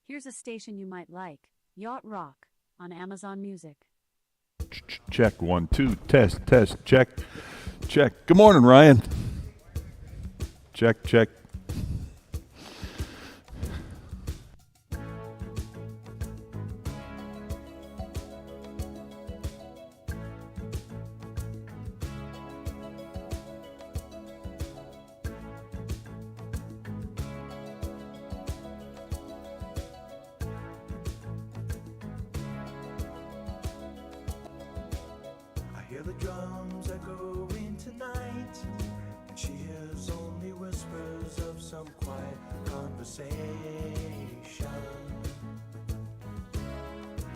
Here's a station you might like, Yacht Rock, on Amazon Music. Check, 1, 2, test, check, check. Good morning, Ryan. Check, check. Hear the drums echoing tonight, and she hears only whispers of some quiet conversation.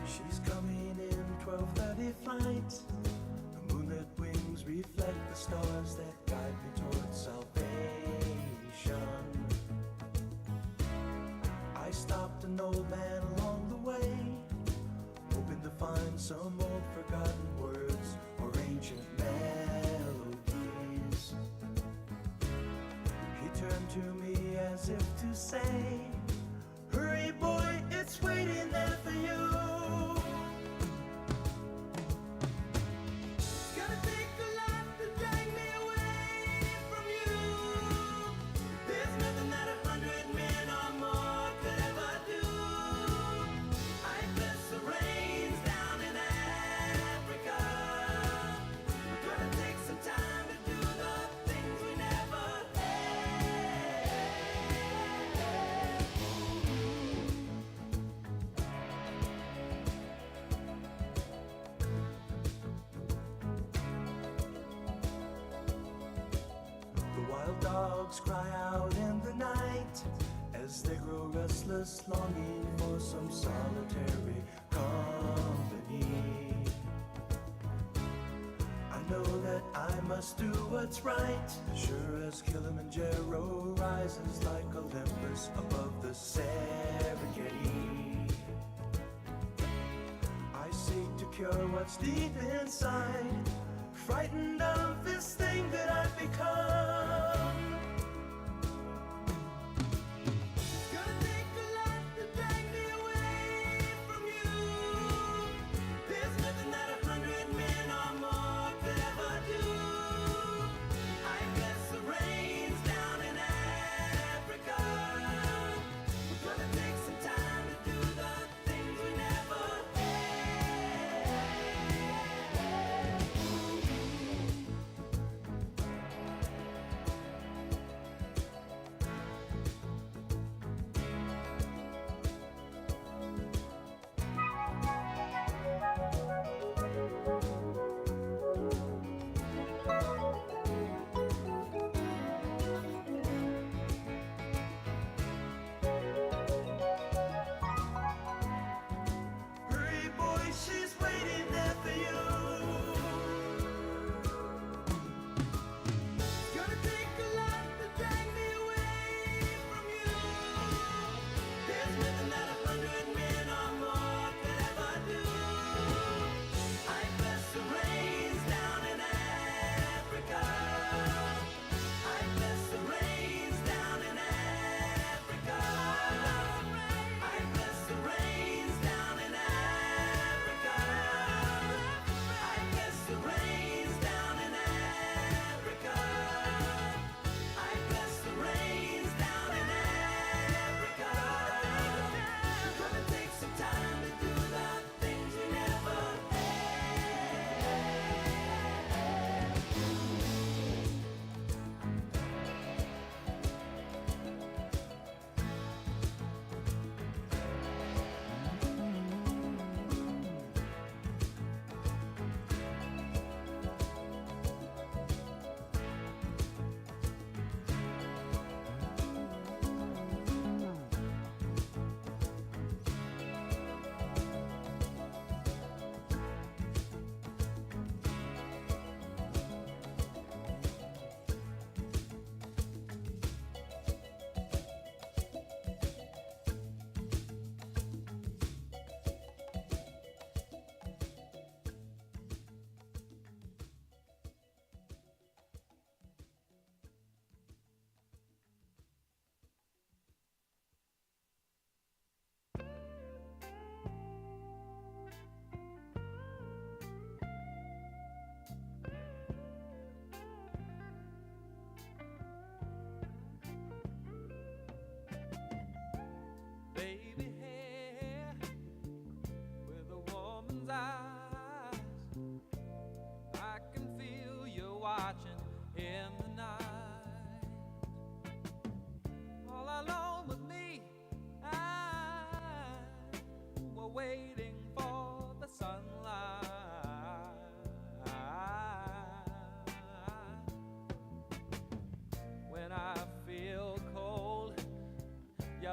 She's coming in 12:30 flight. The moonlit wings reflect the stars that guide me towards salvation. I stopped an old man along the way, hoping to find some old forgotten words or ancient melodies. He turned to me as if to say, hurry boy, it's waiting there for you. It's gonna take a lot to drag me away from you. There's nothing that 100 men or more could ever do. I bless the rains down in Africa. We're gonna take some time to do the things we never had. The wild dogs cry out in the night as they grow restless, longing for some solitary company. I know that I must do what's right, sure as Kilimanjaro rises like Olympus above the Serengeti. I seek to cure what's deep inside, frightened of this thing that I've become. It's gonna take a lot to drag me away from you. There's nothing that 100 men or more could ever do. I bless the rains down in Africa. We're gonna take some time to do the things we never had.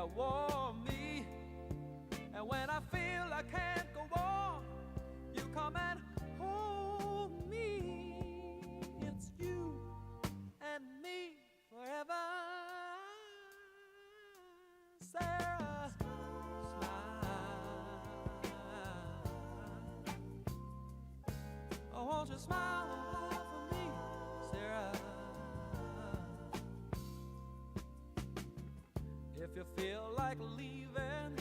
that warm me. And when I feel I can't go on, you come and hold me. It's you and me forever. Sarah, smile. Oh, won't you smile a while for me, Sarah? If you feel like leaving,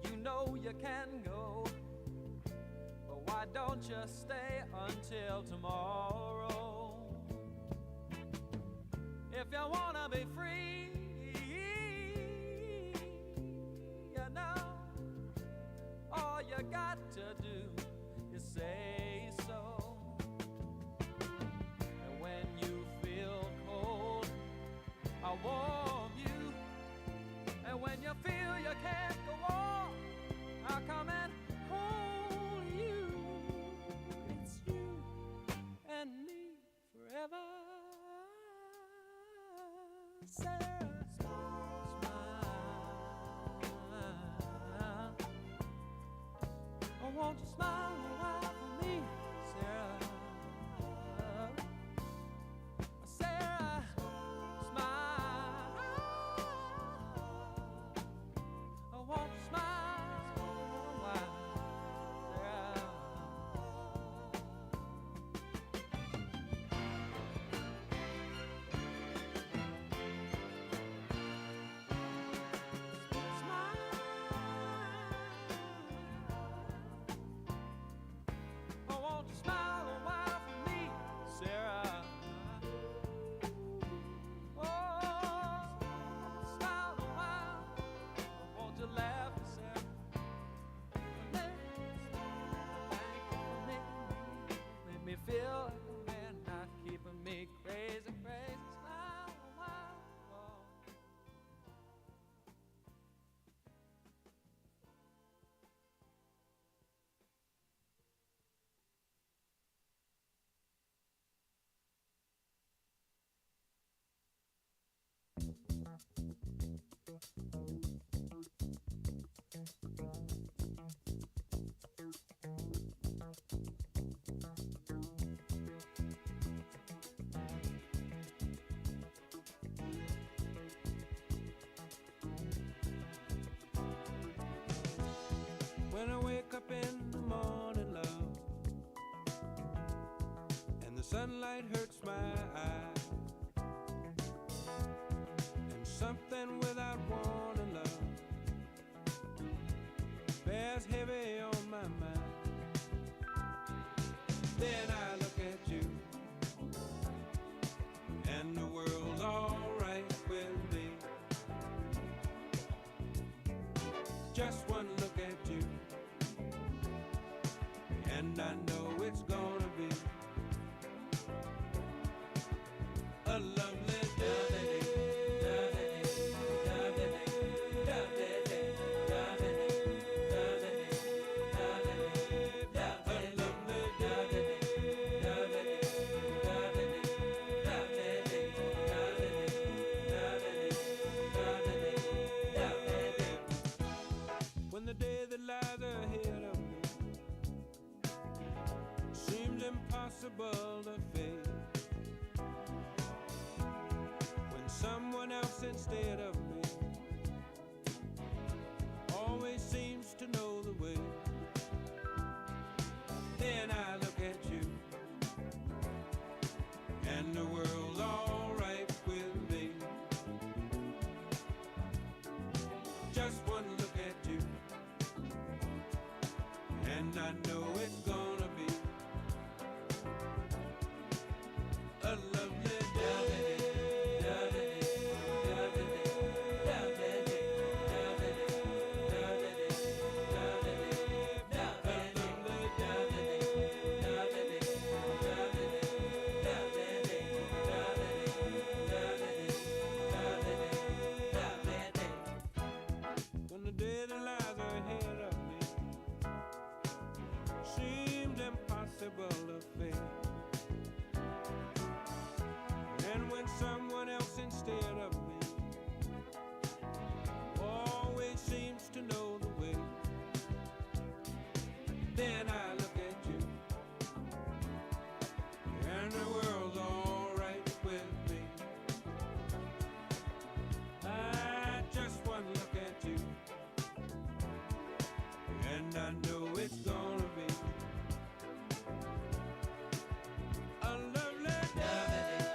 you know you can go. But why don't you stay until tomorrow? If you wanna be free, you know, all you got to do is say so. And when you feel cold, I'll warm you. And when you feel you can't go on, I'll come and hold you. It's you and me forever. Sarah, smile. Oh, won't you smile a while for me, Sarah? Sarah, smile. Oh, won't you smile a while, Sarah? Oh, won't you smile a while for me, Sarah? Oh, smile a while. Won't you laugh, Sarah? Make me feel like a man, not keeping me crazy, crazy. Smile a while. Oh. When I wake up in the morning, love, and the sunlight hurts my eyes, and something without warning, love, bears heavy on my mind. Then I look at you, and the world's alright with me. Just one look at you, and I know it's gonna be a lovely day. When the day that lies ahead of me seems impossible to face, when someone else instead of me always seems to know the way, then I look at you, and the world's alright with me. Just one look at you, and I know it's gonna be a lovely day. When the day that lies ahead of me seems impossible to face, and when someone else instead of me then I look at you, and the world's alright with me. I just one look at you, and I know it's gonna be a lovely day.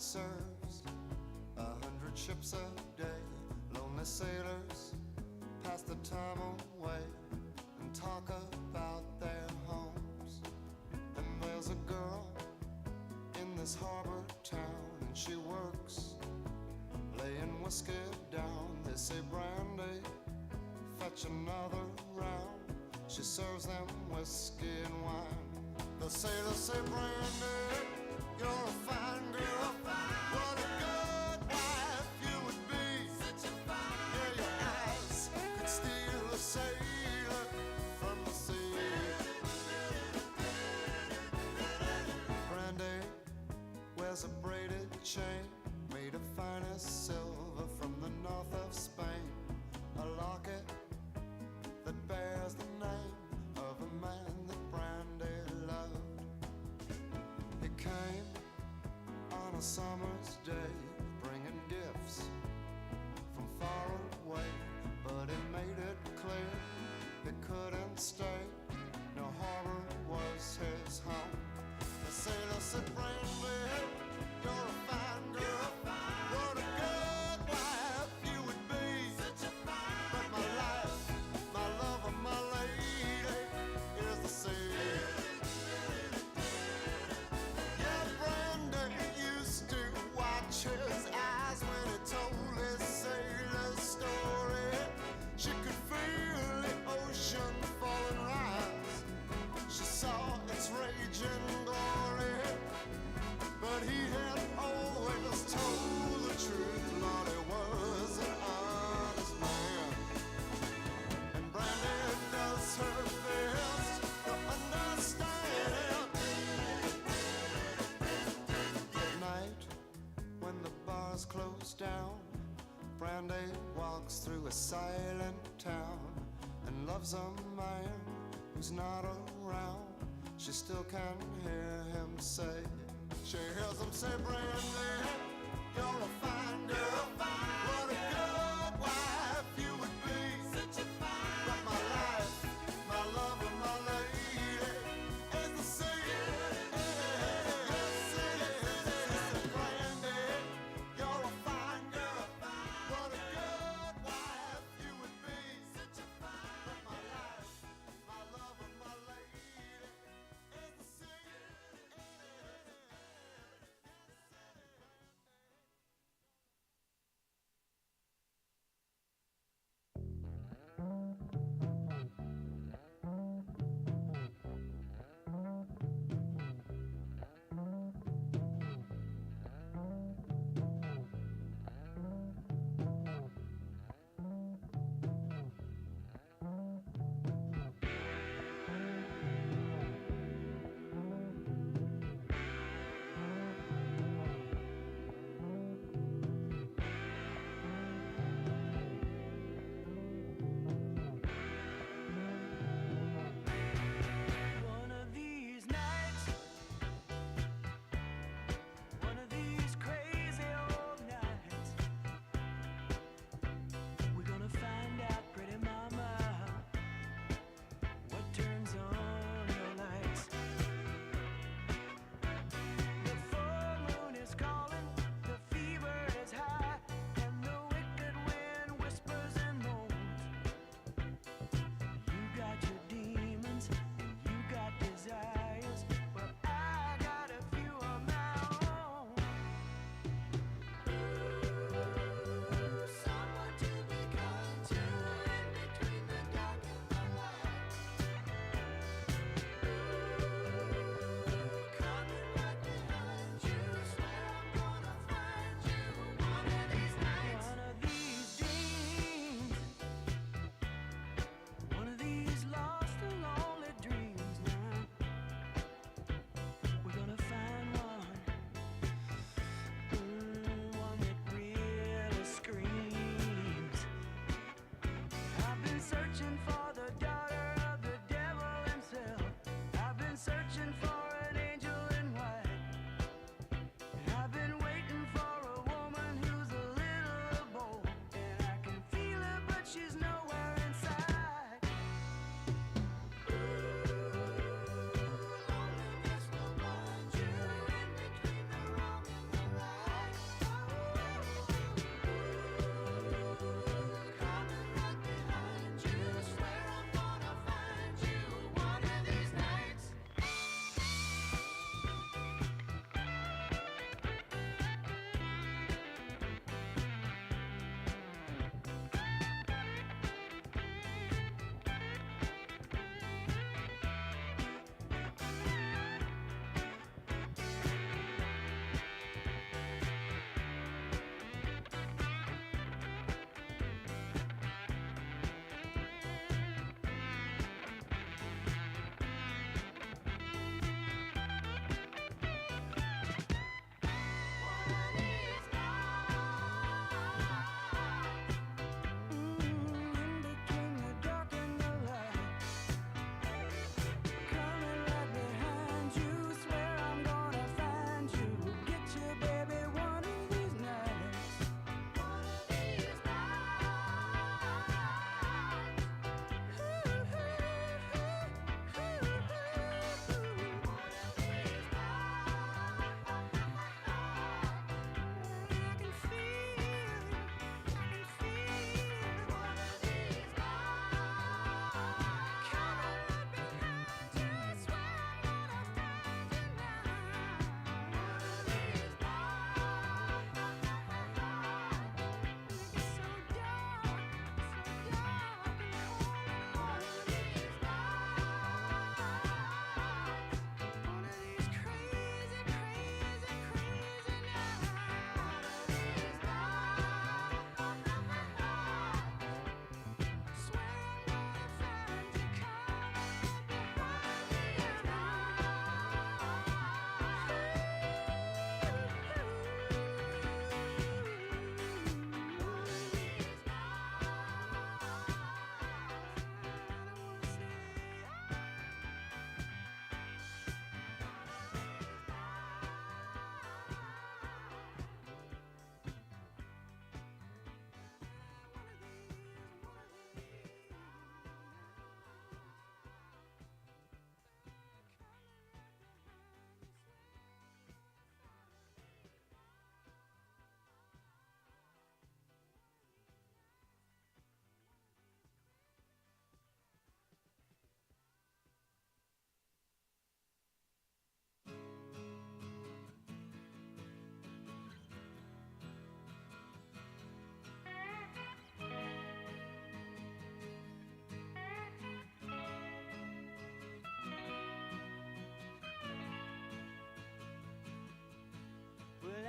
serves 100 ships a day. Lonely sailors pass the time away and talk about their homes. And there's a girl in this harbor town, and she works laying whiskey down. They say, Brandy, fetch another round. She serves them whiskey and wine. The sailors say, Brandy, you're a fine girl. What a good wife you would be. Yeah, your eyes could steal a sailor from the sea. Brandy wears a braided chain made of finest silver from the north of Spain. A locket that bears the name of a man that Brandy loved. He came on a summer's day, bringing gifts from far away, but he made it clear he couldn't stay. No harbor was his home. The sailor said, Brandy, you're a fine girl. What a good wife you would be. But my life, my love, and my lady is the sea. Yeah, Brandy used to watch his eyes when he told his sailor story. She could feel the ocean fall and rise. She saw its raging glory. But he had always told the truth. Lord, he was an honest man. And Brandy does her best to understand him. At night, when the bars close down, Brandy walks through a silent town and loves a man who's not around. She still can hear him say, she hears him say, Brandy, you're a fine girl. What a good wife you would be. But my life, my love, and my lady is the sea. Yes, it is. Brandy, you're a fine girl. What a good wife you would be. But my life, my love, and my lady is the sea.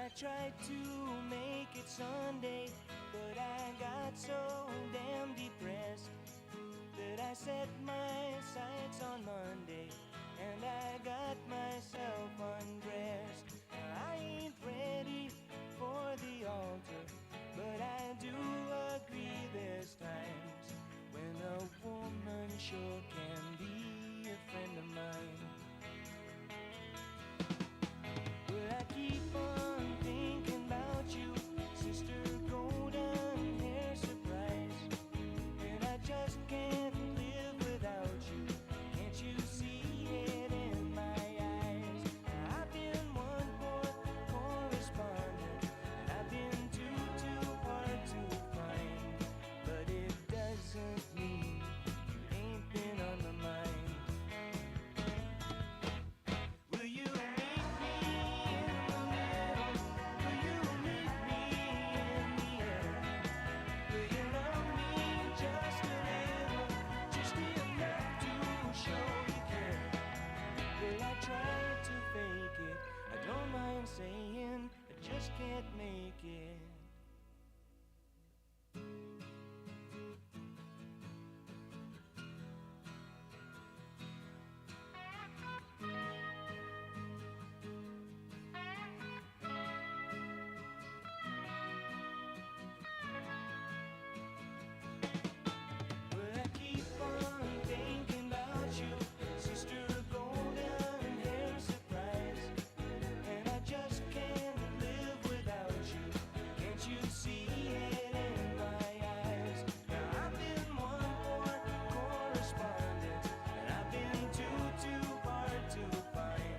I tried to make it Sunday, but I got so damn depressed that I set my sights on Monday, and I got myself undressed. I ain't ready for the altar, but I do agree there's times when a woman sure can be a friend of mine. But I keep on thinking about you, sister golden hair surprise, and I just can't live without you. Can't you see it in my eyes? I've been one poor correspondent, and I've been too hard to find, but it doesn't mean you ain't been on my mind. Will you meet me in the middle? Will you meet me in the air? Will you love me just a little, just enough to show you care? Will I try to fake it? I don't mind saying I just can't make it. But I keep on thinking about you, sister golden hair surprise, and I just can't live without you. Can't you see it in my eyes? Now I've been one poor correspondent, and I've been too hard to find,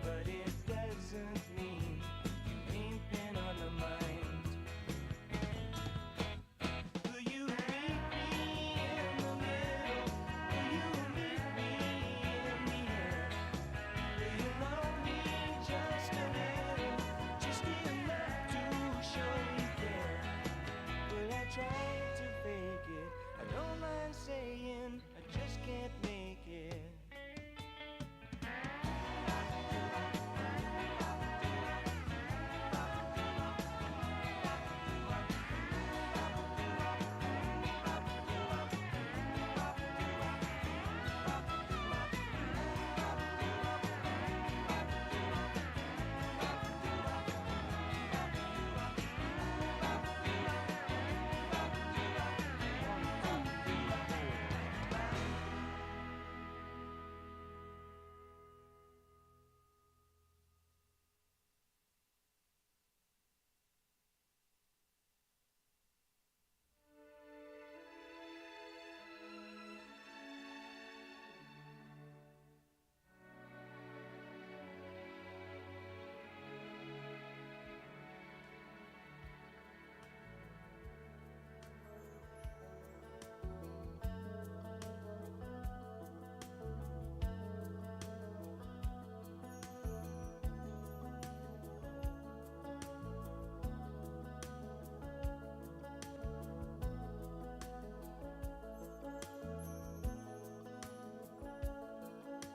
but it doesn't mean you ain't been on my mind. Will you meet me in the middle? Will you meet me in the air? Will you love me just a little, just enough to show you care? Will I try to fake it? I don't mind saying I just can't make it.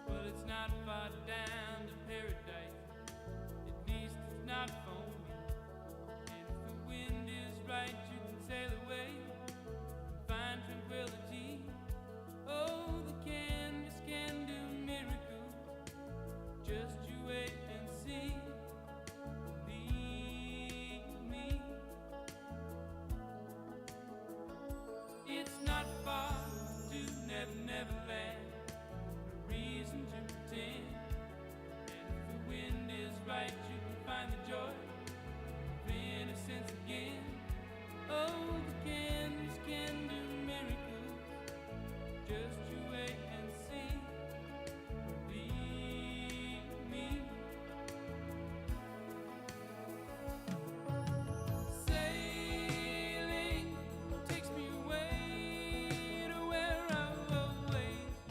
Well, it's not far down to paradise. At least it's not for me. And if the wind is right, you can sail away and find tranquility. Oh, the canvas can do miracles. Just you wait and see. Believe me. It's not far to Never Land. Reason to pretend. And if the wind is right, you can find the joy of innocence again. Oh, the canvas can do miracles. Just you wait and see. Believe me. Sailing takes me away to where I've always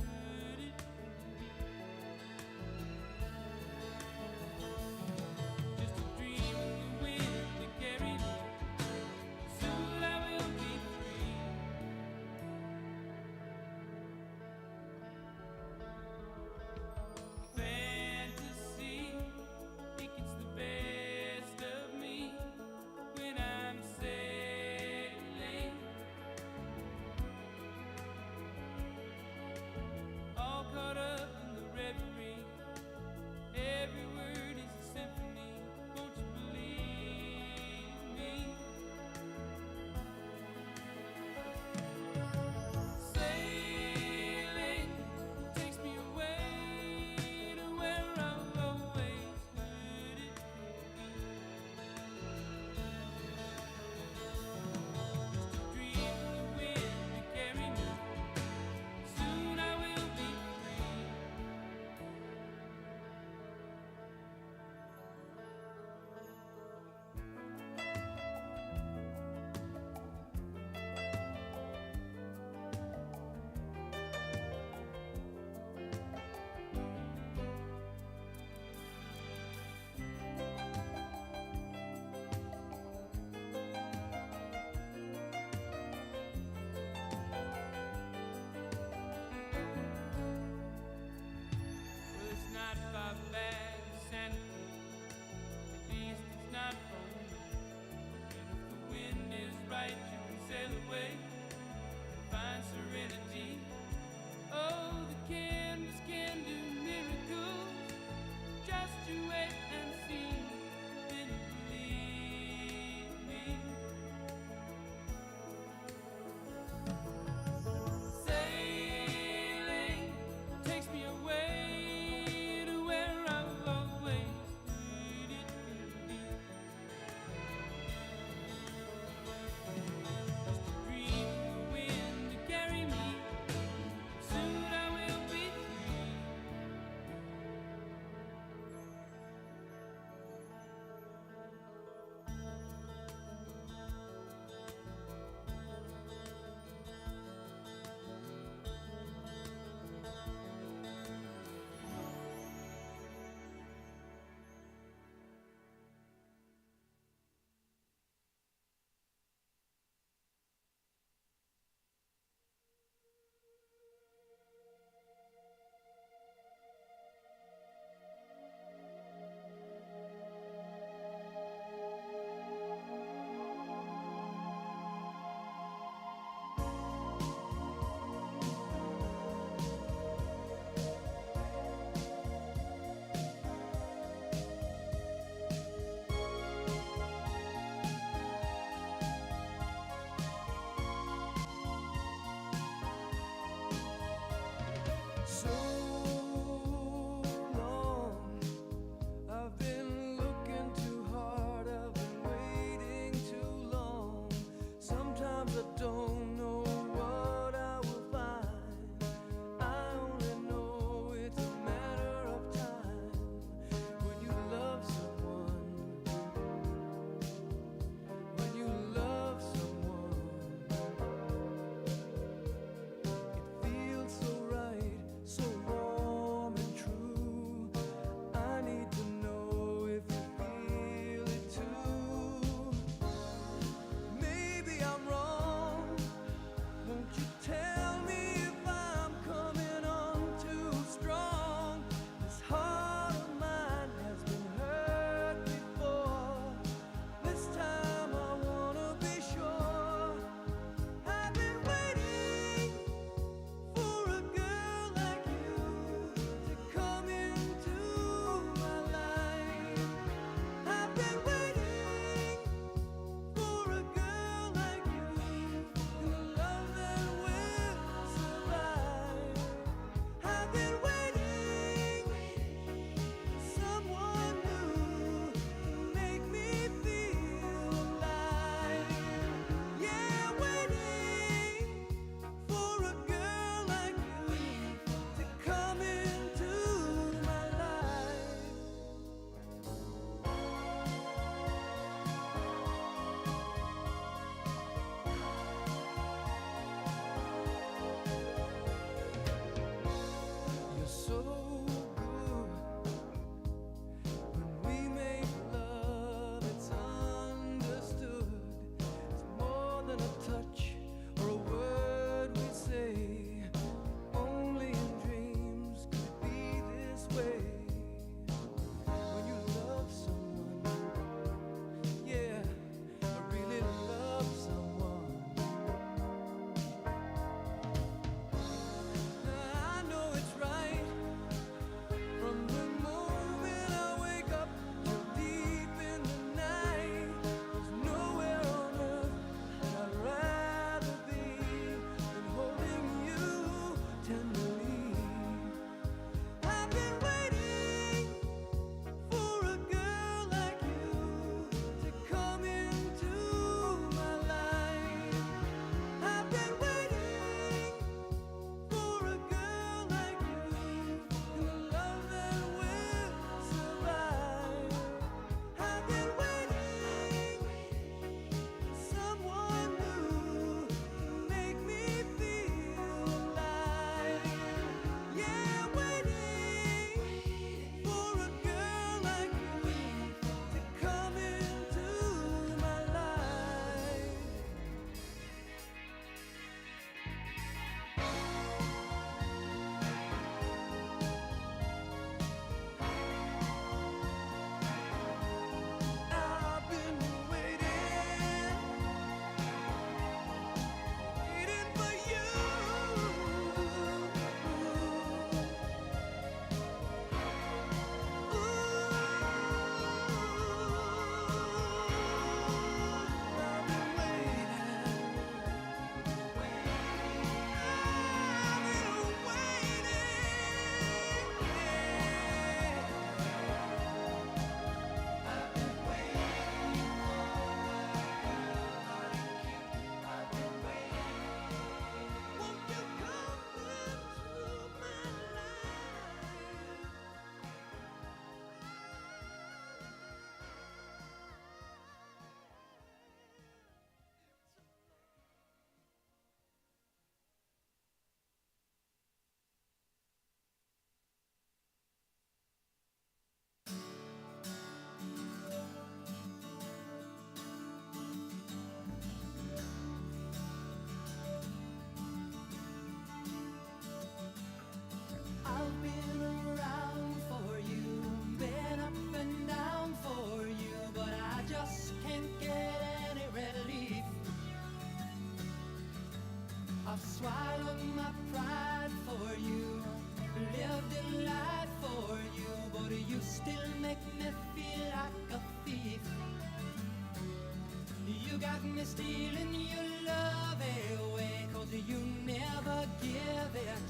stealing your love away, 'cause you never give it.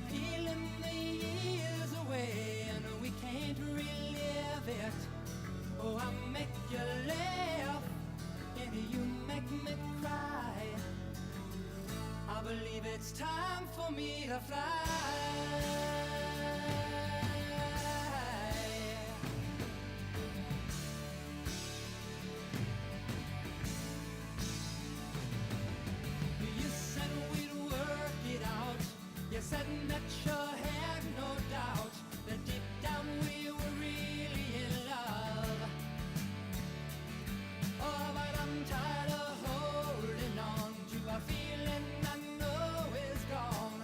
Peeling the years away, and we can't relive it. Oh, I make you laugh, and you make me cry. I believe it's time for me to fly. You said we'd work it out. You said that you had no doubt that deep down we were really in love. Oh, but I'm tired of holding on to a feeling I know is gone.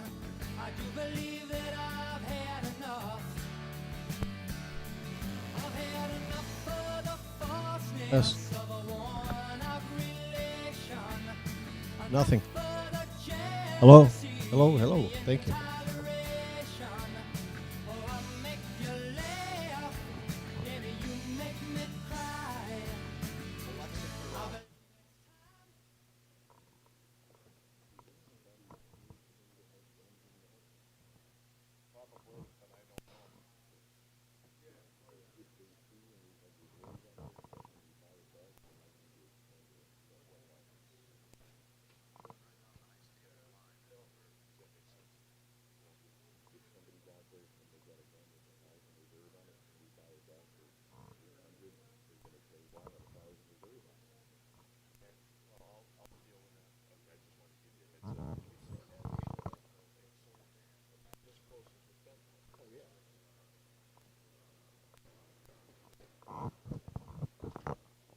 I do believe that I've had enough. I've had enough of the falseness Yes. of a worn-out relation. Nothing. Enough of the Hello? jealousy Hello? Hello? Thank you. toleration. Oh, I make you laugh, and you make me cry.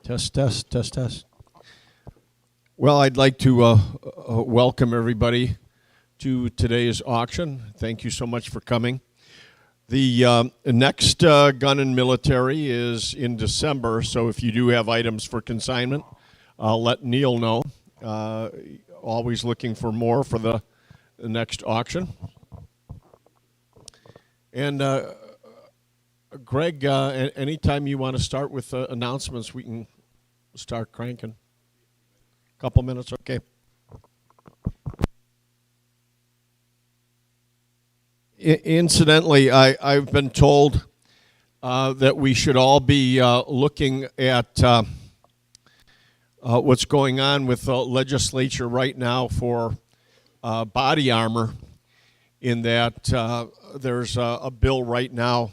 Test, test, test, test. Well, I'd like to welcome everybody to today's auction. Thank you so much for coming. The next gun and military is in December, so if you do have items for consignment, let Neil know. Always looking for more for the next auction. And Greg, anytime you want to start with announcements, we can start cranking. Couple minutes, okay. Incidentally, I've been told that we should all be looking at what's going on with the legislature right now for body armor, in that there's a bill right now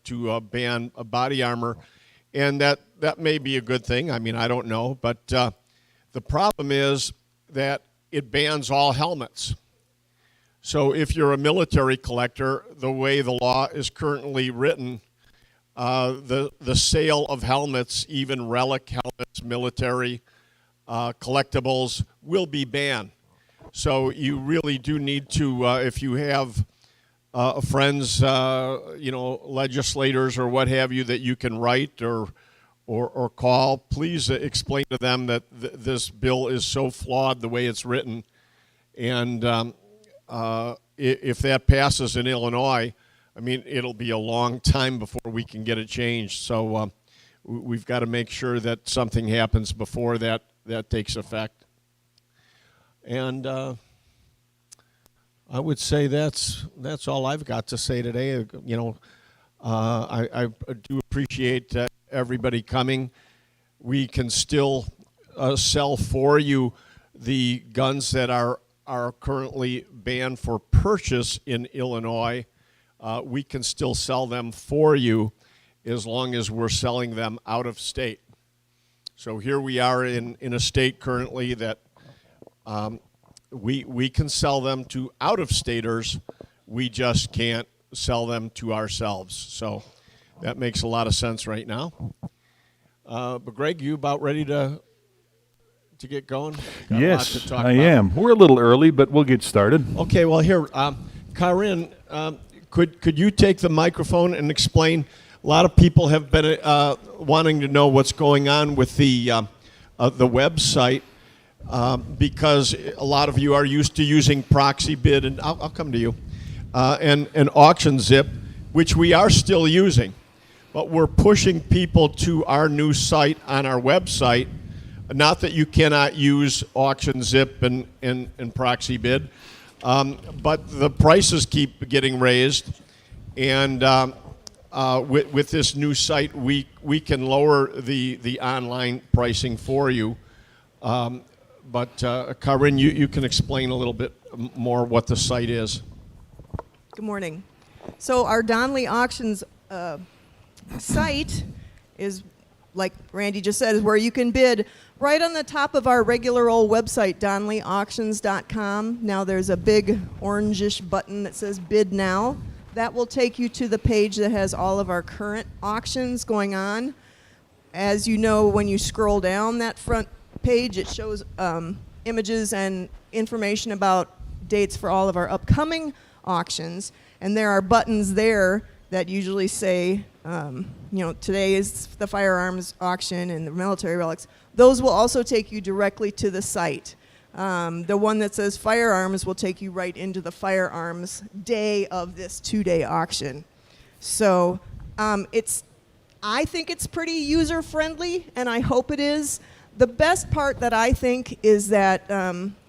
to ban body armor, and that may be a good thing. I mean, I don't know, but the problem is that it bans all helmets. So if you're a military collector, the way the law is currently written, the sale of helmets, even relic helmets, military collectibles, will be banned. So you really do need to, if you have friends, legislators or what have you that you can write or call, please explain to them that this bill is so flawed the way it's written. And if that passes in Illinois, I mean, it'll be a long time before we can get it changed. So we've got to make sure that something happens before that takes effect. And I would say that's all I've got to say today. I do appreciate everybody coming. We can still sell for you the guns that are currently banned for purchase in Illinois. We can still sell them for you as long as we're selling them out of state. So here we are in a state currently that we can sell them to out-of-staters. We just can't sell them to ourselves. So that makes a lot of sense right now. But Greg, you about ready to get going? Got a lot Yes, to talk I about. am. We're a little early, but we'll get started. Okay, well here, Karin, could you take the microphone and explain? A lot of people have been wanting to know what's going on with the website, because a lot of you are used to using proxy bid, and I'll come to you, and auction zip, which we are still using, but we're pushing people to our new site on our website, Not that you cannot use auction zip and proxy bid, but the prices keep getting raised, and with this new site, we can lower the online pricing for you. But Corinne, you can explain a little bit more what the site is. Good morning. So our Donley Auctions site is, like Randy just said, is where you can bid right on the top of our regular old website, donleyauctions.com. Now there's a big orangish button that says Bid Now. That will take you to the page that has all of our current auctions going on. As you know, when you scroll down that front page, it shows images and information about dates for all of our upcoming auctions. And there are buttons there that usually say, today is the firearms auction and the military relics. Those will also take you directly to the site. The one that says firearms will take you right into the firearms day of this 2-day auction. So I think it's pretty user-friendly, and I hope it is. The best part that I think is that,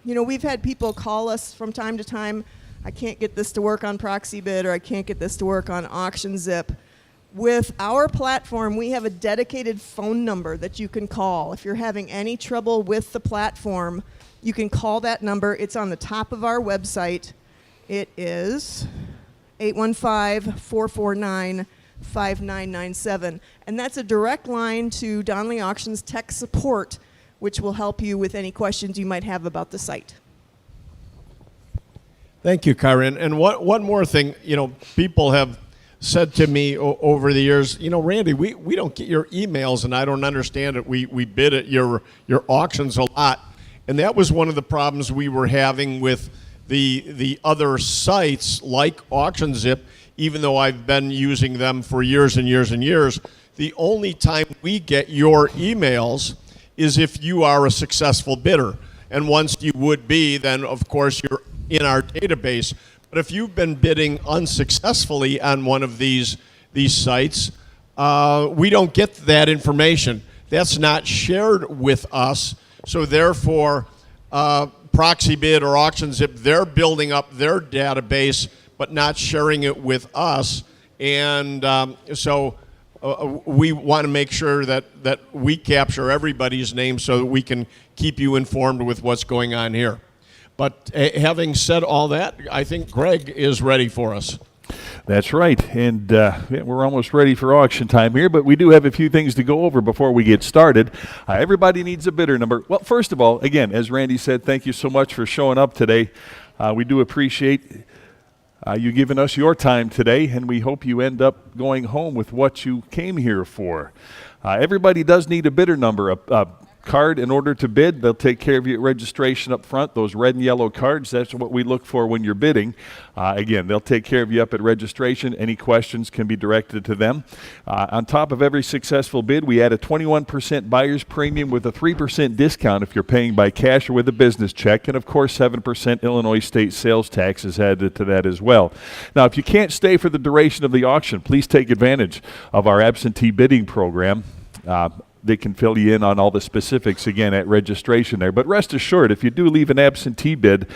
we've had people call us from time to time, I can't get this to work on proxy bid, or I can't get this to work on auction zip. With our platform, we have a dedicated phone number that you can call. If you're having any trouble with the platform, you can call that number. It's on the top of our website. It is 815-449-5997. And that's a direct line to Donley Auctions Tech Support, which will help you with any questions you might have about the site. Thank you, Karen. And one more thing, people have said to me over the years, Randy, we don't get your emails, and I don't understand it. We bid at your auctions a lot. And that was one of the problems we were having with the other sites like AuctionZip, even though I've been using them for years and years and years. The only time we get your emails is if you are a successful bidder. And once you would be, then of course you're in our database. But if you've been bidding unsuccessfully on one of these sites, we don't get that information. That's not shared with us. So therefore, proxy bid or auction zip, they're building up their database, but not sharing it with us. And so we want to make sure that we capture everybody's name so that we can keep you informed with what's going on here. But having said all that, I think Greg is ready for us. That's right, and we're almost ready for auction time here, but we do have a few things to go over before we get started. Everybody needs a bidder number. Well, first of all, again, as Randy said, thank you so much for showing up today. We do appreciate you giving us your time today, and we hope you end up going home with what you came here for. Everybody does need a bidder number, a card in order to bid. They'll take care of you at registration up front. Those red and yellow cards, that's what we look for when you're bidding. Again, they'll take care of you up at registration. Any questions can be directed to them. On top of every successful bid, we add a 21% buyer's premium with a 3% discount if you're paying by cash or with a business check. And of course, 7% Illinois state sales tax is added to that as well. Now, if you can't stay for the duration of the auction, please take advantage of our absentee bidding program. They can fill you in on all the specifics, again, at registration there. But rest assured, if you do leave an absentee bid,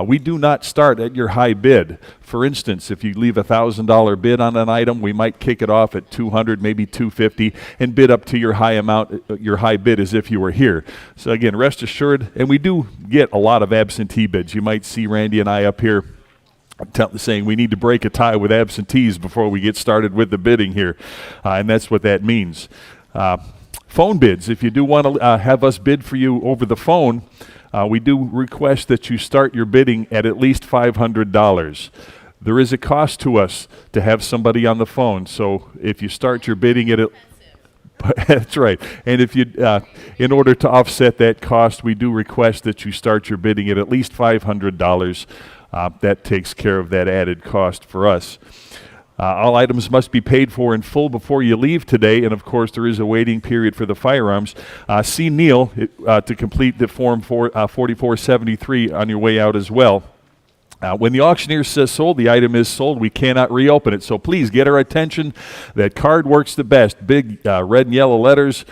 we do not start at your high bid. For instance, if you leave a $1,000 bid on an item, we might kick it off at $200, maybe $250, and bid up to your high amount, your high bid as if you were here. So again, rest assured, and we do get a lot of absentee bids. You might see Randy and I up here saying we need to break a tie with absentees before we get started with the bidding here, and that's what that means. Phone bids, if you do want to have us bid for you over the phone, we do request that you start your bidding at least $500. There is a cost to us to have somebody on the phone, so if you start your bidding at that's right. And if you, in order to offset that cost, we do request that you start your bidding at least $500. That takes care of that added cost for us. All items must be paid for in full before you leave today, and of course there is a waiting period for the firearms. See Neil to complete the Form 4473 on your way out as well. When the auctioneer says sold, the item is sold. We cannot reopen it, so please get our attention. That card works the best. Big red and yellow letters.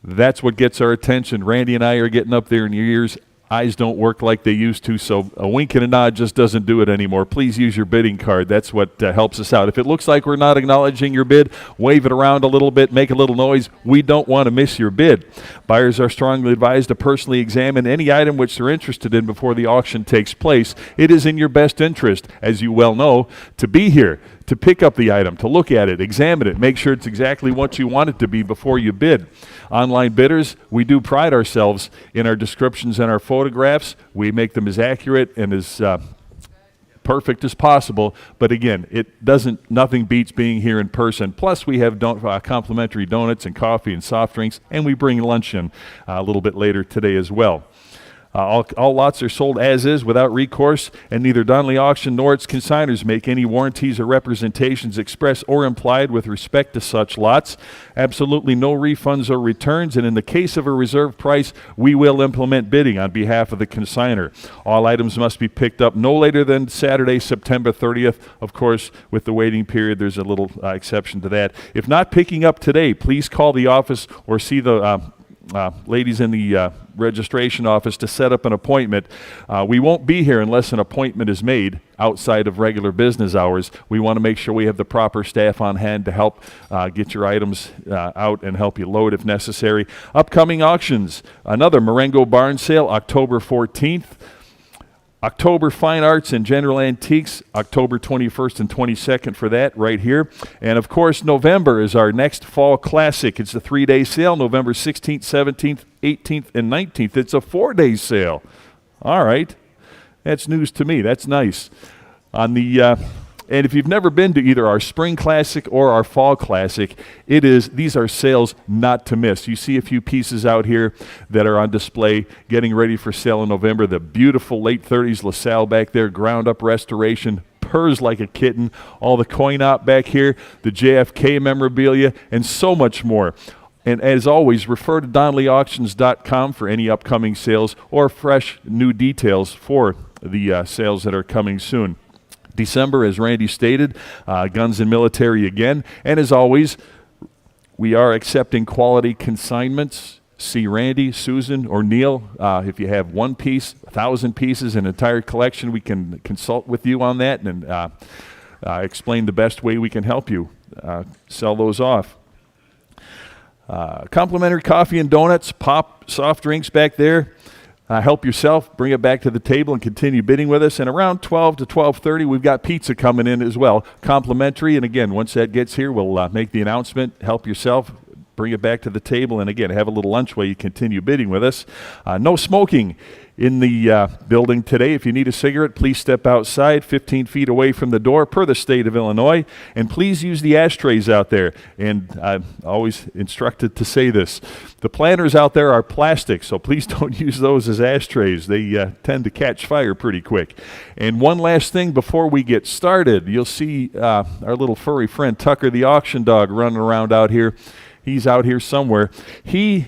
That's what gets our attention. Randy and I are getting up there in years. Eyes don't work like they used to, so a wink and a nod just doesn't do it anymore. Please use your bidding card. That's what helps us out. If it looks like we're not acknowledging your bid, wave it around a little bit, make a little noise. We don't want to miss your bid. Buyers are strongly advised to personally examine any item which they're interested in before the auction takes place. It is in your best interest, as you well know, to be here, to pick up the item, to look at it, examine it, make sure it's exactly what you want it to be before you bid. Online bidders, we do pride ourselves in our descriptions and our photographs. We make them as accurate and as perfect as possible. But again, nothing beats being here in person. Plus, we have complimentary donuts and coffee and soft drinks, and we bring lunch in a little bit later today as well. All lots are sold as is without recourse, and neither Donley Auction nor its consignors make any warranties or representations express or implied with respect to such lots. Absolutely no refunds or returns, and in the case of a reserve price, we will implement bidding on behalf of the consignor. All items must be picked up no later than Saturday, September 30th. Of course, with the waiting period, there's a little exception to that. If not picking up today, please call the office or see the ladies in the registration office to set up an appointment. We won't be here unless an appointment is made outside of regular business hours. We want to make sure we have the proper staff on hand to help get your items out and help you load if necessary. Upcoming auctions, another Marengo Barn Sale, October 14th. October Fine Arts and General Antiques, October 21st and 22nd for that right here. And of course, November is our next Fall Classic. It's a 3-day sale, November 16th, 17th, 18th, and 19th. It's a 4-day sale. All right. That's news to me. That's nice. And if you've never been to either our Spring Classic or our Fall Classic, these are sales not to miss. You see a few pieces out here that are on display, getting ready for sale in November. The beautiful late 30s LaSalle back there, ground up restoration, purrs like a kitten. All the coin op back here, the JFK memorabilia, and so much more. And as always, refer to DonleyAuctions.com for any upcoming sales or fresh new details for the sales that are coming soon. December, as Randy stated, guns and military again. And as always, we are accepting quality consignments. See Randy, Susan, or Neil. If you have one piece, 1,000 pieces, an entire collection, we can consult with you on that and explain the best way we can help you sell those off. Complimentary coffee and donuts, pop, soft drinks back there. Help yourself, bring it back to the table and continue bidding with us. And around 12 to 12:30, we've got pizza coming in as well, complimentary. And again, once that gets here, we'll make the announcement. Help yourself, bring it back to the table, and again, have a little lunch while you continue bidding with us. No smoking in the building today. If you need a cigarette, please step outside 15 feet away from the door per the state of Illinois, and please use the ashtrays out there. And I'm always instructed to say this. The planters out there are plastic, so please don't use those as ashtrays. They tend to catch fire pretty quick. And one last thing before we get started, you'll see our little furry friend Tucker the auction dog running around out here. He's out here somewhere. He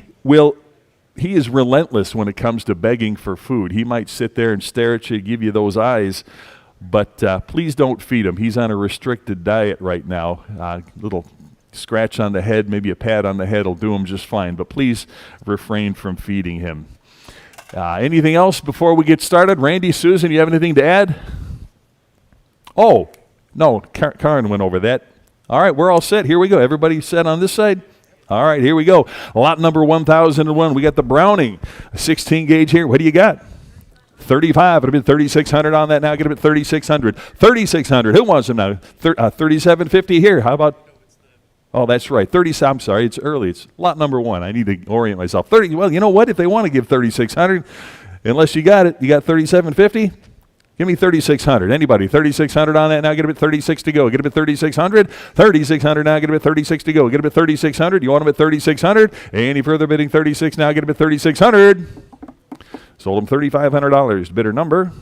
is relentless when it comes to begging for food. He might sit there and stare at you, give you those eyes, but please don't feed him. He's on a restricted diet right now. Little scratch on the head, maybe a pat on the head will do him just fine, but please refrain from feeding him. Anything else before we get started? Randy, Susan, you have anything to add? Oh, no, Karen went over that. All right, we're all set. Here we go. Everybody set on this side? All right, here we go. Lot number 1001. We got the Browning, 16 gauge here. What do you got? 35. It'll be 3,600 on that now. Get it at 3,600. 3,600. Who wants them now? 3,750 here. How about? Oh, that's right. 30. I'm sorry. It's early. It's lot number 1. I need to orient myself. 30. Well, you know what? If they want to give 3,600, unless you got it, you got 3,750. Give me 3,600. Anybody? 3,600 on that now. Get them at 36 to go. Get them at 3,600. 3,600 now. Get them at 36 to go. Get them at 3,600. You want them at 3,600? Any further bidding? 36 now. Get them at 3,600. Sold them $3,500. Bidder number.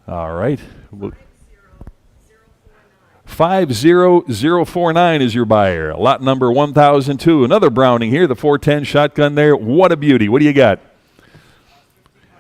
All right. 50049 is your buyer. Lot number 1002. Another Browning here, the 410 shotgun there. What a beauty. What do you got?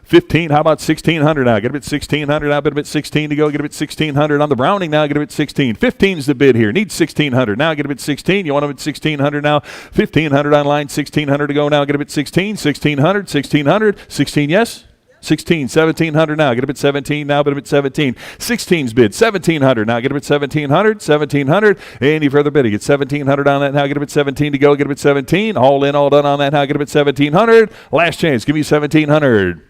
15. How about 1600 now? Get a bit 1600 now. Get a bit 16 to go. Get a bit 1600 on the Browning now. Get a bit 16. 15's the bid here. Need 1600 now. Get a bit 16. You want a bit 1600 now. 1500 online. 1600 to go now. Get a bit 16. 1600. 1600. 16. Yes. 16, 1700 now. Get a bit 17 now, but a bit 17. 16's bid, 1700 now. Get a bit 1700, 1700. Any further bidding? Get 1700 on that now. Get a bit 17 to go. Get a bit 17. All in, all done on that now. Get a bit 1700. Last chance. Give me 1700.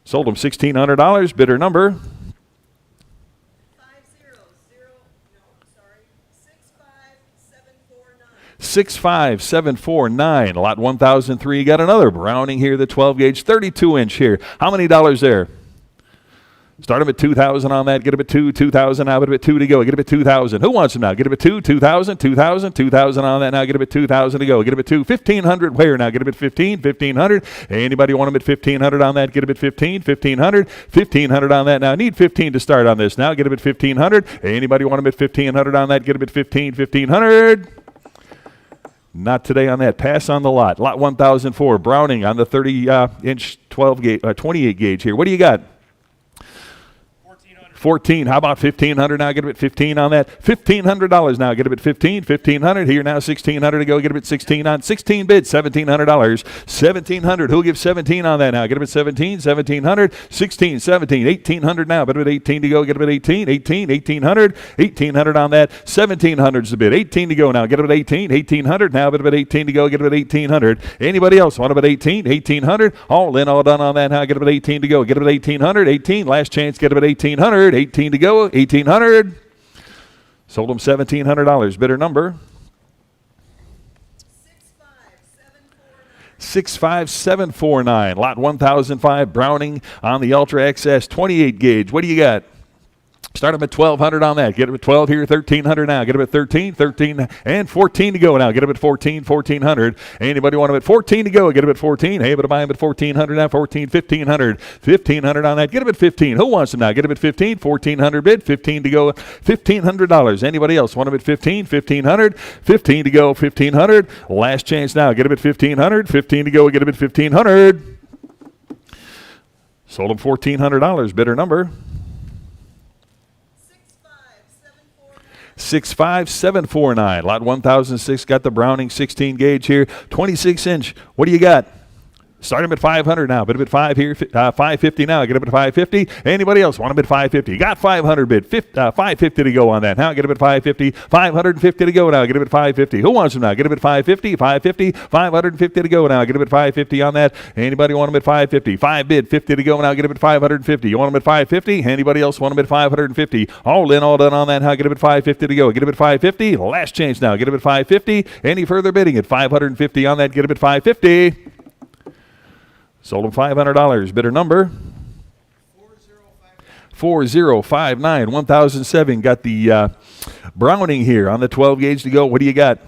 Sold them $1,600. Bidder number 65749. Lot 1003. Got another Browning here, the 12 gauge, 32 inch here. How many dollars there? Start them at 2,000 on that. Get them at 2,000 now. Get them at 2 to go. Get them at 2,000. Who wants them now? Get them at 2,000, 2,000, 2,000 on that now. Get them at 2,000 to go. Get them at 1,500. Where now? Get them at 1,500. Anybody want them at 1,500 on that? Get them at 1,500. 1,500 on that now. Need 15 to start on this now. Get them at 1,500. Anybody want them at 1,500 on that? Get them at 1,500. Not today on that. Pass on the lot. Lot 1004. Browning on the 30-inch 28 gauge here. What do you got? 14. How about 1,500 now? Get them at 15 on that. $1,500 now. Get them at 15. 1,500 here now. 1,600 to go. Get them at 16 on. 16 bid. $1,700. 1,700. Who'll give 17 on that now? Get them at 17. 1,700. 16. 17. 1,800 now. Get them at 18 to go. Get them at 18. 18. 1,800. 1,800 on that. 1,700's the bid. 18 to go now. Get them at 18. 1,800 now. Get them at 18 to go. Get them at 1,800. Anybody else want them at 18? 1,800. All in, all done on that now. Get them at 18 to go. Get them at 1,800. 18. Last chance. Get them at 1,800. 18 to go, 1,800. Sold them $1,700. Bidder number 65749. Lot 1005. Browning on the Ultra XS 28 gauge. What do you got? Start them at 1,200 on that. Get them at 12 here, 1,300 now. Get them at 13, 13, and 14 to go now. Get them at 14, 1,400. Anybody want them at 14 to go? Get them at 14. Hey, but buy them at 1,400 now. 14, 1,500. 1,500 on that. Get them at 15. Who wants them now? Get them at 15. 1,400 bid. 15 to go. $1,500. Anybody else want them at 15? 1,500. 15 to go. 1,500. Last chance now. Get them at 1,500. 15 to go. Get them at 1,500. Sold them $1,400. Bidder number 65749. Lot 1006. Got the Browning 16 gauge here. 26 inch. What do you got? Start them at 500 now. Bid them at 5 here. 550 now. Get them at 550. Anybody else want them at 550? Got 500 bid. 550 to go on that. Now get them at 550. 550 to go now. Get them at 550. Who wants them now? Get them at 550. 550. 550 to go now. Get them at 550 on that. Anybody want them at 550? 5 bid. 50 to go now. Get them at 550. You want them at 550? Anybody else want them at 550? All in, all done on that. Now get them at 550 to go. Get them at 550. Last chance now. Get them at 550. Any further bidding at 550 on that? Get them at 550. Sold them $500. Bidder number 4059. 1007. Got the Browning here on the 12 gauge to go. What do you got?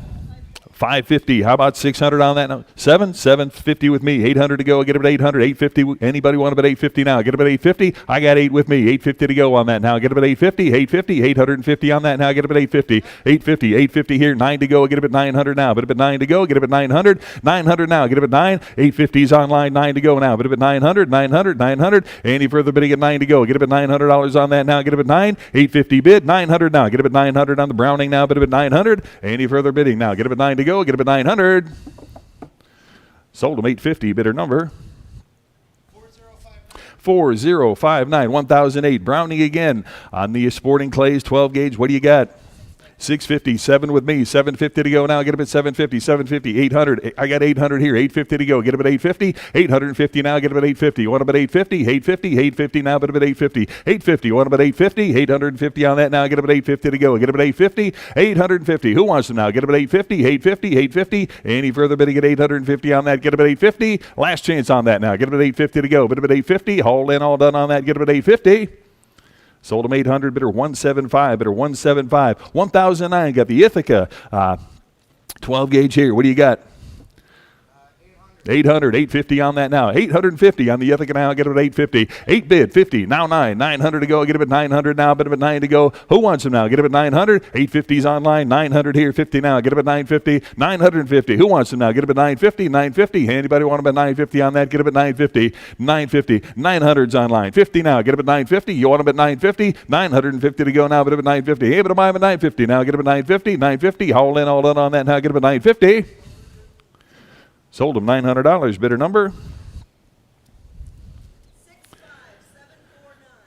550. How about 600 on that? No. 750 with me. 800 to go. Get them at 800. 850. Anybody want them at 850 now? Get them at 850. I got 8 with me. 850 to go on that now. Get them at 850. 850. 850 on that now. Get them at 850. 850. 850 here. 9 to go. Get them at 900 now. Get them at 9 to go. Get them at 900. 900 now. Get them at 9. 850's online. 9 to go now. Get them at 900. 900. 900. Any further bidding at 9 to go. Get them at $900 on that now. Get them at 9. 850 bid. 900 now. Get them at 900 on the Browning now. Get them at 900. Any further bidding now. Get them at 9 to go. Get them at 900. Sold them $850. Bidder number 4059. 1008. Browning again on the Sporting Clays 12 gauge. What do you got? 650. 7 with me. 750 to go now. Get them at 750. 750. 800. I got 800 here. 850 to go. Get them at 850. 850 now. Get them at 850. You want them at 850? 850. 850 now. Get them at 850. 850. You want them at 850? 850 on that now. Get them at 850 to go. Get them at 850. 850. Who wants them now? Get them at 850. 850. 850. Any further bidding at 850 on that? Get them at 850. Last chance on that now. Get them at 850 to go. Get them at 850. All in, all done on that. Get them at 850. Sold them 800. Bidder 175. Bidder 175. 1009. Got the Ithaca 12 gauge here. What do you got? 800, 850 on that now. 850 on the Ithaca now. Get it at 850. 8 bid, 50. Now 9. 900 to go. Get it at 900 now. Bid it at 9 to go. Who wants them now? Get it at 900. 850's online. 900 here. 50 now. Get it at 950. 950. Who wants them now? Get it at 950. 950. Anybody want them at 950 on that? Get it at 950. 950. 900's online. 50 now. Get it at 950. You want them at 950. 950 to go now. Bid it at 950. Hey, but I'm at 950 now. Get it at 950. 950. All in on that now. Get it at 950. Sold them $900. Bidder number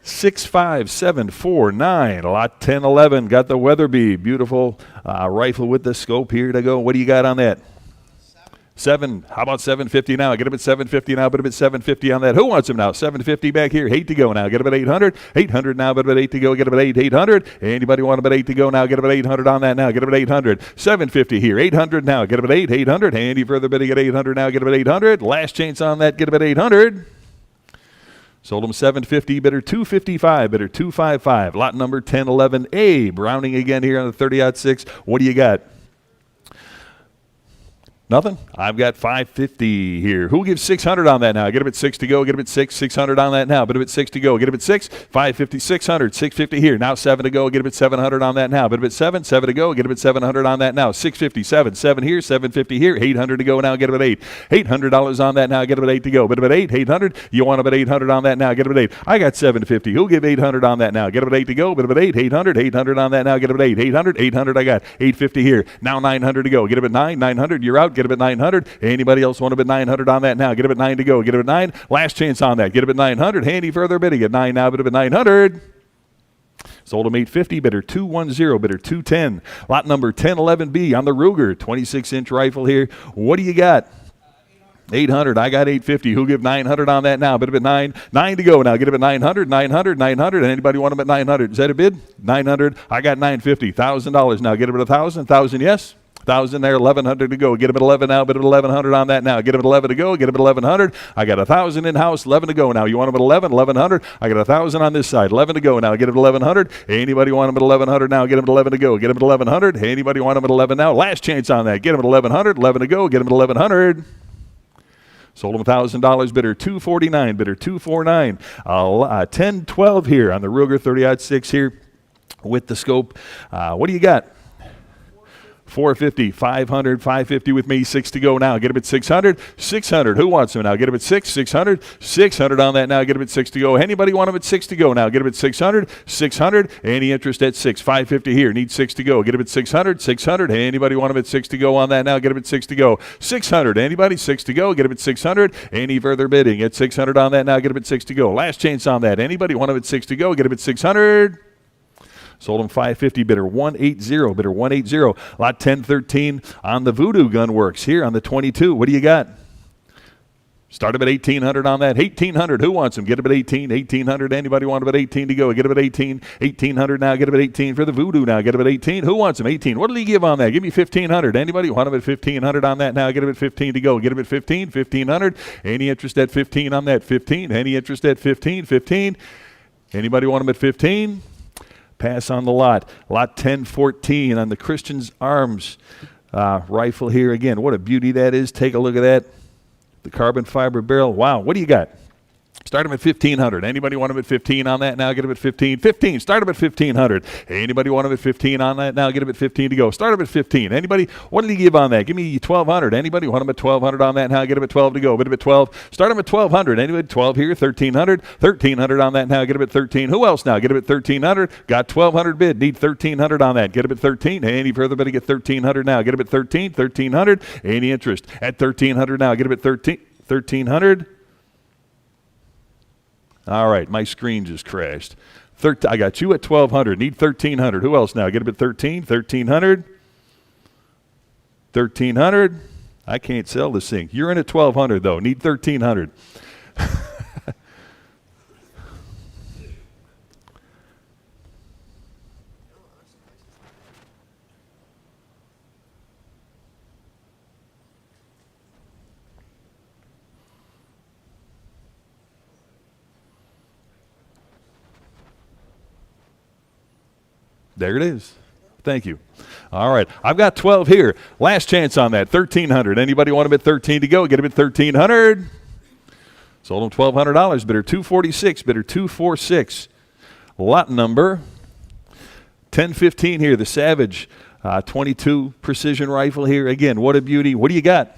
65749. Lot 1011. Got the Weatherby. Beautiful rifle with the scope here to go. What do you got on that? 7. How about 750 now? Get him at 750 now. Put him at 750 on that. Who wants him now? 750 back here. 8 to go now. Get him at 800. 800 now. But at 8 to go. Get him at 800. Anybody want him at 8 to go now? Get him at 800 on that now. Get him at 800. 750 here. 800 now. Get him at 800. Any further bidding at 800 now? Get him at 800. Last chance on that. Get him at 800. Sold him 750, bidder 255, bidder 255. Lot number 1011A. Browning again here on the 30-06. What do you got? Nothing? I've got 550 here. Who gives 600 on that now? Get him at 6 to go. Get him at 6. 600 on that now. Bid him at 6 to go. Get him at 6. 550, 600. 650 here. Now 7 to go. Get him at 700 on that now. Bid him at 7. 7 to go. Get him at 700 on that now. 650, 7. 7 here. 750 here. 800 to go now. Get him at 8. $800 on that now. Get him at 8 to go. Bid him at 8. 800. You want him at 800 on that now. Get him at 8. I got 750. Who'll give 800 on that now? Get him at 8 to go. Bid him at 8. 800. 800 on that now. Get him at 8. 800. 800 I got. 850 here. Now 900 to go. Get him at 9. 900. You're out. Get him at 900. Anybody else want to bid 900 on that now? Get him at 9 to go. Get him at 9. Last chance on that. Get him at 900. Any further bidding at 9 now. Bid him at 900. Sold him 850. Bidder 210. Bidder 210. Lot number 1011B on the Ruger. 26-inch rifle here. What do you got? 800. I got 850. Who give 900 on that now? Bid him at 9. 9 to go now. Get him at 900. 900. 900. Anybody want him at 900? Is that a bid? 900. I got 950. $1,000 now. Get him at 1,000. 1,000. Yes. 1,000 there, 1,100 to go. Get him at 11 now, bid him at 1,100 on that now. Get him at 11 to go, get him at 1,100. I got 1,000 in-house, 11 to go now. You want him at 11, 1,100. I got 1,000 on this side, 11 to go now. Get him at 1,100. Anybody want him at 1,100 now? Get him at 11 to go. Get him at 1,100. Anybody want him at 11 now? Last chance on that. Get him at 1,100, 11 to go. Get him at 1,100. Sold him $1,000, bidder 249, bidder 249. 1012 here on the Ruger 30-06 here with the scope. What do you got? 450, 500, 550 with me, 6 to go now. Get him at 600, 600. Who wants him now? Get him at 6, 600, 600 on that now. Get him at 6 to go. Anybody want him at 6 to go now? Get him at 600, 600. Any interest at 6, 550 here. Need 6 to go. Get him at 600, 600. Anybody want him at 6 to go on that now? Get him at 6 to go. 600. Anybody? 6 to go. Get him at 600. Any further bidding at 600 on that now? Get him at 6 to go. Last chance on that. Anybody want him at 6 to go? Get him at 600. Sold him 550, bidder 180, bidder 180. Lot 1013 on the Voodoo Gunworks here on the 22. What do you got? Start him at 1,800 on that. 1,800. Who wants him? Get him at 18. 1,800. Anybody want him at 18 to go? Get him at 18. 1,800 now. Get him at 18 for the Voodoo now. Get him at 18. Who wants him? 18. What did he give on that? Give me 1,500. Anybody want him at 1,500 on that now? Get him at 15 to go. Get him at 15. 1,500. Any interest at 15 on that? 15. Any interest at 15? 15. Anybody want him at 15? Pass on the lot. Lot 1014 on the Christian's Arms rifle here again. What a beauty that is. Take a look at that. The carbon fiber barrel. Wow. What do you got? Start him at 1,500. Anybody want him at 15 on that now? Get him at 15. 15. Start him at 1,500. Anybody want him at 15 on that now? Get him at 15 to go. Start him at 15. Anybody? What did he give on that? Give me 1,200. Anybody want him at 1,200 on that now? Get him at 12 to go. Get him at 12. Start him at 1,200. Anybody? 12 here. 1,300. 1,300 on that now. Get him at 13. Who else now? Get him at 1,300. Got 1,200 bid. Need 1,300 on that. Get him at 13. Any further bid? Get 1,300 now. Get him at 13. 1,300. Any interest at 1,300 now? Get him at 13. 1,300. All right, my screen just crashed. I got you at 1,200. Need 1,300. Who else now? Get him at 13. 1,300. 1,300. I can't sell this thing. You're in at 1,200 though. Need 1,300. There it is. Thank you. All right, I've got 12 here. Last chance on that, 1,300. Anybody want to bid 13 to go? Get him at 1,300. Sold him $1,200. Bidder 246. Bidder 246. Lot number 1015 here. The Savage 22 precision rifle here. Again, what a beauty. What do you got?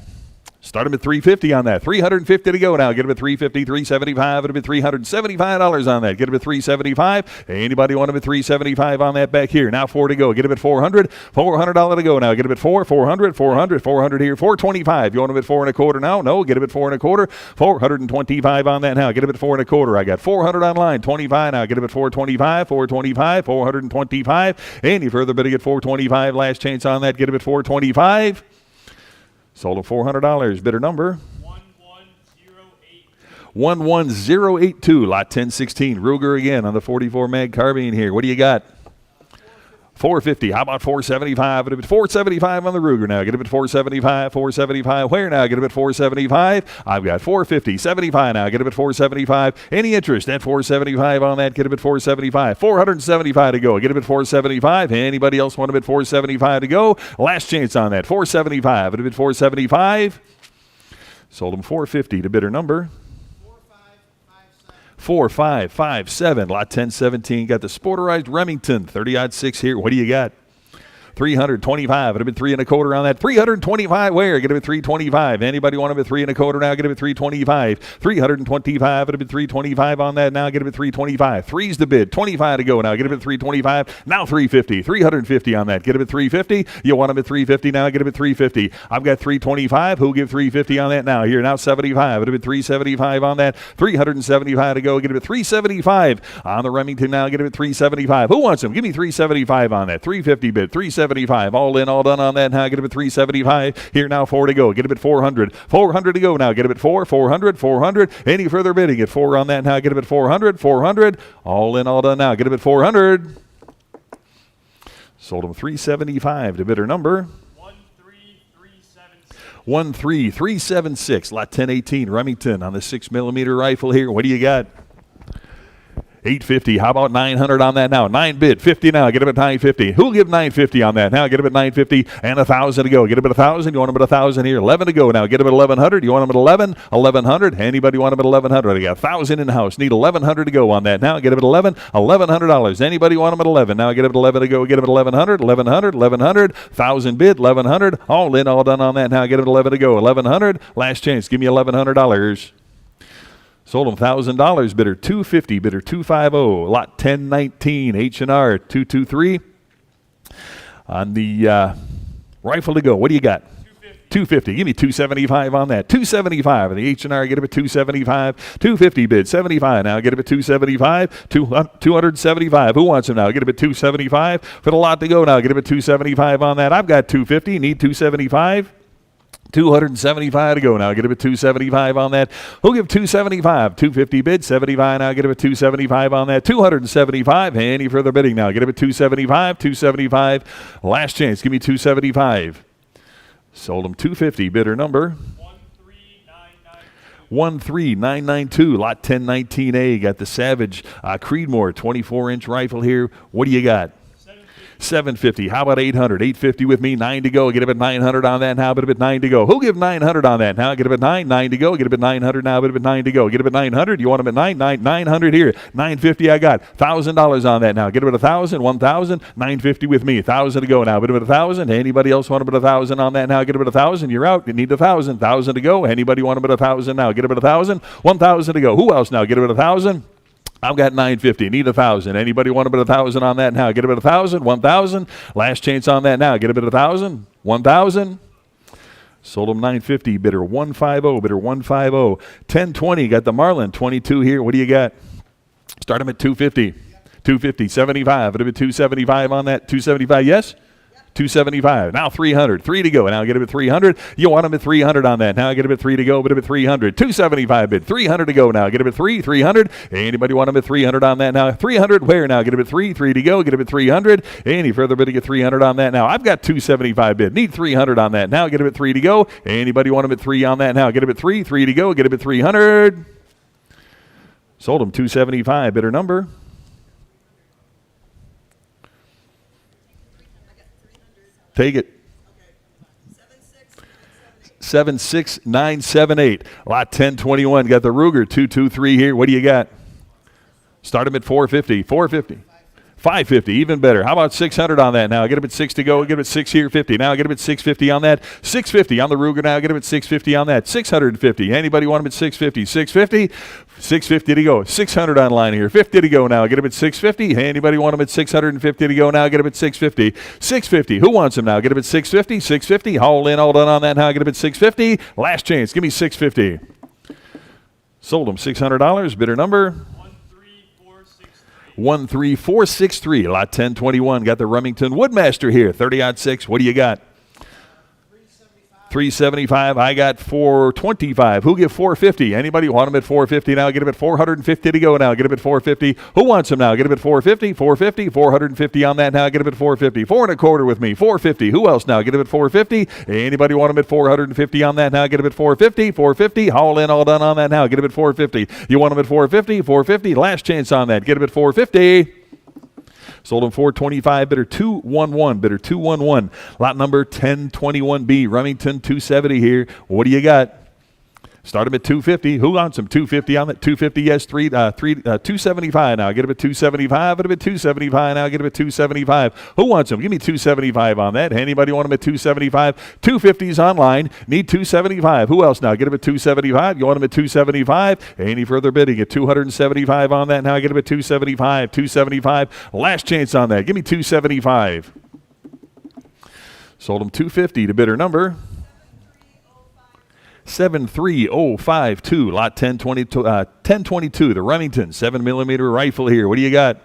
Start him at $350 on that. $350 to go now. Get him at $350, $375. It'll be $375 on that. Get him at $375. Anybody want him at $375 on that back here? Now $4 to go. Get him at $400. $400 to go now. Get him at $400, $400 here. $425. You want him at $4.25 now? No. Get him at $4.25. $425 on that now. Get him at $4.25. I got $400 online. 25 now. Get him at $425. $425. Any further bidding at $425. Last chance on that. Get him at $425. Sold him $400. Bidder number 11082. Lot 1016. Ruger again on the 44 mag carbine here. What do you got? $450. How about $475? Get him at $475 on the Ruger now. Get him at $475. $475. Where now? Get him at $475. I've got $450. $75 now. Get him at $475. Any interest at $475 on that? Get him at $475. $475 to go. Get him at $475. Anybody else want him at $475 to go? Last chance on that. $475. Get him at $475. Sold him $450 to bidder number 4557. Lot 1017. Got the Sporterized Remington 30-06 here. What do you got? $325. It'd have been $3.25 on that. $325 where? Get him at $325. Anybody want him at $3.25 now? Get him at $325. $325. It'd have been $325 on that now. Get him at $325. Three's the bid. $25 to go now. Get him at $325. Now $350. $350 on that. Get him at $350. You want him at $350 now? Get him at $350. I've got $325. Who'll give $350 on that now? Here now $75. It'd have been $375 on that. $375 to go. Get him at $375 on the Remington now. Get him at $375. Who wants him? Give me $375 on that. $350 bid. $375. All in, all done on that now. Get him at $375. Here now $4 to go. Get him at $400. $400 to go now. Get him at $400. Any further bidding at $4 on that now? Get him at $400. All in, all done now. Get him at $400. Sold him $375 to bidder number 13376. Lot 1018 Remington on the 6mm rifle here. What do you got? $850. How about $900 on that now? 9 bid. $50 now. Get him at $950. Who'll give $950 on that now? Get him at $950 and $1,000 to go. Get him at $1,000. You want him at $1,000 here? $11 to go now. Get him at $1,100. You want him at $1,100. Anybody want him at $1,100? I got $1,000 in house. Need $1,100 to go on that now. Get him at $1,100. Anybody want him at $11 now? Get him at $11 to go. Get him at $1,100. $1,100. bid. $1,100. All in, all done on that now. Get him at $11 to go. $1,100. Last chance. Give me $1,100. Sold him $1,000. Bidder $250. Bidder $250. Lot 1019 H&R 223 on the rifle to go. What do you got? $250. Give me $275 on that. $275 on the H&R. Get him at $275. $250 bid. $75 now. Get him at $275. $275. Who wants him now? Get him at $275. For the lot to go now. Get him at $275 on that. I've got $250. Need $275. $275 to go now. Get him at $275 on that. Who'll give $275? $250 bid. $75 now. Get him at $275 on that. $275. Any further bidding now? Get him at $275. $275. Last chance. Give me $275. Sold him $250. Bidder number 13992. Lot 1019A. Got the Savage Creedmoor 24-inch rifle here. What do you got? $750. How about $800? $850 with me. 9 to go. Get him at $900 on that now. Bid him at $9 to go. Who'll give $900 on that now? Get him at $9. 9 to go. Get him at $900 now. Bid him at $9 to go. Get him at $900. You want him at $900 here. $950 I got. $1,000 on that now. Get him at $1,000. $1,000. $950 with me. $1,000 to go now. Bid him at $1,000. Anybody else want him at $1,000 on that now? Get him at $1,000. You're out. You need $1,000. $1,000 to go. Anybody want him at $1,000 now? Get him at $1,000. $1,000 to go. Who else now? Get him at $1,000. I've got $950. Need $1,000. Anybody want to bid $1,000 on that now? Get him at $1,000. $1,000. Last chance on that now. Get him at $1,000. $1,000. Sold him $950. Bidder $150. Bidder $150. 1020. Got the Marlin 22 here. What do you got? Start him at $250. $250. $75. It'll be $275 on that. $275. Yes. $275. Now $300. 3 to go. Now get him at $300. You want him at $300 on that. Now get him at 3 to go. Bid him at $300. $275 bid. $300 to go now. Get him at $300. Anybody want him at $300 on that now? $300 where now? Get him at 3 to go. Get him at $300. Any further bidding at $300 on that now? I've got $275 bid. Need $300 on that now. Get him at 3 to go. Anybody want him at 3 on that now? Get him at 3 to go. Get him at $300. Sold him $275. Bidder number Take it. 76978. Lot 1021. Got the Ruger 223 here. What do you got? Start him at 450. 450. 550, even better. How about 600 on that now? Get him at 6 to go. Get him at 6 here, 50. Now get him at 650 on that. 650 on the Ruger now. Get him at 650 on that. 650. Anybody want him at 650? 650. 650 to go. 600 online here. 50 to go now. Get him at 650. Anybody want him at 650 to go now? Get him at 650. 650. Who wants him now? Get him at 650. 650. All in, all done on that now. Get him at 650. Last chance. Give me 650. Sold him $600. Bidder number 13463. Lot 1021. Got the Remington Woodmaster here. 30-06. What do you got? 375. I got 425. Who give 450? Anybody want him at 450 now? Get him at 450 to go now. Get him at 450. Who wants him now? Get him at 450. 450. 450 on that now. Get him at 450. 4.25 with me. 450. Who else now? Get him at 450. Anybody want him at 450 on that now? Get him at 450. 450. All in, all done on that now. Get him at 450. You want him at 450. 450. Last chance on that. Get him at 450. Sold him 425, bidder 211, bidder 211. Lot number 1021B, Remington 270 here. What do you got? Start him at 250. Who wants him? 250 on that. 250, yes. 275 now. Get him at 275. Get him at 275 now. Get him at 275. Who wants him? Give me 275 on that. Anybody want him at 275? 250's online. Need 275. Who else now? Get him at 275. You want him at 275? Any further bidding at 275 on that now? Get him at 275. 275. Last chance on that. Give me 275. Sold him 250 to bidder number 73052. Lot 1022. The Remington 7mm rifle here. What do you got?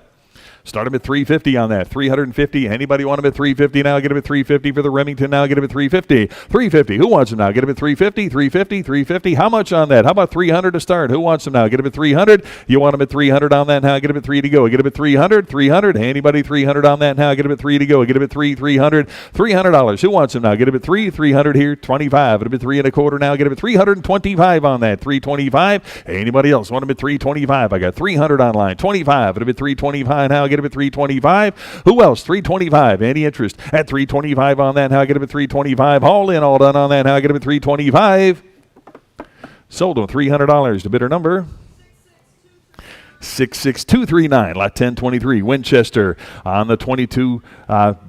Start him at 350 on that. 350. Anybody want him at 350 now? Get him at 350 for the Remington now. Get him at 350. 350. Who wants him now? Get him at 350. 350. 350. How much on that? How about 300 to start? Who wants him now? Get him at 300. You want him at 300 on that now? Get him at 3 to go. Get him at 300. 300. Anybody 300 on that now? Get him at 3 to go. Get him at 300. $300. Who wants him now? Get him at 300 here. 25. Get him at 3.25 now. Get him at 325 on that. 325. Anybody else want him at 325? I got 300 online. 25. Get him at 325 now. Get him at 325. Who else? 325. Any interest at 325 on that? How get him at 325? All in, all done on that. How get him at 325? Sold him $300 to bidder number 66239. Lot 1023. Winchester on the 22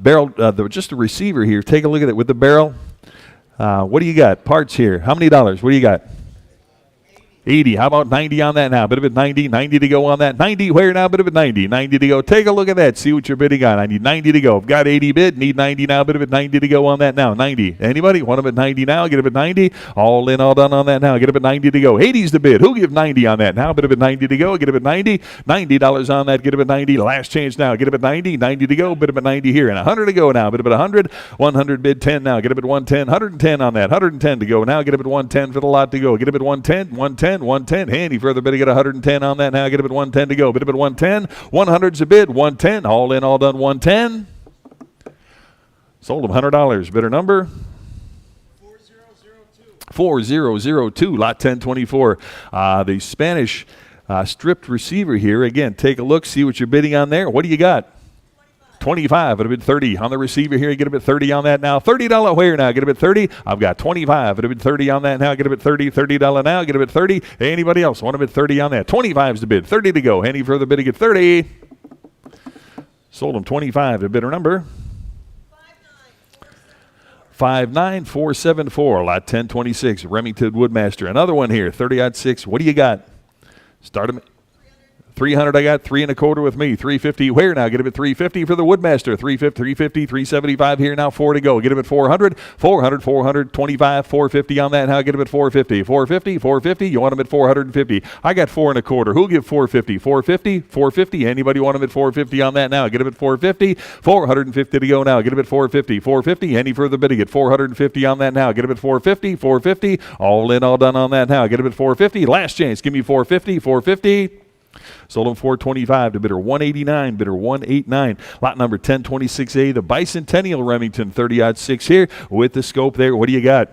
barrel. Just a receiver here. Take a look at it with the barrel. What do you got? Parts here. How many dollars? What do you got? 80. How about 90 on that now? Bit of it 90. 90 to go on that. 90 where now? Bit of it 90. 90 to go. Take a look at that. See what you're bidding on. I need 90 to go. I've got 80 bid. Need 90 now. Bit of it 90 to go on that now. 90. Anybody? Want them at 90 now? Get them at 90. All in, all done on that now. Get them at 90 to go. 80's the bid. Who give 90 on that now? Bit of it 90 to go. Get them at 90. $90 on that. Get them at 90. Last change now. Get them at 90. 90 to go. Bit of it 90 here. And 100 to go now. Bit of it 100. 100 bid 10 now. Get them at 110. 110 on that. 110 to go now. Get them at 110 for the lot to go. Get them at 110. 110. 110. Handy further bid to get 110 on that now. Get him at 110 to go. Bid him at 110. 100's a bid. 110. All in, all done. 110. Sold him $100. Bidder number 4002. Lot 1024. The Spanish stripped receiver here. Again, take a look. See what you're bidding on there. What do you got? 25. It'll be 30 on the receiver here. Get a bit 30 on that now. $30 where now? Get a bit 30. I've got 25. It'll be 30 on that now. Get a bit 30. $30 now. Get a bit 30. Anybody else want a bit 30 on that? 25's the bid. 30 to go. Any further bidding at 30. Sold them 25 to bidder number 59474. Lot 1026. Remington Woodmaster. Another one here. 30-06. What do you got? Start them. 300. I got 3.25 with me. 350 where now? Get him at 350 for the Woodmaster. 350, 375 here now. 4 to go. Get him at 400. 425, 450 on that. Now get him at 450. 450. You want him at 450. I got 4.25. Who'll give 450? 450. Anybody want him at 450 on that now? Get him at 450. 450 to go now. Get him at 450. 450. Any further bidding at 450 on that now? Get him at 450. 450. All in, all done on that now. Get him at 450. Last chance. Give me 450. 450. Sold him 425 to bidder 189, bidder 189. Lot number 1026A, the Bicentennial Remington 30-06 here with the scope there. What do you got?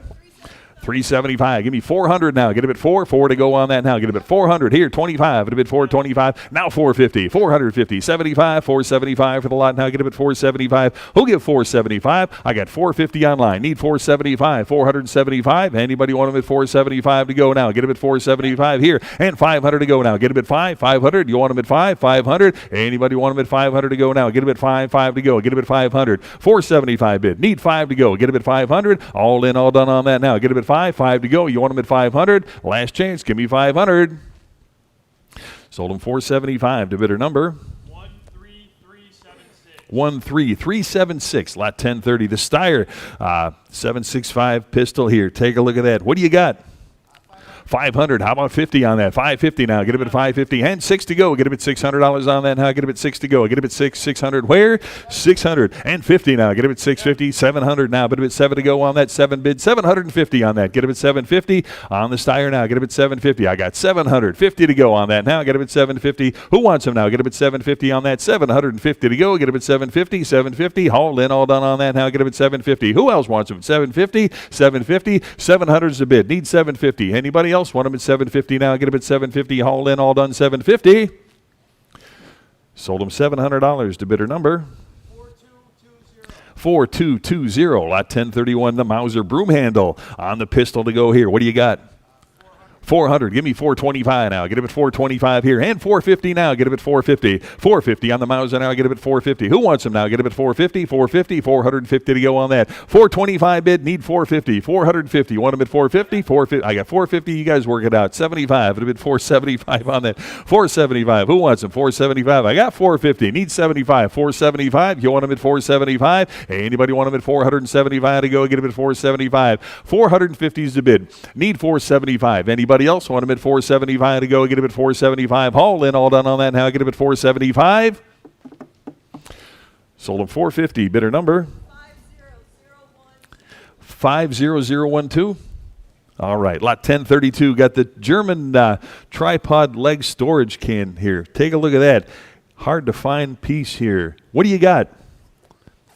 375. Give me 400 now. Get a bid 4. 4 to go on that now. Get a bid 400 here. 25. At a bid 425. Now 450. 450. 75. 475 for the lot now. Get a bid 475. Who'll give 475? I got 450 online. Need 475. 475. Anybody want them at 475 to go now? Get a bid 475 here. And 500 to go now. Get a bid 5. 500. You want them at 5? 500. Anybody want them at 500 to go now? Get a bid 5. 5 to go. Get a bid 500. 475 bid. Need 5 to go. Get a bid 500. All in, all done on that now. Get a bid 5. 5 to go. You want them at 500? Last chance. Give me 500. Sold them 475 to bidder number 13376. Lot 1030. The Steyr 765 pistol here. Take a look at that. What do you got? 500. How about 50 on that? 550 now. Get a bit 550 and 6 to go. Get a bit $600 on that now. Get a bit 6 to go. Get a bit 600. Where? 650 now. Get a bit 650. 700 now. But a bit 7 to go on that. 7 bid. 750 on that. Get a bit 750 on the Steyr now. Get a bit 750. I got 750 to go on that now. Get a bit 750. Who wants them now? Get a bit 750 on that. 750 to go. Get a bit 750. 750. All in, all done on that now. Get a bit 750. Who else wants them? 750. 750. 700 is the bid. Need 750. Anybody else want them at 750 now? Get them at 750. Haul in, all done, 750. Sold them $700 to bidder number 4220. Lot 1031. The Mauser broom handle on the pistol to go here. What do you got? 400. Give me 425 now. Get him at 425 here. And 450 now. Get him at 450. 450 on the Mauser now. Get him at 450. Who wants him now? Get him at 450. 450. 450 to go on that. 425 bid. Need 450. 450. You want him at 450? 450. I got 450. You guys work it out. 75. It'll be 475 on that. 475. Who wants him? 475. I got 450. Need 75. 475. You want him at 475? Anybody want him at 475 to go? Get him at 475. 450 is the bid. Need 475. Anybody else want him at 475 to go? Get him at 475. Haul in, all done on that now. Get him at 475. Sold him 450. Bidder number 50012. All right, lot 1032. Got the German tripod leg storage can here. Take a look at that. Hard to find piece here. What do you got?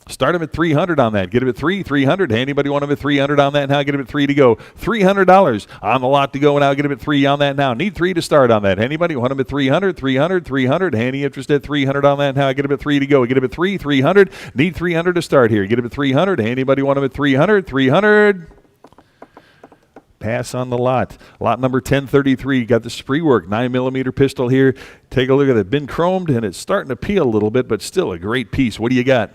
Start him at 300 on that. Get him at 300. Anybody want him at 300 on that now? Get him at 3 to go. $300 on the lot to go now. Get him at 3 on that now. Need 3 to start on that. Anybody want him at 300? 300. Any interest at 300 on that now? Get him at 3 to go. Get him at 300. Need 300 to start here. Get him at 300. Anybody want him at 300? Pass on the lot. Lot number 1033. Got the spree work 9mm pistol here. Take a look at it. Been chromed and it's starting to peel a little bit, but still a great piece. What do you got?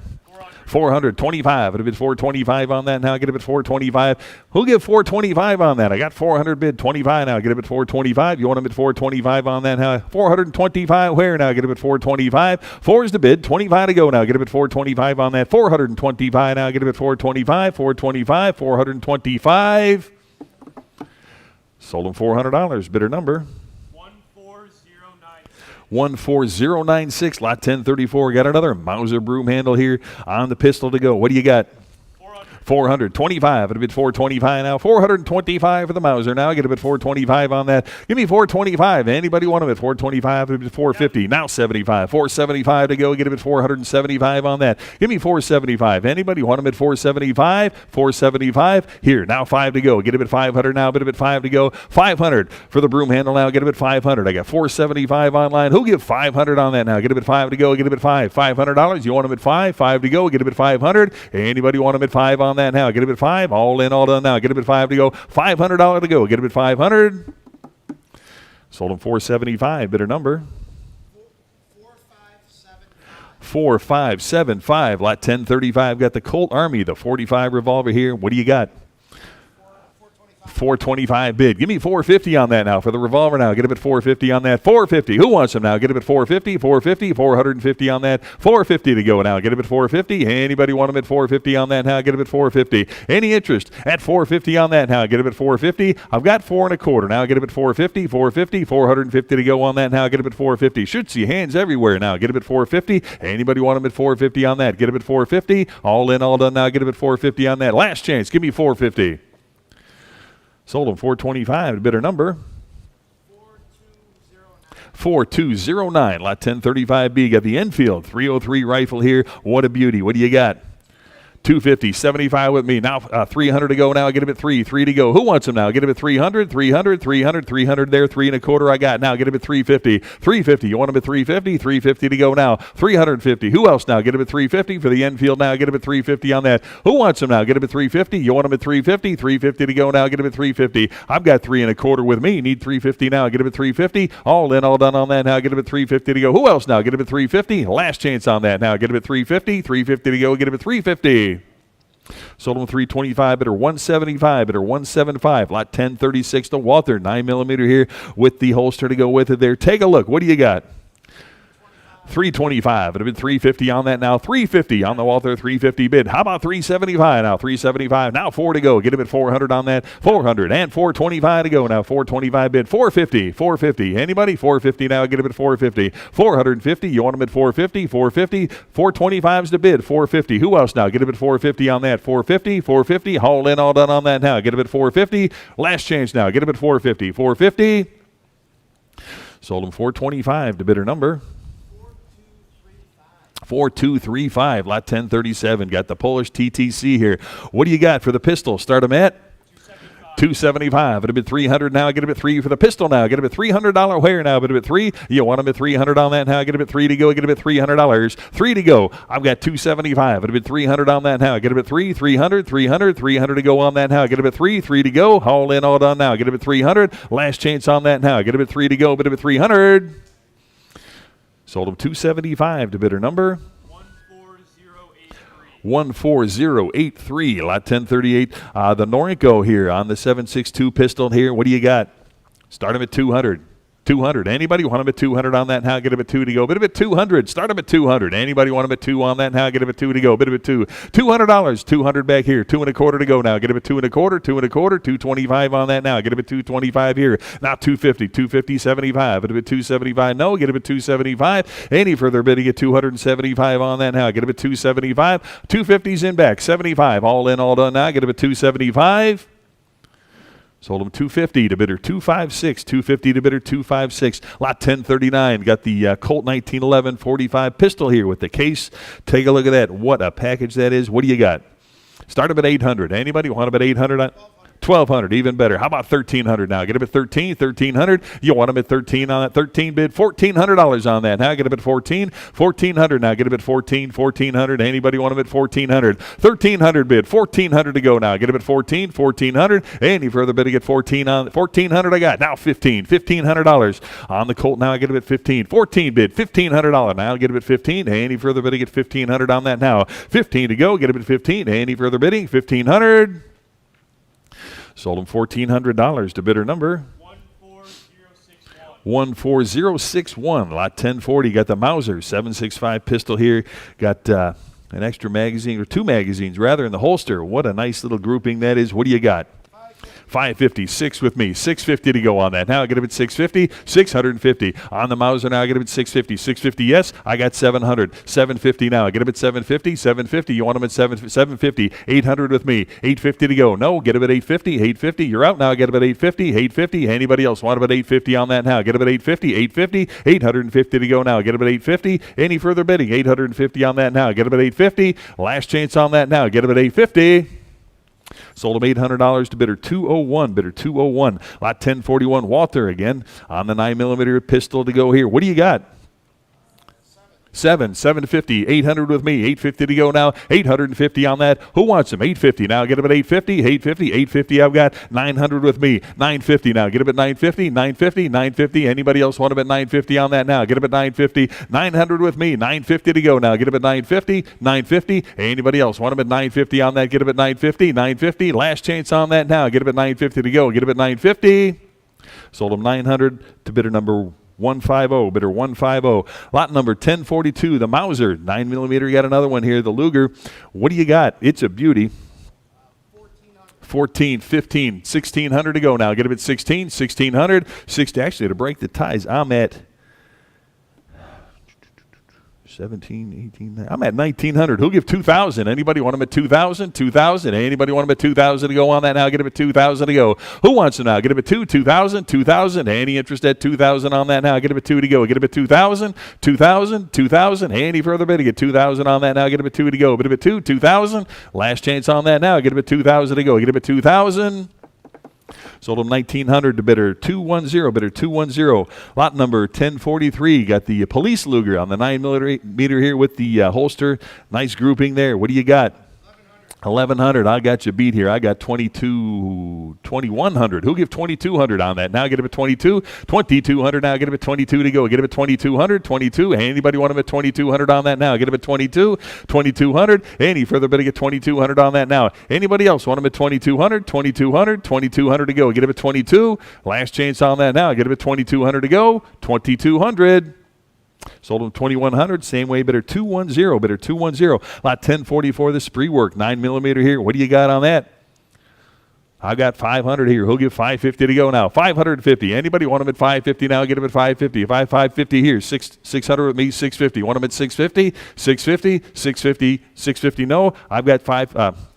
425. It'll bid 425 on that now. Get a bid 425. Who'll give 425 on that? I got 400 bid 25 now. Get a bid 425. You want him at 425 on that now? 425. Where now? Get a bid 425. 4 is the bid. 25 to go now. Get a bid 425 on that. 425 now. Get a bid 425. 425. 425. Sold him $400. Bidder number 14096. Lot 1034. Got another Mauser broom handle here on the pistol to go. What do you got? 425. It'll be 425 now. 425 for the Mauser now. Get a bit 425 on that. Give me 425. Anybody want them at 425? It'll be 450. Now 75. 475 to go. Get a bit 475 on that. Give me 475. Anybody want them at 475? 475. Here. Now 5 to go. Get a bit 500 now. Bit a bit 5 to go. 500 for the broom handle now. Get a bit 500. I got 475 online. Who'll give 500 on that now? Get a bit 5 to go. Get a bit 5. $500. You want them at 5? 5 to go. Get a bit 500. Anybody want them at 5 on that now? Get a bit 5. All in, all done now. Get a bit 5 to go. $500 to go. Get a bit 500. Sold him 475. Bidder number 4575. Lot 1035. Got the Colt Army, the 45 revolver here. What do you got? 425 bid. Give me 450 on that now for the revolver now. Get him at 450 on that. 450. Who wants him now? Get him at 450. 450. 450 on that. 450 to go now. Get him at 450. Anybody want him at 450 on that now? Get him at 450. Any interest at 450 on that now? Get him at 450. I've got 4 1/4 now. Get him at 450. 450. 450 to go on that now. Get him at 450. Should see hands everywhere now. Get him at 450. Anybody want him at 450 on that? Get him at 450. All in, all done now. Get him at 450 on that. Last chance. Give me 450. Sold him 425. Bidder number 4209. Lot 1035B. Got the Enfield 303 rifle here. What a beauty. What do you got? 250, 75 with me. Now 300 to go now. Get him at 3 to go. Who wants him now? Get him at 300, 300, 300, 300 there. 3 1/4 I got. Now get him at 350. 350. You want him at 350? 350 to go now. 350. Who else now? Get him at 350 for the Enfield now. Get him at 350 on that. Who wants him now? Get him at 350. You want him at 350? 350 to go now. Get him at 350. I've got 3 1/4 with me. Need 350 now. Get him at 350. All in, all done on that now. Get him at 350 to go. Who else now? Get him at 350. Last chance on that now. Get him at 350. 350 to go. Get him at 350. Sold him 325, bidder 175, bidder 175. Lot 1036 to Walther, 9mm here with the holster to go with it there. Take a look. What do you got? 325. It'd have been 350 on that now. 350 on the Walther, 350 bid. How about 375 now? 375. Now 4 to go. Get him at 400 on that. 400 and 425 to go now. 425 bid. 450. 450. Anybody? 450 now. Get him at 450. 450. You want him at 450? 450. 425's the bid. 450. Who else now? Get him at 450 on that. 450. 450. All in, all done on that now. Get him at 450. Last chance now. Get him at 450. 450. Sold him 425 to bidder number 4235, lot 1037. Got the Polish TTC here. What do you got for the pistol? Start them at 275. It'll be 300 now. Get him at 3 for the pistol now. Get him at $300 wear now. Get him at 3. You want him at 300 on that now. Get him at 3 to go. Get him at $300. 3 to go. I've got 275. It'll be 300 on that now. Get him at 3. 300. 300. 300 to go on that now. Get him at 3. 3 to go. All in, all done now. Get him at 300. Last chance on that now. Get him at 3 to go. Get him at 300. Sold him 275 to bidder number 14083. Lot 1038. The Norinco here on the 7.62 pistol here. What do you got? Start him at 200. 200. Anybody want him at 200 on that now? Get him at 2 to go. Bid him at 200. Start him at 200. Anybody want him at 2 on that now? Get him at 2 to go. Bid him at 2. $200. 200 back here. 2 1/4 to go now. Get him at 2 1/4. 2 1/4. 225 on that now. Get him at 225 here. Now 250. 250. 75. Bid him at 275. No. Get him at 275. Any further bidding at 275 on that now. Get him at 275. 250's in back. 75. All in, all done now. Get him at 275. Sold him 250 to bidder 256. 250 to bidder 256. Lot 1039. Got the Colt 1911 45 pistol here with the case. Take a look at that. What a package that is. What do you got? Start him at 800. Anybody want him at 800? 1,200, even better. How about 1,300 now? Get him at 13, 1,300. You want him at 13 on that 13 bid. $1,400 on that. Now get him at 14, 1,400 now. Get him at 14, 1,400. Anybody want him at 1,400? 1,300 bid. 1,400 to go now. Get him at 14, 1,400. Any further bidding at 14 on 1,400 I got. Now 15, $1,500 on the Colt. Now I get him at 15, 14 bid. $1,500 now. Get him at 15. Any further bidding at 1,500 on that now. 15 to go. Get him at 15. Any further bidding? 1,500. Sold him $1,400 to bidder number 14061. Lot 1040. Got the Mauser 7.65 pistol here. Got an extra magazine, or 2 magazines rather, in the holster. What a nice little grouping that is. What do you got? 550, 6 with me, 650 to go on that. Now I get him at 650, 650 on the Mauser. Now I get him at 650, 650. Yes, I got 700, 750 now. I get him at 750, 750. You want him at 750, 800 with me, 850 to go. No, get him at 850, 850. You're out now. Get him at 850, 850. Anybody else want him at 850 on that now? Get him at 850, 850, 850 to go now. Get him at 850. Any further bidding? 850 on that now. Get him at 850. Last chance on that now. Get him at 850. Sold him $800 to bidder 201. Bidder 201. Lot 1041. Walther again on the 9mm pistol to go here. What do you got? 750, 800 with me, 850 to go now, 850 on that. Who wants him? 850 now. Get him at 850, 850, 850. I've got 900 with me, 950 now. Get him at 950, 950, 950. Anybody else want him at 950 on that now? Get him at 950, 900 with me, 950 to go now. Get him at 950, 950. Anybody else want him at 950 on that? Get him at 950, 950. Last chance on that now. Get him at 950 to go. Get him at 950. Sold him 900 to bidder number 150, bidder 150. Lot number 1042, the Mauser 9mm. You got another one here, the Luger. What do you got? It's a beauty. 14, 15, 1,600 to go now. Get him at 16, 1,600. 60. Actually, to break the ties, I'm at 17, 18, I'm at 1900. Who'll give 2000? Anybody want them at 2000? 2000. Anybody want them at 2000 to go on that now? Get them at 2000 to go. Who wants them now? Get them at 2000, 2000. Any interest at 2000 on that now? Get them at 2 to go. Get them at 2000, 2000, 2000. Any further bid to get 2000 on that now? Get them at 2 to go. Bid them at 2, 2000. Last chance on that now. Get them at 2000 to go. Get them at 2000. Sold them 1900 to bidder 210, bidder 210. Lot number 1043. Got the police Luger on the 9mm here with the holster. Nice grouping there. What do you got? 1100. I got you beat here. I got 2100. Who'll give 2200 on that? Now get him at 22. 2200 now. Get him at 22 to go. Get him at 2200. 22. Anybody want him at 2200 on that now? Get him at 22. 2200. Any further bid to get 2200 on that now? Anybody else want him at 2200? 2200. 2200 to go. Get him at 22. Last chance on that now. Get him at 2200 to go. 2200. Sold them 2100. Same way, bidder 210. Bidder 210. Lot 1044. The spree work 9mm here. What do you got on that? I got 500 here. Who'll give 550 to go now? 550. Anybody want them at 550 now? Get them at 550. If I have 550 here, 600 with me, 650. Want them at 650? 650, 650, 650. No, I've got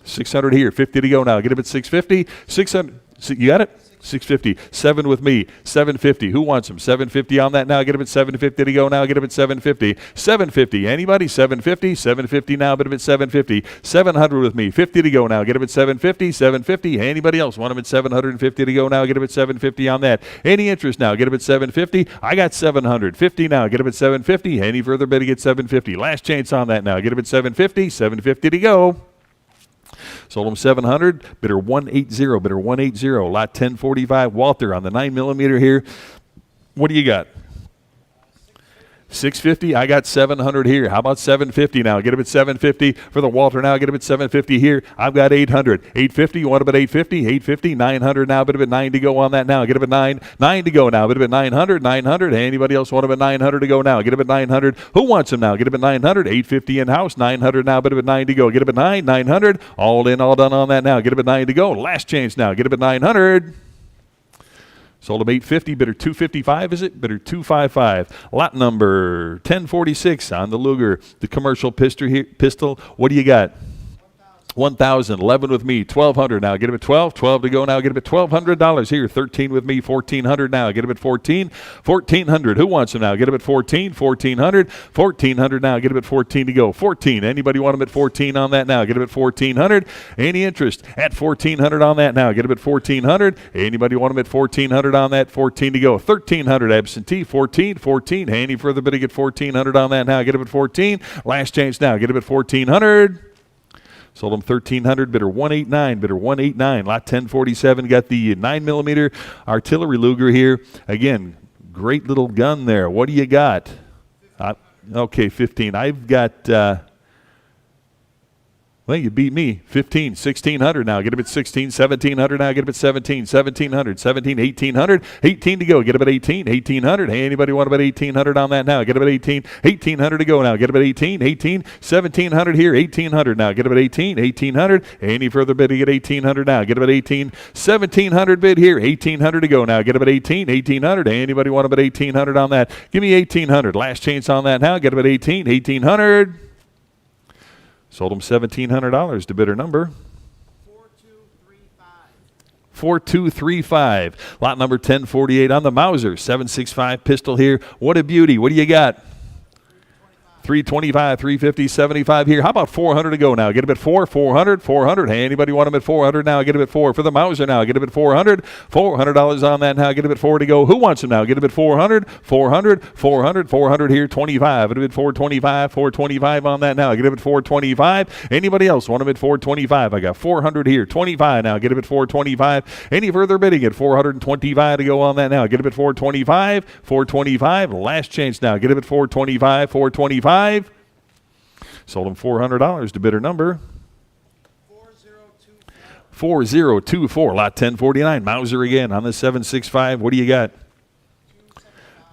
600 here. 50 to go now. Get them at 650. 600. You got it? 650. 7 with me. 750. Who wants them? 750 on that now. Get them at 750 to go now. Get them at 750. 750. Anybody? 750. 750 now. Bid them at 750. 700 with me. 50 to go now. Get them at 750. 750. Anybody else want them at 750 to go now? Get them at 750 on that. Any interest now? Get them at 750. I got 750 now. Get them at 750. Any further bid to get 750. Last chance on that now. Get them at 750. 750 to go. Sold them 700. Bidder 180. Bidder 180. Lot 1045. Walter on the 9mm here. What do you got? 650. I got 700 here. How about 750 now? Get him at 750 for the Walter now. Get him at 750 here. I've got 800. 850. You want him at 850? 850. 900 now. Bit of a 9 to go on that now. Get him at 9. 9 to go now. Bit of a 900. 900. Anybody else want him at 900 to go now? Get him at 900. Who wants him now? Get him at 900. 850 in house. 900 now. Bit of a 9 to go. Get him at 9. 900. All in, all done on that now. Get him at 9 to go. Last chance now. Get him at 900. Sold him 850, bidder 255, is it? Bidder 255. Lot number 1046 on the Luger, the commercial pistol. What do you got? 1,000. 11 with me. 1,200 now. Get him at 12. 12 to go now. Get him at $1,200 here. 13 with me. 1,400 now. Get him at 14. 1,400. Who wants him now? Get him at 14. 1,400. 1,400 now. Get him at 14 to go. 14. Anybody want him at 14 on that now? Get him at 1,400. Any interest at 1,400 on that now? Get him at 1,400. Anybody want him at 1,400 on that? 14 to go. 1,300 absentee. 14. 14. Any further bid to get 1,400 on that now? Get him at 14. Last chance now. Get him at 1,400. Sold them 1,300, bidder 189, bidder 189. Lot 1047 got the 9mm artillery Luger here. Again, great little gun there. What do you got? Okay, 15. I've got... well, you beat me. 15, 1,600 now. Get him at 16, 1,700 now. Get him at 17, 1,700, 17, 1,800. 18 to go. Get him at 18, 1,800. Hey, anybody want about 1,800 on that now? Get him at 18, 1,800 to go now. Get him at 18, 18, 1,700 here, 1,800 now. Get him at 18, 1,800. Any further bid to get 1,800 now? Get him at 18, 1,700 bid here, 1,800 to go now. Get him at 18, 1,800. Anybody want about 1,800 on that? Give me 1,800. Last chance on that now. Get him at 18, 1,800. Sold them $1,700 to bidder number 4235. Lot number 1048 on the Mauser 765 pistol here. What a beauty. What do you got? 325, 350, 75 here. How about 400 to go now? Get him at 4, 400, 400. Hey, anybody want him at 400 now? Get him at 4 for the Mauser now. Get him at 400, $400 on that now. Get him at 4 to go. Who wants him now? Get him at 400, 400, 400, 400 here, 25. Get him at 425, 425 on that now. Get him at 425. Anybody else want him at 425? I got 400 here, 25 now. Get him at 425. Any further bidding at 425 to go on that now. Get him at 425, 425. Last chance now. Get him at 425, 425. Sold him $400 to bidder number 4024. Lot 1049. Mauser again on the 765. What do you got?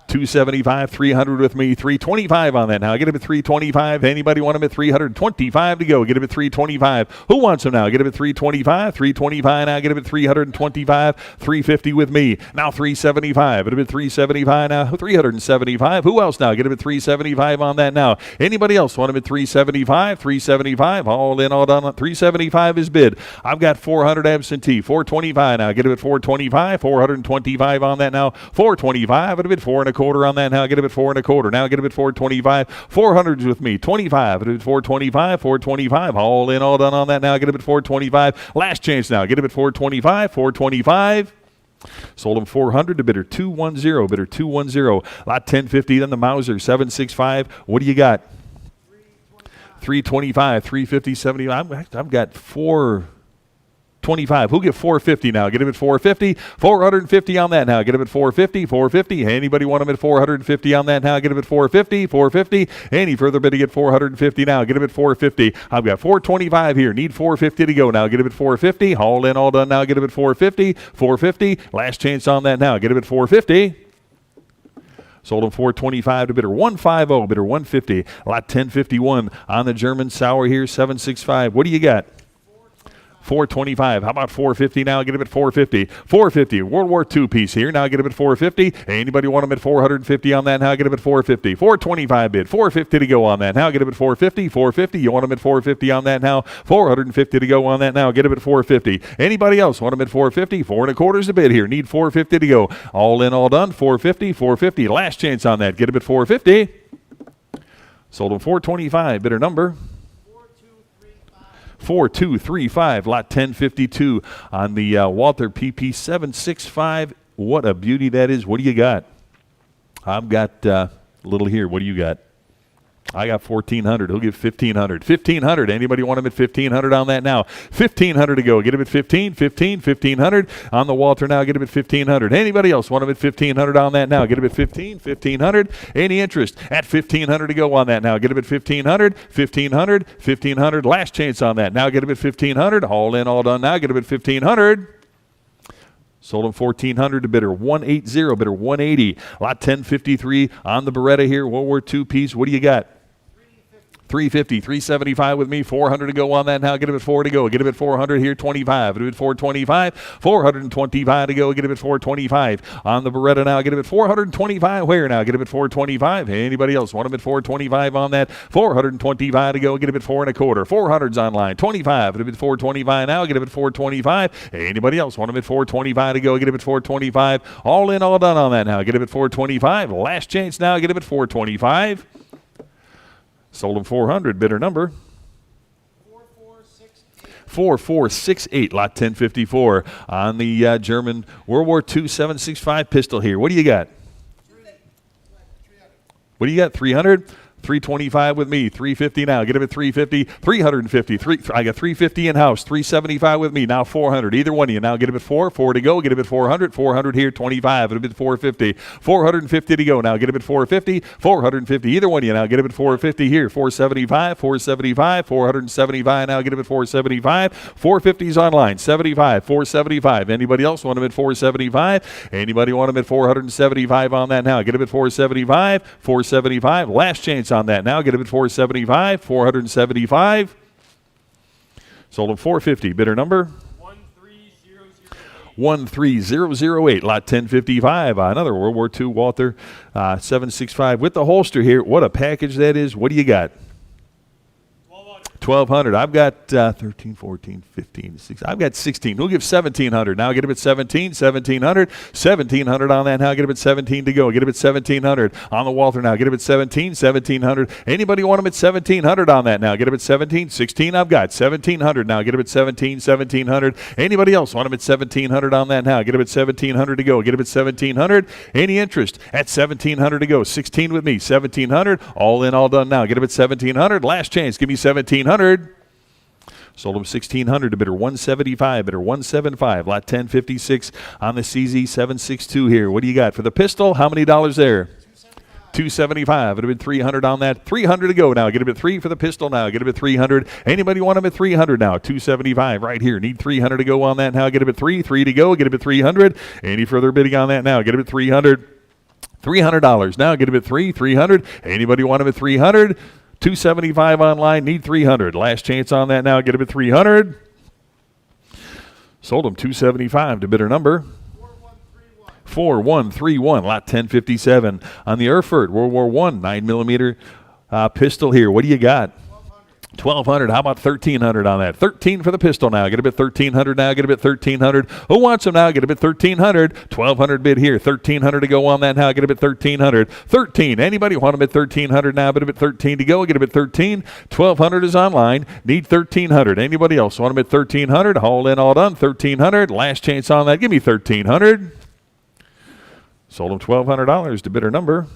275, 300 with me, 325 on that now. Get him at 325. Anybody want him at 325 to go? Get him at 325. Who wants him now? Get him at 325. 325 now. Get him at 325. 350 with me. Now 375. Get him at 375 now. 375. Who else now? Get him at 375 on that now. Anybody else want him at 375? 375. All in, all done. 375 is bid. I've got 400 absentee. 425 now. Get him at 425. 425 on that now. 425. Get him at 4 1/4 on that now. Get him at 4 1/4. Now get him at 425. 400s with me. 25. Get him at 425. 425. All in, all done on that now. Get him at 425. Last chance now. Get him at 425. 425. Sold him 400 to bidder 210. Bidder 210. Lot 1050. Then the Mauser 765. What do you got? 325. 350. 70. I've got 425. Who'll get 450 now? Get him at 450. 450 on that now. Get him at 450. 450. Anybody want him at 450 on that now? Get him at 450. 450. Any further bid to get 450 now? Get him at 450. I've got 425 here. Need 450 to go now. Get him at 450. All in, all done now. Get him at 450. 450. Last chance on that now. Get him at 450. Sold him 425 to bidder 150. Bidder 150. Lot 1051 on the German sour here. 765. What do you got? 425. How about 450 now? Get him at 450. 450. World War II piece here. Now get him at 450. Anybody want him at 450 on that? Now get him at 450. 425 bid. 450 to go on that. Now get him at 450. 450. You want him at 450 on that now? 450 to go on that now. Get him at 450. Anybody else want him at 450? 4 1/4 to bid here. Need 450 to go. All in, all done. 450. 450. Last chance on that. Get him at 450. Sold him 425. Bidder number 4235, lot 1052 on the Walther PP 765. What a beauty that is. What do you got? I've got a little here. What do you got? I got 1,400. He'll give 1,500. 1,500. Anybody want him at 1,500 on that now? 1,500 to go. Get him at 15, 15, 1,500 on the Walter now. Get him at 1,500. Anybody else want him at 1,500 on that now? Get him at 15, 1,500. Any interest at 1,500 to go on that now? Get him at 1,500, 1,500, 1,500. Last chance on that. Now get him at 1,500. All in, all done now. Get him at 1,500. Sold him 1,400 to bidder 180. Bidder 180. Lot 1053 on the Beretta here. World War II piece. What do you got? 350, 375 with me, 400 to go on that now. Get him at 4 to go. Get him at 400 here, 25. Get him at 425, 425 to go. Get him at 425 on the Beretta now. Get him at 425. Where now? Get him at 425. Anybody else want him at 425 on that? 425 to go. Get him at 4 1/4. 400's online. 25. Get him at 425 now. Get him at 425. Anybody else want him at 425 to go? Get him at 425. All in, all done on that now. Get him at 425. Last chance now. Get him at 425. Sold him 400. Bidder number 4468. Lot 1054 on the German World War II 765 pistol here. What do you got? What do you got? 300? 325 with me, 350 now. Get him at 350, 350. I got 350 in house, 375 with me. Now 400. Either one of you. Now get him at 4 to go. Get him at 400, 400 here, 25. It'll be 450, 450 to go. Now get him at 450, 450. Either one of you. Now get him at 450 here, 475, 475, 475. Now get him at 475. 450's online, 75, 475. Anybody else want him at 475? Anybody want him at 475 on that now? Get him at 475, 475. Last chance on that now. Get him at 475, 475. Sold him 450. Bidder number 13008. Lot 1055. Another World War II Walther 765 with the holster here. What a package that is. What do you got? 1,200. I've got 13, 14, 15, 16. I've got 16. We'll give 1,700. Now get him at 17, 1,700. 1,700 on that now. Get him at 17 to go. Get him at 1,700 on the Walther now. Get him at 17, 1,700. Anybody want him at 1,700 on that now? Get him at 17, 16. I've got 1,700 now. Get him at 17, 1,700. Anybody else want him at 1,700 on that now? Get him at 1,700 to go. Get him at 1,700. Any interest at 1,700 to go? 16 with me. 1,700. All in, all done now. Get him at 1,700. Last chance. Give me 1,700. Sold him 1,600 to bidder 175. Bidder 175. Lot 1056 on the CZ 762 here. What do you got for the pistol? How many dollars there? 275. It would have been 300 on that. 300 to go now. Get him at 3 for the pistol now. Get him at 300. Anybody want him at 300 now? 275 right here. Need 300 to go on that now. Get him at 3. 3 to go. Get him at 300. Any further bidding on that now? Get him at 300. $300 now. Get him at 300. Anybody want him at 300? 275 online. Need 300. Last chance on that now. Get him at 300. Sold him 275 to bidder number 4131. Lot 1057 on the Erfurt World War I 9mm pistol here. What do you got? 1200. How about 1300 on that? 13 for the pistol now. Get a bit 1300 now. Get a bit 1300. Who wants them now? Get a bit 1300. 1200 bid here. 1300 to go on that now. Get a bit 1300. 13. Anybody want them at 1300 now? Bid a bit 13 to go. Get a bit 13. 1200 is online. Need 1300. Anybody else want them at 1300? All in, all done. 1300. Last chance on that. Give me 1300. Sold them $1,200 to bidder number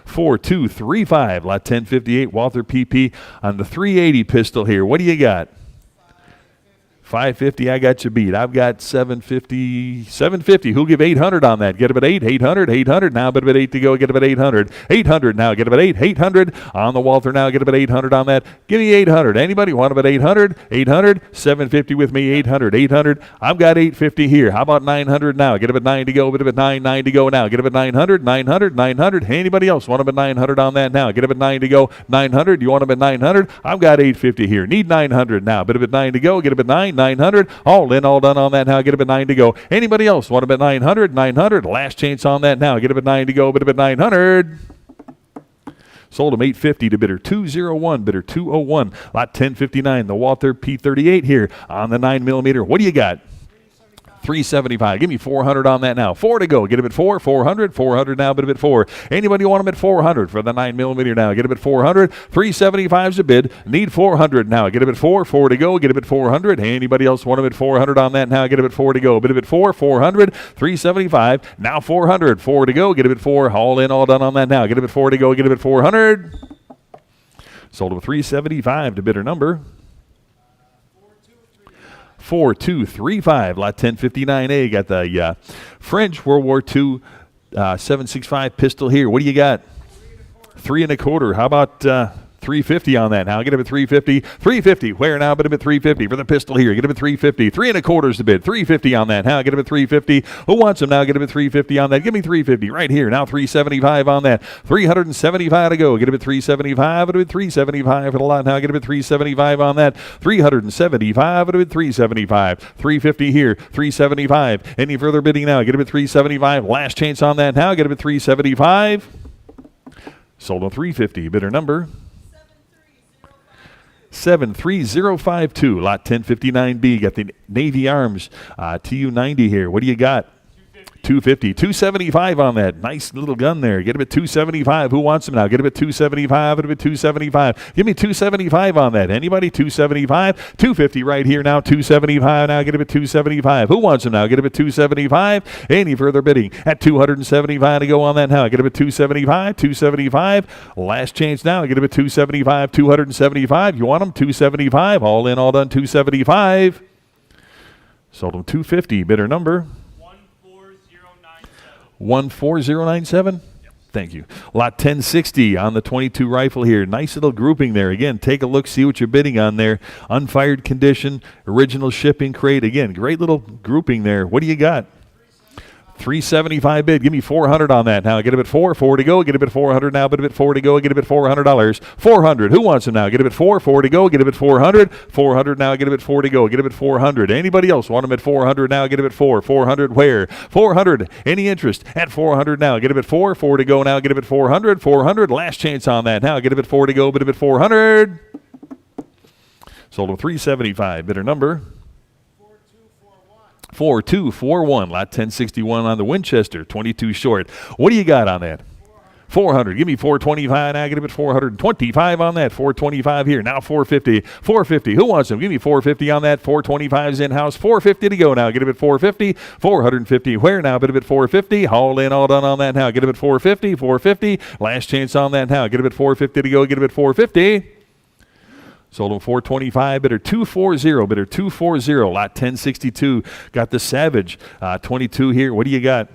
4235. Lot 1058. Walther PP on the 380 pistol here. What do you got? 550. I got you beat. I've got 750. 750. Who'll give 800 on that? Get him at 8. 800. 800 now. Bid about 8 to go. Get him at 800. 800 now. Get him at 8. 800 on the Walther now. Get him at 800 on that. Give me 800. Anybody want him at 800? 800. 750 with me. 800. 800. I've got 850 here. How about 900 now? Get him at 9 to go. Bid him at 9. 9 to go now. Get him at 900. 900. 900. Anybody else want him at 900 on that now? Get him at 9 to go. 900. You want him at 900? I've got 850 here. Need 900 now. Bid him at 9 to go. Get him at 9. 900. All in, all done on that now. Get him at 9 to go. Anybody else want him at 900? 900. Last chance on that now. Get him at 9 to go. Bid him at 900. Sold him 850 to bidder 201. Bidder 201. Lot 1059. The Walther P38 here on the 9mm. What do you got? 375. Give me 400 on that now. 4 to go. Get him at 4. 400. 400 now. Bid him at 4. Anybody want him at 400 for the 9mm now? Get him at 400. 375 is a bid. Need 400 now. Get him at 4. 4 to go. Get him at 400. Anybody else want him at 400 on that now? Get him at 4 to go. Bid him at 4. 400. 375. Now 400. 4 to go. Get him at 4. All in, all done on that now. Get him at 4 to go. Get him at 400. Sold him 375 to bidder number 4235. Lot 1059A. Got the French World War II 765 pistol here. What do you got? 3 1/4. How about 350 on that now? Get him at 350. 350. Where now? Bid him at 350 for the pistol here. Get him at 350. 3 1/4 is the bid. 350 on that now. Get him at 350. Who wants him now? Get him at 350 on that. Give me 350 right here. Now 375 on that. 375 to go. Get him at 375. Get him at 375 for the lot now. Get him at 375 on that. 375. Get him at 375. 350 here. 375. Any further bidding now? Get him at 375. Last chance on that now. Get him at 375. Sold on 350. Bidder number 73052. Lot 1059B. Got the Navy Arms TU-90 here. What do you got? 250. 275 on that. Nice little gun there. Get him at 275. Who wants him now? Get him at 275. Get him at 275. Give me 275 on that. Anybody? 275. 250 right here now. 275 now. Get him at 275. Who wants him now? Get him at 275. Any further bidding at 275 to go on that now. Get him at 275. 275. Last chance now. Get him at 275. 275. You want him? 275. All in, all done. 275. Sold him 250. Bidder number 14097. Thank you. Lot 1060 on the 22 rifle here. Nice little grouping there. Again, take a look, see what you're bidding on there. Unfired condition, original shipping crate. Again, great little grouping there. What do you got? 375 bid. Give me 400 on that now. Get him at 4. 4 to go. Get him at 400 now. Bid him at 4 to go. Get him at $400. 400. Who wants him now? Get him at 4. 4 to go. Get him at 400. 400 now. Get him at 4 to go. Get him at 400. Anybody else want him at 400 now? Get him at 4. 400 where? 400. Any interest at 400 now? Get him at 4. 4 to go now. Get him at 400. 400. Last chance on that now. Get him at 4 to go. Bid him at 400. Sold him 375. Bidder number 4241. Lot 1061 on the Winchester, 22 short. What do you got on that? 400. Give me 425 now. Get him at 425 on that. 425 here. Now 450. 450. Who wants him? Give me 450 on that. 425 is in-house. 450 to go now. Get him at 450. 450. Where now? Bid him at 450. All in, all done on that now. Get him at 450. 450. Last chance on that now. Get him at 450 to go. Get him at 450. Sold him 425. Bidder 240. Bidder 240. Lot 1062. Got the Savage 22 here. What do you got?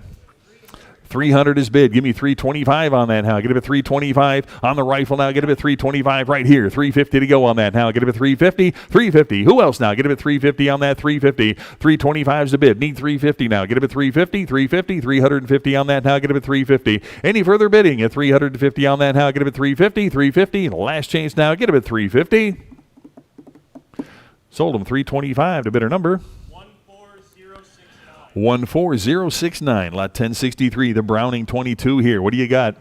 300 is bid. Give me 325 on that now. Get it at 325 on the rifle now. Get it at 325 right here. 350 to go on that now. Get it at 350. 350. Who else now? Get it at 350 on that. 350. 325 is the bid. Need 350 now. Get it at 350. 350. 350 on that now. Get it at 350. Any further bidding at 350 on that now? Get it at 350. 350. Last chance now. Get it at 350. Sold them 325 to bidder number 14069. Lot 1063, the Browning 22 here. What do you got?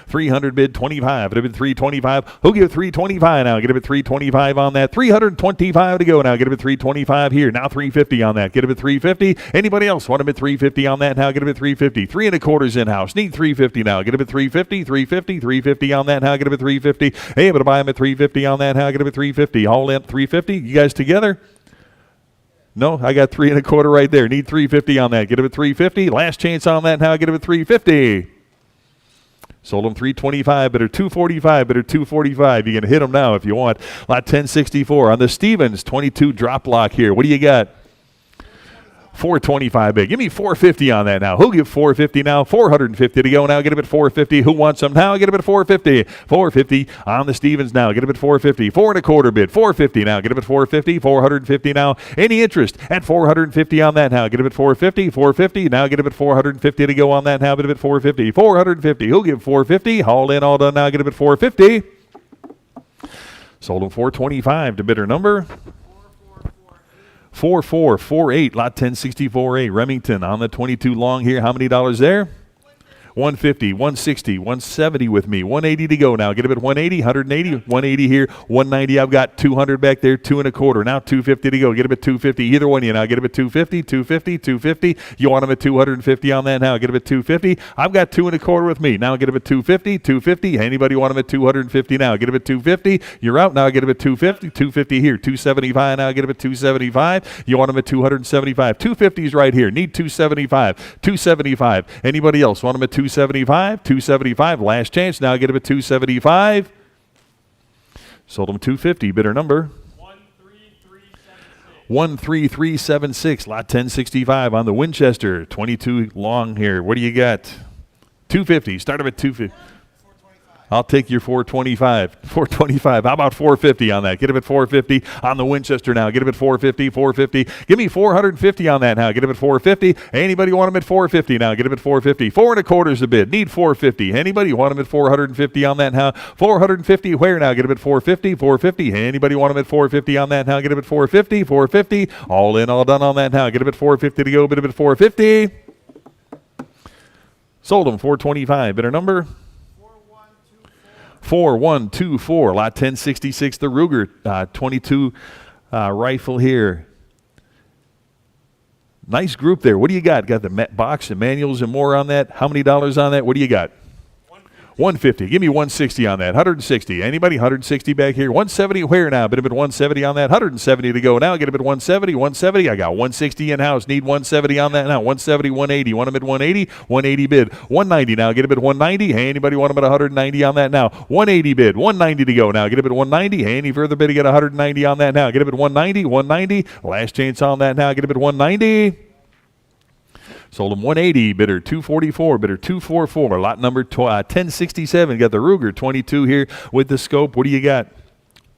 300 bid 25. It bid 325. Who'll give 325 now? Get it at 325 on that. 325 to go now. Get it at 325 here. Now 350 on that. Get it at 350. Anybody else want them at 350 on that now? Get it at 350. 3 1/4 in house. Need 350 now. Get it at 350. 350. 350 on that now. Get it at 350. Hey, able to buy them at 350 on that now. Get it at 350. All in 350. You guys together? No, I got 3 1/4 right there. Need 350 on that. Get it at 350. Last chance on that now. Get it at 350. Sold them 325, bidder 245, bidder 245. You can hit them now if you want. Lot 1064 on the Stevens 22 drop lock here. What do you got? 425 bid. Give me 450 on that now. Who'll give 450 now? 450 to go now. Get him at 450. Who wants them now? Get him at 450. 450 on the Stevens now. Get him at 450. 4 1/4 bid. 450 now. Get him at 450. 450 now. Any interest at 450 on that now? Get him at 450. 450 now. Get him at 450 to go on that now. Get him at 450. 450. Who'll give 450? All in, all done now. Get him at 450. Sold him 425 to bidder number 4448, lot 1064A, Remington on the 22 long here. How many dollars there? 150, 160, 170 with me. 180 to go now. Get him at 180, 180, 180 here, 190. I've got 200 back there, 2 1/4. Now 250 to go. Get him at 250. Either one of you now. Get him at 250, 250, 250. You want him at 250 on that now. Get him at 250. I've got 2 1/4 with me. Now get him at 250, 250. Anybody want him at 250 now? Get him at 250. You're out now. Get him at 250, 250 here, 275 now. Get him at 275. You want him at 275. 250 is right here. Need 275, 275. Anybody else want him at 275, 275. Last chance now. Get him at 275. Sold him 250. Bidder number 13376. Lot 1065 on the Winchester 22 long here. What do you got? 250. Start him at 250. I'll take your 425. 425. How about 450 on that? Get him at 450 on the Winchester now. Get him at 450, 450. Give me 450 on that now. Get him at 450. Anybody want him at 450 now? Get him at 450. 4 1/4 is the bid. Need 450. Anybody want him at 450 on that now? 450 where now? Get him at 450, 450. Anybody want him at 450 on that now? Get him at 450, 450. All in, all done on that now. Get him at 450 to go. Bid him at 450. Sold him 425. Bidder number 4124, lot 1066, the Ruger 22 rifle here. Nice group there. What do you got? Got the box and manuals and more on that. How many dollars on that? What do you got? 150. Give me 160 on that. 160. Anybody? 160 back here. 170 where now? Bit of it 170 on that. 170 to go now. Get a bit 170. 170. I got 160 in house. Need 170 on that now. 170, 180. Want them at 180? 180 bid. 190 now. Get a bit 190. Hey, anybody want them at 190 on that now? 180 bid. 190 to go now. Get a bit 190. Hey, any further bid to get 190 on that now? Get a bit 190. 190. Last chance on that now. Get a bit 190. Sold him 180, bidder 244, bidder 244, lot number 1067. Got the Ruger 22 here with the scope. What do you got?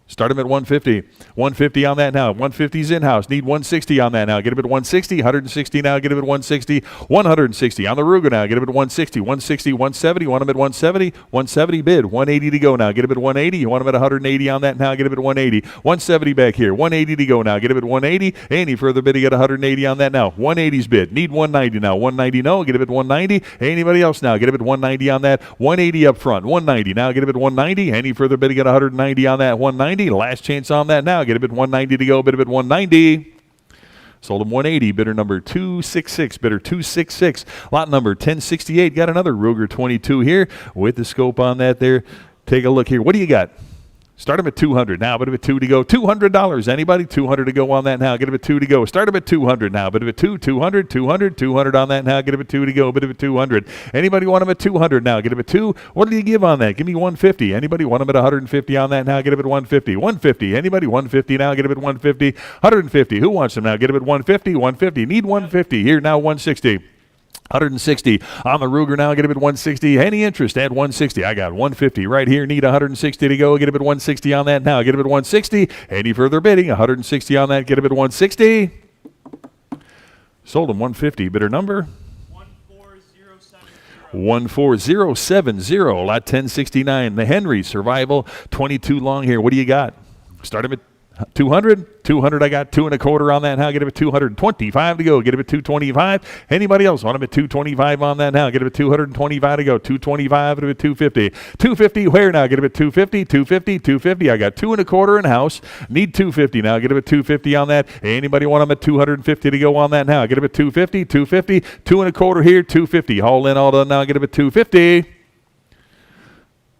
Start him at 150. 150 on that now. 150's in-house. Need 160 on that now. Get him at 160. 160 now. Get him at 160. 160 on the Ruger now. Get him at 160. 160, 170. Want him at 170. 170 bid. 180 to go now. Get him at 180. You want him at 180 on that now. Get him at 180. 170 back here. 180 to go now. Get him at 180. Any further bid to get 180 on that now. 180's bid. Need 190 now. 190 no. Get him at 190. Anybody else now? Get him at 190 on that. 180 up front. 190 now. Get him at 190. Any further bid to get 190 on that. 190. Last chance on that now. Get a bit 190 to go. Bid a bit 190. Sold him 180. Bidder number 266. Bidder 266. Lot number 1068. Got another Ruger 22 here with the scope on that there. Take a look here. What do you got? Start him at 200 now. Bit of a 2 to go. $200. Anybody? 200 to go on that now. Get him at 2 to go. Start him at 200 now. Bit of a 200, 200 on that now. Get him at 2 to go. Bit of a 200. Anybody want him at 200 now? Get him at 2. What do you give on that? Give me 150. Anybody want him at 150 on that now? Get him at 150. 150. Anybody? 150 now. Get him at 150. 150. Who wants him now? Get him at 150. 150. Need 150. Here now 160. 160 on the Ruger now. Get a bid 160. Any interest? Add 160. I got 150 right here. Need 160 to go. Get a bid 160 on that now. Get a bid 160. Any further bidding? 160 on that. Get a bid 160. Sold him 150. Bidder number 14070. Lot 1069. The Henry Survival 22 long here. What do you got? Start him at 200. 200. I got 2 1/4 on that now. Get him at 225 to go. Get him at 225. Anybody else want him at 225 on that now? Get him at 225 to go. 225 to 250. 250 where now? Get him at 250. 250. 250. I got 2 1/4 in house. Need 250 now. Get him at 250 on that. Anybody want him at 250 to go on that now? Get him at 250. 250. 2 1/4 here. 250. Haul in all done now. Get him at 250.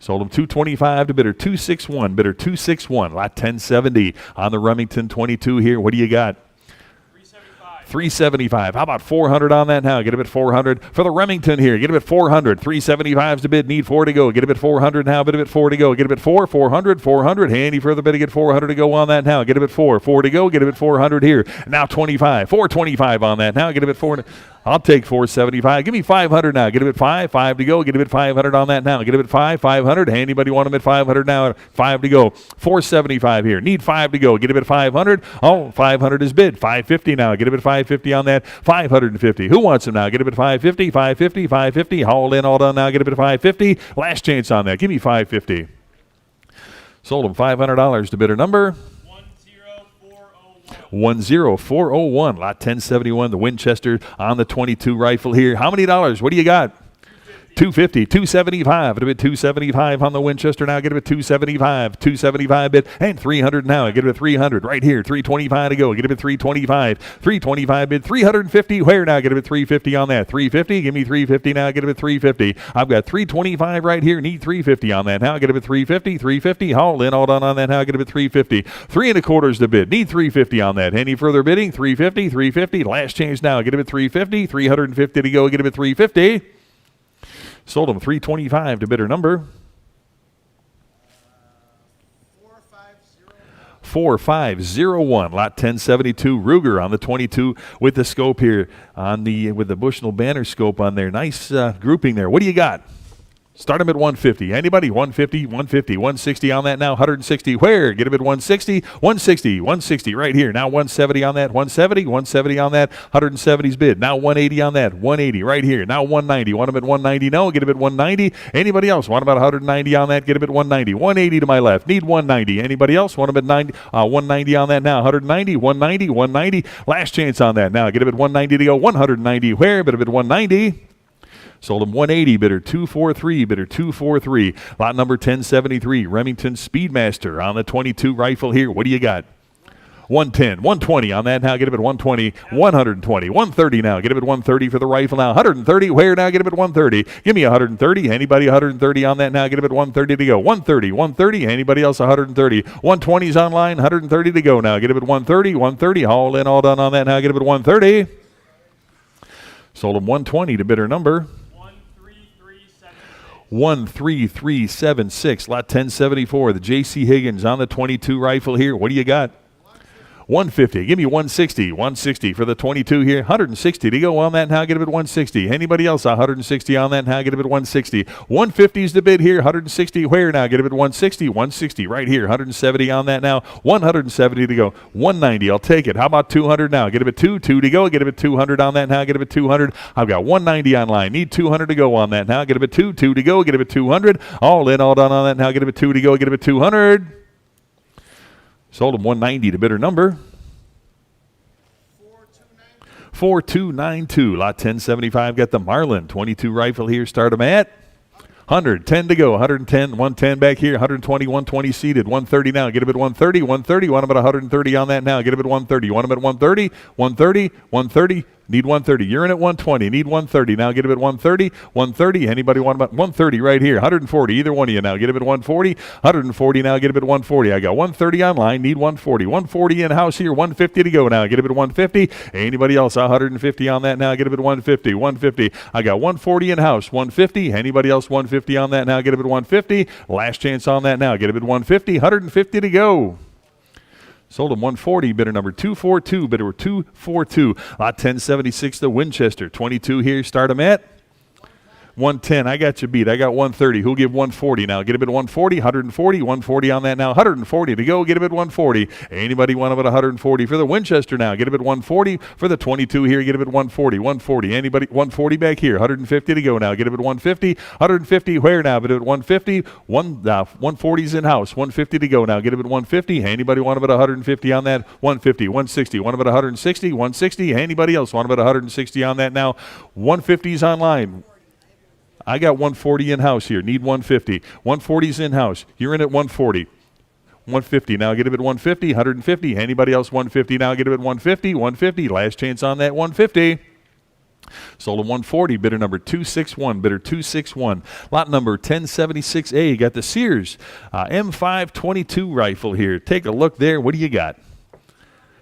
Sold him 225 to bidder 261. Bidder 261. Lot 1070 on the Remington 22 here. What do you got? 375. How about 400 on that now? Get him at 400 for the Remington here. Get him at 400. 375's to bid. Need 4 to go. Get him at 400 now. Bid him at 4 to go. Get him at 4. 400. 400. Handy further bid to get 400 to go on that now. Get him at 4. 4 to go. Get him at 400 here. Now 25. 425 on that now. Get him at 4. I'll take 475. Give me 500 now. Get him at 5. 5 to go. Get him at 500 on that now. Get him at 5. 500. Anybody want him at 500 now? 5 to go. 475 here. Need 5 to go. Get him at 500. Oh, 500 is bid. 550 now. Get him at 550 on that. 550. Who wants him now? Get him at 550. 550. 550. Haul in, all done now. Get him at 550. Last chance on that. Give me 550. Sold him $500 to bidder number 10401. Lot 1071, the Winchester on the 22 rifle here. How many dollars? What do you got? 250, 275. It'll be 275 on the Winchester now. Get it at 275, 275 bid, and 300 now. Get it at 300 right here. 325 to go. Get it at 325, 325 bid, 350. Where now? Get it at 350 on that. 350. Give me 350 now. Get it at 350. I've got 325 right here. Need 350 on that now. Get it at 350, 350. Haul in, all done on that now. Get it at 350. 3 1/4 to bid. Need 350 on that. Any further bidding? 350, 350. Last change now. Get it at 350, 350 to go. Get it at 350. Sold him 325 to bidder number 4501. Lot 1072 Ruger on the 22 with the scope here on the with the Bushnell banner scope on there. Nice grouping there. What do you got? Start him at 150. Anybody? 150, 150, 160 on that now. 160. Where? Get him at 160, 160, 160 right here. Now 170 on that. 170, 170 on that. 170's bid. Now 180 on that. 180 right here. Now 190. Want him at 190? No. Get him at 190. Anybody else? Want him at 190 on that? Get him at 190. 180 to my left. Need 190. Anybody else? Want him at 190 on that now. 190, 190, 190. Last chance on that now. Get him at 190 to go. 190. Where? Bid him at 190. Sold him 180, bidder 243, bidder 243. Lot number 1073, Remington Speedmaster on the 22 rifle here. What do you got? 110, 120 on that now. Get him at 120, 120, 130 now. Get him at 130 for the rifle now. 130, where now? Get him at 130. Give me 130. Anybody 130 on that now? Get him at 130 to go. 130, 130. Anybody else 130? 120's online, 130 to go now. Get him at 130, 130. Haul in, all done on that now. Get him at 130. Sold him 120 to bidder number 13376. Lot 1074, the J.C. Higgins on the 22 rifle here. What do you got? 150. Give me 160. 160 for the 22 here. 160 to go on that now. Get him at 160. Anybody else? 160 on that now. Get him at 160. 150's the bid here. 160 where now? Get him at 160. 160 right here. 170 on that now. 170 to go. 190. I'll take it. How about 200 now? Get him at 2. 2 to go. Get him at 200 on that now. Get him at 200. I've got 190 online. Need 200 to go on that now. Get him at 2. 2 to go. Get him at 200. All in, all done on that now. Get him at 2 to go. Get him at 200. Sold him 190 to bidder number 4292. Lot 1075 got the Marlin 22 rifle here. Start him at 110 to go. 110, 110 back here. 120, 120 seated. 130 now. Get him at 130, 130. Want him at 130 on that now. Get him at 130. Want him at 130, 130, 130. Need 130. You're in at 120. Need 130. Now get him at 130. 130. Anybody want him at 130 right here? 140. Either one of you now. Get him at 140. 140 now. Get him at 140. I got 130 online. Need 140. 140 in house here. 150 to go now. Get him at 150. Anybody else? 150 on that now. Get him at 150. 150. I got 140 in house. 150. Anybody else? 150 on that now. Get him at 150. Last chance on that now. Get him at 150. 150 to go. Sold him 140, bidder number 242, bidder 242. Lot 1076, the Winchester. 22 here, start him at 110. I got you beat. I got 130. Who'll give 140 now? Get a bid 140, 140, 140 on that now. 140 to go. Get a bid 140. Anybody want about 140 for the Winchester now? Get a bid 140 for the 22 here. Get a bid 140, 140. Anybody 140 back here? 150 to go now. Get a bid 150, 150. Where now? Bid at 150. 140's in house. 150 to go now. Get a bid 150. Anybody want about 150 on that? 150, 160. Want about 160, 160. Anybody else want about 160 on that now? 150's online. I got 140 in-house here. Need 150. 140's in-house. You're in at 140. 150. Now get a bid 150, 150. Anybody else 150 now? Get a bid 150, 150. Last chance on that 150. Sold a 140. Bidder number 261. Bidder 261. Lot number 1076A. Got the Sears M522 rifle here. Take a look there. What do you got?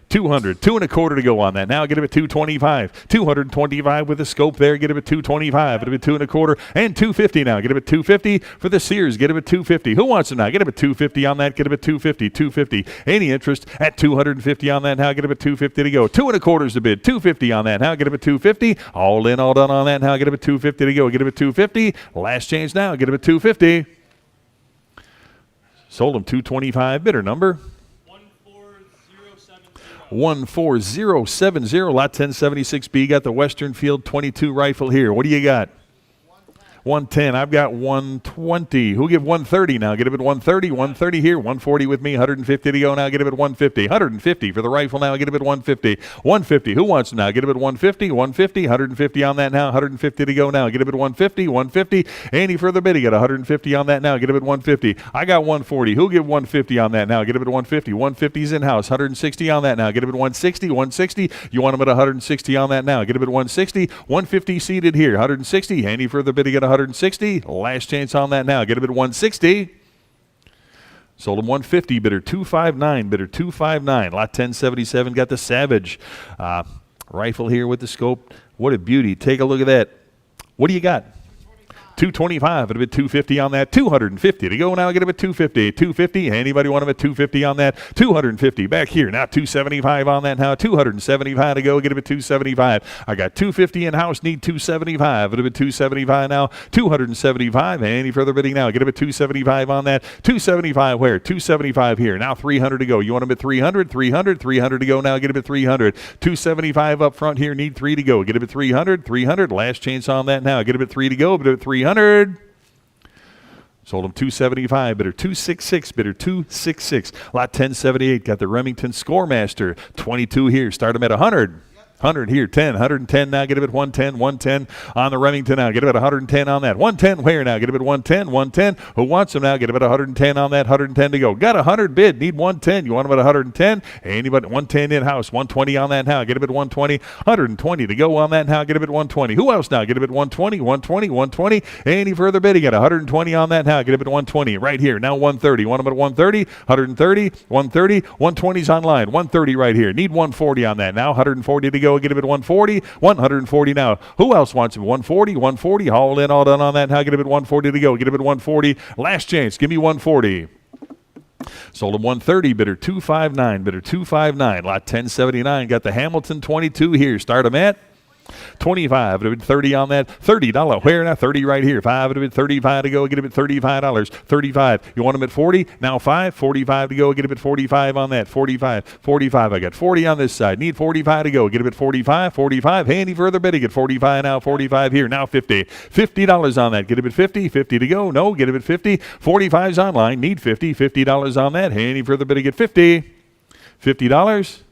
200, 2 1/4 to go on that. Now get him at 225. 225 with the scope there. Get him at 225. Get him at 2 1/4 and 250 now. Get him at 250 for the Sears. Get him at 250. Who wants him now? Get him at 250 on that. Get him at 250. 250. Any interest at 250 on that now? Get him at 250 to go. 2 1/4 the bid. 250 on that now. Get him at 250. All in, all done on that now. Get him at 250 to go. Get him at 250. Last change now. Get him at 250. Sold him 225. Bidder number 14070. Lot 1076B. Got the Western Field 22 rifle here. What do you got? 110. I've got 120. Who'll give 130 now? Get him at 130. 130 here. 140 with me. 150 to go now. Get him at 150. 150 for the rifle now. Get him at 150. 150. Who wants him now? Get him at 150. 150. 150 on that now. 150 to go now. Get him at 150. 150. Any further bidding? Got 150 on that now. Get him at 150. I got 140. Who'll give 150 on that now? Get him at 150. 150's in house. 160 on that now. Get him at 160. 160. You want him at 160 on that now? Get him at 160. 150 seated here. 160. Any further bidding at 160. Last chance on that now. Get him at 160. Sold him 150. Bidder 259. Bidder 259. Lot 1077 got the Savage rifle here with the scope. What a beauty. Take a look at that. What do you got? 225. It'll be 250 on that. 250 to go now. Get him at 250. 250. Anybody want him at 250 on that? 250 back here. Now 275 on that now. 275 to go. Get him at 275. I got 250 in house. Need 275. It'll be 275 now. 275. Any further bidding now? Get him at 275 on that. 275 where? 275 here. Now 300 to go. You want him at 300? 300. 300 to go now. Get him at 300. 275 up front here. Need 3 to go. Get him at 300. 300. Last chance on that now. Get him at 3 to go. But at 300. Sold him 275. Bidder 266. Bidder 266. Lot 1078 got the Remington Scoremaster 22 here. Start him at 100. 100 here, 10, 110 now. Get him at 110, 110 on the Remington now. Get him at 110 on that. 110 where now? Get him at 110, 110. Who wants him now? Get him at 110 on that. 110 to go. Got 100 bid. Need 110. You want him at 110? Anybody? 110 in house. 120 on that now. Get him at 120. 120 to go on that now. Get him at 120. Who else now? Get him at 120, 120, 120. Any further bidding? Get 120 on that now. Get him at 120 right here. Now 130. Want him at 130? 130, 130. 120's online. 130 right here. Need 140 on that now. 140 to go. Get him at 140. 140 now. Who else wants him? 140, 140. All in, all done on that now. Get him at 140 to go. Get him at 140. Last chance. Give me 140. Sold him 130. Bidder 259. Bidder 259. Lot 1079. Got the Hamilton 22 here. Start him at 25. It would be 30 on that. $30. Where now? 30 right here. 5. It would be 35 to go. Get him at $35. 35. You want him at 40? Now 5. 45 to go. Get him at 45 on that. 45. 45. I got 40 on this side. Need 45 to go. Get him at 45. 45. Hey, any further bidding? Get 45 now. 45 here. Now 50. $50 on that. Get him at 50. 50 to go. No. Get him at 50. 45's online. Need 50. $50 on that. Hey, any further bidding? Get 50. $50.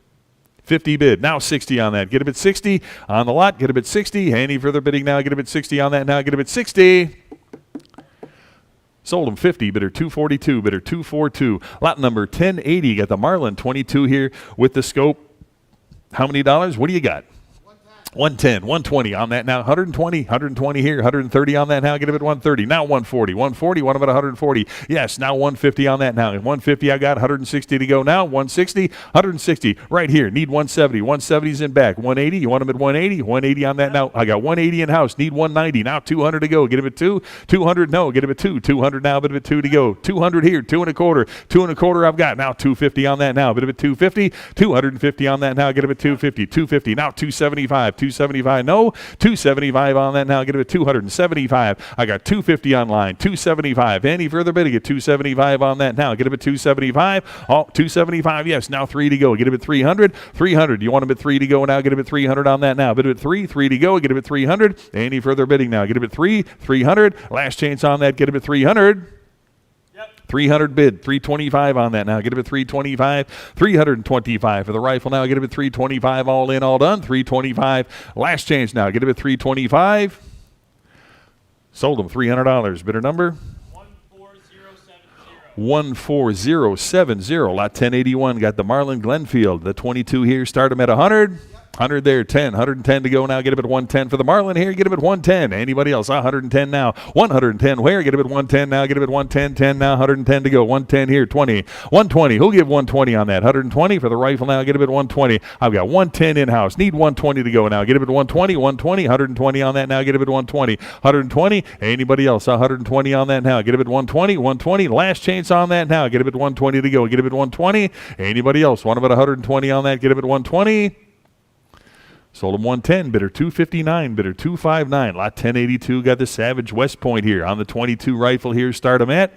50 bid. Now 60 on that. Get him at 60 on the lot. Get him at 60. Any further bidding now? Get him at 60 on that now. Get him at 60. Sold him 50. Bidder 242. Bidder 242. Lot number 1080. Got the Marlin 22 here with the scope. How many dollars? What do you got? 110, 120 on that now. 120 here. 130 on that now. Get him at 130. Now 140. 140. Want him at 140. Yes, now 150 on that now. 150 I got. 160 to go now. 160. 160 right here. Need 170. 170's in back. 180. You want him at 180. 180 on that now. I got 180 in house. Need 190. Now 200 to go. Get him at 2. 200. No. Get him at 2. 200 now. Bit of at 2 to go. 200 here. 2 and a quarter. 2 and a quarter I've got. Now 250 on that now. Bit of at 250. 250 on that now. Get him at 250. 250. Now 275. 275, no. 275 on that now. Get it at 275. I got 250 online. 275. Any further bidding at 275 on that now. Get him at 275. Oh, 275, yes. Now 3 to go. Get him at 300. 300. You want him at 3 to go now. Get him at 300 on that now. Bid him at 3. 3 to go. Get him at 300. Any further bidding now. Get him at 3. 300. Last chance on that. Get him at 300. 300 bid, 325 on that now. Get him at 325, 325 for the rifle now. Get him at 325, all in, all done. 325, last chance now. Get him at 325. Sold him $300. Bidder number 14070. Lot 1081. Got the Marlin Glenfield. The 22 here. Start him at 100. 100 there, 10, 110 to go now. Get him at 110 for the Marlin here. Get him at 110. Anybody else? 110 now. 110 where? Get him at 110 now. Get him at 110, 10 now. 110 to go. 110 here, 20. 120. Who'll give 120 on that? 120 for the rifle now. Get him at 120. I've got 110 in-house. Need 120 to go now. Get him at 120, 120, 120 on that now. Get him at 120. 120. Anybody else? 120 on that now. Get him at 120, 120. Last chance on that now. Get him at 120 to go. Get him at 120. Anybody else? Want him at 120 on that? Get him at 120. Sold him 110, bidder 259, bidder 259. Lot 1082 got the Savage West Point here on the 22 rifle here. Start him at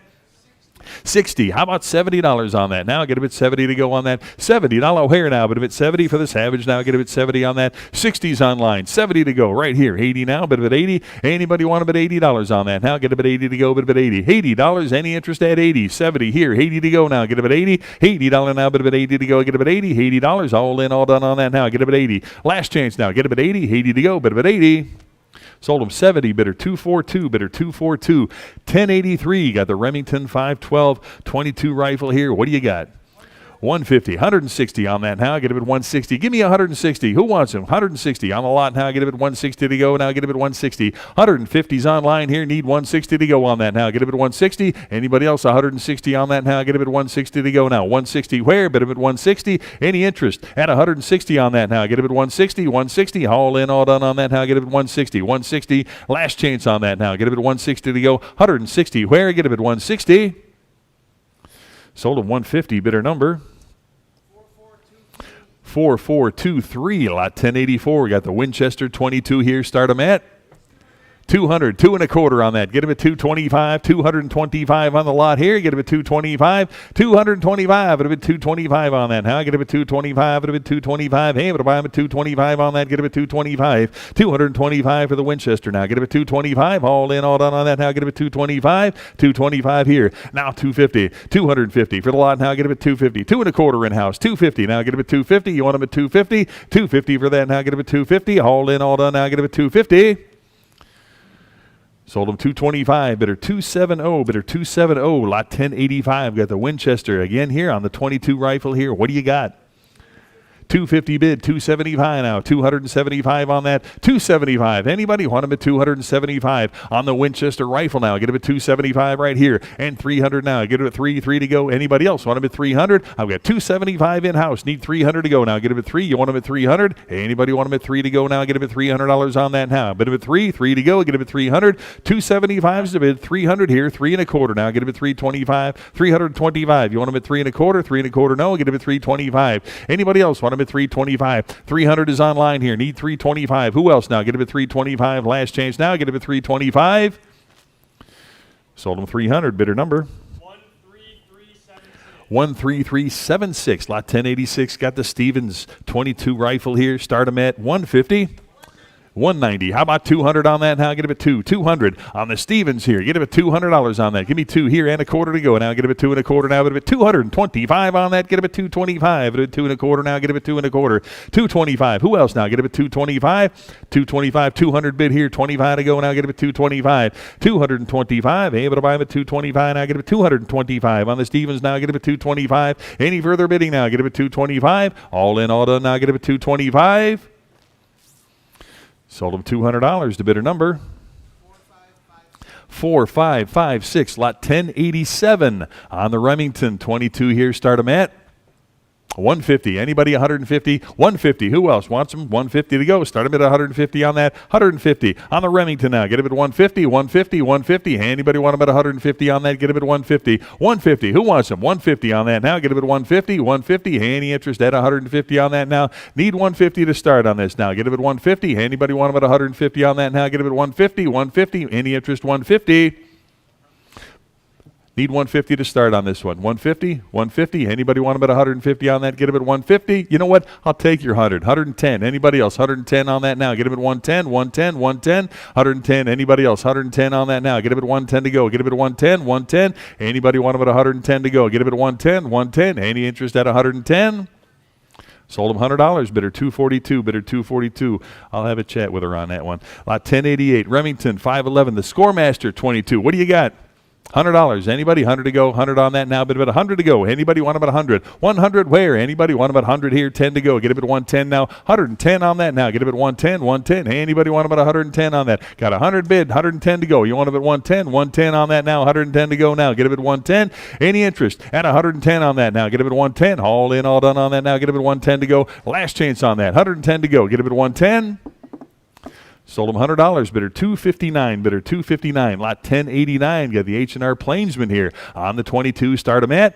60. How about $70 on that? Now get him at 70 to go on that. $70 O'Hare now, but a bit 70 for the Savage now. Get him at 70 on that. 60's online. 70 to go right here. 80 now, bit of at 80. Anybody want him at $80 on that? Now get him at 80 to go, bit of at 80. $80. Any interest at 80? 70 here. 80 to go now. Get him at 80. $80 now, bit of at 80 to go. Get him at 80. $80. All in, all done on that now. Get him at 80. Last chance now. Get him at 80. 80 to go, bit of at 80. Sold him 70, bidder 242, bidder 242. 1083, got the Remington 512 22 rifle here. What do you got? 150, 160 on that now. Get him at 160. Give me 160. Who wants him? 160 on the lot now. Get him at 160 to go. Now get him at 160. 150's online here. Need 160 to go on that now. Get him at 160. Anybody else? 160 on that now. Get him at 160 to go now. 160 where? Bid him at 160. Any interest? At 160 on that now. Get him at 160. 160. All in, all done on that now. Get him at 160. 160. Last chance on that now. Get him at 160 to go. 160 where? Get him at 160. Sold him 150, bidder number 4423. Lot 1084. Got the Winchester 22 here. Start him at 200, 2 and a quarter on that. Get him at 225, 225 on the lot here. Get him at 225, 225. Get him at 225 on that. Now get him at 225. Get him at 225. Hey, but buy him at 225 on that. Get him at 225. 225 for the Winchester. Now get him at 225. All in, all done on that. Now get him at 225. 225 here. Now 250. 250 for the lot. Now get him at 250. 2 and a quarter in house. 250. Now get him at 250. You want him at 250. 250 for that. Now get him at 250. All in, all done. Now get him at 250. Sold him 225, bidder 270, bidder 270, lot 1085. Got the Winchester again here on the 22 rifle here. What do you got? 250 bid, 275 now, 275 on that, 275. Anybody want him at 275 on the Winchester rifle now? Get him at 275 right here, and 300 now. Get him at 3 to go. Anybody else want him at 300? I've got 275 in-house, need 300 to go now. Get him at 3. You want him at 300? Anybody want him at 3 to go now? Get him at $300 on that now. Bid him at 3 to go. Get him at 300. 275's the bid, 300 here, 3 and a quarter now. Get him at 325, 325. You want him at 3 and a quarter? 3 and a quarter, no. Get him at 325. Anybody else want him at 325? 300 is online here. Need 325. Who else now? Get him at 325. Last chance now. Get him at 325. Sold him 300. Bidder number 13376. Lot 1086. Got the Stevens 22 rifle here. Start him at 150. 190. How about 200 on that? Now get him at 2. 200 on the Stevens here. Get him at $200 on that. Give me 2 here and a quarter to go. Now get him at 2 and a quarter. Now get him at 225 on that. Get him at 225. Get him at 2 and a quarter. Now get him at 2 and a quarter. 225. Who else now? Get him at 225. 225. 200 bid here. 25 to go. Now get him at 225. 225. Able to buy him at 225. Now get him at 225 on the Stevens. Now get him at 225. Any further bidding now? Get him at 225. All in, all done. Now get him at 225. Sold them $200 to bidder number 4556, lot 1087 on the Remington 22 here. Start them at 150. Anybody 150? 150. Who else wants them? 150 to go. Start them at 150 on that. 150 on the Remington now. Get them at 150. 150. 150. Anybody want them at 150 on that? Get them at 150. 150. Who wants them? 150 on that now. Get them at 150. 150. Any interest at 150 on that now? Need 150 to start on this now. Get them at 150. Anybody want them at 150 on that now? Get them at 150. 150. Any interest? 150. Need 150 to start on this one. 150, 150. Anybody want them at 150 on that? Get them at 150. You know what? I'll take your 100. 110. Anybody else? 110 on that now. Get them at 110, 110, 110, 110. Anybody else? 110 on that now. Get them at 110 to go. Get them at 110, 110. Anybody want them at 110 to go? Get them at 110, 110. Any interest at 110? Sold them $100. Bidder 242. Bidder 242. I'll have a chat with her on that one. Lot 1088. Remington 511. The Scoremaster 22. What do you got? $100. Anybody? 100 to go. 100 on that now. Bid about 100 to go. Anybody want them at 100? 100 where? Anybody want them at 100 here? 10 to go. Get them at 110 now. 110 on that now. Get them at 110. 110. Anybody want them at 110 on that? Got 100 bid. 110 to go. You want them at 110? 110 on that now. 110 to go now. Get them at 110. Any interest at 110 on that now? Get them at 110. All in, all done on that now. Get them at 110 to go. Last chance on that. 110 to go. Get them at 110. Sold them $100. Bidder 259. Bidder 259. Lot 1089. Got the H&R Plainsman here on the 22. Start them at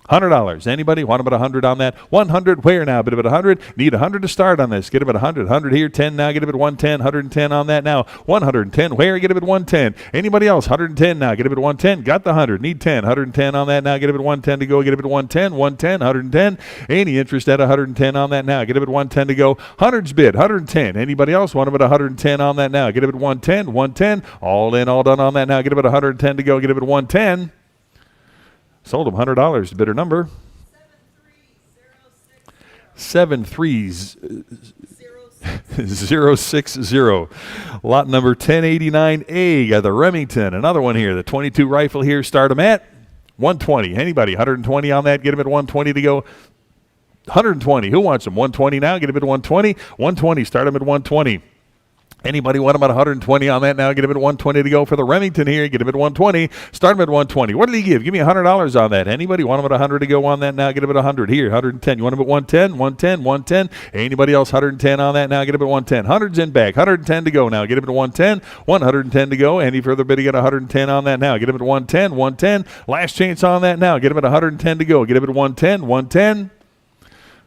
$100. Anybody want them at 100 on that? 100 where now? Bid them at 100. Need 100 to start on this. Get them at 100. 100 here. 10 now. Get them at 110. 110 on that now. 110 where? Get them at 110. Anybody else? 110 now. Get them at 110. Got the 100. Need 10. 110 on that now. Get them at 110 to go. Get them at 110. 110. 110. Any interest at 110 on that now? Get them at 110 to go. 100's bid. 110. Anybody else want them at 110 on that now? Get them at 110. 110. All in, all done on that now. Get them at 110 to go. Get them at 110. Sold them $100. Bidder number 73060. Lot number 1089A. Got the Remington. Another one here. The 22 rifle here. Start them at 120. Anybody? 120 on that. Get them at 120 to go. 120. Who wants them? 120 now. Get them at 120. 120. Start them at 120. Anybody want them at 120 on that now? Get him at 120 to go for the Remington here. Get him at 120. Start him at 120. What did he give? Give me $100 on that. Anybody want him at 100 to go on that now? Get him at 100 here. 110. You want him at 110? 110. 110. Anybody else 110 on that now? Get him at 110. 100's in back. 110 to go now. Get him at 110. 110 to go. Any further bid? Get 110 on that now. Get him at 110. 110. Last chance on that now. Get him at 110 to go. Get him at 110. 110.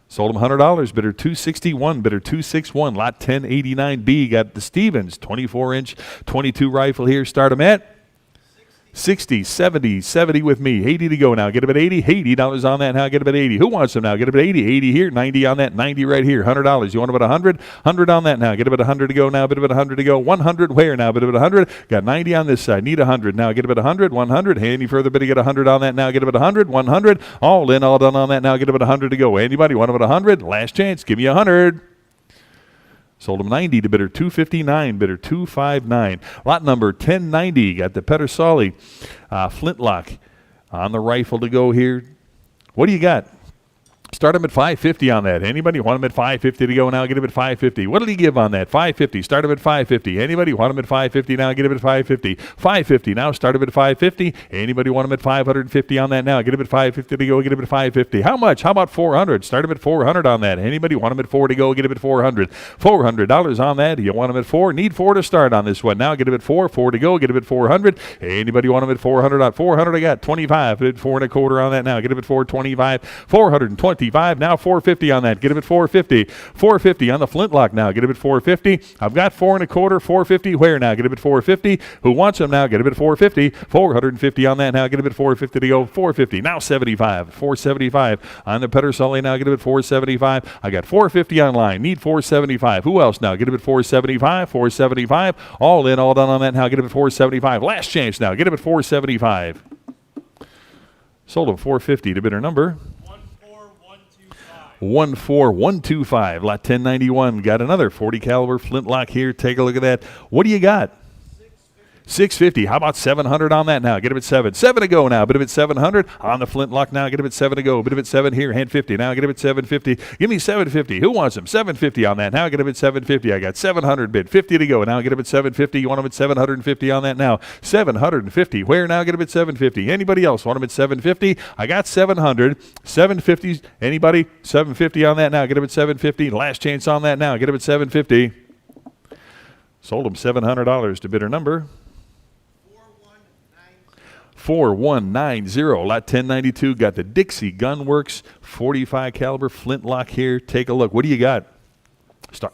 Sold him $100. Bidder 261. Bidder 261. Lot 1089B. Got the Stevens 24-inch 22 rifle here. Start him at 60, 70, 70 with me. 80 to go now. Get him at 80. $80 on that now. Get him at 80. Who wants them now? Get him at 80. 80 here. 90 on that. 90 right here. $100. You want him at 100? 100 on that now. Get him at 100 to go now. Bid him at 100 to go. 100 where now? Bid him at 100. Got 90 on this side. Need 100 now. Get him at 100. 100. Hey, any further bid to get 100 on that now? Get him at 100. 100. All in, all done on that now. Get him at 100 to go. Anybody want him at 100? Last chance. Give me 100. Sold him 90 to bidder 259, bidder 259. Lot number 1090. Got the Pedersoli flintlock on the rifle to go here. What do you got? Start him at 550 on that. Anybody want him at 550 to go now? Get him at 550. What did he give on that? 550. Start him at 550. Anybody want him at 550 now? Get him at 550. 550 now. Start him at 550. Anybody want him at 550 on that now? Get him at 550 to go. Get him at 550. How much? How about 400? Start him at 400 on that. Anybody want him at 4 to go? Get him at 400. $400 on that. You want him at 4? Need 4 to start on this one. Now get him at 4. 4 to go. Get him at 400. Anybody want him at 400 on 400? I got 25. Bid 4 1/4 on that now. Get him at 425. 425. Now 450 on that. Get him at 450. 450 on the flintlock now. Get him at 450. I've got 4 1/4. 450 where now? Get him at 450. Who wants him now? Get him at 450. 450 on that now. Get him at 450 to go. 450. Now 75. 475 on the Pedersoli now. Get him at 475. I got 450 online. Need 475. Who else now? Get him at 475. 475. All in, all done on that now. Get him at 475. Last chance now. Get him at 475. Sold him 450 to bidder number 14125. Lot 1091. Got another 40 caliber flintlock here. Take a look at that. What do you got? 650. How about 700 on that now? Get him at 7. 7 to go now. Bid him at 700 on the flintlock now. Get him at 7 to go. Bid him at 7 here. Hand 50 now. Get him at 750. Give me 750. Who wants him? 750 on that now. Get him at 750. I got 700 bid. 50 to go now. Get him at 750. You want him at 750 on that now? 750. Where now? Get him at 750. Anybody else want him at 750? I got 700. 750. Anybody? 750 on that now. Get him at 750. Last chance on that now. Get him at 750. Sold him $700 to bidder number 4190. Lot 1092. Got the Dixie Gunworks 45 caliber flintlock here. Take a look. What do you got? Start.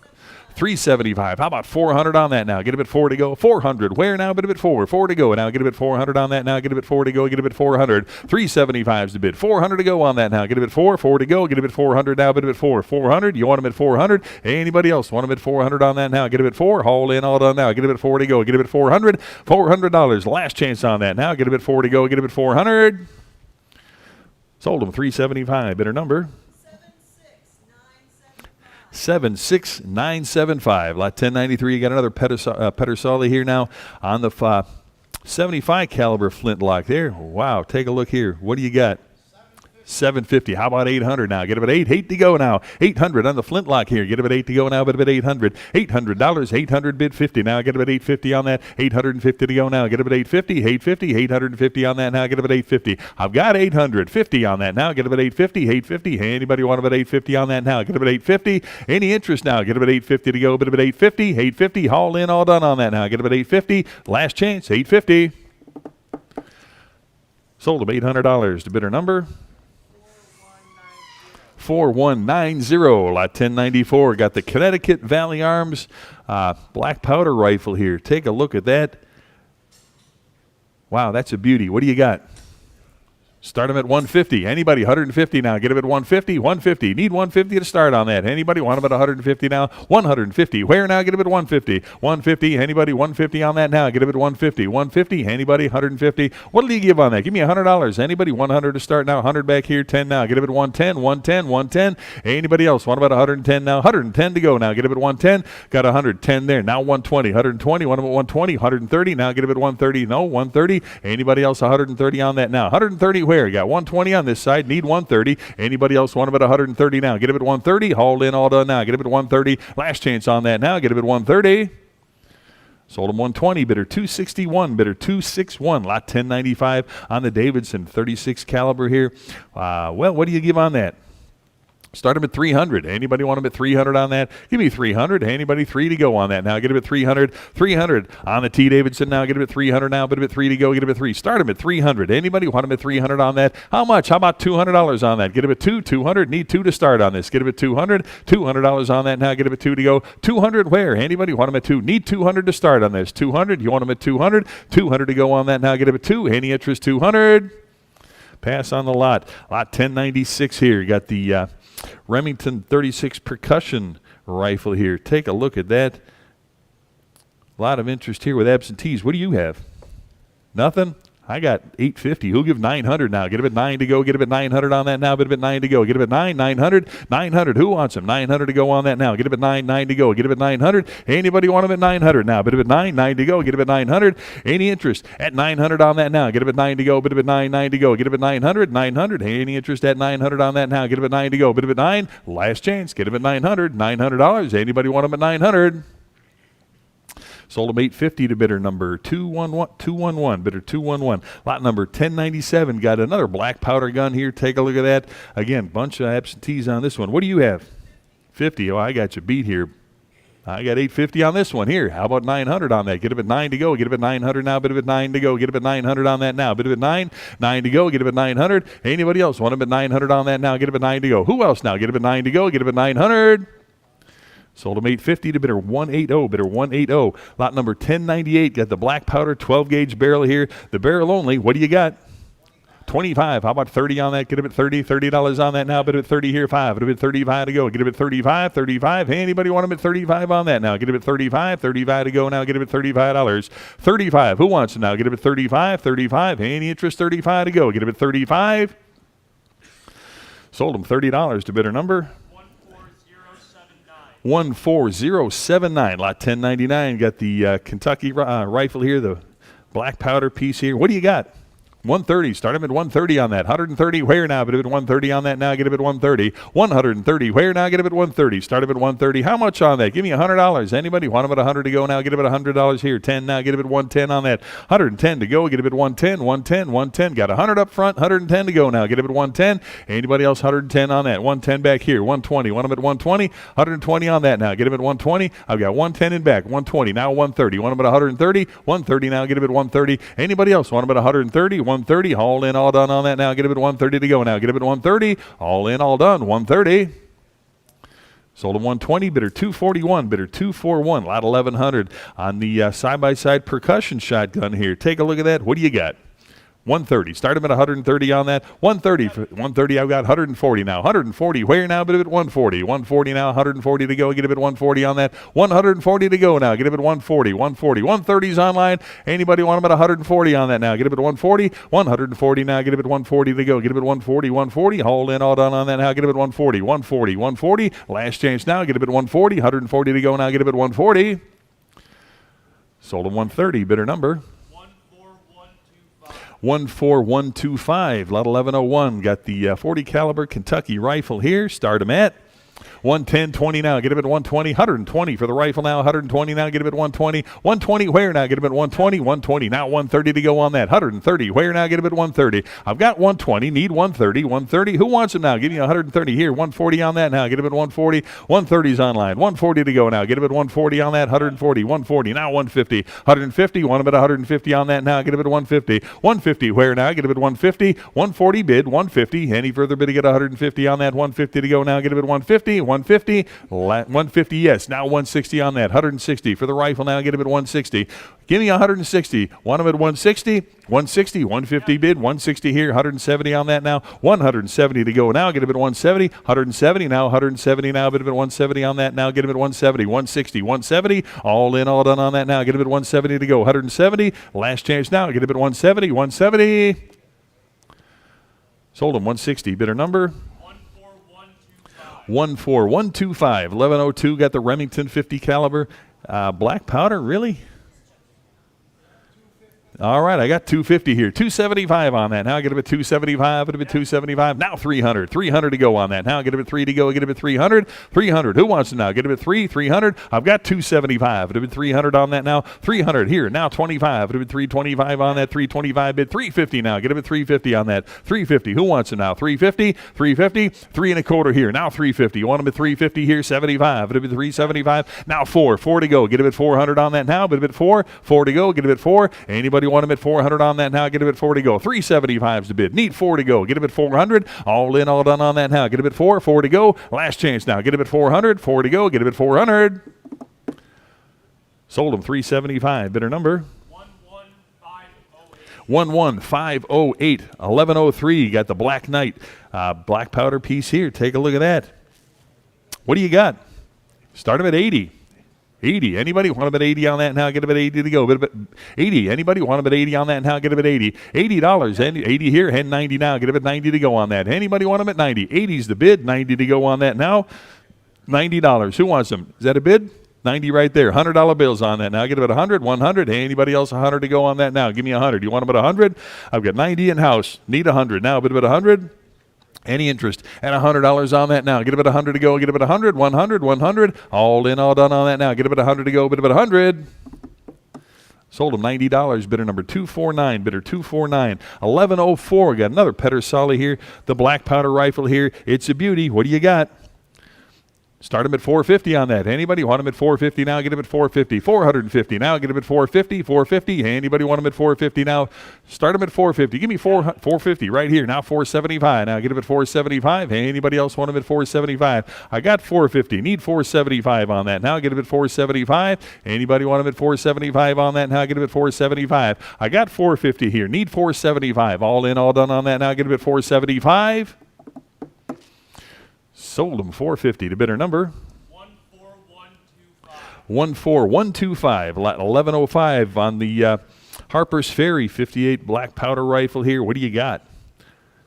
375. How about 400 on that now? Get him at 4 to go. 400. Where now? Bid him at 4. 4 to go. Now get him at 400 on that now. Get him at 4 to go. Get him at 400. 375's the bid. 400 to go on that now. Get him at 4. 4 to go. Get him at 400 now. Bid him at 4. 400. You want him at 400? Anybody else want him at 400 on that now? Get him at 4. Haul in, all done now. Get him at 4 to go. Get him at 400. $400. Last chance on that now. Get him at 4 to go. Get him at 400. Sold him 375. Bidder number 76975. Lot 1093. You got another Pedersoli here now on the 75 caliber flintlock there. Wow, take a look here. What do you got? 750. How about 800 now? Get him at 8. 8 to go now. 800 on the flintlock here. Get him at 8 to go now. Bid him at 800. $800. 800 bid 50 now. Get him at 850 on that. 850 to go now. Get him at 850. 850. 850 on that now. Get him at 850. I've got 850 on that now. Get him at 850. 850. Anybody want him at 850 on that now? Get him at 850. Any interest now? Get him at 850 to go. Bid him at 850. 850. Haul in, all done on that now. Get him at 850. Last chance. 850. Sold him $800 to bidder number 4190. Lot 1094. Got the Connecticut Valley Arms black powder rifle here. Take a look at that. Wow, that's a beauty. What do you got? Start him at 150. Anybody? 150 now. Get him at 150. 150. Need 150 to start on that. Anybody want him at 150 now? 150. Where now? Get him at 150. 150. Anybody? 150 on that now. Get him at 150. 150. Anybody? 150. What do you give on that? Give me $100. Anybody? 100 to start now. 100 back here. 10 now. Get him at 110. 110. 110. Anybody else? What about 110 now? 110 to go now. Get him at 110. Got 110 there. Now 120. 120. Want him at 120. 130. Now get him at 130. No. 130. Anybody else? 130 on that now. 130. Where? You got 120 on this side. Need 130. Anybody else want him at 130 now? Get him at 130. Hauled in, all done now. Get him at 130. Last chance on that now. Get him at 130. Sold him 120. Bidder 261. Bidder 261. Lot 1095 on the Davidson 36 caliber here. Well, what do you give on that? Start him at 300. Anybody want him at 300 on that? Give me 300. Anybody? 3 to go on that now. Get him at 300. 300 on the T. Davidson now. Get him at 300 now. Bid him at 3 to go. Get him at 3. Start him at 300. Anybody want him at 300 on that? How much? How about $200 on that? Get him at 2. 200. Need 2 to start on this. Get him at 200. $200 on that now. Get him at 2 to go. 200 where? Anybody want him at 2? Need 200 to start on this. 200. You want him at 200. 200 to go on that now. Get him at 2. Any interest? 200. Pass on the lot. Lot 1096 here. You got the Remington 36 percussion rifle here. Take a look at that. A lot of interest here with absentees. What do you have? Nothing? I got 850. Who'll give 900 now? Get him at 9 to go. Get him at 900 on that now. Get him at 9 to go. Get him at 9. 900. 900. Who wants him? 900 to go on that now. Get him at 9. 9 to go. Get him at 900. Anybody want him at 900 now? Bid him at 9. 9 to go. Get him at 900. Any interest at 900 on that now? Get him at 9 to go. Bid him at 9. 9 to go. Get him at 900. 900. Any interest at 900 on that now? Get him at 9 to go. Bid him at 9. Last chance. Get him at 900. $900. Anybody want him at 900? Sold him 850 to bidder number 211. Bidder 211. Lot number 1097. Got another black powder gun here. Take a look at that. Again, bunch of absentees on this one. What do you have? 50. Oh, I got you beat here. I got 850 on this one here. How about 900 on that? Get him at 9 to go. Get him at 900 now. Bid him at 9 to go. Get him at 900 on that now. Bid him at 9. 9 to go. Get him at 900. Anybody else want him at 900 on that now? Get him at 9 to go. Who else now? Get him at 9 to go. Get him at 900. Sold him 850 to bidder 180. Bidder 180. Lot number 1098. Got the black powder 12 gauge barrel here. The barrel only. What do you got? 25. How about 30 on that? Get him at 30. $30 on that now. Bid him at 30 here. 5. Bid him at 35 to go. Get him at 35. 35. Anybody want him at 35 on that now? Get him at 35. 35 to go now. Get him at $35. 35. Who wants him now? Get him at 35. 35. Any interest? 35 to go. Get him at 35. Sold him $30 to bidder number 14079. Lot 1099. Got the Kentucky rifle here, the Black powder piece here. What do you got? 130. Start him at 130 on that. 130. Where now? Get him at 130 on that now. Get him at 130. 130. Where now? Get him at 130. Start him at 130. How much on that? Give me $100. Anybody want him at 100 to go now? Get him at $100 here. 10 now. Get him at 110 on that. 110 to go. Get him at 110. 110. 110. Got 100 up front. 110 to go now. Get him at 110. Anybody else? 110 on that. 110 back here. 120. Want him at 120. 120 on that now. Get him at 120. I've got 110 in back. 120. Now 130. Want him at 130. 130 now. Get him at 130. Anybody else? Want him at 130. 130. All in, all done on that now. Get him at 130 to go now. Get him at 130. All in, all done. 130. Sold him 120. Bidder 241. Bidder 241. Lot 1100 on the side-by-side percussion shotgun here. Take a look at that. What do you got? 130. Start him at 130 on that. 130. 130. I've got 140 now. 140. Where now? Bid him at 140. 140 now. 140 to go. Get him at 140 on that. 140 to go now. Get him at 140. 140. 130's online. Anybody want him at 140 on that now? Get him at 140. 140 now. Get him at 140 to go. Get him at 140. 140. All in, all done on that now. Get him at 140. 140. 140. Last chance now. Get him at 140. 140 to go now. Get him at 140. Sold him 130. Bidder number 14125. Lot 1101. Got the 40 caliber Kentucky rifle here. Start him at 110.20 now. Get him at 120. 120 for the rifle now. 120 now. Get him at 120. 120 where now? Get him at 120. 120 now. 130 to go on that. 130 where now? Get him at 130. I've got 120. Need 130. 130. Who wants him now? Give me 130 here. 140 on that now. Get him at 140. 130's online. 140 to go now. Get him at 140 on that. 140. 140 now. 150. 150. Want him at 150 on that now. Get him at 150. 150 where now? Get him at 150. 140 bid. 150. Any further bid to get 150 on that. 150 to go now. Get him at 150. 150, 150, yes. Now 160 on that. 160 for the rifle now. Get him at 160. Give me 160. Want him at 160. 160, 150 bid. 160 here. 170 on that now. 170 to go now. Get him at 170. 170 now. 170 now. Bid him at 170 on that now. Get him at 170. 160, 170. All in, all done on that now. Get him at 170 to go. 170. Last chance now. Get him at 170. 170. Sold him 160. Bidder number 14125. 1102. Got the Remington 50 caliber black powder. Really? All right, I got 250 here. 275 on that. Now I get him at 275. Get him at 275. Now 300. 300 to go on that. Now get him at 3 to go. Get him at 300. 300. Who wants it now? Get him at 3. 300. I've got 275. Get him at 300 on that now. 300 here. Now 25. Get him at 325 on that. 325 bid. 350 now. Get him at 350 on that. 350. Who wants it now? 350. 350. 3 and a quarter here. Now 350. You want him at 350 here? 75. Get him at 375. Now 4. 4 to go. Get him at 400 on that now. Get him at 4. 4 to go. Get him at 4. Anybody want him at 400 on that now? Get him at 4 to go. 375's the bid. Need 4 to go. Get him at 400. All in, all done on that now. Get him at 4. 4 to go. Last chance now. Get him at 400. 4 to go. Get him at 400. Sold him 375. Bidder number 11508. 1103. Got the Black Knight black powder piece here. Take a look at that. What do you got? Start him at 80. 80. Anybody want him at 80 on that now? Get him at 80 to go. 80. Anybody want him at 80 on that now? Get him at 80. $80. 80 here and 90 now. Get him at 90 to go on that. Anybody want him at 90? 80's the bid. 90 to go on that now. $90. Who wants him? Is that a bid? 90 right there. $100 bills on that now. Get him at 100. 100. Anybody else 100 to go on that now? Give me 100. You want him at 100? I've got 90 in house. Need 100 now. Bid him at 100. Any interest at $100 on that now? Get him at 100 to go. Get him at 100, 100, 100. All in, all done on that now. Get him at 100 to go. Bid him at 100. Sold him $90. Bidder number 249. Bidder 249. 1104. Got another Pedersoli here. The black powder rifle here. It's a beauty. What do you got? Start him at 450 on that. Anybody want him at 450 now? Get him at 450. 450 now. Get him at 450. 450. Anybody want him at 450 now? Start him at 450. Give me 450 right here. Now 475. Now get him at 475. Anybody else want him at 475? I got 450. Need 475 on that. Now get him at 475. Anybody want him at 475 on that? Now get him at 475. I got 450 here. Need 475. All in, all done on that. Now get him at 475. Sold him 450 to bidder number 14125. 1105 on the Harper's Ferry 58 black powder rifle here. What do you got?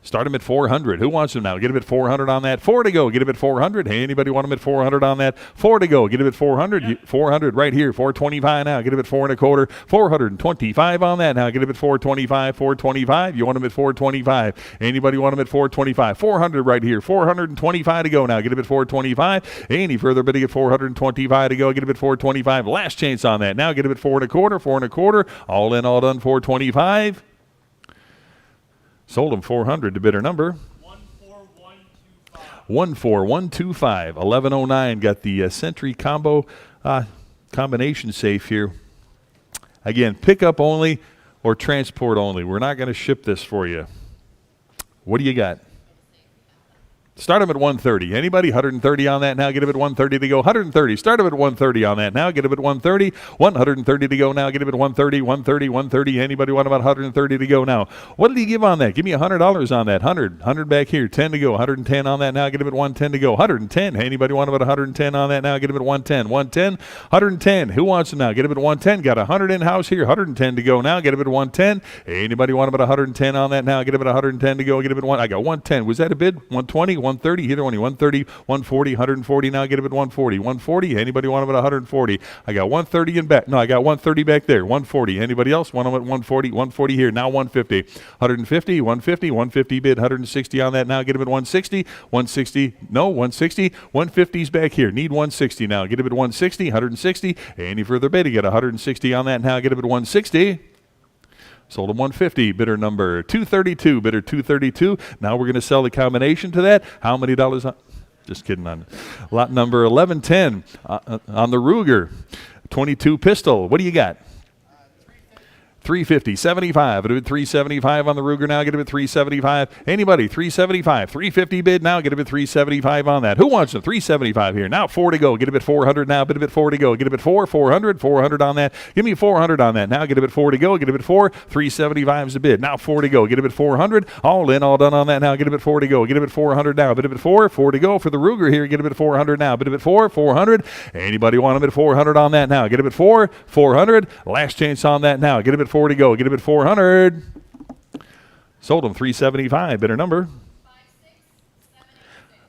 Start them at 400. Who wants them now? Get them at 400 on that. 4 to go. Get them at 400. Hey, anybody want them at 400 on that? 4 to go. Get them at 400. 400 right here. 425 now. Get them at 4 1/4. 425 on that now. Get them at 425. 425. You want them at 425. Anybody want them at 425? 400 right here. 425 to go now. Get them at 425. Any further bidding at 425 to go. Get them at 425. Last chance on that. Now get them at 4 1/4. 4 1/4. All in, all done. 425. Sold them 400 to bidder number 14125. 1109. Got the Sentry combo combination safe here. Again, pickup only or transport only. We're not going to ship this for you. What do you got? Start them at 130. Anybody? 130 on that now. Get them at 130 to go. 130. Start them at 130 on that now. Get them at 130. 130 to go now. Get them at 130. 130. 130. Anybody want about 130 to go now? What did he give on that? Give me $100 on that. 100 back here. 10 to go. 110 on that now. Get them at 110 to go. 110. Anybody want about 110 on that now? Get them at 110. 110. 110. Who wants them now? Get them at 110. Got 100 in house here. 110 to go now. Get them at 110. Anybody want about 110 on that now? Get them at 110 to go. Get them at 1. I got 110. Was that a bid? 120. 130, either one. 130, 140, 140. Now get him at 140. 140. Anybody want him at 140? I got 130 in back. No, I got 130 back there. 140. Anybody else want him at 140? 140 here. Now 150. 150, 150, 150 bid. 160 on that. Now get him at 160. 160. No, 160. 150's back here. Need 160 now. Get him at 160. 160. Any further bid? You get 160 on that. Now get him at 160. Sold him 150, bidder number 232, bidder 232. Now we're going to sell the combination to that. How many dollars on? Just kidding. On lot number 1110 on the Ruger 22 pistol. What do you got? 350, 75. It'll be 375 on the Ruger now. Get him at 375. Anybody? 375. 350 bid now. Get him at 375 on that. Who wants them? 375 here. Now 4 to go. Get him at 400 now. Bid him at 4 to go. Get him at 4. 400. 400 on that. Give me 400 on that. Now get him at 4 to go. Get him at 4. 375 is the bid. Now 4 to go. Get him at 400. All in, all done on that now. Get him at 4 to go. Get him at 400 now. Bid him at 4. 4 to go for the Ruger here. Get him at 400 now. Bid him at 4. 400. Anybody want him at 400 on that now? Get him at 4. 400. Last chance on that now. Get him at 4 to go. Get him at 400. Sold him 375. Bidder number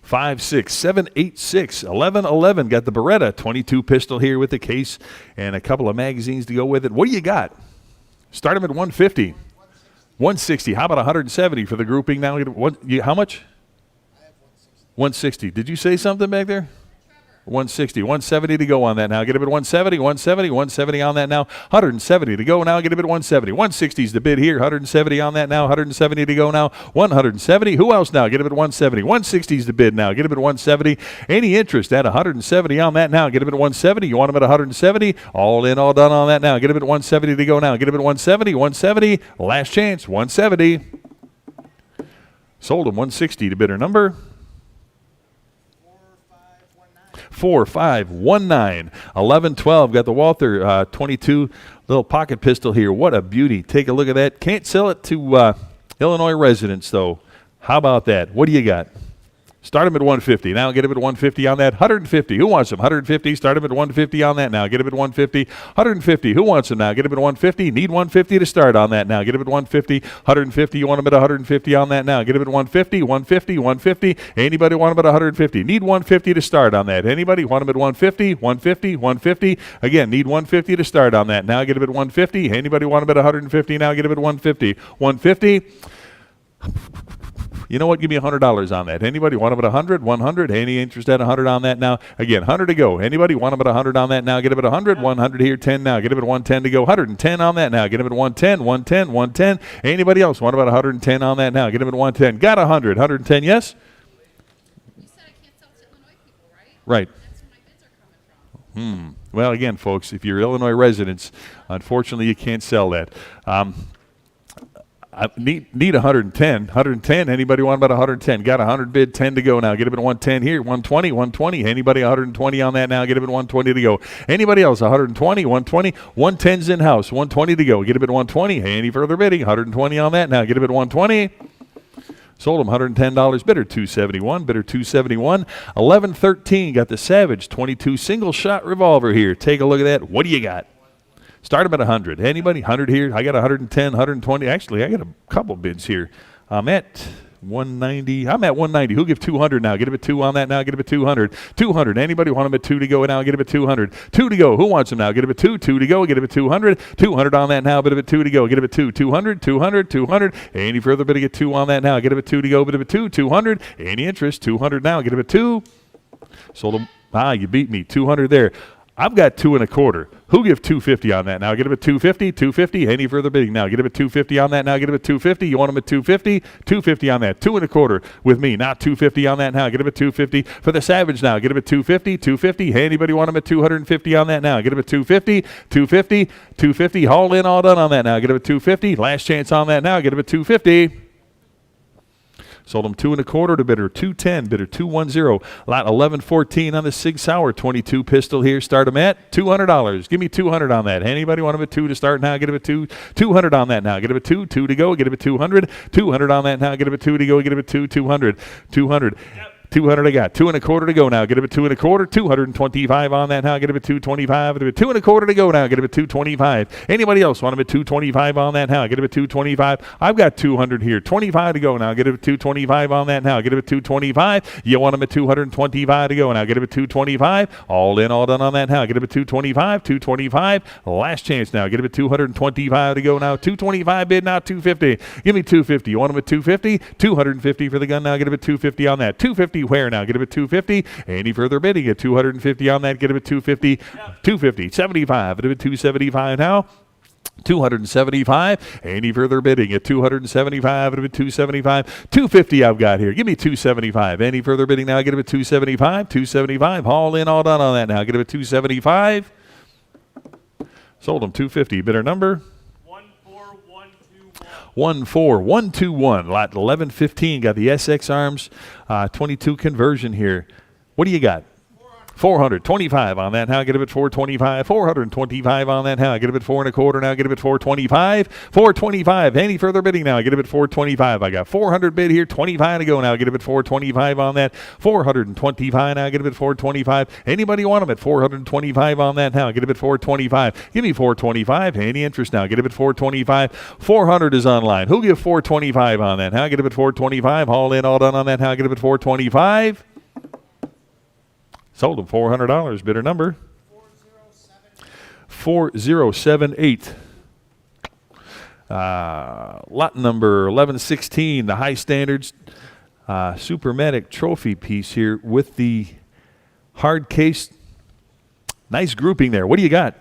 56786. 1111. Got the Beretta 22 pistol here with the case and a couple of magazines to go with it. What do you got? Start him at 150. 160. How about 170 for the grouping now? How much? 160. Did you say something back there? 160, 170 to go on that now. Get him at 170, 170, 170 on that now. 170 to go now. Get him at 170. 160 is the bid here. 170 on that now. 170 to go now. 170. Who else now? Get him at 170. 160 is the bid now. Get him at 170. Any interest at 170 on that now? Get him at 170. You want him at 170? All in, all done on that now. Get him at 170 to go now. Get him at 170. 170. Last chance. 170. Sold him 160 to bidder number 4519. 1112. Got the Walther 22 little pocket pistol here. What a beauty. Take a look at that. Can't sell it to Illinois residents, though. How about that? What do you got? Start him at 150. Now get him at 150 on that. 150. Who wants him? 150. Start him at 150 on that now. Get him at 150. 150. Who wants him now? Get him at 150. Need 150 to start on that now. Get him at 150. 150. You want him at 150 on that now. Get him at 150. 150. 150. Anybody want him at 150? Need 150 to start on that. Anybody want him at 150? 150. 150. Again, need 150 to start on that. Now get him at 150. Anybody want him at 150? Now get him at 150. 150. You know what? Give me $100 on that. Anybody want them at 100? 100? Any interest at 100 on that now? Again, 100 to go. Anybody want them at 100 on that now? Get them at 100. 100 here. 10 now. Get them at 110 to go. 110 on that now. Get them at 110. 110. 110. Anybody else want about 110 on that now? Get them at 110. Got 100. 110. Yes. You said I can't sell to Illinois people, right? Right. That's where my bids are coming from. Well, again, folks, if you're Illinois residents, unfortunately, you can't sell that. I need 110. 110. Anybody want about 110? Got 100 bid, 10 to go now. Get him at 110 here. 120. 120. Anybody 120 on that now? Get him at 120 to go. Anybody else? 120. 120. 110's in house. 120 to go. Get him at 120. Any further bidding? 120 on that now. Get him at 120. Sold him $110. Bidder 271. Bidder 271. 1113. Got the Savage 22 single shot revolver here. Take a look at that. What do you got? Start them at 100. Anybody? 100 here. I got 110, 120. Actually, I got a couple bids here. I'm at 190. I'm at 190. Who'll give 200 now? Get him at 2 on that now. Get him at 200. 200. Anybody want him at 2 to go now? Get him at 200. 2 to go. Who wants him now? Get him at 2. 2 to go. Get him at 200. 200 on that now. Bid him at 2 to go. Get him at 2. 200. 200. 200. Any further bid to get 2 on that now? Get him at 2 to go. Bid him at 2. 200. Any interest? 200 now. Get him at 2. Sold him. You beat me. 200 there. I've got 2 1/4. Who give 250 on that now? Get him at 250. 250. Any further bidding now? Get him at 250 on that now. Get him at 250. You want him at 250? 250 on that. 2 1/4 with me. Not 250 on that now. Get him at 250 for the Savage now. Get him at 250. 250. Anybody want him at 250 on that now? Get him at 250. 250. 250. All in, all done on that now. Get him at 250. Last chance on that now. Get him at 250. Sold him 2 1/4 to bidder 210, bidder 210. Lot 1114 on the Sig Sauer 22 pistol here. Start him at $200. Give me 200 on that. Anybody want him at 2 to start now? Get him at 2. 200 on that now. Get him at 2. 2 to go. Get him at 200. 200 on that now. Get him at 2 to go. Get him at 2. 200. 200. 200 I got. 2 1/4 to go now. Get him at 2 1/4. 225 on that now. Get him at 225. Get him at 2 1/4 to go now. Get him at 225. Anybody else want him at 225 on that now? Get him at 225. I've got 200 here. 25 to go now. Get him at 225 on that now. Get him at 225. You want him at 225 to go now. Get him at 225. All in, all done on that now. Get him at 225. 225. Last chance now. Get him at 225 to go now. 225 bid now. 250. Give me 250. You want him at 250? 250 for the gun now. Get him at 250 on that. 250 where now? Get him at 250. Any further bidding at 250 on that? Get him at 250. 250. 75. Get him at 275 now. 275. Any further bidding at 275? Get him at 275. 250 I've got here. Give me 275. Any further bidding now? Get him at 275. 275. All in, all done on that now. Get him at 275. Sold him 250. Bidder number? 14121. Lot 1115. Got the SX Arms 22 conversion here. What do you got? 425 on that. Now get him at 425. 425 on that. Now get him at 4 1/4. Now get him at 425. 425. Any further bidding now? Get him at 425. I got 400 bid here. 25 to go now. Get him at 425 on that. 425 now. Get him at 425. Anybody want him at 425 on that now? Get him at 425. Give me 425. Any interest now? Get him at 425. 400 is online. Who'll give 425 on that? Now get him at 425. All in, all done on that. Now get him at 425. Sold him $400. Bidder number? 4078. Lot number 1116. The High Standards Supermatic trophy piece here with the hard case. Nice grouping there. What do you got?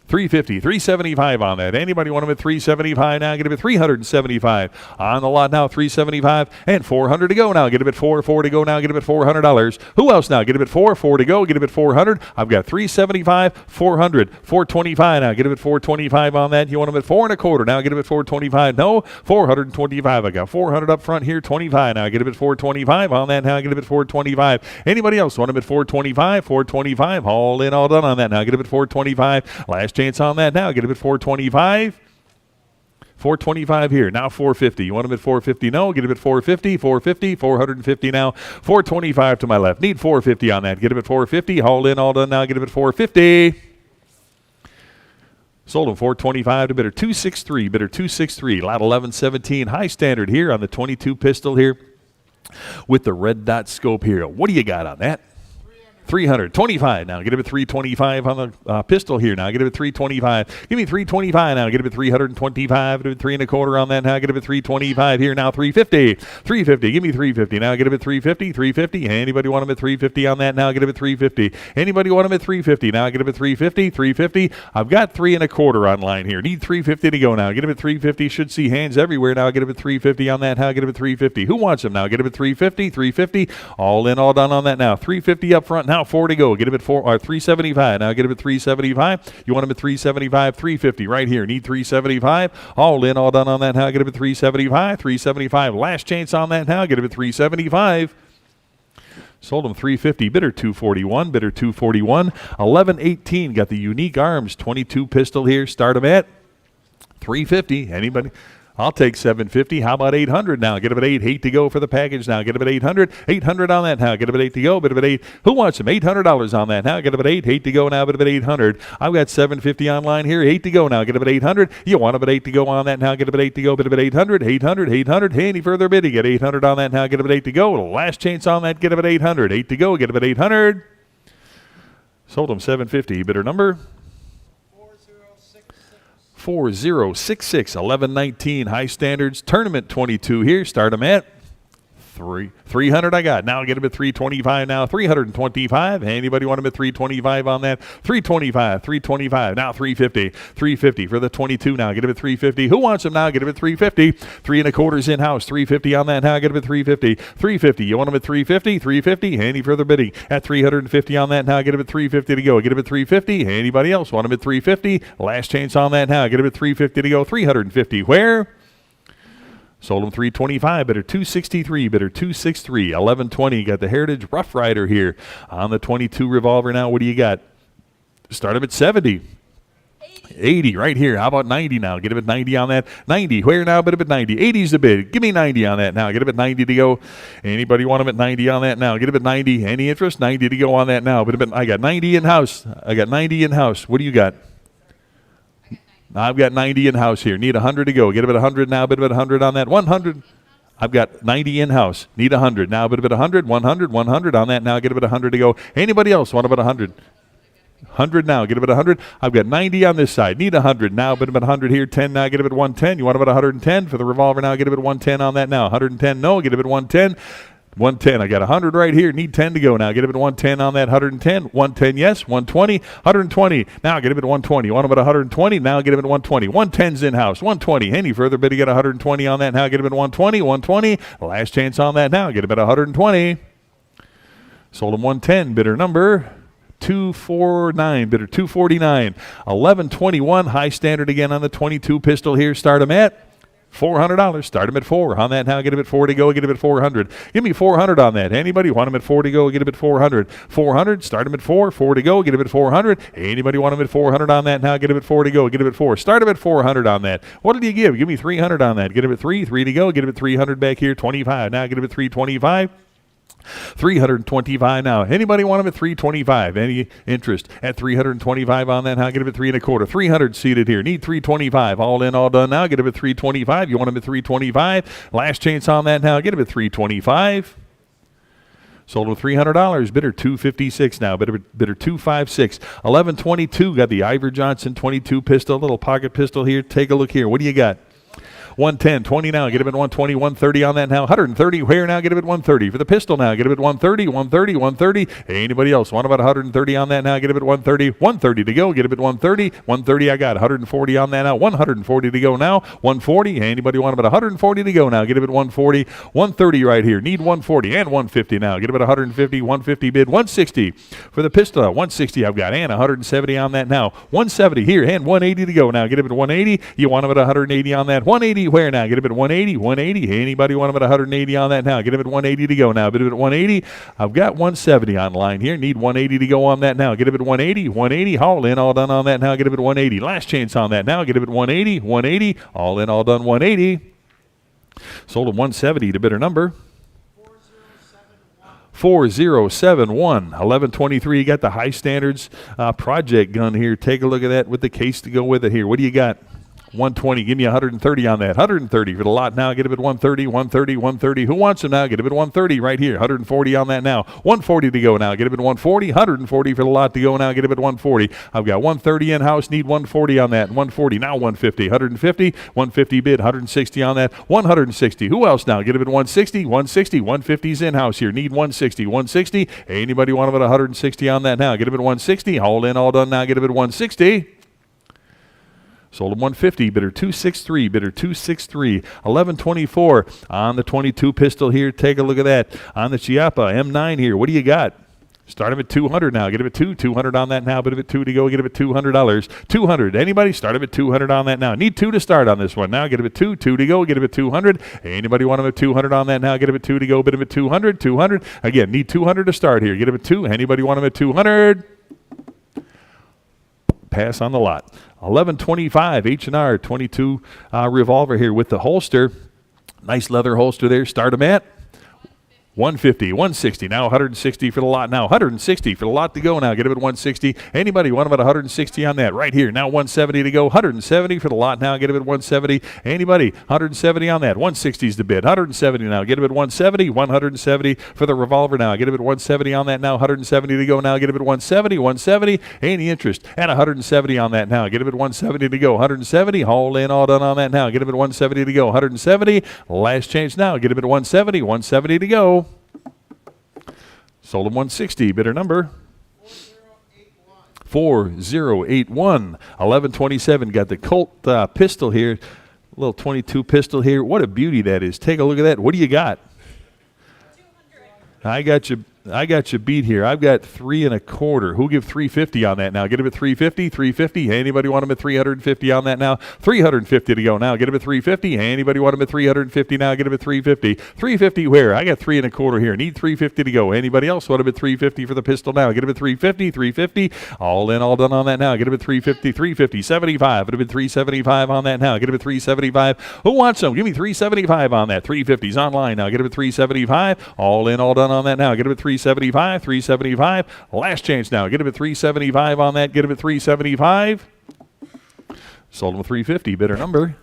350, 375 on that. Anybody want him at 375 now? Get him at 375 on the lot now. 375 and 400 to go now. Get him at 4 to go now. Get him at $400. Who else now? Get him at 4 to go. Get him at 400. I've got 375, 400, 425 now. Get him at 425 on that. You want him at 4 1/4 now? Get him at 425. No, 425. I got 400 up front here. 25 now. Get him at 425 on that now. Get him at 425. Anybody else want him at 425? 425. All in, all done on that now. Get him at 425. Last chance on that now. Get him at 425. 425 here. Now 450. You want him at 450? No. Get him at 450. 450. 450 now. 425 to my left. Need 450 on that. Get him at 450. All in, all done now. Get him at 450. Sold him 425 to bidder 263. Bidder 263. Lot 1117. High Standard here on the 22 pistol here with the red dot scope here. What do you got on that? 325 now. Get him at 325 on the pistol here now. Get him at 325. Give me 325 now. Get him at 325. Get him at 3 1/4 on that now. Get him at 325 here now. 350. 350. Give me 350 now. Get him at 350. 350. Anybody want him at 350 on that now? Get him at 350. Anybody want him at 350 now? Get him at 350. 350. I've got 3 1/4 online here. Need 350 to go now. Get him at 350. Should see hands everywhere now. Get him at 350 on that now. Get him at 350. Who wants him now? Get him at 350. 350. All in, all done on that now. 350 up front now. 4 to go. Get him at 375. Now get him at 375. You want him at 375, 350 right here. Need 375. All in, all done on that now. Get him at 375, 375. Last chance on that now. Get him at 375. Sold him 350. Bidder 241. Bidder 241. 1118. Got the Unique Arms 22 pistol here. Start him at 350. Anybody? I'll take 750. How about 800 now? Get him at 8. 8 to go for the package now. Get him at 800. 800 on that now. Get him at 8 to go. Bit of at 8. Who wants him? $800 on that now. Get him at 8. 8 to go now. Bit of at 800. I've got 750 online here. 8 to go now. Get him at 800. You want him at 8 to go on that now. Get him at 8 to go. Bit of at 800. 800. 800. Hey, any further bid? You get 800 on that now. Get him at 8 to go. Last chance on that. Get him at 800. 8 to go. Get him at 800. Sold him 750. Bidder number 4066. 1119. High standards. Tournament 22 here. Start him at 300 I got. Now get him at 325 now. 325. Anybody want him at 325 on that? 325. 325. Now 350. 350 for the 22 now. Get him at 350. Who wants him now? Get him at 350. 3 1/4 in-house. 350 on that now. Get him at 350. 350. You want him at 350? 350. Any further bidding? At 350 on that now. Get him at 350 to go. Get him at 350. Anybody else want him at 350? Last chance on that now. Get him at 350 to go. 350. Where? Sold him 325, bidder 263, bidder 263, 1120. Got the Heritage Rough Rider here on the 22 revolver now. What do you got? Start him at 70. 80 right here. How about 90 now? Get him at 90 on that. 90. Where now? Bid him at 90. 80's the bid. Give me 90 on that now. Get him at 90 to go. Anybody want him at 90 on that now? Get him at 90. Any interest? 90 to go on that now. But I got 90 in-house. I got 90 in-house. What do you got? I've got 90 in-house here. Need 100 to go. Get him at 100 now. Bid him at 100 on that. 100. I've got 90 in-house. Need 100 now. Bid him at 100. 100. 100 on that now. Get him at 100 to go. Anybody else want him at 100? 100 now. Get him at 100. I've got 90 on this side. Need 100 now. Bid him at 100 here. 10 now. Get him at 110. You want him at 110 for the revolver now. Get him at 110 on that now. 110 no. Get him at 110. 110. I got 100 right here. Need 10 to go now. Get him at 110 on that. 110. 110 yes. 120. 120. Now get him at 120. You want him at 120? Now get him at 120. 110's in-house. 120. Any further bid to get 120 on that. Now get him at 120. 120. Last chance on that now. Get him at 120. Sold him 110. Bidder number 249. Bidder 249. 1121. High standard again on the 22 pistol here. Start him at $400. Start him at 4 on that now. Get him at 4 to go. Get him at 400. Give me 400 on that. Anybody want him at 4 to go? Get him at 400. 400. Start him at 4. 4 to go. Get him at 400. Anybody want him at 400 on that now? Get him at 4 to go. Get him at 4. Start him at 400 on that. What did you give? Give me 300 on that. Get him at 3. 3 to go. Get him at 300 back here. 25. Now get him at 325. 325 now. Anybody want him at 325? Any interest at 325 on that? Now get him at 3 1/4. 300 seated here. Need 325. All in, all done now. Get him at 325. You want him at 325? Last chance on that now. Get him at 325. Sold him $300. Bidder 256 now. Bidder 256. 1122. Got the Ivor Johnson 22 pistol. Little pocket pistol here. Take a look here. What do you got? 110, 20 now. Get him at 120, 130 on that now. 130. Where now? Get him at 130 for the pistol now. Get him at 130, 130, 130. Anybody else want about 130 on that now? Get him at 130, 130 to go. Get him at 130, 130. I got 140 on that now. 140 to go now. 140. Anybody want about 140 to go now? Get him at 140, 130 right here. Need 140 and 150 now. Get him at 150, 150 bid. 160 for the pistol. 160 I've got and 170 on that now. 170 here and 180 to go now. Get him at 180. You want him at 180 on that. 180. Where now? Get him at 180, 180. Anybody want him at 180 on that now? Get him at 180 to go now. Get him at 180. I've got 170 online here. Need 180 to go on that now. Get him at 180, 180. All in, all done on that now. Get him at 180. Last chance on that now. Get him at 180, 180. All in, all done 180. Sold him 170 to bidder number 4071. 1123. You got the high standards project gun here. Take a look at that with the case to go with it here. What do you got? 120. Give me 130 on that. 130 for the lot now. Get him at 130, 130, 130. Who wants him now? Get him at 130 right here. 140 on that now. 140 to go now. Get him at 140. 140 for the lot to go now. Get him at 140. I've got 130 in-house. Need 140 on that. 140. Now 150. 150. 150 bid. 160 on that. 160. Who else now? Get him at 160. 160. 150's in-house here. Need 160. 160. Anybody want him at 160 on that now? Get him at 160. All in, all done now. Get him at 160. Sold him 150, bidder 263, bidder 263, 1124 on the 22 pistol here. Take a look at that. On the Chiappa M9 here, what do you got? Start him at 200 now. Get him at 200 on that now. Bid him at 2 to go. Get him at $200. 200. Anybody? Start him at 200 on that now. Need 2 to start on this one now. Get him at 2 to go. Get him at 200. Anybody want him at 200 on that now? Get him at 2 to go. Bid him at 200. 200. Again, need 200 to start here. Get him at 2. Anybody want him at 200? Pass on the lot. 1125 H&R 22 revolver here with the holster. Nice leather holster there. Start them at 150, 160, now 160 for the lot. Now 160 for the lot to go. Now get them at 160. Anybody want them at 160 on that? Right here. Now 170 to go. 170 for the lot. Now get them at 170. Anybody? 170 on that. 160 is the bid. 170 now. Get them at 170. 170 for the revolver. Now get them at 170 on that. Now 170 to go. Now get them at 170. 170. Any interest? At 170 on that. Now get them at 170 to go. 170. All in, all done on that. Now get them at 170 to go. 170. Last chance now. Get them at 170. 170 to go. Sold him 160. Bidder number 4081. 1127. Got the Colt pistol here. Little 22 pistol here. What a beauty that is. Take a look at that. What do you got? 200. I got you beat here. I've got 3 1/4. Who'll give 350 on that now? Get him at 350. 350. Anybody want him at 350 on that now? 350 to go now. Get him at 350. Anybody want him at 350 now? Get him at 350. 350 where? I got 3 1/4 here. Need 350 to go. Anybody else want him at 350 for the pistol now? Get him at 350. 350. All in, all done on that now. Get him at 350. 350. 75. It would have been 375 on that now. Get him at 375. Who wants them? Give me 375 on that. 350's online now. Get him at 375. All in, all done on that now. Get him at 375, 375. Last chance now. Get him at 375 on that. Get him at 375. Sold him at 350. Bidder number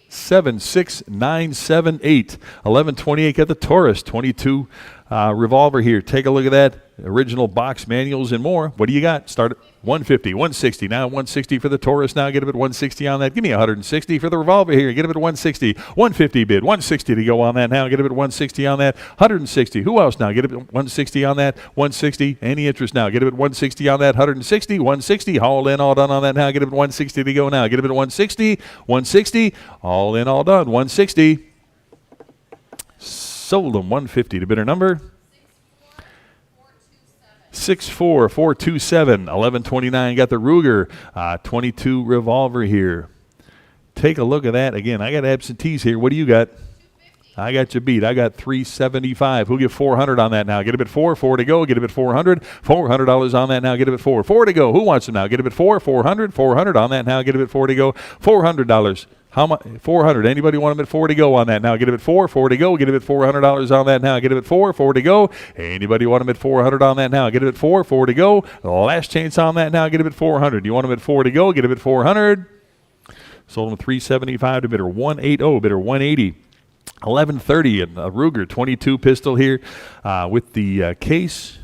76978. 1128. Got the Taurus 22 revolver here. Take a look at that. Original box manuals and more. What do you got? Start at 150, 160. Now 160 for the Taurus. Now get him at 160 on that. Give me 160 for the revolver here. Get him at 160. 150 bid. 160 to go on that now. Get him at 160 on that. 160. Who else now? Get him at 160 on that. 160. Any interest now? Get him at 160 on that. 160. 160. All in, all done on that now. Get him at 160 to go now. Get him at 160. 160. All in, all done. 160. Sold him 150 to bidder number 64427. 1129. Got the Ruger 22 revolver here. Take a look at that. Again, I got absentees here. What do you got? I got you beat. I got 375. Who'll give 400 on that now? Get him at 4 to go. Get him at 400. $400 on that now. Get him at 4 to go. Who wants him now? Get him at 400. 400 on that now. Get him at 4 to go. $400. How much? 400. Anybody want him at 4 to go on that now? Get him at 4 to go. Get him at $400 on that now. Get him at 4 to go. Anybody want him at 400 on that now? Get him at 4 to go. Last chance on that now. Get him at 400. You want him at 4 to go? Get him at 400. Sold him 375 to bidder 180. Bidder 180. 1130 and a Ruger 22 pistol here with the case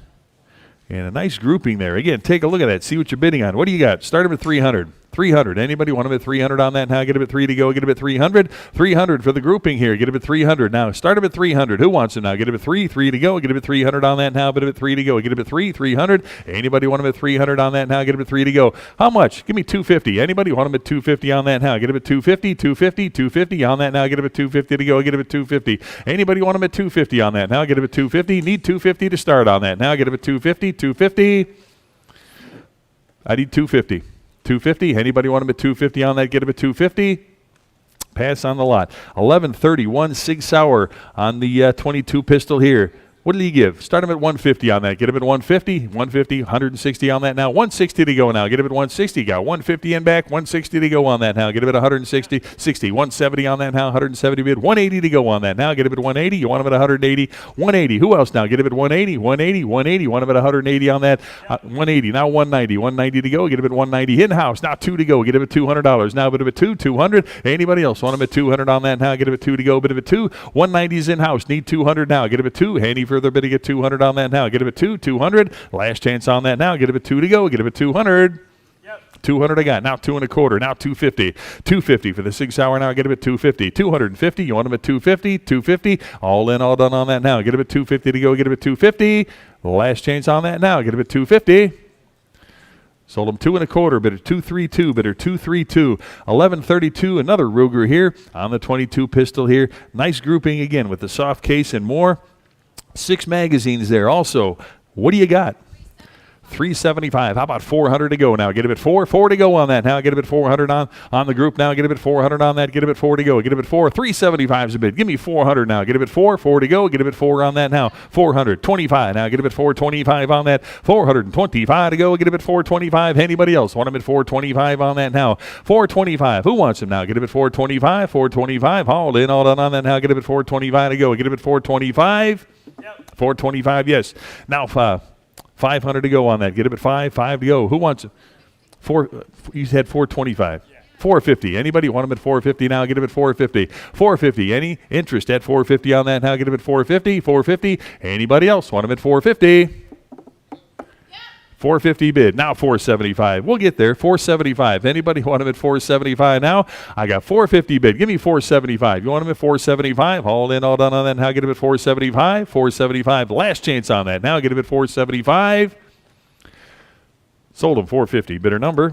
and a nice grouping there. Again, take a look at that. See what you're bidding on. What do you got? Start him at 300. 300. Anybody want him at 300 on that now? Get him at 3 to go. Get him at 300. 300 for the grouping here. Get him at 300 now. Start him at 300. Who wants him now? Get him at 3 to go. Get him at 300 on that now. Get him at 3 to go. Get him at 300. Anybody want him at 300 on that now? Get him at 3 to go. How much? Give me 250. Anybody want him at 250 on that now? Get him at 250. 250 on that now. Get him at 250 to go. Get him at 250. Anybody want him at 250 on that now? Get him at 250. Need 250 to start on that now. Get him at 250. 250. I need 250. 250. Anybody want him at 250 on that? Get him at 250. Pass on the lot. 1131 Sig Sauer on the 22 pistol here. What did he give? Start him at 150 on that. Get him at 150. 150. 160 on that now. 160 to go now. Get him at 160. Got 150 in back. 160 to go on that now. Get him at 160. 60. 170 on that now. 170 bid. 180 to go on that now. Get him at 180. You want him at 180. 180. Who else now? Get him at 180. 180. 180. Want him at 180 on that. 180. Now 190. 190 to go. Get him at 190. In-house. Now 2 to go. Get him at $200. Now bid him at 200. Anybody else want him at 200 on that now? Get him at 2 to go. Bid him at 2. 190 is in-house. Need 200 now. Get him at 2. Handy further bidding at 200 on that now. Get him at 200. Last chance on that now. Get him at 2 to go. Get him at 200. 200 I got. Now 2 1/4. Now 250. 250 for the 6 hour now. Get him at 250. 250. You want him at 250. 250. All in, all done on that now. Get him at 250 to go. Get him at 250. Last chance on that now. Get him at 250. Sold him 2 1/4. Bidder 232. Bidder 232. 1132. Another Ruger here on the 22 pistol here. Nice grouping again with the soft case and more. 6 magazines there also. What do you got? 375. How about 400 to go now? Get a bit 4 to go on that now. Get a bit 400 on the group now. Get a bit 400 on that. Get a bit 4 to go. Get a bit 4. 375 is a bid. Give me 400 now. Get a bit 4 to go. Get a bit 4 on that now. 425 now. Get a bit 425 on that. 425 to go. Get a bit 425. Anybody else want a bit 425 on that now? 425. Who wants them now? Get a bit 425. 425. All in, all done on that now. Get a bit 425 to go. Get a bit 425. 425. Yes. Now 500 to go on that. Get up at 5 to go. Who wants it? You said 425. 450. Anybody want them at 450 now? Get them at 450. 450. Any interest at 450 on that now? Get them at 450. 450. Anybody else want them at 450? 450 bid. Now 475. We'll get there. 475. Anybody want them at 475 now? I got 450 bid. Give me 475. You want them at 475? All in, all done on that. Now get them at 475. 475. Last chance on that. Now get them at 475. Sold them 450. Bidder number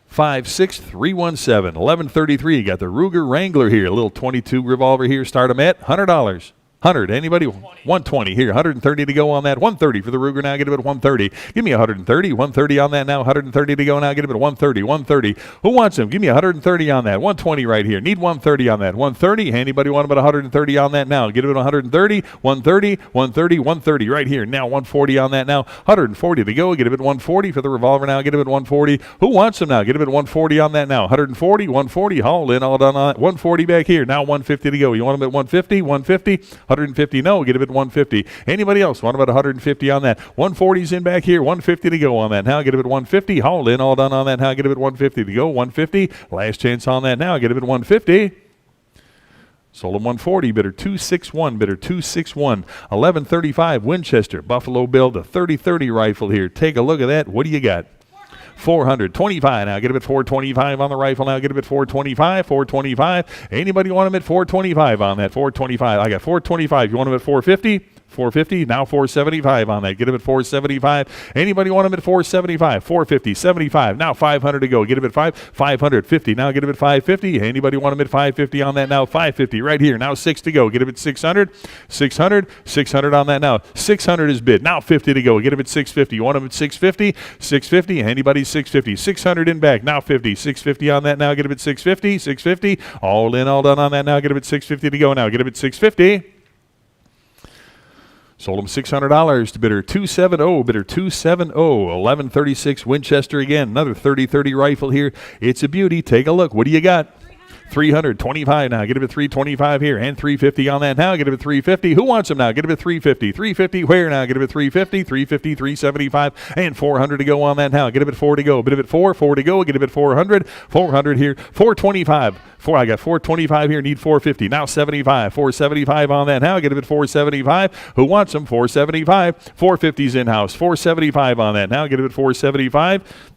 56317. 1133. You got the Ruger Wrangler here. A little 22 revolver here. Start them at $100. 100. Anybody? 120 here. 130 to go on that. 130 for the Ruger now. Get it at 130. Give me 130. 130 on that now. 130 to go now. Get it at 130. 130. Who wants them? Give me 130 on that. 120 right here. Need 130 on that. 130. Anybody want about 130 on that now? Get it at 130. 130. 130. 130 right here. Now 140 on that now. 140 to go. Get it at 140 for the revolver now. Get it at 140. Who wants them now? Get it at 140 on that now. 140. 140. All in, all done on that. 140 back here. Now 150 to go. You want them at 150? 150. 150, no, get him at 150. Anybody else want about 150 on that? 140's in back here, 150 to go on that. Now get him at 150, all in, all done on that. Now get him at 150 to go, 150. Last chance on that now, get him at 150. Sold him 140, bidder 261, bidder 261. 1135 Winchester, Buffalo Bill, the 30-30 rifle here. Take a look at that. What do you got? 425 now. Get him at 425 on the rifle now. Get him at 425. 425. Anybody want him at 425 on that? 425. I got 425. You want him at 450? 450. Now 475 on that. Get him at 475. Anybody want him at 475? 450. 75. Now 500 to go. Get him at 550. Now get him at 550. Anybody want him at 550 on that now? 550 right here. Now 6 to go. Get him at 600. 600. 600 on that now. 600 is bid. Now 50 to go. Get him at 650. You want him at 650? 650. Anybody 650. 600 in back. Now 50. 650 on that now. Get him at 650. 650. All in, all done on that now. Get him at 650 to go now. Get him at 650. Sold him $600 to bidder 270, bidder 270. 1136 Winchester again. Another 30-30 rifle here. It's a beauty. Take a look. What do you got? 325 now. Get him at 325 here and 350 on that now. Get him at 350. Who wants him now? Get him at 350. 350 where now? Get him at 350. 350, 375 and 400 to go on that now. Get him at 4 to go. Bid him at 4 to go. Get him at 400. 400 here. 425. I got 425 here. Need 450. Now 75. 475 on that now. Get him at 475. Who wants him? 475. 450's in-house. 475 on that now. Get him at 475.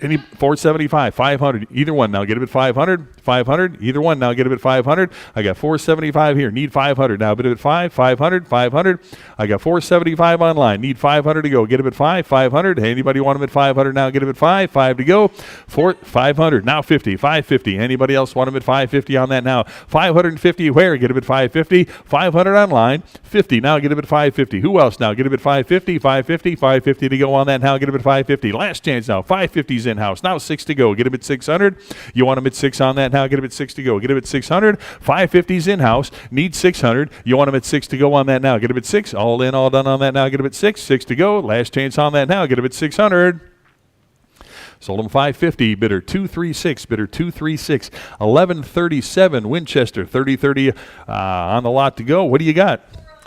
Any 475, 500, either one now. Get him at 500, 500, either one now. Get him at 500. I got 475 here. Need 500 now. Bid him at 500, 500. I got 475 online. Need 500 to go. Get him at 500. Anybody want him at 500 now? Get him at 5 to go. 500 now. 50, 550. Anybody else want him at 550 on that now? 550 where? Get him at 550. 500 online. 50 now. Get him at 550. Who else now? Get him at 550, 550, 550 to go on that now. Get him at 550. Last chance now. 550's in-house. Now 6 to go. Get him at 600. You want him at 6 on that now. Get him at 6 to go. Get him at 600. 550's in-house. Need 600. You want him at 6 to go on that now. Get him at 6. All in, all done on that now. Get him at 6. 6 to go. Last chance on that now. Get him at 600. Sold him 550. Bidder 236. Bidder 236. 1137 Winchester. 30-30 on the lot to go. What do you got?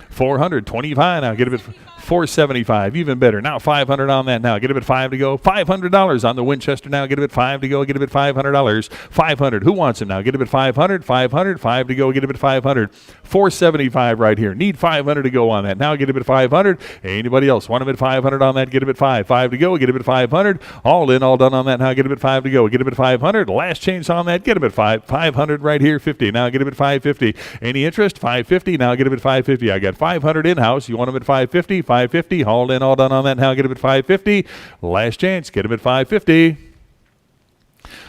425 now. Get him at 475, even better. Now 500 on that now. Get him at 5 to go. $500 on the Winchester now. Get him at 5 to go. Get him at $500. 500. Who wants him now? Get him at 500. 500. 5 to go. Get him at 500. 475 right here. Need 500 to go on that. Now get him at 500. Anybody else want him at 500 on that? Get him at 5. 5 to go. Get him at 500. All in, all done on that. Now get him at 5 to go. Get him at 500. Last chance on that. Get him at 500 right here. 50. Now get him at 550. Any interest? 550. Now get him at 550. I got 500 in-house. You want him at 550? 550. All in, all done on that. Now get him at 550. Last chance. Get him at 550.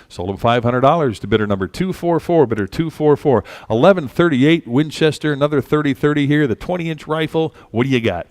Sold him $500 to bidder number 244. Bidder 244. 1138 Winchester. Another 30-30 here. The 20-inch rifle. What do you got?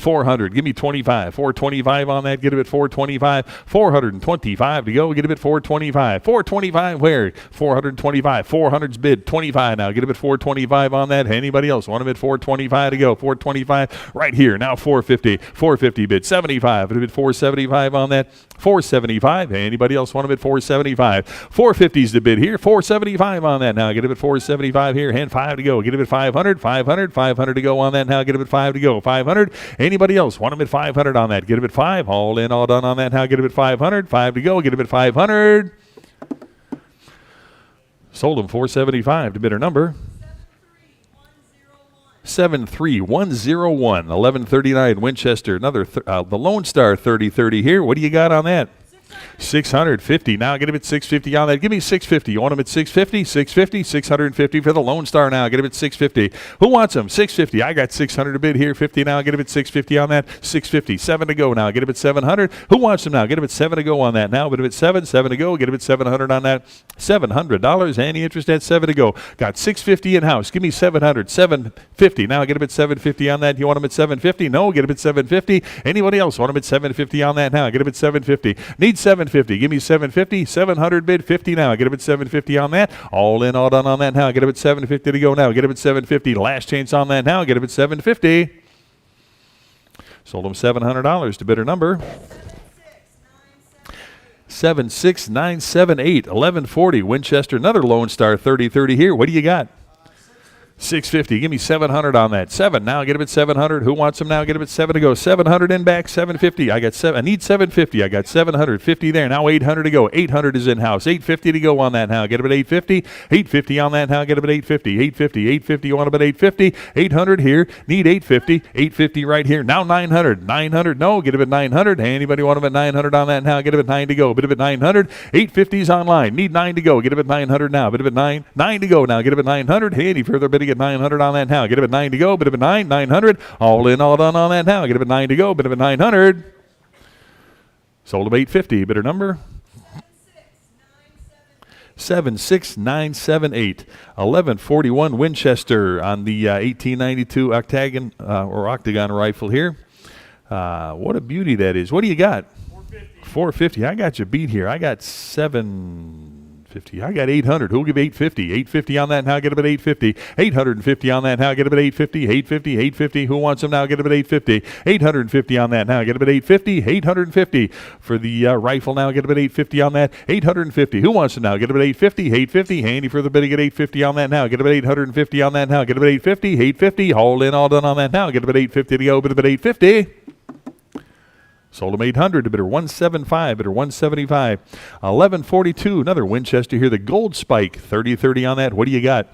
400. Give me 25. 425 on that. Get a bit 425. 425 to go. Get a bit 425. 425 where? 425. 400's bid. 25 now. Get a bit 425 on that. Anybody else want a bit 425 to go? 425 right here. Now 450. 450 bid. 75. A bit 475 on that. 475. Anybody else want a bit 475? 450's the bid here. 475 on that now. Get a bit 475 here. Hand 5 to go. Get a bit 500. 500. 500 to go on that now. Get a bit 5 to go. 500. Anybody else want a bit 500 on that? Get a bit 5. All in, all done on that now. Get a bit 500. 5 to go. Get a bit 500. Sold them 475 to bidder number 73101. 1139 Winchester. Another the Lone Star 3030 here. What do you got on that? 650. Now get him at 650 on that. Give me 650. You want him at 650? 650. 650 for the Lone Star now. Get him at 650. Who wants him? 650. I got 600 to bid here. 50 now. Get him at 650 on that. 650. 7 to go now. Get him at 700. Who wants him now? Get him at 7 to go on that now. Get him at 7. 7 to go. Get him at 700 on that. $700. Any interest at 7 to go? Got 650 in house. Give me 700. 750. Now get him at 750 on that. You want him at 750? No. Get him at 750. Anybody else want him at 750 on that now? Get him at 750. Need 750. Give me 750. 700 bid. 50 now. Get him at 750 on that. All in, all done on that now. Get him at 750 to go now. Get him at 750. Last chance on that now. Get him at 750. Sold him $700 to bidder number 76978. 1140 Winchester. Another Lone Star 3030 here. What do you got? 650. Give me 700 on that. 7. Now get him at 700. Who wants him now? Get him at 7 to go. 700 in back. 750. I got 7. I need 750. I got 750 there. Now 800 to go. 800 is in house. 850 to go on that now. Get him at 850. 850 on that now. Get him at 850. 850. 850. You want him at 850. 800 here. Need 850. 850 right here. Now 900. 900. No. Get him at 900. Anybody want him at 900 on that now? Get him at 9 to go. Bit of at 900. 850's online. Need 9 to go. Get him at 900 now. Bit of at 9. 9 to go now. Get him at 900. Hey, any further bidding at 900 on that now. Get him at 9 to go. Bit of a 9. 900. All in, all done on that now. Get him at 9 to go. Bit of a 900. Sold him 850. Bidder number 76978. 1141 Winchester on the 1892 octagon rifle here. What a beauty that is. What do you got? 450. I got you beat here. I got 750. I got 800. Who'll give 850? 850 on that now. Get him at 850. 850 on that now. Get him at 850. 850. 850. Who wants him now? Get him at 850. 850 on that now. Get him at 850. 850 for the rifle now. Get him at 850 on that. 850. Who wants him now? Get him at 850. 850. Handy for the bidding at 850 on that now. Get him at 850 on that now. Get him at 850. 850. All in, all done on that now. Get him at 850 to go. Bid him at 850. Sold him 800 to bidder 175, bidder 175. 1142, another Winchester here, the Gold Spike, 3030 on that. What do you got?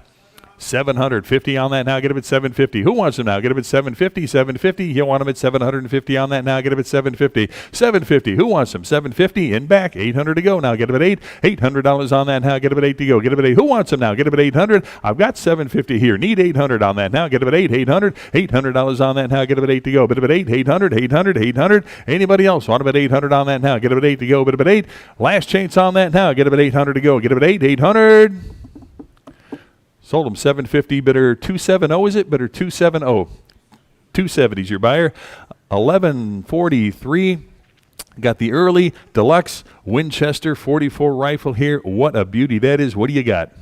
750 on that now. Get him at 750. Who wants him now? Get him at 750. 750. You want him at 750 on that now. Get him at 750. 750. Who wants him? 750 in back. 800 to go now. Get him at 8. $800 on that now. Get him at 8 to go. Get him at 8. Who wants him now? Get him at 800. I've got 750 here. Need 800 on that now. Get him at 8. 800. $800 on that now. Get him at 8 to go. Bid him at 8. 800. 800. 800. Anybody else want him at 800 on that now? Get him at 8 to go. Bid him at 8. Last chance on that now. Get him at 800 to go. Get him at 8. 800. Sold him 750, bidder 270, is it? Bidder 270. 270's your buyer. 1143. Got the early deluxe Winchester 44 rifle here. What a beauty that is. What do you got?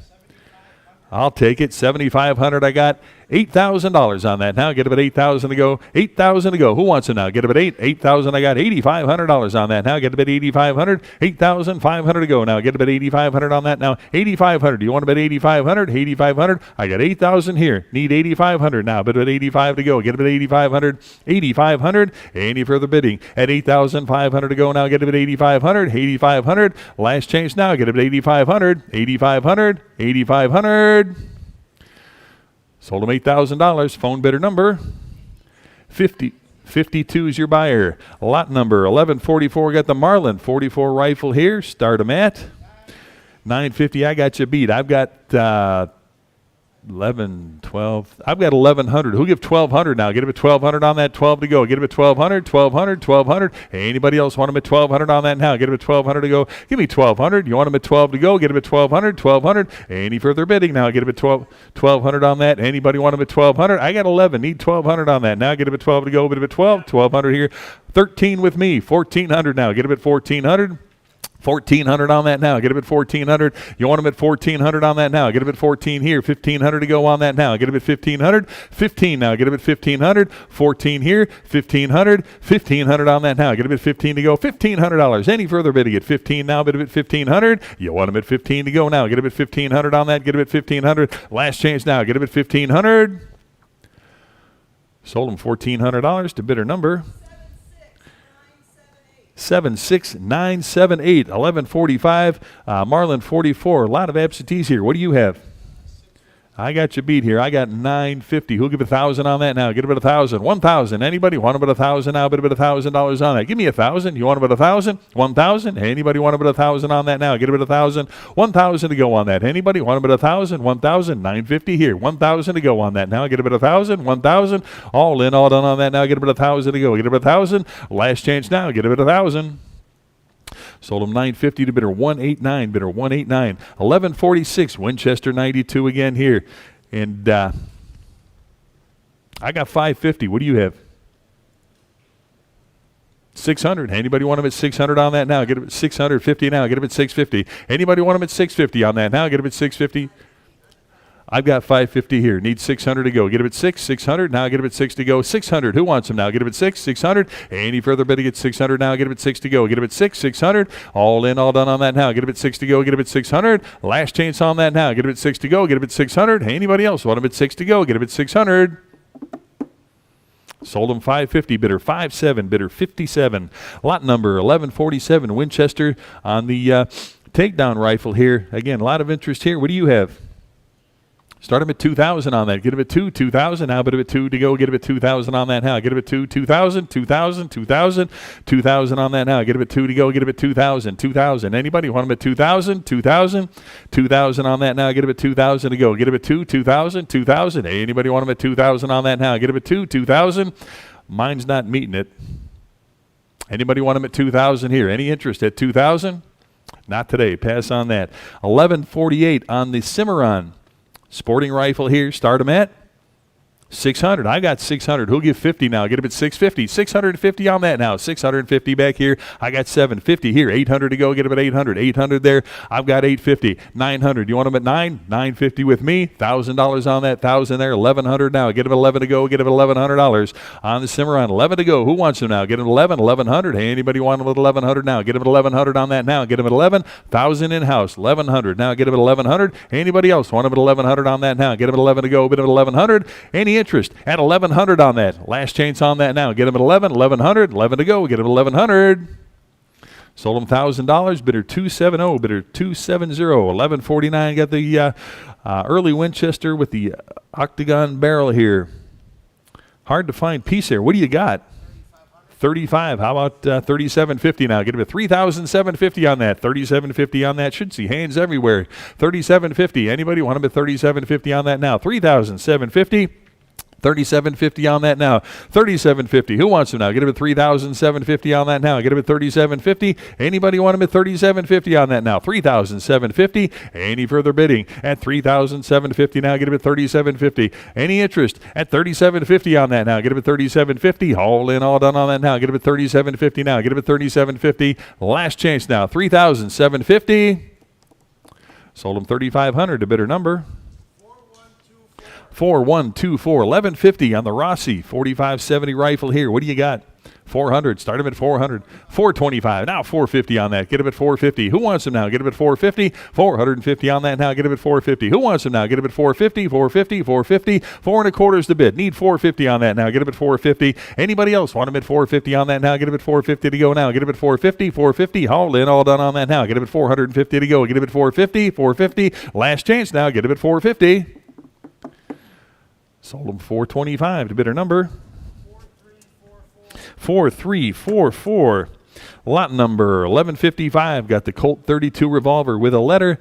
I'll take it. 7,500. I got $8,000 on that now. Get him at 8,000 to go. 8,000 to go. Who wants it now? Get him at 8. 8,000. I got $8,500 on that now. Get him at 8,500. 8,500 to go now. Get him at 8,500 on that now. 8,500. Do you want him at 8,500? 8,500. I got 8,000 here. Need 8,500 now. But at 85 to go. Get him at 8,500. 8,500. Any further bidding at 8,500 to go now. Get him at 8,500. 8,500. Last chance now. Get him at 8,500. 8,500. 8,500. Sold him $8,000. Phone bidder number 52 is your buyer. Lot number 1144. Got the Marlin 44 rifle here. Start him at 950. I got you beat. I've got 11, 12. I've got 1,100. Who'll give 1,200 now? Get him at 1,200 on that. 12 to go. Get him at 1,200, 1,200, 1,200. Anybody else want him at 1,200 on that now? Get him at 1,200 to go. Give me 1,200. You want him at 12 to go? Get him at 1,200, 1,200. Any further bidding now? Get him at 1,200 on that. Anybody want him at 1,200? I got 11. Need 1,200 on that. Now get him at 12 to go. Get him at 12. 1,200 here. 13 with me. 1,400 now. Get him at 1,400. 1,400 on that now. Get him at 1,400. You want him at 1,400 on that now. Get him at 14 here. 1,500 to go on that now. Get him at 1,500. 15 now. Get him at 1,500. 14 here. 1,500. 1,500 on that now. Get him at 15 to go. $1,500. Any further bidding at 15 now. Bid him at 1,500. You want him at 15 to go now. Get him at 1,500 on that. Get him at 1,500. Last chance now. Get him at 1,500. Sold him $1,400 to bidder number 76978. 1145. Marlin 44. A lot of absentees here. What do you have? I got you beat here. I got 950. Who'll give 1,000 on that now? Get him at 1,000. 1,000. Anybody want him at 1,000 now? Bid him at $1,000 on that. Give me 1,000. You want him at 1,000? 1,000. Anybody want him at 1,000 on that now? Get him at 1,000. 1,000 to go on that. Anybody want him at 1,000? 1,000. 950 here. 1,000 to go on that now. Get him at 1,000. 1,000. All in, all done on that now. Get him at 1,000 to go. Get him at 1,000. Last chance now. Get him at 1,000. Sold him 950 to bidder 189. Bidder 189. 1146. Winchester 92 again here. And I got 550. What do you have? 600. Anybody want him at 600 on that now? Get him at 650 now. Get him at 650. Anybody want him at 650 on that now? Get him at 650. I've got 550 here. Need 600 to go. Get him at 600. Now get him at 6 to go. 600. Who wants him now? Get him at 600. Any further bidding at 600 now? Get him at 6 to go. Get him at 600. All in, all done on that now. Get him at 6 to go. Get him at 600. Last chance on that now. Get him at 6 to go. Get him at 600. Anybody else want him at 6 to go? Get him at 600. Sold him 550. Bidder 57. Bidder 57. Lot number 1147. Winchester on the takedown rifle here. Again, a lot of interest here. What do you have? Start him at 2,000 on that. Get him at 2,000. Now bid him at 2 to go. Get him at 2,000 on that now. Get him at 2,000, 2,000, 2,000, 2,000 on that now. Get him at 2 to go. Get him at 2,000, 2,000. Anybody want him at 2,000, 2,000, 2,000 on that now. Get him at 2,000 to go. Get him at 2,000, 2,000. Anybody want him at 2,000 on that now? Get him at 2,000. Mine's not meeting it. Anybody want him at 2,000 here? Any interest at 2,000? Not today. Pass on that. 1148 on the Cimarron. Sporting rifle here. Start him at 600. I got 600. Who'll give 50 now? Get him at 650. 650 on that now. 650 back here. I got 750 here. 800 to go. Get him at 800. 800 there. I've got 850. 900. You want him at 950 with me. $1,000 on that. 1,000 there. 1,100 now. Get him at 11 to go. Get him at $1,100 on the Cimarron. 11 to go. Who wants him now? Get him at 11. 1,100. Hey, anybody want him at 1,100 now? Get him at 1,100 on that now. Get him at 11. 1,000 in house. 1,100 now. Get him at 1,100. Anybody else want him at 1,100 on that now? Get him at 11 to go. Get him at 1,100. Any interest at 1,100 on that. Last chance on that now. Get him at 11, 1,100, 11 to go. Get him at 1,100. Sold him $1,000. Bidder 270. Bidder 270. 1149. Got the early Winchester with the octagon barrel here. Hard to find piece there. What do you got? 35. How about 3750 now? Get him at 3,750 on that. 3,750 on that. Should see hands everywhere. 3,750. Anybody want him at 3,750 on that now? 3,750. 3,750 on that now. 3,750. Who wants him now? Get him at 3,750 on that now. Get him at 3,750. Anybody want him at 3,750 on that now? 3,750. Any further bidding at 3,750 now? Get him at 3,750. Any interest at 3,750 on that now? Get him at 3,750. All in, all done on that now. Get him at 3,750 now. Get him at 3,750. Last chance now. 3,750. Sold him 3,500 to bidder number 4124. 1150 on the Rossi 4570 rifle here. What do you got? 400. Start him at 400. 425. Now 450 on that. Get him at 450. Who wants him now? Get him at 450. 450 on that now. Get him at 450. Who wants him now? Get him at 450. 450. 450. 4.25 is the bid. Need 450 on that now. Get him at 450. Anybody else want him at 450 on that now? Get him at 450 to go now. Get him at 450. 450. All in, all done on that now. Get him at 450 to go. Get him at 450. 450. Last chance now. Get him at 450. Sold him 425 to bidder number 4344. Lot number 1155. Got the Colt 32 revolver with a letter.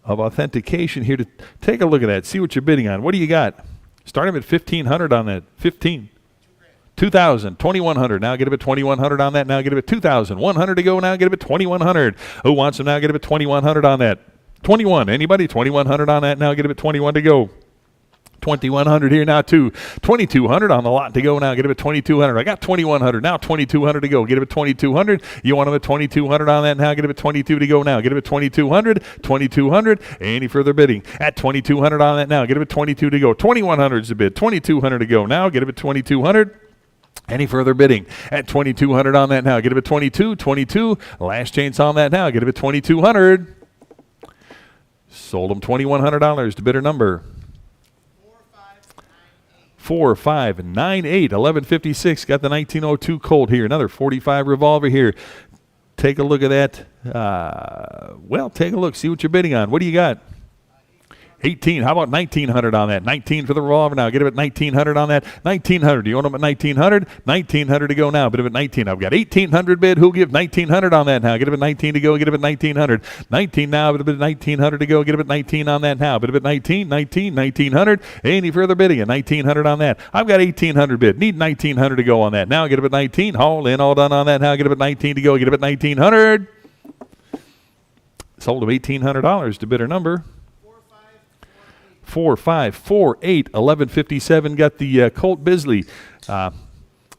of authentication here to take a look at that. See what you're bidding on. What do you got? Start him at 1,500 on that. 15. 2,000, 2,100. Now get him at 2,100 on that. Now get him at 2,000. 100 to go. Now get him at 2,100. Who wants him? Now get him at 2,100 on that. 21. Anybody? 2,100 on that. Now get him at 21 to go. 2,100 here now too. 2,200 on the lot to go now. Get him at 2,200. I got 2,100 now. 2,200 to go. Get him at 2,200. You want him at 2,200 on that now. Get him at 22 to go now. Get him at 2,200. 2,200. Any further bidding at 2,200 on that now. Get him at 22 to go. 2,100 is the bid. 2,200 to go now. Get him at 2,200. Any further bidding at 2,200 on that now. Get him at 22. 22. Last chance on that now. Get him at 2,200. Sold him $2,100 to bidder number 4598. 1156. Got the 1902 Colt here. Another 45 revolver here. Take a look at that. Well, take a look. See what you're bidding on. What do you got? 18. How about 1,900 on that? 19 for the revolver now. Get him at 1,900 on that. 1,900. Do you want him at 1,900? 1,900 to go now. Bid him at 19. I've got 1,800 bid. Who'll give 1,900 on that now? Get him at 19 to go. Get him at 1,900. 19 now. Bid him at 1,900 to go. Get him at 19 on that now. Bid him at 19. 19. 1,900. Any further bidding at 1,900 on that? I've got 1,800 bid. Need 1,900 to go on that. Now get him at 19. All in, all done on that. Now get him at 19 to go. Get him at 1,900. Sold him $1,800 to bidder number 4548. 1157. Got the Colt Bisley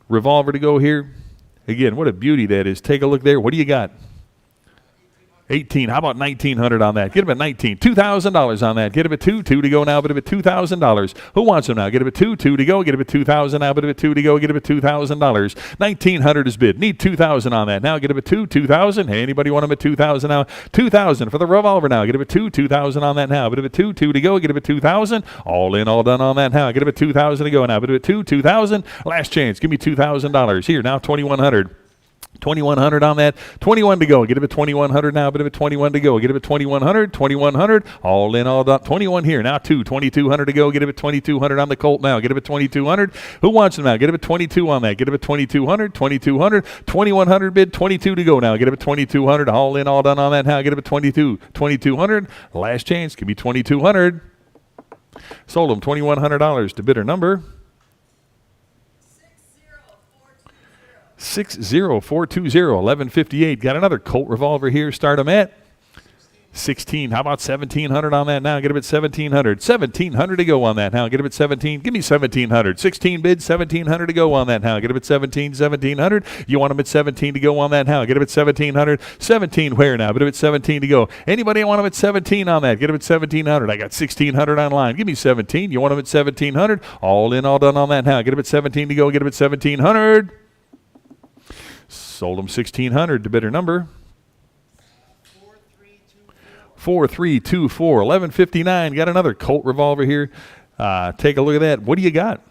revolver to go here. Again, what a beauty that is. Take a look there. What do you got? 18. How about 1,900 on that? Get him at 19. $2,000 on that. Get him at 2. 2 to go now. Bid him at $2,000. Who wants him now? Get him at 2. 2 to go. Get him at 2,000 now. Bid him at 2 to go. Get him at $2,000. 1,900 is bid. Need 2,000 on that. Now get him at 2. 2,000. Hey, anybody want him at 2,000 now? 2,000 for the revolver now. Get him at 2. 2,000 on that now. Bid him at 2. 2 to go. Get him at 2,000. All in, all done on that now. Get him at 2,000 to go now. Bid him at 2. 2,000. Last chance. Give me $2,000. Here now. 2,100. 2,100 on that. 21 to go. Get him at 2,100 now. Bid him at 21 to go. Get him at 2,100. 2,100. All in, all done. 21 here now. 2,200 to go. Get him at 2,200 on the Colt now. Get him at 2,200. Who wants him now? Get him at 22 on that. Get him at 2,200. 2,200. 2,100 bid. 22 to go now. Get him at 2,200. All in, all done on that now. Get him at 22. 2,200. Last chance. Could be 2,200. Sold him $2,100 to bidder number 60420. 1158. Got another Colt revolver here. Start him at 16. How about 1,700 on that now? Get him at 1,700. 1,700 to go on that now. Get him at 17. Give me 1,700. 16 bids. 1,700 to go on that now. Get him at 17. 1,700. You want him at 17 to go on that now. Get him at 1,700. 17 where now? Get him at 17 to go. Anybody want him at 17 on that? Get him at 1,700. I got 1,600 online. Give me 17. You want him at 1,700. All in, all done on that now. Get him at 17 to go. Get him at 1,700. Sold him 1,600 to bidder number 4324. 1159. Got another Colt revolver here. Take a look at that. What do you got?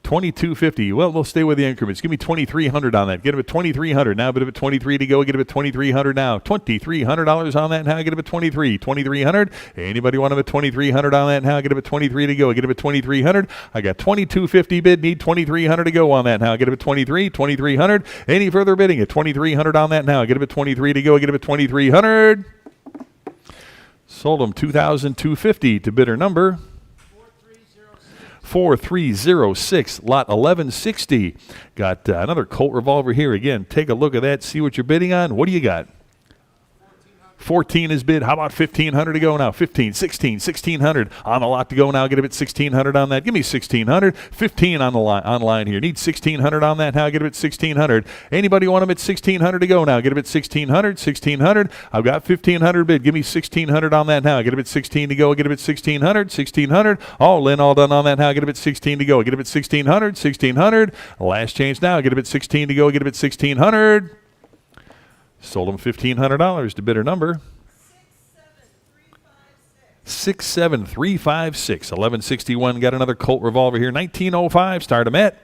2,250. Well, we'll stay with the increments. Give me 2,300 on that. Get him at 2,300 now. Bid him at 23 to go. Get him at 2,300 now. $2,300 on that now. Get him at 23. 2,300. Anybody want him at 2,300 on that now? Get him at 23 to go. Get him at 2,300. I got 2,250 bid. Need 2,300 to go on that now. Get him at 23. 2,300. Any further bidding at 2,300 on that now? Get him at 23 to go. Get him at 2,300. Sold him 2,250 to bidder number 4306. Lot 1160. Got another Colt revolver here. Again, take a look at that. See what you're bidding on. What do you got? 14 is bid. How about 1,500 to go now? 15, 16, 1,600 on the lot to go now. Get him at 1,600 on that. Give me 1,600. 15 on the online here. Need 1,600 on that now. Get him at 1,600. Anybody want him at 1,600 to go now? Get him at 1,600. 1,600. I've got 1,500 bid. Give me 1,600 on that now. Get him at 16 to go. Get him at 1,600. 1,600. All in, all done on that now. Get him at 16 to go. Get him at 1,600. 1,600. Last chance now. Get him at 16 to go. Get him at 1,600. Sold him $1,500 to bidder number 67356. 1161. Got another Colt revolver here. 1905. Start him at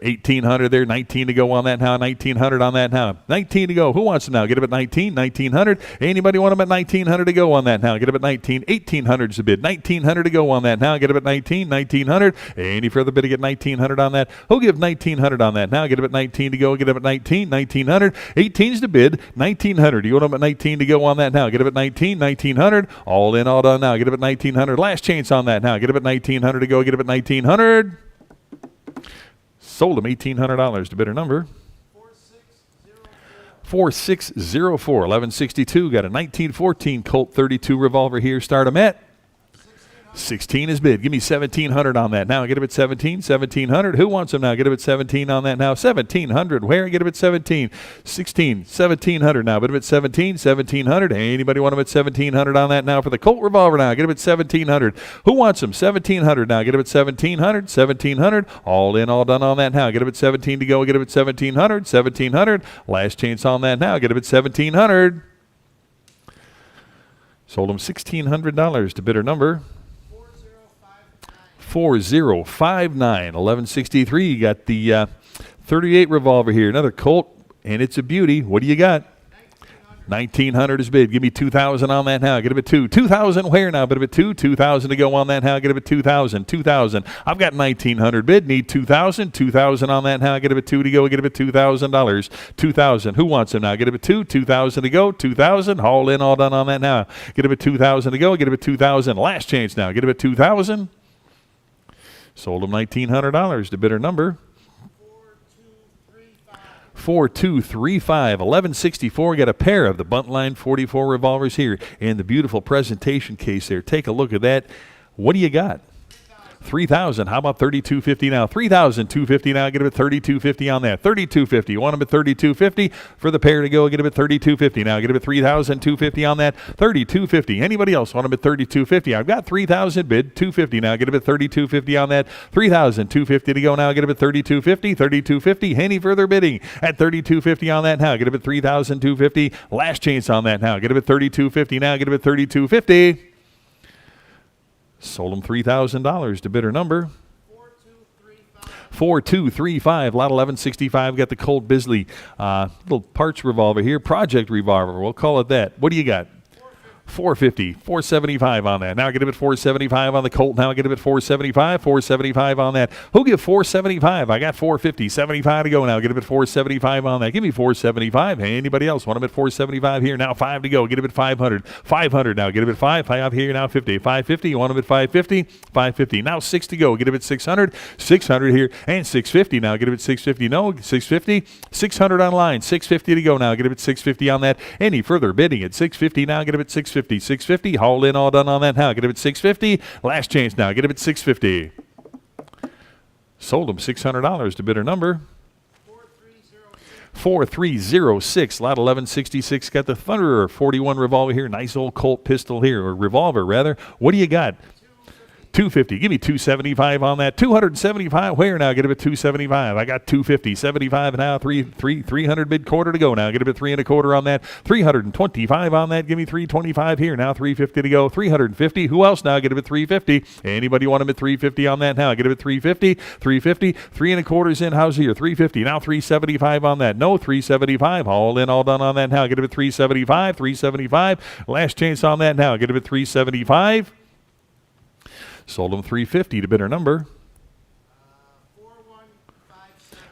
1,800 there, 19 to go on that now, 1,900 on that now, 19 to go. Who wants them now? Get them at 19, 1,900. Anybody want them at 1,900 to go on that now? Get them at 19, 1,800 is the bid, 1,900 to go on that now. Get them at 19, 1,900. Any further bidding at 1,900 on that? Who'll give 1,900 on that now? Get them at 19 to go. Get them at 19, 1,900. 18's the bid, 1,900. You want them at 19 to go on that now? Get them at 19, 1,900. All in, all done now. Get them at 1,900. Last chance on that now. Get them at 1,900 to go. Get them at 1,900. Sold them $1,800 to bidder number 4604. 1162. Got a 1914 Colt 32 revolver here. Start them at 16 is bid. Give me 1,700 on that now. Get them at 17, 1,700. Who wants them now? Get them at 17 on that now. 1,700. Where? Get them at 17, 16, 1,700 now. Bid them at 17, 1,700. Anybody want them at 1,700 on that now for the Colt revolver now? Get them at 1,700. Who wants them? 1,700 now. Get them at 1,700, 1,700. All in, all done on that now. Get them at 17 to go. Get them at 1,700, 1,700. Last chance on that now. Get them at 1,700. Sold them $1,600 to bidder number 4059. 1163. You got the 38 revolver here. Another Colt, and it's a beauty. What do you got? 1,900 is bid. Give me 2,000 on that now. Get it at 2. 2,000 where now? Bid it at 2. 2,000 to go on that now. Get it at 2,000. 2,000. I've got 1,900 bid. Need 2,000. 2,000 on that now. Get it at 2 to go. Get it at $2,000. 2,000. Who wants them now? Get it at 2. 2,000 to go. 2,000. All in, all done on that now. Get it at 2,000 to go. Get it at 2,000. Last chance now. Get it at 2,000. Sold them $1,900 to bidder number 4235. 1164. Got a pair of the Buntline 44 revolvers here in the beautiful presentation case there. Take a look at that. What do you got? 3,000. How about 3,250 now? 3,250 now. Get them at 3,250 on that. 3,250. You want them at 3,250 for the pair to go. Get them at 3,250 now. Get them at 3,250 on that. 3,250. Anybody else want them at 3,250? I've got 3,000 bid. 250 now. Get them at 3,250 on that. 3,250 to go now. Get them at 3,250. 3,250. Any further bidding at 3,250 on that now? Get them at 3,250. Last chance on that now. Get them at 3,250 now. Get them at 3,250. Sold them $3,000 to bidder number 4235. Lot 1165. Got the Colt Bisley little parts revolver here. Project revolver. We'll call it that. What do you got? 450, 475 on that. Now get him at 475 on the Colt. Now get him at 475, 475 on that. Who'll give 475? I got 450, 75 to go now. Get him at 475 on that. Give me 475. Hey, anybody else want him at 475 here? Now 5 to go. Get him at 500. 500 now. Get him at 5. 5 here now 50. 550. You want him at 550? 550. Now 6 to go. Get him at 600. 600 here and 650 now. Get him at 650. No, 650. 600 online. 650 to go now. Get him at 650 on that. Any further bidding at 650 now? Get him at 650. 650. Haul in, all done on that now. Get him at 650. Last chance now. Get him at 650. Sold him $600 to bidder number 4306. Lot 1166. Got the Thunderer 41 revolver here. Nice old Colt pistol here, or revolver rather. What do you got? 250. Give me 275 on that. 275. Where now? Get him at 275. I got 250. 75 now. 300 bid quarter to go now. Get him at 3 1/4 on that. 325 on that. Give me 325 here now. 350 to go. 350. Who else now? Get him at 350. Anybody want him at 350 on that now? Get him at 350. 350. 3 1/4 in. How's here? 350. Now 375 on that. No, 375. All in, all done on that now. Get him at 375. 375. Last chance on that now. Get him at 375. Sold them 350 to bidder number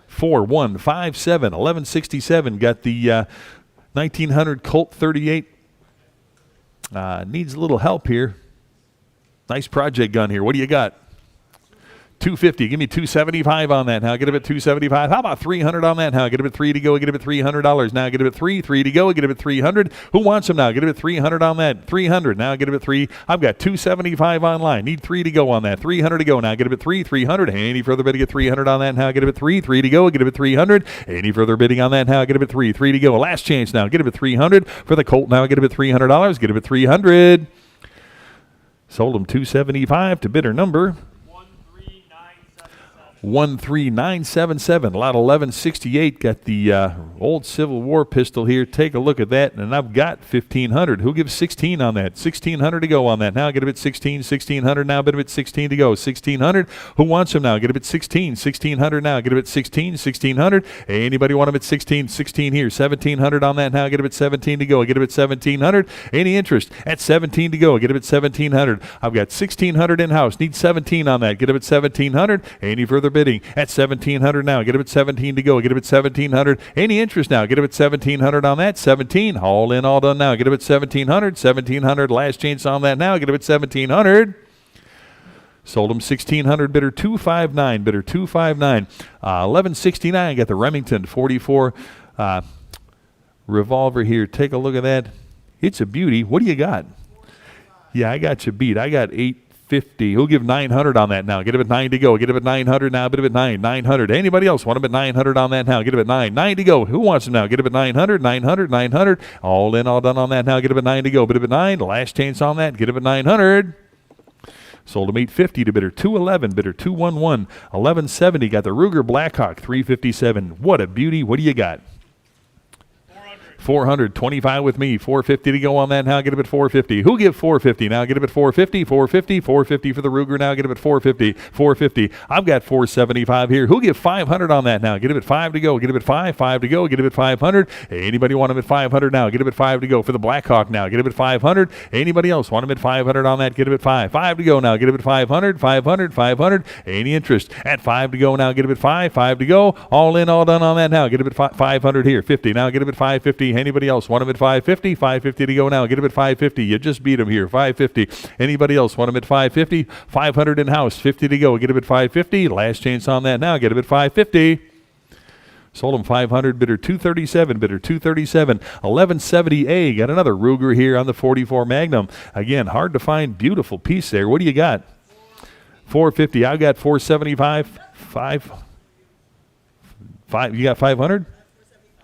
4157. 1167. Got the 1900 Colt 38. Needs a little help here. Nice project gun here. What do you got? 250. Give me 275 on that now. Get him at 275. How about 300 on that now? Get him at 3 to go. Get him at $300 now. Get him at 3 to go. Get him at 300. Who wants him now? Get him at 300 on that. 300 now. Get him at 3. I've got 275 online. Need 3 to go on that. 300 to go now. Get him at 300. Any further bidding at 300 on that now? Get him at 3 to go. Get him at 300. Any further bidding on that now? Get him at 3 to go. Last chance now. Get him at 300 for the Colt now. Get him at $300. Get him at 300. Sold him 275 to bidder number 13977, lot 1168. Got the old Civil War pistol here. Take a look at that, and I've got 1500. Who gives 16 on that? 1600 to go on that. Now get a bit 16, 1600 now, bit a bit 16 to go. 1600. Who wants them now? Get a bit 16, 1600 now. Get a bit 16, 1600. Anybody want them at 16, 16 here. 1700 on that now. Get a bit 17 to go. Get a bit 1700. Any interest at 17 to go? Get a bit 1700. I've got 1600 in house. Need 17 on that. Get a bit 1700. Any further bidding at 1700 now? Get a bit 17 to go. Get a bit 1700. Any interest now? Get a bit 1700 on that. 17. All in, all done now. Get a bit 1700. 1700. Last chance on that now. Get a bit 1700. Sold them 1600. Bidder 259. Bidder 259. 1169. Got the Remington 44 revolver here. Take a look at that. It's a beauty. What do you got? Yeah, I got you beat. I got 850. Who'll give 900 on that now? Get a bit 9 to go. Get a bit 900 now. Bit of it 9. 900. Anybody else want a bit 900 on that now? Get a bit 9. 9 to go. Who wants them now? Get a bit 900. 900. 900. All in, all done on that now. Get a bit 9 to go. Bit of it 9. Last chance on that. Get a bit 900. Sold him 850 to bidder 211. Bidder 211. 1170. Got the Ruger Blackhawk 357. What a beauty. What do you got? 400, 25 with me, 450 to go on that now. Get a bit 450. Who give 450 now? Get a bit 450, 450, 450 for the Ruger now. Get a bit 450, 450. I've got 475 here. Who give 500 on that now? Get a bit 5 to go. Get a bit 5, 5 to go. Get a bit 500. Anybody want him at 500 now? Get a bit 5 to go for the Blackhawk now. Get a bit 500. Anybody else want him at 500 on that? Get a bit 5, 5 to go now. Get a bit 500, 500, 500. Any interest at 5 to go now? Get a bit 5, 5 to go. All in, all done on that now. Get a bit 500 here, 50 now. Get a bit 550. Anybody else want him at 550? 550 to go now. Get him at 550. You just beat him here. 550. Anybody else want him at 550? 500 in house. 50 to go. Get him at 550. Last chance on that now. Get him at 550. Sold him 500. Bidder 237. Bidder 237. 1170A. Got another Ruger here on the 44 Magnum. Again, hard to find. Beautiful piece there. What do you got? 450. I've got 475. 5. You got 500?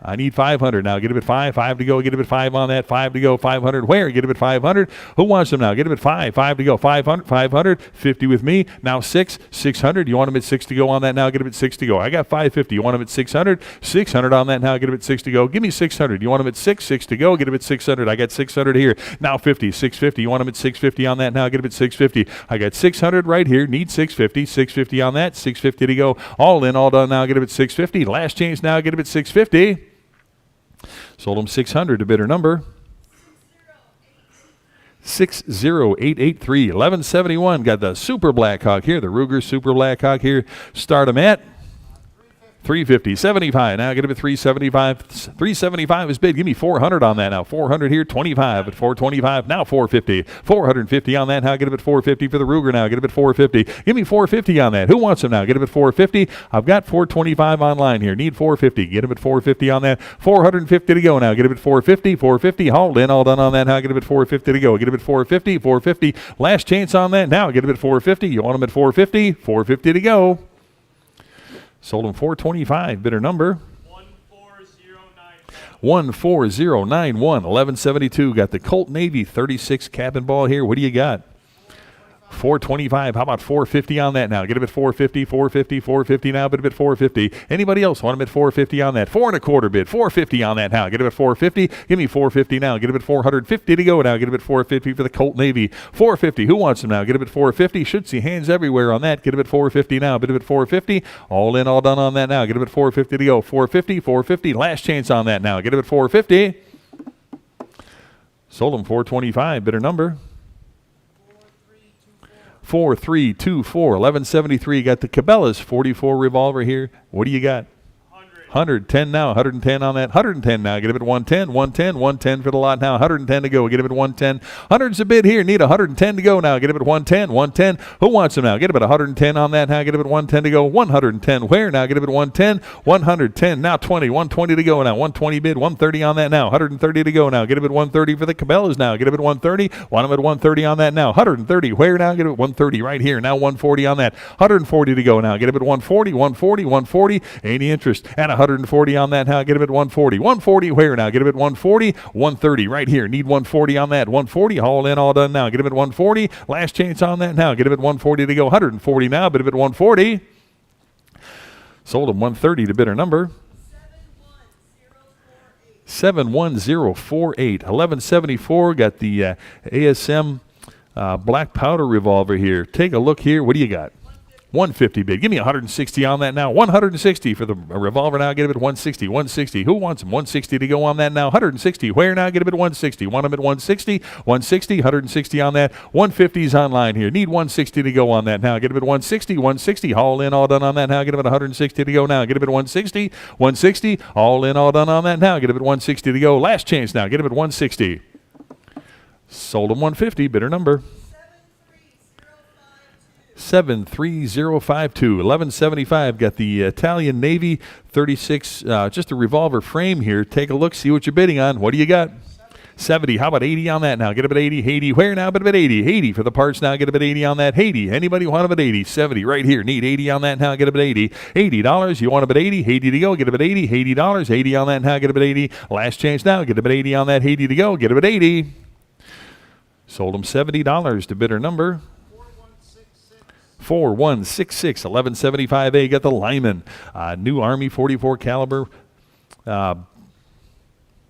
I need 500 now. Get him at 5. 5 to go. Get him at 5 on that. 5 to go. 500. Where? Get him at 500. Who wants them now? Get him at 5. 5 to go. 500. 500. 50 with me. Now 6. 600. You want him at 6 to go on that now? Get him at 6 to go. I got 550. You want him at 600? 600 on that now. Get him at 6 to go. Give me 600. You want him at 6? 6 to go. Get him at 600. I got 600 here. Now 50. 650. You want him at 650 on that now? Get him at 650. I got 600 right here. Need 650. 650 on that. 650 to go. All in, all done now. Get him at 650. Last chance now. Get him at 650. Sold him 600 to bidder number 60883. 1171. Got the Super Blackhawk here, the Ruger Super Blackhawk here. Start him at 350, 75. Now get him at 375. 375 is bid. Give me 400 on that now. 400 here, 25 at 425. Now 450. 450 on that. Now get him at 450 for the Ruger now. Get him at 450. Give me 450 on that. Who wants him now? Get him at 450. I've got 425 online here. Need 450. Get him at 450 on that. 450 to go now. Get him at 450. 450. Hauled in. All done on that. Now get him at 450 to go. Get him at 450. 450. Last chance on that. Now get him at 450. You want him at 450. 450 to go. Sold him 425. Bidder number 14091. 1172. Got the Colt Navy 36 cabin ball here. What do you got? 425. How about 450 on that now? Get him at 450, 450, 450 now, but a bit 450. Anybody else want him at 450 on that? 4.25 bid. 450 on that now. Get him at 450. Give me 450 now. Get him at 450 to go now. Get him at 450 for the Colt Navy. 450. Who wants him now? Get him at 450. Should see hands everywhere on that. Get him at 450 now. Bid him at 450. All in, all done on that now. Get him at 450 to go. 450, 450. Last chance on that now. Get him at 450. Sold him 425. Bidder number 4324. 1173. Got the Cabela's 44 revolver here. What do you got? 110 now. 110 on that. 110 now. Get him at 110. 110. 110 for the lot now. 110 to go. Get him at 110. 100's a bid here. Need 110 to go now. Get him at 110. 110. Who wants him now? Get him at 110 on that now. Get him at 110 to go. 110. Where now? Get him at 110. 110. Now 20. 120 to go now. 120 bid. 130 on that now. 130 to go now. Get him at 130 for the Cabela's now. Get him at 130. Want him at 130 on that now. 130. Where now? Get him at 130 right here. Now 140 on that. 140 to go now. Get him at 140. 140. 140. Any interest? And 140 on that now. Get him at 140. 140 where now? Get him at 140. 130 right here. Need 140 on that. 140. All in, all done now. Get him at 140. Last chance on that now. Get him at 140 to go. 140 now. But him at 140. Sold them 130 to bidder number 71048. 1174. Got the ASM black powder revolver here. Take a look here. What do you got? 150 bid. Give me 160 on that now. 160 for the revolver now. Get it at 160. 160. Who wants them? 160 to go on that now. 160. Where now? Get it at 160. Want them at 160. 160. 160 on that. 150's online here. Need 160 to go on that now. Get it at 160. 160. All in, all done on that now. Get it at 160 to go now. Get it at 160. 160. All in, all done on that now. Get it at 160 to go. Last chance now. Get it at 160. Sold them 150. Bidder number 73052. 1175. Got the Italian Navy 36, just a revolver frame here. Take a look, see what you're bidding on. What do you got? 70. How about 80 on that now? Get up at 80. 80. Where now? Bid at 80. 80 for the parts now. Get up at 80 on that. 80. Anybody want them at 80? 70 right here. Need 80 on that now. Get up at 80. $80. You want them at 80? 80 to go. Get up at 80. $80. 80 on that now. Get up at 80. Last chance now. Get up at 80 on that. 80 to go. Get up at 80. Sold them $70 to bidder number 4166. 1175A. Got the Lyman new Army 44 caliber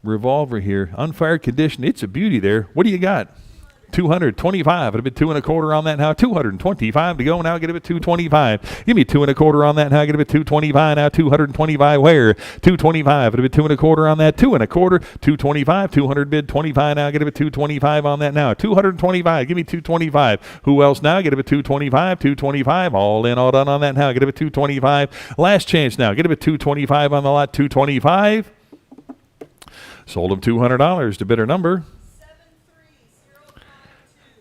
revolver here. Unfired condition. It's a beauty there. What do you got? 225. It'll be 2 1/4 on that now. 225 to go now. Get it at 225. Give me 2 1/4 on that now. Get it at 225 now. 225 where? 225. It'll be 2 1/4 on that. 2 1/4. 225. 200 bid. 25 now. Get it at 225 on that now. 225. Give me 225. Who else now? Get it at 225. 225. All in, all done on that now. Get it at 225. Last chance now. Get it at 225 on the lot. 225. Sold them $200 to bidder number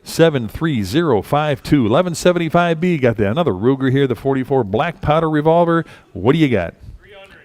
73052. 1175B. Got another Ruger here, the 44 black powder revolver. What do you got?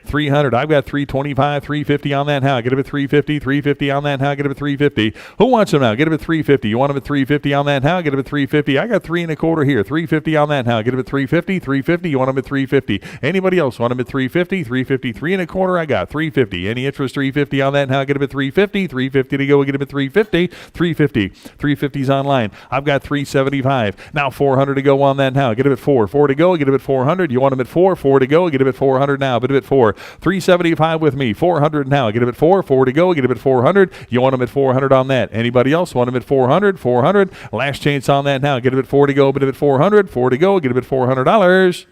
300. I've got 325, 350 on that now. Get it at 350, 350 on that now. Get it at 350. Who wants them now? Get it at 350. You want them at 350 on that now? Get it at 350. I got 3 1/4 here. 350 on that now. Get it at 350, 350. You want them at 350. Anybody else want them at 350, 350, 3 1/4? I got 350. Any interest? 350 on that now. Get it at 350, 350 to go. Get it at 350, 350. 350's online. I've got 375. Now 400 to go on that now. Get it at 4. 4 to go. Get it at 400. You want them at 4. 4 to go. Get it at 400 now. Get it at 4. 375 with me. 400 now. Get him at 4. 4 to go. Get him at 400. You want him at 400 on that. Anybody else want him at 400? 400. Last chance on that now. Get him at 4 to go. Get him at 400. 4 to go. Get him at $400.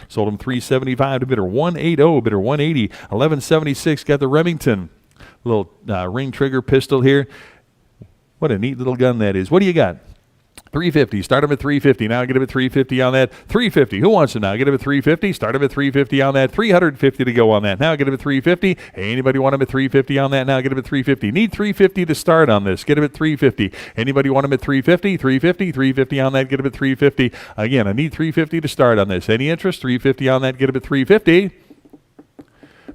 Sold him 375 to bidder 180. Bidder 180. 1176. Got the Remington little ring trigger pistol here. What a neat little gun that is. What do you got? 350. Start him at 350. Now get him at 350 on that. 350. Who wants him now? Get him at 350. Start him at 350 on that. 350 to go on that. Now get him at 350. Anybody want him at 350 on that? Now get him at 350. Need 350 to start on this. Get him at 350. Anybody want him at 350? 350. 350 on that. Get him at 350. Again, I need 350 to start on this. Any interest? 350 on that. Get him at 350.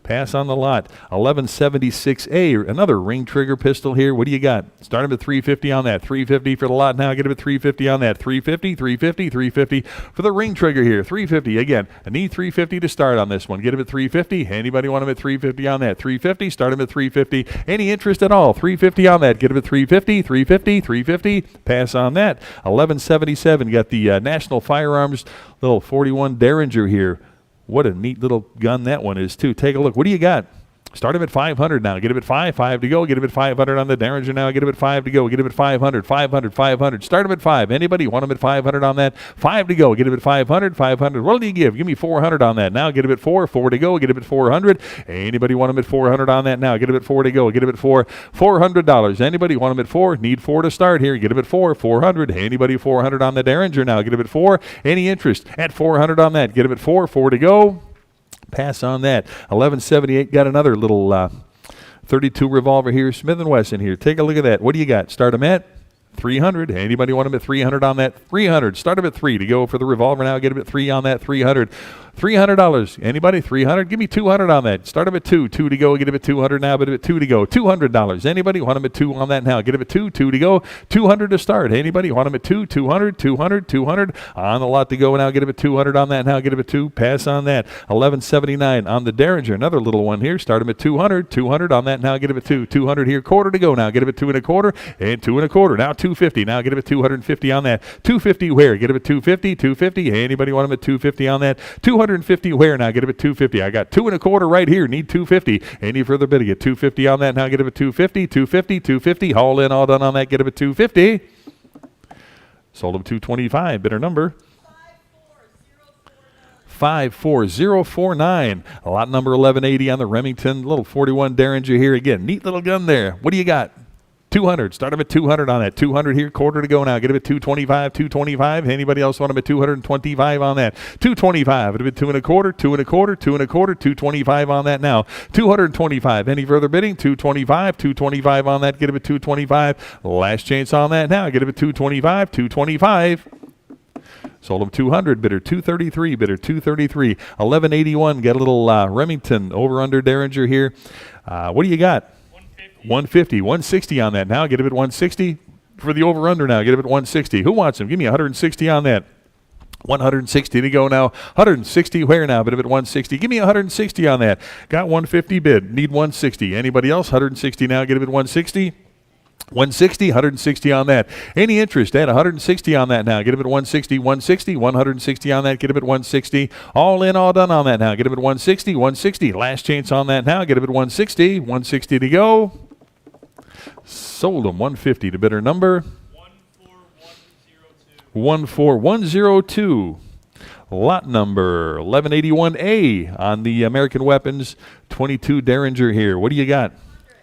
Pass on the lot. 1176A, another ring trigger pistol here. What do you got? Start him at 350 on that. 350 for the lot now. Get him at 350 on that. 350, 350, 350 for the ring trigger here. 350 again. I need 350 to start on this one. Get him at 350. Anybody want him at 350 on that? 350. Start him at 350. Any interest at all? 350 on that. Get him at 350, 350, 350. Pass on that. 1177. Got the National Firearms little 41 Derringer here. What a neat little gun that one is, too. Take a look. What do you got? Start him at 500 now. Get him at 5. 5 to go. Get him at 500 on the Derringer now. Get him at 5 to go. Get him at 500. 500. 500. Start him at 5. Anybody want him at 500 on that? 5 to go. Get him at 500. 500. What do you give? Give me 400 on that. Now get him at 4. 4 to go. Get him at 400. Anybody want him at 400 on that now? Get him at 4 to go. Get him at 4. $400. Anybody want him at 4? Need 4 to start here. Get him at 4. 400. Anybody 400 on the Derringer now? Get him at 4. Any interest? At 400 on that. Get him at 4. 4 to go. Pass on that. 1178 got another little 32 revolver here. Smith & Wesson here. Take a look at that. What do you got? Start them at 300. Anybody want him at 300 on that? 300. Start him at 3 to go for the revolver now. Get him at 3 on that. 300. $300. Anybody? 300. Give me 200 on that. Start him at 2. 2 to go. Get him at 200 now. But at 2 to go. $200. Anybody want him at 2 on that now? Get him at 2. 2 to go. 200 to start. Anybody want him at 2? 200. 200. 200 on the lot to go now. Get him at 200 on that now. Get him at 2. Pass on that. 1179 on the Derringer. Another little one here. Start him at 200. 200 on that now. Get him at 2. 200 here. Quarter to go now. Get him at 2 1/4 and 2 1/4. Now 250. Now get him at 250 on that. 250 where? Get him at 250, 250. Anybody want him at 250 on that? 250 where? Now get him at 250. I got 2.25 right here. Need 250. Any further bidding at 250 on that? Now get him at 250, 250, 250. All in, all done on that. Get him at 250. Sold him 225. Bidder number 54049. Lot number 1180 on the Remington. Little 41 Derringer here. Again, neat little gun there. What do you got? 200. Start him at 200 on that. 200 here. Quarter to go now. Get him at 225. 225. Anybody else want him at 225 on that? 225. It'll be 2.25. 2.25. 2.25. 225 on that now. 225. Any further bidding? 225. 225 on that. Get him at 225. Last chance on that now. Get him at 225. 225. Sold him 200, bidder 233, bidder 233. 1181, got a little Remington over under Derringer here. What do you got? 150, 160 on that now. Get him at 160 for the over under now. Get him at 160. Who wants him? Give me 160 on that. 160 to go now. 160 where now? Bid him at 160. Give me 160 on that. Got 150 bid. Need 160. Anybody else? 160 now. Get him at 160. 160, 160 on that. Any interest at 160 on that now? Get him at 160, 160, 160 on that. Get him at 160. All in, all done on that now. Get him at 160, 160. Last chance on that now. Get him at 160, 160 to go. Sold him 150 to bidder number 14102. Lot number 1181A on the American Weapons 22 Derringer here. What do you got?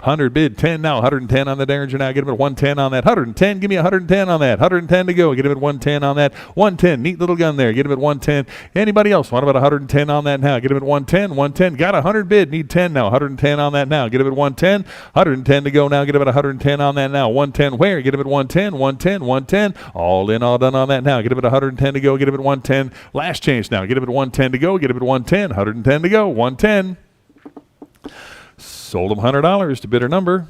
100 bid, 10 now, 110 on the Derringer now. Get him at 110 on that. 110, give me 110 on that. 110 to go. Get him at 110 on that. 110, neat little gun there. Get him at 110. Anybody else? What about 110 on that now? Get him at 110, 110. Got 100 bid, need 10 now. 110 on that now. Get him at 110. 110 to go now. Get him at 110 on that now. 110 where? Get him at 110, 110, 110. All in, all done on that now. Get him at 110 to go. Get him at 110. Last chance now. Get him at 110 to go. Get him at 110. 110 to go. 110. Sold him $100 to bidder number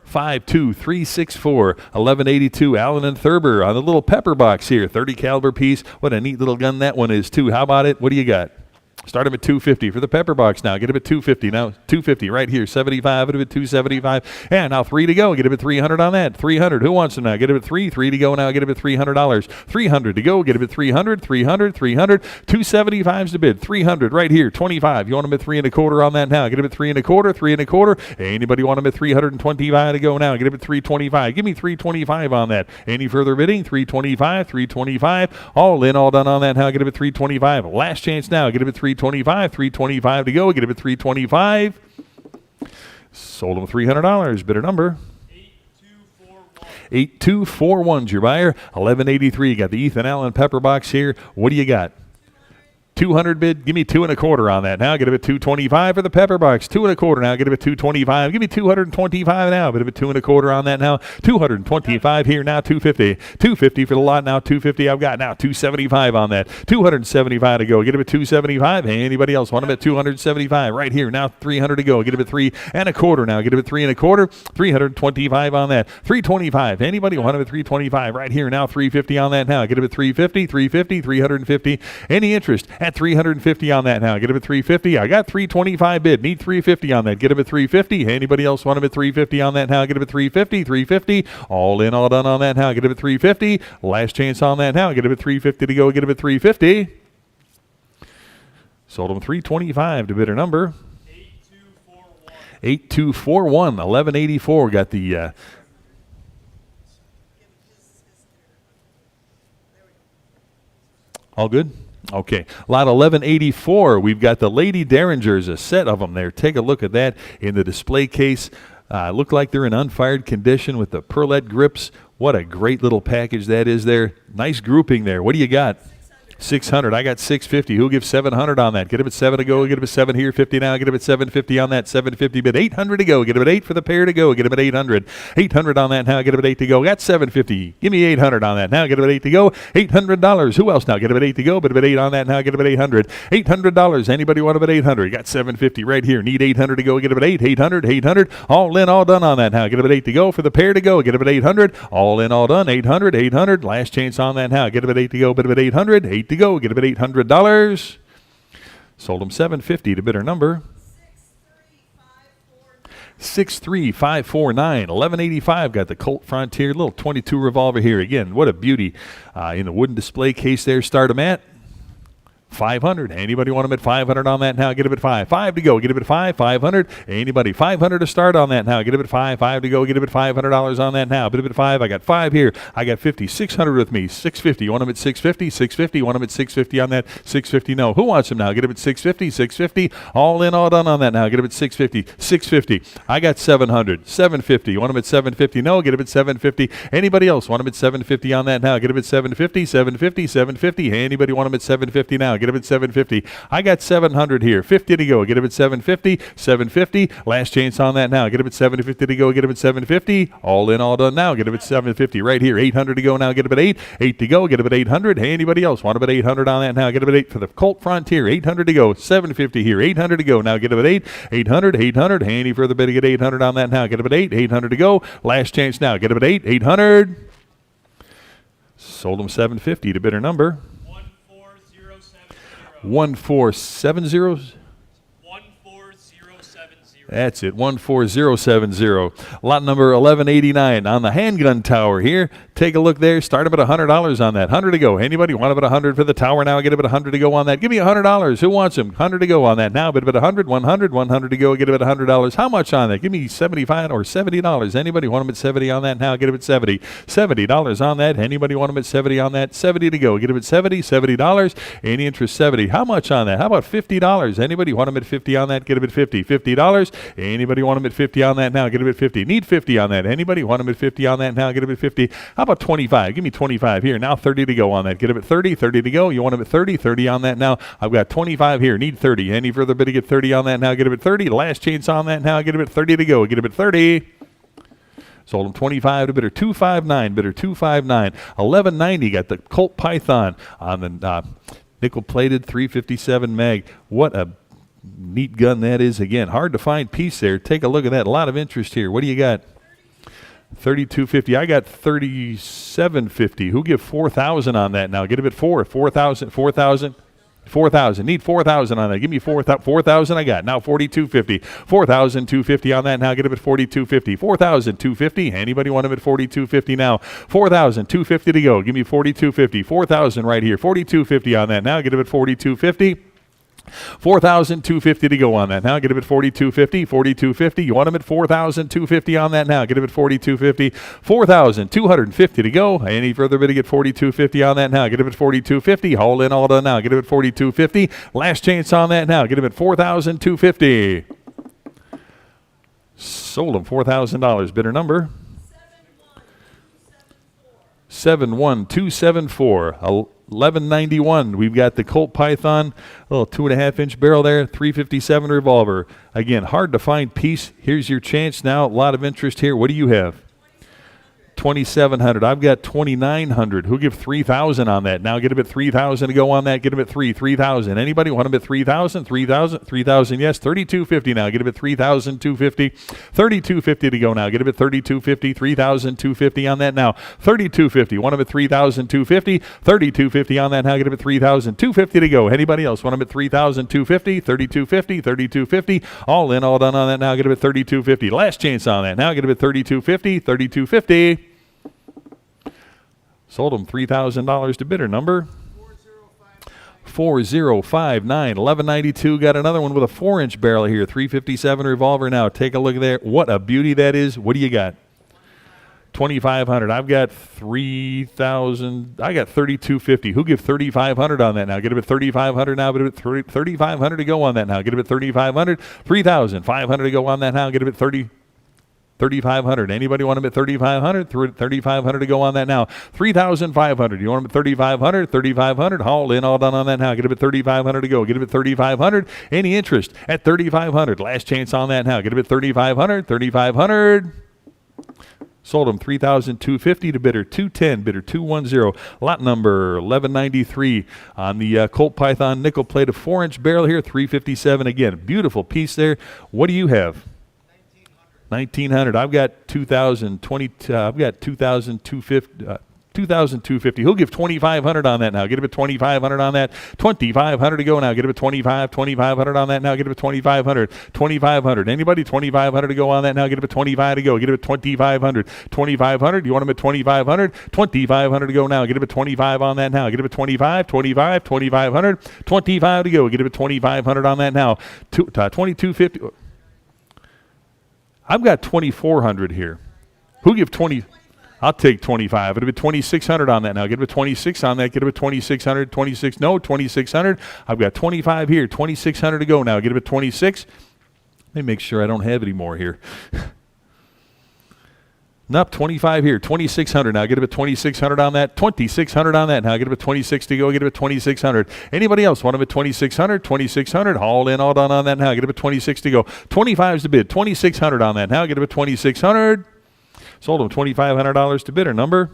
52364. 1182 Allen and Thurber on the little pepper box here. 30 caliber piece. What a neat little gun that one is too. How about it? What do you got? Start him at 250 for the pepper box now. Get him at 250 now. 250 right here. 75. Get him at 275. And now 3 to go. Get him at 300 on that. 300. Who wants him now? Get him at 3. 3 to go now. Get him at $300. 300 to go. Get him at 300. 300. 300. 275's the bid. 300 right here. 25. You want him at 3.25 on that now? Get him at 3.25. 3.25. Anybody want him at 325 to go now? Get him at 325. Give me 325 on that. Any further bidding? 325. 325. All in, all done on that now. Get him at 325. Last chance now. Get him at 325. 325 to go. Get him at 325. Sold him $300. Bidder number 8241's your buyer. 1183. Got the Ethan Allen pepper box here. What do you got? 200 bid. Give me 2.25 on that now. Get him at 225 for the pepper box. 2.25 now. Get him at 225. Give me 225 now. Bit of a 2.25 on that now. 225 here now. 250. 250 for the lot now. 250 I've got now. 275 on that. 275 to go. Get him at 275. Hey, anybody else want him at 275 right here now? 300 to go. Get him at 3.25 now. Get him at 3.25. 325 on that. 325. Anybody want him at 325 right here now? 350 on that now. Get him at 350. 350. 350. Any interest at 350 on that now? Get him at 350. I got 325 bid. Need 350 on that. Get him at 350. Anybody else want him at 350 on that now? Get him at 350. 350. All in, all done on that now. Get him at 350. Last chance on that now. Get him at 350 to go. Get him at 350. Sold him 325 to bidder number 8241. 1184. Got the all good? Okay, lot 1184, we've got the Lady Derringers, a set of them there. Take a look at that in the display case. Look like they're in unfired condition with the pearlette grips. What a great little package that is there. Nice grouping there. What do you got? 600. I got 650. Who'll give 700 on that? Get him at 7 to go. Get him at 7 here. 50 now. Get him at 750 on that. 750 bid. 800 to go. Get him at 8 for the pair to go. Get him at 800. 800 on that now. Get him at 8 to go. Got 750. Give me 800 on that now. Get him at 8 to go. $800. Who else now? Get him at 8 to go. But at 8 on that now. Get him at 800. $800. Anybody want him at 800? Got 750 right here. Need 800 to go. Get him at 8. 800. 800. All in, all done on that now. Get him at 8 to go for the pair to go. Get him at 800. All in, all done. 800. 800. Last chance on that now. Get him at 8 to go. But at 800. 8 to go. Get him at $800. Sold him $750 to bidder number 63549, 1185. Got the Colt Frontier, little 22 revolver here. Again, what a beauty. In the wooden display case there, start them at 500. Anybody want them at 500 on that now? Get them at 5. 5 to go. Get them at 5. 500. Anybody? 500 to start on that now. Get them at 5. 5 to go. Get them at $500 on that now. Get them at 5. I got 5 here. I got 50. 600 with me. 650. You want them at 650? 650. Want them at 650 on that? 650. No. Who wants them now? Get them at 650. 650. All in, all done on that now. Get them at 650. 650. I got 700. 750. You want them at 750? No. Get them at 750. Anybody else want them at 750 on that now? Get them at 750. 750. 750. Anybody want them at 750 now? Get them at 750. I got 700 here. 50 to go. Get them at 750. 750. Last chance on that now. Get them at 750 to go. Get them at 750. All in, all done now. Get them at 750 right here. 800 to go now. Get them at 8. 8 to go. Get them at 800. Hey, anybody else want them at 800 on that now? Get them at 8 for the Colt Frontier. 800 to go. 750 here. 800 to go. Now get them at 8. 800. 800. Hey, any further bid to get 800 on that now? Get them at 8. 800 to go. Last chance now. Get them at 8. 800. Sold them 750 to bidder number 14070. That's it, 14070. Lot number 1189 on the handgun tower here. Take a look there. Start them at $100 on that. 100 to go. Anybody want them at 100 for the tower now? Get them at 100 to go on that. Give me $100. Who wants them? 100 to go on that now. Bid at 100, 100, 100 to go. Get them at $100. How much on that? Give me $75 or $70. Anybody want them at 70 on that now? Get them at 70. $70 on that. Anybody want them at 70 on that? 70 to go. Get them at 70. $70. Any interest? 70. How much on that? How about $50? Anybody want them at 50 on that? Get them at 50. $50. Anybody want them at 50 on that now? Get them at 50. Need 50 on that. Anybody want them at 50 on that now? Get them at 50. How about 25? Give me 25 here. Now 30 to go on that. Get them at 30. 30 to go. You want them at 30? 30 on that now. I've got 25 here. Need 30. Any further bid to get 30 on that now? Get them at 30. Last chance on that now. Get them at 30 to go. Get them at 30. Sold them 25 to bidder 259. Bidder 259. 1190. Got the Colt Python on the nickel-plated 357 mag. What a neat gun that is. Again, hard to find piece there. Take a look at that. A lot of interest here. What do you got? 3250. I got 3750. Who give 4,000 on that now? Get him at 4,000. 4,000. Need 4,000 on that. Give me 4,000. I got now 4,250. 4,250 on that now. Get him at 4,250. 4,250. Anybody want him at 4,250 now? 4,250 to go. Give me 4,250. 4,000 right here. 4,250 on that now. Get him at 4,250. 4,250 to go on that now. Get him at 4,250. 4,250. You want him at 4,250 on that now. Get him at 4,250. 4,250 to go. Any further bid to get 4,250 on that now. Get him at 4,250. All in, all done now. Get him at 4,250. Last chance on that now. Get him at 4,250. Sold him $4,000. Bidder number 71274. 1191. We've got the Colt Python, a little 2.5-inch barrel there, 357 revolver. Again, hard to find piece. Here's your chance now. A lot of interest here. What do you have? 2,700. I've got 2,900. Who give 3,000 on that? Now get him at 3,000 to go on that. Get him at 3,000. Anybody want him at 3,000? 3,000. Yes. 3,250 now. Get him at 3,250. 3,250 to go now. Get him at 3,250. 3,250 on that now. 3,250. Want him at 3,250. 3,250 on that now. Get him at 3,250 to go. Anybody else want him at 3,250? 3,250. 3,250. All in, all done on that now. Get him at 3,250. Last chance on that now. Get him at 3,250. 3,250. Sold them $3,000 to bidder number 4059. 1192. Got another one with a 4-inch barrel here. 357 revolver now. Take a look at there. What a beauty that is. What do you got? 2,500. I've got 3,000. I got 3,250. Who give 3,500 on that now? Get him at 3,500 now. Get him at 3,500 to go on that now. Get him at 3,500. 3,500 to go on that now. Get him at 3,500. Anybody want him at 3,500? 3,500 to go on that now. 3,500. You want him at 3,500? 3,500. All in, all done on that now. Get him at 3,500 to go. Get him at 3,500. Any interest at 3,500? Last chance on that now. Get him at 3,500. 3,500. Sold him 3,250 to bidder 210. Bidder 210. Lot number 1193 on the Colt Python nickel plate, a 4-inch barrel here. 357 again. Beautiful piece there. What do you have? 1,900. I've got 2,020. I've got 2,250. 2,250. Who'll give 2,500 on that now? Get him at 2,500 on that. 2,500 to go now. Get him at 2,500 on that now. Get him at 2,500. 2,500. Anybody? 2,500 to go on that now. Get him at 25 to go. Get him at 2,500. 2,500. You want him at 2,500? 2,500 to go now. Get him at 25 on that now. Get him at 25, 25, 2,500. 25 to go. Get him at 2,500 on that now. 2,250. I've got 2,400 here. Who give 20? I'll take 25. It'll be 2,600 on that now. Get it 26 on that. Get it 2,600. 26. No, 2,600. I've got 25 here. 2,600 to go now. Get it 26. Let me make sure I don't have any more here. Nope, 25 here. 2,600 now. Get it 2,600 on that. 2,600 on that now. Get it 26 to go. Get it 2,600. Anybody else want them at 2,600? 2,600. All in, all done on that now. Get it 26 to go. 25 is the bid. 2,600 on that now. Get it 2,600. Sold them $2,500 to bidder number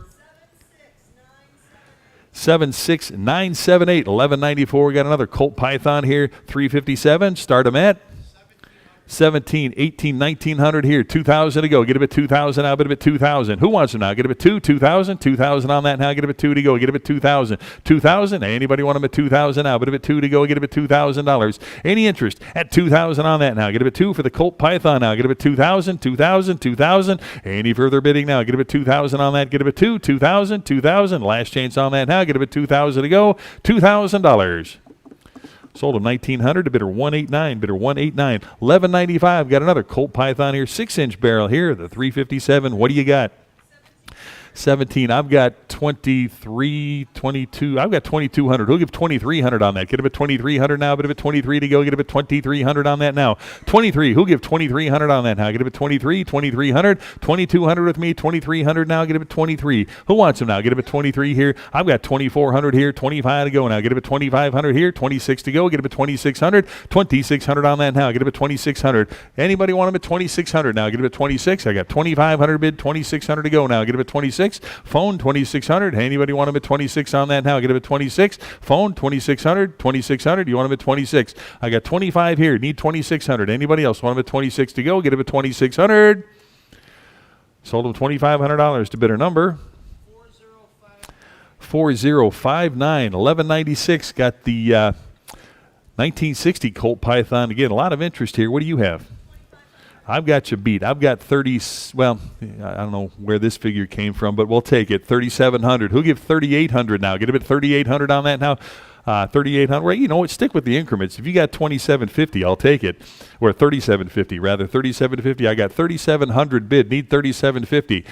76978. 1194. We got another Colt Python here. 357. Start them at 17, 18, 1900 here. 2,000 to go. Get him at 2,000 now. Bid him at 2,000. Who wants them now? Get him at 2,000. 2,000 on that now. Get him at 2 to go. Get him at 2,000. 2,000. Anybody want him at 2,000 now? Bid him at 2 to go. Get him at $2,000. Any interest at 2,000 on that now? Get him at 2 for the Colt Python now. Get him at 2,000. 2,000. 2,000. Any further bidding now? Get him at 2,000 on that. Get him at 2,000. 2,000. Last chance on that now. Get him at 2,000 to go. $2,000. Sold him 1,900 to bidder 189. Bidder 189. 1195. Got another Colt Python here. 6-inch barrel here. The 357. What do you got? 17. I've got 23, 22. I've got 2,200. Who'll give 2,300 on that? Get him at 2,300 now. Bid him at 23 to go. Get him at 2,300 on that now. 23. Who'll give 2,300 on that now? Get him at 23, 2,300. 2,200 with me. 2,300 now. Get him at 23. Who wants him now? Get him at 23 here. I've got 2,400 here. 25 to go now. Get him at 2,500 here. 26 to go. Get him at 2,600. 2,600 on that now. Get him at 2,600. Anybody want him at 2,600 now? Get him at 26. I got 2,500 bid. 2,600 to go now. Get him at 26. Phone 2,600. Anybody want him at 26 on that now? Get him at 26. Phone 2,600. 2,600. You want him at 26. I got 25 here. Need 2,600. Anybody else want him at 26 to go? Get him at 2,600. Sold him $2,500 to bidder number 4059. 1196. Got the 1960 Colt Python. Again, a lot of interest here. What do you have? I've got you beat. I've got 30, well, I don't know where this figure came from, but we'll take it. 3,700. Who'll give 3,800 now? Get him at 3,800 on that now. 3,800. Well, you know what? Stick with the increments. If you got 2,750, I'll take it. Or 3,750, rather. 3,750. I got 3,700 bid. Need 3,750.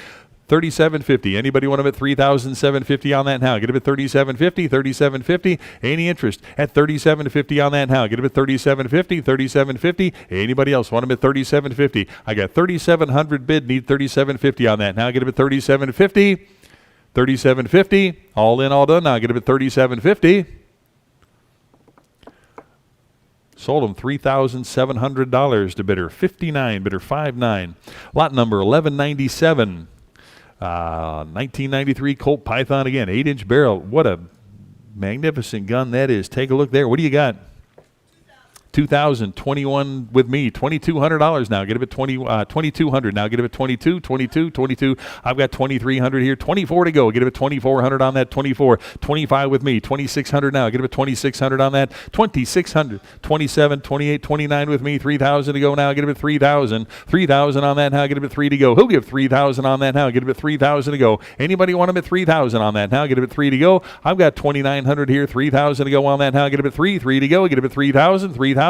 3,750. Anybody want them at 3,750 on that now? Get him at 3,750. 3,750. Any interest at 3,750 on that now? Get him at 3,750. 3,750. Anybody else want him at 3,750? I got 3,700 bid. Need 3,750 on that now. Get him at 3,750. 3,750. All in, all done. Now get him at 3,750. Sold him $3,700 to bidder 59. Bidder 59. Lot number 1197. 1993 Colt Python again, 8-inch barrel. What a magnificent gun that is. Take a look there. What do you got? 2,000. 21 with me. $2,200 now. Get him at 2,200 now. Get him at 22, 22, 22. I've got 2,300 here. 24 to go. Get him at 2,400 on that. 24. 25 with me. 2,600 now. Get him at 2,600 on that. 2,600. 27, 28, 29 with me. 3,000 to go now. Get him at 3,000. 3,000 on that now. Get him at 3 to go. Who'll give 3,000 on that now? Get him at 3,000 to go. Anybody want him at 3,000 on that now? Get him at 3 to go. I've got 2,900 here. 3,000 to go on that now. Get him at 3. 3 to go. Get him at 3,000. 3,000.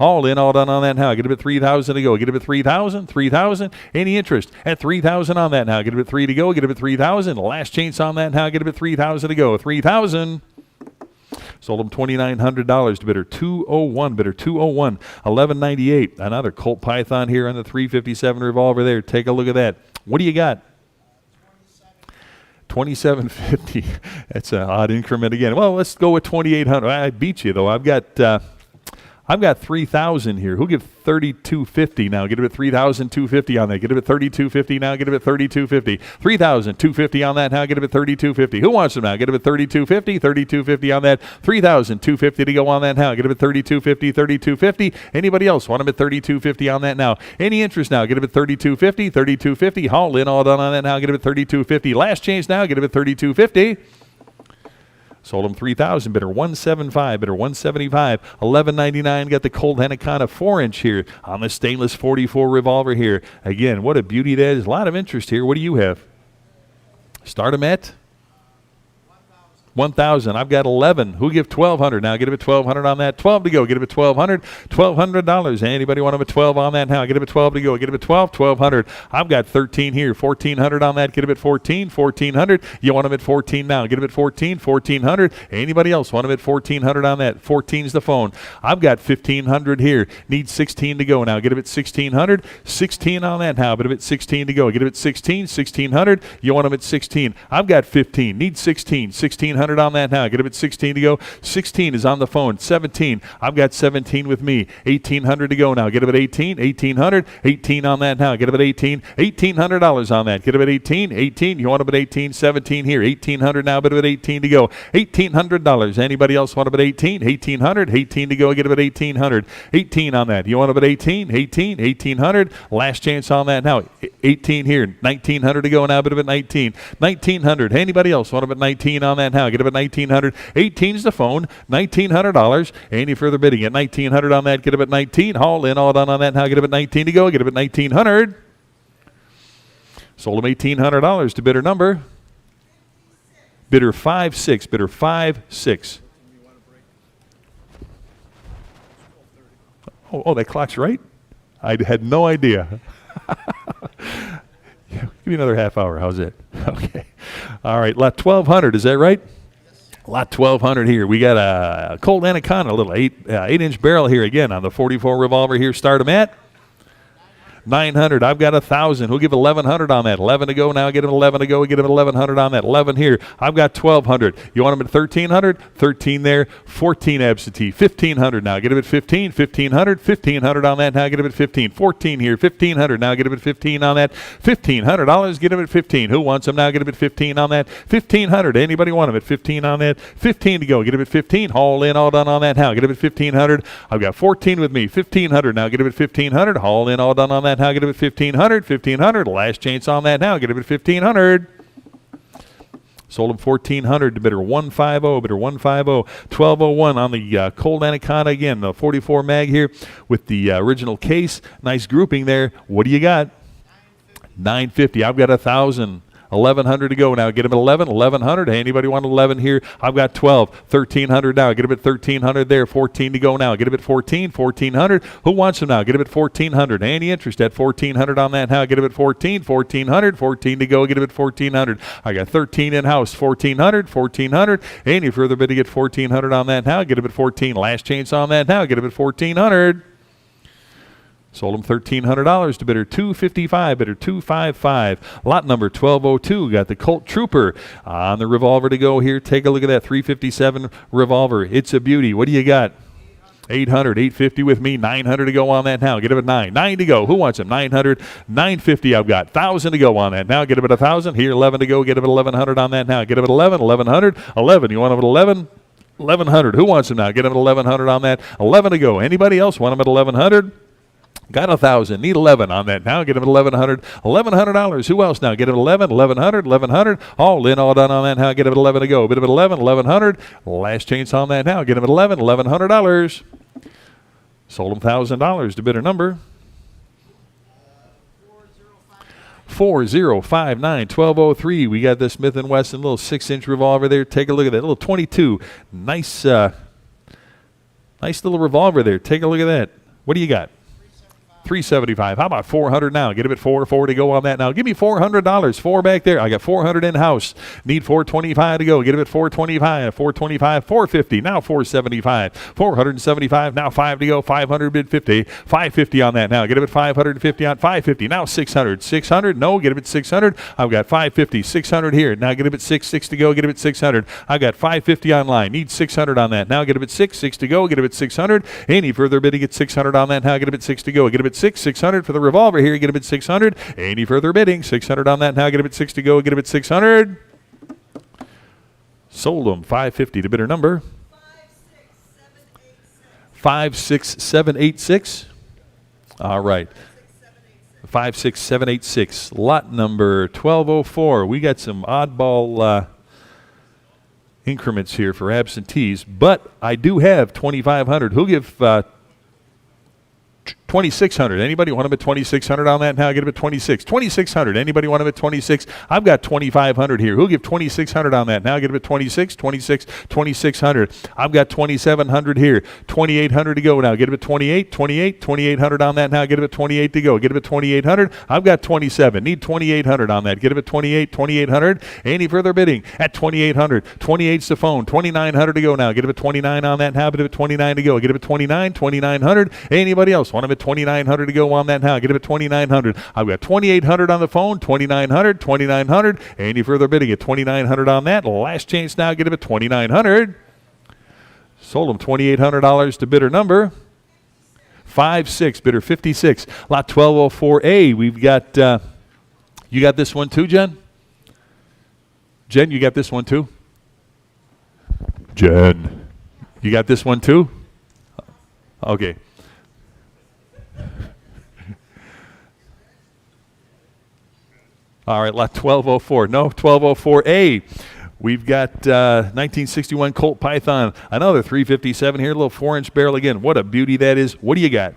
All in, all done on that now. Get him at 3,000 to go. Get him at 3,000. 3,000. Any interest at 3,000 on that now? Get him at 3 to go. Get him at 3,000. Last chance on that now. Get him at 3,000 to go. 3,000. Sold him $2,900 to bidder 201. Bidder 201. 1198. Another Colt Python here on the 357 revolver there. Take a look at that. What do you got? 2,750. That's an odd increment again. Well, let's go with 2,800. I beat you though. I've got I've got 3,000 here. Who'll give 3,250 now? Get it at 3,250 on that. Get it at 3,250 now. Get it at 3,250. 3,250 on that now. Get it at 3,250. Who wants them now? Get it at 3,250. 3,250 on that. 3,250 to go on that now. Get it at 3,250. 3,250. Anybody else want them at 3,250 on that now? Any interest now? Get it at 3,250. 3,250. Haul in, all done on that now. Get it at 3,250. Last chance now. Get it at 3,250. Sold them 3,000. Bidder 175. Bidder 175. 11.99. Got the Colt Anaconda 4-inch here on the stainless 44 revolver here. Again, what a beauty that is. A lot of interest here. What do you have? Start them at 1,000. I've got 11. Who give 1,200 now? Get him at 1,200 on that. 12 to go. Get him at 1,200. $1,200. Anybody want him at 12 on that now? Get him at 12 to go. Get him at 12. 1,200. I've got 13 here. 1,400 on that. Get him at 14. 1,400. You want him at 14 now? Get him at 14. 1,400. Anybody else want him at 1,400 on that? 14's the phone. I've got 1,500 here. Need 16 to go now. Get him at 1,600. 16 on that now. But him at 16 to go. Get him at 16. 1,600. You want him at 16. I've got 15. Need 16. 1,600 on that now. Get him at 16 to go. 16 is on the phone. 17. I've got 17 with me. 1,800 to go now. Get him at 18. 1,800. 18 on that now. Get him at 18. $1,800 on that. Get him at 18. 18. You want him at 18. 17 here. 1,800 now. But him at 18 to go. $1,800. Anybody else want him at 18? 1,800. 18 to go. Get him at 1,800. 18 on that. You want him at 18? 18. 1,800. Last chance on that now. 18 here. 1,900 to go now. But him at 19. 1,900. Anybody else want him at 19 on that now? Get him at 1,900. 18's the phone. $1,900. Any further bidding at 1,900 on that? Get him at 19. Haul in, all done on that now. Get him at 19 to go. Get him at 1,900. Sold him $1,800 to bidder number. Bidder 5-6. Bidder 5-6. Oh, that clock's right? I had no idea. Give me another half hour. How's it? Okay. All right. Lot 1,200. Is that right? Lot 1,200 here. We got a Colt Anaconda, a little 8-inch barrel here again on the 44 revolver here. Start them at 900. I've got 1,000. Who'll give 1,100 on that? 11 to go now. Get him 11 to go. Get him 1,100 on that. 11 here. I've got 1,200. You want him at 1,300? 13 there. 14 absentee. 1,500 now. Get him at 15. 1,500. 1,500 on that now. Get him at 15. 14 here. 1,500 now. Get him at 15 on that. $1,500. Get him at 15. Who wants him now? Get him at 15 on that. 1,500. Anybody want him at 15 on that? 15 to go. Get him at 15. Haul in, all done on that now. Get him at 1,500. I've got 14 with me. 1,500 now. Get him at 1,500. Haul in, all done on that now. Get him at 1,500. 1,500. Last chance on that now. Get him at 1,500. Sold him 1,400 to bidder 150. Bidder 150. 1,201 on the Colt Anaconda again. The 44 mag here with the original case. Nice grouping there. What do you got? 950. I've got 1,000. 1,100 to go now. Get him at 11. 1,100. Anybody want 11 here? I've got 12. 1,300 now. Get him at 1,300 there. 14 to go now. Get him at 14. 1,400. Who wants him now? Get him at 1,400. Any interest at 1,400 on that now? Get him at 14. 1,400. 14 to go. Get him at 1,400. I got 13 in house. 1,400. 1,400. Any further bid to get 1,400 on that now? Get him at 14. Last chance on that now. Get him at 1,400. Sold him $1,300 to bidder 255. Bidder 255. Lot number 1,202. Got the Colt Trooper on the revolver to go here. Take a look at that 357 revolver. It's a beauty. What do you got? 800. 850 with me. 900 to go on that now. Get him at 9. 9 to go. Who wants him? 900. 950. I've got 1,000 to go on that now. Get him at 1,000. Here, 11 to go. Get him at 1,100 on that now. Get him at 11. 1,100. 11. You want him at 11? 1,100. Who wants him now? Get him at 1,100 on that. 11 to go. Anybody else want him at 1,100? Got 1,000. Need 11 on that now. Get him at 1,100. $1,100. Who else now? Get him at 11. 1,100. 1,100. All in, all done on that now. Get him at 11 to go. Bid him at 11. 1,100. Last chance on that now. Get him at 11. $1,100. Sold him $1,000 to bidder number 4059. 1203. We got the Smith & Wesson little 6-inch revolver there. Take a look at that little 22. Nice little revolver there. Take a look at that. What do you got? $375. How about $400 now? Get him at $4 to go on that now. Give me $400. 4 back there. I got $400 in-house. Need $425 to go. Get him at $425. $425. $450. Now $475. $475. Now 5 to go. 500 bid 50. $550 on that now. Get him at $550 on $550. Now $600. $600. No. Get him at $600. I've got $550. $600 here. Now get him at $6 to go. Get him at $600. I got $550 online. Need $600 on that. Now get him at $6 to go. Get him at $600. Any further bidding at $600 on that now. Get him at $6 to go. Get him at $600 for the revolver here. Get him at $600. Any further bidding? $600 on that now. Get him at $6 to go. Get him at $600. Sold him. $550 to bidder number 56786. All right. 56786. Lot number 1204. We got some oddball increments here for absentees, but I do have 2,500. Who'll give 2,600. Anybody want him at 2,600 on that now? Get him at 26. 2,600. Anybody want him at 26? I've got 2,500 here. Who'll give 2,600 on that now? Get him at 26. 26. 2,600. I've got 2,700 here. 2,800 to go now. Get him at 28. 28. 2,800 on that now. Get him at 28 to go. Get him at 2,800. I've got 27. Need 2,800 on that. Get him at 28. 2,800. Any further bidding at 2,800? 28's the phone. 2,900 to go now. Get him at 29 on that now. Get him at 29 to go. Get him at 29. 2,900. Anybody else want him at 2,900 to go on that now? Get him at 2,900. I've got 2,800 on the phone. 2,900. 2,900. Any further bidding at 2,900 on that? Last chance now. Get him at 2,900. Sold him $2,800 to bidder number 56. Bidder 56. Lot 1204A. We've got, you got this one too, Jen? Jen, you got this one too? Jen, you got this one too? Okay. All right, lot 1204. No, 1204A. We've got 1961 Colt Python. Another 357 here, a little 4-inch barrel again. What a beauty that is. What do you got?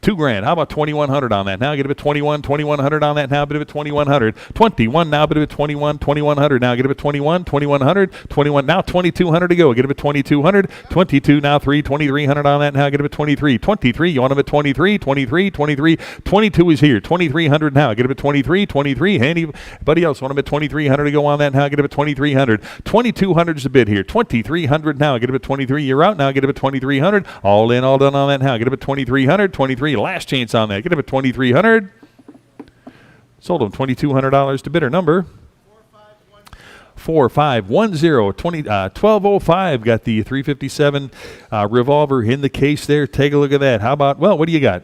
$2,000. How about 2,100 on that? Now get it at 21, 2,100 on that. Now bid it at 2,100. 21. Now bid it at 21, 2,100. Now get it at 21, 2,100, 21. Now 2,200 to go. Get it at 2,200. 22. Now 2,300 on that. Now get it at 23. 23. You want them at 23, 23, 23. 22 is here. 2,300 now. Get it at 23, 23. Anybody else want them at 2,300 to go on that? Now get it at 2,300. 2,200 is the bid here. 2,300 now. Get it at 23. You're out. Now get it at 2,300. All in, all done on that now. Get it at 2,300. 23. Last chance on that. Get him at 2,300. Sold him $2,200 to bidder number 4510. 1205. Got the 357 revolver in the case there. Take a look at that. How about, well, what do you got?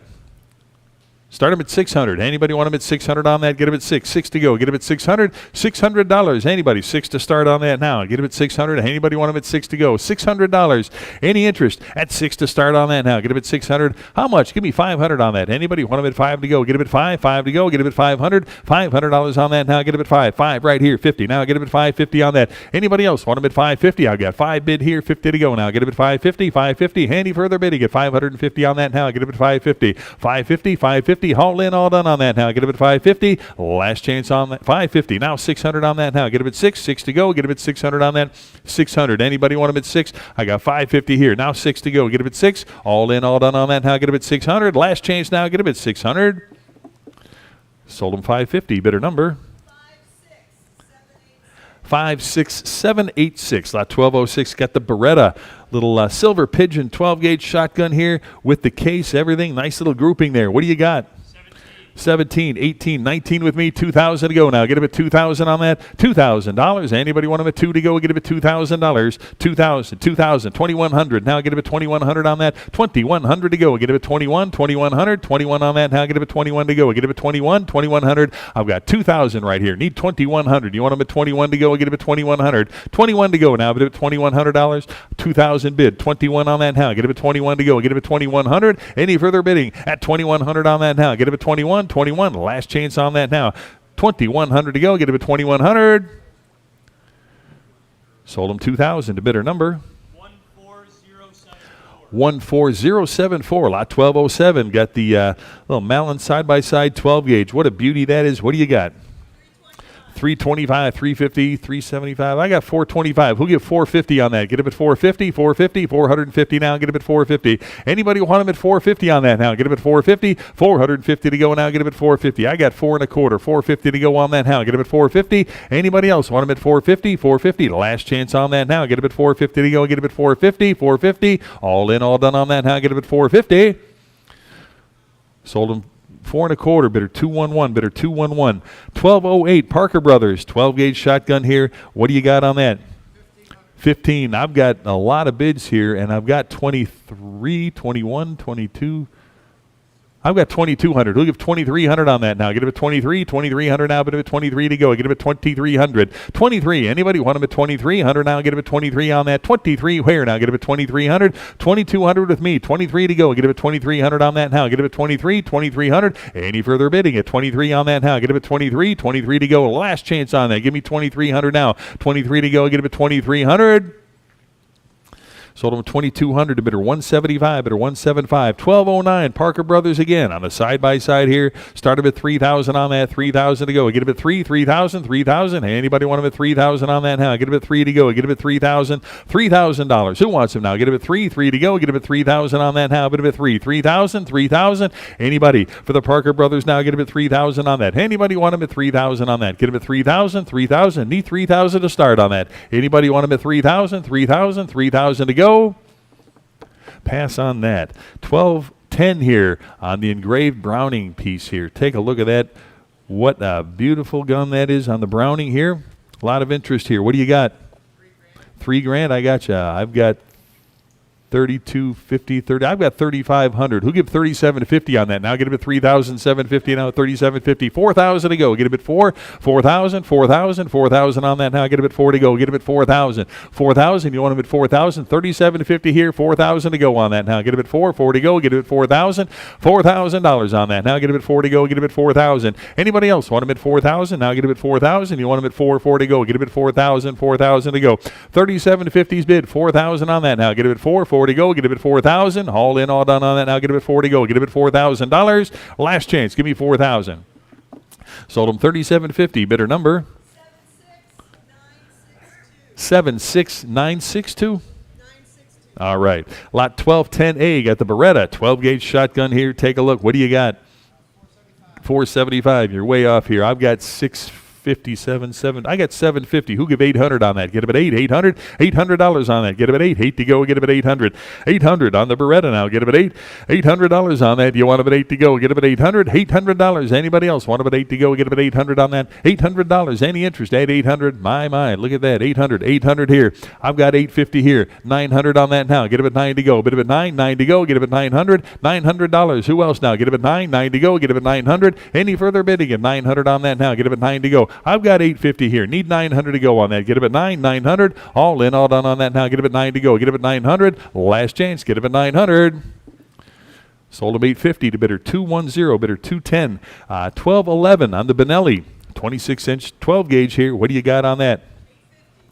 Start him at 600. Anybody want him at 600 on that? Get him at 6. 6 to go. Get him at 600. $600. Anybody? 6 to start on that now. Get him at 600. Anybody want him at 6 to go? $600. Any interest at 6 to start on that now? Get him at 600. How much? Give me 500 on that. Anybody want him at 5 to go? Get him at 5. 5 to go. Get him at 500. $500 on that now. Get him at 5. 5 right here. 50. Now get him at 550 on that. Anybody else want him at 550? I've got 5 bid here. 50 to go now. Get him at 550. 550. Any further bidding? Get 550 on that now. Get him at 550. 550. 550. All in, all done on that now. Get him at 550. Last chance on that. 550. Now 600 on that now. Get him at 6. 6 to go. Get him at 600 on that. 600. Anybody want him at 6? I got 550 here. Now 6 to go. Get him at 6. All in, all done on that now. Get him at 600. Last chance now. Get him at 600. Sold him 550. Bidder number 56786. Lot 1206. Got the Beretta. Little silver pigeon 12-gauge shotgun here with the case, everything. Nice little grouping there. What do you got? 17, 18, 19 with me, 2,000 to go now. Get him at 2,000 on that. $2,000. Anybody want him at 2 to go? Get him at $2,000. 2,000, 2,000, 2,100. Now get him at 2,100 on that. 2,100 to go. Get him at 21, 2,100, 21 on that. Now get him at 21 to go. Get him at 21, 2,100. I've got 2,000 right here. Need 2,100. You want him at 21 to go? Get him at 2,100. 21 to go now. Get him at $2,100. 2,000 bid. 21 on that now. Get him at 21 to go. Get him at 2,100. Any further bidding at 2,100 on that now. Get him at 21. 21. Last chance on that now. 2,100 to go. Get him at 2,100. Sold him 2,000 to bidder number 14074. Lot 1207. Got the little Malin side-by-side 12-gauge. What a beauty that is. What do you got? 325, 350, 375. I got 425. Who'll give 450 on that? Get him at 450, 450, 450 now. Get him at 450. Anybody want him at 450 on that now? Get him at 450, 450 to go now. Get him at 450. I got 425, 450 to go on that now. Get him at 450. Anybody else want him at 450, 450? Last chance on that now. Get him at 450 to go. Get him at 450, 450. All in, all done on that now. Get him at 450. Sold him 425, bidder 211, bidder 211. 1208 Parker Brothers, 12 gauge shotgun here. What do you got on that? 15. I've got a lot of bids here, and I've got 23, 21, 22. I've got 2,200. We'll give 2,300 on that now. Get him at 23, 2,300 now. Get him at 23 to go. Get him at 2,300. 23. Anybody want him at 2,300 now? Get him at 23 on that. 23 where now? Get him at 2,300. 2,200 with me. 23 to go. Get him at 2,300 on that now. Get him at 23, 2,300. Any further bidding at 23 on that now? Get him at 23, 23 to go. Last chance on that. Give me 2,300 now. 23 to go. Get him at 2,300. Sold him 2,200 to bidder 175, bidder 175. 1209 Parker Brothers again on the side-by-side here. Started at 3,000 on that, 3,000 to go. Get him at 3,000, 3,000. Anybody want him at 3,000 on that now? Get him at 3 to go. Get him at 3,000, $3,000. Who wants him now? Get him at 3 to go. Get him at 3,000 on that now. Get him at 3,000, 3,000. Anybody for the Parker Brothers now? Get him at 3,000 on that. Anybody want him at 3,000 on that? Get him at 3,000, 3,000. Need 3,000 to start on that. Anybody want him at 3,000, 3,000, 3,000 to go? Pass on that. 1210 here on the engraved Browning piece here. Take a look at that. What a beautiful gun that is on the Browning here. A lot of interest here. What do you got? $3,000. I got you. I've got 3250, 30. I've got 3,500. Who give 3,750 on that? Now get him at 3,750 now. 3,750. 4,000 to go. Get him at 4. 4,000. 4,000. 4,000 on that now. Get him at 4 to go. Get him at 4,000. 4,000. You want him at 4,000. 3,750 here. 4,000 to go on that now. Get him at 4. 4 to go. Get him at 4,000. $4,000 on that. Now get him at 4 to go. Get him at 4,000. Anybody else want him at 4,000? Now get him at 4,000. You want him at 4. 4 to go. Get him at 4,000. 4,000 to go. 3,750's bid. 4,000 on that now. Get him at 4. 4 to go. Get him at 4,000. All in, all done on that now. Get him at 4 to go. Get him at $4,000. Last chance. Give me 4,000. Sold him 3,750. Bidder number 76962. All right. Lot 1210A. Got the Beretta 12 gauge shotgun here. Take a look. What do you got? 475. You're way off here. I've got 657, 7. I got 750. Who give 800 on that? Get him at 8. 800. $800 on that. Get him at 8. 8 to go. Get him at 800. 800 on the Beretta now. Get him at 8. $800 on that. You want him at 8 to go? Get him at 800. $800. Anybody else want him at 8 to go? Get him at 800 on that. $800. Any interest? Add 800. My. Look at that. 800. 800 here. I've got 850 here. 900 on that now. Get him at 9 to go. Bid him at 9. 9 to go. Get him at 900. $900. Who else now? Get him at 9. 9 to go. Get him at 900. Any further bidding at 900 on that now? Get him at 9 to go. I've got 850 here. Need 900 to go on that. Get him at 9. 900. All in, all done on that now. Get him at 9 to go. Get him at 900. Last chance. Get him at 900. Sold him 850 to bidder 210. Bidder 210. 1211 on the Benelli. 26-inch 12 gauge here. What do you got on that?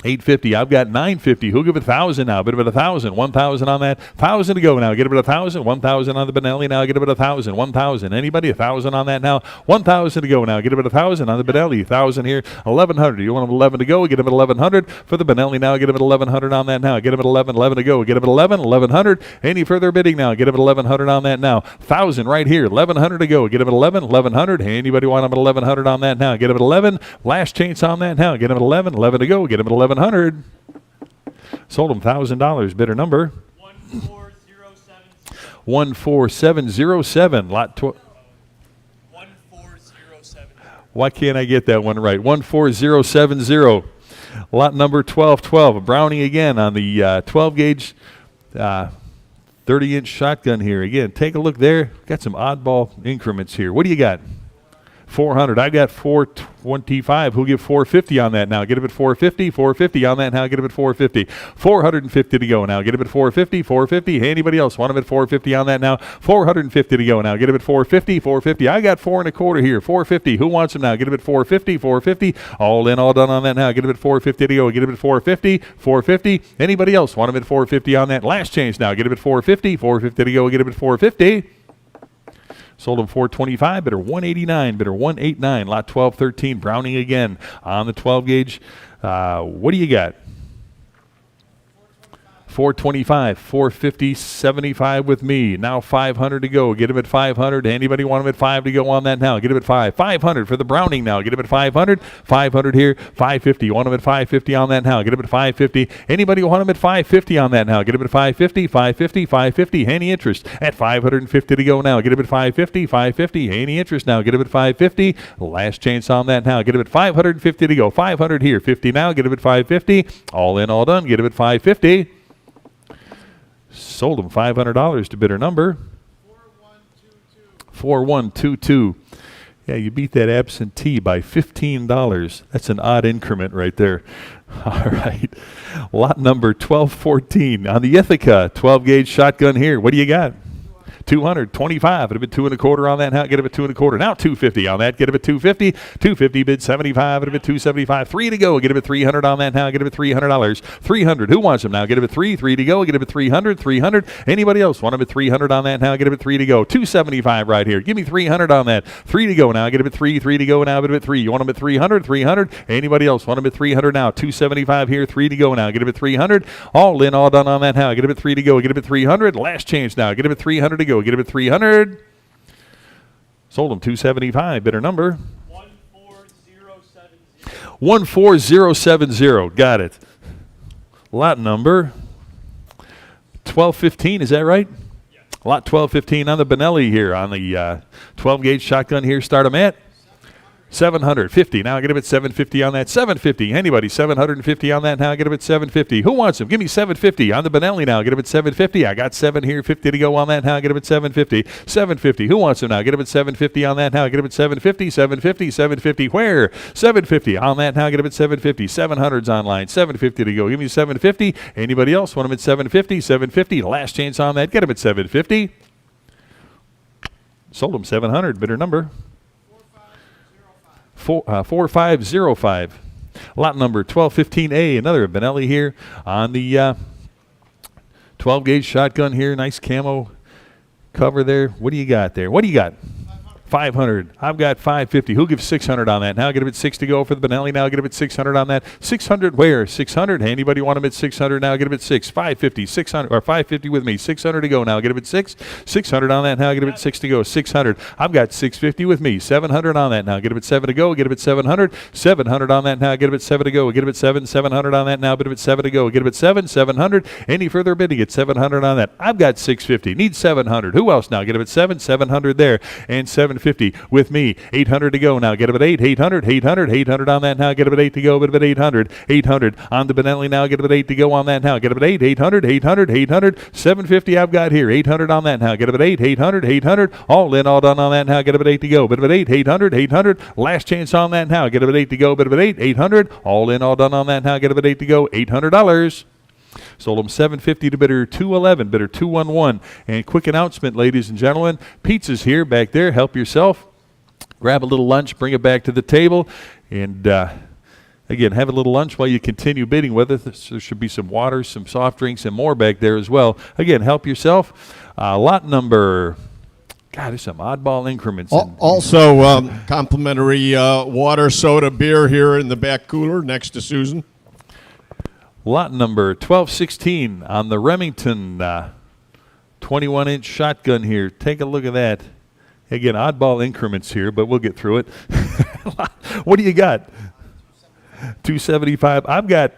850. I've got 950. Who'll give 1,000 now? Bid him at 1,000. 1,000 on that. 1,000 to go now. Get him at 1,000. 1,000 on the Benelli now. Get him at 1,000. 1,000. Anybody? 1,000 on that now. 1,000 to go now. Get him at 1,000 on the Benelli. 1,000 here. 1,100. You want him 11 to go? Get him at 1,100 for the Benelli now. Get him at 1,100 on that now. Get him at 11. 11 to go. Get him at 11. 1,100. Any further bidding now? Get him at 1,100 on that now. 1,000 right here. 1,100 to go. Get him at 11. 1,100. Anybody want him at 1,100 on that now? Get him at 11. Last chance on that now. Get him at 11. 11 to go. Get him at 1,100. Sold him $1,000. Bidder number 14707. Lot 14070. Why can't I get that one right? 14070. Lot number 1212. Browning again on the 12 gauge 30-inch shotgun here. Again, take a look there. Got some oddball increments here. What do you got? 400. I've got 425. Who'll give 450 on that now? Get him at 450. 450 on that now. Get him at 450. 450 to go now. Get him at 450. 450. Anybody else want him at 450 on that now? 450 to go now. Get him at 450. 450. I got 425 here. 450. Who wants him now? Get him at 450. 450. All in, all done on that now. Get him at 450 to go. Get him at 450. 450. Anybody else want him at 450 on that? Last chance now. Get him at 450. 450 to go. Get him at 450. Sold them 425, bidder 189, bidder 189, lot 1213, Browning again on the 12 gauge. What do you got? 425, 450, 75 with me. Now 500 to go. Get him at 500. Anybody want him at 5 to go on that now? Get him at 5. 500 for the Browning now. Get him at 500. 500 here. 550. You want him at 550 on that now? Get him at 550. Anybody want him at 550 on that now? Get him at 550. 550. 550. Any interest at 550 to go now? Get him at 550. 550. Any interest now? Get him at 550. Last chance on that now. Get him at 550 to go. 500 here. 50 now. Get him at 550. All in, all done. Get him at 550. Sold him $500 to bidder number 4122. Yeah, you beat that absentee by $15. That's an odd increment right there. All right. Lot number 1214 on the Ithaca 12 gauge shotgun here. What do you got? 225. It'd have been 2 1/4 on that. Now get him at 2 1/4. Now 250 on that. Get him at 250. 250 bid 75. It'd have been 275. 3 to go. Get him at 300 on that. Now get him at $300. 300. Who wants him now? Get him at 3. 3 to go. Get him at 300. 300. Anybody else want him at 300 on that? Now get him at 3 to go. 275 right here. Give me 300 on that. 3 to go now. Get him at 3. 3 to go now. Get him at 3. You want him at 300? 300. Anybody else want him at 300 now? 275 here. 3 to go now. Get him at 300. All in, all done on that now. Get him at 3 to go. Get him at 300. Last chance now. Get him at 300 to go. Get him at 300. Sold him 275. Bidder number 14070. Got it. Lot number 1215. Is that right? Yeah. Lot 1215 on the Benelli here on the 12 gauge shotgun here. Start them at 750. Now get him at 750 on that. 750. Anybody? 750 on that now. Get him at 750. Who wants him? Give me 750 on the Benelli now. Get him at 750. I got 7 here. 50 to go on that now. Get him at 750. 750. Who wants him now? Get him at 750 on that now. Get him at 750. 750. 750. Where? 750 on that now. Get him at 750. 700's online. 750 to go. Give me 750. Anybody else want him at 750? 750. Last chance on that. Get him at 750. Sold him 700. Bidder number 4505. Lot number 1215A. Another Benelli here on the 12 gauge shotgun here. Nice camo cover there. What do you got there? What do you got? 500. I've got 550. Who gives 600 on that? Now get him at 6 to go for the Benelli. Now get him at 600 on that. 600 where? 600. Anybody want him at 600 now? Get him at 6. 550. 600 or 550 with me. 600 to go now. Get him at 6. 600 on that now. Get him at 6 to go. 600. I've got 650 with me. 700 on that now. Get him at 7 to go. Get him at 700. 700 on that now. Get him at 7 to go. Get him at 7. 700 on that now. Get him at 7 to go. Get him at 7. 700. Any further bidding at 700 on that. I've got 650. Need 700. Who else now? Get him at 7. 700 there. And 750 with me. 800 to go now. Get him at 8. 800. 800. 800 on that now. Get him at 8 to go. Get him at 800. 800 on the Benelli now. Get him at 8 to go on that now. Get him at 8. 800. 800. 800. 750 I've got here. 800 on that now. Get him at 8. 800. 800. All in, all done on that now. Get him at 8 to go. Get him at 8. 800. 800. Last chance on that now. Get him at 8 to go. Get him at 8. 800. All in, all done on that now. Get him at 8 to go. $800. Sold them $750 to bidder 211, bidder 211. And quick announcement, ladies and gentlemen, pizza's here back there. Help yourself. Grab a little lunch, bring it back to the table, and again, have a little lunch while you continue bidding with it. There should be some water, some soft drinks, and more back there as well. Again, help yourself. Lot number, God, there's some oddball increments. Also, complimentary water, soda, beer here in the back cooler next to Susan. Lot number 1216 on the Remington 21-inch shotgun here. Take a look at that. Again, oddball increments here, but we'll get through it. What do you got? 275. I've got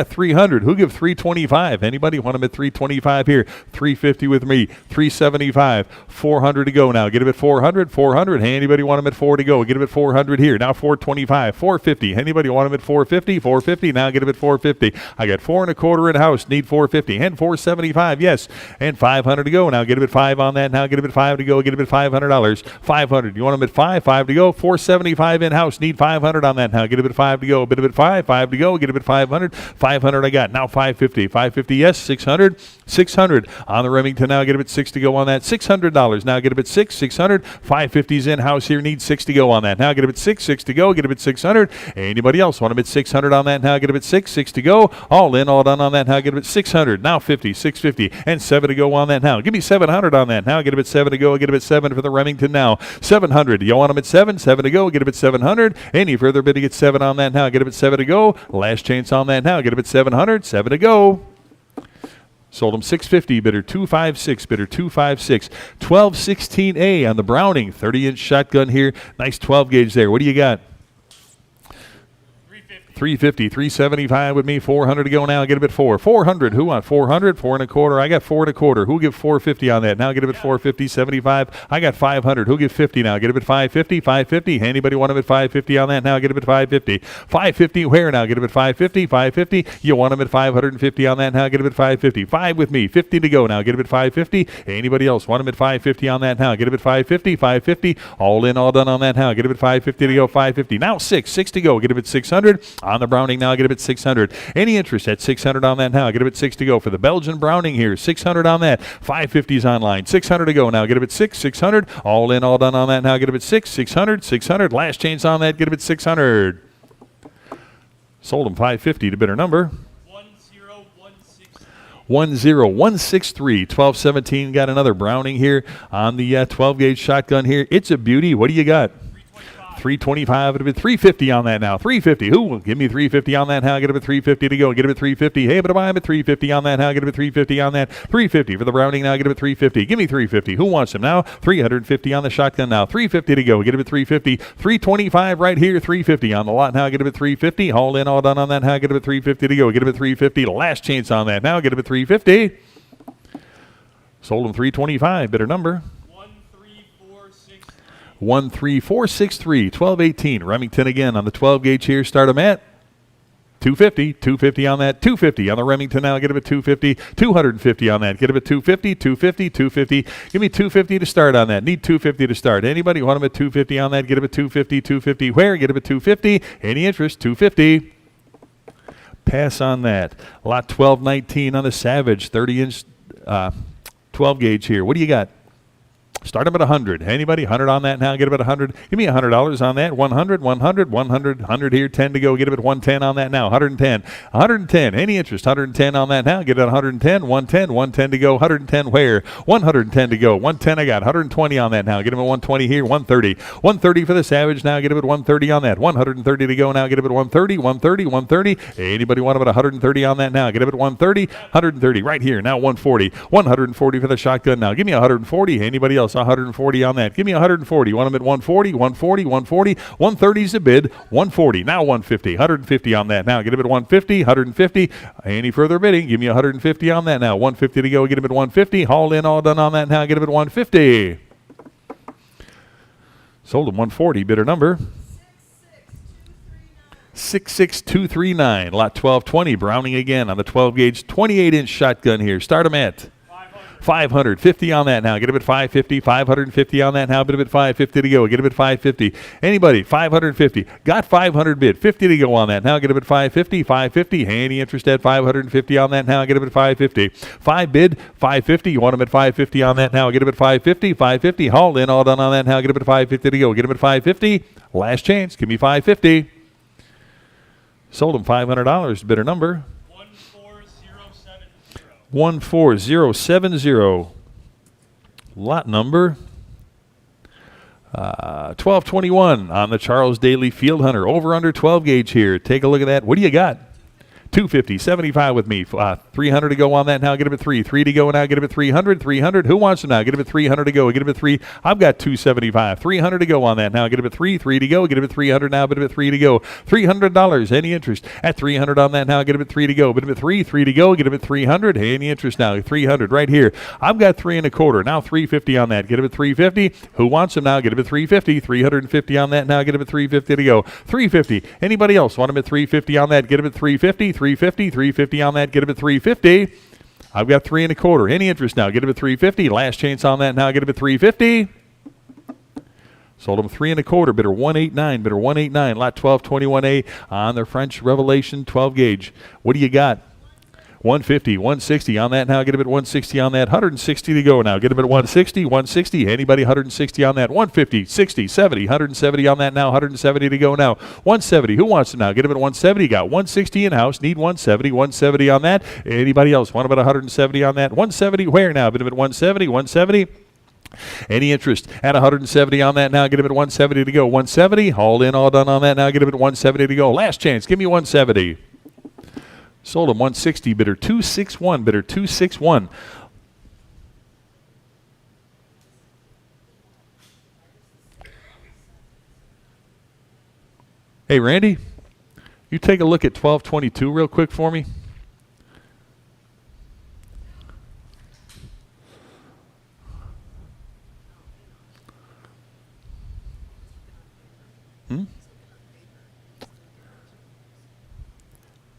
300. Who give 325? Anybody want them at 325 here? 350 with me. 375. 400 to go now. Get him at 400. 400. Anybody want them at 4 to go? Get him at 400 here. Now 425. 450. Anybody want them at 450? 450. Now get him at 450. I got 4 1/4 in house. Need 450 and 475. Yes, and 500 to go. Now get him at 5 on that. Now get him at 5 to go. Get him at $500. 500. You want him at 5? 5 to go. 475 in house. Need 500 on that. Now get him at 5 to go. Bid him at 5. 5 to go. Get him at 500. 500 I got. Now 550. 550, yes. 600. 600 on the Remington. Now get a bit 6 to go on that. $600. Now get a bit 6. 600. 550's in house here. Need 6 to go on that. Now get a bit 6. 6 to go. Get a bit 600. Anybody else want a bit 600 on that? Now get a bit 6. 6 to go. All in, all done on that. Now get a bit 600. Now 50. 650 and 7 to go on that. Now give me 700 on that. Now get a bit 7 to go. Get a bit 7 for the Remington. Now 700. You want them at 7? 7 to go. Get a bit 700. Any further bid to get 7 on that. Now get a bit 7 to go. Last chance on that. Now get a bit 700. 7 to go. Sold them 650, bidder 256, bidder 256. 1216A on the Browning, 30-inch shotgun here. Nice 12 gauge there. What do you got? 350, 375 with me, 400 to go now. Get a bit 4. 400, who want 400? 4 and a quarter. I got 4 and a quarter. Who'll give 450 on that? Now get a bit 450, 75. I got 500. Who'll give 50 now? Get a bit 550, 550. Anybody want a bit 550 on that? Now get a bit 550. 550 where now? Get a bit 550, 550. You want them at 550 on that? Now get a bit 550. 5 with me, 50 to go now. Get a bit 550. Anybody else want them at 550 on that? Now get a bit 550, 550. All in, all done on that now. Get a bit 550 to go, 550. Now 6 to go. Get a bit 600. On the Browning now, get a bit 600. Any interest at 600 on that now? Get a bit 6 to go for the Belgian Browning here. 600 on that. 550s online. 600 to go now. Get a bit 600. All in, all done on that now. Get a bit 600. 600. Last chance on that. Get a bit 600. Sold them 550 to bidder number 10163. 1217. Got another Browning here on the 12 gauge shotgun here. It's a beauty. What do you got? 325, it'll be 350 on that now. 350. Who will give me 350 on that now? Get a bit 350 to go. Get a bit 350. Hey, but I'm at 350 on that now. Get a bit 350 on that. 350 for the Browning now. Get a bit 350. Give me 350. Who wants him now? 350 on the shotgun now. 350 to go. Get a bit 350. 325 right here. 350 on the lot now. Get a bit 350. All in, all done on that now. Get a bit 350 to go. Get a bit 350. Last chance on that now. Get a bit 350. Sold him 325. Bidder number 13463. 1218. Remington again on the 12 gauge here. Start them at 250. 250 on that. 250 on the Remington now. Get a bit 250. 250 on that. Get a bit 250. 250. 250. Give me 250 to start on that. Need 250 to start. Anybody want them at 250 on that? Get a bit 250. 250 where? Get a bit 250. Any interest? 250. Pass on that. Lot 1219 on the Savage. 30-inch 12 gauge here. What do you got? Start them at 100. Anybody? 100 on that now. Get about 100. Give me $100 on that. 100, 100, 100, 100 here. 10 to go. Get about 110 on that now. 110. 110. Any interest? 110 on that now. Get it 110. 110. 110 to go. 110 where? 110 to go. 110 I got. 120 on that now. Get him at 120 here. 130. 130 for the Savage now. Get him at 130 on that. 130 to go now. Get him at 130. 130. 130. Anybody want about 130 on that now? Get him at 130. 130 right here. Now 140. 140 for the shotgun now. Give me 140. Anybody else? 140 on that. Give me 140. Want them at 140, 140, 140. 130 is a bid. 140. Now 150. 150 on that. Now get him at 150, 150. Any further bidding? Give me 150 on that now. 150 to go. Get him at 150. Haul in, all done on that now. Get him at 150. Sold him 140. Bidder number 66239. Lot 1220. Browning again on the 12 gauge 28-inch shotgun here. Start him at 550 on that now. Get a bit 550. 550 on that now. Bit a bit 550 to go. Get a bit 550. Anybody? 550. Got 500 bid. 50 to go on that now. Get a bit 550. 550. Any interest at 550 on that now? Get a bit 550. 5 bid. 550. You want them at 550 on that now? Get a bit 550. 550. Haul in, all done on that now. Get a bit 550 to go. Get a bit 550. Last chance. Give me 550. Sold him $500. Bidder number 14070. Lot number 1221 on the Charles Daly Field Hunter. Over under 12 gauge here. Take a look at that. What do you got? 250, 75 with me. 300 to go on that now. Get him at 3. 3 to go now. Get him at 300. 300. Who wants him now? Get him at 300 to go. Get him at 3. I've got 275. 300 to go on that now. Get him at 3. 3 to go. Get him at 300 now. Get him at 3 to go. $300. Any interest at 300 on that now? Get him at 3 to go. Get him at 3. 3 to go. Get him at 300. Any interest now? 300 right here. I've got 3 and a quarter. Now 350 on that. Get him at 350. Who wants him now? Get him at 350. 350 on that now. Get him at 350 to go. 350. Anybody else want him at 350 on that? Get him at 350. 350, 350 on that. Get him at 350. I've got 3 and a quarter. Any interest now? Get him at 350. Last chance on that now. Get him at 350. Sold them 3 1/4, bidder 189, bidder 189, lot 1221A on the French Revelation 12 gauge. What do you got? 150, 160 on that now. Get him at 160 on that. 160 to go now. Get him at 160, 160. Anybody 160 on that? 150, 60, 70, 170 on that now. 170 to go now. 170. Who wants it now? Get him at 170. Got 160 in-house. Need 170. 170 on that. Anybody else? Want about 170 on that? 170 where now? Get him at 170, 170. Any interest at 170 on that now? Get him at 170 to go. 170. All in, all done on that now. Get him at 170 to go. Last chance. Give me 170. Sold him 160, bidder 261, bidder 261. Hey, Randy, you take a look at 1222 real quick for me.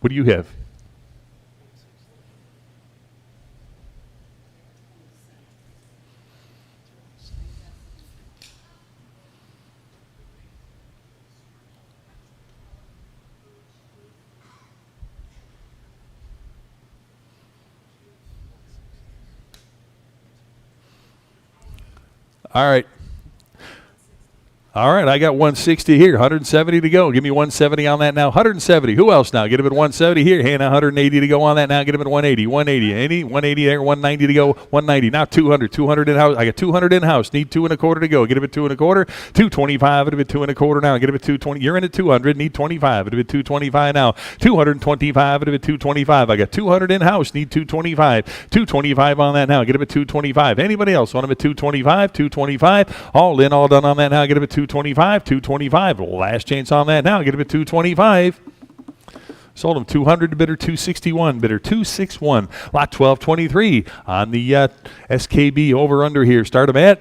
What do you have? All right. All right, I got 160 here, 170 to go. Give me 170 on that now. 170. Who else now? Get him at 170 here. Hey, now 180 to go on that now. Get him at 180. 180. Any 180 there. 190 to go. 190. Now 200. 200 in house. I got 200 in house. Need 2 1/4 to go. Get him at 2 1/4. 225. Get him at 2 1/4 now. Get him at 220. You're in at 200. Need 25. Get him at 225 now. 225. Get him at 225. I got 200 in house. Need 225. 225 on that now. Get him at 225. Anybody else want him at 225? 225. All in, all done on that now. Get him at 225, 225. Last chance on that now. Get him at 225. Sold him 200 to bidder 261, bidder 261. Lot 1223 on the SKB over under here. Start him at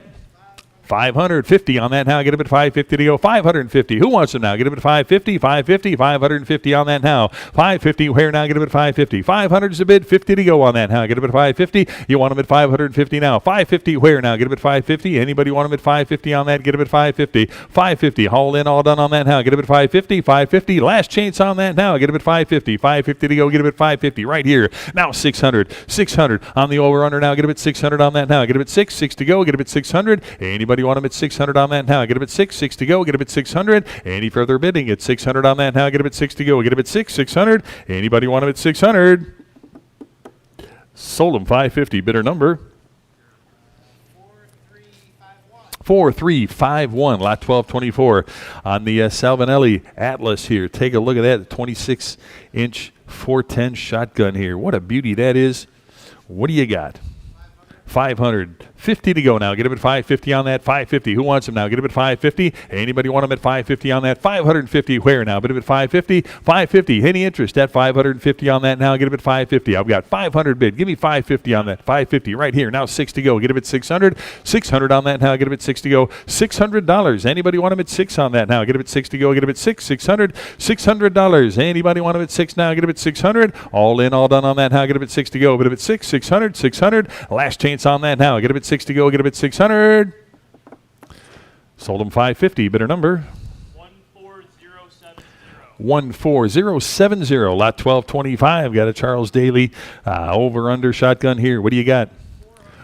550 on that now. Get him at 550 to go. 550. Who wants him now? Get him at 550, 550, 550 on that now. 550 where now? Get him at 550. 500 is the bid. 50 to go on that now. Get him at 550. You want him at 550 now. 550 where now? Get him at 550. Anybody want him at 550 on that? Get him at 550. 550. All in, all done on that now. Get him at 550. 550. Last chance on that now. Get him at 550. 550 to go. Get him at 550 right here. Now 600. 600 on the over under now. Get him at 600 on that now. Get him at 6. 6 to go. Get him at 600. Anybody want him at 600 on that now? Get him at 6. 6 to go. Get him at 600. Any further bidding at 600 on that now? Get him at 6 to go. Get him at 6. 600. Anybody want him at 600? Sold him 550. Bidder number 4351. Lot 1224 on the Salvinelli Atlas here. Take a look at that 26-inch 410 shotgun here. What a beauty that is. What do you got? 550 to go now. Get him at 550 on that. 550. Who wants him now? Get him at 550. Anybody want him at 550 on that? 550 where now? Get him at 550. 550. Any interest at 550 on that now? Get him at 550. I've got 500 bid. Give me 550 on that. 550 right here. Now 6 to go. Get him at 600. 600 on that now. Get him at 6 to go. $600. Anybody want him at 6 on that now? Get him at 6 to go. Get him at 6. 600. $600. Anybody want him at 6 now? Get him at 600. All in, all done on that now. Get him at 6 to go. Get him at 6. 600. 600. Last chance on that now. Get him at 6 to go. Get him at 600. Sold him 550. Bidder number 14070. Lot 1225. Got a Charles Daly over under shotgun here. What do you got?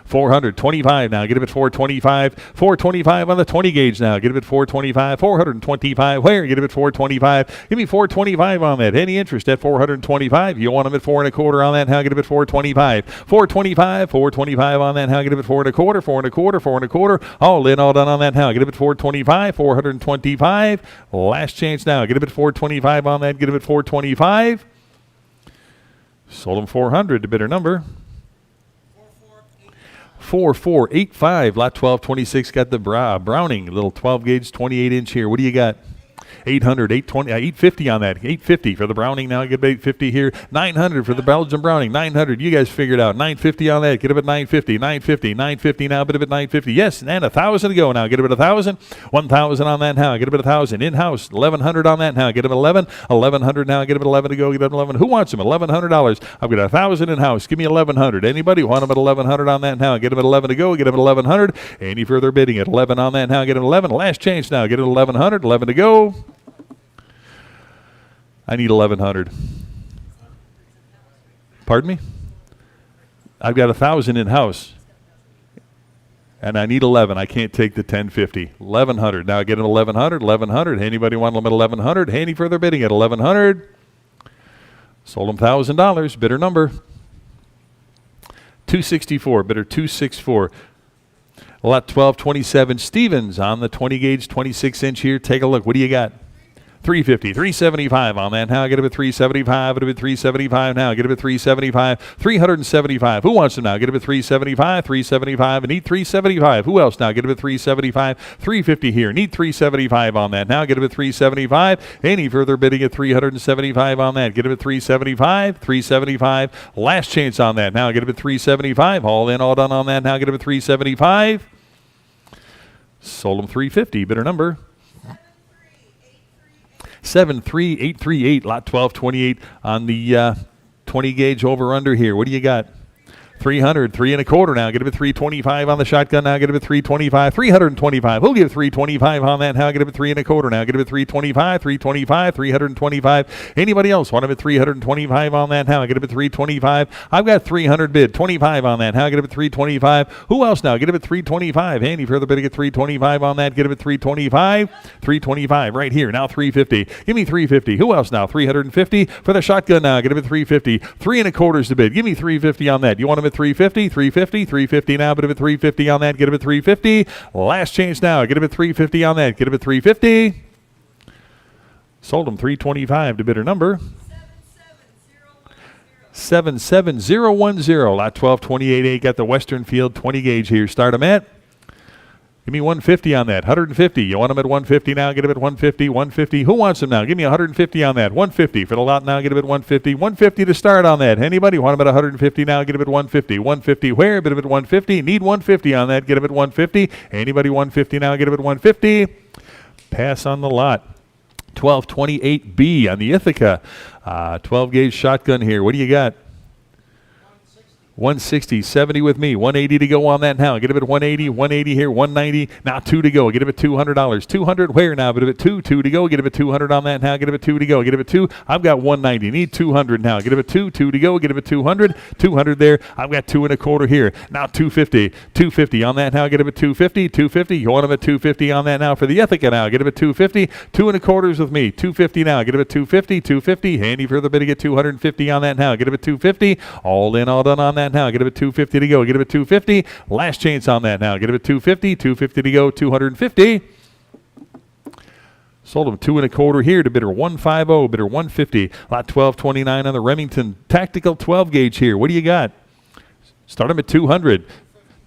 425 now. Get him at 425. 425 on the 20 gauge now. Get him at 425. 425. Where? Get him at 425. Give me 425 on that. Any interest at 425? You want him at 4 1/4 on that? How? Get him at 425. 425. 425 on that? How? Get him at 4 1/4. 4 1/4. 4 1/4. All in, all done on that? How? Get him at 425. 425. Last chance now. Get him at 425 on that. Get him at 425. Sold him 400 to bidder number 4485. Lot 1226 got the Browning little 12 gauge 28-inch here. What do you got? 800, 820, 850 on that. 850 for the Browning now. Get 850 here. 900 for the Belgian Browning. 900. You guys figured out. 950 on that. Get it at 950. 950. 950 now. Bit of it 950. Yes, and 1,000 to go now. Get it at 1,000. 1,000 on that now. Get it at 1,000. In-house. 1,100 on that now. Get it at 11. 1,100 now. Get it at 11 to go. Get it at 11. Who wants them? $1,100. I've got 1,000 in-house. Give me 1,100. Anybody want them at 1,100 on that now? Get them at 11 to go. Get them at 1,100. Any further bidding at 11 on that now? Get them at 11. Last chance now. Get it at 1,100. 11 to go. I need 1,100. Pardon me? I've got 1,000 in-house. And I need 11. I can't take the 1050. 1,100. Now get them 1,100. 1,100. Anybody want them at 1,100? Any further bidding at 1,100? Sold them $1,000. Bidder number 264. Bidder 264. Lot 1227. Stevens on the 20 gauge 26 inch here. Take a look. What do you got? 350, 375 on that now. Get it at 375. Get it at 375 now. Get it at 375. 375. Who wants them now? Get it at 375. 375. And need 375. Who else now? Get it at 375. 350 here. Need 375 on that now. Get it at 375. Any further bidding at 375 on that? Get it at 375. 375. Last chance on that now. Get it at 375. All in, all done on that now. Get it at 375. Sold them 350. Bidder number 73838, lot 1228 on the 20 gauge over under here. What do you got? 300, 3 1/4 now. Get it at 325 on the shotgun now. Get it at 325, 325. We'll give 325 on that now. Get it at 3 1/4 now. Get it at 325, 325, 325. Anybody else want it at 325 on that now? Get it at 325. I've got 300 bid, 25 on that now. Get it at 325. Who else now? Get it at 325. Any further bidding at 325 on that? Get it at 325. 325 right here. Now 350. Give me 350. Who else now? 350 for the shotgun now. Get it at 350. 3 1/4 to bid. Give me 350 on that. You want them at 350, 350, 350 now. Bit of a 350 on that. Get him at 350. Last chance now. Get him at 350 on that. Get him at 350. Sold him 325 to bidder number 77010. Lot 1228A. Got the Western Field 20 gauge here. Start him at. Give me 150 on that. 150. You want them at 150 now? Get them at 150. 150. Who wants them now? Give me 150 on that. 150 for the lot now. Get them at 150. 150 to start on that. Anybody want them at 150 now? Get them at 150. 150 where? Get them at 150. Need 150 on that. Get them at 150. Anybody 150 now? Get them at 150. Pass on the lot. 1228B on the Ithaca. 12 gauge shotgun here. What do you got? 160, 70 with me, 180 to go on that now. Get him at 180, 180 here, 190. Now 2 to go. Get him at $200. 200 where now? Get him at 2, 2 to go. Get him at 200 on that now. Get him at 2 to go. Get him at 2. I've got 190. Need 200 now. Get him at 2, 2 to go. Get him at 200. 200 there. I've got 2 1/4 here. Now 250. 250 on that now. Get him at 250. 250. You want him at 250 on that now for the Ithaca now. Get him at 250. 2 1/4 with me. 250 now. Get him at 250. 250. Handy further bidding at 250 on that now. Get him at 250. All in, all done on that now. Get him at 250 to go. Get him at 250. Last chance on that now. Get him at 250. 250 to go. 250. Sold him 2 1/4 here to bidder 150. Bidder 150. Lot 1229 on the Remington Tactical 12 gauge here. What do you got? Start him at 200.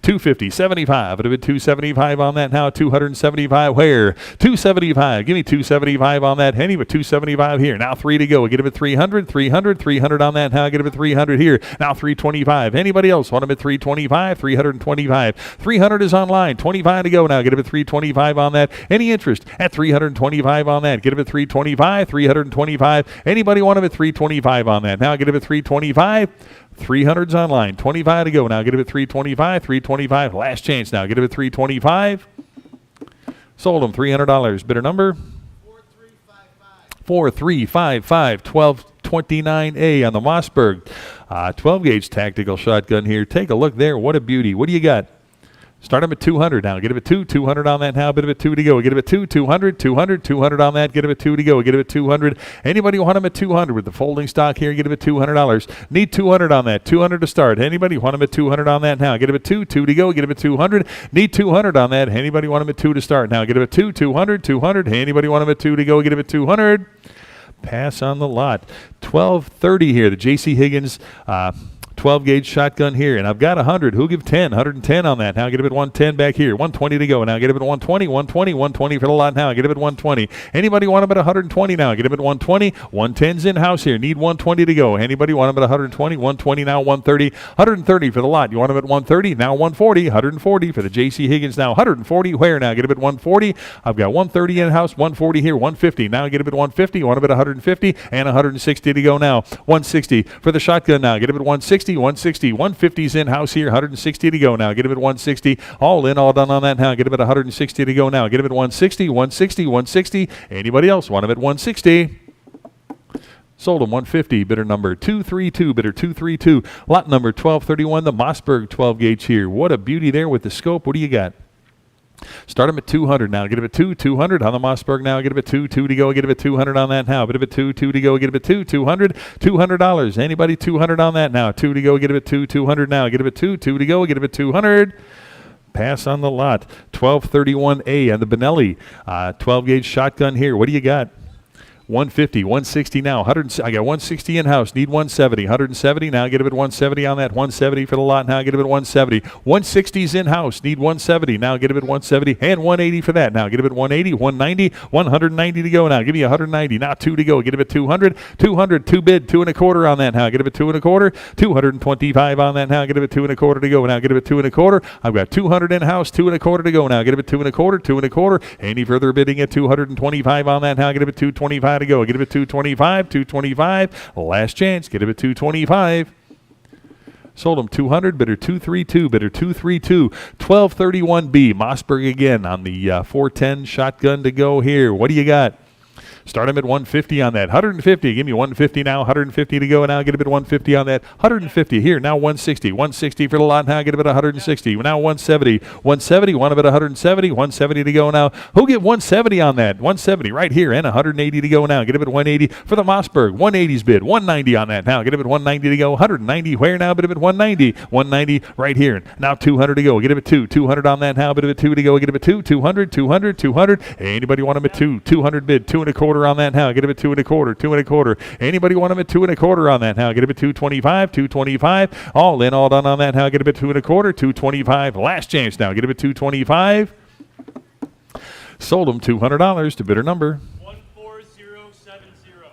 250, 75. It'll be 275 on that now. 275 where? 275. Give me 275 on that. Henny with 275 here. Now 3 to go. Get him at 300, 300, 300 on that now. Get him at 300 here. Now 325. Anybody else want him at 325? 325. 300 is online. 25 to go now. Get him at 325 on that. Any interest at 325 on that? Get him at 325, 325. Anybody want him at 325 on that? Now get him at 325. 300's online. 25 to go now. Get him at 325. 325. Last chance now. Get him at 325. Sold him $300. Bidder number 4355. 1229A on the Mossberg. 12 gauge tactical shotgun here. Take a look there. What a beauty. What do you got? Start him at 200 now. Get him at 2, 200 on that now. Bit of a 2 to go. Get him at 2, 200, 200, 200 on that. Get him at 2 to go. Get him at 200. Anybody want him at 200 with the folding stock here? Get him at $200. Need 200 on that. 200 to start. Anybody want him at 200 on that now? Get him at 2, 2 to go. Get him at 200. Need 200 on that. Anybody want him at 2 to start now? Get him at 2, 200, 200. Anybody want him at 2 to go? Get him at 200. Pass on the lot. 1230 here. The J.C. Higgins 12 gauge shotgun here, and I've got 100. Who'll give 10? 110 on that. Now get it at 110 back here. 120 to go. Now get it at 120, 120, 120 for the lot now. Get it at 120. Anybody want them at 120 now? Get them at 120. 110's in house here. Need 120 to go. Anybody want them at 120? 120 now, 130. 130 for the lot. You want them at 130? Now 140. 140 for the J.C. Higgins now. 140. Where now? Get them at 140. I've got 130 in house. 140 here. 150. Now get them at 150. You want them at 150 and 160 to go now. 160 for the shotgun now. Get them at 160. 160. 150's in house here. 160 to go now. Get them at 160. All in, all done on that now. Get them at 160 to go now. Get them at 160. 160. 160. Anybody else want them at 160? Sold them 150, bidder number 232, bidder 232. Lot number 1231, the Mossberg 12 gauge here. What a beauty there with the scope. What do you got? Start them at 200 now. Get them at 200 on the Mossberg now. Get them at 2 to go. Get them at 200 on that now. Get them at 2 to go. Get them at 200 $200. Anybody 200 on that now? 2 to go. Get them at 200 now. Get them at 2 to go. Get them at 200. Pass on the lot. 1231A on the Benelli 12 gauge shotgun here. What do you got? 150, 160 now. I got 160 in house. Need 170. 170 now. Get it at 170 on that. 170 for the lot now. Get it at 170. 160's in house. Need 170 now. Get it at 170 and 180 for that now. Get it at 180, 190, 190 to go now. Give me 190. Now 2 to go. Get it at 200. 200. 2 bid. 2 1/4 on that now. Get it at 2 1/4. 225 on that now. Get it at 2 1/4 to go now. Get it at 2 1/4. I've got 200 in house. 2 1/4 to go now. Get it at 2 1/4. 2 1/4. Any further bidding at 225 on that now. Get it at 225 to go. Get it at 225. 225. Last chance. Get it at 225. Sold them 200, bidder 232, bidder 232. 1231B, Mossberg again on the 410 shotgun to go here. What do you got? Start them at 150 on that. 150. Give me 150 now. 150 to go. Now get a bit 150 on that. 150 here. Now 160. 160 for the lot. Now get a bit 160. Now 170. 170. One of it 170. 170 to go now. Who'll get 170 on that? 170 right here. And 180 to go now. Get a bit 180 for the Mossberg. 180's bid. 190 on that. Now get a bit 190 to go. 190. Where now? Bit of it 190. 190 right here. Now 200 to go. Get a bit 2. 200 on that now. Bit of it 2 to go. Get a bit 2. 200. 200. 200. Anybody want them at 2? 200 bid. 2 1/4 on that now. Get him at 2 1/4. 2 1/4. Anybody want him at 2 1/4 on that now? Get him at 225. 225. All in, all done on that now. Get him at 2 1/4. 225. Last chance now. Get him at 225. Sold him $200 to bidder number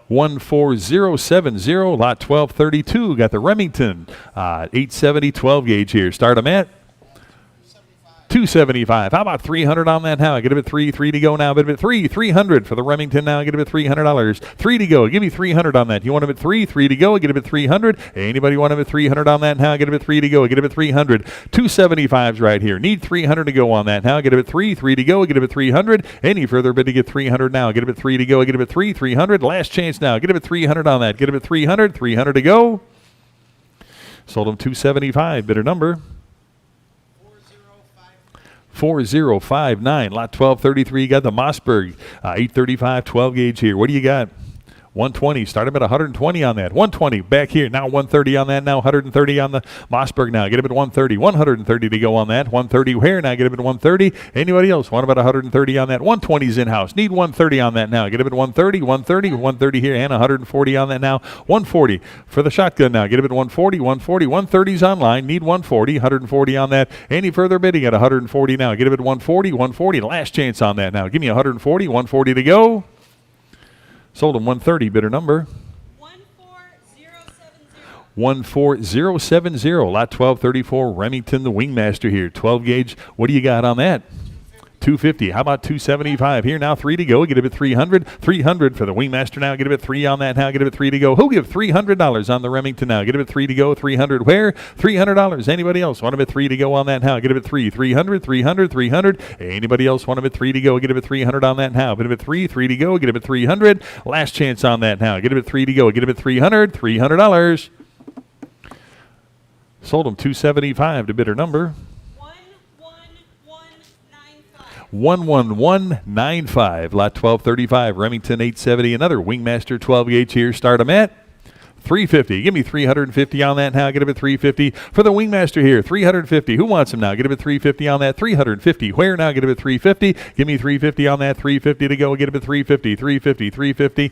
14070. Lot 1232. Got the Remington 870 12 gauge here. Start them at 275. How about 300 on that now? Get a bit 3 to go now. Bit of it 300 for the Remington now. Get a bit $300. 3 to go. Give me 300 on that. You want a bit 3 to go. Get a bit 300. Anybody want a bit 300 on that now? Get a bit 3 to go. Get a bit 300. 275s right here. Need 300 to go on that now. Get a bit 3 to go. Get a bit 300. Any further bid to get 300 now. Get a bit 3 to go. Get a bit 300. Last chance now. Get a bit 300 on that. Get a bit 300 to go. Sold them 275. Bidder number 4059. Lot 1233. You got the Mossberg 835 12 gauge here. What do you got? 120. Start him at 120 on that. 120 back here. Now 130 on that. Now 130 on the Mossberg now. Get him at 130. 130 to go on that. 130 where? Now get him at 130. Anybody else want about 130 on that? 120's in house. Need 130 on that now. Get him at 130. 130. 130 here and 140 on that now. 140 for the shotgun now. Get him at 140. 140. 130's online. Need 140. 140 on that. Any further bidding at 140 now. Get him at 140. 140. Last chance on that now. Give me 140. 140 to go. Sold him 130. Bidder number 14070. Lot 1234. Remington, the Wingmaster here. 12 gauge. What do you got on that? 250. How about 275 here now? 3 to go. Get a bit 300. 300 for the Wingmaster now. Get a bit 3 on that now. Get a bit 3 to go. Who'll give $300 on the Remington now? Get a bit 3 to go. 300 where? $300. Anybody else want a bit 3 to go on that now? Get a bit 3. 300. 300. 300. Anybody else want a bit 3 to go? Get a bit 300 on that now. Get a bit 3 to go. Get a bit 300. Last chance on that now. Get a bit 3 to go. Get a bit 300. $300. Sold them 275 to bidder number 11195. Lot 1235. Remington 870. Another Wingmaster 12 gauge here. Start them at 350. Give me 350 on that now. Get a bit 350 for the Wingmaster here. 350. Who wants him now? Get a bit 350 on that. 350. Where now? Get a bit 350. Give me 350 on that. 350 to go. Get a bit 350. 350. 350.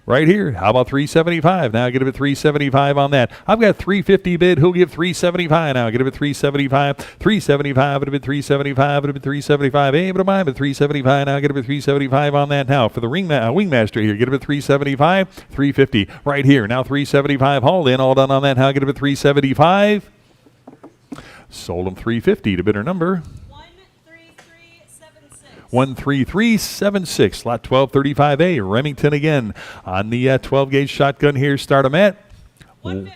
Right here. How about 375? Now get it at 375 on that. I've got 350 bid. Who'll give 375 now? Get it at 375. 375. It'll be 375. It'll be 375. Hey, but I'm at 375 now. Get it at 375 on that now. For the wingmaster here, get it at 375. 350. Right here. Now 375. Hauled in. All done on that. Now get it at 375. Sold them 350 to bidder number 13376. Lot 1235A, Remington again. On the 12 gauge shotgun here, start 'em at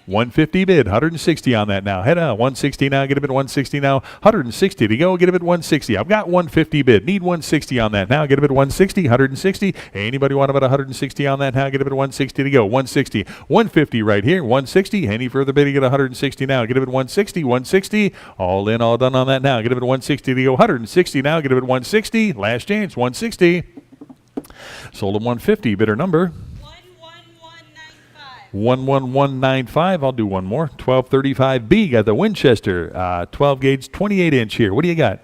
150 bid, 160 on that now. Head on 160 now, get a bid 160 now. 160 to go, get a bid 160. I've got 150 bid, need 160 on that now. Get a bid 160, 160. Anybody want about 160 on that now? Get a bid 160 to go. 160, 150 right here. 160. Any further bid, you get 160 now. Get a bid 160, 160. All in, all done on that now. Get a bid 160 to go. 160 now. Get a bid 160. Last chance, 160. Sold at 150. Bidder number 11195. I'll do one more. 1235B. Got the Winchester 12 gauge 28 inch here. What do you got?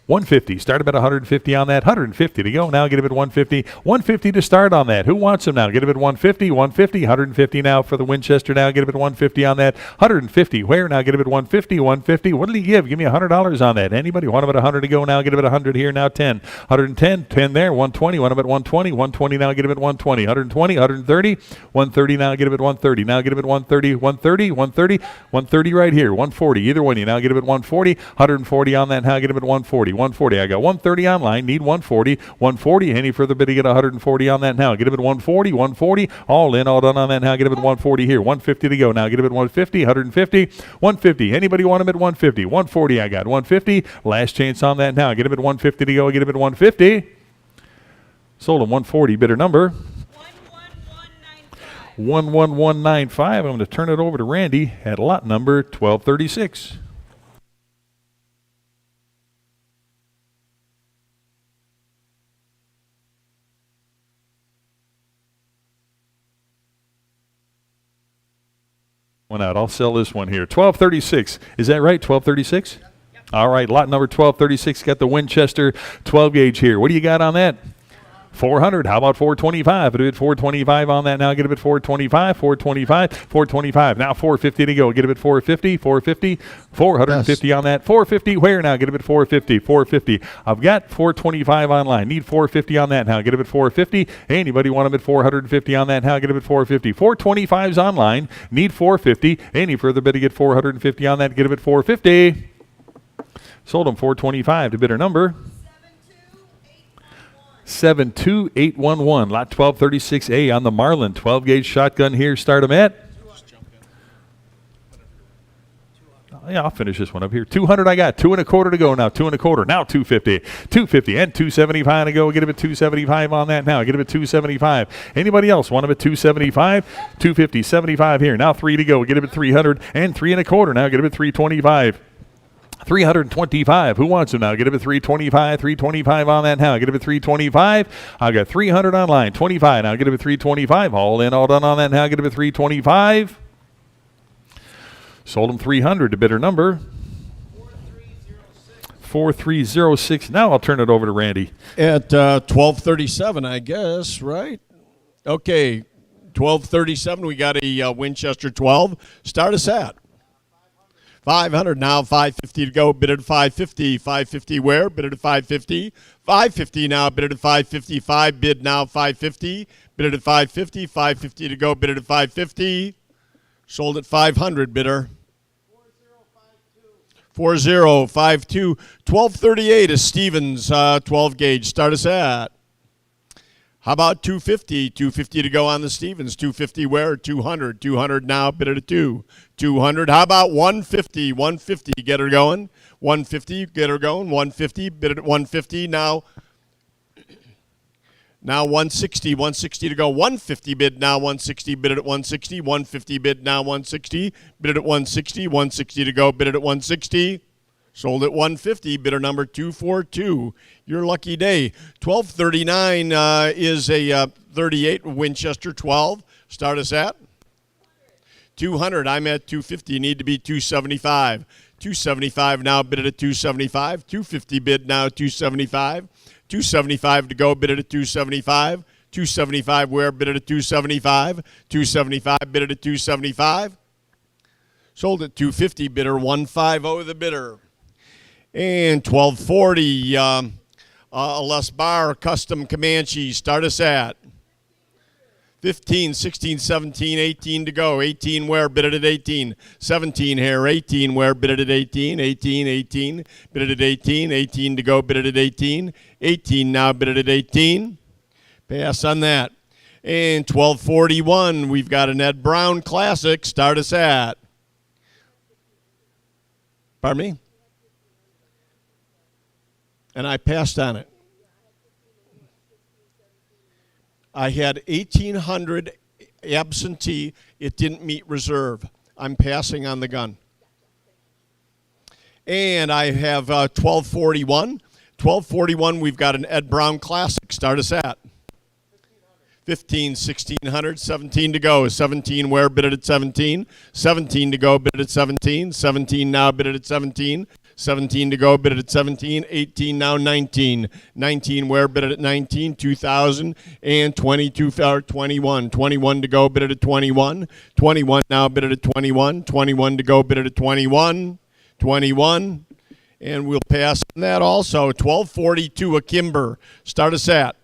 150. Start about 150 on that. 150 to go. Now get a bid 150. 150 to start on that. Who wants them now? Get a bid 150. 150. 150 now for the Winchester now. Get a bid 150 on that. 150. Where now? Get a bid 150. 150. What did he give? Give me $100 on that. Anybody want about 100 to go now? Get a bid 100 here now. 10. 110. 10 there. 120. Want about 120. 120 now. Get a bid 120. 120. 130. 130 now. Get a bid 130. Now get a bid 130. 130. 130. 130 right here. 140. Either one. You now get a bid 140. 140 on that. Now get a bid 140. 140. I got 130 online. Need 140. 140. Any further bid to get 140 on that now. Get a bid 140. 140. All in, all done on that now. Get a bid 140 here. 150 to go now. Get a bid 150. 150. 150. Anybody want a bid 150? 140. I got 150. Last chance on that now. Get a bid 150 to go. Get a bid 150. Sold him 140. Bidder number 11195. I'm going to turn it over to Randy at lot number 1236. One out. I'll sell this one here. 1236. Is that right? 1236? Yep. All right. Lot number 1236. Got the Winchester 12 gauge here. What do you got on that? 400. How about 425? A bid 425 on that now. Get a bit 425, 425, 425. Now 450 to go. Get a bit 450, 450, 450 on that. 450. Where now? Get a bit 450, 450. I've got 425 online. Need 450 on that now. Get a bit 450. Anybody want a bit 450 on that now? Get a bit 450. 425's online. Need 450. Any further bid to get 450 on that? Get a bit 450. Sold them 425 to bidder number 72811. Lot 1236A on the Marlin 12 gauge shotgun here. Start them at. Yeah, I'll finish this one up here. 200 I got. 2 1/4 to go now. 2 1/4. Now 250. 250 and 275 to go. Get a bit 275 on that now. Get a bit 275. Anybody else want a bit 275? 250, 75 here. Now 3 to go. Get a bit 300 and 3 1/4. Now get a bit 325. 325. Who wants them now? Get a bit 325. 325 on that now. Get a bit 325. I've got 300 online. 25 now. Get a bit 325. All in, all done on that now. Get a bit 325. Sold them 300 to bidder number 4306. Now I'll turn it over to Randy. At 1237, I guess, right? Okay, 1237. We got a Winchester 12. Start us at 500 now, 550 to go. Bid at 550. 550 where? Bid at 550. 550 now. Bid at 555. Bid now 550. Bid at 550. 550 to go. Bid at 550. Sold at 500. Bidder 4052. 1238 is Stevens 12 gauge. Start us at. How about 250? 250 to go on the Stevens. 250 where? 200. 200 now. Bid at a 2. 200. How about 150? 150. Get her going. 150. Get her going. 150. Bid at 150 now. Now 160. 160 to go. 150 bid now. 160. Bid at 160. 150 bid now. 160. Bid at 160. 160 to go. Bid at 160. Sold at 150, bidder number 242. Your lucky day. 1239 is a 38 Winchester 12. Start us at 200. I'm at 250. Need to be 275. 275 now. Bid at 275. 250 bid now. 275. 275 to go. Bid at 275. 275 where? Bid it at 275. 275 bid it at 275. Sold at 250 bidder 150 the bidder. And 1240 a Les Bar custom Comanche. Start us at 15, 16, 17, 18 to go. 18 where? Bid it at 18. 17 here. 18 where? Bid it at 18. 18, 18. Bid it at 18. 18 to go. Bid it at 18. 18 now. Bid it at 18. Pass on that. And 1241, we've got an Ed Brown Classic. Start us at. Pardon me? And I passed on it. I had 1,800 absentee. It didn't meet reserve. I'm passing on the gun. And I have 1241. 1241, we've got an Ed Brown Classic. Start us at 15, 1600, 17 to go. 17 where? Bid it at 17. 17 to go, bid it at 17. 17 now, bid it at 17. 17 to go, bid it at 17. 18 now, 19. 19 where? Bid it at 19. 2000 and 22 or 21. 21 to go, bid it at 21. 21 now, bid it at 21. 21 to go, bid it at 21. 21. And we'll pass on that also. 1242 a Kimber. Start us at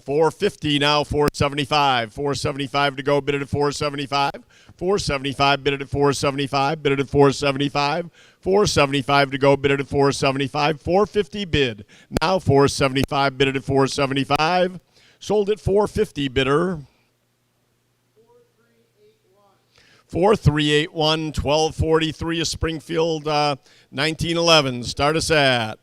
450 now, 475. 475 to go, bid it at 475. 475, bid it at 475. Bid it at 475. 475 to go, bid it at 475. 450 bid. Now 475, bid it at 475. Sold at 450 bidder. 4381, 1243 a Springfield 1911. Start us at.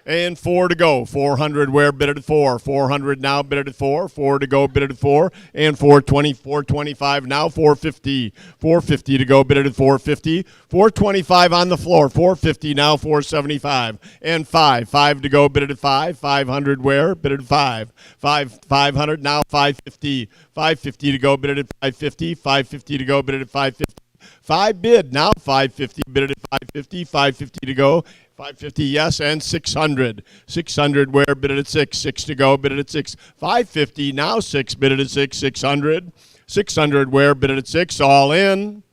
And 4 to go. 400 where? Bid it at 4. 400 now, bid it at 4. 4 to go, bid it at 4. And 420, 425 now, 450. 450 to go, bid it at 450. 425 on the floor. 450 now, 475. And 5. 5 to go, bid it at 5. 500 where? Bid it at 5. 500 now, 550. 550 to go, bid it at 550. 550 to go, bid it at 550. 5 bid now, 550 bid it at 550. 550 to go. 550, yes, and 600. 600 where? Bid it at 6. 6 to go, bid it at 6. 550, now 6, bid it at 6. 600. 600 where? Bid it at 6. All in.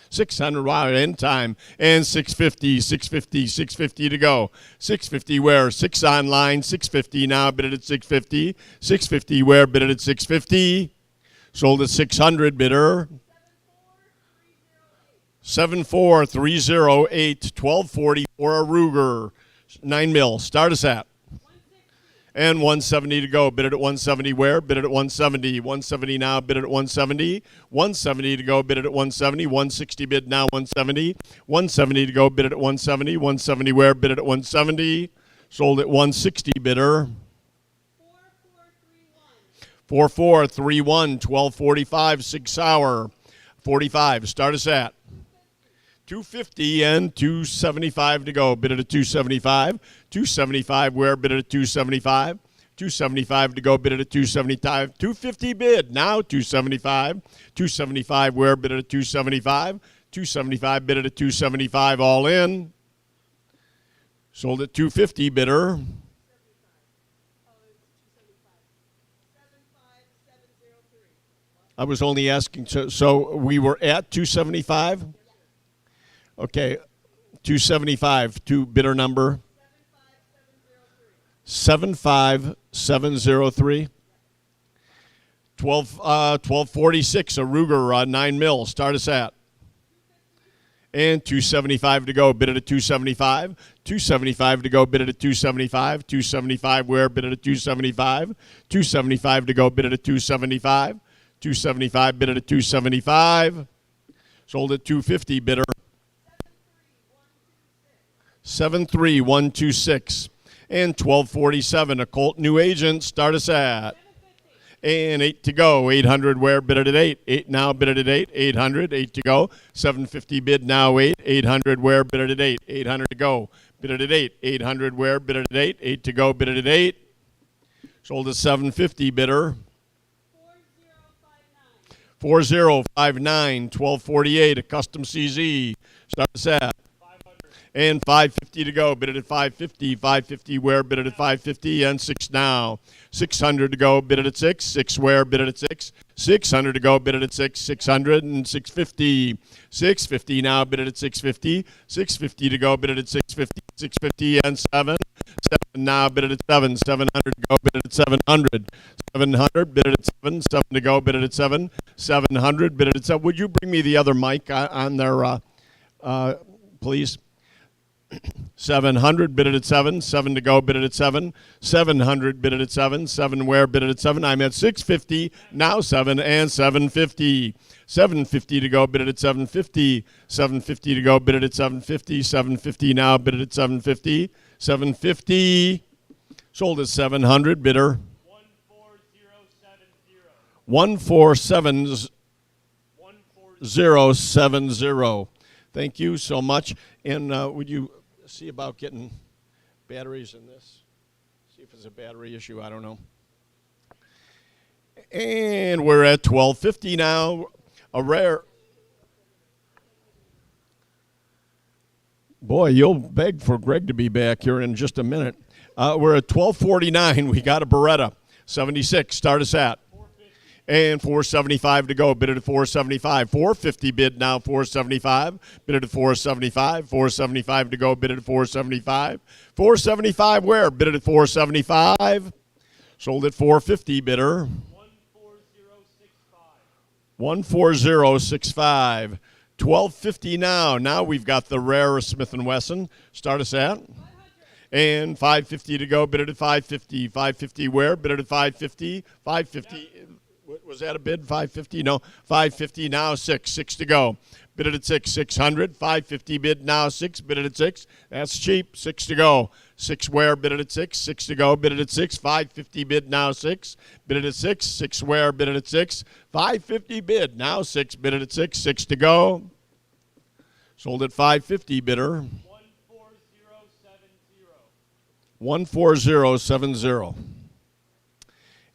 600, wow, end time. And 650, 650, 650 to go. 650 where? 6 online. 650 now, bid it at 650. 650 where? Bid it at 650. Sold at 600, bidder. 74308, 1240 for a Ruger, 9 mil. Start us at. And 170 to go. Bid it at 170 where? Bid it at 170. 170 now, bid it at 170. 170 to go, bid it at 170. 160 bid now, 170. 170 to go, bid it at 170. 170 where? Bid it at 170. Sold at 160 bidder. 4431, 1245, 6 hour. 45. Start us at. 250 and 275 to go. Bid it at 275. 275 where? Bid it at 275. 275 to go. Bid it at 275. 250 bid. Now 275. 275 where? Bid it at 275. 275 bid it at 275. All in. Sold at 250 bidder. I was only asking, so we were at 275? Okay, 275, to bidder number? 75703. 1246, a Ruger 9 mil. Start us at. And 275 to go, bid it at 275. 275 to go, bid it at 275. 275 where? Bid it at 275. 275 to go, bid it at 275. 275 bid it at 275. Sold at 250 bidder. 73126 and 1247 a Colt new agent. Start us at. And 8 to go. 800 where? Bid it at 8. 8 now, bid it at 8. 800, 8 to go. 750 bid now 8. 800 where? Bid it at 8. 800 to go. Bid it at 8. 800 where? Bid it at 8. 8 to go. Bid it at 8. Sold at 750 bidder. 4059, 1248 a custom CZ. Start us at. And 550 to go, bid it at 550. 550 where, bid it at 550, and 6 now. 600 to go, bid it at 6. 6 where, bid it at 6. 600 to go, bid it at 6. 600 and 650. 650 now, bid it at 650. 650 to go, bid it at 650. 650 and 7. 7 now, bid it at 7. 700 to go, bid it at 700. 700, bid it at 7. 7 to go, bid it at 7. 700, bid it at 7. Would you bring me the other mic on there, please? 700, bid it at 7. 7 to go, bid it at 7. 700, bid it at 7. 7 where, bid it at 7. I'm at 650, now 7 and 750. 750 to go, bid it at 750. 750 to go, bid it at 750. 750 now, bid it at 750. 750. Sold at 700, bidder. 14770. 14070. Thank you so much. And would you see about getting batteries in this? See if it's a battery issue. I don't know. And we're at 1250 now. A rare. Boy, you'll beg for Greg to be back here in just a minute. We're at 1249. We got a Beretta 76. Start us at. And 475 to go. Bid it at 475. 450 bid now. 475. Bid it at 475. 475 to go. Bid it at 475. 475 where? Bid it at 475. Sold at 450 bidder. 14065. 1250 now. Now we've got the rare Smith & Wesson. Start us at. And 550 to go. Bid it at 550. 550 where? Bid it at 550. 550. Was that a bid? 550? No. 550 now. 6 to go. Bid it at 6. 600. 550 bid now. 6. Bid it at 6. That's cheap. 6 to go. 6 where? Bid it at 6. 6 to go. Bid it at 6. 550 bid now. 6. Bid it at 6. 6 where? Bid it at 6. 550 bid now. 6. Bid it at 6. 6 to go. Sold at 550 bidder. 14070.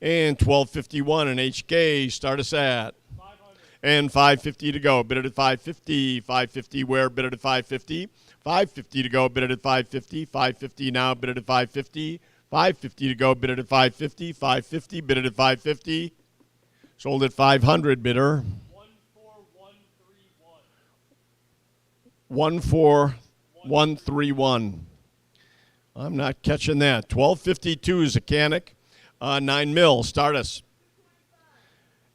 And 1251 and HK. Start us at. 500. And 550 to go. Bid it at 550. 550 where? Bid it at 550. 550 to go. Bid it at 550. 550 now. Bid it at 550. 550 to go. Bid it at 550. 550. Bid it at 550. Sold at 500 bidder. 14131. I'm not catching that. 1252 is a Canic. 9 mil. Start us.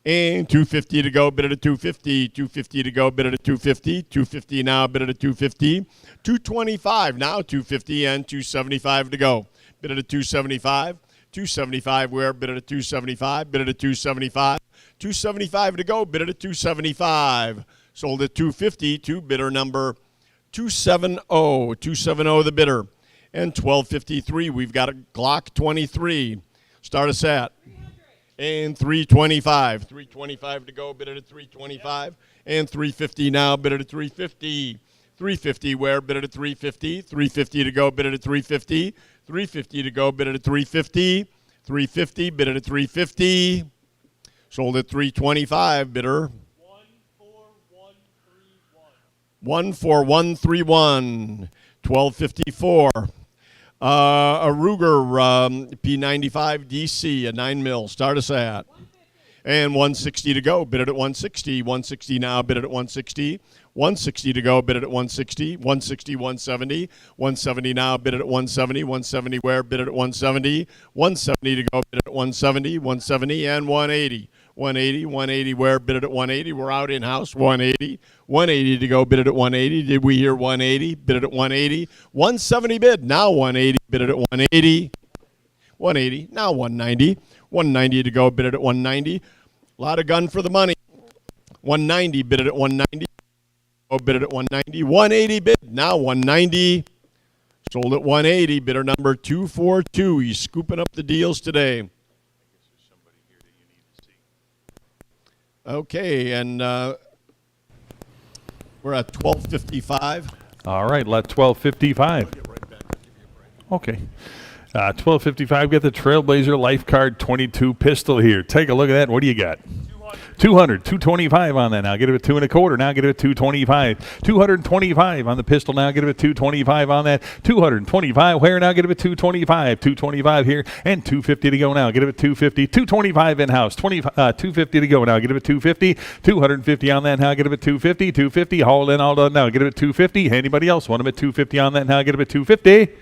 And 250 to go. Bid it at 250. 250 to go. Bid it at 250. 250 now. Bid it at 250. 225 now. 250 and 275 to go. Bid it at 275. 275 where? Bid it at 275. Bid it at 275. 275 to go. Bid it at 275. Sold at 250 to bidder number 270. 270 the bidder. And 1253 we've got a Glock 23. Start us at. And 325. 325 to go. Bid it at 325. And 350 now. Bid it at 350. 350 where? Bid it at 350. 350 to go. Bid it at 350. 350 to go. Bid it at 350. 350. Bid it at 350. Sold at 325. Bidder. 14131. 1254. A Ruger P95 DC, a 9 mil. Start us at. And 160 to go. Bid it at 160. 160 now. Bid it at 160. 160 to go. Bid it at 160. 160, 170. 170 now. Bid it at 170. 170 where? Bid it at 170. 170 to go. Bid it at 170. 170 and 180. 180. 180 where? Bid it at 180. We're out in-house. 180. 180 to go. Bid it at 180. Did we hear 180? Bid it at 180. 170 bid. Now 180. Bid it at 180. 180. Now 190. 190 to go. Bid it at 190. A lot of gun for the money. 190. Bid it at 190. Oh, bid it at 190. 180 bid. Now 190. Sold at 180. Bidder number 242. He's scooping up the deals today. Okay, and we're at 1255. All right, let 1255. Okay. 1255, get the Trailblazer Life Card 22 pistol here. Take a look at that. What do you got? 200, 225 on that now. Get it at 2 1/4. Now get it at 225. 225 on the pistol. Now get it at 225 on that. 225 where? Now get it at 225. 225 here and 250 to go now. Get it at 250. 225 in house. 250 to go now. Get it at 250. 250 on that now. Get it at 250. 250. All in, all done now. Get it at 250. Anybody else want them at 250 on that now? Get it at 250.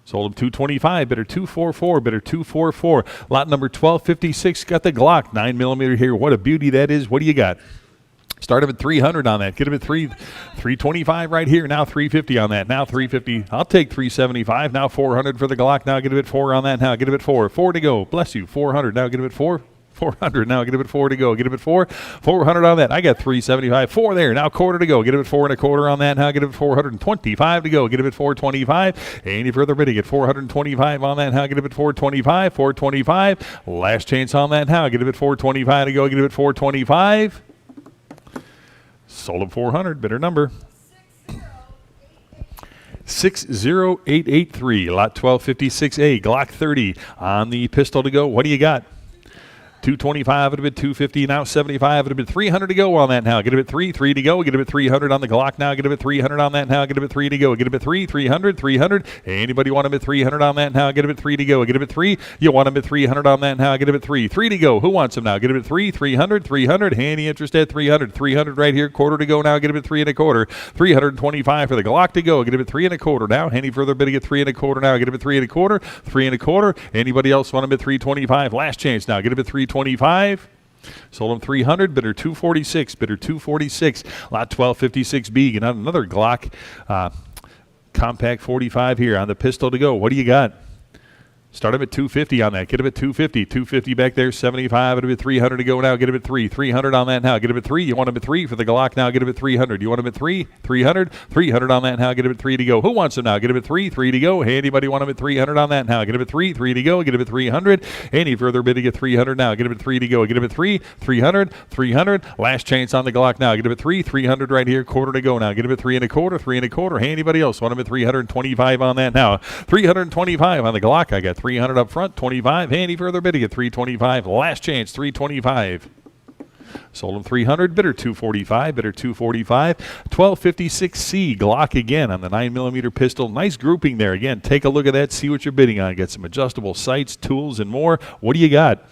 Sold him 225, bidder 244, bidder 244. Lot number 1256, got the Glock 9mm here. What a beauty that is. What do you got? Start him at 300 on that. Get him at 325 right here. Now 350 on that. Now 350. I'll take 375. Now 400 for the Glock. Now get him at 4 on that. Now get him at 4. 4 to go. Bless you. 400. Now get him at 4. 400. Now get him at 4 to go. Get him at 4. 400 on that. I got 375. 4 there. Now quarter to go. Get him at 4 1/4 on that. Now get him at 425 to go. Get him at 425. Any further bidding at 425 on that. Now get him at 425. 425. Last chance on that. Now get him at 425 to go. Get him at 425. Sold him 400. Bidder number 60883. Lot 1256A. Glock 30 on the pistol to go. What do you got? 225 at a bit, 250 now, 75 at a bit, 300 to go on that now. Get him at 3 to go. Get him at 300 on the Glock now. Get him at 300 on that now. Get him at 3 to go. Get him at 300, 300. Anybody want him at 300 on that now? Get him at 3 to go. Get him at 3. You want him at 300 on that now? Get him at 3 to go. Who wants him now? Get him at 300, 300. Any interest at 300, 300 right here. Quarter to go now. Get him at 3 1/4. 325 for the Glock to go. Get him at 3 1/4 now. Any further bidding at 3 1/4 now? Get him at 3 1/4. 3 1/4. Anybody else want him at 325? Last chance now. Get him at 325. Sold him 300, bidder 246, bidder 246. Lot 1256B, and another Glock compact 45 here on the pistol to go. What do you got? Start him at 250 on that. Get him at 250. 250 back there. 75. It'll be 300 to go now. Get him at 3. 300 on that now. Get him at 3. You want him at 3 for the Glock now. Get him at 300. You want him at 3? 300. 300 on that now. Get him at 3 to go. Who wants him now? Get him at 3. 3 to go. Hey, anybody want him at 300 on that now? Get him at 3. 3 to go. Get him at 300. Any further bidding at 300 now? Get him at 3 to go. Get him at 3. 300. 300. Last chance on the Glock now. Get him at 3. 300 right here. Quarter to go now. Get him at 3 1/4. 3 1/4. Hey, anybody else want him at 325 on that now? 325 on the Glock. I got 300 up front. 25. Any further bidding at 325. Last chance, 325. Sold him 300. Bidder 245. Bidder 245. 1256C Glock again on the 9mm pistol. Nice grouping there. Again, take a look at that. See what you're bidding on. Get some adjustable sights, tools, and more. What do you got?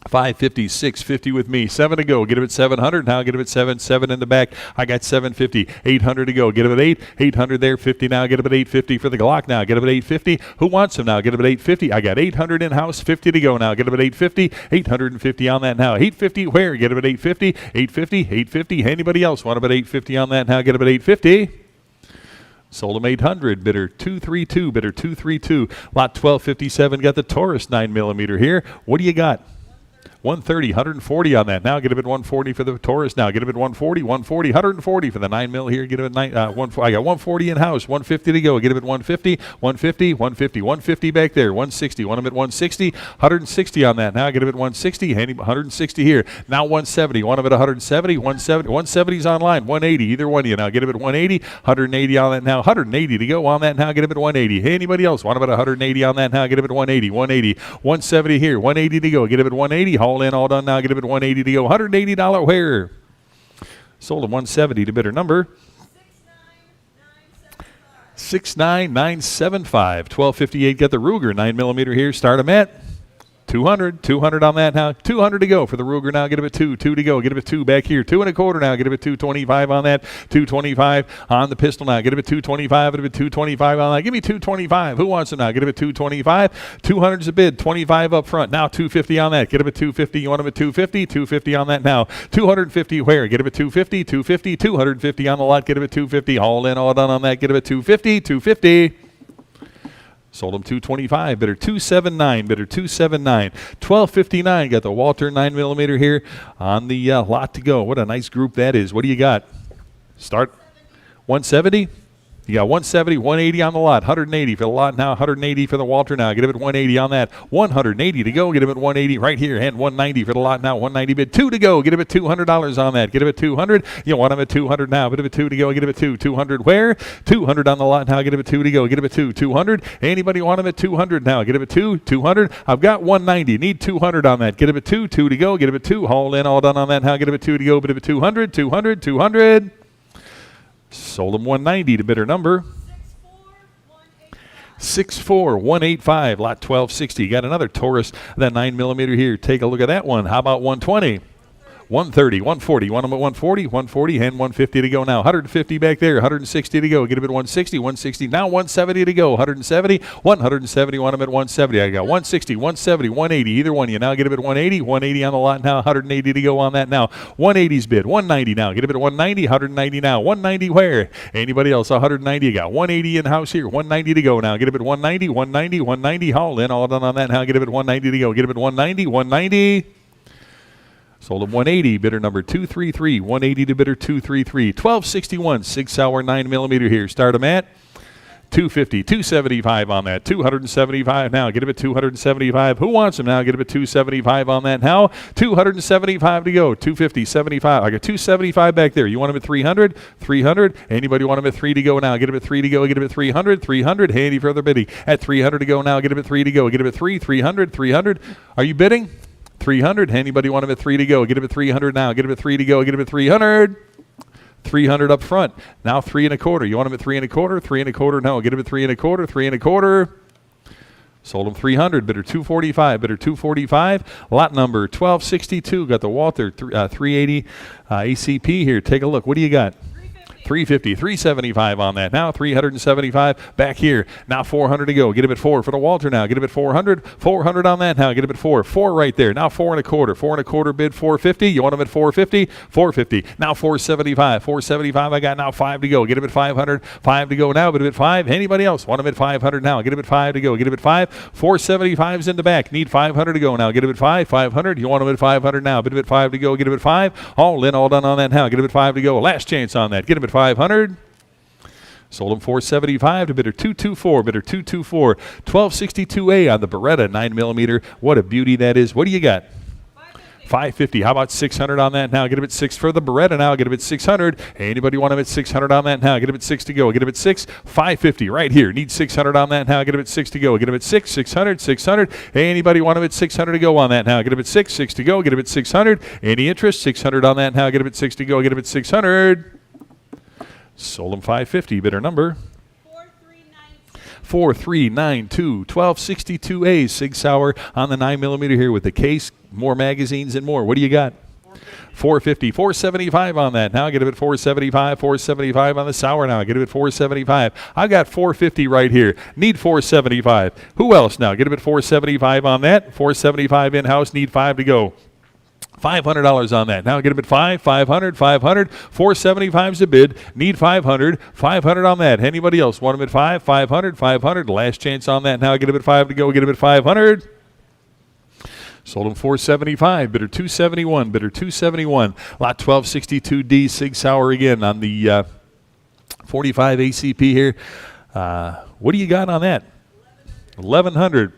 550, 650 with me. 7 to go. Get him at 700. Now get him at 7. 7 in the back. I got 750. 800 to go. Get him at 8. 800 there. 50 now. Get him at 850 for the Glock now. Get him at 850. Who wants him now? Get him at 850. I got 800 in house. 50 to go now. Get him at 850. 850 on that now. 850 where? Get him at 850. 850. 850. Anybody else want him at 850 on that now? Get him at 850. Sold him 800. Bidder 232. Bidder 232. Lot 1257. Got the Taurus 9mm here. What do you got? 130, 140 on that. Now get him at 140 for the Taurus. Now get him at 140, 140, 140 for the 9mm here. Get him at I got 140 in house, 150 to go. Get him at 150, 150, 150, 150 back there, 160. Want him at 160, 160 on that. Now get him at 160, 160 here. Now 170. Want him at 170, 170. 170's online, 180. Either one of you. Now get him at 180, 180 on that now. 180 to go on that now. Get him at 180. Hey, anybody else want him at 180 on that now? Get him at 180, 180, 170 here, 180 to go. Get him at 180. All in, all done now. Get him at 180 to go. $180 where? Sold him 170 to bidder number 69975. 1258. Got the Ruger 9mm here. Start him at 200. 200 on that now. 200 to go for the Ruger now. Get him at 2. 2 to go. Get him at 2 back here. 2 1/4 now. Get him at 225 on that. 225 on the pistol now. Get him at 225. Get him at 225 on that. Give me 225. Who wants him now? Get him at 225. 200's a bid. 25 up front. Now 250 on that. Get him at 250. You want him at 250? 250 on that now. 250 where? Get him at 250. 250. 250 on the lot. Get him at 250. All in, all done on that. Get him at 250. 250. Sold him 225. Bidder 279. Bidder 279. 1259. Got the Walter 9mm here on the lot to go. What a nice group that is. What do you got? Start 170. You got 170, 180 on the lot, 180 for the lot now, 180 for the Walter now. Get him at 180 on that. 180 to go. Get him at 180 right here. And 190 for the lot now. 190 bid. 2 to go. Get him at $200 on that. Get him at 200. You want him at 200 now. Get him at 2 to go. Get him at 2. 200 where? 200 on the lot now. Get him at 2 to go. Get him at 2. 200. Anybody want him at 200 now? Get him at 2. 200. I've got 190. Need 200 on that. Get him at 2. 2 to go. Get him at 2. All in, all done on that now. Get him at 2 to go. Get him at 200. 200. 200. Sold him 190 to bidder number 64185. Lot 1260. Got another Taurus, that 9mm here. Take a look at that one. How about 120? 130, 140. Want them at 140? 140 and 150 to go now. 150 back there. 160 to go. Get them at 160. 160. Now 170 to go. 170. 170. Want them at 170. I got 160, 170, 180. Either one. You now get them at 180. 180 on the lot now. 180 to go on that now. 180's bid. 190 now. Get them at 190. 190 now. 190 where? Anybody else? 190. You got 180 in house here. 190 to go now. Get them at 190. 190. 190. All in. All done on that now. Get them at 190 to go. Get them at 190. 190. Sold him 180, bidder number 233. 180 to bidder 233. 1261, 6-hour 9mm here. Start him at 250, 275 on that. 275 now. Get him at 275. Who wants him now? Get him at 275 on that now. 275 to go. 250, 75. I got 275 back there. You want him at 300? 300. Anybody want him at 3 to go now? Get him at 3 to go. Get him at 300. 300. Handy further bidding. At 300 to go now. Get him at 3 to go. Get him at 3. 300. 300. Are you bidding? 300. Anybody want him at 3 to go? Get him at 300 now. Get him at 3 to go. Get him at 300. 300 up front. Now 3 1/4. You want him at 3 1/4? 3 1/4. No. Get him at 3 1/4. 3 1/4. Sold him 300. Bidder 245. Bidder 245. Lot number 1262. Got the Walter 380 ACP here. Take a look. What do you got? 350, 375 on that. Now 375 back here. Now 400 to go. Get him at 4 for the Walter now. Get him at 400. 400 on that now. Get him at 4. 4 right there. Now 4 1/4. 4 1/4 bid 450. You want him at 450? 450. Now 475. 475 I got now 5 to go. Get him at 500. 5 to go now. Get him at 5. Anybody else? Want him at 500 now. Get him at 5 to go. Get him at 5. 475's in the back. Need 500 to go now. Get him at 5. 500. You want him at 500 now. Get him at 5 to go. Get him at 5. All in, all done on that now. Get him at 5 to go. Last chance on that. Get him at 500. Sold him 475 to bidder 224. Bidder 224. 1262A on the Beretta 9mm. What a beauty that is. What do you got? 550. How about 600 on that now? Get him at 6 for the Beretta now. Get him at 600. Anybody want him at 600 on that now? Get him at 6 to go. Get him at 6. 550 right here. Need 600 on that now. Get him at 6 to go. Get him at 6. 600. 600. Anybody want him at 600 to go on that now? Get him at 6. 6 to go. Get him at 600. Any interest? 600 on that now. Get him at 6 to go. Get him at 600. Sold him 550. Bidder number 4392. 1262A. Sig Sauer on the 9mm here with the case, more magazines and more. What do you got? 450. 475 on that. Now get him at 475. 475 on the Sauer now. Get him at 475. I've got 450 right here. Need 475. Who else now? Get him at 475 on that. 475 in-house. Need 5 to go. $500 on that. Now get him at 5, 500, 500, 475's a bid. Need 500, 500 on that. Anybody else want him at 5, 500, 500? Last chance on that. Now get him at 5 to go. Get him at 500. Sold him 475. Bidder 271. Bidder 271. Lot 1262D. Sig Sauer again on the 45 ACP here. What do you got on that? 1100.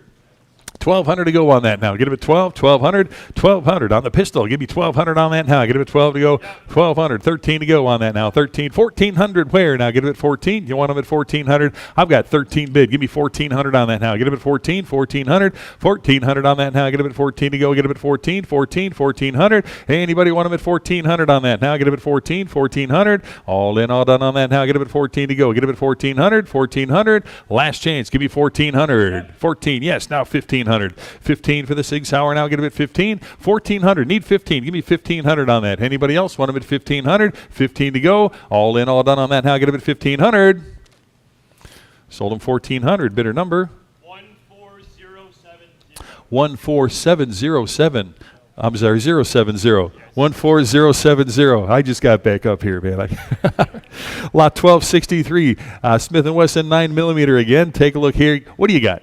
1,200 to go on that now. Get him at 12, 1,200, 1,200 on the pistol. Give me 1,200 on that now. Get him at 12 to go, 1,200, 13 to go on that now. 13, 1,400 where now? Get him at 14. You want him at 1,400? I've got 13 bid. Give me 1,400 on that now. Get him at 14, 1,400, 1,400 on that now. Get him at 14 to go. Get him at 14, 14, 1,400. Anybody want him at 1,400 on that now? Get him at 14, 1,400. All in, all done on that now. Get him at 14 to go. Get him at 1,400, 1,400. Last chance. Give me 1,400. 14, yes, now 1,500. 15 for the Sig Sauer now. Get him at 15. 1,400. Need 15. Give me 1,500 on that. Anybody else want him at 1,500? 15 to go. All in, all done on that now. Get him at 1,500. Sold him 1,400. Bidder number 14707. I'm sorry, 070. 14070. I just got back up here, man. Lot 1263. Smith & Wesson 9mm again. Take a look here. What do you got?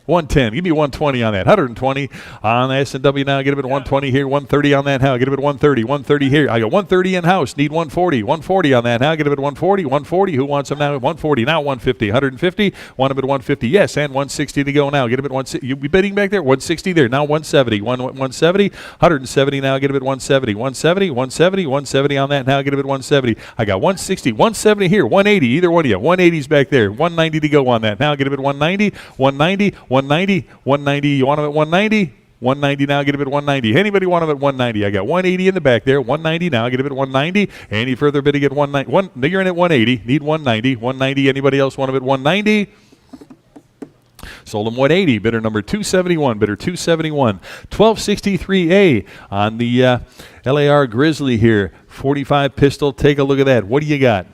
110. Give me 120 on that. 120 on the S&W now. Get a bit of 120 here. 130 on that now. Get a bit of 130. 130 here. I got 130 in house. Need 140. 140 on that now. Get a bit of 140. 140. Who wants them now? 140. Now 150. 150. Want a bit of 150. Yes, and 160 to go now. Get a bit 160. You be bidding back there? 160 there. Now 170. 170. 170 now. Get a bit 170. 170. 170. 170 on that now. Get a bit 170. I got 160. 170 here. 180. Either one of you. 180's back there. 190 to go on that. Now get a bit 190. 190. 190, 190. You want them at 190? 190 now. Get a bit 190. Anybody want them at 190? I got 180 in the back there. 190 now. Get a bit 190. Any further bidding at 190? You're in at 180. Need 190. 190. Anybody else want them at 190? Sold them 180. Bidder number 271. Bidder 271. 1263A on the LAR Grizzly here. 45 pistol. Take a look at that. What do you got?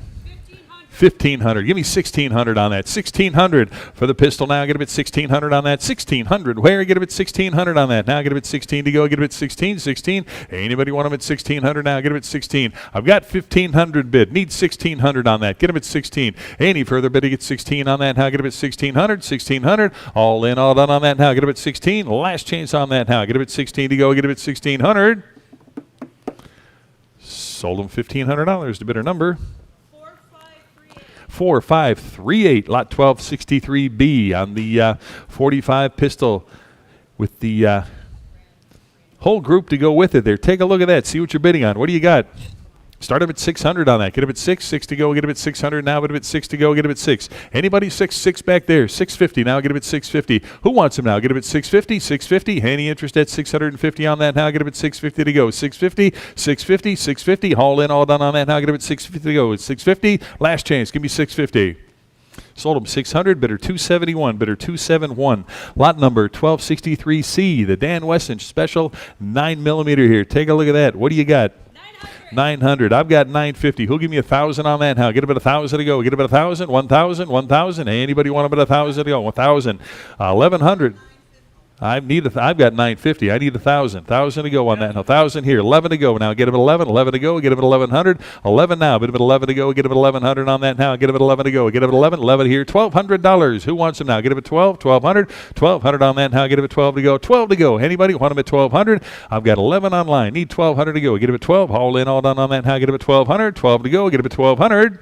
1,500. Give me 1,600 on that. 1,600 for the pistol now. Get a bit 1,600 on that. 1,600. Where? Get a bit 1,600 on that. Now get a bit 16 to go. Get a bit 16. 16. Anybody want them at 1,600 now? Get a bit 16. I've got 1,500 bid. Need 1,600 on that. Get them at 16. Any further bid to get 16 on that now? Get a bit 1,600. 1,600. All in, all done on that now. Get a bit 16. Last chance on that now. Get a bit 16 to go. Get a bit 1,600. Sold them $1,500 to bidder number 4538, lot 1263B on the 45 pistol with the whole group to go with it there. Take a look at that. See what you're bidding on. What do you got? Start up at 600 on that. Get up at 6, 6 to go. Get up at 600 now. Get up at 6 to go. Get up at 6. Anybody 6 back there? 650 now. Get up at 650. Who wants them now? Get up at 650. 650. Any interest at 650 on that now? Get up at 650 to go. 650. 650. 650. Haul in, all done on that now. Get up at 650 to go. It's 650. Last chance. Give me 650. Sold them 600. Bidder 271. Bidder 271. Lot number 1263C. The Dan Wesson special 9mm here. Take a look at that. What do you got? 900. I've got 950. Who'll give me 1,000 on that? How? Get about 1,000 to go. Get about 1,000. 1,000. 1,000. Anybody want about 1,000 to go? 1,000. 1,100. I've got 950. I need 1,000. 1,000 to go on that. Now 1,000 here. 11 to go now. Get about 11. 11 to go. Get about 1,100. 11 now. Bit about 11 to go. Get about 1,100 on that now. Get about 11 to go. Get about 11. 11 here. $1,200. Who wants them now? Get about 12. 1,200. 1,200 on that now. Get about 12 to go. 12 to go. Anybody want them at 1,200? I've got 11 online. Need 1,200 to go. Get about 12. All in, all done on that now. Get about 1,200. 12 to go. Get about 1,200.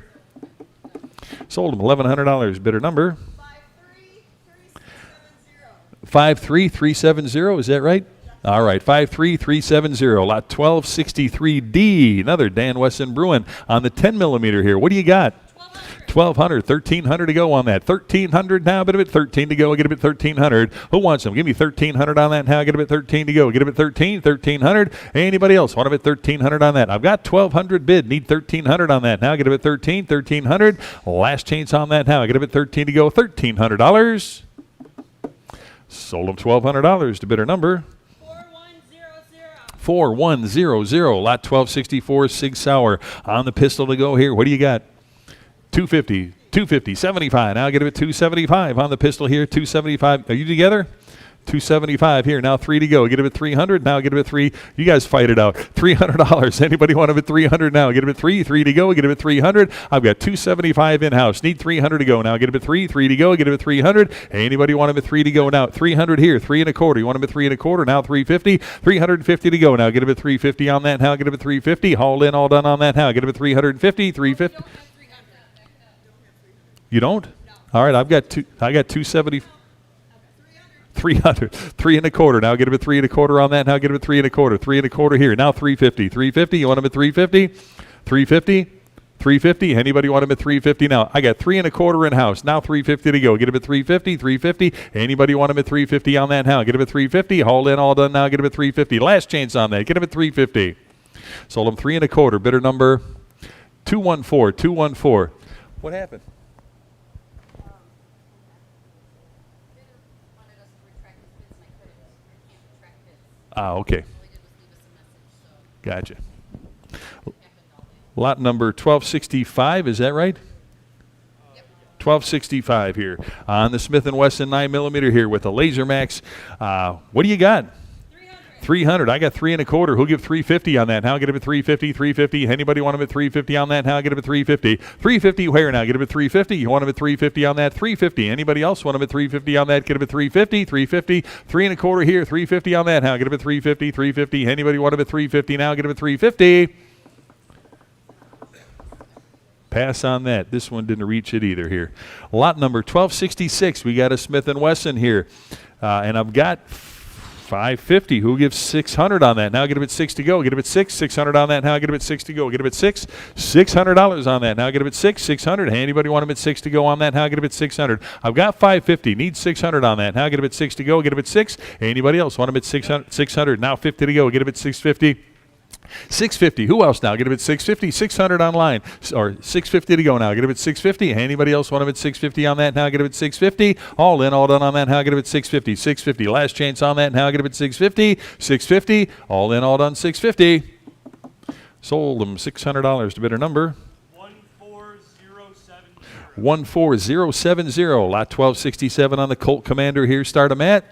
Sold them $1,100. Bidder number 53370, is that right? All right, 53370, lot 1263D, another Dan Wesson Bruin on the 10mm here. What do you got? 1,200, 1,300 to go on that. 1,300 now, bit of it, 13 to go. Get a bit 1,300. Who wants them? Give me 1,300 on that now. Get a bit 13 to go. Get a bit 13, 1,300. Anybody else want a bit 1,300 on that? I've got 1,200 bid. Need 1,300 on that now. Get a bit 13, 1,300. Last chance on that now. Get a bit 13 to go. $1,300. Sold them $1,200 to bidder number 4100, lot 1264 Sig Sauer on the pistol to go here. What do you got? 250, 250, 75. Now get it at 275 on the pistol here. 275. Are you together? 275 here. Now 3 to go. Get it at 300. Now get it at 3. You guys fight it out. $300. Anybody want it at 300 now? Get it at 3. 3 to go. Get it at 300. I've got 275 in house. Need 300 to go now. Get it at 3. 3 to go. Get it at 300. Anybody want it at 3 to go now? 300 here. 3 1/4. You want them at 3 1/4. Now 350. 350 to go now. Get it at 350 on that. Now get it at 350. Haul in, all done on that. Now get it at 350. 350. You don't? All right. I got 270. 300, 3 1/4. Now get him at 3 1/4 on that. Now get him at 3 1/4. 3 1/4 here. Now 350. 350. You want him at 350? 350. 350. Anybody want him at 350 now? I got 3 1/4 in house. Now 350 to go. Get him at 350. 350. Anybody want him at 350 on that now? Get him at 350. Haul in, all done now. Get him at 350. Last chance on that. Get him at 350. Sold him 3 1/4. Bidder number 214. 214. What happened? Okay. Gotcha. Lot number 1265, is that right? 1265 here on the Smith & Wesson 9mm here with the Laser Max. What do you got? 300. I got 3 1/4. Who'll give 350 on that? Now get him at 350, 350. Anybody want him at 350 on that? Now get him at 350. 350 where now? Get him at 350. You want him at 350 on that? 350. Anybody else want him at 350 on that? Get him at 350, 350. 3 1/4 here, 350 on that. Now get him at 350, 350. Anybody want him at 350 now? Get him at 350. Pass on that. This one didn't reach it either here. Lot number 1266. We got a Smith & Wesson here. And I've got 550. Who gives 600 on that? Now get him at 6 to go. Get him at 6. 600 on that. Now get him at 6 to go. Get him at 6. $600 on that. Now get him at 6. 600. Anybody want him at 6 to go on that? Now get him at 600. I've got 550. Need 600 on that. Now get him at 6 to go. Get him at 6. Anybody else want him at 600? 600. Now 50 to go. Get him at 650. 650. Who else now? Get him at 650. 600 online. Or 650 to go now. Get him at 650. Anybody else want him at 650 on that? Now get him at 650. All in, all done on that. Now get him at 650. 650. Last chance on that. Now get him at 650. 650. All in, all done. 650. Sold them $600 to bidder number 14070. Lot 1267 on the Colt Commander here. Start them at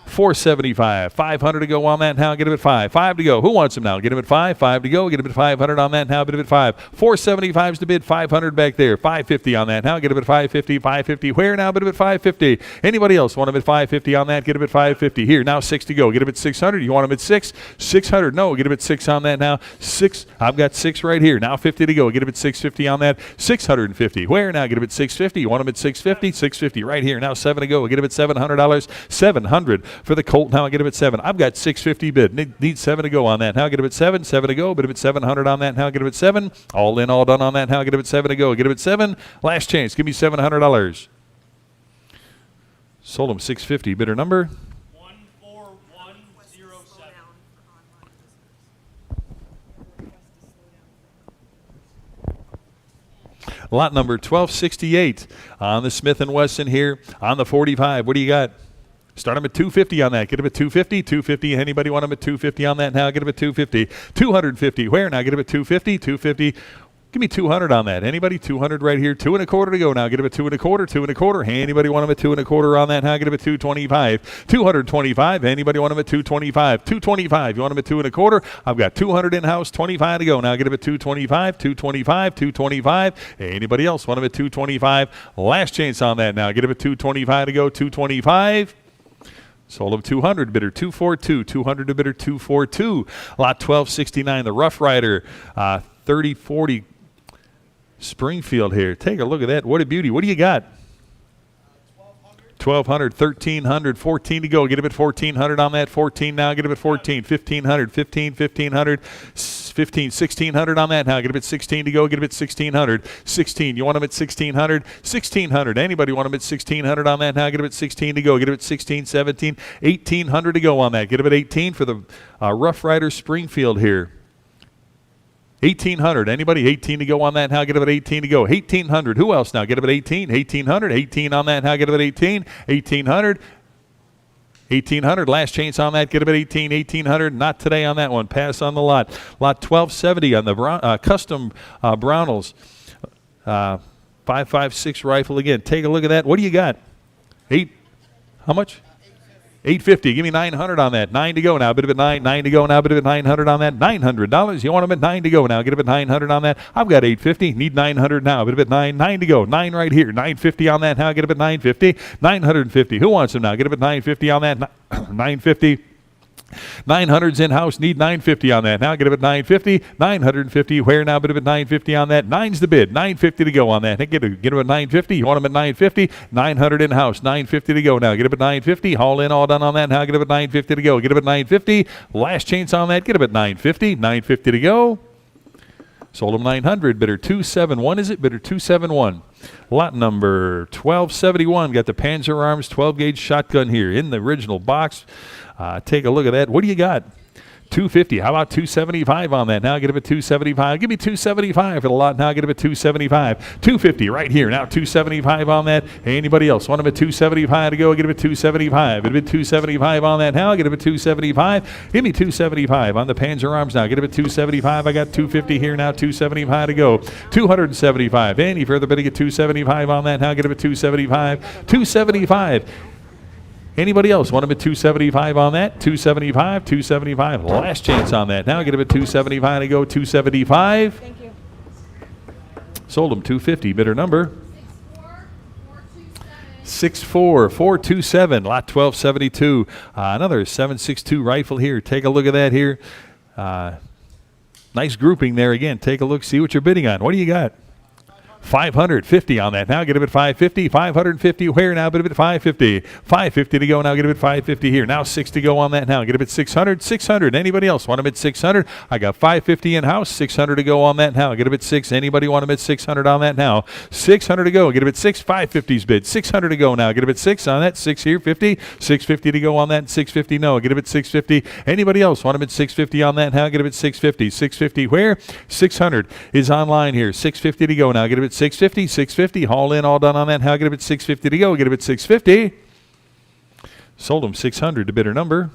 475. 500 to go on that. Now get him at 5. 5 to go. Who wants him now? Get him at 5. 5 to go. Get him at 500 on that. Now bid him at 5. 475's to bid. 500 back there. 550 on that. Now get him at 550. 550 where now? Bid him at 550. Anybody else want him at 550 on that? Get him at 550. Here now 6 to go. Get him at 600. You want him at 6? 600. No. Get him at 6 on that now. 6. I've got 6 right here. Now 50 to go. Get him at 650 on that. 650. Where now? Get him at 650. You want him at 650? 650 right here. Now 7 to go. Get him at $700. 700 for the Colt. Now I get him at 7. I've got 650 bid. Need 7 to go on that. Now get him at 7. 7 to go. Bid him at 700 on that. Now get him at 7. All in, all done on that. Now get him at 7 to go. Get him at 7. Last chance. Give me $700. Sold him 650. Bidder number 14107. lot number 1268 on the Smith & Wesson here on the 45. What do you got? Start him at 250 on that. Get him at 250. 250. Anybody want him at 250 on that? Now get him at 250. 250. Where? Now get him at 250. 250. Give me 200 on that. Anybody? 200 right here. 2 1/4 to go. Now get him at 2 1/4. 2 1/4. Anybody want him at 2 1/4 on that? Now get him at 225. 225. Anybody want him at 225? 225. You want him at 2 1/4? I've got 200 in house. 25 to go. Now get him at 225. 225. 225. Anybody else want him at 225? Last chance on that. Now get him at 225 to go. 225. Sold him 200, bidder 242. 200 to bidder 242. Lot 1269, the Rough Rider, 3040 Springfield here. Take a look at that. What a beauty. What do you got? 1200, 1300, 14 to go. Get him at 1400 on that. 14 now. Get him at 14. 1500, 15, 1500, 15, 1600 on that now. Get him at 16 to go. Get him at 1600. 16. You want him at 1600? 1600. Anybody want him at 1600 on that now? Get him at 16 to go. Get him at 16, 17, 1800 to go on that. Get him at 18 for the Rough Rider Springfield here. 1800. Anybody? 18 to go on that. Now get him at 18 to go. 1800. Who else now? Get him at 18. 1800. 18 on that. Now get him at 18. 1800. 1800. Last chance on that. Get him at 18. 1800. Not today on that one. Pass on the lot. Lot 1270 on the custom Brownells. 5.56 rifle again. Take a look at that. What do you got? How much? 850. Give me 900 on that. 9 to go now. Bit of it 9. 9 to go now. Bit of it 900 on that. $900. You want them at 9 to go now. Get him at 900 on that. I've got 850. Need 900 now. Bit of it 9. 9 to go. 9 right here. 950 on that now. Get him at 950. 950. Who wants them now? Get him at 950 on that. 950. 900's in-house. Need 950 on that. Now get him at 950. 950. Where now? Bit of it 950 on that. 9's the bid. 950 to go on that. Hey, get him at 950. You want him at 950. 900 in-house. 950 to go now. Get him at 950. Haul in, all done on that. Now get him at 950 to go. Get him at 950. Last chance on that. Get him at 950. 950 to go. Sold him 900. Bidder 271. Is it? Bidder 271. Lot number 1271. Got the Panzer Arms 12-gauge shotgun here in the original box. Take a look at that. What do you got? 250. How about 275 on that? Now get him at 275. Give me 275 for the lot. Now get him at 275. 250 right here. Now 275 on that. Anybody else want him at 275 to go? Get him at 275. Get him at 275 on that. Now get him at 275. Give me 275 on the Panzer Arms now. Get him at 275. I got 250 here now. 275 to go. 275. Any further bid to get 275 on that? Now get him at 275. 275. Anybody else want them at 275 on that? 275, 275. Last chance on that. Now get them at 275 to go. 275. Thank you. Sold them 250. Bidder number 64427. 64427. Lot 1272. Another 762 rifle here. Take a look at that here. Nice grouping there again. Take a look. See what you're bidding on. What do you got? 550 on that. Now get him at 550. 550 where now? Bid him at 550. 550 to go. Now get him at 550 here. Now 6 to go on that now. Get him at 600. 600. Anybody else want him at 600? I got 550 in house. 600 to go on that now. Get him at 6. Anybody want him at 600 on that now? 600 to go. Get him at 6. 550's bid. 600 to go now. Get him at 6 on that. 6 here. 50. 650 to go on that. 650 no. Get him at 650. Anybody else want him at 650 on that now? Get him at 650. 650 where? 600 is online here. 650 to go now. Get him at 650, 650, haul in, all done on that. How get him at 650 to go? Get him at 650. Sold him 600 to bidder number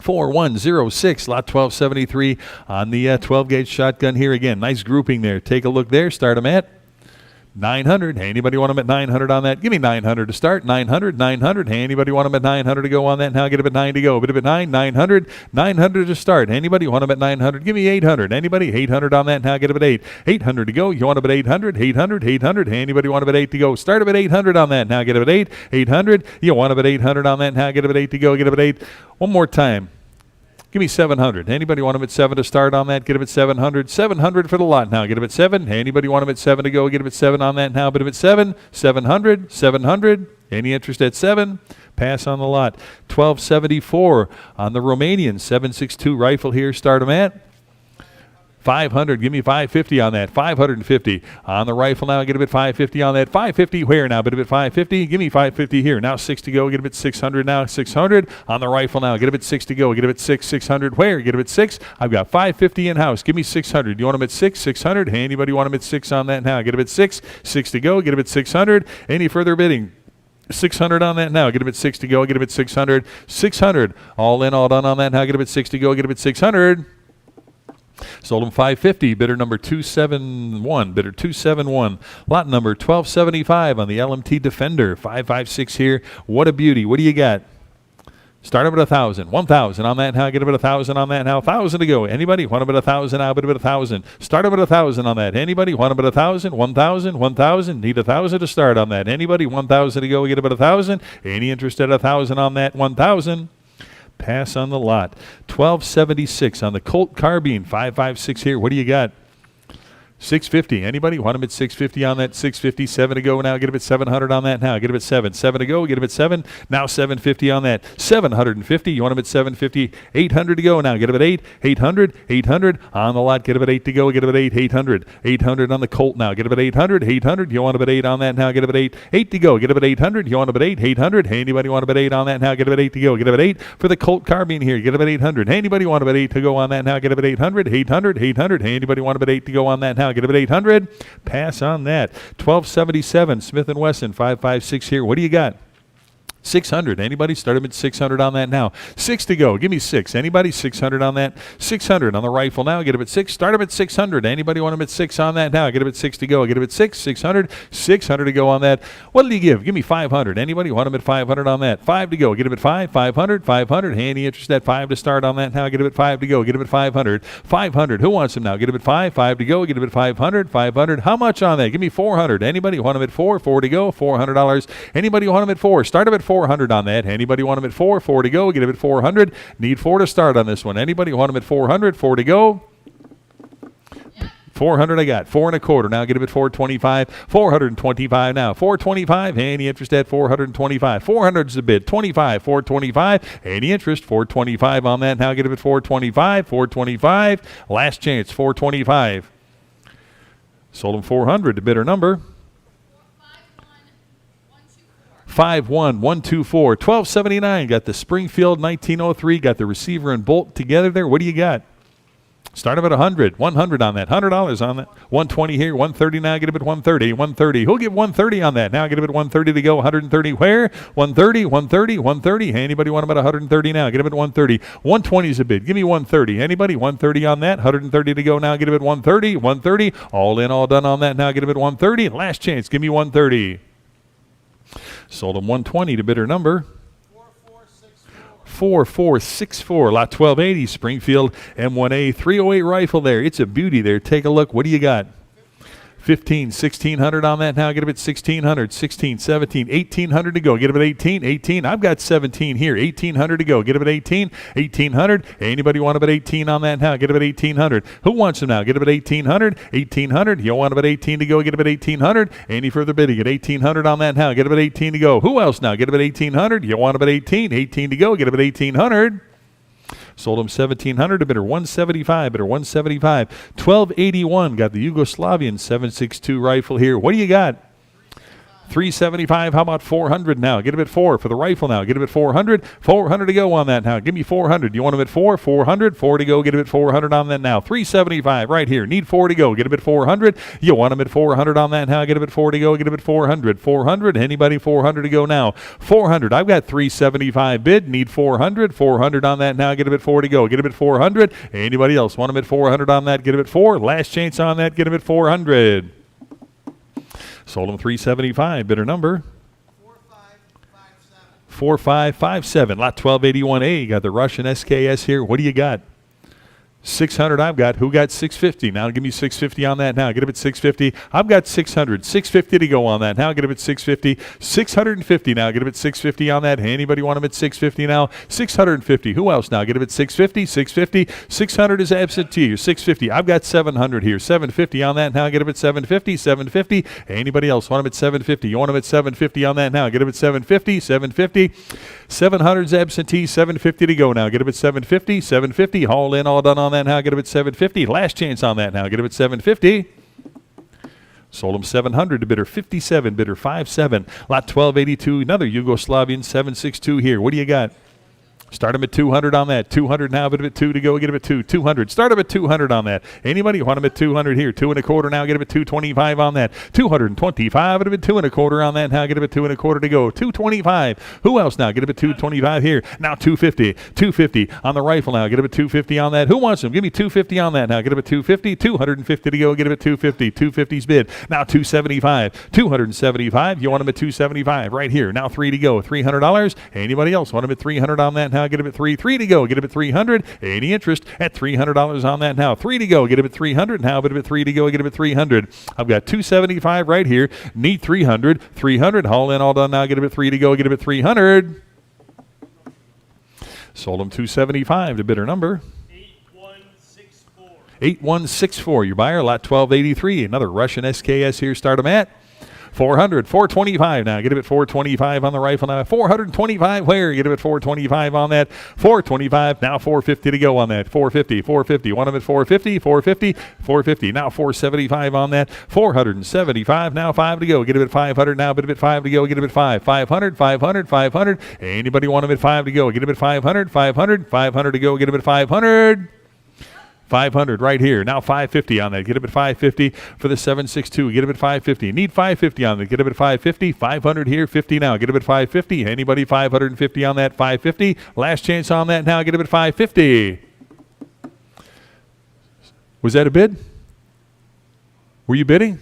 4106. Lot 1273 on the 12 gauge shotgun here again. Nice grouping there. Take a look there. Start him at 900. Anybody want him at 900 on that? Give me 900 to start. 900, 900. Anybody want him at 900 to go on that? Now get him at 9 to go. Bid him at 9, 900, 900 to start. Anybody want him at 900? Give me 800. Anybody? 800 on that. Now get him at 8. 800 to go. You want him at 800? 800, 800. Anybody want him at 8 to go? Start him at 800 on that. Now get him at 8. 800. You want him at 800 on that. Now get him at 8 to go. Get him at 8. One more time. Give me 700. Anybody want him at 7 to start on that? Get him at 700. 700 for the lot now. Get him at 7. Anybody want him at 7 to go? Get him at 7 on that now. Bid him at 7. 700. 700. Any interest at 7? Pass on the lot. 1274 on the Romanian 762 rifle here. Start him at 500. Give me 550 on that. 550 on the rifle now. Get him at 550 on that. 550 where now? Bid him at 550. Give me 550 here. Now 6 to go. Get him at 600 now. 600 on the rifle now. Get him at 6 to go. Get him at 6. 600 where? Get him at 6. I've got 550 in house. Give me 600. You want him at 6? 600. Anybody want him at 6 on that now? Get him at 6. 6 to go. Get him at 600. Any further bidding? 600 on that now. Get him at 6 to go. Get him at 600. 600. All in, all done on that now. Get him at 6 to go. Get him at 600. Sold him 550. Bidder number 271. Bidder 271. Lot number 1275 on the LMT Defender. 556 here. What a beauty. What do you got? Start him at 1,000. 1,000 on that now. Get him at 1,000 on that now. 1,000 to go. Anybody want him at 1,000 now? Bid him at 1,000. Start him at 1,000 on that. Anybody want him at 1,000? 1,000. 1,000. Need 1,000 to start on that. Anybody? 1,000 to go. Get him at 1,000. Any interest at 1,000 on that? 1,000. Pass on the lot. 1276 on the Colt Carbine. 556 here. What do you got? 650. Anybody want him at 650 on that? 650. 7 to go now. Get him at 700 on that now. Get him at 7. 7 to go. Get him at 7. Now 750 on that. 750. You want him at 750. 800 to go now. Get him at 8. 800. 800 on the lot. Get him at 8 to go. Get him at 8. 800. 800 on the Colt now. Get him at 800. 800. You want him at 8 on that now. Get him at 8. 8 to go. Get him at 800. You want him at 8. 800. Anybody want him at 8 on that now? Get him at 8 to go. Get him at 8 for the Colt Carbine here. Get him at 800. Anybody want him at 8 to go on that now? Get him at 800. 800. 800. Anybody want him at 8 to go on that now? Get him at 800. Pass on that. 1277 Smith & Wesson 556 here. What do you got? 600. Anybody? Start him at 600 on that now. 6 to go. Give me 6. Anybody? 600 on that. 600 on the rifle now. Get him at 6. Start him at 600. Anybody want him at 6 on that now? Get him at 6 to go. Get him at 6. 600. 600 to go on that. What did he give? Give me 500. Anybody want him at 500 on that? 5 to go. Get him at 5. 500. 500. Any interest at 5 to start on that now? Get him at 5 to go. Get him at 500. 500. Who wants him now? Get him at 5. 5 to go. Get him at 500. 500. How much on that? Give me 400. Anybody want him at 4? 4 to go. $400. Anybody want him at 4? Start him at 400 on that. Anybody want him at 4? 4 to go. Get him at 400. Need 4 to start on this one. Anybody want him at 400? 4 to go. 400 I got. 4 1/4. Now get him at 425. 425 now. 425. Any interest at 425? 400 is the bid. 25. 425. Any interest? 425 on that. Now get him at 425. 425. Last chance. 425. Sold him 400 to bidder number 51124. 1279. Got the Springfield 1903. Got the receiver and bolt together there. What do you got? Start him at 100. 100 on that. $100 on that. 120 here. 130 now. Get him at 130. 130. Who'll give 130 on that? Now get him at 130 to go. 130 where? 130. 130. 130. Anybody want him at 130 now? Get him at 130. 120 is a bid. Give me 130. Anybody? 130 on that. 130 to go now. Get him at 130. 130. All in, all done on that. Now get him at 130. Last chance. Give me 130. Sold them 120 to bidder number 4464. Lot 1280, Springfield M1A 308 rifle there. It's a beauty there. Take a look. What do you got? 15, 1600 on that now. Get him at 1600, 16, 17, 1800 to go. Get him at 18, 18. I've got 17 here. 1800 to go. Get him at 18, 1800. Anybody want him at 18 on that now? Get him at 1800. Who wants him now? Get him at 1800, 1800. You want him at 18 to go? Get him at 1800. Any further bidding at 1800 on that now? Get him at 18 to go. Who else now? Get him at 1800. You want him at 18, 18 to go. Get him at 1800. Sold him 1,700 to bidder 175. Bidder 175. 1281. Got the Yugoslavian 7.62 rifle here. What do you got? 375. How about 400 now? Get him at 4 for the rifle now. Get him at 400. 400 to go on that now. Give me 400. You want him at 4? 400. 4 to go. Get him at 400 on that now. 375 right here. Need 4 to go. Get him at 400. You want him at 400 on that now. Get him at 4 to go. Get him at 400. 400. Anybody 400 to go now? 400. I've got 375 bid. Need 400. 400 on that now. Get him at 4 to go. Get him at 400. Anybody else want him at 400 on that? Get him at 4. Last chance on that. Get him at 400. Sold him 375. Bidder number 4557. Lot 1281A. Got the Russian SKS here. What do you got? 600 I've got. Who got 650? Now give me 650 on that now. Get him at 650. I've got 600. 650 to go on that now. Get him at 650. 650 now. Get him at 650 on that. Anybody want him at 650 now? 650. Who else now? Get him at 650. 650. 600 is absentee. 650. I've got 700 here. 750 on that now. Get him at 750. 750. Anybody else want him at 750? You want him at 750 on that now. Get him at 750. 750. 700's absentee. 750 to go now. Get him at 750. 750. Haul in, all done on that now. Get him at 750. Last chance on that now. Get him at 750. Sold him 700 to bidder 57. Bidder 57. Lot 1282. Another Yugoslavian 762 here. What do you got? Start him at 200 on that. 200 now, bid him at 2 to go. Get him at 2. 200. Start him at 200 on that. Anybody want him at 200 here? 2 1/4 now. Get him at 225 on that. 225. Bid him at 2 1/4 on that. Now get him at 2 1/4 to go. 225. Who else now? Get him at 225 here. Now 250. 250 on the rifle now. Get him at 250 on that. Who wants him? Give me 250 on that now. Get him at 250. 250 to go. Get him at 250. 250's bid. Now 275. 275. You want him at 275 right here. Now 3 to go. $300. Anybody else want him at 300 on that now? Get him at 3. 3 to go. Get him at 300. Any interest at $300 on that now? 3 to go. Get him at 300. Now bid him at 3 to go. Get him at 300. I've got 275 right here. Need 300. 300. Haul in, all done now. Get him at 3 to go. Get him at 300. Sold him 275 to bidder number 8164. 8164. Your buyer, lot 1283. Another Russian SKS here. Start him at 400. 425 now. Get him at 425 on the rifle now. 425 where? Get him at 425 on that. 425. Now 450 to go on that. 450. 450. Want him at 450. 450. 450. Now 475 on that. 475. Now 5 to go. Get him at 500 now. Bid him at 5 to go. Get him at 5. 500. 500. 500. Anybody want him at 5 to go? Get him at 500. 500. 500 to go. Get him at 500. 500 right here. Now 550 on that. Get him at 550 for the 762. Get him at 550. Need 550 on that. Get him at 550. 500 here. 50 now. Get him at 550. Anybody 550 on that? 550. Last chance on that now. Get him at 550. Was that a bid? Were you bidding?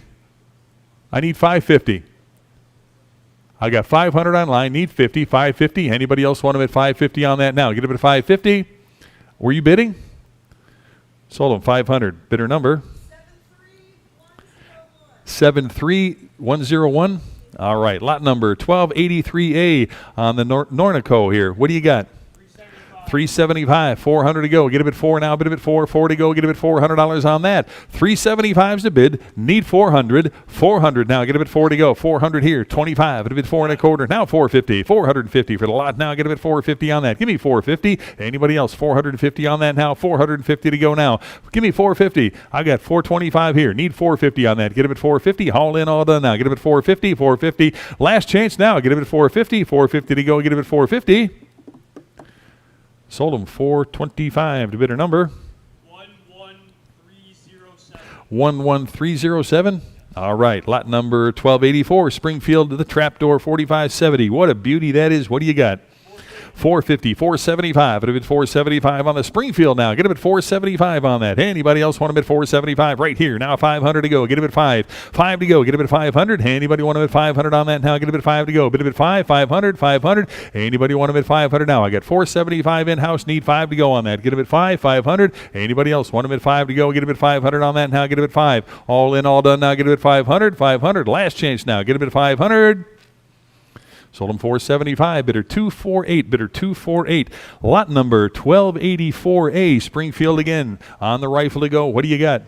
I need 550. I got 500 online. Need 50. 550. Anybody else want him at 550 on that now? Get him at 550. Were you bidding? Sold him 500. Bidder number 73101. All right. Lot number 1283A on the Nornico here. What do you got? 375. 400 to go. Get him at 4 now. Bid him at 4. 4 to go. Get him at $400 on that. 375's the bid. Need 400. 400 now. Get him at 4 to go. 400 here. 25. Bid him at 4 1/4. Now 450. 450 for the lot now. Get him at 450 on that. Give me 450. Anybody else? 450 on that now. 450 to go now. Give me 450. I got 425 here. Need 450 on that. Get him at 450. Haul in, all done now. Get him at 450. 450. Last chance now. Get him at 450. 450 to go. Get him at 450. Sold him 425 to bidder number 11307. 11307. All right, lot number 1284, Springfield to the Trapdoor 4570. What a beauty that is. What do you got? 450, 475. Get a bid 475 on the Springfield now. Get a bid 475 on that. Anybody else want to bid 475 right here? Now 500 to go. Get a bid 5. 5 to go. Get a bid 500. Anybody want to bid 500 on that now? Get a bid 5 to go. Bid a bid 5, 500, 500. Anybody want to bid 500 now? I got 475 in-house. Need 5 to go on that. Get a bid 5, 500. Anybody else want to bid 5 to go? Get a bid 500 on that now. Get a bid 5. All in, all done now. Get a bid 500, 500. Last chance now. Get a bid 500. Sold them 475, bidder 248, bidder 248. Lot number 1284A, Springfield again. On the rifle to go. What do you got?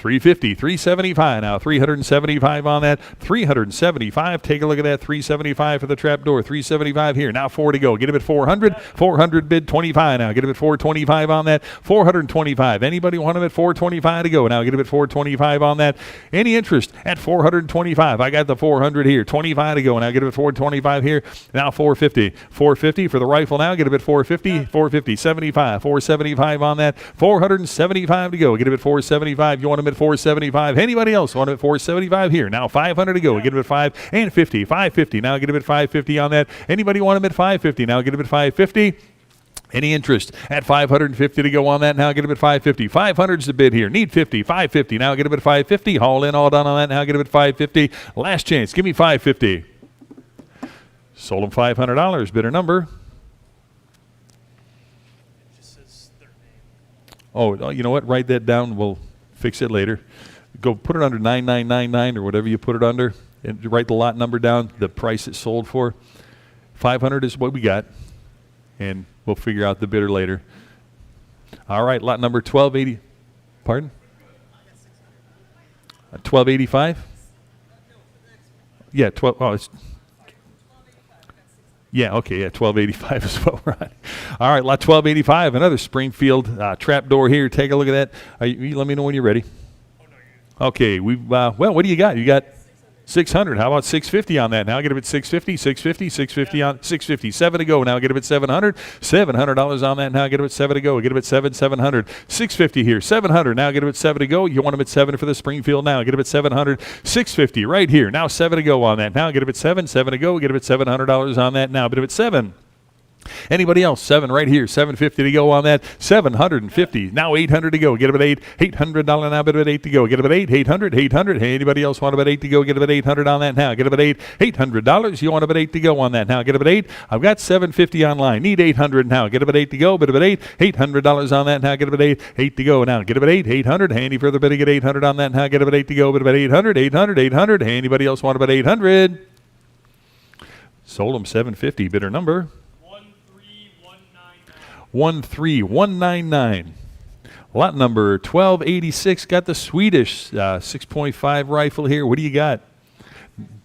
350, 375 now, 375 on that, 375, take a look at that, 375 for the trap door, 375 here, now 4 to go, get him at 400, 400 bid 25 now, get him at 425 on that, 425, anybody want him at 425 to go, now get him at 425 on that, any interest at 425, I got the 400 here, 25 to go, now get him at 425 here, now 450, 450 for the rifle now, get him at 450, 450, 75, 475 on that, 475 to go, get him at 475, you want him at 475. Anybody else want him at 475 here? Now 500 to go. Get him at 5 and 50. 550. Now get him at 550 on that. Anybody want him at 550? Now get him at 550. Any interest at 550 to go on that? Now get him at 550. 500's the bid here. Need 50. 550. Now get him at 550. All in, all done on that. Now get him at 550. Last chance. Give me 550. Sold him $500. Bidder number. Oh, you know what? Write that down. We'll fix it later. Go put it under 9999 or whatever you put it under, and write the lot number down, the price it sold for. 500 is what we got, and we'll figure out the bidder later. All right, lot number 1280. Pardon? 1285? Yeah, 12. Oh, it's. Yeah, okay, yeah, 1285 is what we're on. All right, lot 1285, another Springfield trap door here. Take a look at that. You let me know when you're ready. Okay, well, what do you got? You got 600. How about 650 on that? Now get him at 650, 650, 650 on 650. 7 to go. Now get him at 700. $700 on that. Now get him at 7 to go. Get him at 700. 650 here. 700. Now get him at 7 to go. You want him at 7 for the Springfield now. Get him at 700. 650 right here. Now 7 to go on that. Now get him at 7. 7 to go. Get him at $700 on that. Now get him at 7. Anybody else? 7 right here. 750 to go on that. 750. Now 800 to go. Get him at 8. $800 now. Bid him at 8 to go. Get him at 8. 800. 800. Hey, anybody else want him at 8 to go? Get him at 800 on that now. Get him at 8. $800. You want him at 8 to go on that now. Get him at 8. I've got 750 online. Need 800 now. Get him at 8 to go. Bid him at 8. $800 on that now. Get him at 8. 8 to go now. Get him at 8. 800. Any further bidding? Get 800 on that now. Get him at 8 to go. Bid him at 800. 800. 800. Hey, anybody else want him at 800? Sold him 750. Bidder number 13199. Lot number 1286. Got the Swedish 6.5 rifle here. What do you got?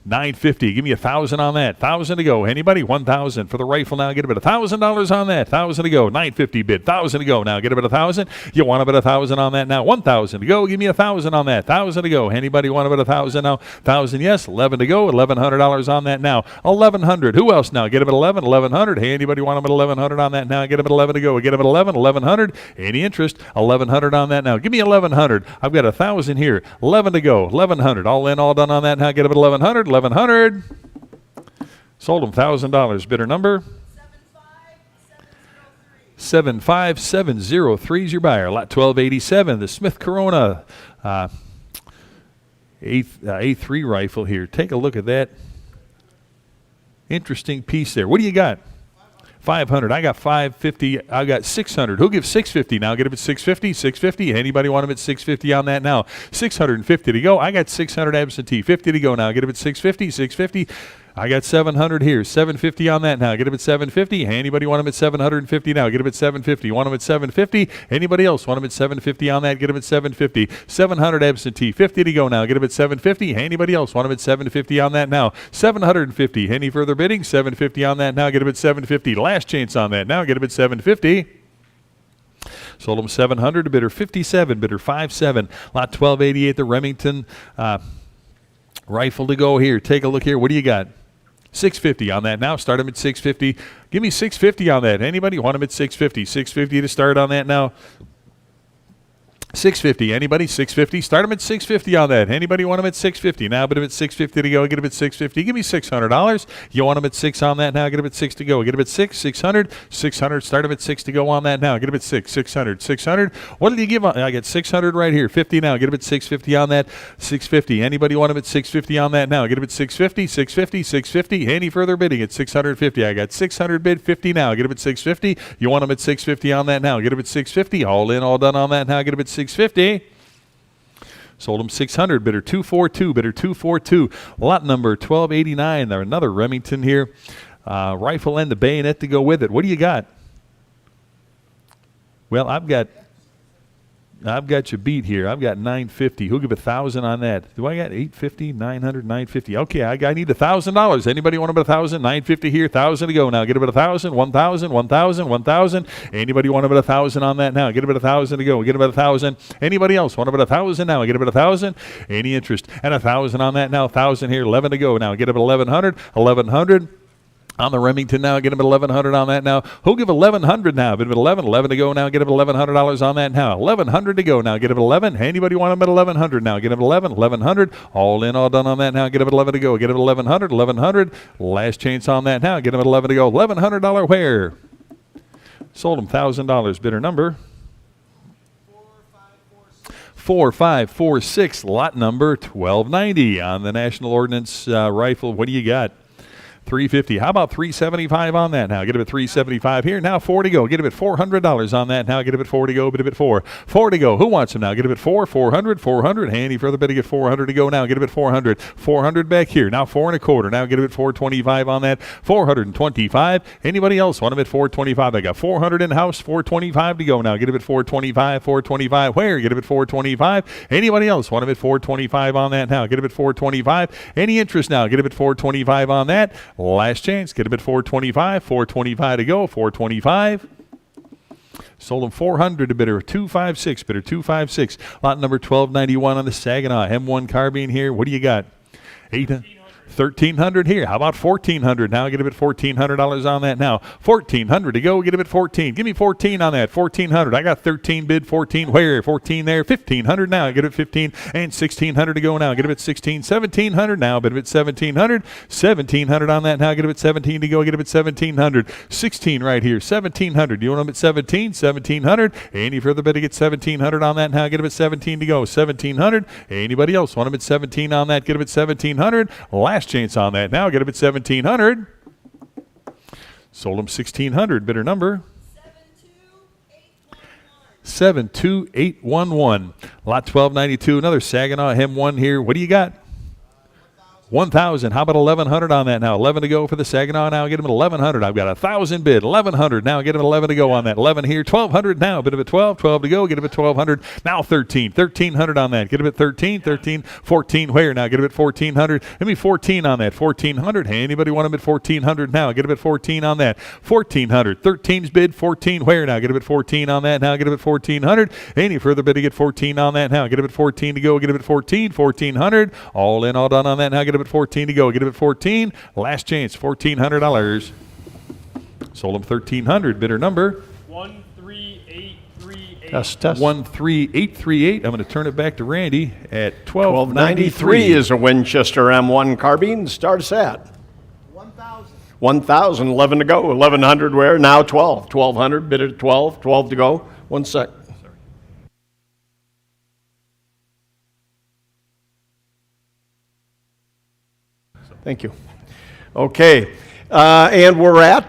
950. Give me 1,000 on that. 1,000 to go. Anybody? 1,000 for the rifle now. Get a bit of $1,000 on that. 1,000 to go. 950 bid. 1,000 to go. Now get a bit of 1,000. You want a bit of 1,000 on that now. 1,000 to go. Give me 1,000 on that. 1,000 to go. Anybody want a bit of 1,000 now? 1,000 yes. 11 to go. $1,100 on that now. 1,100. Who else now? Get a bit 11. 1,100. Hey, anybody want a bit 1,100 on that now? Get a bit 11 to go. Get a bit 11. 1,100. Any interest? 1,100 on that now. Give me 1,100. I've got 1,000 here. 11 to go. 1,100. All in, all done on that now. Get a bit 1,100. 1,100. Sold them $1,000. Bidder number 75703 is your buyer. Lot 1287. The Smith Corona A3 rifle here. Take a look at that. Interesting piece there. What do you got? 500. I got 550. I got 600. Who gives 650 now? Get him at 650. 650. Anybody want him at 650 on that now? 650 to go. I got 600 absentee. 50 to go now. Get him at 650. 650. I got 700 here. 750 on that now. Get him at 750. Anybody want him at 750 now? Get him at 750. Want him at 750? Anybody else want him at 750 on that? Get him at 750. 700 absentee. 50 to go now. Get him at 750. Anybody else want him at 750 on that now? 750. Any further bidding? 750 on that now. Get him at 750. Last chance on that now. Get him at 750. Sold him 700. Bidder 57. Bidder 57. Lot 1288. The Remington rifle to go here. Take a look here. What do you got? 650 on that now. Start him at 650. Give me 650 on that. Anybody want him at 650? 650 to start on that now. 650. Anybody? 650. Start them at 650 on that. Anybody want them at 650? Now bid them at 650 to go. Get them at 650. Give me $600. You want them at 6 on that now? Get them at 6 to go. Get them at 6. 600. 600. Start them at 6 to go on that now. Get them at 6. 600. 600. What did you give on? I get 600 right here. 50 now. Get them at 650 on that. 650. Anybody want them at 650 on that now? Get them at 650. 650. 650. Any further bidding at 650? I got 600 bid. 50 now. Get them at 650. You want them at 650 on that now? Get them at 650. All in, all done on that now. Get them at 650. Sold them 600. Bidder 242. Bidder 242. Lot number 1289. There another Remington here. Rifle and the bayonet to go with it. What do you got? Well, I've got you beat here. I've got 950. Who'll give 1,000 on that? Do I got 850, 900, 950? Okay, I need $1,000. Anybody want about 1,000? 950 here, 1,000 to go. Now get about 1,000, 1,000, 1,000, 1,000. Anybody want about 1,000 on that now? Get about 1,000 to go. Get about 1,000. Anybody else want about 1,000 now? Get about 1,000. Any interest? And 1,000 on that now. 1,000 here, 11 to go. Now get about 1,100, 1,100. On the Remington now, get him at 1,100 on that now. Who'll give 1,100 now? Bid him at 11, 11 to go now. Get him at $1,100 on that now. 1,100 to go now. Get him at 11. Anybody want him at 1,100 now? Get him at 11, 1,100. All in, all done on that now. Get him at 11 to go. Get him at 1,100, 1,100. Last chance on that now. Get him at 11 to go. $1,100 where? Sold him $1,000. Bidder number 4546. Lot number 1290 on the National Ordnance Rifle. What do you got? 350. How about 375 on that now? Get him at 375 here. Now 4 to go. Get him at $400 on that now. Get him at 4 to go. Bid him at 4. 4 to go. Who wants him now? Get him at 4. 400. 400. Any further bid to get 400 to go now. Get him at 400. 400 back here. Now 4 1/4. Now get him at 425 on that. 425. Anybody else want him at 425? I got 400 in house. 425 to go now. Get him at 425. 425. Where? Get him at 425. Anybody else want him at 425 on that now? Get him at 425. Any interest now? Get him at 425 on that. Last chance. Get him at 425. 425 to go. 425. Sold him 400 to bidder 256. Bidder 256. Lot number 1291 on the Saginaw M1 carbine here. What do you got? 1,300 here. How about 1,400 now? Get him at $1,400 on that now. 1,400 to go. Get him at 14. Give me 14 on that. 1,400. I got 13 bid. 14 where? 14 there. 1,500 now. Get him at 15 and 1,600 to go now. Get him at 16. 1,700 now. Bid him at 1,700. 1,700 on that now. Get him at 17 to go. Get him at 1,700. 16 right here. 1,700. You want him at 17? 1,700. Any further bid to get 1,700 on that now? Get him at 17 to go. 1,700. Anybody else want him at 17 on that? Get him at 1,700. Last chance on that now. Get him at 1,700. Sold him 1,600. Bidder number 72811. Lot 1292. Another Saginaw M1 here. What do you got? 1,000. How about 1,100 on that now? 11 to go for the Saginaw now. Get him at 1,100. I've got 1,000 bid. 1,100 now. Get him at 11 to go on that. 11 here. 1,200 now. Bid him at 12. 12 to go. Get him at 1,200. Now 13. 1,300 on that. Get him at 13. 13. 14 where now? Get him at 1,400. Give me 14 on that. 1,400. Hey, anybody want him at 1,400 now? Get him at 14 on that. 1,400. 13's bid. 14 where now? Get him at 14 on that now. Get him at 1,400. Any further bid to get 14 on that now? Get him at 14 to go. Get him at 14. 1,400. All in, all done on that now. Get him at 14 to go. Get him at 14. Last chance, $1,400. Sold him 1,300. Bidder number 13838. Test. 13838. I'm going to turn it back to Randy at 1293 is a Winchester M1 carbine. Start us at 1,000. 11 to go. 1,100 where? Now 12. 1,200. Bid at 12. 12 to go. 1 sec. Thank you. Okay, and we're at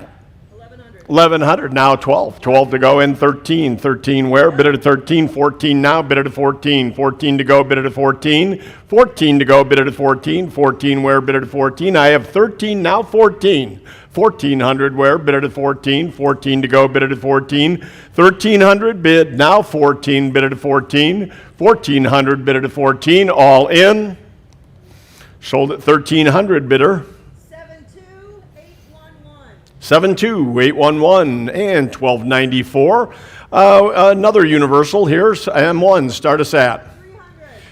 1,100. Now 12. 12 to go in 13. 13 where? Bid at 13. 14 now. Bid at 14. 14 to go. Bid at 14. 14 to go. Bid at 14. 14 where? Bid at 14. I have 13 now. 14. 1,400 where? Bid at 14. 14 to go. Bid at 14. 1,300 bid now. 14 bid at 14. 1,400 bid at 14. All in. Sold at 1,300, bidder. 72811 and 1294. Another universal. Here's M1. Start us at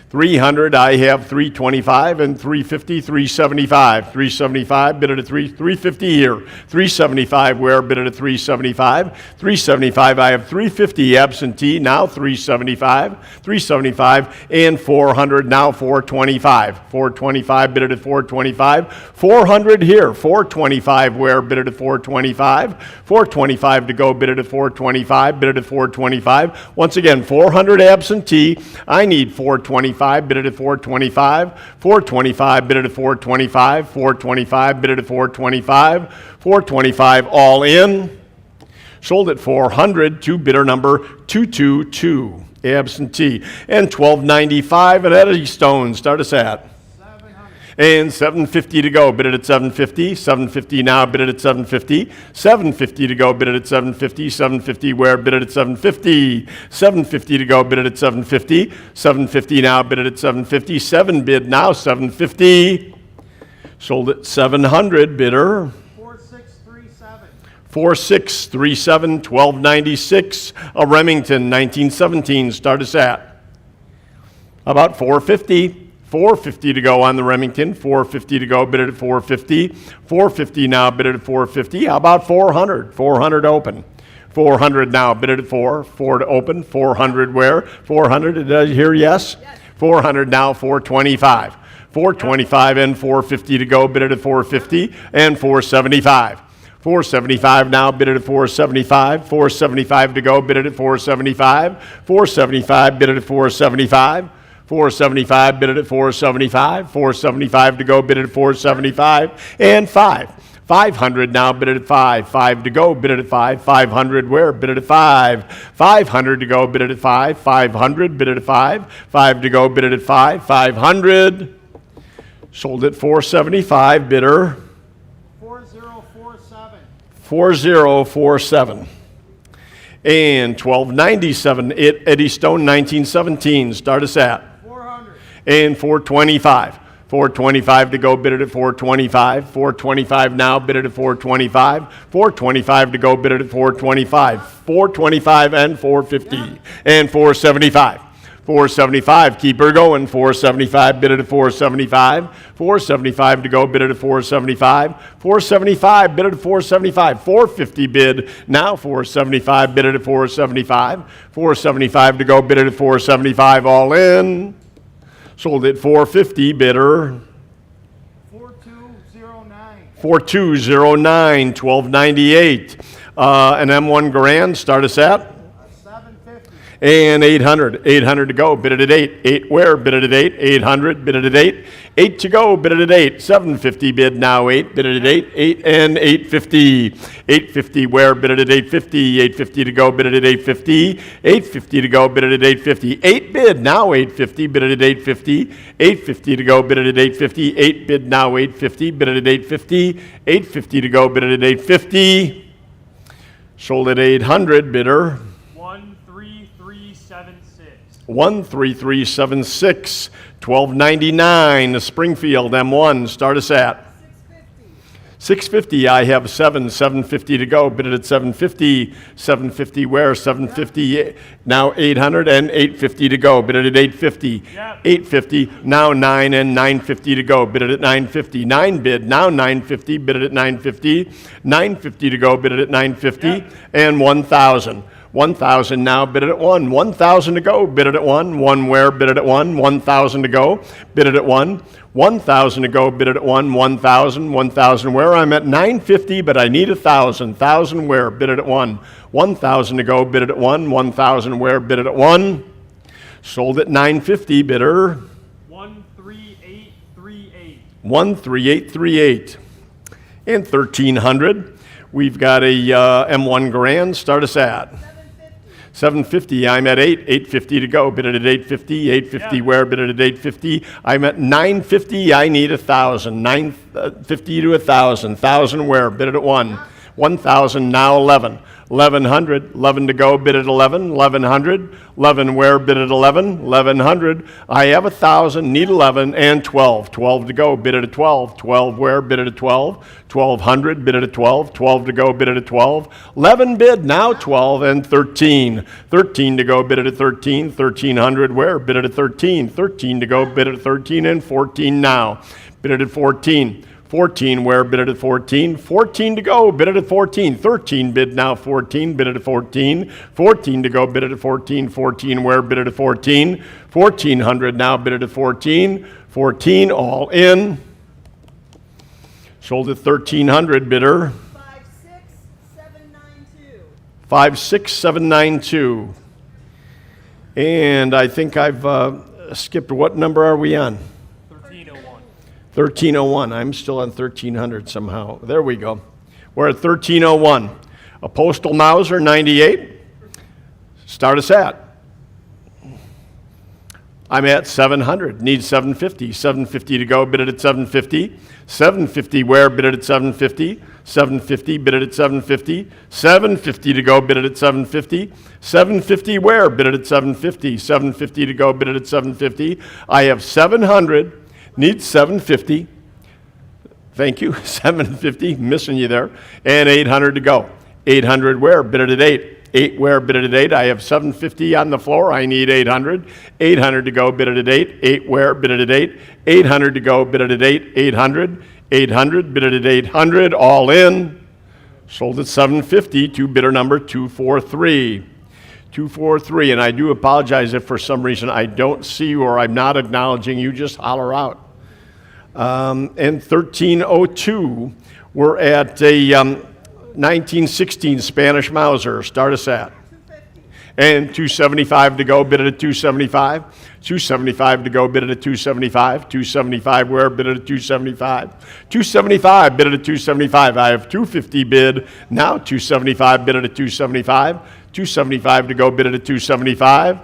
300. 300, I have 325 and 350, 375. 375, bid it at 350 here. 375, where bid it at 375. 375, I have 350 absentee, now 375. 375 and 400, now 425. 425, bid it at 425. 400 here. 425, where bid it at 425. 425 to go, bid it at 425. Bid it at 425. Once again, 400 absentee. I need 425. Bid it at 425. 425, bid it at 425. 425, bid it at 425. 425, all in. Sold at 400 to bidder number 222. Absentee. And 1295 at Eddie Stone. Start us at. And 750 to go, bid it at 750. 750 now, bid it at 750. 750 to go, bid it at 750. 750 where, bid it at 750. 750 to go, bid it at 750. 750 now, bid it at 750. 7 bid now, 750. Sold at 700, bidder. 4637, 1296. A Remington, 1917. Start us at. About 450. 450 to go on the Remington. 450 to go, bid it at 450. 450 now, bid it at 450. How about 400? 400 open. 400 now, bid it at 4. 4 to open. 400 where? 400, did I hear yes? 400 now, 425. 425 and 450 to go, bid it at 450. And 475. 475 now, bid it at 475. 475 to go, bid it at 475. 475, bid it at 475. 475, bid it at 475. 475 to go, bid it at 475. And 5. 500 now, bid it at 5. 5 to go, bid it at 5. 500 where? Bid it at 5. 500 to go, bid it at 5. 500, bid it at 5. 5 to go, bid it at 5. 500. Sold at 475, bidder. 4047. And 1297, Eddie Stone, 1917. Start us at. 400. And 425. 425 to go, bid it at 425. 425 now, bid it at 425. 425 to go, bid it at 425. 425 and 450. And 475. 475, keep her going. 475, bid it at 475. 475 to go, bid it at 475. 475, bid it at 475. 450 bid, now 475, bid it at 475. 475 to go, bid it at 475, all in. Sold at 450, bidder. 4209, 1298. An M1 Grand, start us at. And 800. 800 to go. Bid it at 8. 8 where? Bid it at 8. 800. Bid it at 8. 8 to go. Bid it at 8. 750 bid now 8. Bid it at 8. 8 and 850. 850 where? Bid it at 850. 850 to go. Bid it at 850. 850 to go. Bid it at 850. 8 bid now 850. Bid it at 850. 850 to go. Bid it at 850. 8 bid now 850. Bid it at 850. 850 to go. Bid it at 850. Sold at 800. Bidder. 13376, 1299, the Springfield M1, start us at. 650, I have 750 to go, bid it at 750. 750 where? 750, now 800 and 850 to go, bid it at 850. 850, now 9 and 950 to go, bid it at 950. 9 bid, now 950, bid it at 950. 950 to go, bid it at 950. And 1,000. 1,000 now, bid it at 1. 1,000 to go, bid it at 1. 1 where, bid it at 1. 1,000 to go, bid it at 1. 1,000 to go, bid it at 1. 1,000. 1,000 where? I'm at 950, but I need 1,000. 1,000 where? Bid it at 1. 1,000 to go, bid it at 1. 1,000 where? Bid it at 1. Sold at 950, bidder. 13838. 13838. And 1,300. We've got a M1 Grand. Start us at. 750, I'm at 8, 850 to go, bid it at 850, 850 where, bid it at 850, I'm at 950, I need 1,000, 950 to 1,000, 1,000 where, bid it at 1, 1,000 now 11, 1100, 11 to go, bid at 11, 1100, 11 where, bid at 11, 1100. I have 1,000, need 11, and 12, 12 to go, bid at a 12, 12 where, bid at a 12, 1200, bid at a 12, 12 to go, bid at a 12, 11 bid, now 12, and 13, 13 to go, bid at a 13, 1300 where, bid at a 13, 13 to go, bid at a 13, and 14 now, bid at a 14. 14 where, bid at 14, 14 to go, bid at 14, 13 bid now 14, bid at 14, 14 to go, bid at 14, 14 where, bid at 14, 1400 now, bid at 14, 14 all in, sold at 1300 bidder, 56792. 56792, and I think I've skipped, what number are we on? 1301. I'm still on 1300 somehow. There we go. We're at 1301. A postal Mauser 98. Start us at. I'm at 700. Need 750. 750 to go. Bid it at 750. 750 where? Bid it at 750. 750. Bid it at 750. 750 to go. Bid it at 750. 750 where? Bid it at 750. 750 to go. Bid it at 750. I have 700. Need 750. Thank you. 750. Missing you there. And 800 to go. 800 where? Bid it at 8. 8 where? Bid it at 8. I have 750 on the floor. I need 800. 800 to go. Bid it at 8. 8 where? Bid it at 8. 800 to go. Bid it at 8. 800. 800. Bid it at 800. All in. Sold at 750 to bidder number 243. 243. And I do apologize if for some reason I don't see you or I'm not acknowledging you. Just holler out. And 1302, we're at a 1916 Spanish Mauser. Start us at. 250. And 275 to go, bid it at 275. 275 to go, bid it at 275. 275 where, bid it at 275. 275, bid it at 275. I have 250 bid, now 275, bid it at 275. 275 to go, bid it at 275.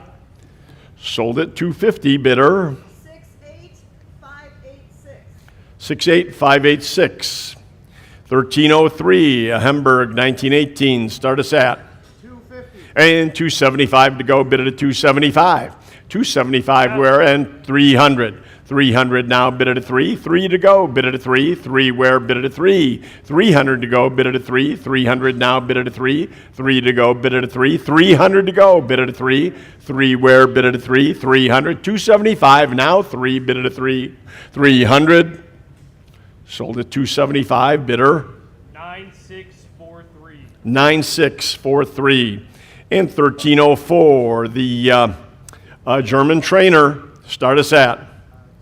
Sold at 250, bidder. 68586. 1303, a Hamburg 1918. Start us at. 250. And 275 to go, bid it at 275. 275 where, and 300. 300 now, bid it at 3. 3 to go, bid it at 3. 3 where, bid it at 3. 300 to go, bid it at 3. 300 now, bid it at 3. 3 to go, bid it at 3. 300 to go, bid it at 3. 3 where, bid it at 3. 300. 275 now, 3, bid it at 3. 300. Sold at 275, bidder. 9643. 9643. And 1304, the German trainer. Start us at.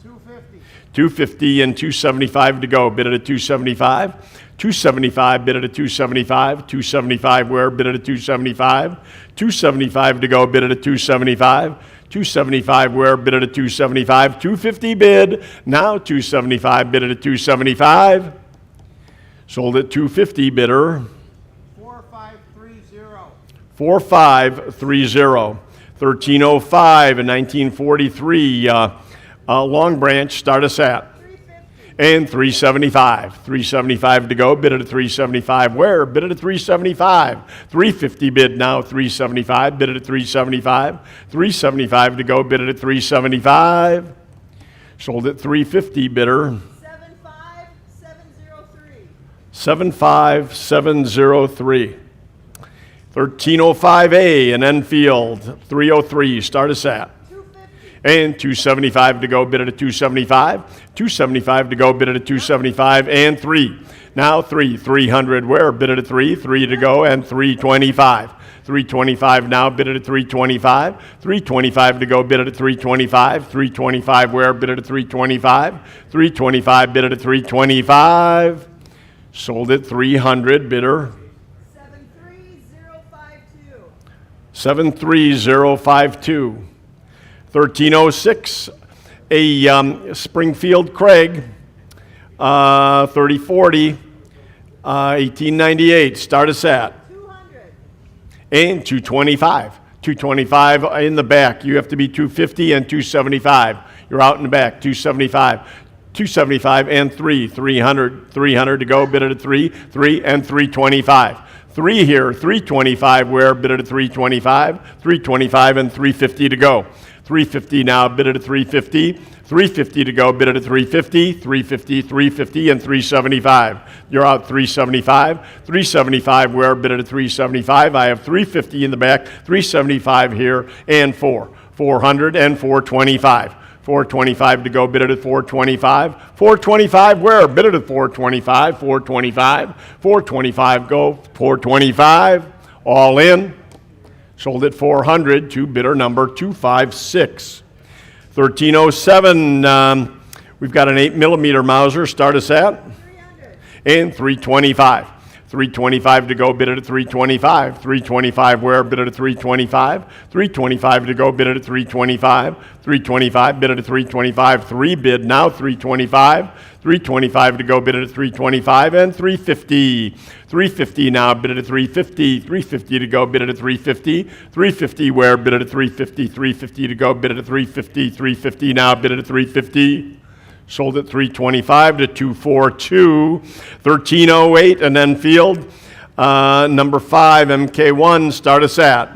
250. 250 and 275 to go. Bid it at 275. 275, bid it at 275. 275 where? Bid it at 275. 275 to go. Bid it at 275. 275 where? Bid it at 275. 250 bid. Now 275, bid it at 275. Sold at 250, bidder. 4530. 4530. 1305 and 1943. Long Branch. Start us at. 350. And 375. 375 to go. Bid it at 375. Where? Bid it at 375. 350 bid now. 375. Bid it at 375. 375 to go. Bid it at 375. Sold at 350. Bidder. 75703. 75703. 1305A in Enfield. 303. Start us at. 250. And 275 to go, bid it at 275. 275 to go, bid it at 275, and 3. Now 3. 300 where? Bid it at 3. 3 to go, and 325. 325 now, bid it at 325. 325 to go, bid it at 325. 325 where? Bid it at 325. 325, bid it at 325. Sold at 300, bidder. 73052. 73052. 1306, a Springfield Craig, 3040, 1898. Start us at. 200. And 225. 225 in the back. You have to be 250 and 275. You're out in the back. 275. 275 and 3. 300. 300 to go. Bid it at 3. 3 and 325. 3 here, 325 where, bid it at 325, 325 and 350 to go. 350 now, bid it at 350, 350 to go, bid it at 350, 350, 350 and 375. You're out 375, 375 where, bid it at 375. I have 350 in the back, 375 here and 400 and 425. 425 to go, bid it at 425. 425 where? Bid it at 425. 425. 425 go. 425. All in. Sold at 400 to bidder number 256. 1307. We've got an 8mm Mauser. Start us at 300. And 325. 325 to go, bid it at 325. 325 where, bid it at 325. 325 to go, bid it at 325. 325, bid it at 325. 3 bid now, 325. 325 to go, bid it at 325 and 350. 350 now, bid it at 350. 350 to go, bid it at 350. 350 where, bid it at 350. 350 to go, bid it at 350. 350 now, bid it at 350. Sold at 325 to 242, 1308, and then field. Number 5, MK1, start us at?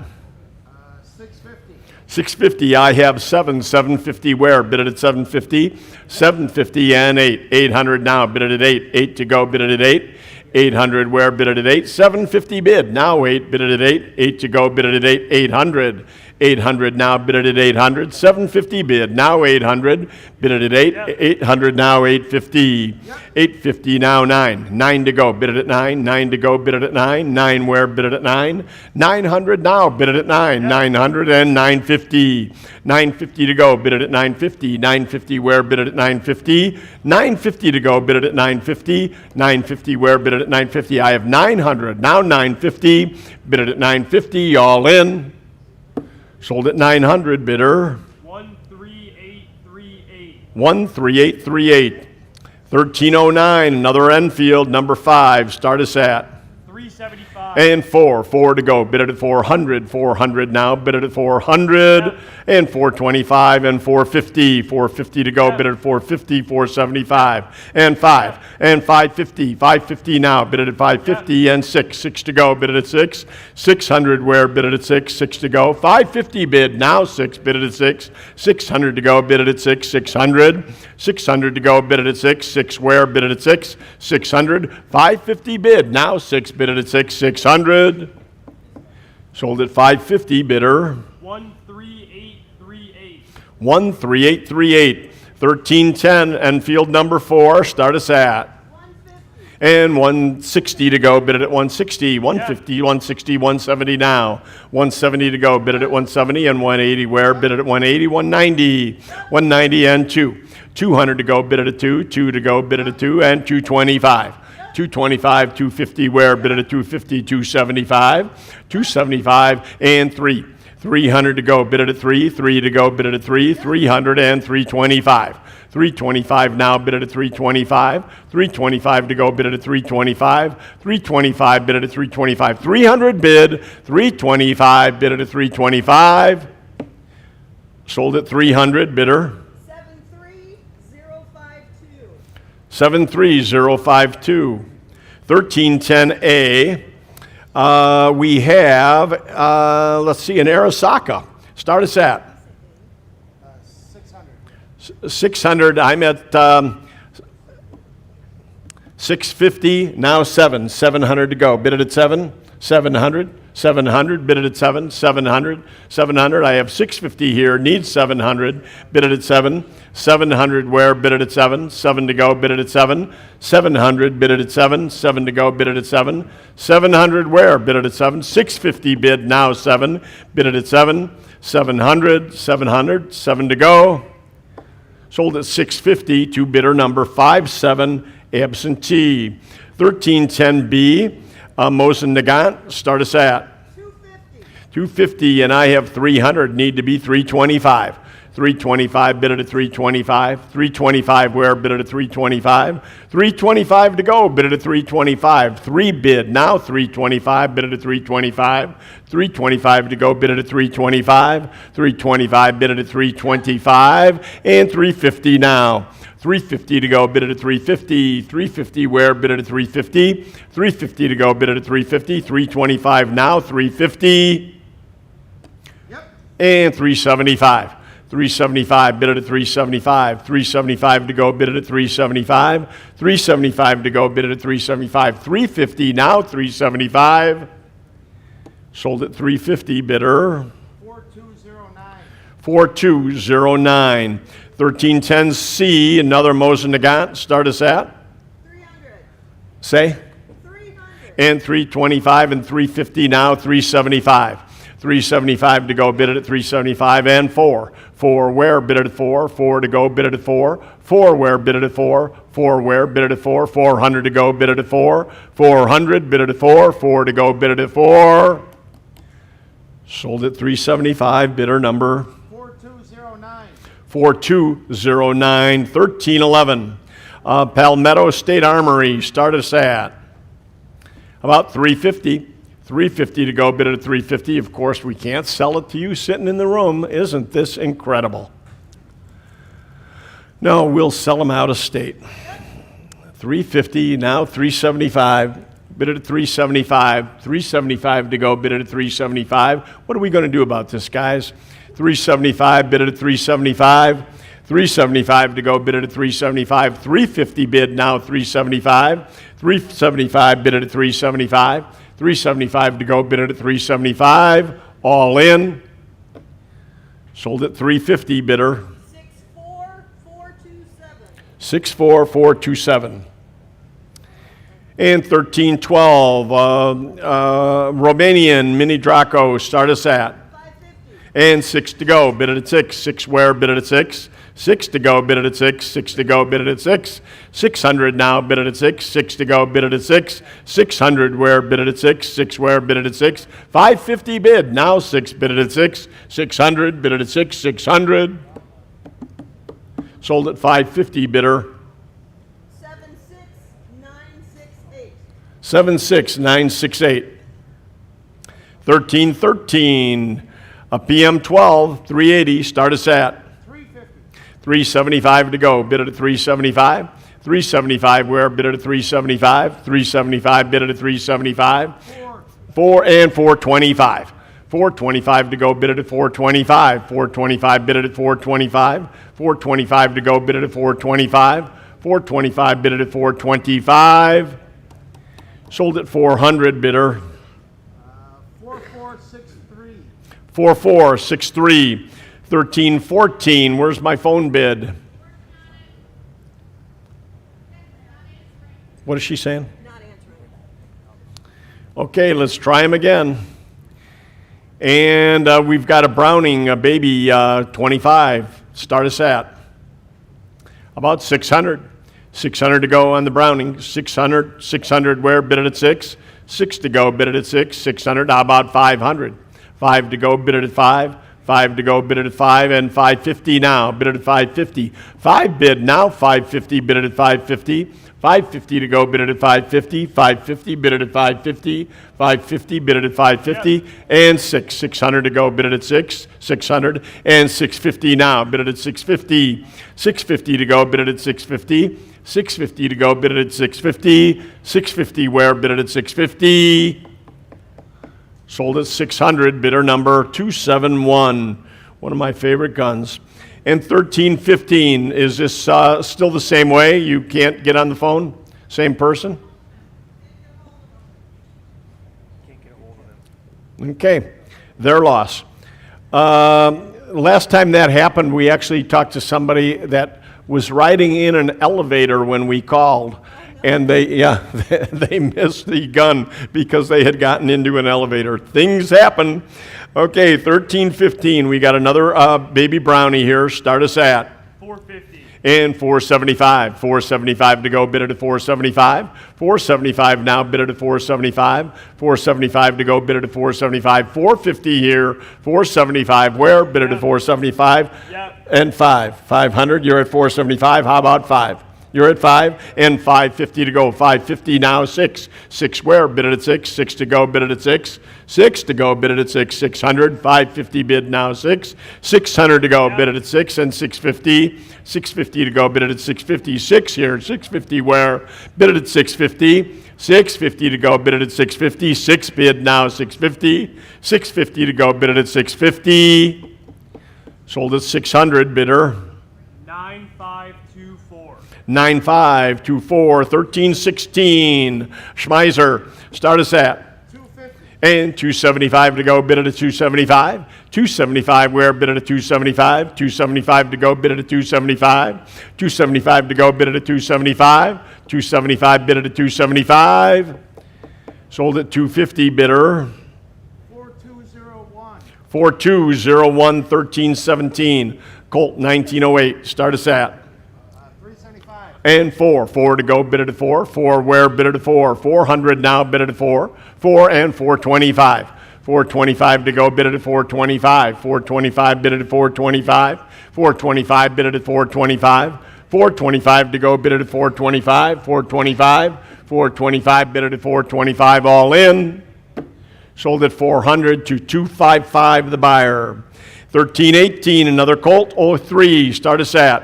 650. 650, I have 750 where? Bid it at 750. 750 and 800 now, bid it at 8 to go, bid it at 8. 800 where, bid it at 8. 750 bid, now 8, bid it at 8 to go, bid it at 800. 800 now, bid it at 800. 750 bid, now 800, bid it at 800 now, 850. 850 now, 9 to go, bid it at 9 to go, bid it at 9 where, bid it at 9. 900 now, bid it at 900 and 950. 950 to go, bid it at 950. 950 where, bid it at 950. 950 to go, bid it at 950. 950 where, bid it at 950. I have 900, now 950, bid it at 950, all in. Sold at 900, bidder. 13838. 13838. 1309, another Enfield, number 5. Start us at 375. and 4 to go. Bid it at 400. 400 now. Bid it at 400 and 425 and 450. 450 to go. Bid it at 450. 475 and 5 and 550. 550 now. Bid it at 550 and 6 to go. Bid it at 6. 600 where? Bid it at 6 to go. 550 bid now. 6 bid it at 6. 600 to go. Bid it at 6. 600. 600 to go. Bid it at 6 where? Bid it at 6. 600. 550 bid now. 6 bid it at 6. 600. Sold at 550, bidder. 13838. 13838. 1310, Enfield number 4. Start us at 150. And 160 to go. Bid it at 160. 150, 160, 170 now. 170 to go. Bid it at 170 and 180 where? Bid it at 180, 190. 190 and 2. 200 to go. Bid it at 2. 2 to go. Bid it at 2 and 225. 225, 250 where? Bid it at 250, 275. 275 and 3. 300 to go. Bid it at 3. 3 to go. Bid it at 3. 300 and 325. 325 now. Bid it at 325. 325 to go. Bid it at 325. 325 bid it at 325. 300 bid. 325 bid it at 325. Sold at 300. Bidder. 73052. 73052. 1310A. We have, let's see, an Arasaka. Start us at 600. I'm at 650. Now 700 to go. Bid it at 700. 700, bid it at 700. 700, I have 650 here, needs 700, bid it at 700 where, bid it at 7 to go, bid it at 700, bid it at 7 to go, bid it at 700 where, bid it at 650 bid, now 7, bid it at 700, 7 to go, sold at 650 to bidder number 57, absentee. 1310B, Mosin Nagant, start us at 250, and I have 300, need to be 325. 325, bid it at 325. 325 where, bid it at 325. 325 to go, bid it at 325. 3 bid, now 325, bid it at 325. 325 to go, bid it at 325. 325, bid it at 325, and 350 now. 350 to go, bid it at 350. 350 where, bid it at 350. 350 to go, bid it at 350. 325 now, 350. And 375. 375, bid it at 375. 375 to go, bid it at 375. 375 to go, bid it at 375. 350 now, 375. Sold at 350, bidder. 4209. 4209. 1310C, another Mosin Nagant. Start us at? 300. Say? 300. And 325 and 350 now, 375. 375 to go, bid it at 375 and 4. 4 where, bid it at 4. 4 to go, bid it at 4. 4 where, bid it at 4. 4 where, bid it at 4. 400 to go, bid it at 4. 400, bid it at 4. 4 to go, bid it at 4. Sold at 375, bidder number 4209. 4209. 1311. Palmetto State Armory, start us at about 350. 350 to go, bid it at 350. Of course, we can't sell it to you sitting in the room. Isn't this incredible? No, we'll sell them out of state. 350, now 375. Bid it at 375. 375 to go, bid it at 375. What are we going to do about this, guys? 375, bid it at 375. 375 to go, bid it at 375. 350 bid, now 375. 375, bid it at 375. 375 to go, bid it at 375. All in. Sold at 350, bidder. 64427. 64427. And 1312, Romanian Mini Draco, start us at. 550. And 6 to go, bid it at 6. 6 where, bid it at 6. 6 to go, bid it at 6. 6 to go, bid it at 6. 600 now, bid it at 6. 6 to go, bid it at 6. 600 where, bid it at 6. 6 where, bid it at 6. 550 bid, now 6, bid it at 6. 600, bid it at 6. 600. Sold at 550, bidder. 76968. 76968. 1313, a PM12, 380, start us at. 375 to go, bid it at 375. 375 where, bid it at 375. 375 bid it at 375. 425. 425 to go, bid it at 425. 425 bid it at 425. 425 to go, bid it at 425. 425 bid it at 425. Sold at 400, bidder. 4463. 4463. 1314, where's my phone bid? What is she saying? Not answering. Okay, let's try him again. And we've got a Browning, a baby 25. Start us at about 600. 600 to go on the Browning. 600. 600 where? Bid it at 6. 6 to go, bid it at 6. 600. How about 500? 5 to go, bid it at 5. 5 to go, bid it at 5, and 550 now, bid it at 550. 5 bid now, 550, bid it at 550. 550 to go, bid it at 550. 550, bid it at 550. 550, bid it at 550. And 6. 600 to go, bid it at 6. 600 and 650 now, bid it at 650. 650 to go, bid it at 650. 650 to go, bid it at 650. 650 where, bid it at 650. Sold at 600, bidder number 271, one of my favorite guns. And 1315, is this still the same way? You can't get on the phone? Same person? Okay, their loss. Last time that happened, we actually talked to somebody that was riding in an elevator when we called. And they missed the gun because they had gotten into an elevator. Things happen. Okay, 1315. We got another baby brownie here. Start us at 450. and 475. 475 to go, bid it at 475. 475 now, bid it at 475. 475 to go, bid it at 475. 450 here. 475 where? Bid it at 475. Yep. And 5. 500. You're at 475. How about 5? You're at 5, and 550 to go. 550 now, 6. 6 where? Bid it at 6. 6 to go, bid it at 6. 6 to go, bid it at 6. 600. 550 bid now, 6. 600 to go, bid it at 6, and 650. 650 to go, bid it at 650. 6 here, 650 where? Bid it at 650. 650 to go, bid it at 650. 6 bid now, 650. 650 to go, bid it at 650. Sold at 600, bidder. 9524. 9524, 1316. Schmeiser, start us at. 250. And 275 to go, bid it at 275. 275 where? Bid it at 275. 275 to go, bid it at 275. 275 to go, bid it at 275. 275 bid it at 275. Sold at 250, bidder. 4201. 4201, 1317. Colt 1908, start us at. 375. And 4. 4 to go, bid it at 4. 4 where? Bid it at 4. 400 now, bid it at 4. 4 and 425. 425 to go, bid it at 425. 425 bid it at 425. 425 bid it at 425. 425 to go, bid it at 425. 425. 425 bid it at 425, all in. Sold at 400 to 255, the buyer. 1318, another Colt 03, start us at.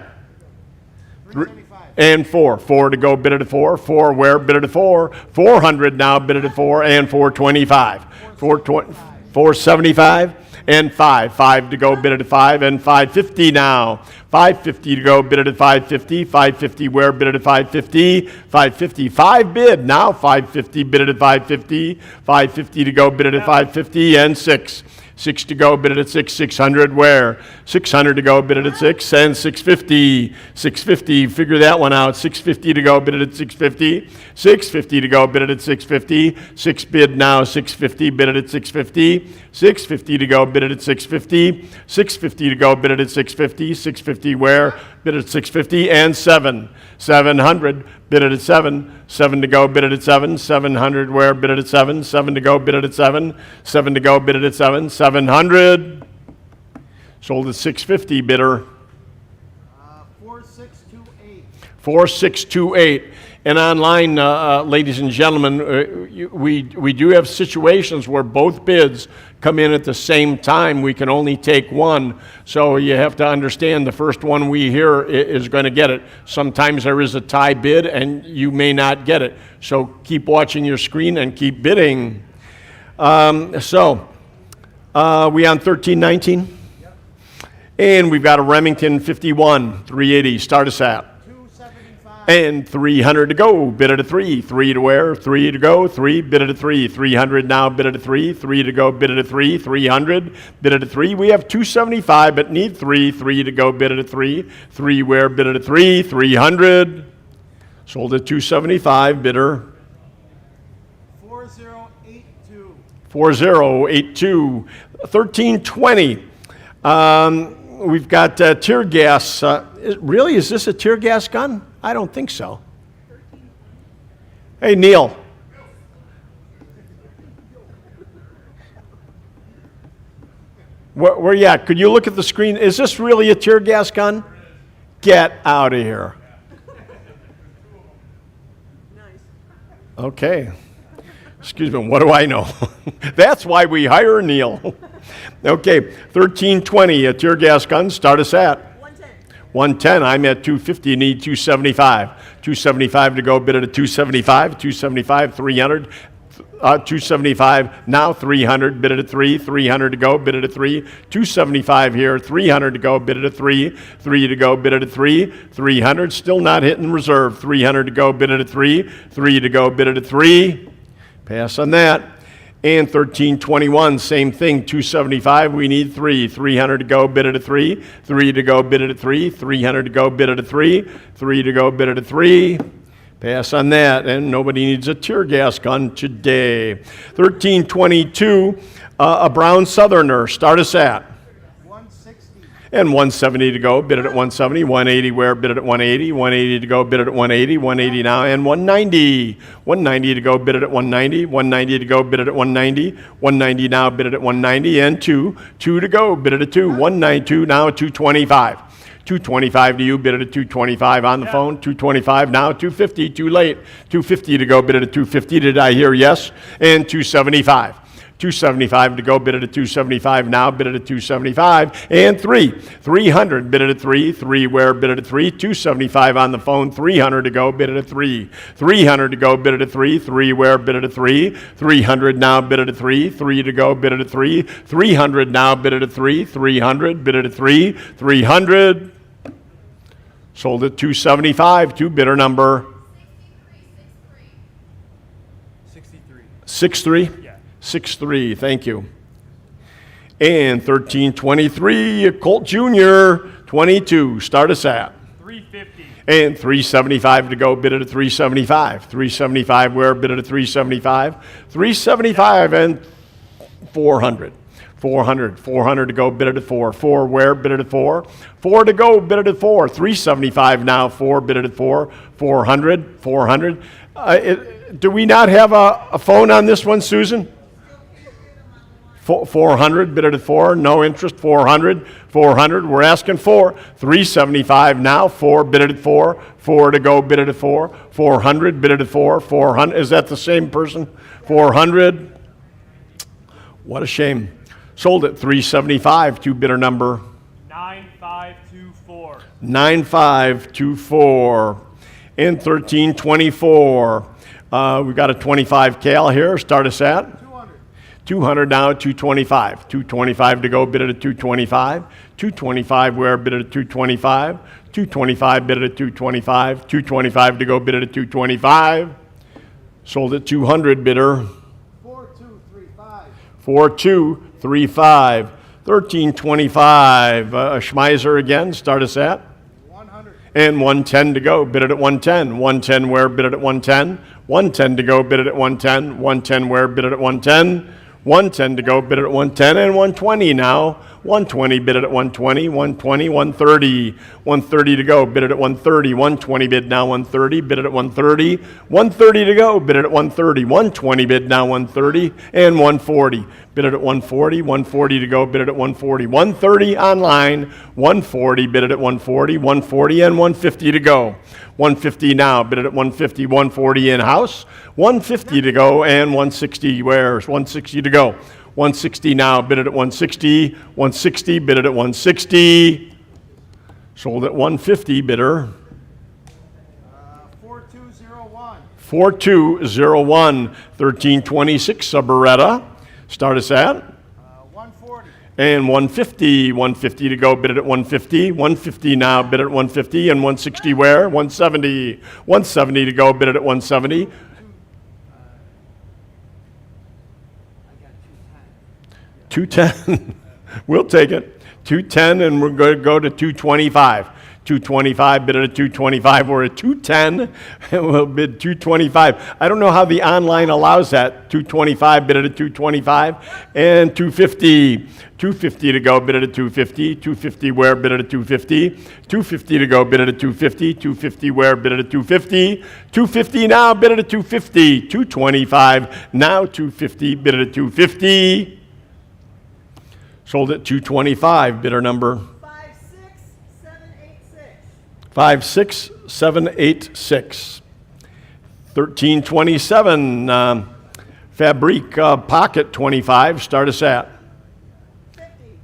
375. And 4. 4 to go, bid it at 4. 4 where? Bid it at 4. 400 now, bid it at 4. And 425. 475 and 5. 5 to go, bid it at 5. And 550 now. 550 to go, bid it at 550. 550 where? Bid it at 550. 550. 5 bid now. 550 bid it at 550. 550 to go, bid it at 550. And 6. 6 to go, bid it at 6. 600 where? 600 to go, bid it at 6. And 650. 650, figure that one out. 650 to go, bid it at 650. 650 to go, bid it at 650. 6 bid now, 650, bid it at 650. 650 to go, bid it at 650. 650 to go, bid it at 650. 650 where? Bid it at 650. And 7. 700, bid it at 7. 7 to go, bid it at 7. 700 where? Bid it at 7. 7 to go, bid it at 7. 7 to go, bid it at 7. 700. Sold at 650, bidder. 4628. 4628. And online, ladies and gentlemen, we do have situations where both bids come in at the same time. We can only take one. So you have to understand the first one we hear is going to get it. Sometimes there is a tie bid and you may not get it. So keep watching your screen and keep bidding. We on 1319? Yep. And we've got a Remington 51, 380. Start us at. 275. And 300 to go, bid it at 3. 3 to where? 3 to go, 3, bid it at 3. 300 now, bid it at 3. 3 to go, bid it at 3. 300, bid it at 3. We have 275, but need 3. 3 to go, bid it at 3. 3 where? Bid it at 3. 300. Sold at 275, bidder. 4082. 4082. 1320. We've got tear gas. Really, is this a tear gas gun? I don't think so. Hey, Neil. Where you at? Could you look at the screen? Is this really a tear gas gun? Get out of here. Okay. Excuse me, what do I know? That's why we hire Neil. Okay, 1320, a tear gas gun, start us at. 110, I'm at 250, need 275. 275 to go, bid it at 275. 275, 300. 275, now 300, bid it at 3. 300 to go, bid it at 3. 275 here, 300 to go, bid it at 3. 3 to go, bid it at 3. 300, still not hitting reserve. 300 to go, bid it at 3. 3 to go, bid it at 3. Pass on that. And 1321, same thing, 275, we need 3. 300 to go, bid it at 3. 3 to go, bid it at 3. 300 to go, bid it at 3. 3 to go, bid it at 3. Pass on that, and nobody needs a tear gas gun today. 1322, a brown Southerner, start us at. 160. And 170 to go, bid it at 170. 180 where, bid it at 180. 180 to go, bid it at 180. 180 now, and 190. 190 to go, bid it at 190. 190 to go, bid it at 190. 190 now, bid it at 190. And 2. 2 to go, bid it at 2. 192 now, 225. 225 to you, bid it at 225 on the phone. 225 now, 250, too late. 250 to go, bid it at 250. Did I hear yes? And 275. 275 to go, bid it at 275 now, bid it at 275. And 300, bid it at 3 where, bid it at 3. 275 on the phone, 300 to go, bid it at 3. 300 to go, bid it at 3 where, bid it at 3. 300 now, bid it at 3 to go, bid it at 3. 300 now, bid it at 300, bid it at 300. Sold at 275 to bidder number 63. 63, thank you. And 1323, Colt Jr., 22. Start us at 350. And 375 to go, bid it at 375. 375 where, bid it at 375. 375 and 400. 400 to go, bid it at 4. 4 where, bid it at 4. 4 to go, bid it at 4. 375 now, 4, bid it at 4. 400. Do we not have a phone on this one, Susan? 400, bid it at 4, no interest, 400, we're asking 4, 375 now, 4, bid it at 4, 4 to go, bid it at 4, 400, bid it at 4, 400, is that the same person? 400, what a shame. Sold at 375 to bidder number 9524. 9524. And 1324, we've got a 25 cal here, start us at? 200 now, 225. 225 to go, bid it at 225. 225 where, bid it at 225. 225, bid it at 225. 225 to go, bid it at 225. Sold at 200, bidder. 4235. 4235. 1325. Schmeiser again, start us at? 100. And 110 to go, bid it at 110. 110 where, bid it at 110. 110 to go, bid it at 110. 110 where, bid it at 110. 110 to go, bid it at 110, and 120 now. 120, bid it at 120, 120, 130. 130 to go, bid it at 130. 120 bid now 130, bid it at 130. 130 to go, bid it at 130. 120 bid now 130, and 140. Bid it at 140, 140 to go, bid it at 140. 130 online, 140, bid it at 140, 140, and 150 to go. 150 now, bid it at 150, 140 in-house, 150 to go, and 160 where's 160 to go. 160 now, bid it at 160, 160, bid it at 160, sold at 150, bidder. 4201. 4201, 1326, Subaretta, start us at? 140. And 150, 150 to go, bid it at 150. 150 now, bid it at 150. And 160 where? 170. 170 to go, bid it at 170. 210. We'll take it. 210, and we're going to go to 225. 225, bid it at 225. We're at 210, and we'll bid 225. I don't know how the online allows that. 225, bid it at 225, and 250. 250 to go, bid it at 250. 250 where, bid it at 250. 250 to go, bid it at 250. 250 where, bid it at 250. 250 now, bid it at 250. 225 now, 250, bid it at 250. Sold at 225, bidder number 56786. 56786. 1327, Fabrique Pocket 25, start us at?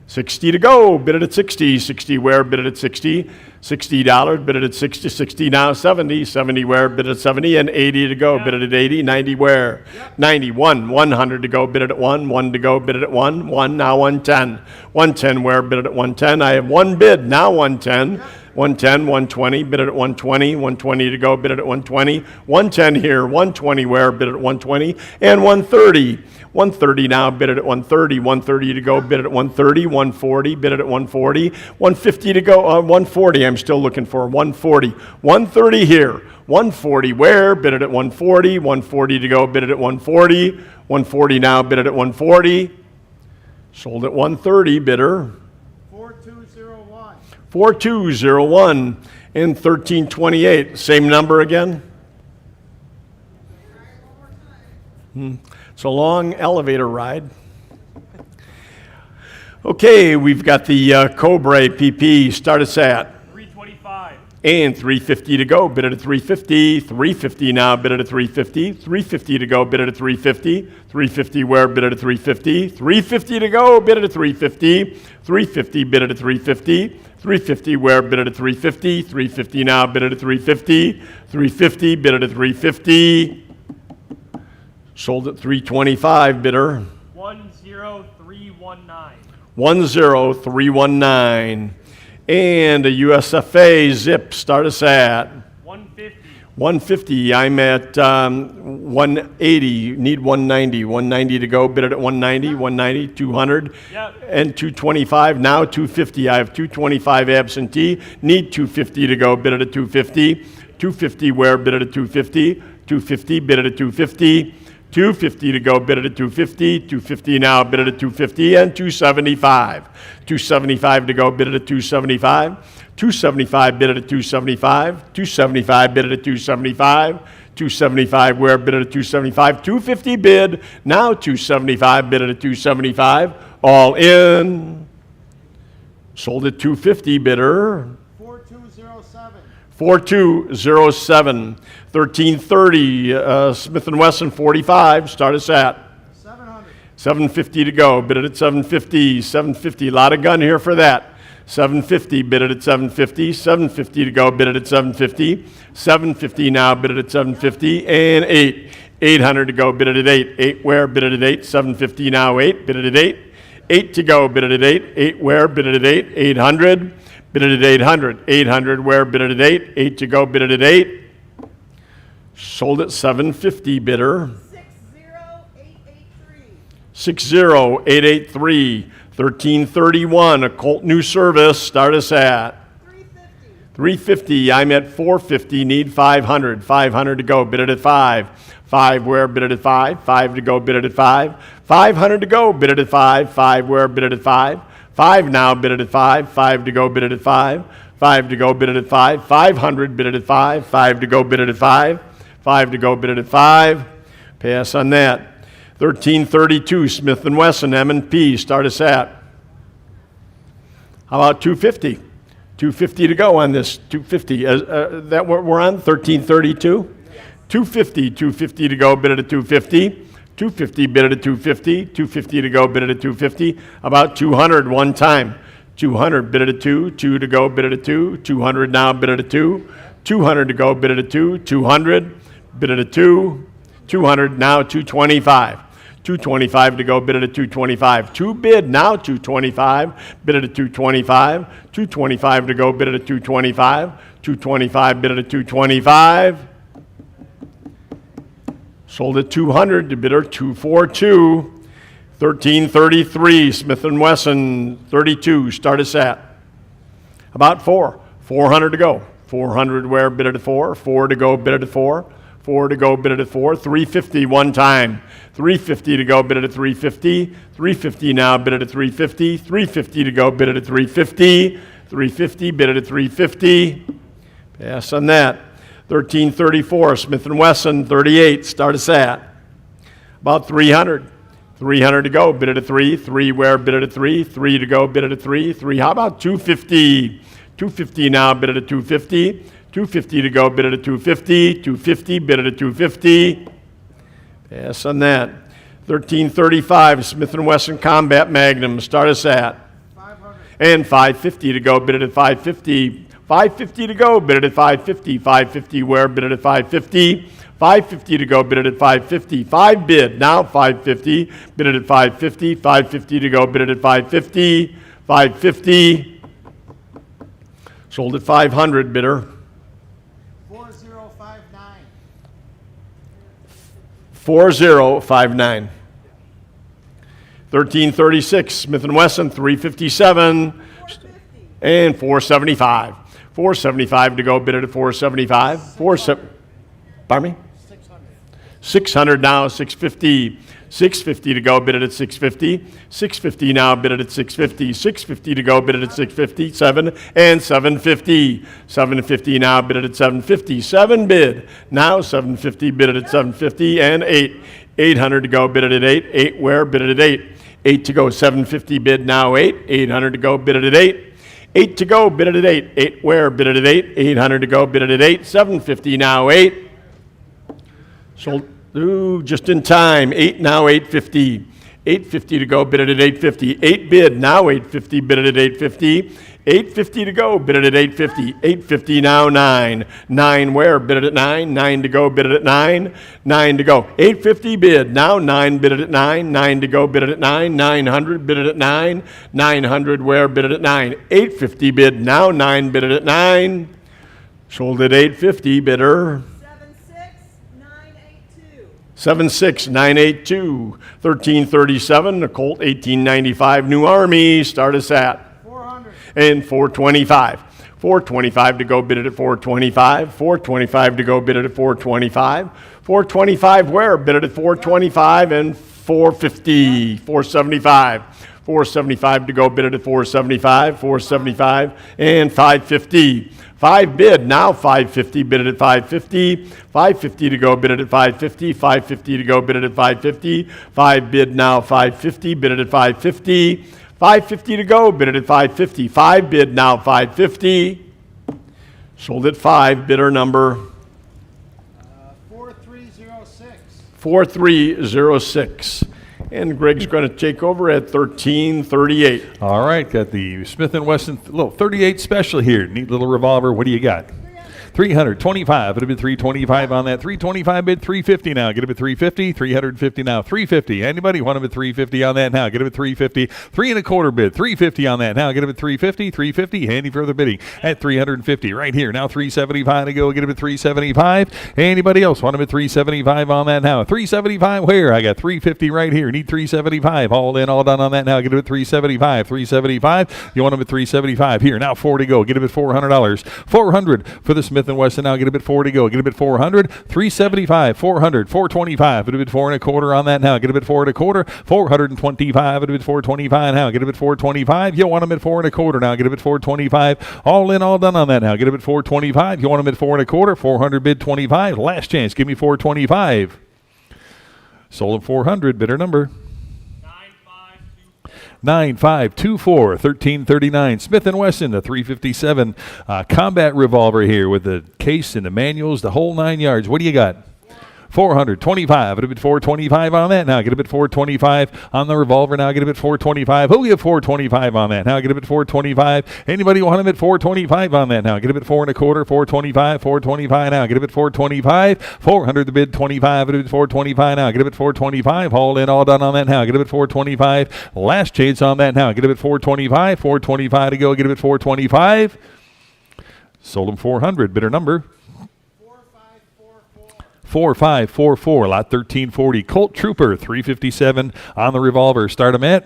60 to go, bid it at 60. 60 where, bid it at 60. $60, bid it at 60. 60 now, 70. 70 where, bid it at 70. And 80 to go, bid it at 80. 90 where? 91. 100 to go, bid it at 1. 1 to go, bid it at 1. 1 now, 110. 110 where, bid it at 110. I have one bid, now 110. 110, 120, bid it at 120. 120 to go, bid it at 120. 110 here, 120 where, bid it at 120. And 130. 130 now, bid it at 130. 130 to go, bid it at 130. 140, bid it at 140. 150 to go, 140. I'm still looking for 140. 130 here. 140 where, bid it at 140. 140 to go, bid it at 140. 140 now, bid it at 140. Sold at 130, bidder. 4201. 4201 and 1328. Same number again? It's a long elevator ride. Okay, we've got the Cobra PP. Start us at? And 350 to go, bid it at 350. 350 now, bid it at 350. 350 to go, bid it at 350. 350 where, bid it at 350. 350 to go, bid it at 350. 350, bid it at 350. 350 where, bid it at 350. 350 now, bid it at 350. 350, bid it at 350. Sold at 325, bidder. 10319. 10319. And a USFA zip, start us at 150. 150. I'm at 180. Need 190. 190 to go. Bid it at 190. 190. 200. Yep. And 225. Now 250. I have 225 absentee. Need 250 to go. Bid it at 250. 250 where? Bid it at 250. 250. Bid it at 250. 250 to go, bid it at 250. 250 now, bid it at 250, and 275. 275 to go, bid it at 275. 275, bid it at 275. 275, bid it at 275. 275 where, bid it at 275. 250 bid, now 275, bid it at 275. All in. Sold at 250, bidder. 4207. 4207. 1330, Smith & Wesson 45, start us at 700. 750 to go, bid it at 750. 750, a lot of gun here for that. 750, bid it at 750. 750 to go, bid it at 750. 750 now, bid it at 750. And 800 to go, bid it at 8. 8 where, bid it at 8. 750 now, 8, bid it at 8. 8 to go, bid it at 8. 8 where, bid it at 8. 800, bid it at 800. 800 where, bid it at 8. 8 to go, bid it at 8. Sold at 750, bidder. 60883. 60883. 1331, a Colt New Service, start us at 350. 350. I'm at 450, need 500. 500 to go, bid it at 5. 5 where, bid it at 5. 5 to go, bid it at 5. 500 to go, bid it at 5. 5 where, bid it at 5. 5 now, bid it at 5. 5 to go, bid it at 5. 5 to go, bid it at 5. 500, bid it at 5. 5 to go, bid it at 5. 5 to go, bid it at 5. Pass on that. 1332, Smith & Wesson, M&P, start us at. How about 250? 250 to go on this, 250. That what we're on, 1332? 250, 250 to go, bid it at 250. 250, bid it at 250. 250 to go, bid it at 250. About 200 one time. 200, bid it at 2. 2 to go, bid it at 2. 200 now, bid it at 2. 200 to go, bid it at 2. 200, bid it at 2. 200 now, 225. 225 to go, bid it at 225. 2 bid now, 225. Bid it at 225. 225 to go, bid it at 225. 225, bid it at 225. Sold at 200 to bidder 242. 1333, Smith & Wesson 32, start us at. About 4. 400 to go. 400 where, bid it at 4. 4 to go, bid it at 4. 4 to go, bid it at 4. 350 one time. 350 to go, bid it at 350. 350 now, bid it at 350. 350 to go, bid it at 350. 350, bid it at 350. Pass on that. 1334, Smith & Wesson 38, start us at. About 300. 300 to go, bid it at 3. 3 where, bid it at 3. 3 to go, bid it at 3. 3, how about 250? 250 now, bid it at 250. 250 to go, bid it at 250. 250, bid it at 250. Pass on that. 1335, Smith & Wesson Combat Magnum, start us at. 500. And 550 to go, bid it at 550. 550 to go, bid it at 550. 550 where, bid it at 550. 550 to go, bid it at 550. 5 bid, now 550, bid it at 550. 550 to go, bid it at 550. 550. Sold at 500, bidder. 4059. 4059. 1336, Smith & Wesson 357. 450. And 475. 475 to go, bid it at 475. Pardon me? 600 now, 650. 650 to go, bid it at 650. 650 now, bid it at 650. 650 to go, bid it at 650. 7 and 750. 750 now, bid it at 750. 7 bid. Now 750, bid it at 750. And 8. 800 to go, bid it at 8. 8 where, bid it at 8. 8 to go, 750 bid now 8. 800 to go, bid it at 8. 8 to go, bid it at 8. 8 where, bid it at 8. 800 to go, bid it at 8. 750 now, 8. Sold, ooh, just in time. 8 now, 850. 850 to go, bid it at 850. 8 bid, now 850, bid it at 850. 850 to go, bid it at 850. 850 now, 9. 9 where, bid it at 9. 9 to go, bid it at 9. 9 to go. 850 bid, now 9, bid it at 9. 9 to go, bid it at 9. 900, bid it at 9. 900 where, bid it at 9. 850 bid, now 9, bid it at 9. Sold at 850, bidder. 76982. 1337, the Colt 1895 New Army. Start us at 400. and 425. 425 to go, bid it at 425. 425 to go, bid it at 425. 425 where, bid it at 425 and 450. 475. 475 to go, bid it at 475. 475 and 550. 5 bid, now 550, bid it at 550. 550 to go, bid it at 550. 550 to go, bid it at 550. 5 bid, now 550, bid it at 550. 550 to go, bid it at 550. 5 bid, now 550. Sold at 5, bidder number 4306. 4306. And Greg's going to take over at 1338. All right, got the Smith & Wesson little 38 special here. Neat little revolver. What do you got? 325. It'll be 325 on that. 325 bid, 350 now. Get it at 350. 350 now. 350. Anybody want them at 350 on that now? Get it at 350. 3 1/4 bid. 350 on that now. Get it at 350. 350. Handy further bidding at 350 right here. Now 375 to go. Get it at 375. Anybody else want them at 375 on that now? 375 where? I got 350 right here. Need 375. All in, all done on that now. Get it at 375. 375. You want them at 375 here. Now 4 to go. Get it at $400. 400 for the Smith & Wesson now. Get a bit 4 to go. Get a bit 400. 375. 400. 425. Get a bit 4 1/4 on that now. Get a bit 4 1/4. 425. Get a bit 425 now. Get a bit 425. You want them at 4 1/4 now. Get a bit 425. All in, all done on that now. Get a bit 425. You want them at 4 1/4. 400 bid 25. Last chance. Give me 425. Sold at 400. Bidder number 9524. 1339. Smith & Wesson, the 357 combat revolver here with the case and the manuals, the whole 9 yards. What do you got? 425. Get a bit 425 on that now. Get a bit 425 on the revolver now. Get a bit 425. Who give 425 on that now? Get a bit 425. Anybody want him at 425 on that now? Get a bit 4 1/4. 425. 425 now. Get a bit 425. 400 the bid 25. Get a bit 425 now. Get a bit 425. All in, all done on that now. Get a bit 425. Last chance on that now. Get a bit 425. 425 to go. Get a bit 425. Sold him 400. Bidder number 4544. Lot 1340. Colt Trooper 357 on the revolver. Start him at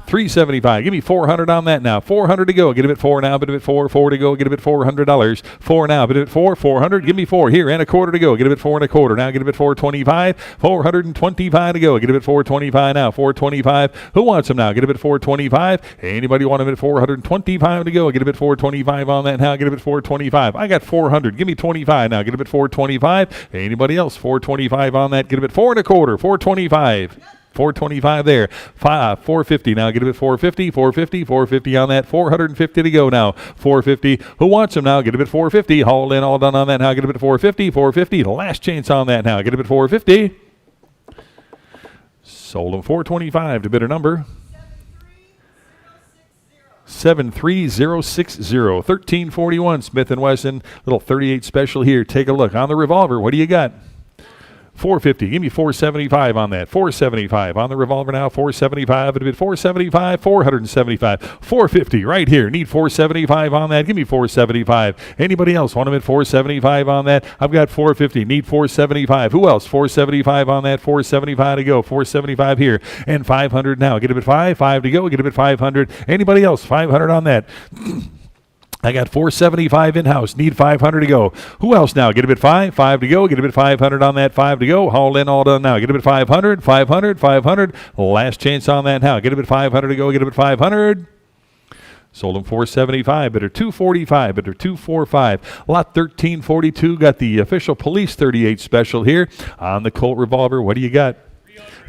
375. Give me 400 on that now. 400 to go. Get a bit 4 now. Bid a bit 4. 4 to go. Get a bit $400. 4 now. Bid a bit 4. 400. Give me 4 here and 1/4 to go. Get a bit 4 1/4 now. Get a bit 425. 425 to go. Get a bit 425 now. 425. Who wants them now? Get a bit 425. Anybody want them at 425 to go? Get a bit 425 on that now. Get a bit 425. I got 400. Give me 25 now. Get a bit 425. Anybody else? 425 on that. Get a bit 4 1/4. 425. 425 there. 450 now. Get a bit 450. 450. 450 on that. 450 to go now. 450. Who wants them now? Get a bit 450. All in, all done on that now. Get a bit 450. 450. Last chance on that now. Get a bit 450. Sold them 425 to bidder number 73060. 1341 Smith & Wesson. Little 38 special here. Take a look. On the revolver, what do you got? 450. Give me 475 on that. 475 on the revolver now. 475. It'll be 475. 475. 450 right here. Need 475 on that. Give me 475. Anybody else want them at 475 on that? I've got 450. Need 475. Who else? 475 on that. 475 to go. 475 here and 500 now. Get a bit 5. 5 to go. Get a bit 500. Anybody else? 500 on that. I got 475 in-house. Need 500 to go. Who else now? Get a bit 5. 5 to go. Get a bit 500 on that. 5 to go. All in, all done now. Get a bit 500. 500. 500. Last chance on that now. Get a bit 500 to go. Get a bit 500. Sold them 475. Bidder 245. Bidder 245. Lot 1342. Got the official police 38 special here on the Colt revolver. What do you got?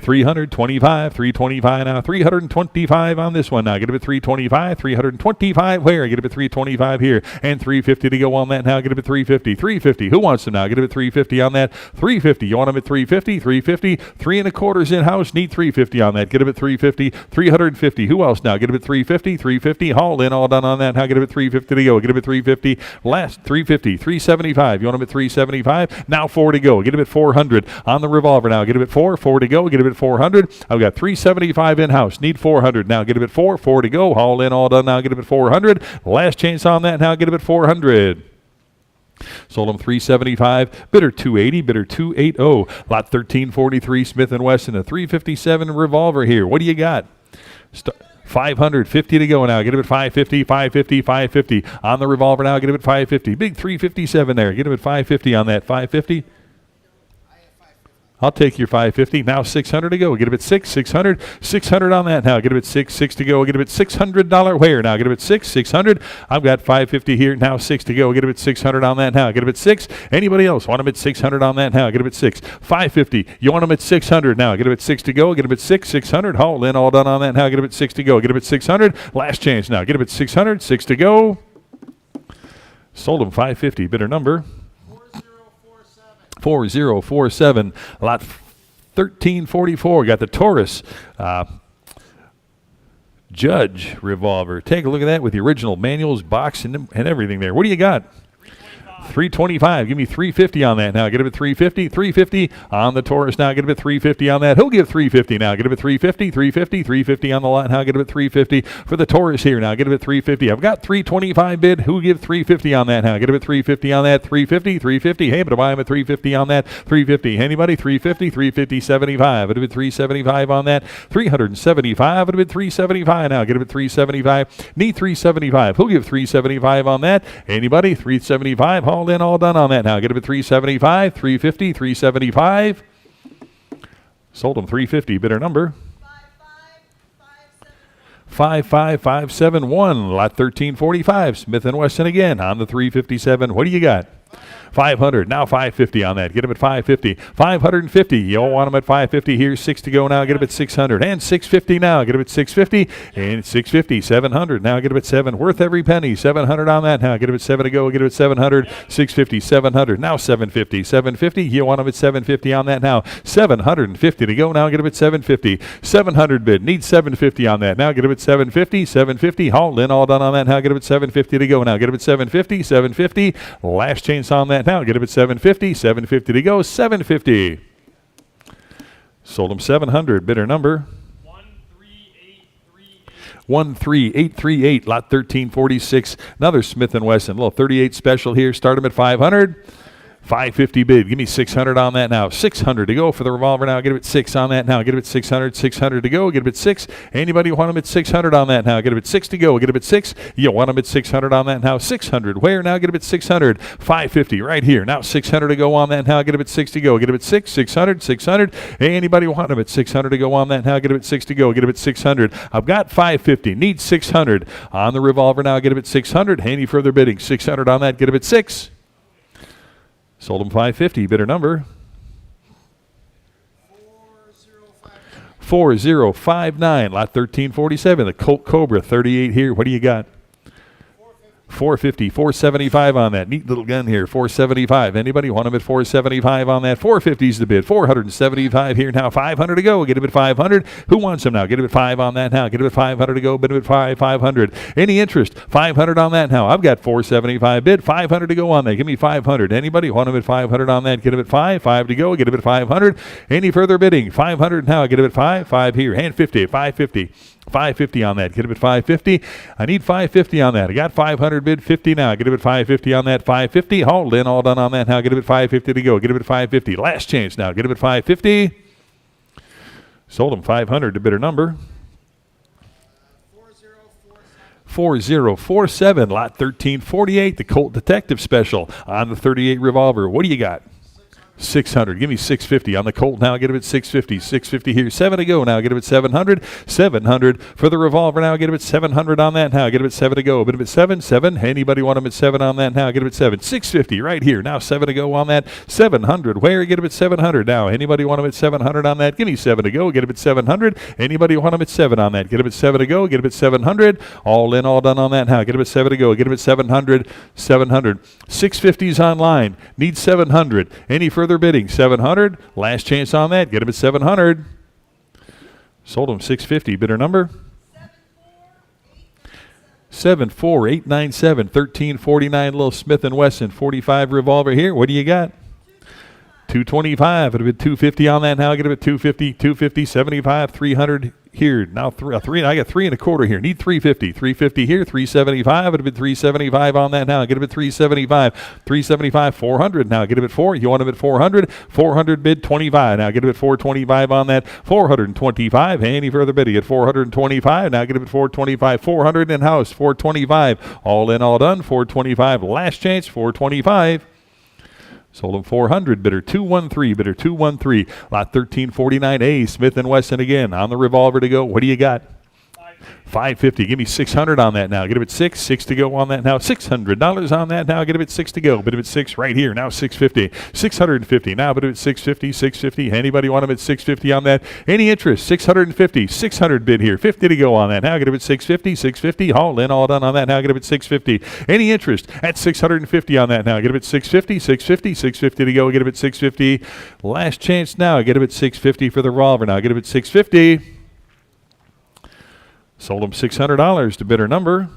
325, 325 now, 325 on this one now. Get it at 325, 325 where? Get it at 325 here, and 350 to go on that now. Get it at 350, 350. Who wants them now? Get it at 350 on that. 350. You want them at 350, 350. 3 1/4 in house. Need 350 on that. Get it at 350, 350. Who else now? Get it at 350, 350. Haul in, all done on that. Now get it at 350 to go. Get it at 350. Last 350, 375. You want them at 375. Now 4 to go. Get it at 400 on the revolver now. Get it at 4 to go. Get it at 400. I've got 375 in house. Need 400 now. Get it at 4 to go. Haul in, all done now. Get it at 400. Last chance on that now. Get it at 400. Sold them 375, bidder 280, bidder 280. Lot 1343, Smith & Wesson, a 357 revolver here. What do you got? 550 to go now. Get him at 550, 550, 550. On the revolver now, get him at 550. Big 357 there. Get him at 550 on that. 550. I'll take your 550. Now 600 to go. Get him at 600. 600 on that now. Get him at 6 to go. Get him at $600 where now. Get him at 600. I've got 550 here. Now 6 to go. Get him at 600 on that now. Get him at 6. Anybody else want him at 600 on that now? Get him at 6. 550. You want him at 600 now. Get him at 6 to go. Get him at 600. Haul in, all done on that now. Get him at 6 to go. Get him at 600. Last chance now. Get him at 600. 6 to go. Sold him 550. Bidder number 4047. Lot 1344. Got the Taurus Judge revolver. Take a look at that with the original manuals, box, and everything there. What do you got? 325. Give me 350 on that now. Get him at 350. 350 on the Taurus now. Get him at 350 on that. Who'll give 350 now? Get him at 350. 350. 350 on the lot now. Get him at 350 for the Taurus here now. Get him at 350. I've got 325 bid. Who'll give 350 on that now? Get him at 350 on that. 350. 350. Hey, but buy him at 350 on that. 350. Anybody? 350. 350. 75. It'll be 375 on that. 375. It'll be 375 now. Get him at 375. Need 375. Who'll give 375 on that? Anybody? 375. Haul in, all done on that now. Get him at 375, 350, 375. Sold him 350. Bidder number 55571. Lot 1345. Smith & Wesson again on the 357. What do you got? 500. Now 550 on that. Get him at 550. 550. You all want him at 550 here. 6 to go now. Get him at 600. And 650 now. Get him at 650. And 650. 700. Now get him at 7. Worth every penny. 700 on that now. Get him at 7 to go. Get him at 700. 650. 700. Now 750. 750. You want him at 750 on that now. 750 to go now. Get him at 750. 700 bid. Need 750 on that. Now get him at 750. 750. Haul in, all done on that now. Get him at 750 to go now. Get him at 750. 750. Last chance on that now. Get him at 750. 750 to go. 750. Sold him 700. Bidder number 13838. Lot 1346. Another Smith & Wesson. Little 38 special here. Start him at 500. 550 bid. Give me 600 on that now. 600 to go for the revolver now. Get him at 6 on that now. Get him at 600. 600 to go. Get him at 6. Anybody want him at 600 on that now? Get him at 6 to go. Get him at 6. You want him at 600 on that now. 600. Where now? Get him at 600. 550 right here. Now 600 to go on that now. Get him at 6 to go. Get him at 6. 600. 600. Anybody want him at 600 to go on that now? Get him at 6 to go. Get him at 600. I've got 550. Need 600 on the revolver now. Get him at 600. Any further bidding? 600 on that. Get him at 6. Sold him 550. Bidder number 4059. Lot 1347. The Colt Cobra 38 here. What do you got? 450, 475 on that. Neat little gun here, 475. Anybody want him at 475 on that? 450 is the bid. 475 here now. 500 to go. Get him at 500. Who wants him now? Get him at 5 on that now. Get him at 500 to go. Bid him at 500. Any interest? 500 on that now. I've got 475 bid. 500 to go on that. Give me 500. Anybody want him at 500 on that? Get him at 5. 5 to go. Get him at 500. Any further bidding? 500 now. Get him at 5. 5 here. And 50. 550. 550 on that. Get him at 550. I need 550 on that. I got 500 bid. 50 now. Get him at 550 on that. 550. Hauled in, all done on that now. Get him at 550 to go. Get him at 550. Last chance now. Get him at 550. Sold him 500 to bidder number 4047. Lot 1348. The Colt Detective Special on the 38 revolver. What do you got? 600. Give me 650 on the Colt now. Get him at 650. 650 here. 7 to go now. Get him at 700. 700 for the revolver now. Get him at 700 on that now. Get him at 7 to go. Bid him at 7. 7. Anybody want him at 7 on that now? Get him at 7. 650 right here. Now 7 to go on that. 700. Where? Get him at 700 now. Anybody want him at 700 on that? Give me 7 to go. Get him at 700. Anybody want him at 7 on that? Get him at 7 to go. Get him at 700. All in, all done on that now. Get him at 7 to go. Get him at 700. 700. 650s online. Need 700. Any further bidding? 700. Last chance on that. Get him at 700. Sold him 650. Bidder number? 74897. 1349. Little Smith & Wesson 45 revolver here. What do you got? 225. It'll be 250 on that now. Get him at 250. 250. 75. 300 here. Now three. I got 3 and a quarter here. Need 350. 350 here. 375. It'll be 375 on that now. Get him at 375. 375. 400 now. Get him at 4. You want him at 400? 400 bid 25. Now get him at 425 on that. 425. Any further bidding at 425. Now get him at 425. 400 in house. 425. All in, all done. 425. Last chance. 425. Sold him 400. Bidder 213. Bidder 213. Lot 1349A. Smith & Wesson again. On the revolver to go. What do you got? 550. Give me 600 on that now. Get him at 6. 6 to go on that now. $600 on that now. Get him at 6 to go. Bid him at 6 right here. Now 650. 650. Now bid him at 650. 650. Anybody want him at 650 on that? Any interest? 650. 600 bid here. 50 to go on that. Now get him at 650. 650. All in, all done on that. Now get him at 650. Any interest? At 650 on that now. Get him at 650. 650. 650 to go. Get him at 650. Last chance now. Get him at 650 for the revolver now. Get him at 650. Sold him $600 to bidder number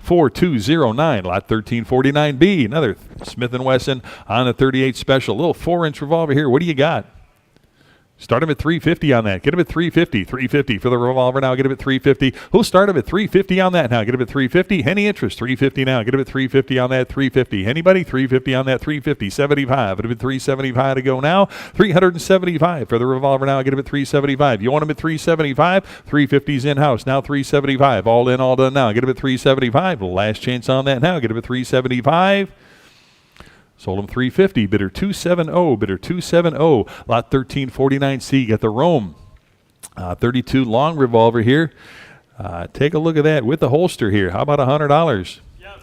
4209. Lot 1349B. Another Smith & Wesson on a 38 special. Little 4-inch revolver here. What do you got? Start him at 350 on that. Get him at 350. 350 for the revolver now. Get him at 350. Who'll start him at 350 on that now? Get him at 350. Any interest? 350 now. Get him at 350 on that. 350. Anybody? 350 on that. 350. 75. It'll be 375 to go now. 375 for the revolver now. Get him at 375. You want him at 375? 350's in-house. Now 375. All in, all done now. Get him at 375. Last chance on that now. Get him at 375. Sold him 350. Bidder 270. Bidder 270. Lot 1349C. Got the Rome 32 long revolver here. Take a look at that with the holster here. How about $100?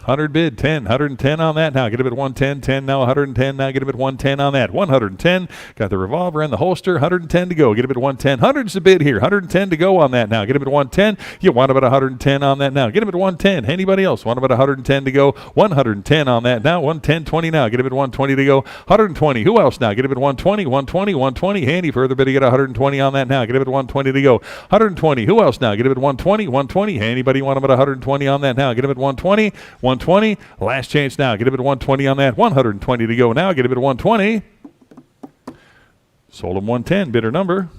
100 bid, 10, 110 on that now. Get him at 110, 10 now, 110 now. Get him at 110 on that. 110. Got the revolver and the holster. 110 to go. Get him at 110. 100's the bid here. 110 to go on that now. Get him at 110. You want him at 110 on that now. Get him at 110. Anybody else want him at 110 to go? 110 on that now. 110, 20 now. Get him at 120 to go. 120. Who else now? Get him at 120, 120, 120. Handy further bidding at 120 on that now. Get him at 120 to go. 120. Who else now? Get him at 120, 120. Anybody want him at 120 on that now? Get him at 120, 120. Last chance now. Get him at 120 on that. 120 to go now. Get him at 120. Sold him 110. Bidder number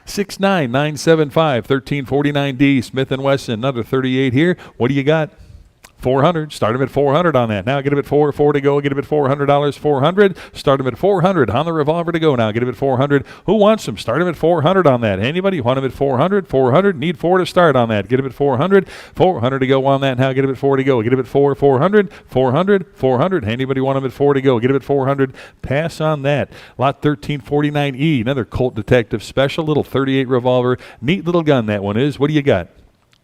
69975. 1349D. Smith & Wesson. Another 38 here. What do you got? 400. Start him at 400 on that. Now get him at 4 to go. Get him at $400. 400. Start him at 400 on the revolver to go. Now get him at 400. Who wants him? Start him at 400 on that. Anybody want him at 400? 400. Need 4 to start on that. Get him at 400. 400 to go on that. Now get him at 4 to go. Get him at 400. 400. 400. Anybody want him at 4 to go? Get him at 400. Pass on that. Lot 1349E. Another Colt Detective special. Little 38 revolver. Neat little gun that one is. What do you got?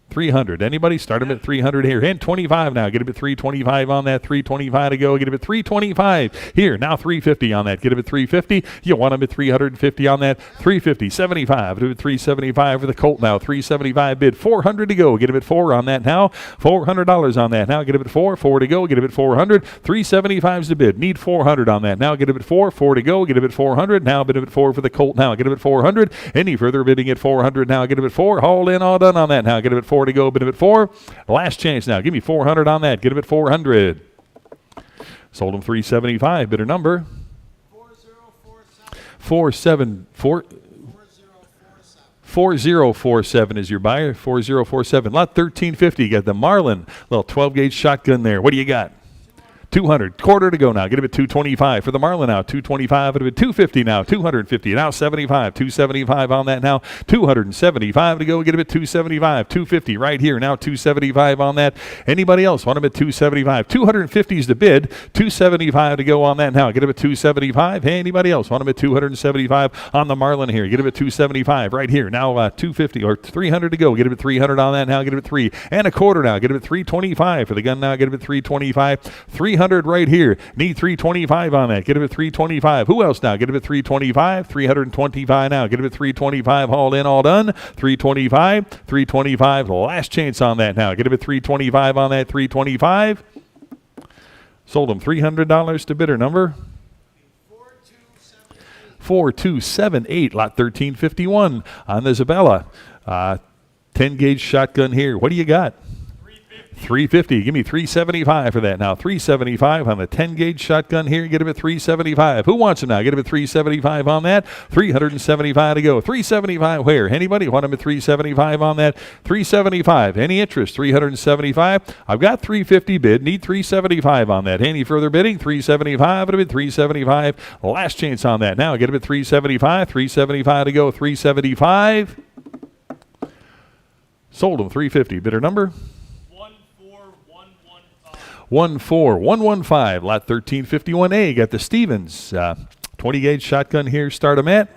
300. Anybody? Start him at 300 here. And 25 now. Get him at 325 on that. 325 to go. Get him at 325 here. Now 350 on that. Get him at 350. You want him at 350 on that. 350. 75. Do it 375 for the Colt now. 375 bid. 400 to go. Get him at 4 on that now. $400 on that. Now get him at 4. 4 to go. Get him at 400. 375's the bid. Need 400 on that. Now get him at 4. 4 to go. Get him at 400. Now bid him at 4 for the Colt now. Get him at 400. Any further bidding at 400 now. Get him at 4. All in, all done on that now. Get him at 4 to go. Bid him at 4. Last chance now. Give me 400 on that. Get him at 400. Sold him 375. Bidder number 4047 is your buyer. 4047. Lot 1350. Got the Marlin. Little 12 gauge shotgun there. What do you got? 200. Quarter to go now. Get him at 225 for the Marlin now. 225 at 250 now. 250 now. 75. 275 on that now. 275 to go. Get him at 275. 250 right here now. 275 on that. Anybody else want him at 275? 250 is the bid. 275 to go on that now. Get him at 275. Hey, anybody else want him at 275 on the Marlin here? Get him at 275 right here now. 250 or 300 to go. Get him at 300 on that now. Get him at 3 and a quarter now. Get him at 325 for the gun now. Get him at 325. 300 right here. Need 325 on that. Get him at 325. Who else now? Get him at 325. 325 now. Get him at 325. All in, all done. 325. 325. Last chance on that now. Get him at 325 on that. 325. Sold him $300 to bidder number 4278, lot 1351 on the Isabella. 10 gauge shotgun here. What do you got? 350. Give me 375 for that now. 375 on the 10 gauge shotgun here. Get him at 375. Who wants him now? Get him at 375 on that. 375 to go. 375 where? Anybody want him at 375 on that? 375. Any interest? 375. I've got 350 bid. Need 375 on that. Any further bidding? 375. It'll be 375. Last chance on that now. Get him at 375. 375 to go. 375. Sold him 350. Bidder number 14115, lot 1351A. Got the Stevens 20 gauge shotgun here. Start them at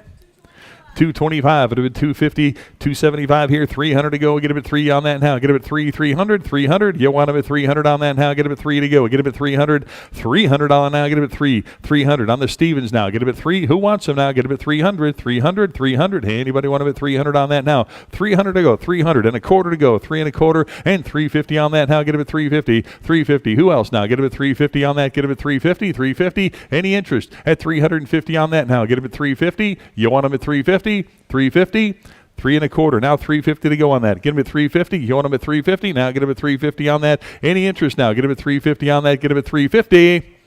225. It'll be 250, 275 here. 300 to go. Get him at 3 on that now. Get him at 300, 300. You want him at 300 on that now. Get him at 3 to go. Get him at 300, 300 on now. Get him at 300 on the Stevens now. Get him at 3. Who wants him now? Get him at 300, 300, 300. Hey, anybody want him at 300 on that now? 300 to go. 300 and a quarter to go. 3 and a quarter and 350 on that now. Get him at 350, 350. Who else now? Get him at 350 on that. Get him at 350, 350. Any interest at 350 on that now? Get him at 350. You want him at 350? 350, 3 and a quarter. Now 350 to go on that. Get him at 350. You want him at 350? Now get him at 350 on that. Any interest now? Get him at 350 on that. Get him at 350.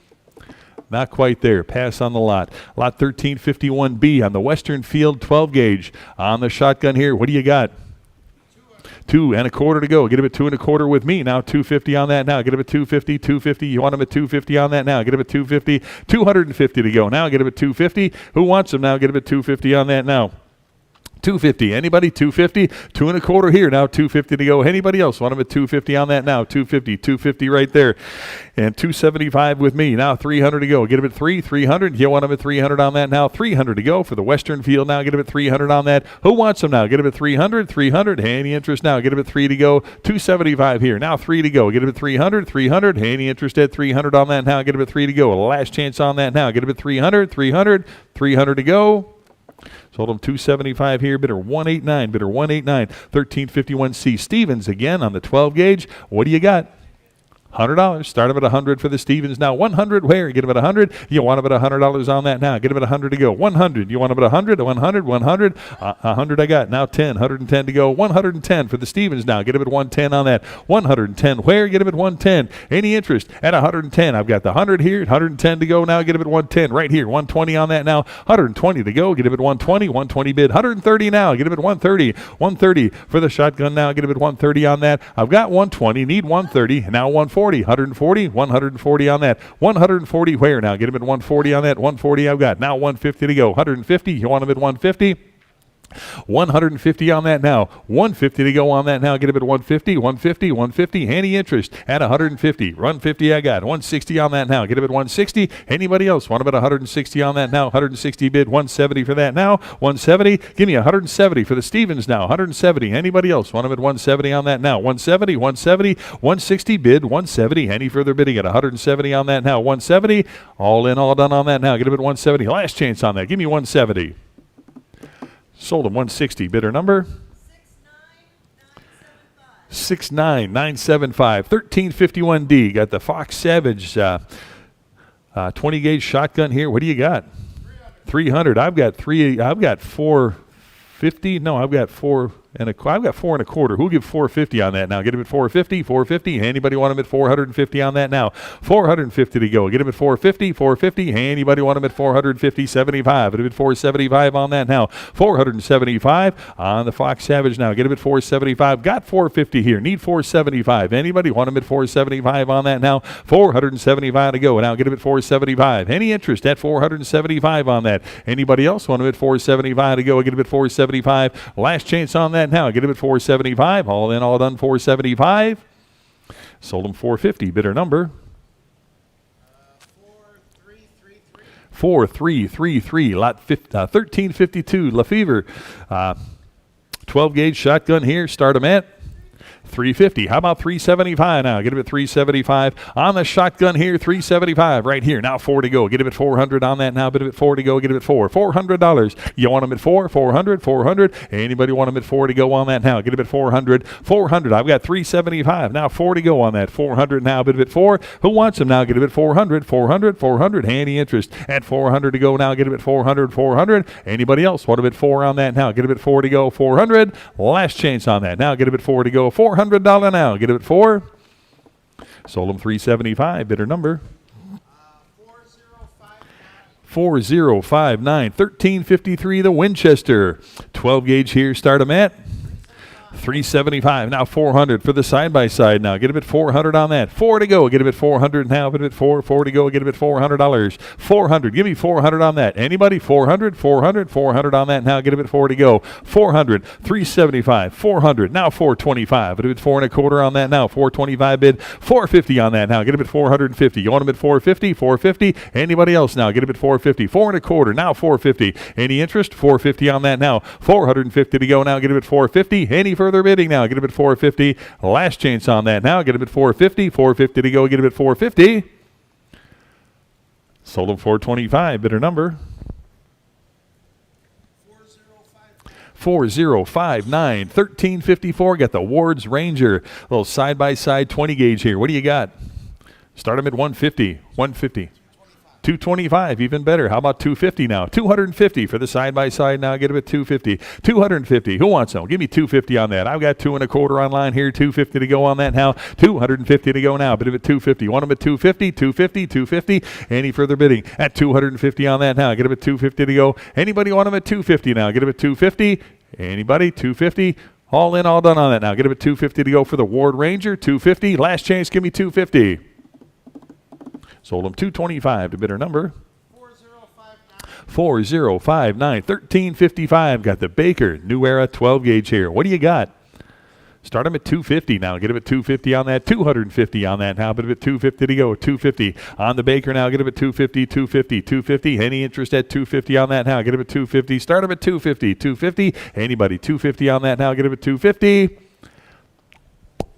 Not quite there. Pass on the lot. Lot 1351B on the Western Field 12 gauge on the shotgun here. What do you got? 2 and a quarter to go. Get him at 2 and a quarter with me. Now 250 on that now. Get him at 250, 250. You want him at 250 on that now. Get him at 250, 250 to go. Now get him at 250. Who wants him now? Get him at 250 on that now. 250. Anybody? 250. 2 and a quarter here. Now 250 to go. Anybody else want him at 250 on that now? 250. 250 right there. And 275 with me. Now 300 to go. Get him at 300. You want him at 300 on that now? 300 to go for the Western Field. Now get him at 300 on that. Who wants him now? Get him at 300. 300. Any interest now? Get him at 3 to go. 275 here. Now 3 to go. Get him at 300. 300. Any interest at 300 on that now? Get him at 3 to go. Last chance on that now. Get him at 300. 300. 300 to go. Sold him 275 here. Bidder 189. Bidder 189. 1351C. Stevens again on the 12 gauge. What do you got? $100. Start him at 100 for the Stevens now. 100 where? Get him at 100. You want him at $100 on that now. Get him at 100 to go. 100. You want him at 100? 100. 100. 100 I got. Now 10. 110 to go. 110 for the Stevens now. Get him at 110 on that. 110 where? Get him at 110. Any interest at 110? I've got the 100 here. 110 to go now. Get him at 110 right here. 120 on that now. 120 to go. Get him at 120. 120 bid. 130 now. Get him at 130. 130 for the shotgun now. Get him at 130 on that. I've got 120. Need 130. Now 140. 140, 140 on that. 140 where now? Get him at 140 on that. 140 I've got. Now 150 to go. 150. You want him at 150? 150 on that now. 150 to go on that now. Get him at 150, 150, 150. Any interest at 150? 150 I got. 160 on that now. Get him at 160. Anybody else want him at 160 on that now? 160 bid. 170 for that now. 170. Give me 170 for the Stevens now. 170. Anybody else want him at 170 on that now? 170, 170, 160 bid. 170. Any further bidding at 170 on that now? 170. All in, all done on that now. Get him at 170. Last chance on that. Give me 170. Sold him 160. Bidder number 69975. 1351D. Got the Fox Savage 20 gauge shotgun here. What do you got? 300. I've got 450. No, I've got 4. and I've got 4 1/4. Who'll give 450 on that now? Get him at 450, 450. Anybody want him at 450 on that now? 450 to go. Get him at 450, 450. Anybody want him at 450, 75? Get him at 475 on that now. 475 on the Fox Savage now. Get him at 475. Got 450 here. Need 475. Anybody want him at 475 on that now? 475 to go. Now get him at 475. Any interest at 475 on that? Anybody else want him at 475 to go? Get him at 475. Last chance on that now. Get him at 475. All in, all done, 475. Sold him 450. Bidder number 4333. Lot 1352. Lefevre. 12 gauge shotgun here. Start him at 350. How about 375 now? Get him at 375 on the shotgun here. 375 right here. Now 4 to go. Get him at 400 on that now. Bid him at 4 to go. Get him at $400. You want him at 400. Anybody want him at 4 to go on that now? Get him at 400. I've got 375 now. 4 to go on that. 400 now. Bid him at 4. Who wants him now? Get him at 400. Any interest at 400 to go now? Get him at 400. Anybody else want him at 4 on that now? Get him at 4 to go. 400. Last chance on that now. Get him at 4 to go. $400 now. Get him at 4. Sold him 375. Bidder number 4059. 1353. The Winchester. 12 gauge here. Start him at 375. Now 400 for the side-by-side now. Get him at 400 on that. 4 to go. Get him at 400 now. Get him at 4. 4 to go. Get him at $400. 400. Give me 400 on that. Anybody? 400 on that now. Get him at 4 to go. 400. 375. 400. Now 425. Get him at 4 1/4 on that now. 425 bid. 450 on that now. Get him at 450. You want him at 450? Anybody else now? Get him at 450. 4 1/4. Now 450. Any interest? 450 on that now. 450 to go now. Get him at 450. Any further bidding now? Get him at 450. Last chance on that now. Get him at 450. 450 to go. Get him at 450. Sold him 425. Bidder number 4059. 1354. Got the Ward's Ranger. A little side-by-side 20 gauge here. What do you got? Start him at 150. 225, even better. How about 250 now? 250 for the side-by-side now. Get him at 250. 250. Who wants them? Give me 250 on that. I've got 2 1/4 online here. 250 to go on that now. 250 to go now. Bid him at 250. Want him at 250? 250. Any further bidding? At 250 on that now. Get him at 250 to go. Anybody want him at 250 now? Get him at 250. Anybody? 250. All in, all done on that now. Get him at 250 to go for the Ward Ranger. 250. Last chance. Give me 250. Sold him 225 to bidder number 4059. 1355. Got the Baker New Era 12 gauge here. What do you got? Start him at 250 now. Get him at 250 on that. 250 on that now. But at 250 to go. 250 on the Baker now. Get him at 250. 250. Any interest at 250 on that now? Get him at 250. Start him at 250. Anybody? 250 on that now. Get him at 250.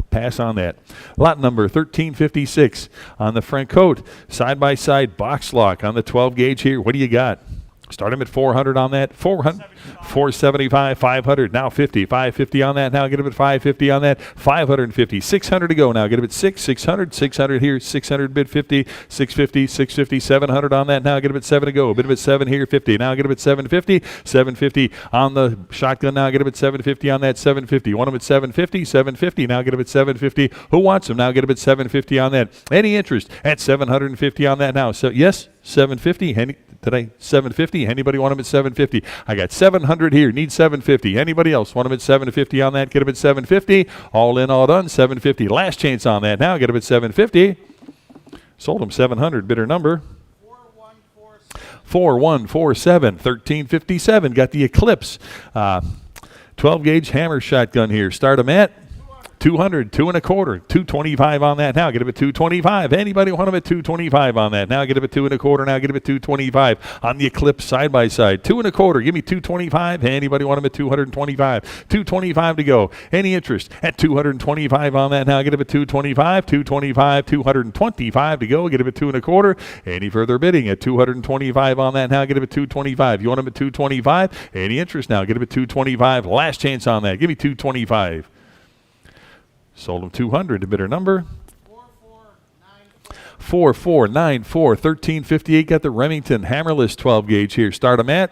Pass on that. Lot number 1356 on the Francote side-by-side box lock on the 12 gauge here. What do you got? Start him at 400 on that. 475, 500, now 50. 550 on that now. Get him at 550 on that. 550, 600 to go now. Get him at 600 here. 600 bid 50, 650, 700 on that now. Get him at 7 to go. Bid him at 7 here, 50. Now get him at 750 on the shotgun now. Get him at 750 on that. 750. You want him at 750? Now get him at 750. Who wants him? Now get him at 750 on that. Any interest at 750 on that now? So yes, 750. Today, 750. Anybody want him at 750? I got 700 here. Need 750. Anybody else want him at 750 on that? Get him at 750. All in, all done. 750. Last chance on that. Now get him at 750. Sold him 700. Bidder number 4147. 1357. Got the Eclipse 12 gauge hammer shotgun here. Start him at 200, 2 1/4, 225 on that now. Get him at 225. Anybody want him at 225 on that now? Get him at 2 1/4 now. Get him at 225 on the Eclipse side by side. 2 1/4. Give me 225. Anybody want him at 225? 225 to go. Any interest at 225 on that now? Get him at 225. 225 to go. Get him at 2 1/4. Any further bidding at 225 on that now? Get him at 225. You want him at 225? Any interest now? Get him at 225. Last chance on that. Give me 225. Sold him 200 to bidder number 4494. 1358. Got the Remington hammerless 12 gauge here. Start him at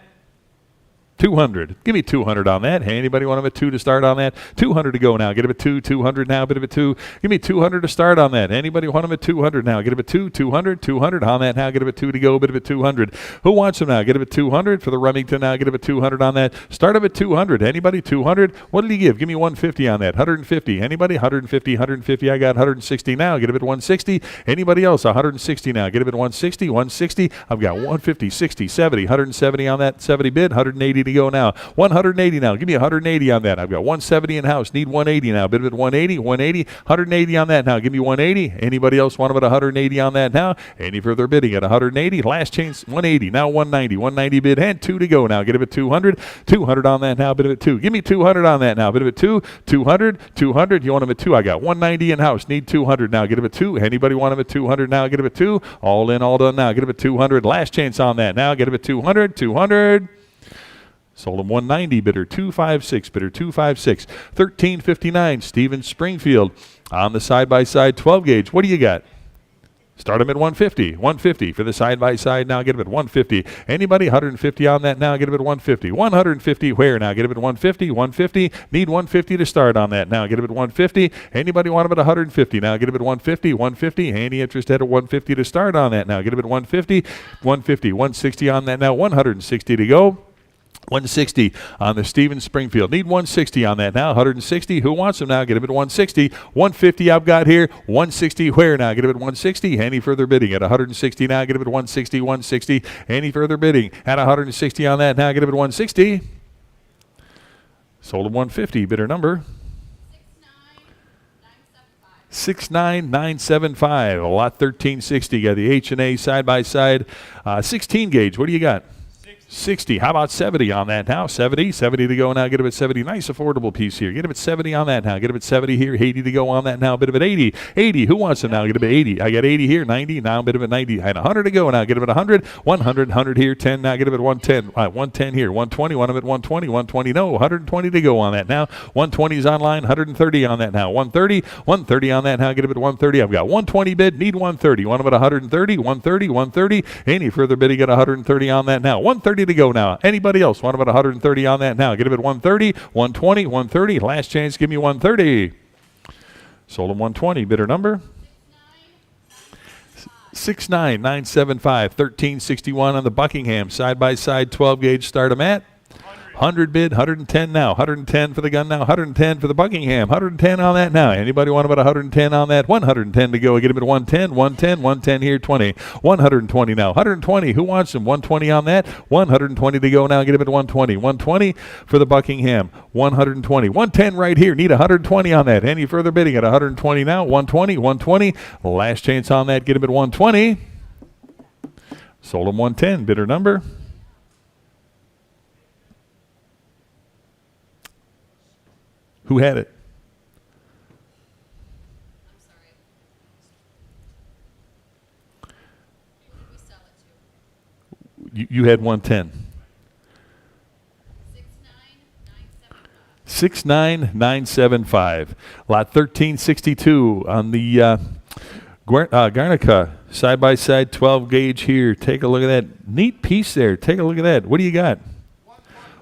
200. Give me 200 on that. Hey, anybody want them at 2 to start on that? 200 to go now. Get them at 2. 200 now. Bit of a 2. Give me 200 to start on that. Anybody want them at 200 now? Get them at 2. 200. 200 on that now. Get them at 2 to go. Bit of a 200. Who wants them now? Get them at 200 for the Remington now. Get them at 200 on that. Start them at 200. Anybody? 200. What did he give? Give me 150 on that. 150. Anybody? 150. 150. I got 160 now. Get them at 160. Anybody else? 160 now. Get them at 160. 160. I've got 150, 60, 70, 170 on that. 70 bid. 180 to go now. 180 now. Give me 180 on that. I've got 170 in house. Need 180 now. Bid of it 180, 180, 180 on that now. Give me 180. Anybody else want them at 180 on that now? Any further bidding at 180? Last chance 180. Now 190. 190 bid and 2 to go now. Get it at 200. 200 on that now. Bid of it 2. Give me 200 on that now. Bid of it 2. 200. 200. You want them at 2? I got 190 in house. Need 200 now. Get it at 2. Anybody want them at 200 now? Get it at 2. All in, all done now. Get it at 200. Last chance on that now. Get it at 200. 200. Sold him 190, bidder 256, bidder 256. 1359, Steven Springfield on the side-by-side 12 gauge. What do you got? Start him at 150. 150 for the side-by-side now. Get him at 150. Anybody? 150 on that now. Get him at 150. 150 where now? Get him at 150. 150. Need 150 to start on that now. Get him at 150. Anybody want him at 150 now? Get him at 150. 150. Any interest at 150 to start on that now? Get him at 150. 150. 160 on that now. 160 to go. 160 on the Steven Springfield. Need 160 on that now. 160. Who wants them now? Get him at 160. 150 I've got here. 160 where now? Get him at 160. Any further bidding at 160 now? Get him at 160. 160. Any further bidding at 160 on that now? Get him at 160. Sold him 150. Bidder number 69975. Lot 1360. Got the H&A side by side. 16 gauge. What do you got? 60. How about 70 on that now? 70. 70 to go now. Get him at 70. Nice affordable piece here. Get him at 70 on that now. Get him at 70 here. 80 to go on that now. Bit of at 80. 80. Who wants him now? Get him at 80. I got 80 here. 90. Now bit of at 90. And 100 to go now. Get him at 100. 100. 100 here. 10 now. Get him at 110. 110 here. 120. Want him at 120. 120. No. 120 to go on that now. 120 is online. 130 on that now. 130. 130 on that now. Get him at 130. I've got 120 bid. Need 130. Want him at 130. 130. 130. Any further bidding at 130 on that now. 130 to go now. Anybody else want about 130 on that now? Get him at 130, 120, 130. Last chance, give me 130. Sold him 120. Bidder number 69975. 1361 on the Buckingham side by side 12 gauge. Start him at 100 bid, 110 now. 110 for the gun now. 110 for the Buckingham. 110 on that now. Anybody want about 110 on that? 110 to go. Get him at 110, 110, 110 here, 20. 120 now. 120. Who wants him? 120 on that. 120 to go now. Get him at 120. 120 for the Buckingham. 120. 110 right here. Need 120 on that. Any further bidding at 120 now? 120, 120. Last chance on that. Get him at 120. Sold him 110. Bidder number 'Who had it? I'm sorry. Who did we sell it to? You had 110. 69975. Lot 1362 on the Garnica side by side 12 gauge here. Take a look at that neat piece there. Take a look at that. What do you got?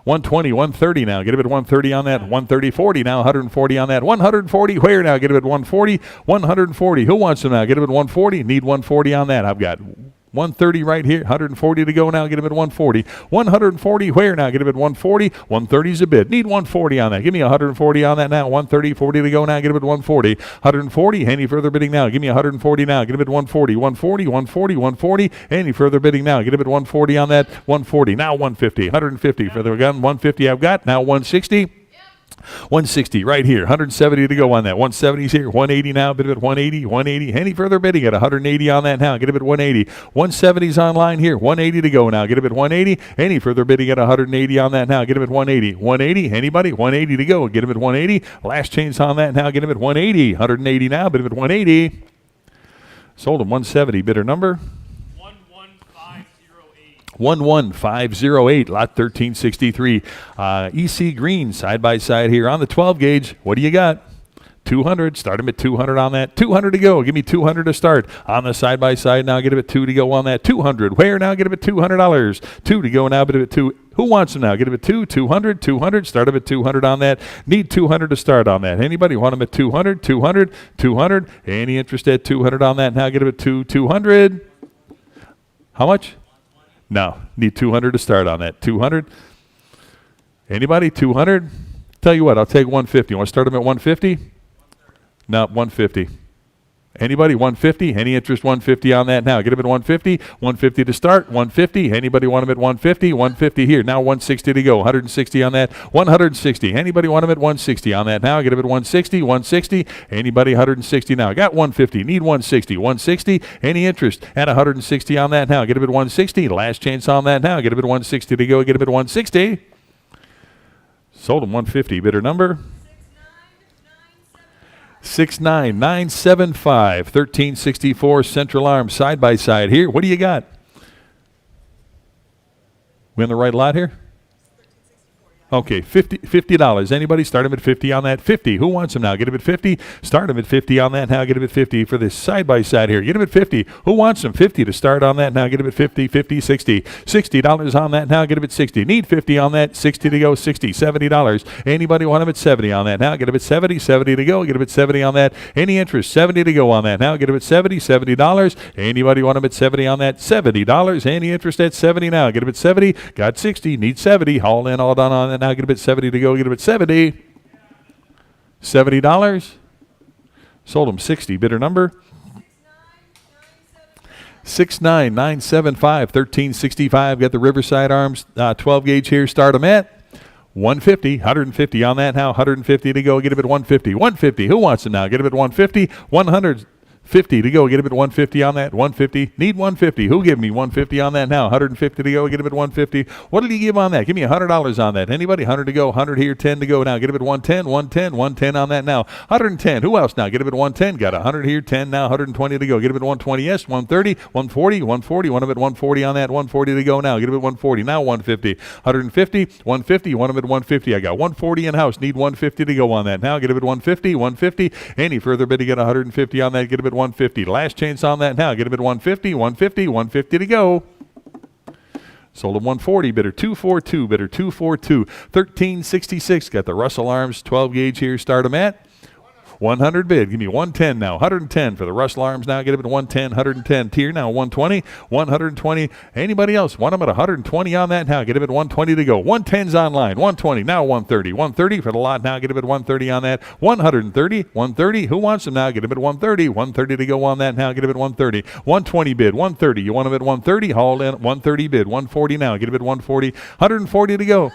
120, 130 now. Get him at 130 on that. 130, 40 now. 140 on that. 140 where now? Get him at 140. 140. Who wants him now? Get him at 140. Need 140 on that. I've got 130 right here. 140 to go now. Get him at 140. 140 where now? Get him at 140. 130 is a bid. Need 140 on that. Give me 140 on that now. 130, 40 to go now. Get him at 140. 140. Any further bidding now? Give me 140 now. Get him at 140. 140, 140, 140. Any further bidding now? Get him at 140 on that. 140. Now 150. 150 for the gun. 150 I've got. Now 160. 160 right here. 170 to go on that. 170's here. 180 now. Bid at 180. 180. Any further bidding at 180 on that now? Get him at 180. 170's online here. 180 to go now. Get him at 180. Any further bidding at 180 on that now? Get him at 180. 180. Anybody? 180 to go. Get him at 180. Last chance on that now. Get him at 180. 180 now. Bid him at 180. Sold him 170. Bidder number 11508. Lot 1363. EC Green side by side here on the 12 gauge. What do you got? 200. Start him at 200 on that. 200 to go. Give me 200 to start on the side by side now. Get him at 2 to go on that. 200. Where now? Get him at $200. 2 to go now. Bid him at 2. Who wants them now? Get them at 200, 200. Start them at 200 on that. Need 200 to start on that. Anybody want them at 200, 200, 200? Any interest at 200 on that now? Get them at 200. How much? No, need 200 to start on that. 200. Anybody? 200? Tell you what, I'll take 150. You want to start them at 150? No, 150. Anybody? 150? Any interest? 150 on that now. Get them at 150. 150 to start. 150. Anybody want them at 150? 150 here. Now 160 to go. 160 on that. 160. Anybody want them at 160 on that now? Get them at 160. 160. Anybody? 160 now. Got 150. Need 160. 160. Any interest? At 160 on that now. Get them at 160. Last chance on that now. Get them at 160 to go. Get them at 160. Sold them 150. Bidder number? 69975, 1364 Central Arm, side by side here. What do you got? We on the right lot here? Okay, $50. Anybody? Start them at 50 on that. 50. Who wants them now? Get them at 50. Start them at 50 on that now. Get them at 50 for this side by side here. Get them at 50. Who wants them? 50 to start on that now. Get them at 50, 50, 60. $60 on that now. Get them at 60. Need 50 on that. 60 to go. 60, $70. Anybody want them at 70 on that now? Get them at 70, 70 to go. Get them at 70 on that. Any interest? 70 to go on that now. Get them at 70, $70. Anybody want them at 70 on that? $70. Any interest at 70 now? Get them at 70. Got 60. Need 70. All in, all done on that. Now get them at 70 to go. Get them at 70. $70. Sold them 60. Bidder number? 69975, 1365. Got the Riverside Arms 12 gauge here. Start them at 150. 150 on that now. 150 to go. Get them at 150. 150. Who wants them now? Get them at 150. 150 to go. Get him at 150 on that. 150. Need 150. Who give me 150 on that now? 150 to go. Get him at 150. What did he give on that? Give me $100 on that. Anybody? 100 to go. 100 here. 10 to go now. Get him at 110. 110. 110 on that now. 110. Who else now? Get him at 110. Got 100 here. 10 now. 120 to go. Get him at 120. Yes. 130. 140. 140. Want him at 140 on that. 140 to go now. Get him at 140. Now 150. 150. 150. Want him at 150. I got 140 in house. Need 150 to go on that now. Get him at 150. 150. Any further bid to get 150 on that. Get him at 150. Last chance on that now. Get him at 150, 150, 150 to go. Sold him 140. Bidder 242. Bidder 242. 1366. Got the Russell Arms 12 gauge here. Start him at 100 bid. Give me 110 now. 110 for the Russell Arms now. Get him at 110. 110 tier now. 120. 120. Anybody else? Want him at 120 on that now. Get him at 120 to go. 110's online. 120. Now 130. 130 for the lot now. Get him at 130 on that. 130. 130. Who wants him now? Get him at 130. 130 to go on that now. Get him at 130. 120 bid. 130. You want him at 130? Haul in. 130 bid. 140 now. Get him at 140. 140 to go.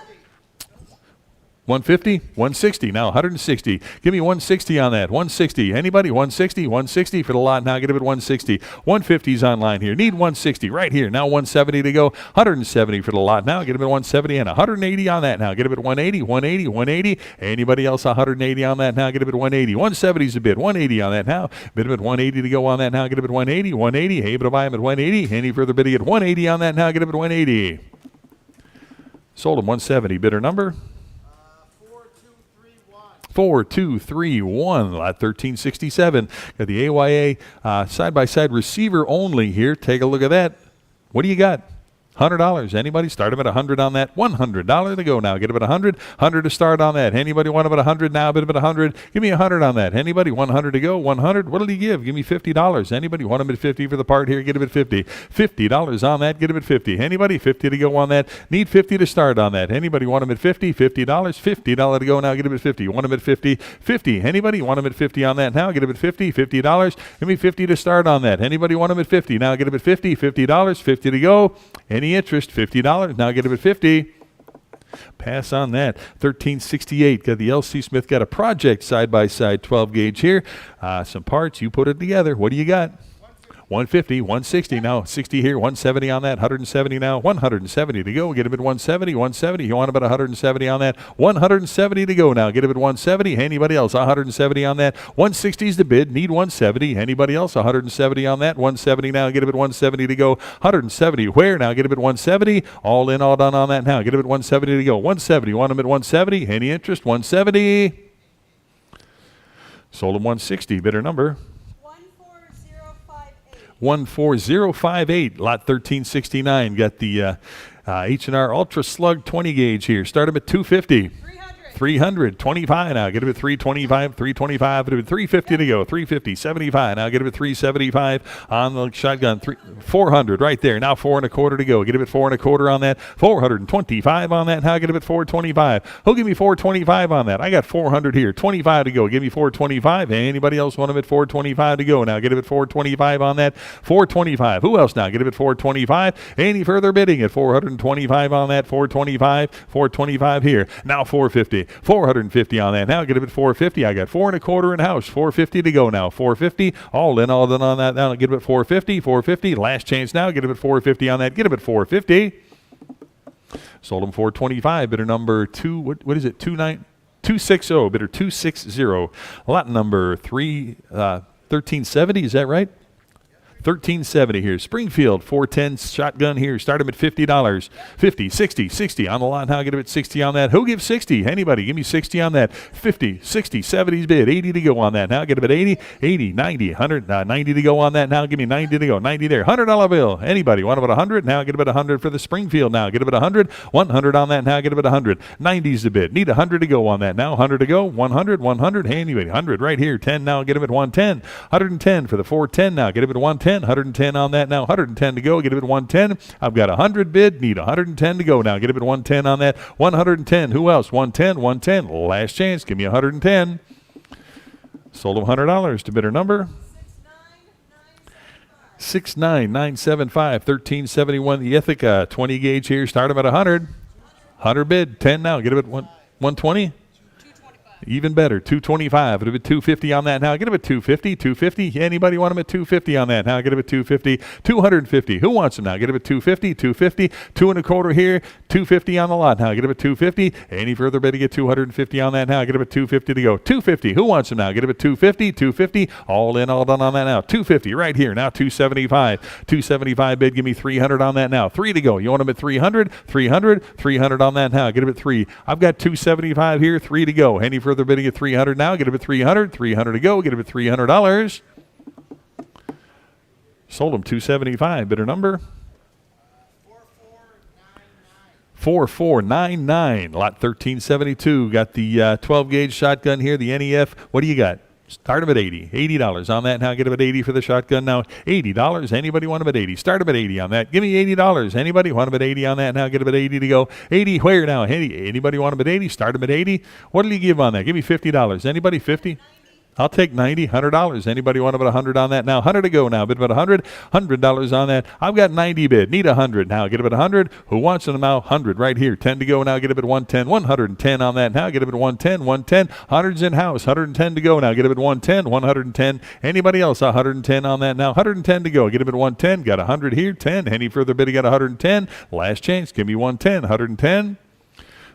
150, 160, now 160. Give me 160 on that. 160. Anybody? 160, 160 for the lot. Now get him at 160. 150's online here. Need 160 right here. Now 170 to go. 170 for the lot. Now get him at 170 and 180 on that. Now get him at 180, 180, 180. Anybody else 180 on that? Now get him at 180. 170's a bid. 180 on that now. Bid him at 180 to go on that now. Get him at 180, 180. Able to buy him at 180. Any further bidding at 180 on that now. Get him at 180. Sold him 170. Bidder number? 4231, lot 1367. Got the AYA side-by-side receiver only here. Take a look at that. What do you got? $100. Anybody? Start him at 100 on that. $100 to go now. Get him at 100. 100 to start on that. Anybody want him at 100 now? Bid him at 100. Give me 100 on that. Anybody? 100 to go. 100. What did he give? Give me $50. Anybody want him at 50 for the part here? Get him at 50. $50 on that. Get him at 50. Anybody? 50 to go on that. Need 50 to start on that. Anybody want him at 50? $50. $50 to go now. Get him at 50. You want him at 50? 50. Anybody want him at 50 on that now? Get him at 50. $50. Give me 50 to start on that. Anybody want him at 50? Now get him at 50. $50. 50 to go. Any interest? $50. Now get him at 50. Pass on that. 1368. Got the LC Smith. Got a project side-by-side 12 gauge here. Some parts. You put it together. What do you got? 150, 160 now, 60 here, 170 on that, 170 now, 170 to go. Get him at 170, 170. You want him at 170 on that, 170 to go now. Get him at 170. Anybody else? 170 on that. 160 is the bid. Need 170. Anybody else? 170 on that. 170 now. Get him at 170 to go. 170 where now? Get him at 170. All in, all done on that now. Get him at 170 to go. 170. You want him at 170? Any interest? 170. Sold him 160. Bidder number? 14058. 14058, lot 1369. Got the H&R Ultra Slug 20 gauge here. Start them at 250. 325 now. Get it at 325, 325. It'll be 350 to go. 350, 75. Now get it at 375 on the shotgun. 400 right there. Now 4.25 to go. Get it at 4.25 on that. 425 on that. Now get it at 425. Who'll give me 425 on that? I got 400 here. 25 to go. Give me 425. Anybody else want them at 425 to go? Now get it at 425 on that. 425. Who else now? Get it at 425. Any further bidding at 425 on that? 425. 425 here. Now 450. 450 on that. Now get it at 450. I got 4.25 in house. 450 to go now. 450. All in, all done on that. Now get it at 450. 450. Last chance now. Get it at 450 on that. Get it at 450. Sold them 425. Bidder number 2. What is it? 260. Bidder 260. Lot number 1370. Is that right? 1370 here. Springfield 410 shotgun here. Start them at $50. 50, 60, 60 on the lot. Now get them at 60 on that. Who gives 60? Anybody? Give me 60 on that. 50, 60, 70's bid. 80 to go on that. Now get them at 80, 80, 90, 100, 90 to go on that. Now give me 90 to go. 90 there. $100 bill. Anybody? Want about 100? Now get them at 100 for the Springfield. Now get them at 100. 100 on that. Now get them at 100. 90's the bid. Need 100 to go on that. Now 100 to go. 100, 100. Anybody? 100 right here. 10 now. Get them at 110. 110 for the 410 now. Get them at 110. 110 on that now. 110 to go. Get him at 110. I've got 100 bid. Need 110 to go now. Get him at 110 on that. 110. Who else? 110. 110. Last chance. Give me 110. Sold him $100 to bidder number 69975. 1371. The Ithaca 20 gauge here. Start him at 100. 100 bid. 10 now. Get him at 120. Even better, 225. It'll be 250 on that now. Get him at 250. 250. Anybody want him at 250 on that now? Get him at 250. 250. Who wants him now? Get him at 250. 250. 2.25 here. 250 on the lot now. Get him at 250. Any further bid to get 250 on that now? Get him at 250 to go. 250. Who wants him now? Get him at 250. 250. All in, all done on that now. 250 right here now. 275. 275 bid. Give me 300 on that now. 3 to go. You want him at 300? 300. 300 on that now. Get him at 3. I've got 275 here. 3 to go. Any further bidding at 300 now? Get him at 300. 300 to go. Get him at $300. Sold him 275. Bidder number 4499. Lot 1372. Got the 12 gauge shotgun here. The NEF. What do you got? Start him at $80. $80 on that now. Get him at 80 for the shotgun now. $80. Anybody want him at 80? Start him at 80 on that. Give me $80. Anybody want him at 80 on that now? Get him at 80 to go. 80 where now? Anybody want him at 80? Start him at 80. What do you give on that? Give me $50. Anybody? 50? I'll take 90, $100. Anybody want about 100 on that now? 100 to go now. Bid about 100, $100 on that. I've got 90 bid. Need 100 now. Get it at 100. Who wants them now? 100 right here. 10 to go now. Get it at 110. 110 on that now. Get it at 110. 110. 100's in house. 110 to go now. Get it at 110. 110. Anybody else? 110 on that now. 110 to go. Get it at 110. Got 100 here. 10. Any further bid? Got 110. Last chance. Give me 110. 110.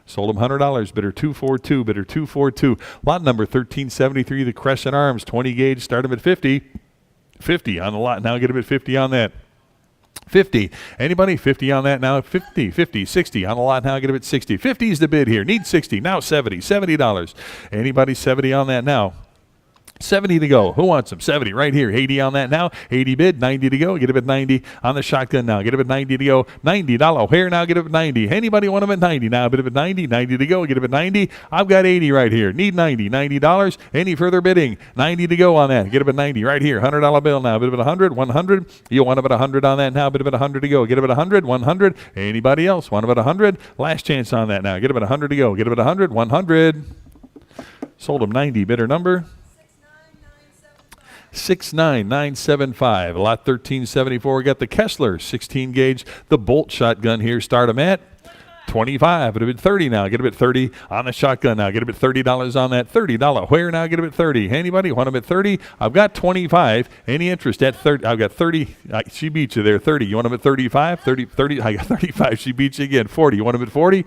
Sold him $100. Bidder 242. Bidder 242. Lot number 1373. The Crescent Arms 20 gauge. Start him at 50. 50 on the lot. Now get him at 50 on that. 50. Anybody? 50 on that now. 50, 50, 60 on the lot now. Get him at 60. 50 is the bid here. Need 60. Now 70. $70. Anybody? 70 on that now. 70 to go. Who wants them? 70 right here. 80 on that now. 80 bid. 90 to go. Get him at 90 on the shotgun now. Get him at 90 to go. $90 here now. Get him at 90. Anybody want him at 90 now? Bid him at 90. 90 to go. Get him at 90. I've got 80 right here. Need 90. $90. Any further bidding? 90 to go on that. Get him at 90 right here. $100 bill now. Bid him at 100. 100. You want him at 100 on that now? Bid him at 100 to go. Get him at 100. 100. Anybody else? Want him at 100? Last chance on that now. Get him at 100 to go. Get him at 100. 100. Sold him 90. Bidder number 69975. Lot 1374. Got the Kessler 16 gauge. The Bolt shotgun here. Start them at 25. It'll be 30 now. Get him at 30 on the shotgun now. Get him at $30 on that. $30. Where now? Get him at 30. Anybody want him at 30? I've got 25. Any interest at 30? I've got 30. She beat you there. 30. You want him at 35? 30. I got 35. She beat you again. 40. You want him at 40?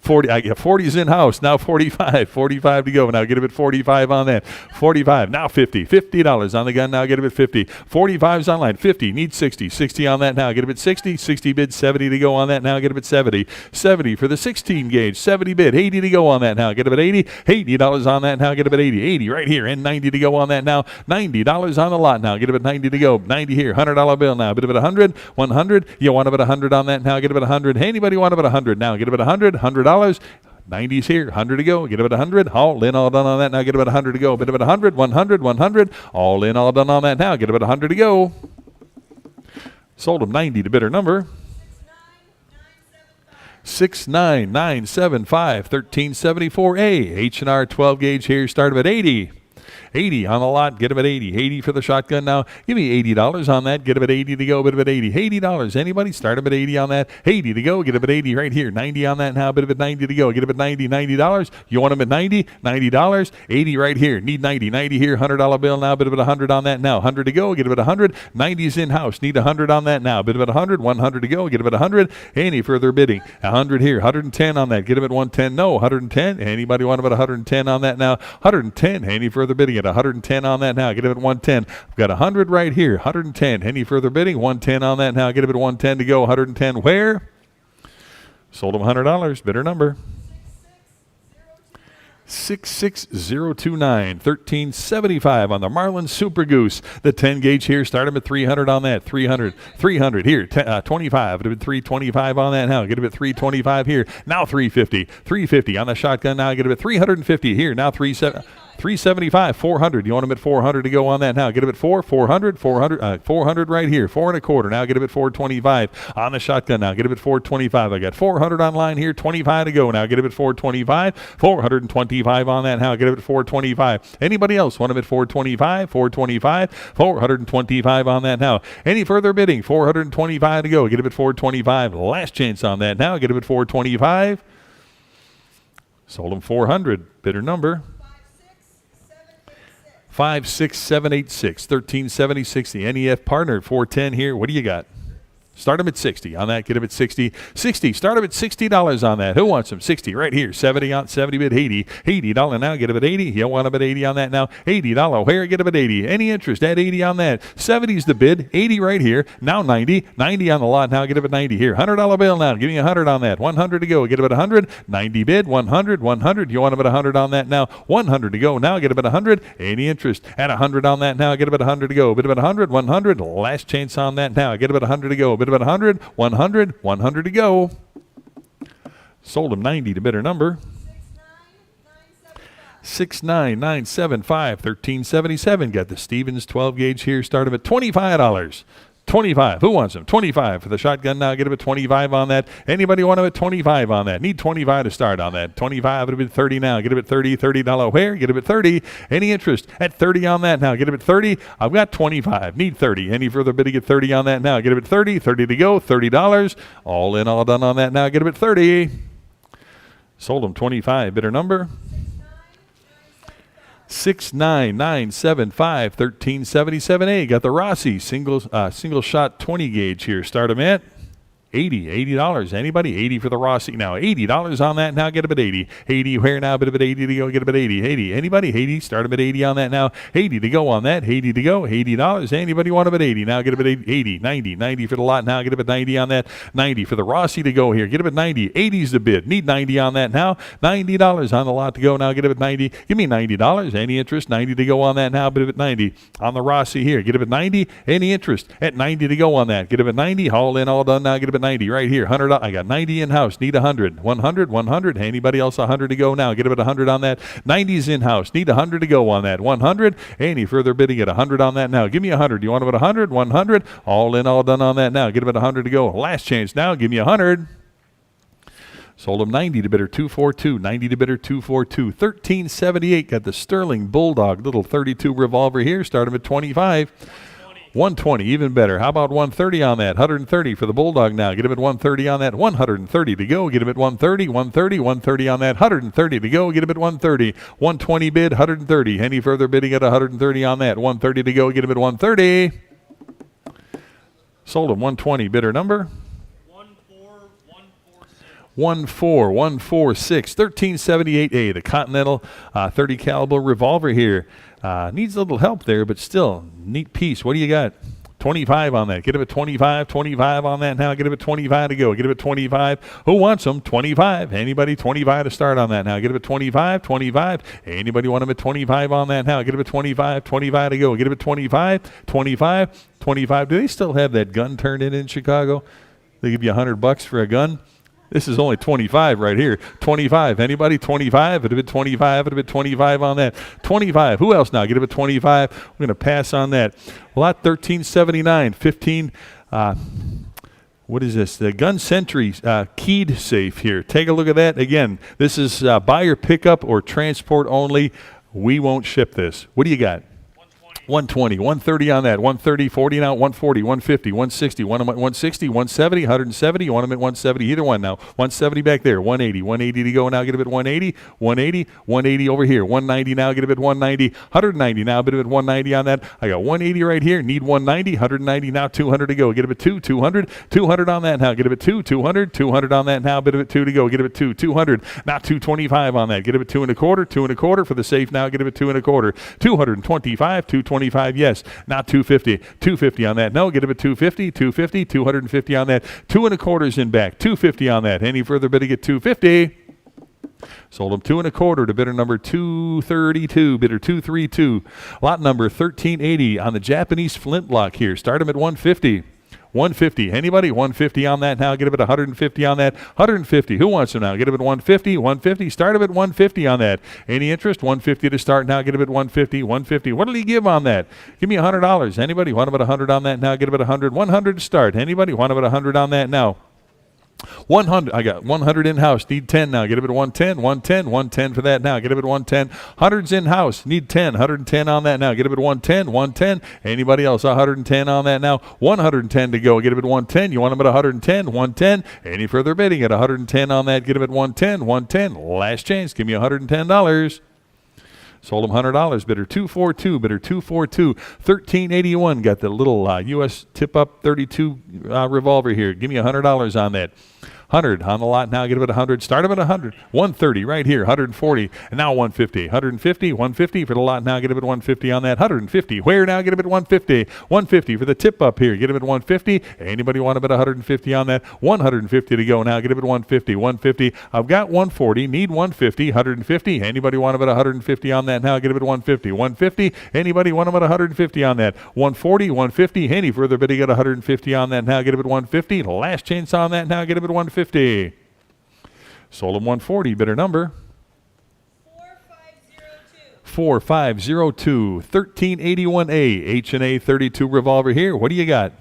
40, I get 40's in house, now 45, 45 to go. Now get him at 45 on that. 45, now 50, $50 on the gun, now get him at 50. 45's online, 50, need 60, 60 on that now, get him at 60, 60 bid, 70 to go on that now, get him at 70. 70 for the 16 gauge, 70 bid, 80 to go on that now, get him at 80, $80 on that now, get him at 80, 80 right here, and 90 to go on that now, $90 on the lot now, get him at 90 to go, 90 here, $100 bill now, bid him at 100, 100, you want him at 100 on that now, get him at 100, anybody want him at 100 now, get him at 100, $100, 90's here, 100 to go, get him at 100, all in, all done on that now, get him at 100 to go, bid him at 100, 100, 100, all in, all done on that now, get him at 100 to go. Sold him 90 to bidder number 69975, 1374A, H&R 12 gauge here, start him at 80. 80 on the lot, get him at 80. 80 for the shotgun now. Give me $80 on that. Get him at 80 to go. Bit of at 80. $80. Anybody? Start him at 80 on that. 80 to go. Get him at 80 right here. 90 on that now. Bit of at 90 to go. Get him at 90. $90. You want him at 90? $90. 80 right here. Need 90. 90 here. $100 bill now. Bit of at 100 on that now. 100 to go. Get him at 100. 90's in house. Need 100 on that now. Bit of at 100. 100 to go. Get him at 100. Any further bidding? 100 here. 110 on that. Get him at 110. No. 110. Anybody want him at 110 on that now? 110. Any further bidding at 110 on that now? Get him at 110. I've got 100 right here. 110. Any further bidding? 110 on that now. Get him at 110 to go. 110 where? Sold him $100. Bidder number 66029, 1375 on the Marlin Super Goose. The 10 gauge here, start him at 300 on that. 300 here, 25. It would be 325 on that now. Get him at 325 here. Now 350 on the shotgun now. Get him at 350 here. Now 375, 400. You want him at 400 to go on that now. Get him at 400 right here. 4 1/4. Now get him at 425 on the shotgun now. Get him at 425. I got 400 online here. 25 to go now. Get him at 425. 425 on that now. Get him at 425. Anybody else want him at 425? 425. 425 on that now. Any further bidding? 425 to go. Get him at 425. Last chance on that now. Get him at 425. Sold him 400. Bidder number 56786, 1376. The NEF partner at 410 here. What do you got? Start him at 60 on that. Get him at 60. 60. Start him at $60 on that. Who wants him? 60 right here. 70 on 70 bid 80. $80 now. Get him at 80. You want him at 80 on that now. $80 where? Get him at 80. Any interest at 80 on that. 70's the bid. 80 right here. Now 90. 90 on the lot now. Get him at 90 here. $100 bill now. Give me 100 on that. 100 to go. Get him at 100. 90 bid. 100. 100. You want him at 100 on that now. 100 to go. Now get him at 100. Any interest at 100 on that now. Get him at 100 to go. Bid him at 100. 100. Last chance on that now. Get him at 100 to go. Bid him at 100. 100. 100 to go. Sold him 90 to bidder number 69975, 1377. Got the Stevens 12 gauge here. Start him at $25. 25. Who wants him? 25 for the shotgun now. Get him at 25 on that. Anybody want him at 25 on that? Need 25 to start on that. 25. It'll be 30 now. Get him at 30. $30 where? Get him at 30. Any interest at 30 on that now? Get him at 30. I've got 25. Need 30. Any further bidding at 30 on that now? Get him at 30. 30 to go. $30. All in, all done on that now. Get him at 30. Sold him 25. Bidder number 69975, 1377A. Got the Rossi single shot 20 gauge here. Start him at $80. Anybody? 80 for the Rossi now. $80 on that now. Get him at 80. 80 where now? Bit of at 80 to go. Get him at 80. 80. Anybody? 80. Start him at 80 on that now. 80 to go on that. 80 to go. $80. Anybody want him at 80? Now get him at 80. 90. 90 for the lot now. Get him at 90 on that. 90 for the Rossi to go here. Get him at 90. 80's the bid. Need 90 on that now. $90 on the lot to go now. Get him at 90. Give me $90. Any interest? 90 to go on that now. Bit of at 90 on the Rossi here. Get him at 90. Any interest at 90 to go on that. Get him at 90. All in, all done now. Get him at 90 right here. 100. I got 90 in house. Need 100. 100. 100. Anybody else? 100 to go now. Get him at 100 on that. 90's in house. Need 100 to go on that. 100. Any further bidding at 100 on that now? Give me 100. You want him at 100? 100. All in, all done on that now. Get him at 100 to go. Last chance now. Give me 100. Sold him 90 to bidder 242. 90 to bidder 242. 1378. Got the Sterling Bulldog little 32 revolver here. Start him at 25. 120, even better. How about 130 on that? 130 for the Bulldog now. Get him at 130 on that. 130 to go. Get him at 130. 130 on that. 130 to go. Get him at 130. 120 bid. 130. Any further bidding at 130 on that? 130 to go. Get him at 130. Sold him 120. Bidder number 14146, 1378A, the Continental 30 caliber revolver here. Needs a little help there, but still, neat piece. What do you got? 25 on that. Get it at 25, 25 on that now. Get it at 25 to go. Get it at 25. Who wants them? 25. Anybody? 25 to start on that now. Get it at 25, 25. Anybody want them at 25 on that now? Get it at 25, 25 to go. Get it at 25, 25, 25. Do they still have that gun turned in Chicago? They give you $100 for a gun? This is only 25 right here. 25. Anybody? 25. It'd have been 25. It'd have been 25 on that. 25. Who else now? Get it at 25. We're going to pass on that. Lot 1379. 15. What is this? The Gun Sentry keyed safe here. Take a look at that. Again, this is buyer pickup or transport only. We won't ship this. What do you got? 120, 130 on that, 130, 40 now, 140, 150, 160, 160, 170, 170, you want them at 170, either one now, 170 back there, 180, 180 to go now, get a bit 180, 180, 180 over here, 190 now, get a bit 190, 190 now, a bit of 190 on that, I got 180 right here, need 190, 190 now, 200 to go, get a bit 200, 200 on that now, get a bit 200, 200 on that now, a bit of it 2 to go, get a bit 200, now 225 on that, get a bit 2 1/4 for the safe now, get a bit 2 1/4, 225, 225, yes, not 250, 250 on that, no, get a bit 250, 250, 250 on that, 2 1/4 in back, 250 on that, any further bid to get 250. Sold them 2 1/4 to bidder number 232, bidder 232. Lot number 1380 on the Japanese flintlock here. Start them at 150. 150. Anybody? 150 on that now. Get them at 150 on that. 150. Who wants them now? Get them at 150. 150. Start them at 150 on that. Any interest? 150 to start now. Get them at 150. 150. What did he give on that? Give me $100. Anybody? Want them at 100 on that now? Get them at 100. 100 to start. Anybody? Want them at 100 on that now? 100. I got 100 in-house. Need 10 now. Get it at 110. 110. 110 for that now. Get it at 110. 100's in-house. Need 10. 110 on that now. Get it at 110. 110. Anybody else? 110 on that now. 110 to go. Get it at 110. You want them at 110. 110. Any further bidding at 110 on that? Get them at 110. 110. Last chance. Give me $110. Sold him $100. Bidder 242. Bidder 242. 1381. Got the little U.S. tip-up 32 revolver here. Give me $100 on that. 100 on the lot now. Get them at 100. Start them at 100. 130 right here. 140. And now 150. 150. 150 for the lot now. Get them at 150 on that. 150. Where now? Get them at 150. 150 for the tip up here. Get them at 150. Anybody want them at 150 on that? 150 to go now. Get them at 150. 150. I've got 140. Need 150. 150. Anybody want them at 150 on that now? Get them at 150. 150. Anybody want them at 150 on that? 140. 150. Any further bidding at 150 on that now? Get them at 150. Last chance on that now. Get them at 150. Sold him 140. Bidder number 4502. 1381A H&A 32 revolver here. What do you got?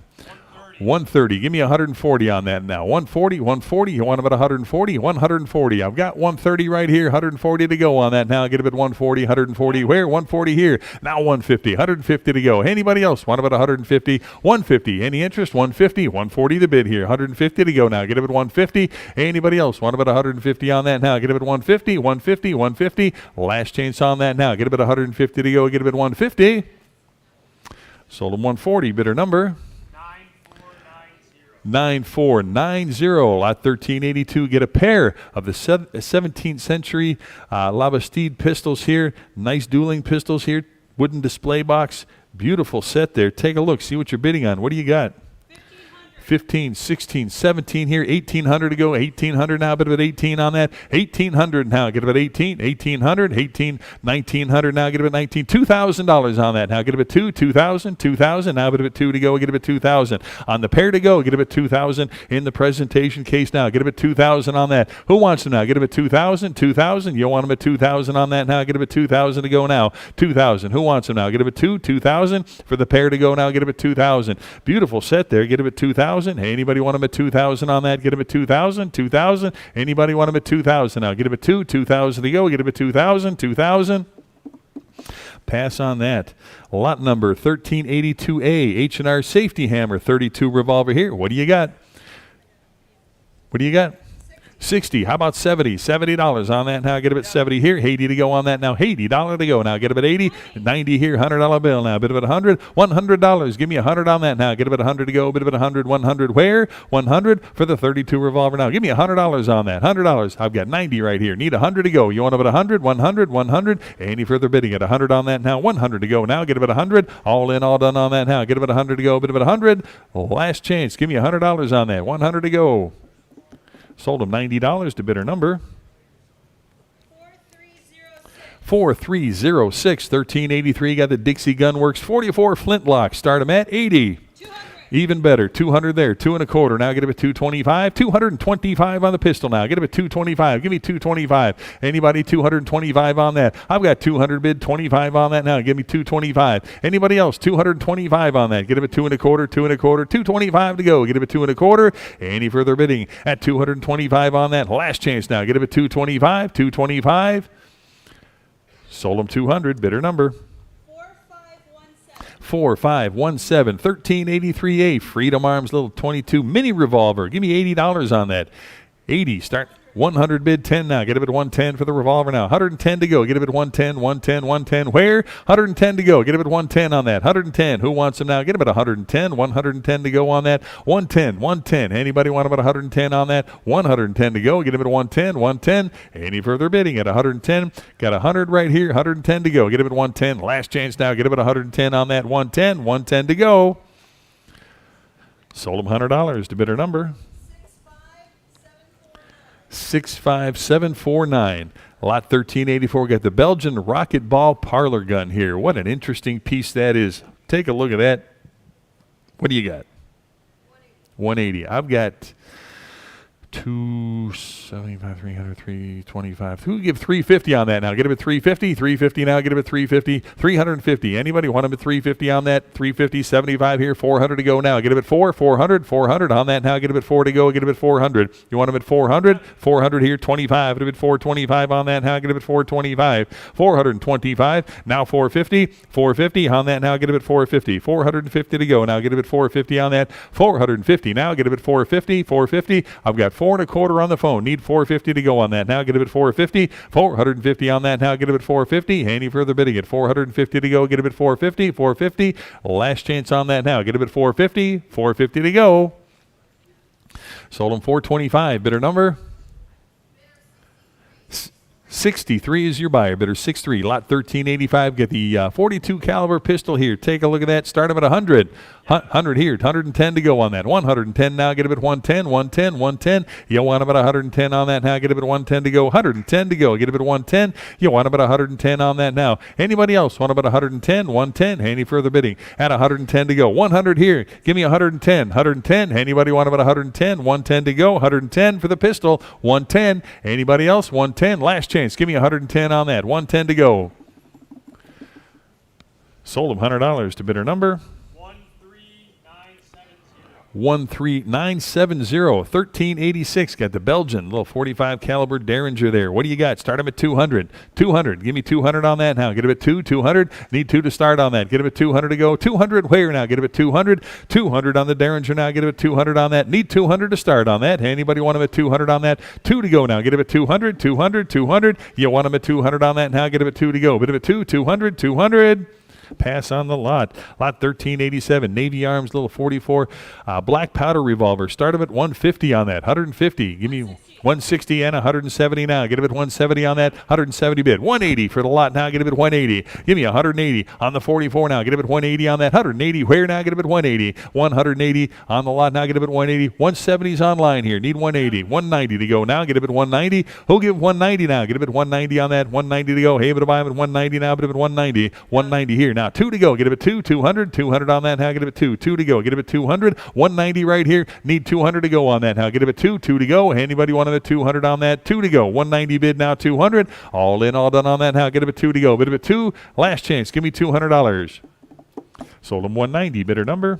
130. Give me 140 on that now. 140, 140. You want them at 140? 140. I've got 130 right here. 140 to go on that now. Get them at 140. 140 where? 140 here. Now 150. 150 to go. Anybody else want them at 150? 150. Any interest? 150. 140 the bid here. 150 to go now. Get them at 150. Anybody else want them at 150 on that now? Get them at 150. 150. 150. Last chance on that now. Get them at 150 to go. Get them at 150. Sold them 140. Bidder number 9490. Lot 1382. Get a pair of the 17th century Labastide pistols here. Nice dueling pistols here. Wooden display box. Beautiful set there. Take a look. See what you're bidding on. What do you got? 15, 16, 17 here, 1,800 to go, 1,800 now, bit of 18 on that, 1,800 now, get about 18, 1,800, 18, 1,900 now, get about 19, $2,000 on that now, get about 2,000, 2,000, now, bit of 2 to go, get about 2,000. On the pair to go, get about 2,000 in the presentation case now, get about 2,000 on that. Who wants them now? Get about 2,000, 2,000, you want them at 2,000 on that now, get about 2,000 to go now, 2,000. Who wants them now? Get about 2,000 for the pair to go now, get about 2,000. Beautiful set there, get about 2,000. Hey, anybody want them at 2,000 on that? Get them at 2,000, 2,000. Anybody want them at 2,000 now? Get them at 2,000 to go. Get them at 2,000, 2,000. Pass on that. Lot number 1382A, H&R Safety Hammer 32 revolver here. What do you got? What do you got? $60. How about $70? $70 on that now. Get him at 70 here. $80 to go on that now. $80 to go now. Get him at 80. 90 here. $100 bill now. Bit of it 100. $100. Give me 100 on that now. Get him at 100 to go. Bit of it 100. 100 where? 100 for the 32 revolver now. Give me $100 on that. $100. I've got 90 right here. Need 100 to go. You want him at 100? 100. 100. Any further bidding at 100 on that now. 100 to go now. Get him at 100. All in, all done on that now. Get him at 100 to go. Bit of it 100. Last chance. Give me $100 on that. 100 to go. Sold him $90 to bidder number 4306. 1383. Got the Dixie Gunworks 44 flintlock. Start him at 80. 200. Even better. 200 there. 2 1/4. Now get him at 225. 225 on the pistol now. Get him at 225. Give me 225. Anybody 225 on that? I've got 200 bid. 25 on that now. Give me 225. Anybody else? 225 on that. Get him at 2 1/4. 2 1/4. 225 to go. Get him at 2 1/4. Any further bidding at 225 on that? Last chance now. Get him at 225. 225. Sold him 200. Bidder number 4517. 1383A. Freedom Arms little 22 mini revolver. Give me $80 on that. 80. Start 100 bid. 10 now. Get him at 110 for the revolver now. 110 to go. Get him at 110. 110. 110. Where? 110 to go. Get him at 110 on that. 110. Who wants him now? Get him at 110. 110 to go on that. 110. 110. Anybody want him at 110 on that? 110 to go. Get him at 110. 110. Any further bidding at 110? Got 100 right here. 110 to go. Get him at 110. Last chance now. Get him at 110 on that. 110. 110 to go. Sold him $100 to bidder number 65749. Lot 1384. Got the Belgian rocket ball parlor gun here. What an interesting piece that is. Take a look at that. What do you got? 180. I've got 275, 300, 325. Who give 350 on that now? Get him at 350. 350 now. Get him at 350. 350. Anybody want him at 350 on that? 350. 75 here. 400 to go now. Get him at 400. 400 on that now. Get him at 4 to go. Get him at 400. You want him at 400? 400 here. 25. Get him at 425 on that now. Get him at 425. 425. Now 450. 450 on that now. Get him at 450. 450 to go now. Get him at 450 on that. 450 now. Get him at 450. 450. I've got 4 1/4 on the phone. Need 450 to go on that now. Get him at 450. 450 on that now. Get him at 450. Any further bidding at 450 to go. Get him at 450. 450. Last chance on that now. Get him at 450. 450 to go. Sold him 425. Bidder number 63 is your buyer. Bidder 63. Lot 1385. Get the 42 caliber pistol here. Take a look at that. Start him at 100. 100 here. 110 to go on that. 110 now. Get him at 110. 110. 110. You want him at 110 on that now. Get him at 110 to go. 110 to go. Get him at 110. You want him at 110 on that now. Anybody else want him at 110? 110. Any further bidding at 110 to go. 100 here. Give me 110. 110. Anybody want him at 110? 110 to go. 110 for the pistol. 110. Anybody else? 110. Last chance. Give me 110 on that. 110 to go. Sold him $100 to bidder number 13970. 1386. Got the Belgian little 45 caliber Derringer there. What do you got? Start him at 200. 200. Give me 200 on that now. Get him at 200. Need 2 to start on that. Get him at 200 to go. 200 where now? Get him at 200. 200 on the Derringer now. Get him at 200 on that. Need 200 to start on that. Anybody want him at 200 on that? 2 to go now. Get him at 200. 200. 200. You want him at 200 on that now. Get him at 2 to go. Get him at 200. 200. Pass on the lot. Lot 1387. Navy Arms little 44 black powder revolver. Start him at 150 on that. 150. Give me 160 and 170 now. Get him at 170 on that. 170 bid. 180 for the lot now. Get him at 180. Give me 180 on the 44 now. Get him at 180 on that. 180 where now? Get him at 180. 180 on the lot now. Get him at 180. 170's online here. Need 180. 190 to go now. Get him at 190. Who'll give 190 now? Get him at 190 on that. 190 to go. Hey, but buy him at 190 now. Get him at 190. 190 here now. 2 to go. Get him at 200. 200 on that now. Get him at 2 to go. Get him at 200. 190 right here. Need 200 to go on that now. Get him at 2 to go. Anybody want him at 200 on that? 2 to go. 190 bid now. 200. All in, all done on that now. Get him at 2 to go. Bid him at 2. Last chance. Give me $200. Sold him 190. Bidder number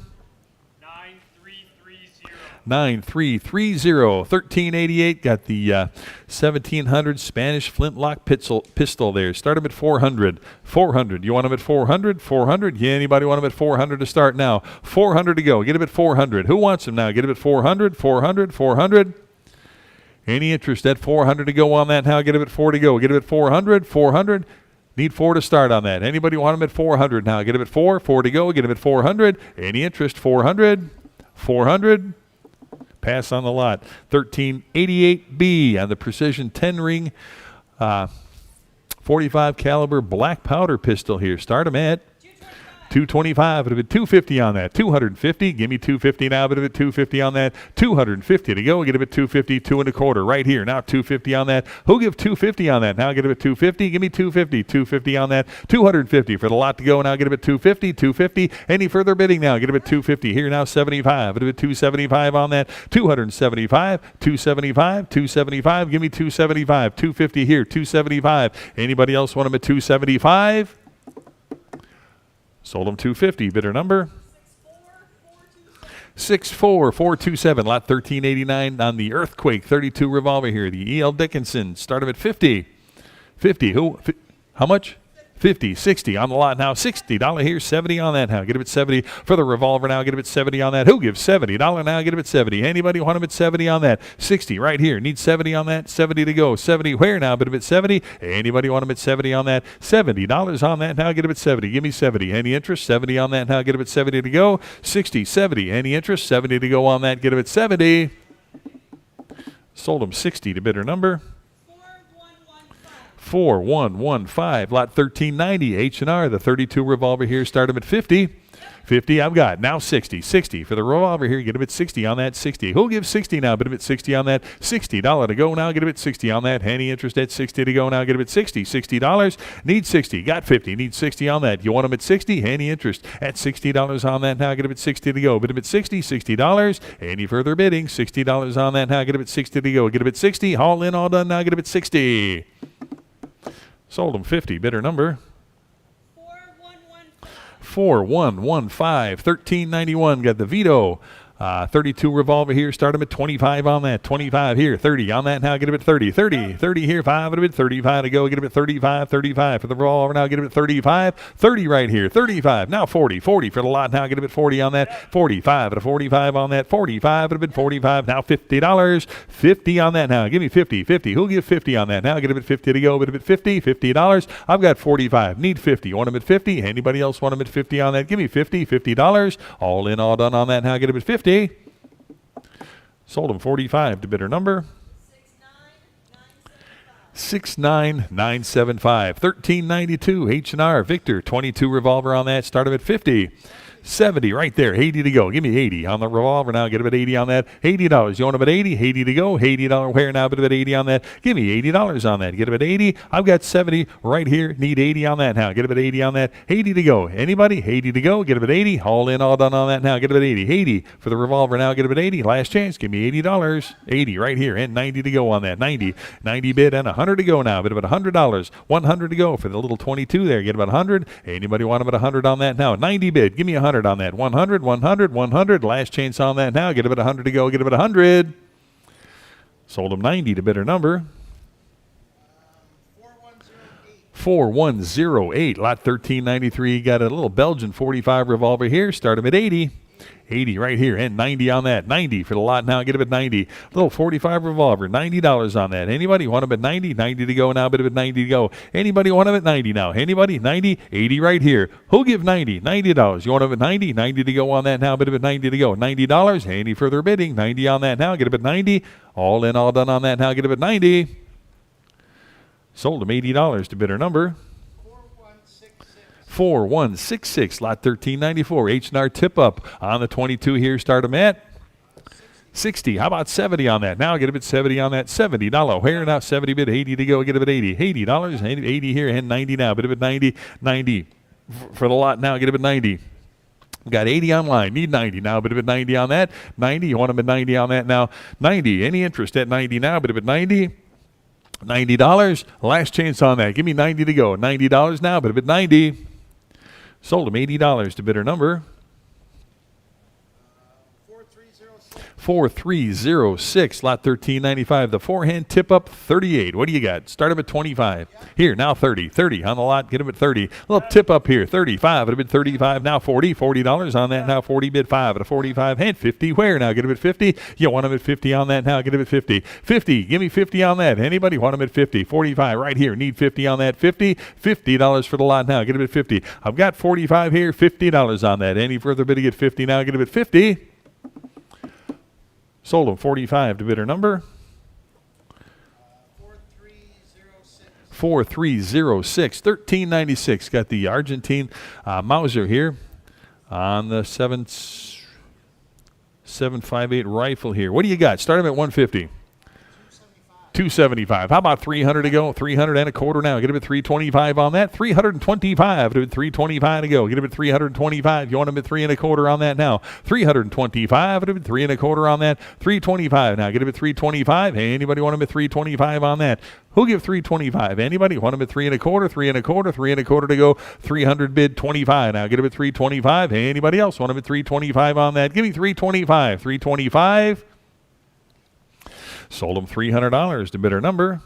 9330. 1388. Got the 1700 Spanish flintlock pistol there. Start him at 400. 400. You want him at 400? 400. Yeah, anybody want him at 400 to start now? 400 to go. Get him at 400. Who wants him now? Get him at 400. 400. 400. Any interest at 400 to go on that now? Get him at 4 to go. Get him at 400, 400. Need 4 to start on that. Anybody want him at 400 now? Get him at 4, 4 to go. Get him at 400. Any interest? 400, 400. Pass on the lot. 1388B on the Precision 10 ring 45 caliber black powder pistol here. Start him at 225, but if it 250 on that, 250, give me 250 now, but if it 250 on that, 250 to go, get it at 250, 2 1/4 right here, now 250 on that, who'll give 250 on that, now get it at 250, give me 250, 250 on that, 250 for the lot to go, now get it at 250, 250, any further bidding now, get it at 250, here now 75, but if it 275 on that, 275, 275, 275, give me 275, 250 here, 275, anybody else want them at 275? Sold them 250. Bidder number 64427. Lot 1389 on the Earthquake 32 revolver here. The E.L. Dickinson. Start them at 50. 50. How much? 50, 60 on the lot now. $60 here, 70 on that now. Get him at 70 for the revolver now. Get him at 70 on that. Who gives $70 now? Get him at 70. Anybody want him at 70 on that? 60 right here. Need 70 on that. 70 to go. 70 where now? But him at 70. Anybody want him at 70 on that? $70 on that now. Get him at 70. Give me 70. Any interest? 70 on that now. Get him at 70 to go. 60, 70. Any interest? 70 to go on that. Get him at 70. Sold him 60 to bidder number 4115. Lot 1390 H&R, the 32 revolver here. Start him at 50. 50 I've got. Now 60. 60 for the revolver here. Get him at 60 on that. 60. Who'll give 60 now? Bid him at 60 on that. $60 to go now. Get him at 60 on that. Any interest at 60 to go now? Get him at 60. $60. Need 60. Got 50. Need 60 on that. You want him at 60? Any interest at $60 on that now? Get him at 60 to go. Bid him at 60. $60. Any further bidding? $60 on that now. Get him at 60 to go. Get him at 60. All in, all done now. Get him at 60. Sold him 50. Bidder number 4115. 1391. Got the Vito 32 revolver here. Start him at 25 on that. 25 here. 30 on that now. Get him at 30. 30. 30 here. 5 at a bit. 35 to go. Get him at 35. 35 for the revolver now. Get him at 35. 30 right here. 35. Now 40. 40 for the lot now. Get him at 40 on that. 45 at a 45 on that. 45 at a bit. 45. Now $50. 50 on that now. Give me 50. 50. Who'll give 50 on that now? Get him at 50 to go. Bid him at 50. $50. I've got 45. Need 50. Want him at 50? Anybody else want him at 50 on that? Give me 50. $50. All in, all done on that now. Get him at 50. Sold him 45 to bidder number 69975. 1392 H&R Victor 22 revolver on that. Start him at 50. 70 right there. 80 to go. Give me 80 on the revolver now. Get him at 80 on that. $80. You want him at 80? 80 to go. $80 where now? But at 80 on that. Give me $80 on that. Get him at 80. I've got 70 right here. Need 80 on that now. Get him at 80 on that. 80 to go. Anybody? 80 to go. Get him at 80. All in, all done on that now. Get him at 80. 80 for the revolver now. Get him at 80. Last chance. Give me $80. 80 right here. And 90 to go on that. 90. 90 bid and 100 to go now. Bid him at $100. 100 to go for the little 22 there. Get him at 100. Anybody want him at 100 on that now? 90 bid. Give me 100 on that. 100, 100, 100. Last chance on that now. Get him at 100 to go. Get him at 100. Sold him 90 to bidder number 4108. Lot 1393. Got a little Belgian 45 revolver here. Start him at 80. 80 right here and 90 on that. 90 for the lot now. Get him at 90. Little 45 revolver. $90 on that. Anybody want him at 90? 90 to go now. Bid him at 90 to go. Anybody want him at 90 now? Anybody? 90? 80 right here. Who'll give 90? $90. You want him at 90? 90 to go on that now. Bid him at 90 to go. $90. Any further bidding? 90 on that now. Get him at 90. All in, all done on that now. Get him at 90. Sold him $80 to bidder number 4166. Lot 1394. H&R tip up on the 22 here. Start him at 60. How about 70 on that? Now get him at 70 on that. $70. Where now? 70 bid. 80 to go. Get him at 80. $80. 80 here and 90 now. Bid him at 90. 90 for the lot now. Get him at 90. Got 80 online. Need 90 now. Bid him at 90 on that. 90. You want him at 90 on that now? 90. Any interest at 90 now? Bid him at 90. $90. Last chance on that. Give me 90 to go. $90 now. Bid him at 90. Sold him $80 to bidder number 4306, lot 1395. The forehand tip up 38. What do you got? Start him at 25. Here, now 30. 30 on the lot. Get him at 30. A little tip up here. 35. It'll bid 35. Now 40. $40 on that. Now 40. Bid 5 at a 45. And 50. Where now? Get him at 50. You want him at 50 on that now. Get him at 50. 50. Give me 50 on that. Anybody want him at 50? 45 right here. Need 50 on that. 50. $50 for the lot now. Get him at 50. I've got 45 here. $50 on that. Any further bidding at 50 now? Get him at 50. Sold him 45 to bidder number 4306. 1396. Got the Argentine Mauser here on the 758 rifle here. What do you got? Start him at 150. 275. How about 300 to go? 300 and a quarter now. Get him at 325 on that. 325 to 325 to go. Get him at 325. You want him at 3 and a quarter on that now. 325 to 3 and a quarter on that. 325 now. Get him at 325. Hey, anybody want him at 325 on that? Who'll give 325? Anybody want him at 3 and a quarter? 3 and a quarter. 3 and a quarter to go. 300 bid 25 now. Get him at 325. Hey, anybody else want him at 325 on that? Give me 325. 325. Sold him $300 to bidder number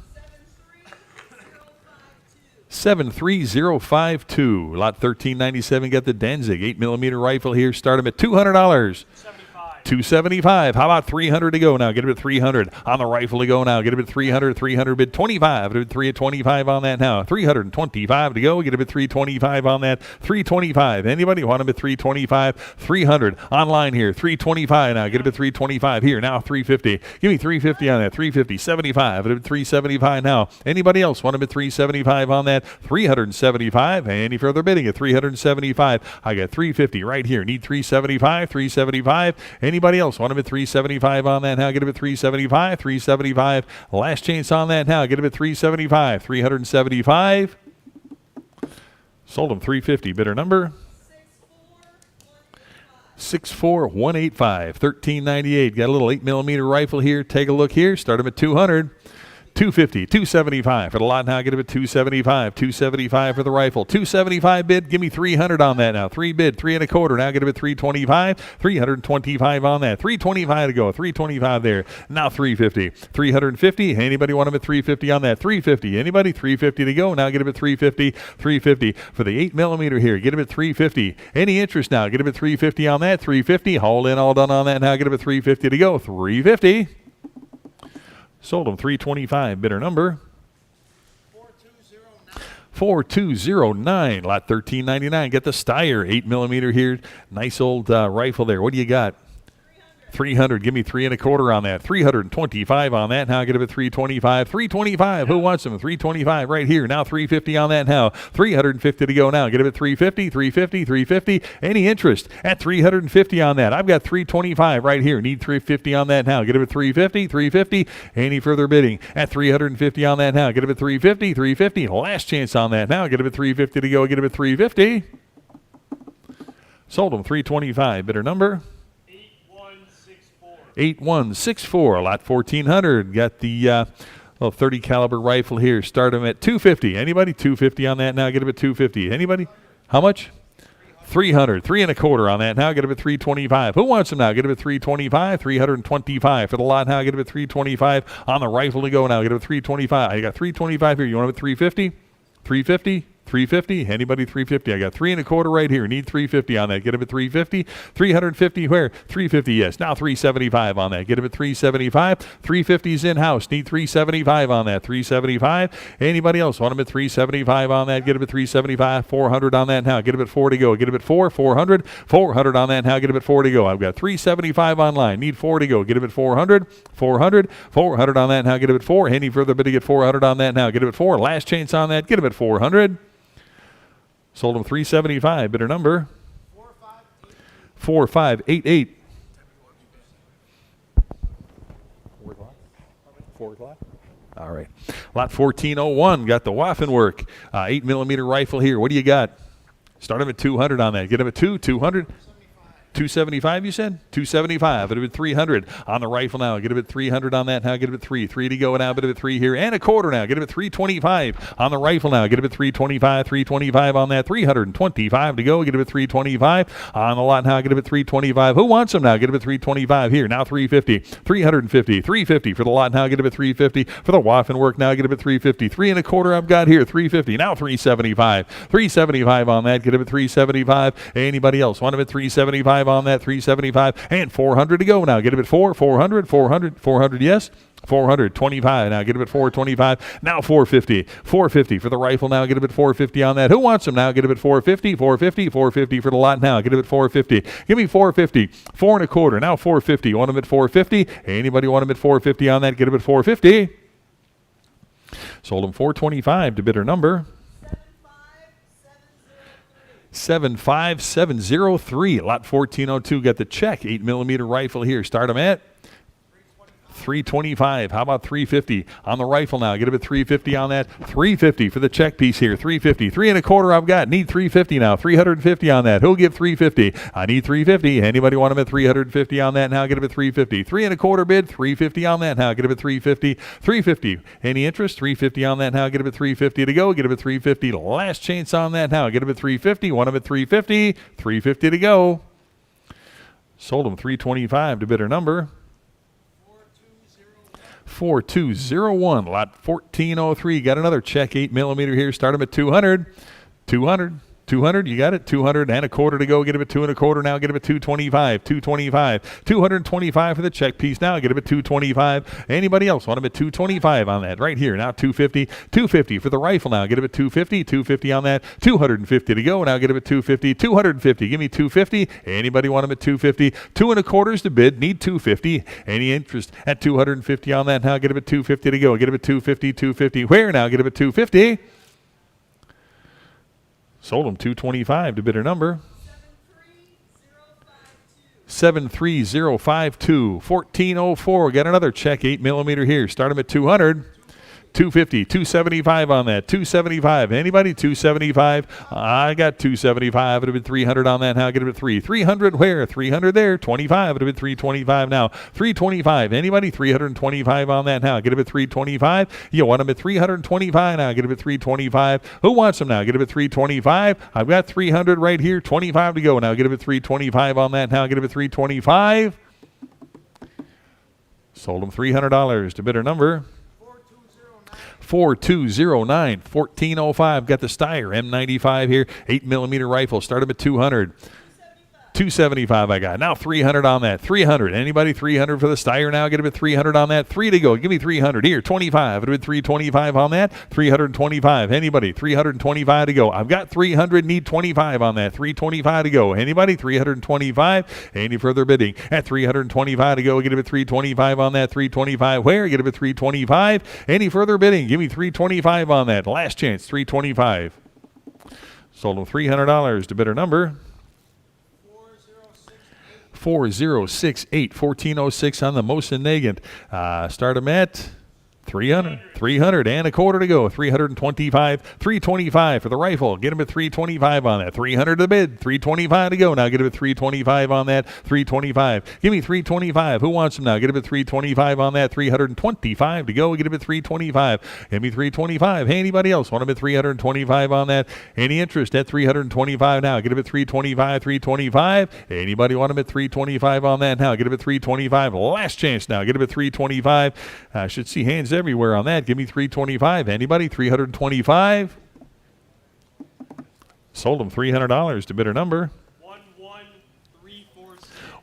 73052. Lot 1397. Got the Danzig 8mm rifle here. Start him at $200. 275. How about 300 to go now? Get him at 300 on the rifle to go now. Get him at 300. 300 bid 25. Bid 3 at 25 on that now. 325 to go. Get him at 325 on that. 325. Anybody want him at 325? 300 online here. 325 now. Get him at 325 here now. 350. Give me 350 on that. 350. 75. Bid 375 now. Anybody else want him at 375 on that? 375. Any further bidding at 375? I got 350 right here. Need 375. 375. Anybody else want him at 375 on that now? Get him at 375. 375. Last chance on that now. Get him at 375. 375. Sold him 350. Bidder number 64185. 1398. Got a little 8mm rifle here. Take a look here. Start him at 200. 250, 275 for the lot now. Get him at 275, 275 for the rifle. 275 bid. Give me 300 on that now. 3 bid, 3 and a quarter. Now get him at 325, 325 on that. 325 to go. 325 there. Now 350, 350. Anybody want him at 350 on that? 350. Anybody? 350 to go. Now get him at 350, 350 for the 8mm here. Get him at 350. Any interest now? Get him at 350 on that. 350. All in, all done on that. Now get him at 350 to go. 350. Sold him 325. Bidder number 4209. Lot 1399. Get the Steyr 8mm here. Nice old rifle there. What do you got? 300. Give me 3 and a quarter on that. 325 on that. Now get him at 325. 325. Who wants him? 325 right here. Now 350 on that now. 350 to go now. Get him at 350. 350. 350. Any interest at 350 on that? I've got 325 right here. Need 350 on that now. Get him at 350. 350. Any further bidding at 350 on that now? Get him at 350. 350. Last chance on that now. Get him at 350 to go. Get him at 350. Sold him 325. Bidder number 8164. Lot 1400. Got the little 30 caliber rifle here. Start him at 250. Anybody? 250 on that now. Get him at 250. Anybody? How much? 300. 3 and a quarter on that now. Get him at 325. Who wants him now? Get him at 325. 325 for the lot now. Get him at 325 on the rifle to go now. Get him at 325. I got 325 here. You want him at 350? 350. 350. Anybody? 350. I got 3 and a quarter right here. Need 350 on that. Get him at 350. 350 where? 350. Yes. Now 375 on that. Get him at 375. 350's in house. Need 375 on that. 375. Anybody else want him at 375 on that? Get him at 375. 400 on that now. Get him at 4 to go. Get him at 4. 400. 400 on that now. Get him at 4 to go. I've got 375 online. Need 4 to go. Get him at 400. 400. 400 on that now. Get him at 4. Any further bidding at 400 on that now. Get him at 4. Last chance on that. Get him at 400. Sold him 375. Bidder number 4588. 4 o'clock? All right. Lot 1401. Got the Waffenwerk 8mm rifle here. What do you got? Start him at 200 on that. Get him at 200. 275 you said? 275. It'll be 300 on the rifle now. Get a bit 300 on that now. Get a bit 3. 3 to go now. Bit of a 3 here and a quarter now. Get a bit 325 on the rifle now. Get a bit 325. 325 on that. 325 to go. Get a bit 325 on the lot now. Get a bit 325. Who wants them now? Get a bit 325 here. Now 350. 350. 350 for the lot now. Get a bit 350 for the waffle work now. Get a bit 350. 3 and a quarter I've got here. 350. Now 375. 375 on that. Get a bit 375. Anybody else? Want a bit 375 on that. 375 and 400 to go now. Get a bit 400. 400 yes. 425 now. Get a bit 425 now. 450 for the rifle now. Get a bit 450 on that. Who wants them now? Get a bit 450 for the lot now. Get a bit 450. Give me 450. 4 and a quarter now. 450. Want them at 450? Anybody want them at 450 on that? Get a bit 450. Sold them 425 to bidder number 75703. Lot 1402. Got the check 8mm rifle here. Start them at 325. How about 350 on the rifle now? Get a bit 350 on that. 350 for the check piece here. 350. 3 and a quarter I've got. Need 350 now. 350 on that. Who'll give 350? I need 350. Anybody want them at 350 on that now? Get a bit 350. 3 and a quarter bid. 350 on that now. Get a bit 350. 350. Any interest? 350 on that now. Get a bit 350 to go. Get a bit 350. Last chance on that now. Get a bit 350. Want them at 350. 350 to go. Sold them 325 to bidder number 4201. Lot 1403. Got another check 8mm here. Start them at 200. 200, you got it. 200 and a quarter to go. Get a bit 2 and a quarter now. Get a bit 225. 225 for the check piece now. Get a bit 225. Anybody else want a bit 225 on that? Right here now. 250 for the rifle now. Get a bit 250 on that. 250 to go now. Get a bit 250. Give me 250. Anybody want them at 250? 2 and a quarters to bid. Need 250. Any interest at 250 on that now? Get a bit 250 to go. Get a bit 250. Where now? Get a bit 250. Sold them 225 to bidder number 73052. 1404. Got another check 8mm here. Start them at 200. 250, 275 on that. 275. Anybody? 275. I got 275. It would have been 300 on that. Now get it at 300 where? 300 there. 25. It would have been 325 now. 325. Anybody? 325 on that now. Get it at 325. You want them at 325 now. Get it at 325. Who wants them now? Get it at 325. I've got 300 right here. 25 to go now. Get it at 325 on that now. Get it at 325. Sold them $300 to bidder number 4209. 1405. Got the Steyr M95 here. 8mm rifle. Start them at 200. 275 I got. Now 300 on that. 300. Anybody? 300 for the Steyr now. Get a bit 300 on that. 3 to go. Give me 300. Here, 25. It would be 325 on that. 325. Anybody? 325 to go. I've got 300. Need 25 on that. 325 to go. Anybody? 325. Any further bidding? At 325 to go. Get a bit 325 on that. 325. Where? Get a bit 325. Any further bidding? Give me 325 on that. Last chance. 325. Sold them $300 to bidder number 4068. 1406 on the Mosin Nagant. Start them at 300 and a quarter to go. 325. 325 for the rifle. Get him at 325 on that. 300 to bid. 325 to go. Now get him at 325 on that. 325. Give me 325. Who wants him now? Get him at 325 on that. 325 to go. Get him at 325. Give me 325. Hey, anybody else want him at 325 on that? Any interest at 325 now? Get him at 325. 325. Anybody want him at 325 on that now? Get him at 325. Last chance now. Get him at 325. I should see hands everywhere on that. Give me 325. Anybody? 325. Sold them $300 to bidder number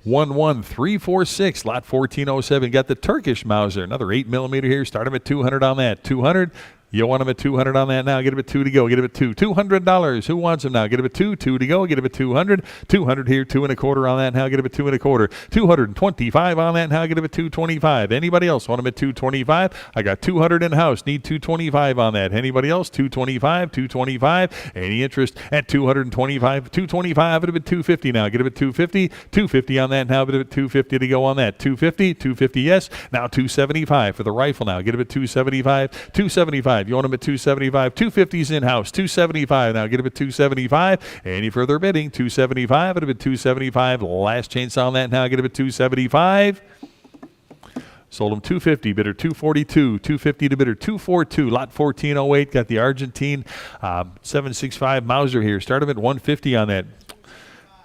11346. Lot 1407. Got the Turkish Mauser. Another 8mm here. Start them at 200 on that. 200. You want them at 200 on that now. Get them at 2 to go. Get them at 2. $200. Who wants them now? Get them at 2. 2 to go. Get them at 200. 200 here. 2 and a quarter on that now. Get them at 2 and a quarter. 225 on that now. Get them at 225. Anybody else want them at 225? I got 200 in house. Need 225 on that. Anybody else? 225. 225. Any interest at 225? 225. It'll be 250 now. Get them at 250. 250 on that now. Get them at 250 to go on that. 250. 250. Yes. Now 275 for the rifle now. Get them at 275. 275. 275. You want them at 275. 250's in-house. 275. Now get them at 275. Any further bidding? 275. It'll be 275. Last chance on that. Now get them at 275. Sold them 250, bidder 242, 250 to bidder 242, lot 1408. Got the Argentine 765 Mauser here. Start them at 150 on that.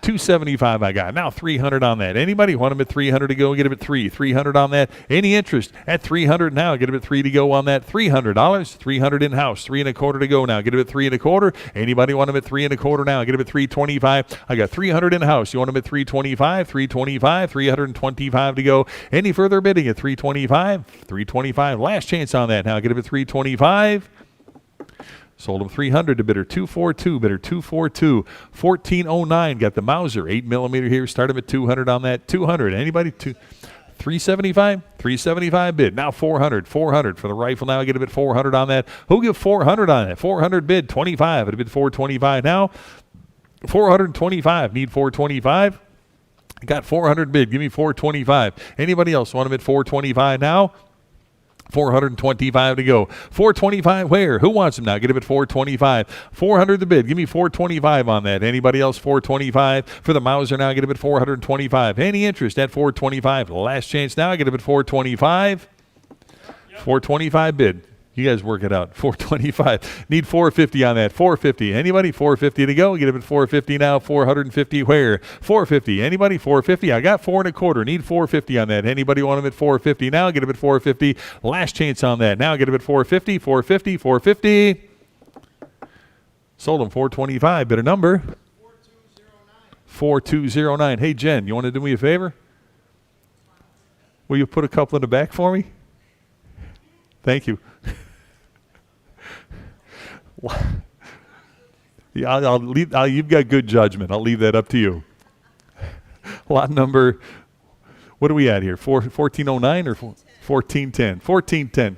275 I got. Now 300 on that. Anybody want them at 300 to go? Get them at 300 on that. Any interest at 300 now? Get them at 3 to go on that. $300. 300 in-house. 3 1/4 to go now. Get them at 3 1/4. Anybody want them at 3 1/4 now? Get them at 325. I got 300 in-house. You want them at 325? 325. 325 to go. Any further bidding at 325? 325. Last chance on that now. Get them at 325. Sold them 300 to bidder 242, bidder 242. 1409, got the Mauser 8mm here. Start them at 200 on that. 200. Anybody? 375? 375 bid. Now 400. 400 for the rifle. Now get a bid 400 on that. Who'll give 400 on that? 400 bid 25. At a bid 425 now. 425. Need 425. Got 400 bid. Give me 425. Anybody else want them at 425 now? 425 to go. 425 where? Who wants them now? Get them at 425. 400 the bid. Give me 425 on that. Anybody else? 425 for the Mauser now. Get them at 425. Any interest at 425? Last chance now. Get them at 425. 425 bid. You guys work it out. 425. Need 450 on that. 450. Anybody? 450 to go. Get them at 450 now. 450 where? 450. Anybody? 450. I got 4 1/4. Need 450 on that. Anybody want them at 450 now? Get them at 450. Last chance on that. Now get them at 450. 450. 450. Sold them 425. Bidder number? 4209. Hey, Jen, you want to do me a favor? Will you put a couple in the back for me? Thank you. Yeah, I'll leave. You've got good judgment. I'll leave that up to you. Lot number, what are we at here? 1409 or 1410? 1410.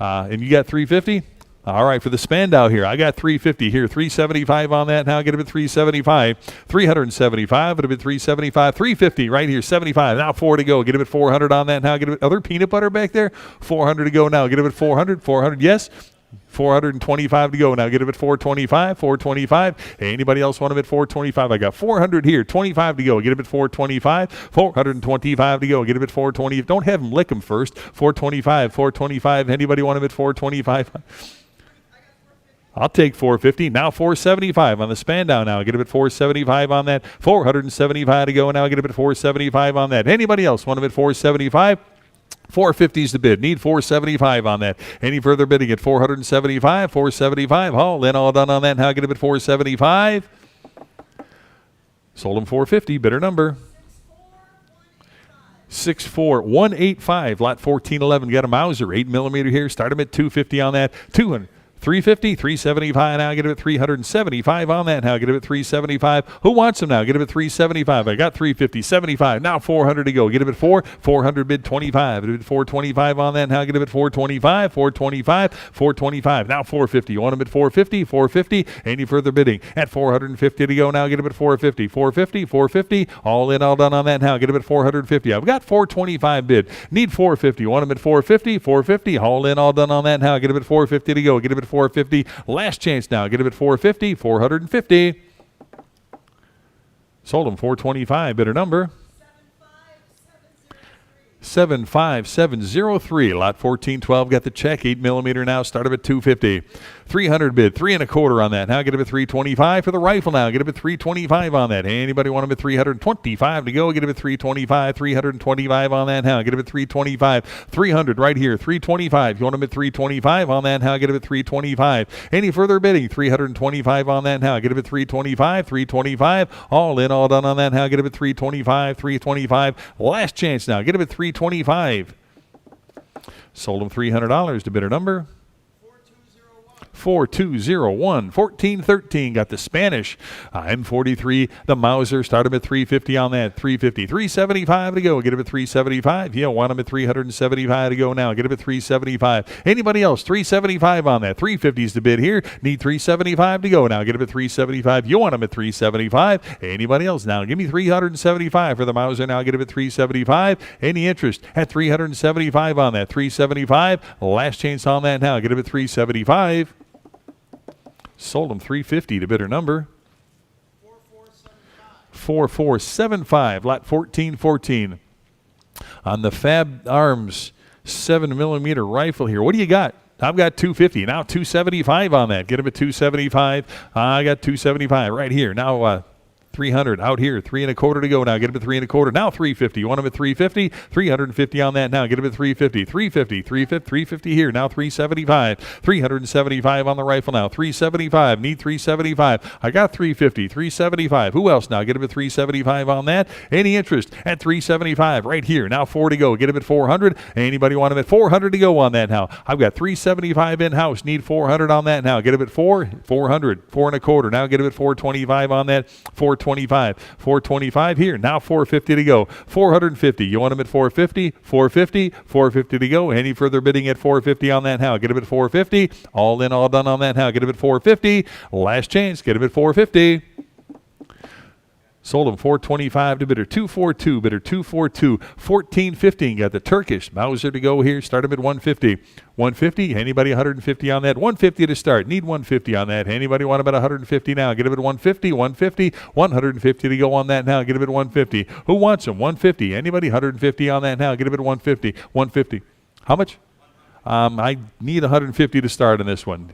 And you got 350? All right, for the Spandau here, I got 350 here. 375 on that. Now get it at 375. 375. It'll be 375. 350 right here. 75. Now 4 to go. Get him at 400 on that. Now get him at other peanut butter back there. 400 to go now. Get him at 400. 400. Yes. 425 to go. Now get him at 425. 425. Hey, anybody else want him at 425? I got 400 here. 25 to go. Get him at 425. 425 to go. Get him at 420. Don't have him lick him first. 425. 425. Anybody want him at 425? I'll take 450. Now 475 on the Spandau now. Get him at 475 on that. 475 to go. Now get him at 475 on that. Anybody else want him at 475? 450 is the bid. Need 475 on that. Any further bidding at 475? 475. All in, all done on that. Now get him at 475. Sold him 450. Bidder number 64185. Lot 1411. Got a Mauser 8mm here. Start him at 250 on that. 200. 350, 375 now. Get him at 375 on that now. Get him at 375. Who wants him now? Get him at 375. I got 350, 75. Now 400 to go. Get him at 400 bid 25. Bid 425 on that now. Get him at 425, 425, 425. Now 450. You want him at 450, 450. Any further bidding at 450 to go now. Get him at 450, 450, 450. All in, all done on that now. Get him at 450. I've got 425 bid. Need 450. You want him at 450, 450. All in, all done on that now. Get him at 450 to go. Get him at 450. Last chance now. Get him at 450, 450. Sold him 425. Bidder number 75703. Lot 1412. Got the check. 8mm now. Start him at 250. 300 bid. 3 1/4 on that. Now get him at 325 for the rifle now. Get him at 325 on that. Anybody want him at 325 to go? Get him at 325. 325 on that now. Get him at 325. 300 right here. 325. You want him at 325 on that now? Get him at 325. Any further bidding? 325 on that now. Get him at 325. 325. All in, all done on that now. Get him at 325. 325. Last chance now. Get him at 325. Sold him $300 to bidder number 4201. 1413 got the Spanish. M43, the Mauser. Start him at 350 on that. 350. 375 to go. Get him at 375. Yeah, want him at 375 to go now. Get him at 375. Anybody else? 375 on that. 350 is the bid here. Need 375 to go now. Get him at 375. You want him at 375. Anybody else now? Give me 375 for the Mauser now. Get him at 375. Any interest at 375 on that? 375. Last chance on that now. Get him at 375. Sold him 350 to bidder number 4475. Lot 1414 on the Fab Arms 7mm rifle here. What do you got? I've got 250. Now 275 on that. Get him at 275. I got 275 right here. Now 300 out here. 3 1/4 to go now. Get him at 3 1/4. Now 350. You want him at 350? 350 on that now. Get him at 350. 350. 350. 350 here. Now 375. 375 on the rifle now. 375. Need 375. I got 350. 375. Who else now? Get him at 375 on that. Any interest at 375 right here. Now 4 to go. Get him at 400. Anybody want him at 400 to go on that now? I've got 375 in house. Need 400 on that now. Get him at 400. 4 1/4. Now get him at 425 on that. 425 here. Now 450 to go. 450. You want him at 450? 450. 450 to go. Any further bidding at 450 on that now? Get him at 450. All in, all done on that now. Get him at 450. Last chance. Get him at 450. Sold him 425 to bidder 242. Bidder 242. 1415. Got the Turkish Mauser to go here. Start him at 150. 150. Anybody 150 on that? 150 to start. Need 150 on that. Anybody want about 150 now? Get him at 150. 150. 150 to go on that now. Get him at 150. Who wants him? 150. Anybody 150 on that now? Get him at 150. 150. How much? I need 150 to start on this one.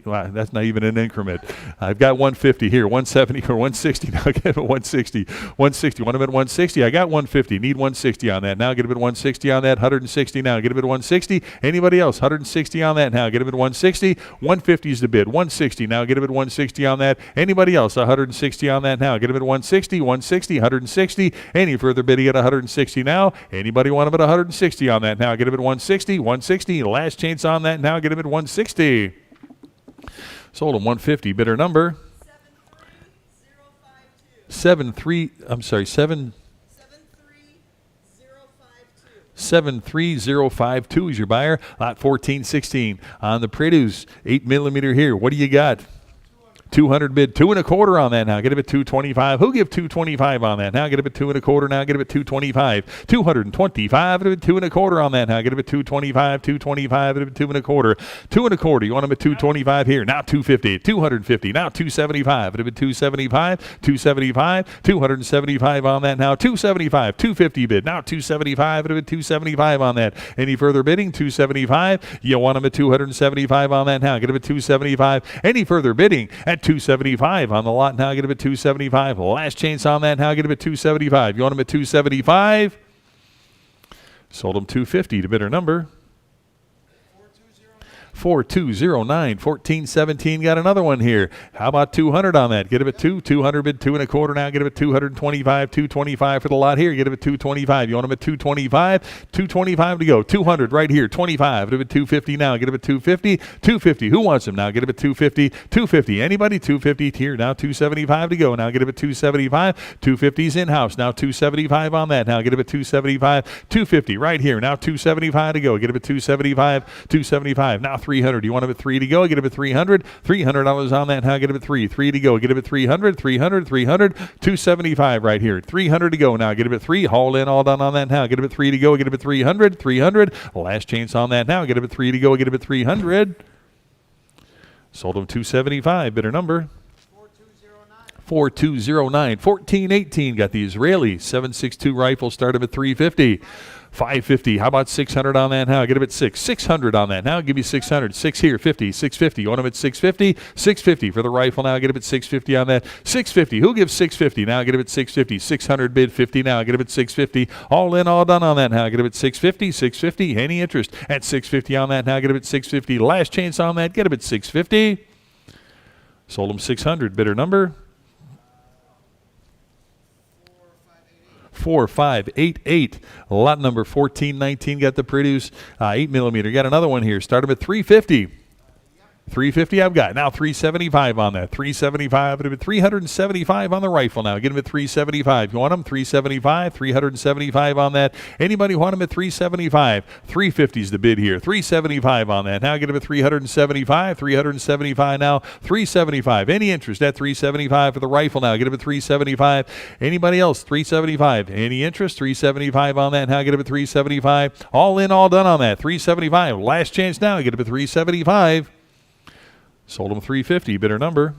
Well, that's not even an increment. I've got 150 here, 170 or 160. Now get him at 160. 160. Want him at 160? I got 150. Need 160 on that. Now get him at 160 on that. 160 now. Get him at 160. Anybody else? 160 on that now. Get him at 160. 150 is the bid. 160 now. Get him at 160 on that. Anybody else? 160 on that now. Get him at 160. 160. 160. Any further bidding at 160 now? Anybody want him at 160 on that now? Get him at 160. 160. Last chance on that now. Get him at 160. Sold him 150. Bidder number 73052 is your buyer. Lot 1416 on the Produce 8mm here. What do you got? 200 bid, 2 1/4 on that now. Get him at 225. Who give 225 on that now? Get him at 2 1/4 now. Get him at 225. 225. Get him at 2 1/4 on that now. Get him at 225. 225. Get him at 2 1/4. 2 1/4. You want him at 225 here. Now 250. 250. Now 275. Get him at 275. 275. 275 on that now. 275. 250 bid. Now 275. Get him at 275 on that. Any further bidding? 275. You want him at 275 on that now. Get him at 275. Any further bidding at 275 on the lot now. Get him at 275. Last chance on that now. Get him at 275. You want him at 275? Sold him 250 to bidder number 4209. 1417. Got another one here. How about 200 on that? Get him at 200 bid, 2 1/4 now. Get him at 225. 225 for the lot here. Get him at 225. You want him at 225? 225 to go. 200 right here. 25. Get him at 250 now. Get him at 250. 250. Who wants him now? Get him at 250. 250. Anybody? 250 here. Now 275 to go. Now get him at 275. 250's in-house. Now 275 on that. Now get him at 275. 250 right here. Now 275 to go. Get him at 275. 275. Now 300. You want him at 3 to go? Get him at 300. $300 on that. Now get him at 3. 3 to go. Get him at 300. 300. 300. 275 right here. 300 to go. Now get him at 3. Haul in, all done on that now. Get him at 3 to go. Get him at 300. 300. Last chance on that now. Get him at 3 to go. Get him at 300. Sold him 275. Bidder number 4209. 1418. Got the Israeli 7.62 rifle. Start him at 350. 550. How about 600 on that now? Get him at 6. 600 on that now. Give me 600. 6 here. 50. 650. You want him at 650? 650 for the rifle now. Get him at 650 on that. 650. Who gives 650 now? Get him at 650. 600 bid 50 now. Get him at 650. All in, all done on that now. Get him at 650. 650. Any interest at 650 on that now? Get him at 650. Last chance on that. Get him at 650. Sold him 600. Bidder number 4588. Lot number 1419. Got the Produce 8mm. Got another one here. Start him at 350. 350 I've got. Now 375 on that. 375. It'll be 375 on the rifle now. Get them at 375. You want them? 375. 375 on that. Anybody want them at 375? 350 is the bid here. 375 on that. Now get them at 375. 375 now. 375. Any interest at 375 for the rifle now? Get them at 375. Anybody else? 375. Any interest? 375 on that. Now get them at 375. All in, all done on that. 375. Last chance now. Get them at 375. Sold them 350. Bidder number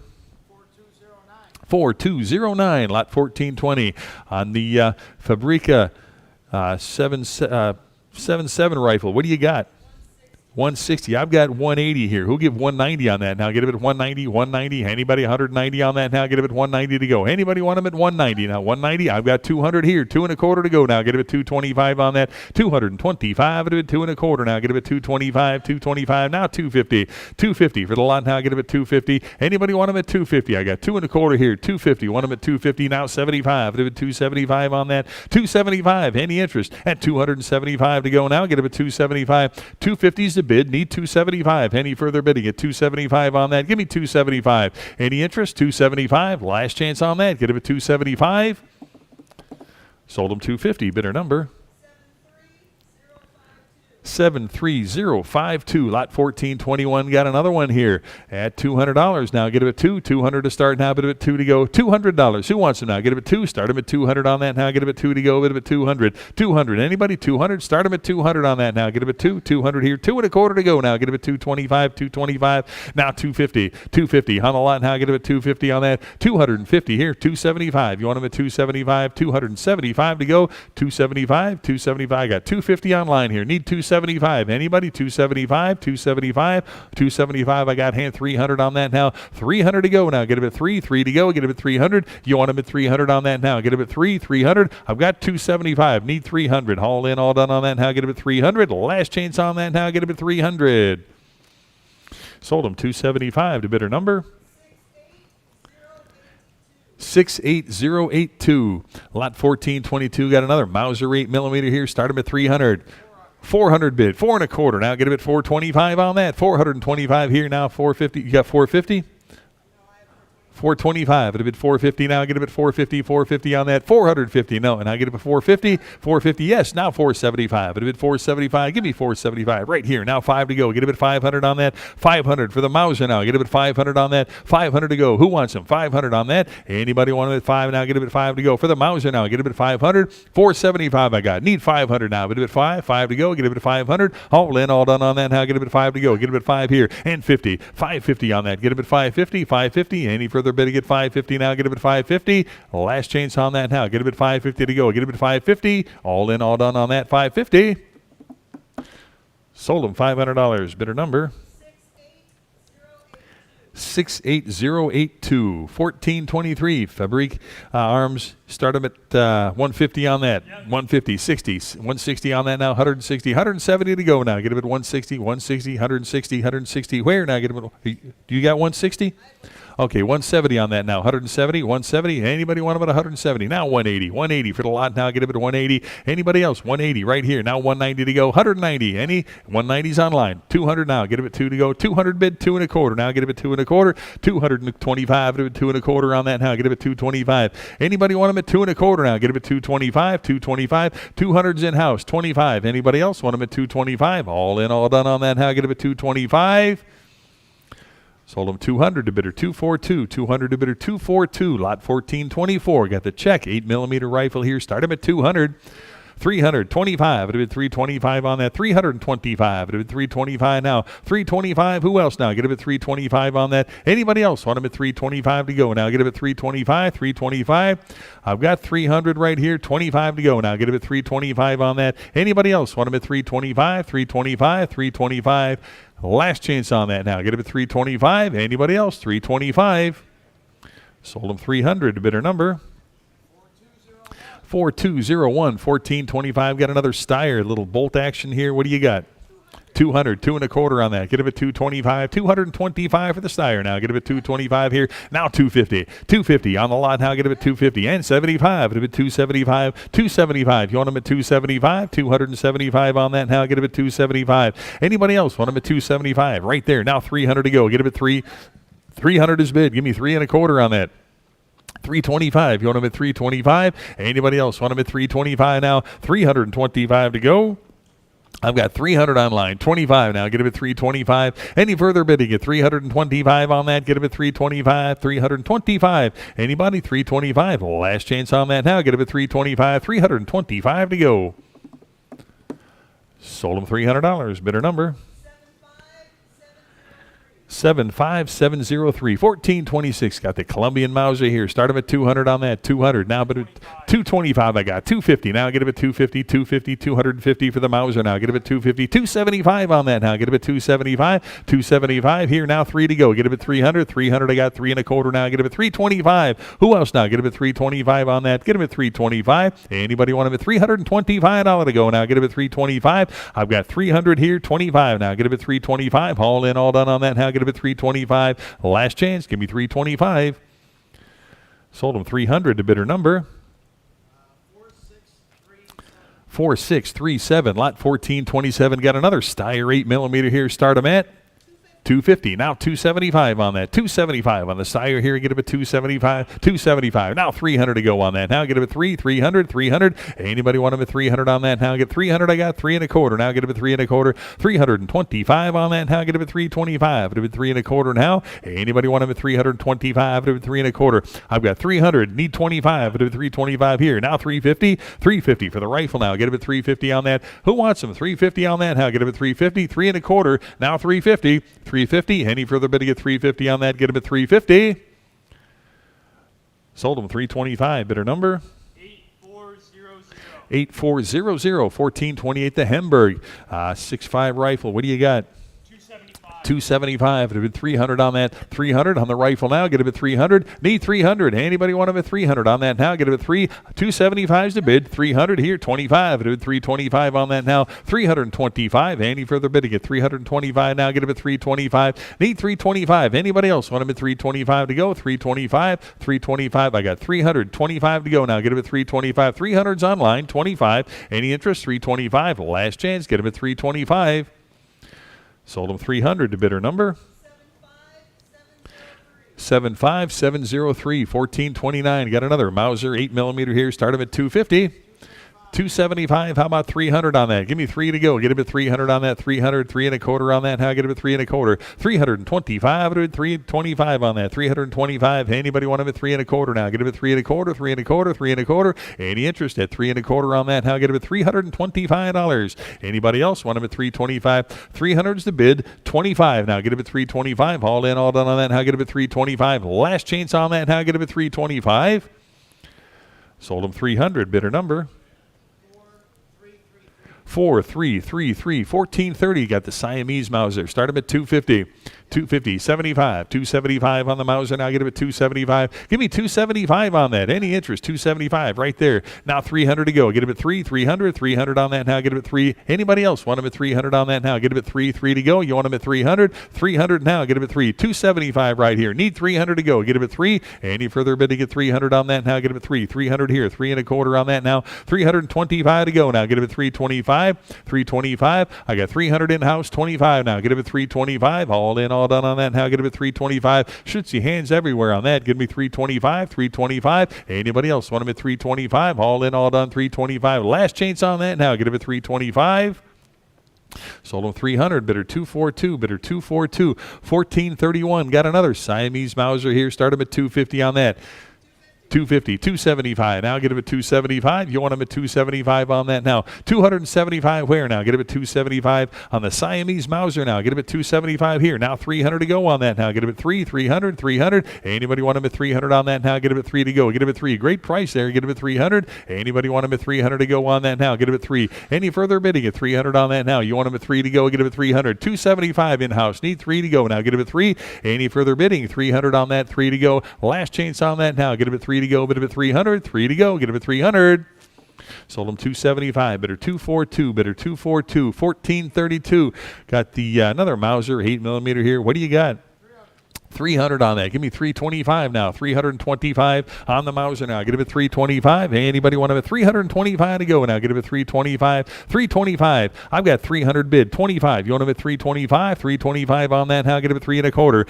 4209. Lot 1420 on the Fabrica 77 rifle. What do you got? 160. I've got 180 here. Who'll give 190 on that? Now get him at 190, 190. Anybody 190 on that? Now get him at 190 to go. Anybody want him at 190? Now 190. I've got 200 here. 2.25 to go. Now get him at 225 on that. 225 at 2.25. Now get him at 225, 225. Now 250. 250 for the lot. Now get him at 250. Anybody want him at 250? I got 2.25 here. 250. Want him at 250. Now 75. Get him at 275 on that. 275. Any interest at 275 to go. Now get him at 275. 250's the bid. Need 275. Any further bidding at 275 on that? Give me 275. Any interest? 275. Last chance on that. Get him at 275. Sold him 250. Bidder number 73052. Lot 1421. Got another one here at $200. Now get him at 200 to start. Now bid him at 2 to go. $200. Who wants him now? Get him at 2. Start him at 200 on that. Now get him at 2 to go. Bid him at 200. 200. Anybody? 200. Start him at 200 on that. Now get him at 2. 200 here. 2.25 to go. Now get him at 225. 225. Now 250. 250 on the lot. Now get him at 250 on that. 250 here. 275. You want him at 275. 275 to go. 275. 275. I got 250 online here. Need 275. Anybody? 275, 275, 275. I got hand 300 on that now. 300 to go now. Get him at 3 to go. Get him at 300. You want him at 300 on that now. Get him at 300. I've got 275. Need 300. All in, all done on that now. Get him at 300. Last chance on that now. Get him at 300. Sold him 275 to bidder number 68082. Lot 1422. Got another Mauser 8mm here. Start him at 300. 400 bid, 4.25. Now get him at 425 on that. 425 here now. 450. You got 450? 425. It'll bid 450 now. Get him at 450. 450 on that. 450. No, and I get him at 450. 450. Yes. Now 475. It'll bid 475. Give me 475 right here. Now 5 to go. Get him at 500 on that. 500 for the Mauser now. Get him at 500 on that. 500 to go. Who wants him? 500 on that. Anybody want him at 5 now? Get him at 5 to go. For the Mauser now. Get him at 500. 475 I got. Need 500 now. Get him at 5. 5 to go. Get him at 500. All in, all done on that now. Get him at 5 to go. Get him at 5 here. And 50. 550 on that. Get him at 550. 550. Any further bidding at 550 now? Get him at 550. Last chance on that now. Get him at 550 to go. Get him at 550. All in, all done on that. 550. Sold him $500. Bidder number 68082. 1423. Fabric Arms. Start them at 150 on that. 150, 60, 160 on that now. 160, 170 to go now. Get him at 160, 160, 160, 160. Where now? Get him at, do you got 160? Okay, 170 on that now. 170, 170. Anybody want them at 170? Now 180. 180 for the lot now. Get him at 180. Anybody else? 180 right here. Now 190 to go. 190. Any? 190's online. 200 now. Get him at 2 to go. 200 bid, 2.25. Now get him at 2.25. 225 at 2.25 on that now. Get him at 225. Anybody want him at 2.25 now? Get him at 225. 225. 200's in house. 25. Anybody else want him at 225? All in, all done on that now. Get him at 225. Sold him 200 to bidder 242. 200 to bidder 242. Lot 1424. Got the check. 8mm rifle here. Start him at 200. 325. It'll be 325 on that. 325. It'll be 325 now. 325. Who else now? Get him at 325 on that. Anybody else want him at 325 to go? Now get him at 325. 325. I've got 300 right here. 25 to go. Now get him at 325 on that. Anybody else want him at 325? 325. 325. Last chance on that now. Get him at 325. Anybody else? 325. Sold him 300 to bidder number 4201. 1425. Got another Steyr. Little bolt action here. What do you got? 200, 2 and a quarter on that. Get him at 225, 225 for the Steyr now. Get him at 225 here. Now 250, 250 on the lot now. Get him at 250 and 75. Get him at 275, 275. You want him at 275, 275 on that now. Get him at 275. Anybody else want him at 275? Right there. Now 300 to go. Get him at 300 is bid. Give me 3 and a quarter on that. 325. You want him at 325? Anybody else want him at 325 now? 325 to go. I've got 300 online, 25 now. Get him at 325. Any further bidding at 325 on that? Get him at 325, 325. Anybody? 325. Last chance on that now. Get him at 325, 325 to go. Sold him $300. Bidder number 75703. 1426. Got the Colombian Mauser here. Start him at 200 on that. 200 now, but at 225 I got. 250 now. Get him at 250, 250, 250 for the Mauser now. Get him at 250, 275 on that now. Get him at 275, 275 here now. 3 to go. Get him at 300, 300 I got. 3 and a quarter now. Get him at 325. Who else now? Get him at 325 on that. Get him at 325. Anybody want him at $325 to go now? Get him at 325. I've got 300 here. 25 now. Get him at 325. All in, all done on that now. Get him at 325. Last chance. Give me 325. Sold him 300 to bidder number 4637. Lot 1427. Got another Steyr 8 millimeter here. Start him at 250. Now 275 on that. 275 on the Steyr here. Get him at 275. 275. Now 300 to go on that. Now get him at 300, 300. Anybody want him at 300 on that? Now get 300. I got 3 and a quarter. Now get him at 3 and a quarter. 325 on that. Now get him at 325. Get him at 3 and a quarter now. Anybody want him at 325? Get him at 3 and a quarter. I've got 300. Need 25. Get him at 325 here. Now 350. 350 for the rifle now. Get him at 350 on that. Who wants him? 350 on that. Now get him at 350. 3 and a quarter. Now 350. 350. Any further bidding at 350 on that? Get him at 350. Sold him 325. Bidder number 8400. 1428 the Hemberg. 6.5 rifle. What do you got? 275. It would have been 300 on that. 300 on the rifle now. Get him at 300. Need 300. Anybody want him at 300 on that now? Get him at 275 is the bid. 300 here. 25. It would 325 on that now. 325. Any further bidding at 325 now? Get him at 325. Need 325. Anybody else want him at 325 to go? 325. 325. I got 325 to go now. Get him at 325. 300's online. 25. Any interest? 325. Last chance. Get him at 325. Sold him 300 to bidder number 75703. 1429. Got another Mauser 8 millimeter here. Start him at 250. 275. How about 300 on that? Give me 3 to go. Get him at 300 on that. 300. 3 and a quarter on that. How? Get him at 3 and a quarter. 325. 325 on that. 325. Anybody want him at 3 and a quarter now? Get him at 3 and a quarter. 3 and a quarter. 3 and a quarter. Any interest at 3 and a quarter on that? How? Get him at $325. Anybody else want him at 325? 300's the bid. 25 now. Get him at 325. All in, all done on that. How? Get him at 325. Last chance on that. How? Get him at 325. Sold him 300. Bidder number 4333. 1430. Got the Siamese Mauser. Start him at 250. 250. 75. 275 on the Mauser. Now get him at 275. Give me 275 on that. Any interest? 275 right there. Now 300 to go. Get him at 300. 300 on that now. Get him at 3. Anybody else want him at 300 on that now? Get him at 3 to go. You want him at 300. 300 now. Get him at 3. 275 right here. Need 300 to go. Get him at 3. Any further bid to get 300 on that now? Get him at 3. 300 here. 3 and a quarter on that now. 325 to go now. Get him at 325. 325. I got 300 in-house. 25 now. Get him at 325. All in, all done on that. Now get him at 325. Should see hands everywhere on that. Give me 325. 325. Anybody else want him at 325? All in, all done. 325. Last chance on that. Now get him at 325. Sold him 300. Bidder 242. Bidder 242. 1431. Got another Siamese Mauser here. Start him at 250 on that. 250, 275. Now get him at 275. You want him at 275 on that now. 275 where now? Get him at 275 on the Siamese Mauser now. Get him at 275 here. Now 300 to go on that now. Get him at 300, 300. Anybody want him at 300 on that now? Get him at 3 to go. Get him at 3. Great price there. Get him at 300. Anybody want him at 300 to go on that now? Get him at 3. Any further bidding at 300 on that now? You want him at 3 to go? Get him at 300. 275 in-house. Need 3 to go now. Get him at 3. Any further bidding? 300 on that. 3 to go. Last chance on that now. Get him at 3 to go. Bid him at 300. 3 to go. Get him at 300. Sold them 275, bidder 242, bidder 242, 1432. Got the another Mauser 8mm here. What do you got? 300 on that. Give me 325 now. 325 on the Mauser now. Get him at 325. Hey, anybody want him at 325 to go now? Get him at 325. 325. I've got 300 bid. 25. You want him at 325? 325 on that now. Get him at 3 1/4.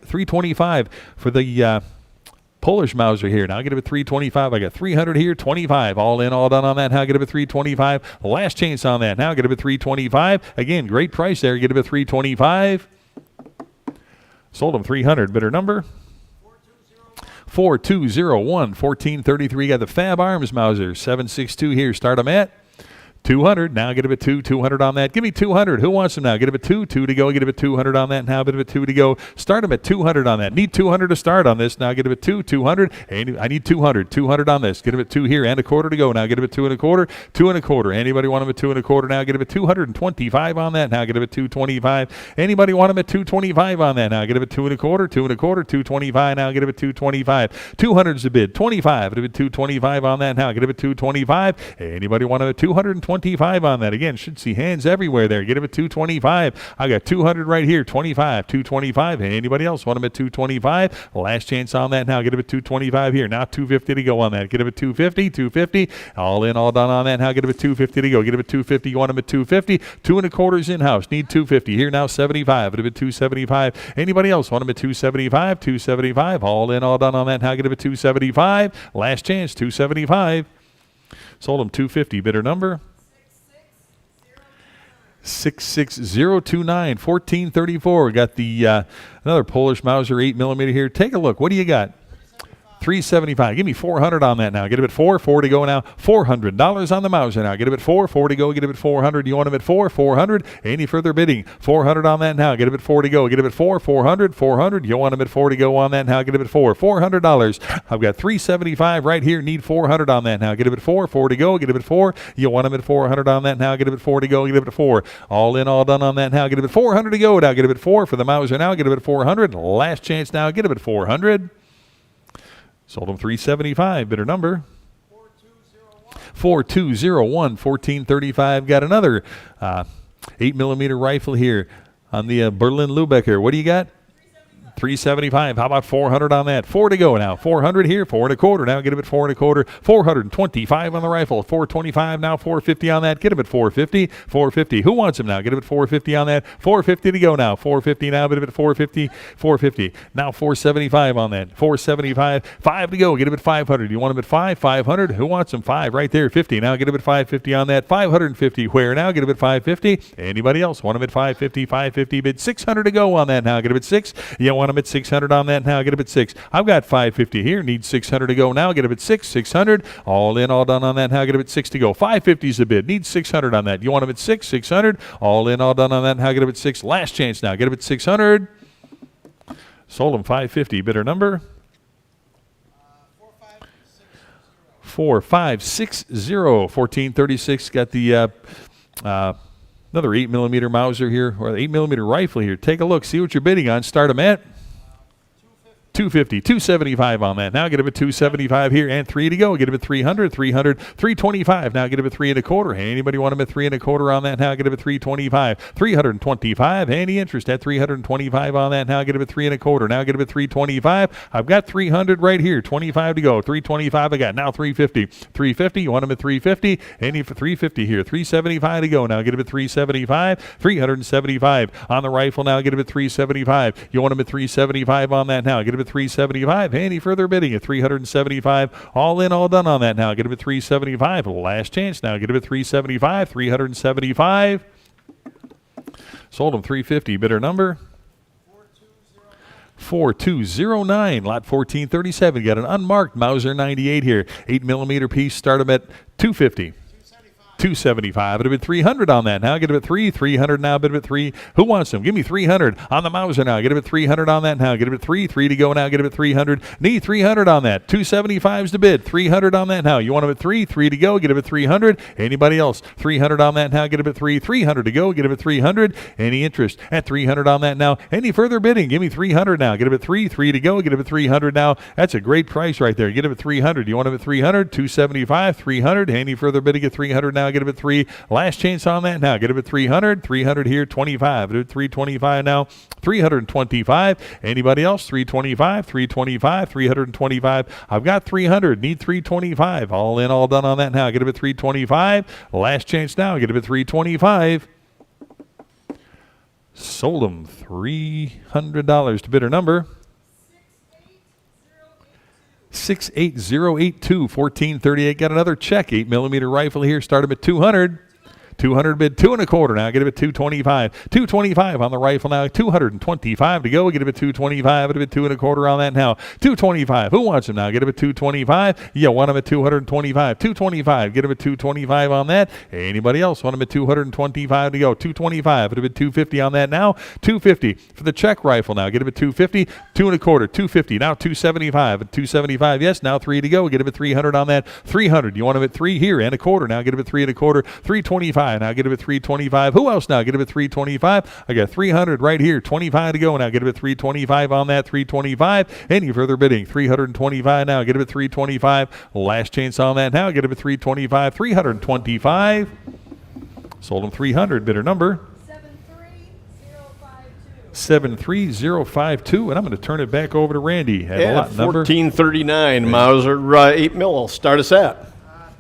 325 for the Polish Mauser here. Now get him at 325. I got 300 here, 25. All in, all done on that. Now get him at 325. Last chance on that. Now get him at 325. Again, great price there. Get him at 325. Sold him 300. Bidder number 4201, 1433. Got the Fab Arms Mauser 762 here. Start him at 200. Now get him at 200 on that. Give me 200. Who wants him now? Get him at 2 to go. Get him at 200 on that. Now get him at 2 to go. Start him at 200 on that. Need 200 to start on this. Now get him at 200. And I need 200 on this. Get him at 2 here and 1/4 to go. Now get him at 2 1/4. 2 1/4. Anybody want him at 2 1/4 now? Get him at 225 on that. Now get him at 225. Anybody want him at 225 on that? Now get him at 2 1/4. 2 1/4. 225. Now get him at 225. 200's the bid. 25. Get him at 225 on that. Now get him at 225. Anybody want him at 225 on that? Again, should see hands everywhere there. Get him at 225. I got 200 right here. 25. 225. Anybody else want him at 225? Last chance on that now. Get him at 225 here. Now 250 to go on that. Get him at 250. 250. All in, all done on that. Now get him at 250 to go. Get him at 250. You want him at 250? 2 1/4 in-house. Need 250. Here now 75. Get him at 275. Anybody else want him at 275? 275. All in, all done on that. Now get him at 275. Last chance. 275. Sold him 250. Bidder number 66029, 1434. Got the another Polish Mauser 8mm here. Take a look. What do you got? 375. Give me 400 on that now. Get him at 4 to go now. $400 on the Mauser now. Get him at 4 to go. Get him at 400. You want him at 400. Any further bidding? 400 on that now. Get him at 4 to go. Get him at 400. You want him at 4 to go on that now. Get him at $400. I've got 375 right here. Need 400 on that now. Get him at 4 to go. Get him at 4. You want him at 400 on that now. Get him at 4 to go. Get him at 4. All in, all done on that now. Get him at 400 to go now. Get him at 4 for the Mauser now. Get him at 400. Last chance now. Get him at 400. Sold him 375. Bidder number 4201, 1435. Got another 8mm rifle here on the Berlin Lübecker. What do you got? 375. How about 400 on that? 4 to go now. 400 here. 4 1/4. Now get him at 4 1/4. 425 on the rifle. 425 now. 450 on that. Get him at 450. 450. Who wants him now? Get him at 450 on that. 450 to go now. 450 now. Get him at 450. 450. Now 475 on that. 475. 5 to go. Get him at 500. You want him at 5? 500. Who wants him? 5 right there. 50. Now get him at 550 on that. 550. Where now? Get him at 550. Anybody else want him at 550? 550 bid. 600 to go on that now. Get him at 6. You want him at 600 on that now. Get him at 6. I've got 550 here. Need 600 to go now. Get him at 6. 600. All in, all done on that now. Get him at 6 to go. 550 is the bid. Need 600 on that. You want him at 6. 600. All in, all done on that now. Get him at 6. Last chance now. Get him at 600. Sold him 550. Bidder number 4560, 1436. Got the another 8mm Mauser here, or the 8mm rifle here. Take a look. See what you're bidding on. Start them at 250, 275 on that. Now get him at 275 here and 3 to go. Get him at 300, 325. Now get him at 3 1/4. Anybody want him at 3 1/4 on that? Now get him at 325, 325. Any interest at 325 on that? Now get him at 3 1/4. Now get him at 325. I've got 300 right here. 25 to go. 325 I got. Now 350, 350. You want him at 350? Any for 350 here. 375 to go. Now get him at 375, 375 on the rifle. Now get him at 375. You want him at 375 on that? Now get him at 375. Any further bidding at 375. All in, all done on that now. Get him at 375. Last chance now. Get him at 375. 375. Sold him 350. Bidder number 4209. Lot 1437. Got an unmarked Mauser 98 here. 8mm piece. Start him at 250. 275. I'd have bid 300 on that. Now get a bid 300 now, bid a bid 3. Who wants them? Give me 300 on the Mauser now. Get a bid 300 on that now. Get a bid 3 to go now. Get a bid 300. Need 300 on that. 275's to bid. 300 on that now. You want a bid 3 to go. Get a bid 300. Anybody else? 300 on that now. Get a bid 300 to go. Get a bid 300. Any interest at 300 on that now? Any further bidding? Give me 300 now. Get a bid 3 to go. Get a bid 300 now. That's a great price right there. Get a bid 300. You want a bid 300? 275, 300. Any further bidding at 300 now? Get a bid 3. Last chance on that now. Get a bid 300. 300 here. 25. Bid 325 now. 325. Anybody else? 325, 325, 325. I've got 300. Need 325. All in, all done on that now. Get a bid 325. Last chance now. Get a bid 325. Sold them $300 to bidder number 68082. 1438. Got another check. 8mm rifle here. Start him at 200. 200 bid 2 1/4 now. Get a bit 225. 225 on the rifle now. 225 to go. Get a bit 225. Get a bit 2 1/4 on that now. 225. Who wants him now? Get a bit 225. Yeah, want him at 225. 225. Get a bit 225 on that. Anybody else want him at 225 to go? 225. Get a bit 250 on that now. 250 for the check rifle now. Get a bit 250. 2 1/4. 250. Now 275. At 275. Yes. Now 3 to go. Get a bit 300 on that. 300. You want him at 3 here and 1/4 now. Get a bit 3 1/4. 325. Now get a bit 325. Who else now? Get a bit 325. I got 300 right here. 25 to go now. Get a bit 325 on that. 325. Any further bidding? 325 now. Get a bit 325. Last chance on that now. Get a bit 325. 325. Sold them 300. Bidder number 73052. And I'm going to turn it back over to Randy. At Yeah, lot number 1439. Mauser 8mm. Start us at.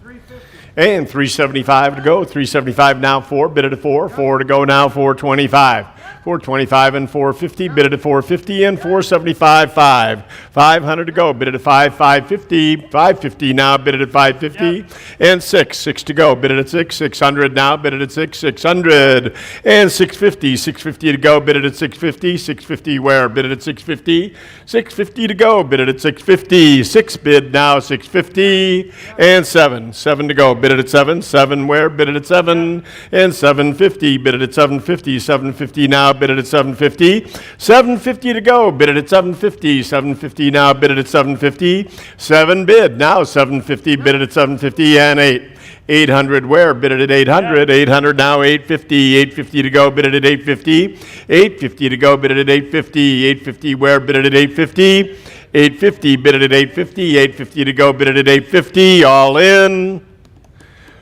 350. And 375 to go. 375 now 4. Bid it at 4. 4 to go now. 425. 425 and 450. Bid it at 450 and 475. 5. 500 to go. Bid it at 5. 550. 550 now. Bid it at 550 and 6. 6 to go. Bid it at 6. 600 now. Bid it at 6. 600 and 650. 650 to go. Bid it at 650. 650 where? Bid it at 650. 650 to go. Bid it at 650. 6 bid now. 650 and 7. 7 to go. Bid it at 7. 7 where? Bid it at 7 and 750. Bid it at 750. 750 now. Bid it at 750. 750 to go. Bid it at 750. 750 now. Bid it at 750. 7 bid now. 750. Bid it at 750 and 8. 800 where? Bid it at 800. 800 now. 850. 850 to go. Bid it at 850. 850 to go. Bid it at 850. 850 where? Bid it at 850. 850. Bid it at 850. 850 to go. Bid it at 850. All in.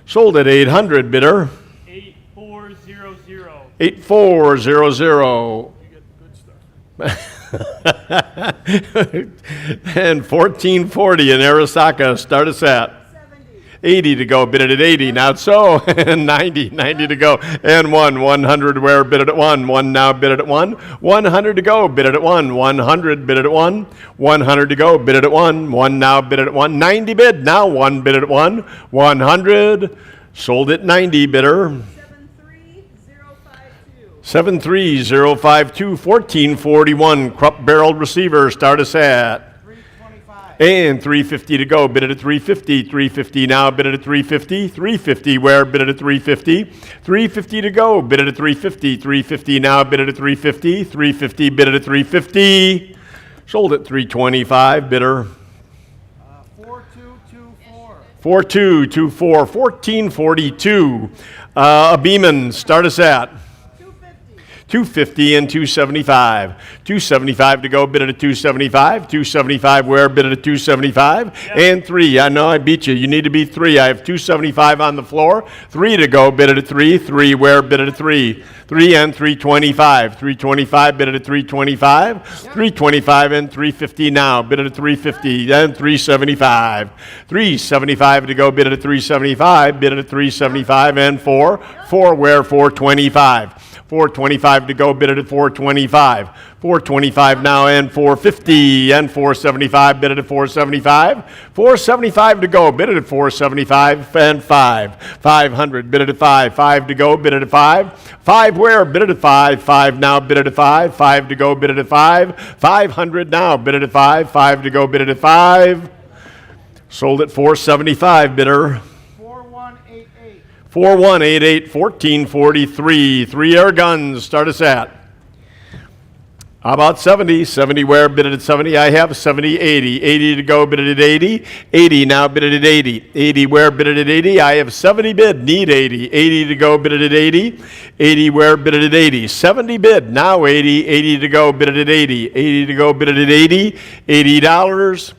Sold at 800. Bidder 8400. 8400. And 1440 in Arasaka. Start us at 80 to go. Bid it at 80. Not so. And 90. 90 to go. And 100 where? Bid it at 1. 1 now. Bid it at 1. 100 to go. Bid it at 1. 100. Bid it at 1. 100 to go. Bid it at 1. 1 now. Bid it at 1. 90 bid. Now 1 bid it at 1. 100. Sold at 90. Bidder 73052. 1441. Krupp barreled receiver. Start us at 325. and 350 to go. Bid it at 350. 350 now. Bid it at 350. 350 where? Bid it at 350. 350 to go. Bid it at 350. 350 now. Bid it at 350. 350. Bid it at 350. Sold at 325. Bidder 4224. 4224. 1442. A Beeman. Start us at 250 and 275. 275 to go. Bid it at 275. 275 where? Bid it at 275. And 3. I know I beat you. You need to beat 3. I have 275 on the floor. 3 to go. Bid it at 3. 3 where? Bid it at 3. 3 and 325. 325. Bid it at 325. 325 and 350 now. Bid it at 350 and 375. 375 to go. Bid it at 375. Bid it at 375 and 4. 4 where? 425. 425 to go. Bid it at 425. 425 now and 450 and 475. Bid it at 475. 475 to go. Bid it at 475 and 5. 500. Bid it at 5. 5 to go. Bid it at 5. 5 where? Bid it at 5. 5 now. Bid it at 5. 5 to go. Bid it at 5. 500 now. Bid it at 5. 5 to go. Bid it at 5. Sold at 475. Bidder 4188. 4188, 1443. 3 air guns, start us at. How about 70? 70 where? Bid it at 70. I have 70, 80. 80 to go, bid it at 80. 80 now, bid it at 80. 80 where? Bid it at 80. I have 70 bid, need 80. 80 to go, bid it at 80. 80 where? Bid it at 80. 70 bid, now 80. 80 to go, bid it at 80. 80 to go, bid it at 80. $80.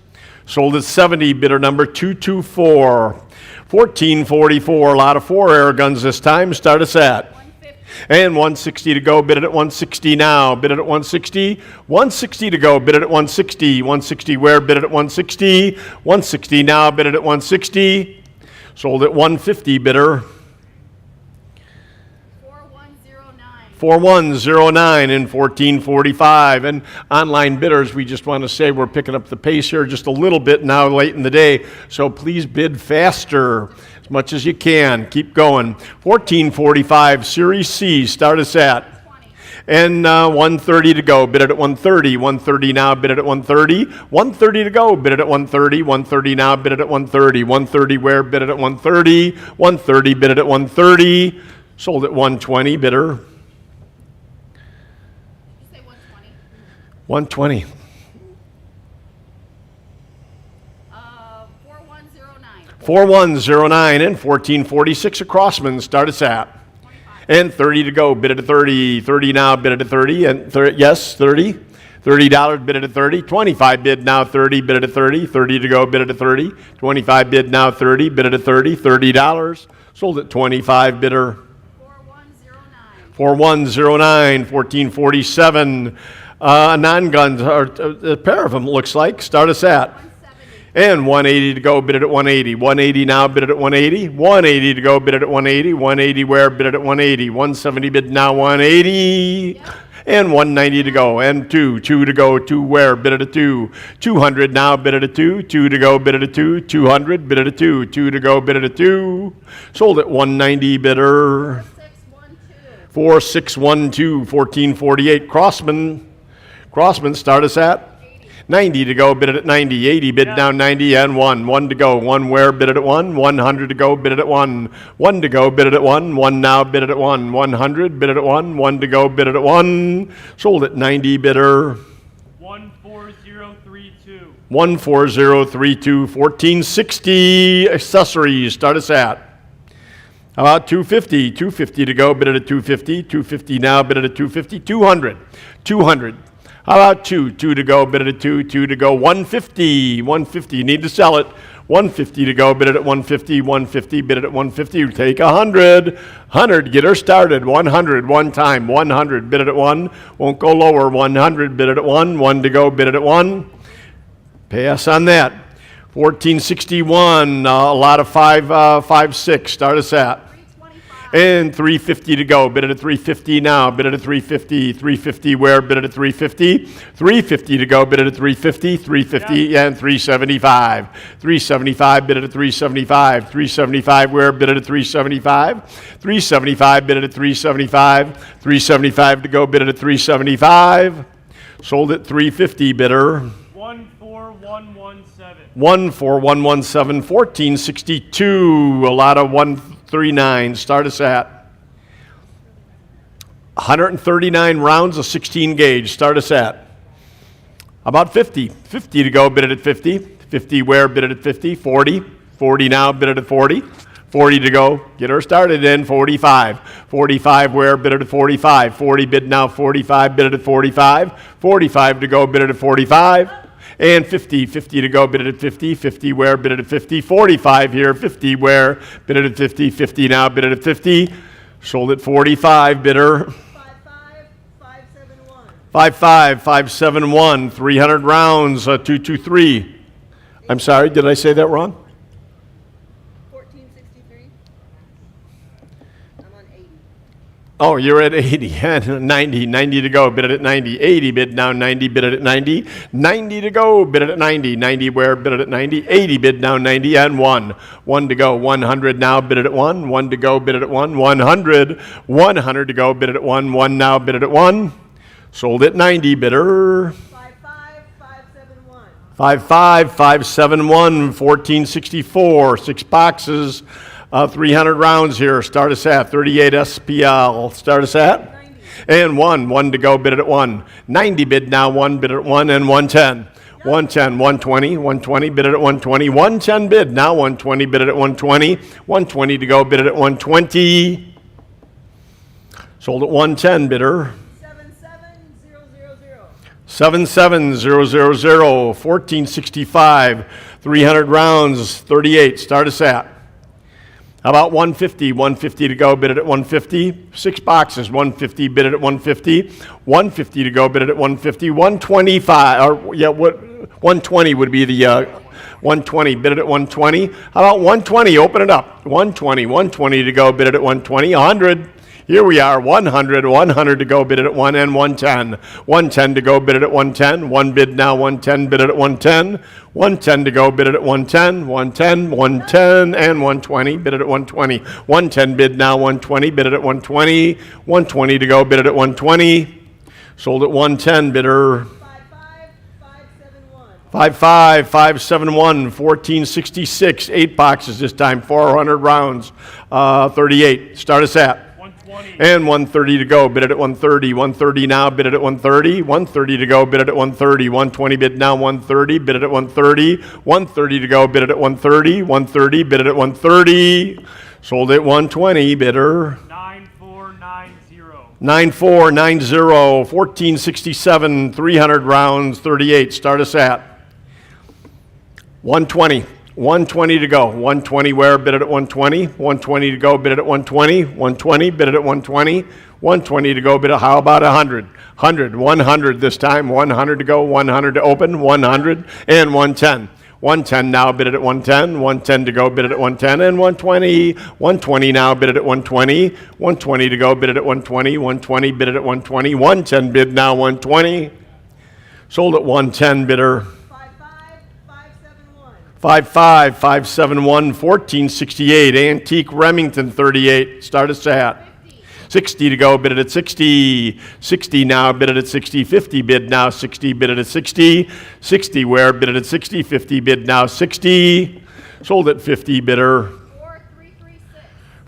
Sold at 70, bidder number 224. 1444, a lot of 4 air guns this time. Start us at. And 160 to go, bid it at 160 now, bid it at 160. 160 to go, bid it at 160. 160 where? Bid it at 160. 160 now, bid it at 160. Sold at 150, bidder. 4109 and 1445. And online bidders, we just want to say we're picking up the pace here just a little bit now late in the day, so please bid faster as much as you can. Keep going. 1445 Series C, start us at. 20. And 130 to go, bid it at 130. 130 now, bid it at 130. 130 to go, bid it at 130. 130 now, bid it at 130. 130 where? Bid it at 130. 130, bid it at 130. Sold at 120, bidder. Did you say 120? 120. 4109. 4109 and 1446 a Crossman, start us at. 25. And 30 to go, bid it at 30. 30 now, bid it at 30. And yes, 30. $30, bid it at 30. 25 bid now, 30, bid it at 30. 30 to go, bid it at 30. 25 bid now, 30, bid it at 30. $30. Sold at 25, bidder. 4109. 4109, 1447. Non-guns, a pair of them looks like. Start us at. 170. And 180 to go, bid it at 180. 180 now, bid it at 180. 180 to go, bid it at 180. 180 where? Bid it at 180. 170 bid now, 180. Yep. And 190 to go. And 2 to go, 2 where? Bid it at 2. 200 now, bid it at 2. 2 to go, bid it at 2. 200, bid it at 2. 2 to go, bid it at 2. Sold at 190, bidder. 4612. 4612, 1448. Crossman, start us at. 90 to go, bid it at 90. 80 bid down 90 and 1. 1 to go. 1 where? Bid it at 1. 100 to go, bid it at 1. 1 to go, bid it at 1. 1 now, bid it at 1. 100, bid it at 1. 1 to go, bid it at 1. Sold at 90, bidder. 14032. 14032, 1460. Accessories, start us at. How about 250? 250 to go, bid it at 250. 250 now, bid it at 250. 200. 200. How about 2? 2 to go, bid it at 2. 2 to go, 150. 150, you need to sell it. 150 to go, bid it at 150. 150, bid it at 150. You take 100. 100, get her started. 100, one time. 100, bid it at 1. Won't go lower. 100, bid it at 1. 1 to go, bid it at 1. Pass on that. 1461, a lot of 5, 6. Start us at. 325. And 350 to go. Bid it at 350 now. Bid it at 350. 350 where? Bid it at 350. 350 to go. Bid it at 350. 350 and 375. 375. Bid it at 375. 375 where? Bid it at 375. 375. Bid it at 375. 375 to go. Bid it at 375. Sold at 350, bidder. 14117. 14117, 1462, a lot of 139. Start us at 139 rounds of 16 gauge. Start us at about 50. 50 to go, bid it at 50. 50 where? Bid it at 50. 40. 40 now, bid it at 40. 40 to go, get her started in. 45. 45 where? Bid it at 45. 40 bid now, 45, bid it at 45. 45 to go, bid it at 45. And 50, 50 to go, bid it at 50. 50 where? Bid it at 50. 45 here, 50 where? Bid it at 50. 50 now, bid it at 50. Sold at 45, bidder. 55571. 55571, 300 rounds, 223. I'm sorry, did I say that wrong? 1463. I'm on 80. Oh, you're at 80. 90. 90 to go. Bid it at 90. 80 bid now 90. Bid it at 90. 90 to go. Bid it at 90. 90 where? Bid it at 90. 80 bid now 90 and 1. 1 to go. 100 now. Bid it at 1. 1 to go. Bid it at 1. 100. 100 to go. Bid it at 1. 1 now. Bid it at 1. Sold at 90. Bidder. 55571. 55571, 1464. 6 boxes 300 rounds here. Start us at 38 SPL. Start us at? 90. And 1 to go, bid it at 1. 90 bid now, 1 bid at 1 and 110. 110, 120, 120, bid it at 120. 110 bid, now 120, bid it at 120. 120 to go, bid it at 120. Sold at 110, bidder. 77000. 1465. 300 rounds, 38. Start us at. How about 150? 150 to go, bid it at 150. 6 boxes, 150, bid it at 150. 150 to go, bid it at 150. 125, or yeah, what? 120 would be the 120, bid it at 120. How about 120? Open it up. 120 to go, bid it at 120. 100. Here we are, 100 to go, bid it at 1 and 110. 110 to go, bid it at 110. 1 bid now, 110, bid it at 110. 110 to go, bid it at 110. 110, 110, and 120, bid it at 120. 110 bid now, 120, bid it at 120. 120 to go, bid it at 120. Sold at 110, bidder. 55571, 1466, 8 boxes this time, 400 rounds, 38. Start us at. 120. And 130 to go, bid it at 130. 130 now, bid it at 130. 130 to go, bid it at 130. 120 bid now, 130, bid it at 130. 130 to go, bid it at 130. 130, bid it at 130. Sold at 120, bidder. 9490. 9490, 1467, 300 rounds, 38. Start us at. 120. 120 to go. 120 where? Bid it at 120. 120 to go. Bid it at 120. 120. Bid it at 120. 120 to go. Bid it. How about 100? 100 this time. 100 to go. 100 to open. 100 and 110. 110 now. Bid it at 110. 110 to go. Bid it at 110 and 120. 120 now. Bid it at 120. 120 to go. Bid it at 120. 120. Bid it at 120. 110 bid now. 120. Sold at 110, bidder. 55571, 1468, Antique Remington 38. Start us at 60 to go, bid it at 60. 60 now, bid it at 60. 50 bid now, 60 bid it at 60. 60 where? Bid it at 60. 50 bid now, 60. Sold at 50, bidder.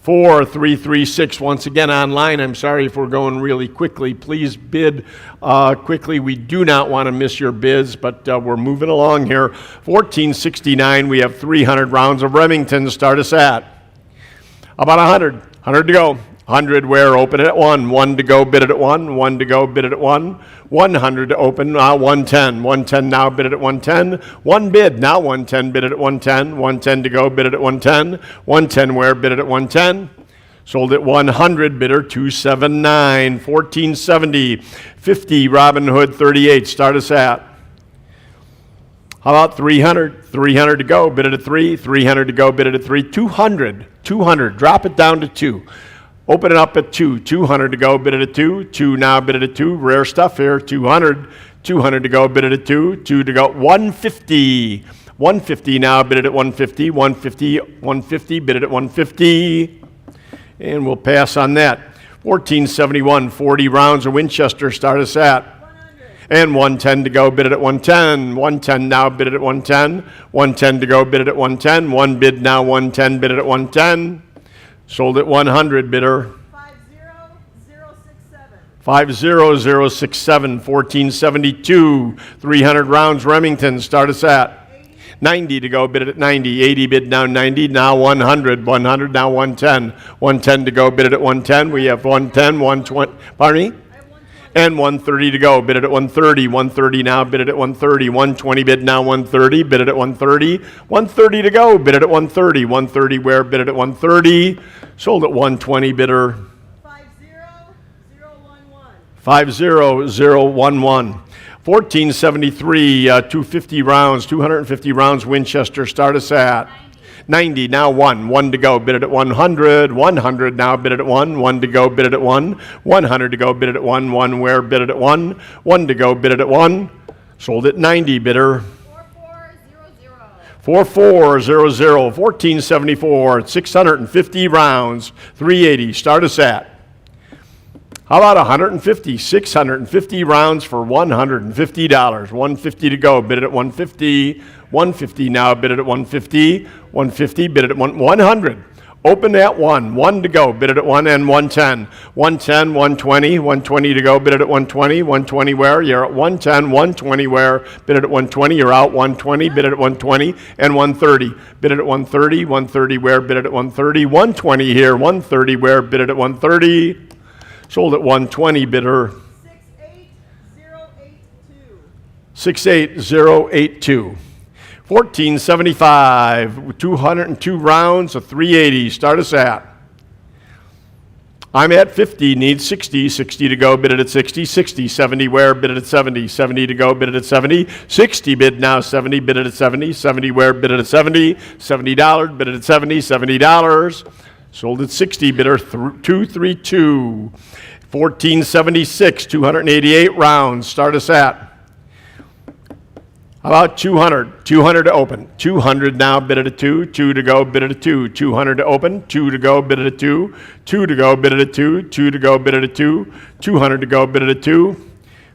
4336. Once again online, I'm sorry if we're going really quickly. Please bid quickly. We do not want to miss your bids, but we're moving along here. 1469, we have 300 rounds of Remington. Start us at. About 100. 100 to go. 100 where? Open it at 1. 1 to go, bid it at 1. 1 to go, bid it at 1. 100 to open, 110. 110 now, bid it at 110. 1 bid, now 110, bid it at 110. 110 to go, bid it at 110. 110 where? Bid it at 110. Sold at 100, bidder 279. 1470. 50 Robin Hood 38. Start us at. How about 300? 300 to go, bid it at 3. 300 to go, bid it at 3. 200. 200. Drop it down to 2. Open it up at 2. 200 to go, bid it at 2. 2 now, bid it at 2. Rare stuff here. 200. 200 to go, bid it at 2. 2 to go. 150. 150 now, bid it at 150. 150. 150. Bid it at 150. And we'll pass on that. 1471. 40 rounds of Winchester. Start us at. 100. And 110 to go, bid it at 110. 110 now, bid it at 110. 110 to go, bid it at 110. 1 bid now, 110. Bid it at 110. Sold at 100, bidder. 50067, 1472, 300 rounds Remington. Start us at 90 to go, bid it at 90. 80 bid now 90, now 100. 100 now 110. 110 to go, bid it at 110. We have 110, 120, pardon me? And 130 to go, bid it at 130. 130 now, bid it at 130. 120 bid now 130, bid it at 130. 130 to go, bid it at 130. 130 where? Bid it at 130. Sold at 120, bidder. 50011. 1473, 250 rounds, 250 rounds Winchester. Start us at 90. Now 1 to go, bid it at 100. 100 now, bid it at 1. 1 to go, bid it at 1. 100 to go, bid it at 1. 1 where? Bid it at 1. 1 to go, bid it at 1. Sold at 90, bidder. 4400, 1474, 650 rounds, 380. Start us at. How about 150? 650 rounds for $150. 150 to go. Bid it at 150. 150 now. Bid it at 150. 150. Bid it at 100. Open at 1. 1 to go. Bid it at 1 and 110. 110, 120, 120 to go. Bid it at 120. 120 where? You're at 110, 120 where? Bid it at 120. You're out 120. Bid it at 120 and 130. Bid it at 130. 130 where? Bid it at 130. 120 here. 130 where? Bid it at 130. Sold at 120. Bidder 68082. 1475, 202 rounds of 380. Start us at. I'm at 50, need 60, 60 to go, bid it at 60, 60, 70 where, bid it at 70, 70 to go, bid it at 70, 60 bid now, 70, bid it at 70, 70 where, bid it at 70, $70, bid it at 70, $70. Sold at 60, bidder 232. 1476, 288 rounds. Start us at. How about 200? 200 to open. 200 now, bid it at 2. 2 to go, bid it at 2. 200 to open. 2 to go, bid it at 2. 2 to go, bid it at 2. 2 to go, bid it at 2. 200 to go, bid it at 2.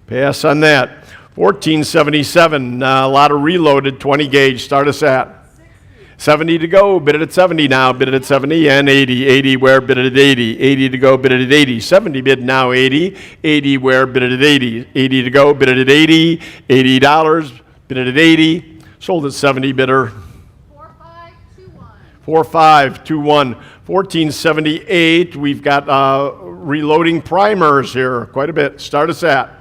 Pass on that. 1477, a lot of reloaded 20 gauge. Start us at. 70 to go, bid it at 70 now, bid it at 70, and 80. 80 where, bid it at 80. 80 to go, bid it at 80. 70 bid now, 80. 80 where, bid it at 80. 80 to go, bid it at 80. $80. Bid it at 80, sold at 70, bidder 4521. 1478, we've got reloading primers here, quite a bit. Start us at.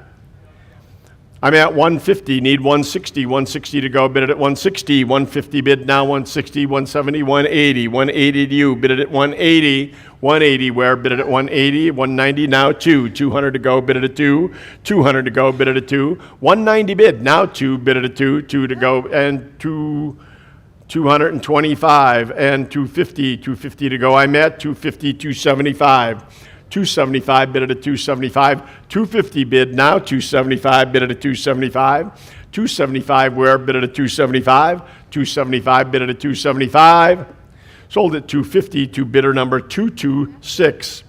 I'm at 150, need 160, 160 to go, bid it at 160, 150 bid now, 160, 170, 180, 180 to you, bid it at 180, 180 where, bid it at 180, 190 now 2, 200 to go, bid it at 2, 200 to go, bid it at 2, 190 bid now 2, bid it at 2, 2 to go, and 225, and 250, 250 to go, I'm at 250, 275. 275 bid it at 275. 250 bid now, 275 bid it at 275. 275 where, bid it at 275. 275 bid it at 275. Sold at 250 to bidder number 226.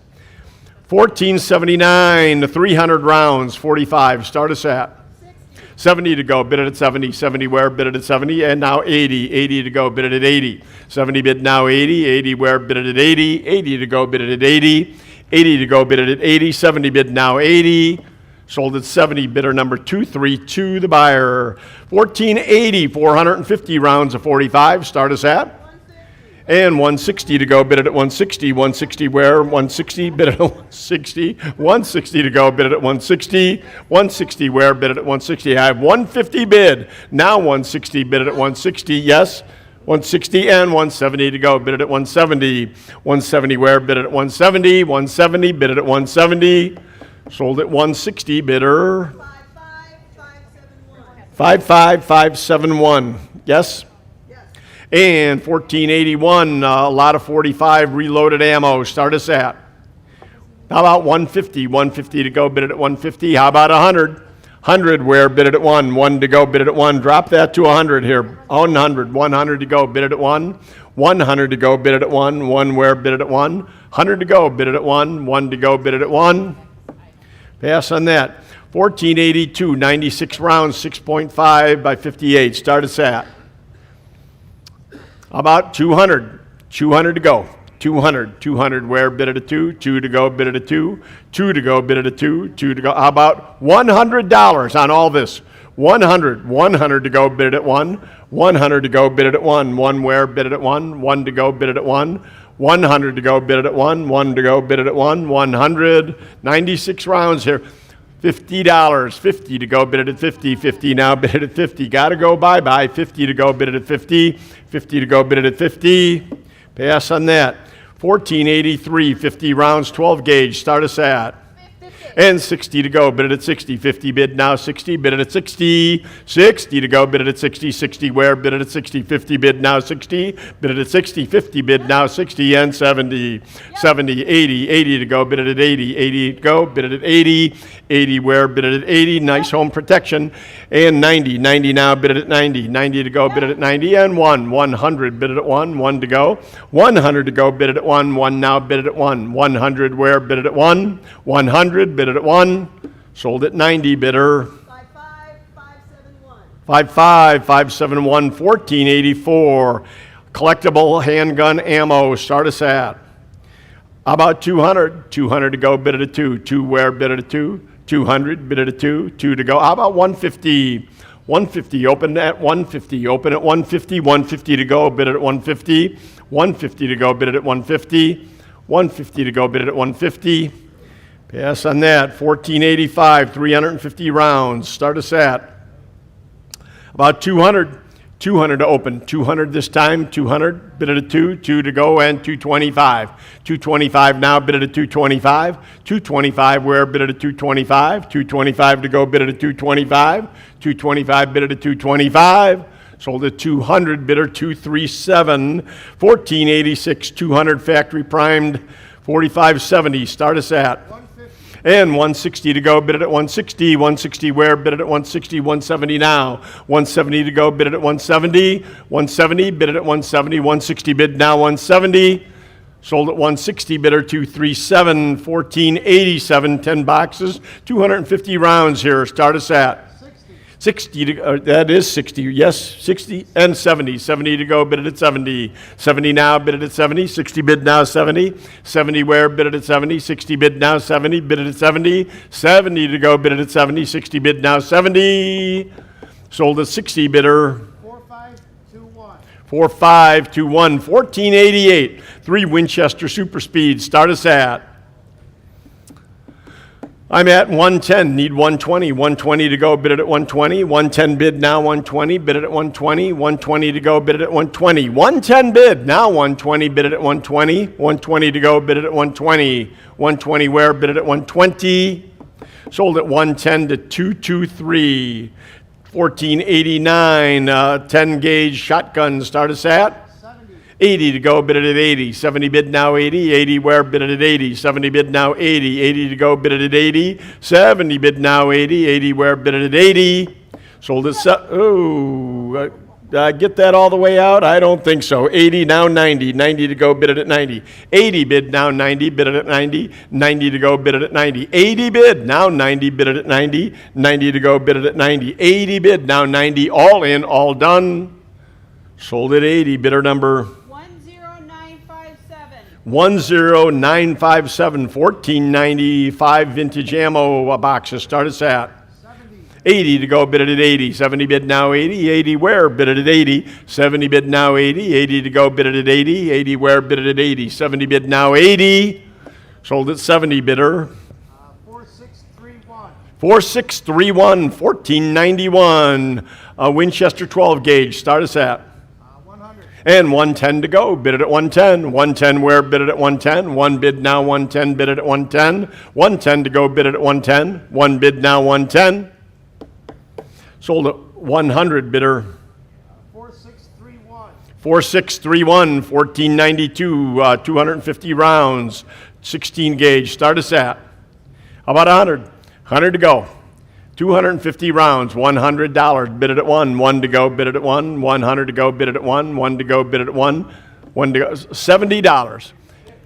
1479, the 300 rounds, 45. Start us at. 70 to go, bid it at 70. 70 where, bid it at 70, and now 80. 80 to go, bid it at 80. 70 bid now 80. 80 where, bid it at 80. 80 to go, bid it at 80. 80 to go, bid it at 80. 70 bid now 80. Sold at 70, bidder number 232, the buyer. 1480, 450 rounds of 45. Start us at. And 160 to go, bid it at 160. 160 where? 160, bid it at 160. 160 to go, bid it at 160. 160 where? Bid it at 160. I have 150 bid. Now 160, bid it at 160. Yes. 160 and 170 to go, bid it at 170. 170 where, bid it at 170. 170, bid it at 170. Sold at 160, bidder 55571. Yes? And 1481, a lot of 45 reloaded ammo. Start us at. How about 150? 150 to go, bid it at 150. How about 100? 100 where, bid it at 1. 1 to go, bid it at 1. Drop that to 100 here. 100. 100 to go, bid it at 1. 100 to go, bid it at 1. 1 where, bid it at 1. 100 to go, bid it at 1. 1 to go, bid it at 1. Pass on that. 1482, 96 rounds, 6.5 by 58. Start us at. How about 200? 200 to go. 200. 200 where, bid it at 2. 2 to go, bid it at 2. 2 to go, bid it at 2. 2 to go. How about $100 on all this? 100. 100 to go, bid it at 1. 100 to go, bid it at 1. 1 where, bid it at 1. 1 to go, bid it at 1. 100 to go, bid it at 1. 1 to go, bid it at 1. 100. 96 rounds here. $50. 50 to go, bid it at 50. 50 now, bid it at 50. Gotta go, bye-bye. 50 to go, bid it at 50. 50 to go, bid it at 50. Pass on that. 1483, 50 rounds, 12 gauge. Start us at. And 60 to go, bid it at 60. 50 bid now 60, bid it at 60. 60 to go, bid it at 60. 60 where, bid it at 60. 50 bid now 60, bid it at 60. 50 bid now 60 and 70. 70, 80. 80 to go, bid it at 80. 80 to go, bid it at 80. 80 where, bid it at 80. Nice home protection. And 90. 90 now, bid it at 90. 90 to go, bid it at 90. And 1. 100, bid it at 1. 1 to go. 100 to go, bid it at 1. 1 now, bid it at 1. 100 where, bid it at 1. 100, bid it at 1. Sold at 90, bidder 55571. 1484. Collectible handgun ammo, start us at. How about 200? 200 to go, bid at a 2. 2 where, bid at a 2. 200, bid at a 2. 2 to go. How about 150? 150, open at 150. Open at 150. 150 to go, bid at 150. 150 to go, bid at 150. 150 to go, bid at 150. Pass on that. 1485, 350 rounds. Start us at. About 200. 200 to open. 200 this time. 200, bid at a 2. 2 to go, and 225. 225 now, bid at a 225. 225 where, bid at a 225. 225 to go, bid at a 225. 225, bid at a 225. Sold at 200, bidder 237. 1486, 200 factory primed. 4570, start us at. And 160 to go, bid it at 160. 160 where, bid it at 160. 170 now. 170 to go, bid it at 170. 170, bid it at 170. 160 bid now, 170. Sold at 160, bidder 237. 1487, 10 boxes, 250 rounds here. Start us at. 60 to, that is 60, yes, 60 and 70. 70 to go, bid it at 70. 70 now, bid it at 70. 60 bid now, 70. 70 where, bid it at 70. 60 bid now, 70. Bid it at 70. 70 to go, bid it at 70. 60 bid now, 70. Sold at 60, bidder. 4521. 4521. 1488. 3 Winchester Super Speed. Start us at. I'm at 110, need 120. 120 to go, bid it at 120. 110 bid now, 120, bid it at 120. 120 to go, bid it at 120. 110 bid, now 120, bid it at 120. 120 to go, bid it at 120. 120 where, bid it at 120. Sold at 110 to 223. 1489, 10 gauge shotgun, start us at. 80 to go, bid it at 80. 70 bid now, 80. 80 where, bid it at 80. 70 bid now, 80. 80 to go, bid it at 80. 70 bid now, 80. 80 where, bid it at 80. Sold at get that all the way out? I don't think so. 80 now, 90. 90 to go, bid it at 90. 80 bid now, 90. Bid it at 90. 90 to go, bid it at 90. 80 bid now, 90. Bid it at 90. 90 to go, bid it at 90. 80 bid now, 90. All in, all done. Sold at 80. Bidder number 10957. 1495 vintage ammo boxes. Start us at 80 to go, bid it at 80. 70 bid now, 80. 80 where, bid it at 80. 70 bid now, 80. 80 to go, bid it at 80. 80 where, bid it at 80. 70 bid now, 80. Sold at 70, bidder. 4631. 4631. 1491. Winchester 12 gauge. Start us at. And 110 to go, bid it at 110. 110 where, bid it at 110. 1 bid now, 110, bid it at 110. 110 to go, bid it at 110. 1 bid now, 110. Sold at 100, bidder. 4631. 4631, 1492, 250 rounds, 16 gauge. Start us at. How about 100? 100 to go. 250 rounds, $100. Bid it at 1. 1 to go, bid it at 1. 100 to go, bid it at 1. 1 to go, bid it at 1. 1 to go, $70.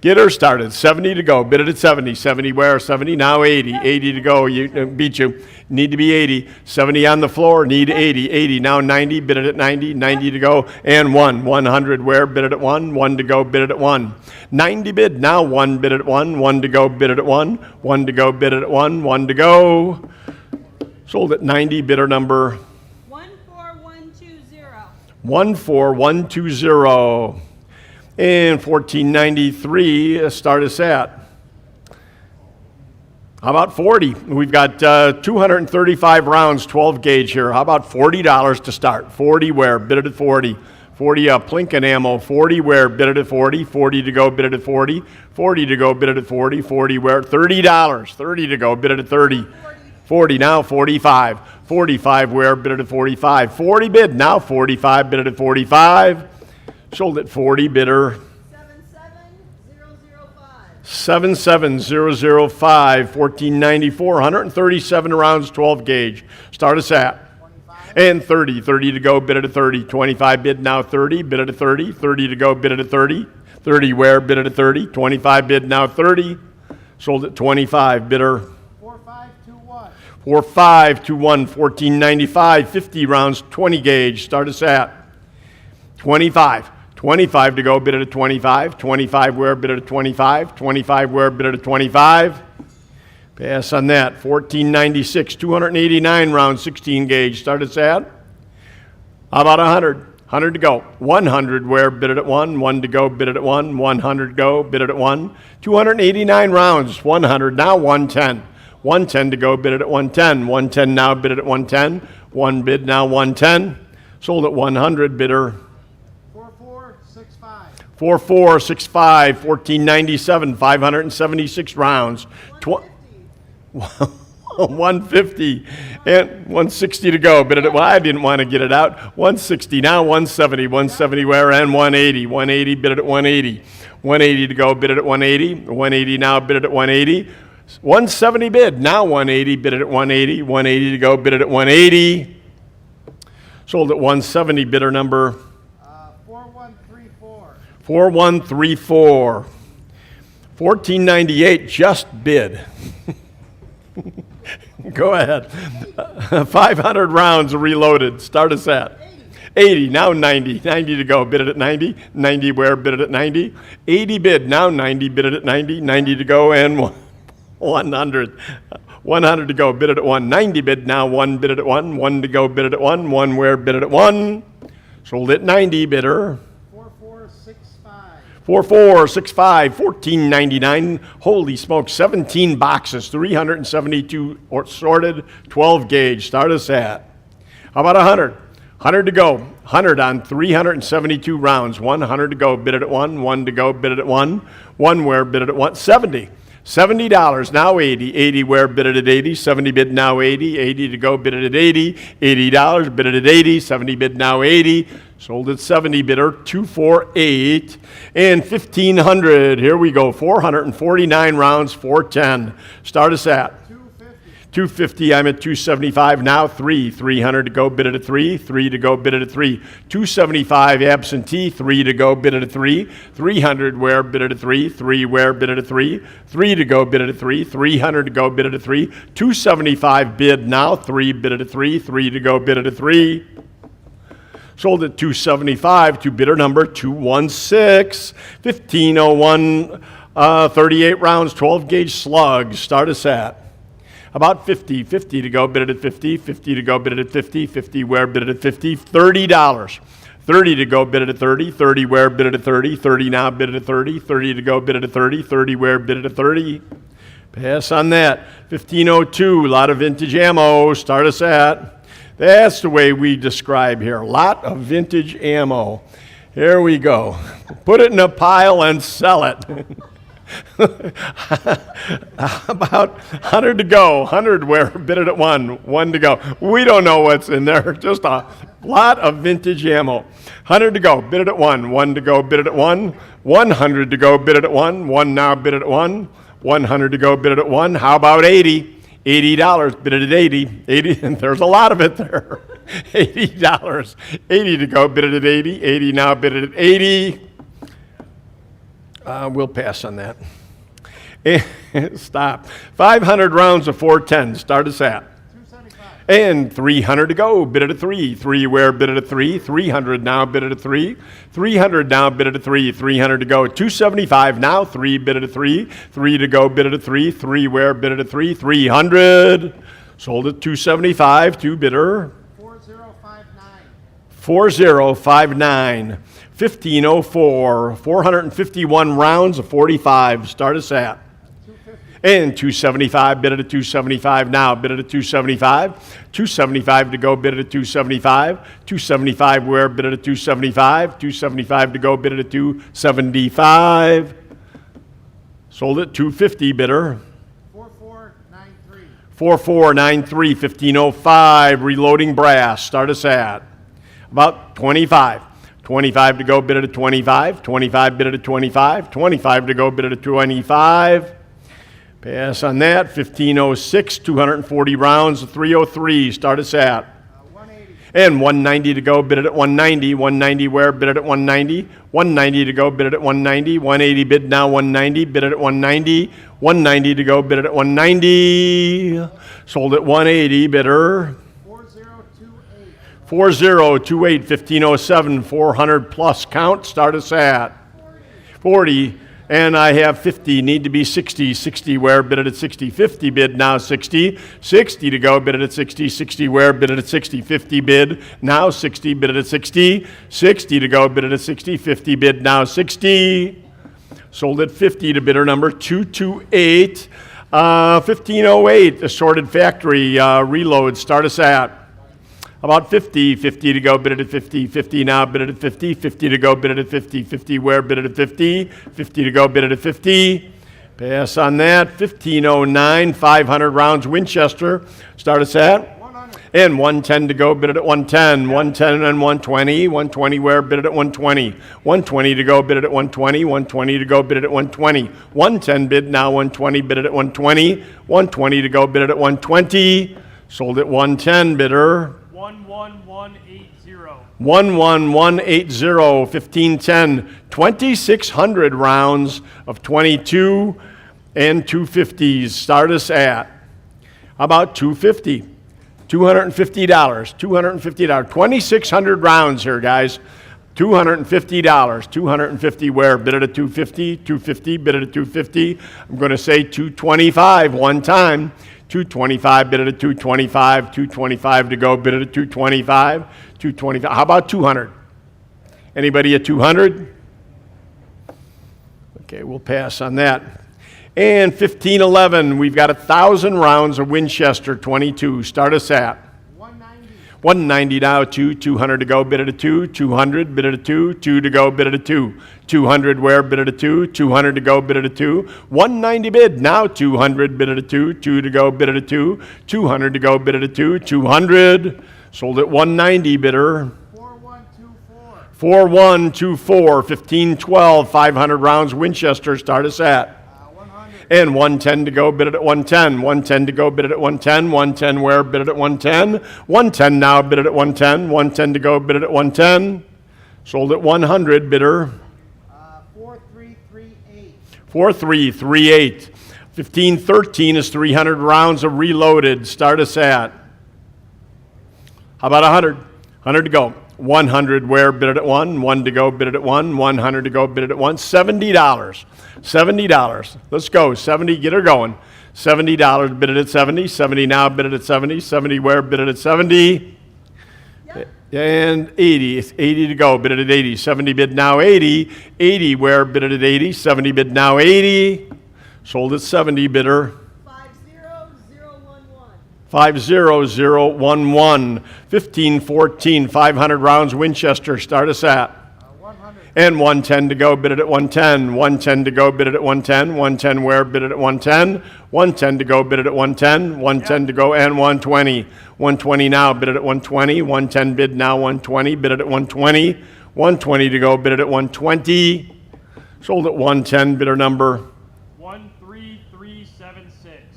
Get her started. 70 to go, bid it at 70. 70 where? 70 now, 80. 80 to go, beat you. Need to be 80. 70 on the floor, need 80. 80 now, 90. Bid it at 90. 90 to go, and 1. 100 where? Bid it at 1. 1 to go, bid it at 1. 90 bid now, 1 bid it at 1. 1 to go, bid it at 1. 1 to go, bid it at 1. 1 to go. Sold at 90, bidder number 14120. 14120. And 1493, start us at. How about 40? We've got 235 rounds, 12 gauge here. How about $40 to start? 40 where? Bid it at 40. 40 Plinken ammo. 40 where? Bid it at 40. 40 to go, bid it at 40. 40 to go, bid it at 40. 40 where? $30. 30 to go, bid it at 30. 40 now, 45. 45 where, bid it at 45. 40 bid now, 45, bid it at 45. Sold at 40, bidder. 77005. 1494, 137 rounds, 12 gauge. Start us at. And 30. 30 to go, bid it at 30. 25 bid now, 30, bid it at 30. 30 to go, bid it at 30. 30 where, bid it at 30. 25 bid now, 30. Sold at 25, bidder. 4521, 1495, 50 rounds, 20 gauge. Start us at 25. 25 to go, bid it at 25. 25 where, bid it at 25. 25 where, bid it at 25. Pass on that. 1496, 289 rounds, 16 gauge. Start at that. How about 100? 100 to go. 100 where, bid it at 1. 1 to go, bid it at 1. 100 go, bid it at 1. 289 rounds, 100. Now 110. 110 to go, bid it at 110. 110 now, bid it at 110. 1 bid now, 110. Sold at 100, bidder. 4465, 1497, 576 rounds. 150 and 160 to go. Bid it at, well, I didn't want to get it out. 160 now, 170, 170 where, and 180. 180, bid it at 180. 180 to go, bid it at 180. 180 now, bid it at 180. 170 bid, now 180, bid it at 180. 180 to go, bid it at 180. Sold at 170, bidder number 4134. 1498, just bid. Go ahead. 500 rounds reloaded. Start us at 80, now 90. 90 to go, bid it at 90. 90 where, bid it at 90. 80 bid, now 90, bid it at 90. 90 to go, and 100. 100 to go, bid it at 1. 90 bid, now 1, bid it at 1. 1 to go, bid it at 1. 1 where, bid it at 1. Sold at 90, bidder. 4465, 1499. Holy smoke, 17 boxes, 372 sorted, 12 gauge. Start us at. How about 100? 100 to go. 100 on 372 rounds. 100 to go, bid it at 1. 1 to go, bid it at 1. 1 where, bid it at 1. 70. $70, now 80. 80 where, bid it at 80. 70 bid, now 80. 80 to go, bid it at 80. $80, bid it at 80. 70 bid, now 80. Sold at 70, bidder, 248. And 1,500, here we go, 449 rounds, 410. Start us at. 250, I'm at 275, now 3. 300 to go, bid it at 3. 3 to go, bid it at 3. 275 absentee, 3 to go, bid it at 3. 300 where, bid it at 3. 3 where, bid it at 3. 3 to go, bid it at 3. 300 to go, bid it at 3. 275 bid now, 3 bid it at 3. 3 to go, bid it at 3. Sold at 275 to bidder number 216. 1501, 38 rounds, 12 gauge slug. Start us at. About 50. 50 to go, bid it at 50. 50 to go, bid it at 50. 50 where, bid it at 50. $30. 30 to go, bid it at 30. 30 where, bid it at 30. 30 now, bid it at 30. 30 to go, bid it at 30. 30 where, bid it at 30. Pass on that. 1502, a lot of vintage ammo. Start us at. That's the way we describe here. A lot of vintage ammo. Here we go. Put it in a pile and sell it. About 100 to go. 100 where, bid it at 1. 1 to go. We don't know what's in there. Just a lot of vintage ammo. 100 to go, bid it at 1. 1 to go, bid it at 1. 100 to go, bid it at 1. 1 now, bid it at 1. 100 to go, bid it at 1. How about 80? $80, bid it at 80. 80, and there's a lot of it there. $80. 80 to go, bid it at 80. 80 now, bid it at 80. We'll pass on that. Stop. 500 rounds of 410. Start us at. 275. And 300 to go, bid it at 3. 3 where, bid it at 3. 300 now, bid it at 3. 300 now, bid it at 3. 300 to go. 275 now, 3 bid it at 3. 3 to go, bid it at 3. 3 where, bid it at 3. 300. Sold at 275, 2 bidder. 4059. 1504. 451 rounds of 45. Start us at. And 275, bid it at 275 now, bid it at 275. 275 to go, bid it at 275. 275 where, bid it at 275. 275 to go, bid it at 275. Sold at 250, bidder. 4493, 1505, reloading brass. Start us at. About 25. 25 to go, bid it at 25. 25 bid it at 25. 25 to go, bid it at 25. Pass on that. 1506, 240 rounds, 303. Start us at. 180. And 190 to go, bid it at 190. 190 where, bid it at 190. 190 to go, bid it at 190. 180 bid now, 190. Bid it at 190. 190 to go, bid it at 190. Sold at 180, bidder. 40 4028, 1507, 400 plus count. Start us at 40. And I have 50, need to be 60. 60 where, bid it at 60. 50 bid, now 60. 60 to go, bid it at 60. 60 where, bid it at 60. 50 bid, now 60, bid it at 60. 60 to go, bid it at 60. 50 bid, now 60. Sold at 50 to bidder number 228. 1508, assorted factory, reload, start us at about 50. 50 to go, bid it at 50. 50 now, bid it at 50. 50 to go, bid it at 50. 50 where, bid it at 50. 50 to go, bid it at 50. Pass on that. 1509, 500 rounds Winchester. Start us at 100. And 110 to go, bid it at 110. 110 and 120. 120 where, bid it at 120. 120 to go, bid it at 120. 120 to go, bid it at 120. 110 bid, now 120, bid it at 120. 120 to go, bid it at 120. Sold at 110, bidder. 11180. 11180, 1510, 2,600 rounds of 22 and 250s. Start us at about $250. $250. $250. 2,600 rounds here, guys. $250. 250 where? Bid it at 250. 250. Bid it at 250. I'm going to say 225 one time. 225, bid it at 225, 225 to go, bid it at 225, 225. How about 200? Anybody at 200? Okay, we'll pass on that. And 1511, we've got 1,000 rounds of Winchester 22. Start us at 190 now, 200 to go, bid it at 2, 200, bid it at 2, 2 to go, bid it at 2, 200 where, bid it at 2, 200 to go, bid it at 2, 190 bid, now 200, bid it at 2, 2 to go, bid it at 2, 200 to go, bid it at 2, 200, sold at 190, bidder. 4124, 1512, 500 rounds Winchester, start us at. And 110 to go, bid it at 110. 110 to go, bid it at 110. 110 where, bid it at 110. 110 now, bid it at 110. 110 to go, bid it at 110. Sold at 100, bidder. 4338. 4338. 1513 is 300 rounds of reloaded. Start us at. How about 100? 100 to go. 100 where, bid it at 1. 1 to go, bid it at 1. 100 to go, bid it at 1. $70. $70. Let's go. 70, get her going. $70, bid it at 70. 70 now, bid it at 70. 70 where, bid it at 70. Yep. And 80. It's 80 to go, bid it at 80. 70 bid now 80. 80 where, bid it at 80. 70 bid now 80. Sold at 70, bidder. 50011. 1514, 500 rounds Winchester. Start us at. 100. And 110 to go, bid it at 110. 110 to go, bid it at 110. 110 where, bid it at 110. 110 to go, bid it at 110. 110 to go, and 120. 120 now, bid it at 120. 110 bid now 120, bid it at 120. 120 to go, bid it at 120. Sold at 110, bidder number.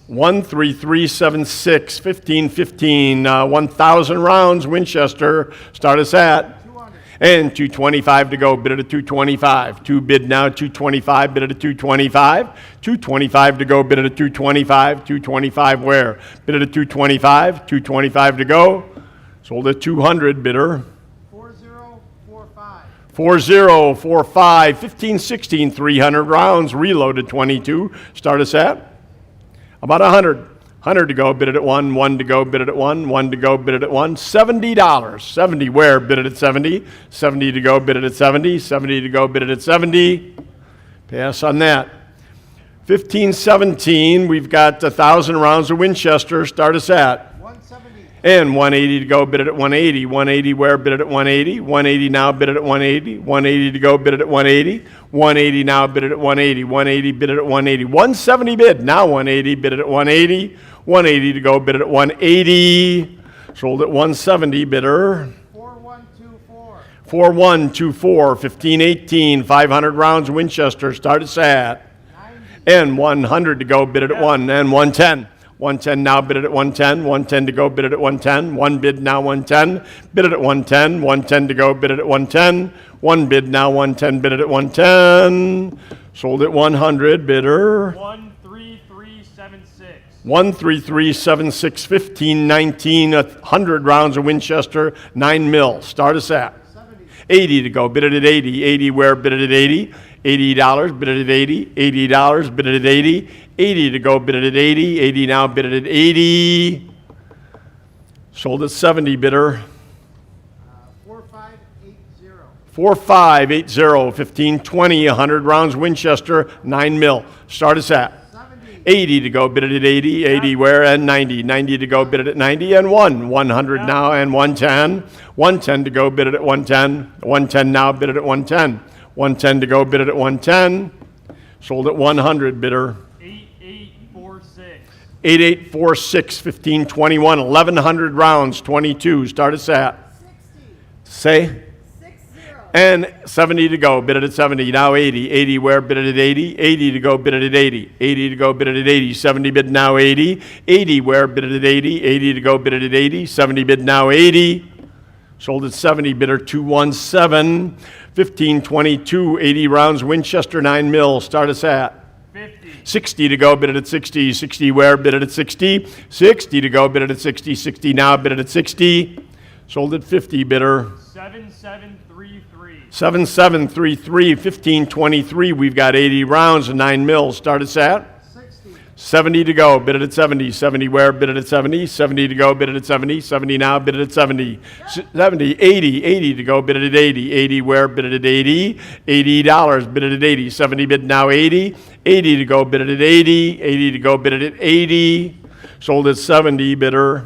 13376, 1515, 1,000 rounds Winchester. Start us at 200. And 225 to go, bid it at 225. 2 bid now, 225, bid it at 225. 225 to go, bid it at 225. 225 where? Bid it at 225. 225 to go. Sold at 200, bidder. 4045, 1516, 300 rounds, reloaded 22. Start us at about 100. 100 to go, bid it at 1. 1 to go, bid it at 1. 1 to go, bid it at 1. $70. 70 where, bid it at 70. 70 to go, bid it at 70. 70 to go, bid it at 70. Pass on that. 1517, we've got 1,000 rounds of Winchester. Start us at. And 180 to go, bid it at 180. 180 where, bid it at 180. 180 now, bid it at 180. 180 to go, bid it at 180. 180 now, bid it at 180. 180 bid it at 180. 170 bid, now 180, bid it at 180. 180 to go, bid it at 180. Sold at 170, bidder. 4124, 1518, 500 rounds Winchester. Start us at. 90. And 100 to go, bid it at 1. And 110. 110 now, bid it at 110. 110 to go, bid it at 110. 1 bid now, 110. Bid it at 110. 110 to go, bid it at 110. 1 bid now, 110. Bid it at 110. Sold at 100. Bidder. 13376. 13376 1519, 100 rounds of Winchester 9 mil. Start us at 80 to go. Bid it at 80. 80 where? Bid it at 80. $80. Bid it at 80. $80. Bid it at 80. 80 to go. Bid it at 80. 80 now. Bid it at 80. Sold at 70. Bidder. 4580. 1520, 100 rounds Winchester 9 mil. Start us at 80 to go. Bid it at 80. 80 where? And 90. 90 to go. Bid it at 90 and 100 now and 110. 110 to go. Bid it at 110. 110 now. Bid it at 110. 110 to go. Bid it at 110. Sold at 100. Bidder. 8846. 8846. 1521. 1100 rounds 22. Start us at 60. Say. And 70 to go, bid it at 70, now 80. 80 where? Bid it at 80. 80 to go, bid it at 80. 80 to go, bid it at 80. 70 bid now 80. 80 where? Bid it at 80. 80 to go, bid it at 80. 70 bid now 80. Sold at 70, bidder 217. 1522, 80 rounds, Winchester 9 mil. Start us at 50. 60 to go, bid it at 60. 60 where? Bid it at 60. 60 to go, bid it at 60. 60 now, bid it at 60. Sold at 50, bidder 7733. 7733, 1523. We've got 80 rounds and 9 mils. Start us at 60. 70 to go. Bid it at 70. 70 where? Bid it at 70. 70 to go. Bid it at 70. 70 now. Bid it at 70. 70. 80. 80 to go. Bid it at 80. 80 where? Bid it at 80. $80. Bid it at 80. 70 bid now 80. 80 to go. Bid it at 80. 80 to go. Bid it at 80. Sold at 70. Bidder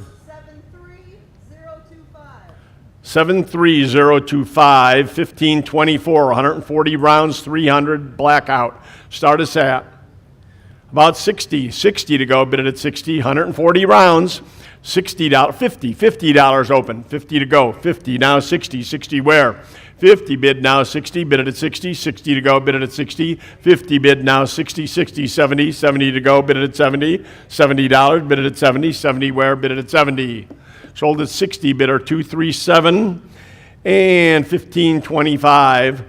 73025, 1524, 140 rounds, 300 blackout. Start us at about 60. 60 to go, bid it at 60, 140 rounds, $60, $50 open, 50 to go, 50 now 60, 60 where? 50 bid now 60, bid it at 60, 60 to go, bid it at 60, 50 bid now 60, 60, 70, 70 to go, bid it at 70, $70, bid it at 70, 70 where? Bid it at 70. Sold at 60, bidder 237 and 1525.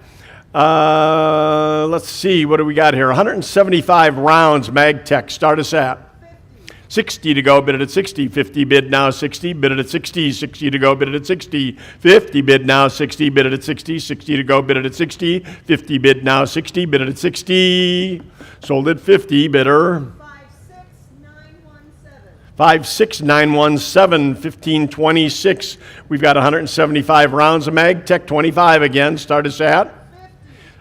Let's see, what do we got here? 175 rounds, MagTech. Start us at 60 to go, bid it at 60. 50 bid now 60, bid it at 60. 60 to go, bid it at 60. 50 bid now 60, bid it at 60. 60 to go, bid it at 60. 50 bid now 60, bid it at 60. Sold at 50, bidder 56917, 1526. We've got 175 rounds of MagTech, 25 again. Start us at?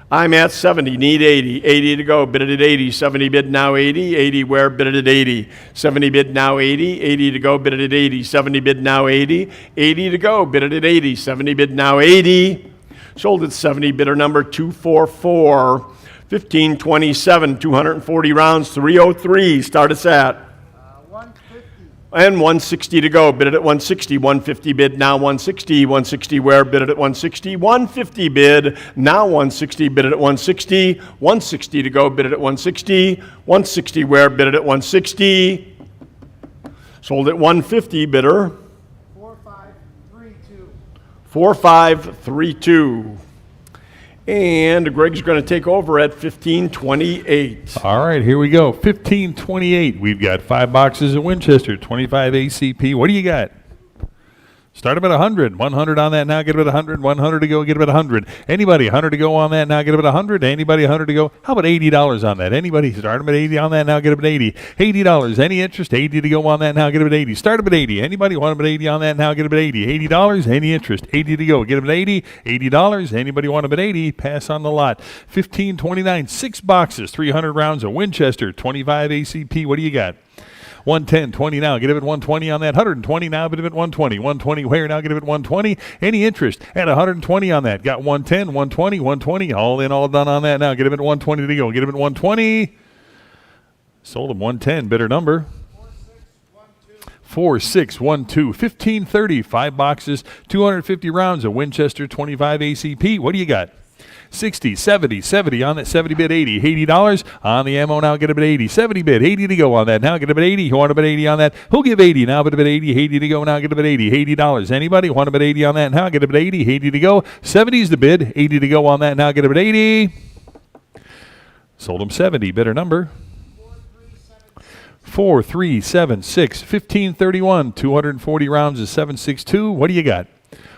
I'm at 70, need 80. 80 to go, bid it at 80. 70 bid now 80. 80 where? Bid it at 80. 70 bid now 80. 80 to go, bid it at 80. 70 bid now 80. 80 to go, bid it at 80. 70 bid now 80. Sold at 70, bidder number 244. 1527, 240 rounds, 303. Start us at? And 160 to go. Bid it at 160. 150 bid now 160. 160 where? Bid it at 160. 150 bid now 160. Bid it at 160. 160 to go. Bid it at 160. 160 where? Bid it at 160. Sold at 150. Bidder 4532. 4532. And Greg's going to take over at 1528. All right, here we go. 1528. We've got 5 boxes of Winchester, 25 ACP. What do you got? Start them at 100. 100 on that now, get them at 100. 100 to go, get them at 100. Anybody, 100 to go on that now, get them at 100. Anybody, 100 to go. How about $80 on that? Anybody, start them at 80 on that now, get them at 80. $80. Any interest? 80 to go on that now, get them at 80. Start them at 80. Anybody want them at 80 on that now, get them at 80. $80. Any interest? 80 to go, get them at 80. $80. Anybody want them at 80? Pass on the lot. 1529. 6 boxes, 300 rounds of Winchester, 25 ACP. What do you got? 110, 20 now, get him at 120 on that. 120 now, get him at 120. 120 where now, get him at 120. Any interest at 120 on that? Got 110, 120, 120. All in, all done on that now. Get him at 120 to go. Get him at 120. Sold him 110. Bidder number 4612. 1530. 5 boxes, 250 rounds of Winchester 25 ACP. What do you got? 60, 70, 70 on that. 70 bid 80. $80 on the ammo now, get him at 80. 70 bid, 80 to go on that now, get him at 80. You want him at 80 on that? Who'll give 80 now, but at 80. 80 to go now, get him at 80. $80. Anybody want him at 80 on that now, get him at 80. 80 to go. 70 is the bid. 80 to go on that now, get him at 80. Sold him 70. Bidder number 4376, 1531, 240 rounds is 762. What do you got?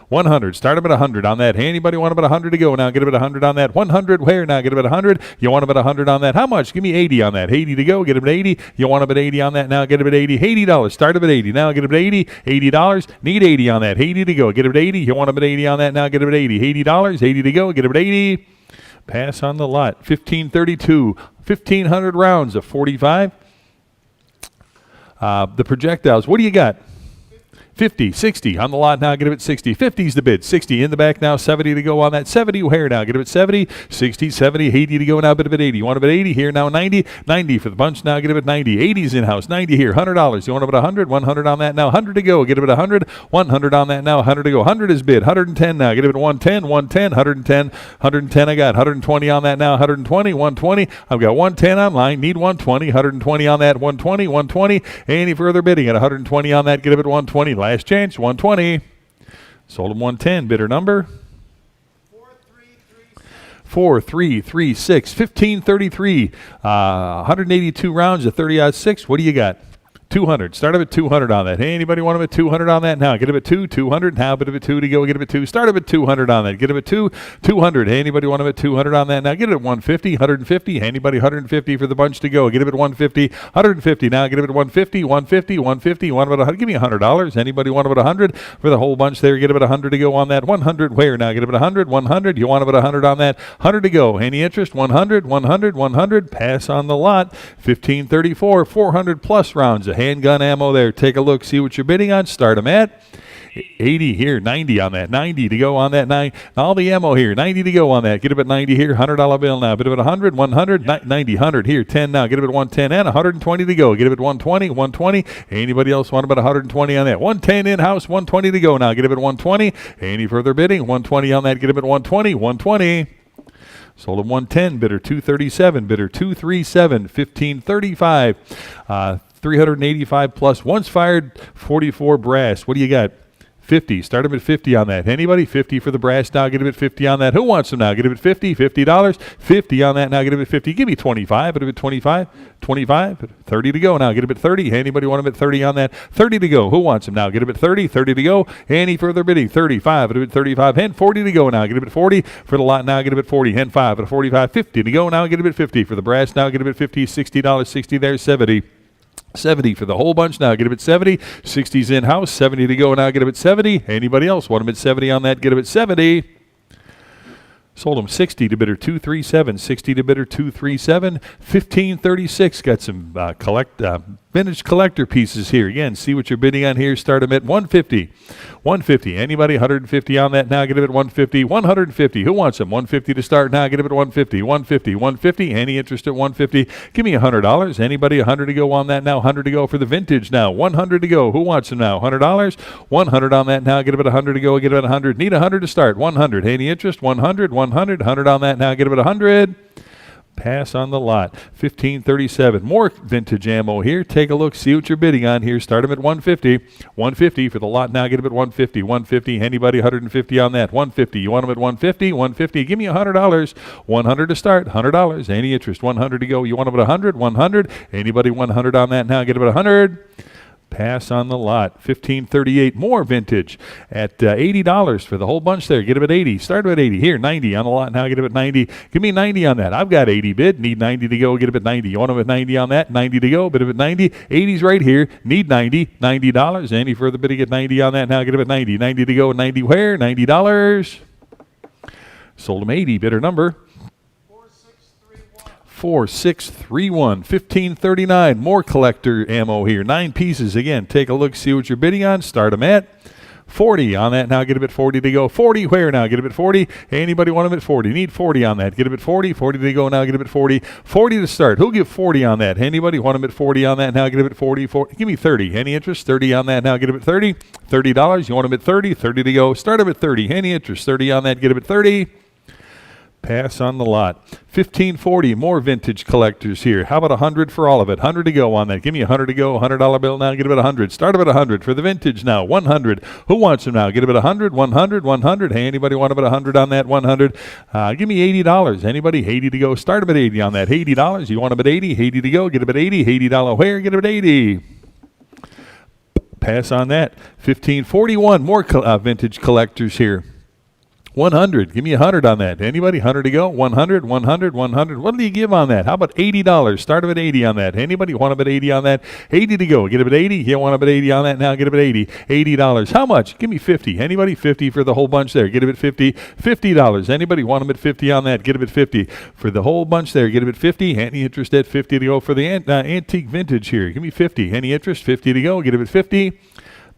100. Start them at 100 on that. Hey, anybody want them at 100 to go? Now get them at 100 on that. 100 where? Now get them at 100. You want them at 100 on that. How much? Give me 80 on that. 80 to go. Get them at 80. You want them at 80 on that. Now get them at 80. $80. Start them at 80. Now get them at 80. $80. Need 80 on that. 80 to go. Get them at 80. You want them at 80 on that. Now get them at 80. $80. 80 to go. Get them at 80. Pass on the lot. 1532. 1,500 rounds of 45. The projectiles. What do you got? 50, 60 on the lot now, get him at 60. 50's the bid. 60 in the back now, 70 to go on that. 70 where now, get him at 70. 60, 70, 80 to go now, bid him at 80. You want him at 80 here now, 90. 90 for the bunch now, get him at 90. 80's in house, 90 here, $100. You want him at 100. 100 on that now, 100 to go, get him at 100. 100 on that now, 100 to go. 100 is bid. 110 now, get him at 110. 110, 110, 110 I got. 120 on that now, 120. 120. I've got 110 online, need 120. 120 on that, 120. 120. Any further bidding at 120 on that, get him at 120. Last chance, 120. Sold him 110. Bidder number? 4336. 1533. 182 rounds of 30-06. What do you got? 200. Start him at 200 on that. Hey, anybody want him at 200 on that? Now, get him at 200. Now, bid him at 2 to go. Get him at 2. Start him at 200 on that. Get him at 200. Hey, anybody want him at 200 on that? Now, get it at 150. 150. Anybody 150 for the bunch to go. Get him at 150. 150. Now, get him at 150. 150. 150. You want him at 100? Give me $100. Anybody want him at 100 for the whole bunch there? Get him at 100 to go on that. 100 where? Now, get him at 100. 100. You want him at 100 on that? 100 to go. Any interest? 100. 100. 100. Pass on the lot. 1534. 400 plus rounds of handgun ammo there. Take a look, see what you're bidding on. Start them at 80 here, 90 on that, 90 to go on that. All the ammo here, 90 to go on that. Get him at 90 here, $100 bill now. Bid him at 100, 100, 90, 100 here, 10 now. Get him at 110 and 120 to go. Get him at 120, 120. Anybody else want about 120 on that? 110 in house, 120 to go now. Get him at 120. Any further bidding? 120 on that. Get him at 120, 120. Sold him 110, bidder 237, bidder 237, 1535. 385 plus. Once fired, 44 brass. What do you got? 50. Start him at 50 on that. Anybody? 50 for the brass now. Get him at 50 on that. Who wants him now? Get him at 50. $50. 50 on that now. Get him at 50. Give me 25. Get him at 25. 25. 30 to go now. Get him at 30. Anybody want him at 30 on that? 30 to go. Who wants him now? Get him at 30. 30 to go. Any further bidding? 35. Get him at 35. And 40 to go now. Get him at 40 for the lot now. Get him at 40. And 5 at 45. 50 to go now. Get him at 50 for the brass now. Get him at 50. $60. 60 there. 70. 70 for the whole bunch now. Get him at 70. 60's in house. 70 to go now. Get him at 70. Anybody else want him at 70 on that? Get him at 70. Sold him 60 to bidder 237. 60 to bidder 237. 1536. Got some vintage collector pieces here. Again, see what you're bidding on here. Start them at 150. 150. Anybody 150 on that now? Get him at 150. 150. Who wants them? 150 to start now. Get him at 150. 150. 150. Any interest at 150? Give me $100. Anybody 100 to go on that now? 100 to go for the vintage now. 100 to go. Who wants them now? $100. 100 on that now. Get him at 100 to go. Get him at 100. Need 100 to start. 100. Any interest? 100. 100. 100 on that now. Get him at 100. Pass on the lot. 1537. More vintage ammo here. Take a look. See what you're bidding on here. Start them at 150. 150 for the lot now. Get them at 150. 150. Anybody 150 on that? 150. You want them at 150? 150. Give me $100. 100 to start. $100. Any interest? 100 to go. You want them at 100? 100. Anybody 100 on that now? Get them at 100. Pass on the lot. 1538. More vintage at $80 for the whole bunch there. Get him at 80. Start him at 80. Here, 90 on the lot now. Get him at 90. Give me 90 on that. I've got 80 bid. Need 90 to go. Get him at 90. You want him at 90 on that? 90 to go. Bid him at 90. 80's right here. Need 90. $90. Any further bidding at 90 on that now? Get him at 90. 90 to go. 90 where? $90. Sold him 80. Bidder number? 4631. 1539. More collector ammo here. 9 pieces. Again, take a look, see what you're bidding on. Start them at 40 on that now. Get him at 40 to go. 40 where now? Get him at 40. Anybody want him at 40? Need 40 on that. Get him at 40. 40 to go now. Get him at 40. 40 to start. Who'll give 40 on that? Anybody want him at 40 on that now? Get him at 40. 40. Give me 30. Any interest? 30 on that now. Get him at 30. $30. You want him at 30. 30 to go. Start him at 30. Any interest? 30 on that. Get him at 30. Pass on the lot. 1540, more vintage collectors here. How about 100 for all of it? 100 to go on that. Give me 100 to go. $100 bill now. Get it at 100. Start them at 100 for the vintage now. 100. Who wants them now? Get it at 100, 100, 100. Hey, anybody want them at 100 on that? 100. Give me $80. Anybody? 80 to go. Start them at 80 on that. $80. You want them at 80? 80 to go. Get them at 80. $80 where? Get them at 80. Pass on that. 1541, more vintage collectors here. 100. Give me 100 on that. Anybody? 100 to go. 100, 100, 100. What do you give on that? How about $80? Start them at 80 on that. Anybody want them at 80 on that? 80 to go. Get them at 80. You want them at 80 on that now? Get them at 80. $80. How much? Give me 50. Anybody? 50 for the whole bunch there. Get them at 50. $50. Anybody want them at 50 on that? Get them at 50 for the whole bunch there. Get them at 50. Any interest at 50 to go for the antique vintage here? Give me 50. Any interest? 50 to go. Get them at 50.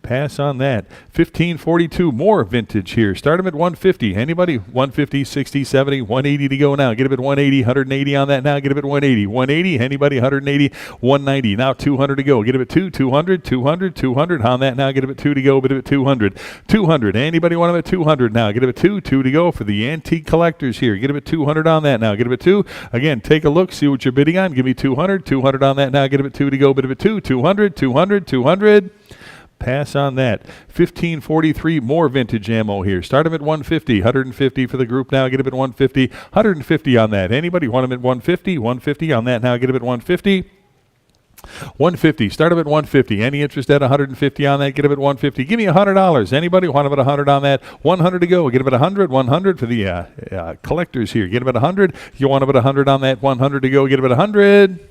Pass on that. 1542, more vintage here. Start them at 150. Anybody? 150, 60, 70, 180 to go now. Get them at 180, 180 on that now. Get them at 180. 180. Anybody? 180, 190. Now 200 to go. Get them at 200, 200, 200 on that now. Get them at 2 to go. Get them at 200. 200. Anybody want them at 200 now? Get them at 2 to go for the antique collectors here. Get them at 200 on that now. Get them at 2. Again, take a look. See what you're bidding on. Give me 200, 200 on that now. Get them at 2 to go. Get them at 2, 200, 200, 200. Pass on that. 1543, more vintage ammo here. Start them at 150. 150 for the group now. Get them at 150. 150 on that. Anybody want them at 150? 150 on that now. Get them at 150. 150. Start them at 150. Any interest at 150 on that? Get them at 150. Give me $100. Anybody want them at 100 on that? 100 to go. Get them at 100. 100 for the collectors here. Get them at 100. You want them at 100 on that? 100 to go. Get them at 100.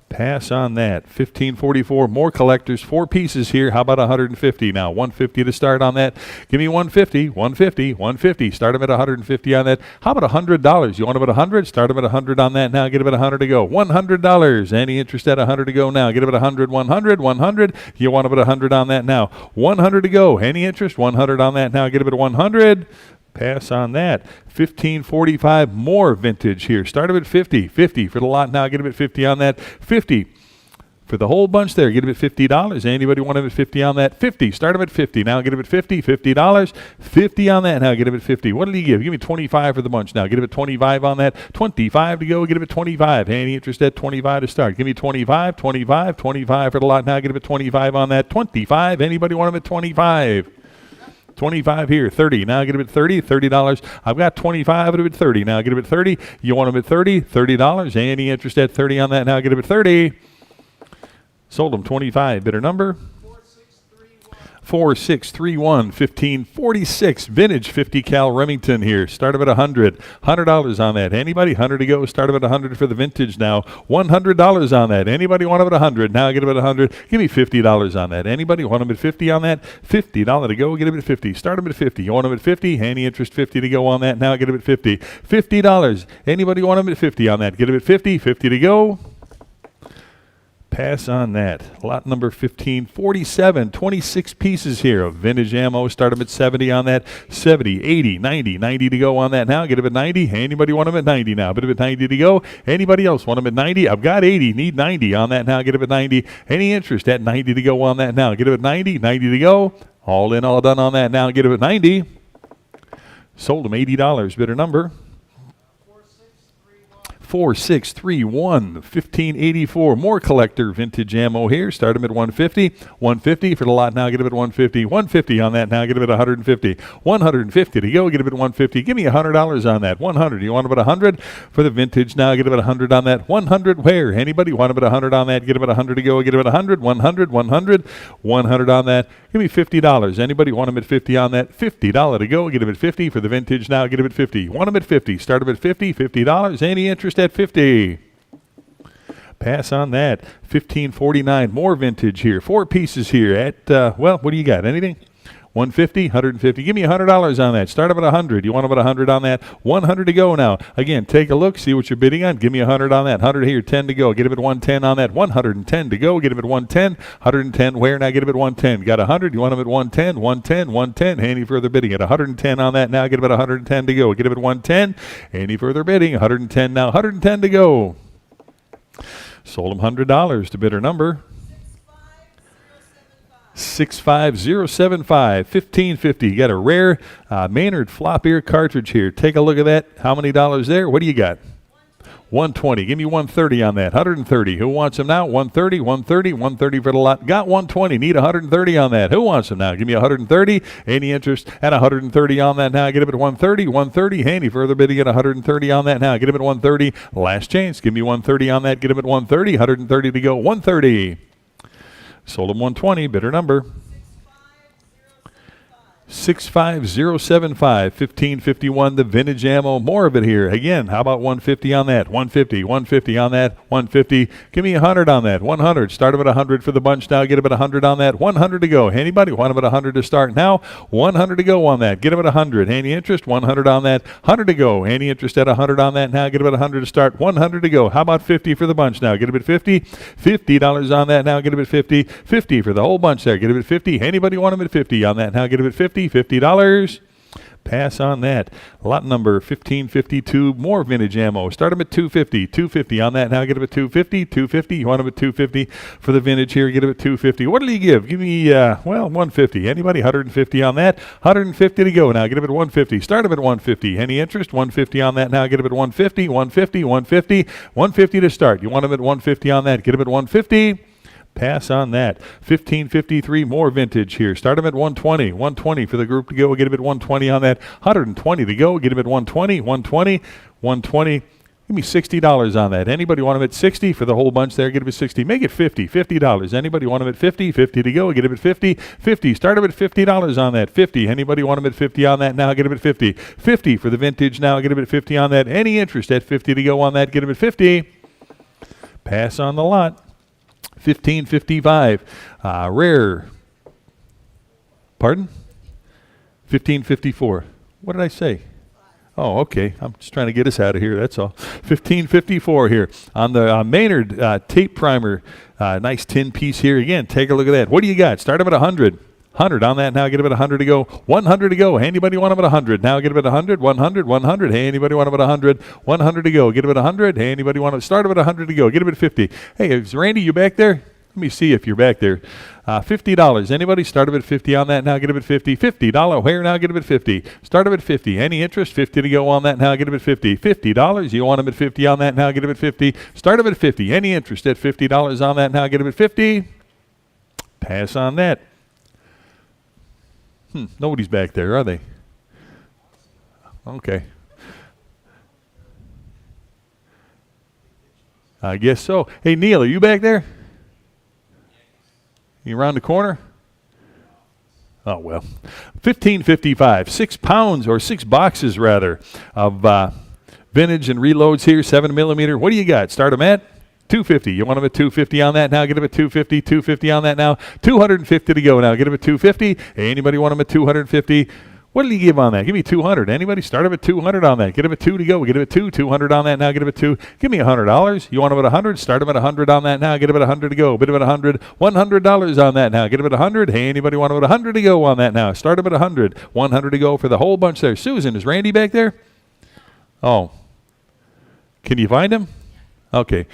Pass on that. 1544, more collectors, 4 pieces here. How about 150 now? 150 to start on that. Give me 150, 150, 150. Start them at 150 on that. How about $100? You want them at 100? Start them at 100 on that now. Get them at 100 to go. $100. Any interest at 100 to go now? Get them at 100, 100, 100. You want them at 100 on that now. 100 to go. Any interest? 100 on that now. Get them at 100. Pass on that. 1545, more vintage here. Start them at 50. 50 for the lot now. Get them at 50 on that. 50 for the whole bunch there. Get them at $50. Anybody want them at 50 on that? 50. Start them at 50. Now get them at 50. $50. 50 on that now. Get them at 50. What did he give? Give me 25 for the bunch now. Get them at 25 on that. 25 to go. Get them at 25. Any interest at 25 to start? Give me 25, 25, 25 for the lot now. Get them at 25 on that. 25. Anybody want them at 25? 25 here, 30. Now get them at 30, $30. I've got 25 at 30. Now get them at 30. You want them at 30, $30. Any interest at 30 on that? Now get them at 30. Sold them 25. Bidder number? 4631, 1546, vintage 50 cal Remington here. Start them at 100. $100 on that. Anybody? 100 to go. Start them at 100 for the vintage now. $100 on that. Anybody want them at 100? Now get them at 100. Give me $50 on that. Anybody want them at 50 on that? $50 to go. Get them at 50. Start them at 50. You want them at 50? Any interest? 50 to go on that. Now get them at 50. $50. Anybody want them at 50 on that? Get them at 50. 50 to go. Pass on that. Lot number 1547, 26 pieces here of vintage ammo. Start them at 70 on that. 70, 80, 90, 90 to go on that now. Get them at 90. Anybody want them at 90 now? Get them at 90 to go. Anybody else want them at 90? I've got 80. Need 90 on that now. Get them at 90. Any interest at 90 to go on that now? Get them at 90. 90 to go. All in, all done on that now. Get them at 90. Sold them $80. Bidder number? 4631, 1584, more collector vintage ammo here. Start them at 150. 150 for the lot now. Get them at 150. 150 on that now. Get them at 150. 150 to go. Get them at 150. Give me $100 on that. 100. You want them at 100 for the vintage now? Get them at 100 on that. 100 where? Anybody want them at 100 on that? Get them at 100 to go. Get them at 100. 100. 100. 100 on that. Give me $50. Anybody want them at 50 on that? $50 to go. Get them at 50 for the vintage now. Get them at 50. Want them at 50. Start them at 50. $50. Any interest at 50. Pass on that. 1549, more vintage here. 4 pieces here at, well, what do you got? Anything? 150, 150. Give me $100 on that. Start them at 100. You want them at 100 on that? 100 to go now. Again, take a look. See what you're bidding on. Give me 100 on that. 100 here. 10 to go. Get them at 110 on that. 110 to go. Get them at 110. 110 where? Now get them at 110. Got 100. You want them at 110. 110. 110. Any further bidding at 110 on that now? Get them at 110 to go. Get them at 110. Any further bidding? 110 now. 110 to go. Sold them $100 to bidder number 65075, 1550. You got a rare Maynard flop ear cartridge here. Take a look at that. How many dollars there? What do you got? 120. Give me 130 on that. 130. Who wants them now? 130, 130, 130 for the lot. Got 120. Need 130 on that. Who wants them now? Give me 130. Any interest at 130 on that now? Get him at 130, 130. Handy further bidding at 130 on that now. Get him at 130. Last chance. Give me 130 on that. Get him at 130. 130 to go. 130. Sold him 120. Bidder number 65075, 1551. The vintage ammo. More of it here. Again, how about 150 on that? 150, 150 on that. 150. Give me 100 on that. 100. Start him at 100 for the bunch now. Get him at 100 on that. 100 to go. Anybody want him at 100 to start now? 100 to go on that. Get him at 100. Any interest? 100 on that. 100 to go. Any interest at 100 on that now? Get him at 100 to start. 100 to go. How about 50 for the bunch now? Get him at 50. $50 on that now. Get him at 50. 50 for the whole bunch there. Get him at 50. Anybody want him at 50 on that now? Get him at 50. $50. Pass on that. Lot number 1552. More vintage ammo. Start them at 250. 250 on that now. Get them at 250. 250. You want them at 250 for the vintage here. Get them at 250. What do you give? Give me, 150. Anybody? 150 on that. 150 to go now. Get them at 150. Start them at 150. Any interest? 150 on that now. Get them at 150. 150. 150. 150 to start. You want them at 150 on that. Get them at 150. Pass on that. 1553, more vintage here. Start them at 120. 120 for the group to go. Get them at 120 on that. 120 to go. Get them at 120. 120. 120. Give me $60 on that. Anybody want them at 60 for the whole bunch there? Get them at 60. Make it 50. $50. Anybody want them at 50? 50 to go. Get them at 50. 50. Start them at $50 on that. 50. Anybody want them at 50 on that now? Get them at 50. 50 for the vintage now. Get them at 50 on that. Any interest at 50 to go on that? Get them at 50. Pass on the lot. 1555, rare. Pardon? 1554. What did I say? Oh, okay. I'm just trying to get us out of here. That's all. 1554 here on the Maynard tape primer. Nice tin piece here. Again, take a look at that. What do you got? Start them at 100. 100 on that now. Get him at 100 to go. 100 to go. Anybody want him at 100? Now get him at 100. 100. 100. Hey, anybody want him at 100? 100 to go. Get him at 100. Hey, anybody want to start him at 100 to go? Get him at 50. Hey, is Randy, you back there? Let me see if you're back there. $50. Anybody? Start him at 50 on that now. Get him at 50. $50. Where now? Get him at 50. Start him at 50. Any interest? 50 to go on that now. Get him at 50. $50. You want him at 50 on that now. Get him at 50. Start him at 50. Any interest at $50 on that now. Get him at 50. Pass on that. Nobody's back there, are they? Okay. I guess so. Hey, Neil, are you back there? You around the corner? Oh, well. 1555. 6 pounds, or 6 boxes, rather, of vintage and reloads here, 7mm. What do you got? Start them at 250. You want them at 250 on that now? Get them at 250. 250 on that now. 250 to go now. Get them at 250. Anybody want them at 250? What did he give on that? Give me 200. Anybody? Start them at 200 on that. Get them at 2 to go. Get them at 2. 200 on that now. Get them at 2. Give me $100. You want them at 100? Start them at 100 on that now. Get them at 100 to go. Bid them at 100. $100 on that now. Get them at 100. Hey, anybody want them at 100 to go on that now? Start them at 100. 100 to go for the whole bunch there. Susan, is Randy back there? Oh. Can you find him? Okay.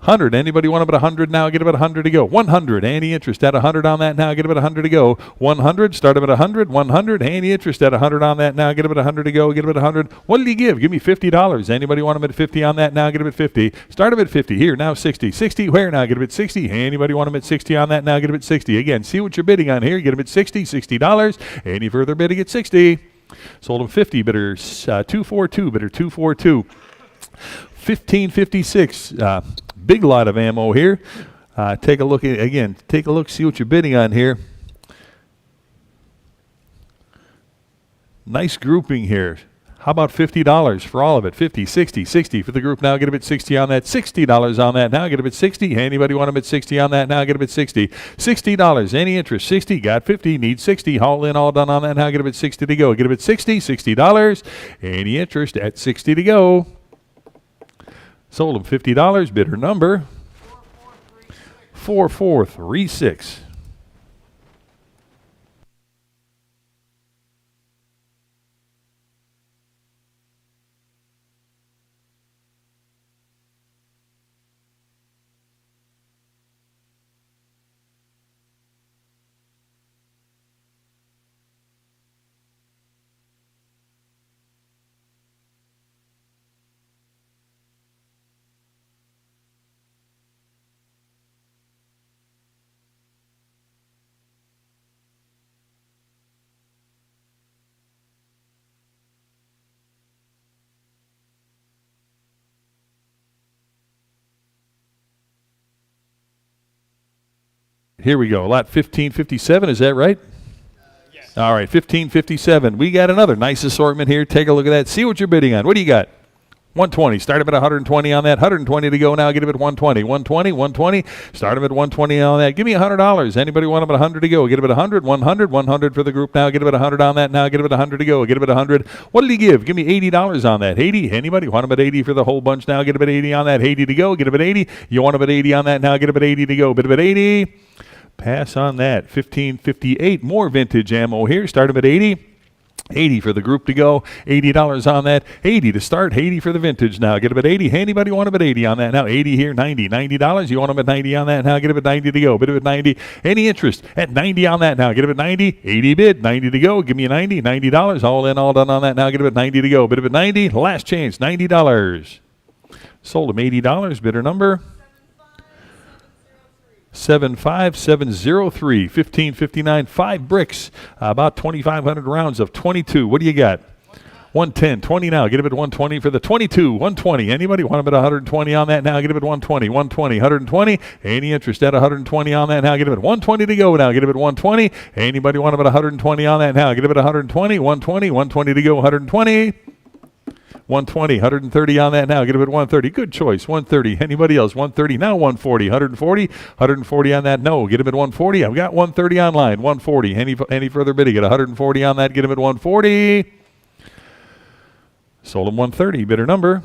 100. Anybody want them at 100 now? Get them at 100 to go. 100. Any interest at 100 on that now? Get them at 100 to go. 100. Start them at 100. 100. Any interest at 100 on that now? Get them at 100 to go. Get them at 100. What did he give? Give me $50. Anybody want them at 50 on that now? Get them at 50. Start them at 50. Here, now 60. 60. Where now? Get them at 60. Anybody want them at 60 on that now? Get them at 60. Again, see what you're bidding on here. Get them at 60. $60. Any further bidding at 60. Sold them 50. Bidder 242. Bidder 242. 1556. Big lot of ammo here. Take a look again. Take a look, see what you're bidding on here. Nice grouping here. How about $50 for all of it? 50, 60, 60 for the group now. Get them at 60 on that. $60 on that now. Get them at 60. Anybody want them at 60 on that now? Get them at 60. $60. Any interest? 60. Got 50. Need 60. Haul in, all done on that now. Get them at 60 to go. Get them at 60. $60. Any interest at 60 to go. Sold him $50. Bidder number 4436. Here we go. Lot 1557, is that right? Yes. All right, 1557. We got another nice assortment here. Take a look at that. See what you're bidding on. What do you got? 120. Start him at 120 on that. 120 to go now. Get him at 120. 120, 120. Start him at 120 on that. Give me $100. Anybody want him at 100 to go? Get him at 100. 100. 100 for the group now. Get him at 100 on that now. Get him at 100 to go. Get him at 100. What did he give? Give me $80 on that. 80. Anybody want him at 80 for the whole bunch now? Get him at 80 on that. 80 to go. Get him at 80. You want him at 80 on that now? Get him at 80 to go. Bid him at 80. Pass on that. 1558. More vintage ammo here. Start him at 80. 80 for the group to go. $80 on that. 80 to start. 80 for the vintage now. Get him at 80. Anybody want him at 80 on that now? 80 here. 90. $90. You want him at 90 on that now? Get him at 90 to go. Bid him at 90. Any interest at 90 on that now? Get him at 90. 80 bid. 90 to go. Give me a 90. $90. All in, all done on that now. Get him at 90 to go. Bid him at 90. Last chance. $90. Sold him $80. Bidder number 75703. 1559. 5 bricks. About 2,500 rounds of 22. What do you got? 110. 20 now. Get him at 120 for the 22. 120. Anybody want him at 120 on that now? Get him at 120. 120. 120. Any interest at 120 on that now? Get him at 120 to go now. Get him at 120. Anybody want him at 120 on that now? Get him at 120. 120. 120 to go. 120. 120, 130 on that now. Get him at 130. Good choice. 130. Anybody else? 130. Now 140. 140. 140 on that. No. Get him at 140. I've got 130 online. 140. Any further bidding? Get 140 on that. Get him at 140. Sold him 130. Bidder number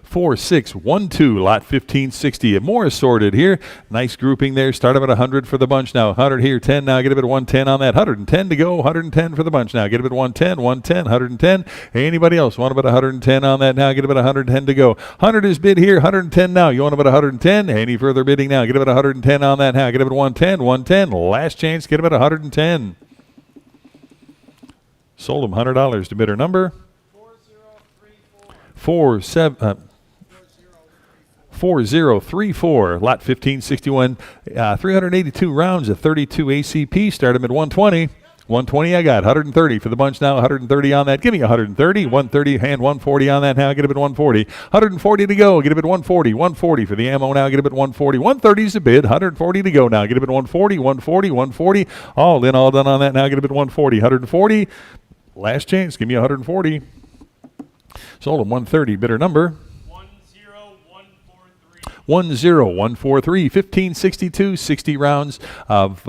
4612. Lot 1560. More assorted here. Nice grouping there. Start him at 100 for the bunch now. 100 here. 10 now. Get him at 110 on that. 110 to go. 110 for the bunch now. Get him at 110. 110. 110. Anybody else want him at 110 on that now? Get him at 110 to go. 100 is bid here. 110 now. You want him at 110? Any further bidding now? Get him at 110 on that now. Get him at 110. 110. Last chance. Get him at 110. Sold him $100 to bidder number 4034. Lot 1561. 382 rounds of 32 ACP. Start him at 120. 120 I got. 130 for the bunch now. 130 on that. Give me 130. 130 hand 140 on that now. Get him at 140. 140 to go. Get him at 140. 140 for the ammo now. Get him at 140. 130 is the bid. 140 to go now. Get him at 140. 140. 140. All in, all done on that now. Get him at 140. 140. Last chance. Give me 140. Sold him 130. Bidder number 10143. 1562. 60 rounds of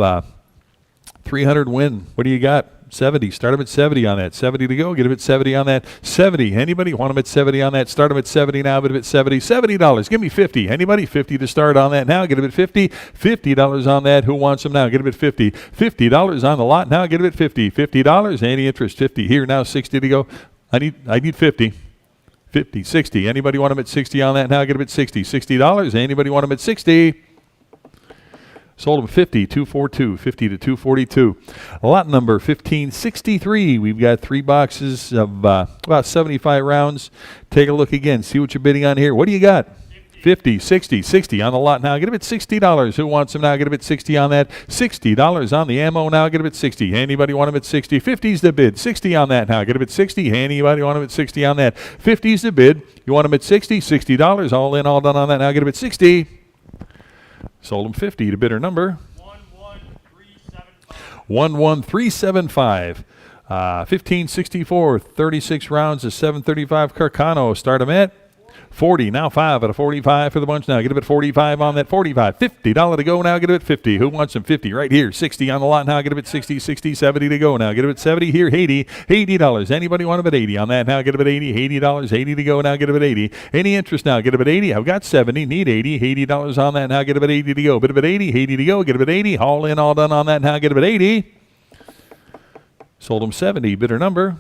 300 win. What do you got? 70. Start him at 70 on that. 70 to go. Get him at 70 on that. 70. Anybody want him at 70 on that? Start him at 70 now. Get him at 70. $70. Give me 50. Anybody? 50 to start on that now. Get him at 50. $50 on that. Who wants him now? Get him at 50. $50 on the lot now. Get him at 50. $50. Any interest? 50 here now. 60 to go. I need 50. 50. 60. Anybody want him at 60 on that now? Get him at 60. $60. Anybody want him at 60? Sold him 50, 242, 50 to 242. Lot number 1563. We've got 3 boxes of about 75 rounds. Take a look again. See what you're bidding on here. What do you got? 50, 60, 60 on the lot now. Get him at $60. Who wants him now? Get him at 60 on that. $60 on the ammo now. Get him at 60. Anybody want him at 60? 50's the bid. 60 on that now. Get him at 60. Anybody want him at 60 on that? 50's the bid. You want him at 60? $60. All in, all done on that now. Get him at 60. Sold him 50 to bidder number 11375. 1564. 36 rounds of 735 Carcano. Start him at 40. Now 5 out of 45 for the bunch now. Get him at 45 on that. 45. $50 to go now. Get him at 50. Who wants him? 50 right here. 60 on the lot now. Get him at 60. 60. 70 to go now. Get him at 70 here. 80. $80. Anybody want him at 80 on that now? Get him at 80. $80. 80 to go now. Get him at 80. Any interest now? Get him at 80. I've got 70. Need 80. $80 on that now. Get him at 80 to go. Bid him at 80. 80 to go. Get him at 80. All in, all done on that now. Get him at 80. Sold him 70. Bidder number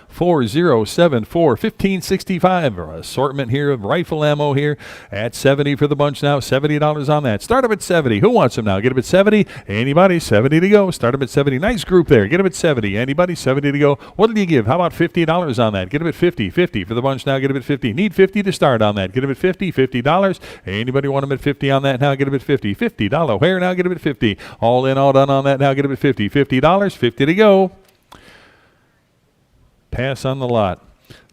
4074. 1565. Assortment here of rifle ammo here at 70 for the bunch now. $70 on that. Start him at 70. Who wants him now? Get him at 70. Anybody? 70 to go. Start him at 70. Nice group there. Get him at 70. Anybody? 70 to go. What did you give? How about $50 on that? Get him at 50. 50 for the bunch now. Get him at 50. Need 50 to start on that. Get him at 50. $50. Anybody want him at 50 on that now? Get him at 50. $50. Where now? Get him at 50. All in, all done on that now. Get him at 50. $50. 50 to go. Pass on the lot.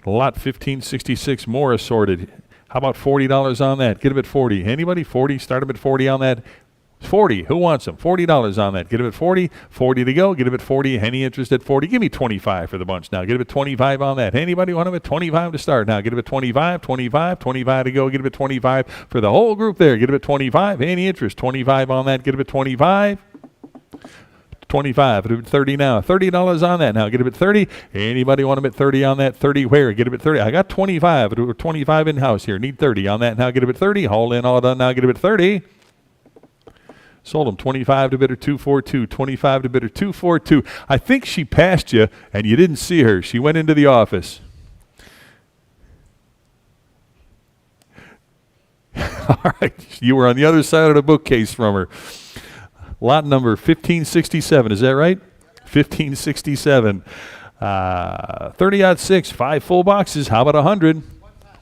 Lot 1566, more assorted. How about $40 on that? Get him at 40. Anybody? 40? Start him at 40 on that. 40. Who wants them? $40 on that. Get him at 40. 40 to go. Get him at 40. Any interest at 40? Give me 25 for the bunch now. Get him at 25 on that. Anybody want him at 25 to start now? Get him at 25. 25. 25 to go. Get him at 25 for the whole group there. Get him at 25. Any interest? 25 on that. Get him at 25. 25. Get him at 30 now. $30 on that now. Get him at 30. Anybody want him at 30 on that? 30 where? Get him at 30. I got 25. 25 in-house here. Need 30 on that now. Get him at 30. All in, all done now. Get him at 30. Sold them 25 to bidder 242, 25 to bidder 242. I think she passed you and you didn't see her. She went into the office. All right, you were on the other side of the bookcase from her. Lot number 1567, is that right? 1567. 30-06, 5 full boxes. How about 100?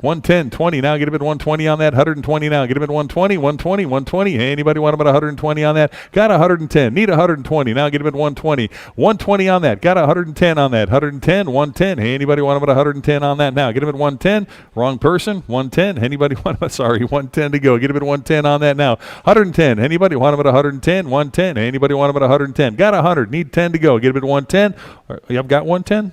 110, 20 now. Get him at 120 on that. 120 now. Get him at 120, 120, 120. Anybody want him at 120 on that? Got 110. Need 120. Now get him at 120. 120 on that. Got 110 on that. 110, 110. Anybody want him at 110 on that now? Get him at 110. Wrong person. 110. Anybody want him? Sorry, 110 to go. Get him at 110 on that now. 110. Anybody want him at 110? 110. Anybody want him at 110? Got 100. Need 10 to go. Get him at 110. I've got 110.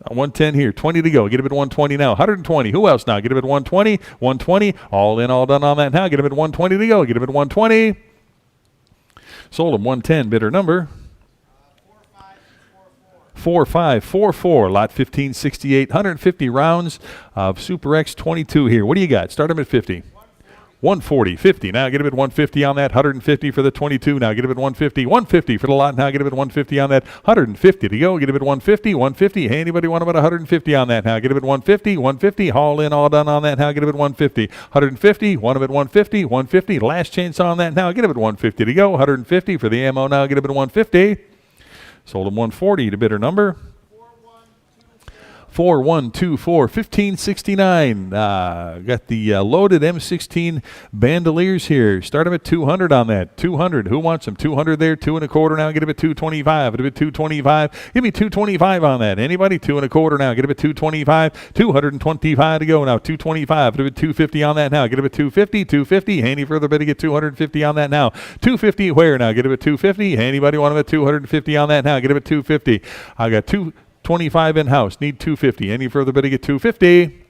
110 here, 20 to go. Get him at 120 now. 120. Who else now? Get him at 120. 120. All in, all done on that now. Get him at 120 to go. Get him at 120. Sold him 110. Bidder number 4544. Lot 1568. 150 rounds of Super X 22 here. What do you got? Start him at 50. 140, 50. Now get him at 150 on that. 150 for the 22. Now get him at 150. 150 for the lot. Now get him at 150 on that. 150 to go. Get him at 150. 150. Hey, anybody want him at 150 on that? Now get him at 150. 150. All in, all done on that. Now get him at 150. 150. Want him at 150. 150. Last chance on that. Now get him at 150 to go. 150 for the ammo. Now get him at 150. Sold him 140 to bidder number 4124, 1569. Got the loaded M16 bandoliers here. Start them at 200 on that. 200. Who wants them? 200 there. 2 1/4 now. Get him at 225. Get him at 225. Give me 225 on that. Anybody? 2 1/4 now. Get him at 225. 225 to go now. 225. Get him at 250 on that now. Get him at 250. 250. Any further bid to get 250 on that now. 250 where now? Get him at 250. Anybody want him at 250 on that now? Get him at 250. I got 225 in-house. Need 250. Any further bid to get 250.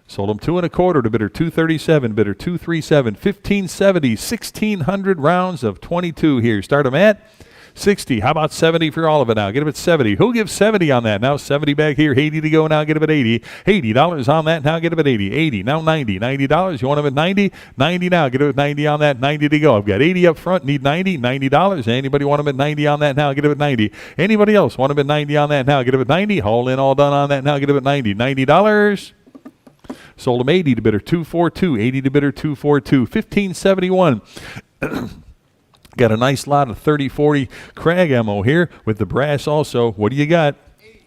Sold them 2 1/4 to bidder 237. Bidder 237. 1570. 1600 rounds of 22 here. Start them at 60. How about 70 for all of it now? Get him at 70. Who gives 70 on that? Now 70 back here. 80 to go now. Get him at 80. $80 on that. Now get him at 80. 80. Now 90. $90. You want him at 90? 90 now. Get him at 90 on that. 90 to go. I've got 80 up front. Need 90. $90. Anybody want him at 90 on that now? Get him at 90. Anybody else want him at 90 on that now? Get him at 90. All in, all done on that now. Get him at 90. $90. Sold him 80 to bidder 242. 80 to bidder 242. 1571. Got a nice lot of 30-40 Krag ammo here with the brass also. What do you got?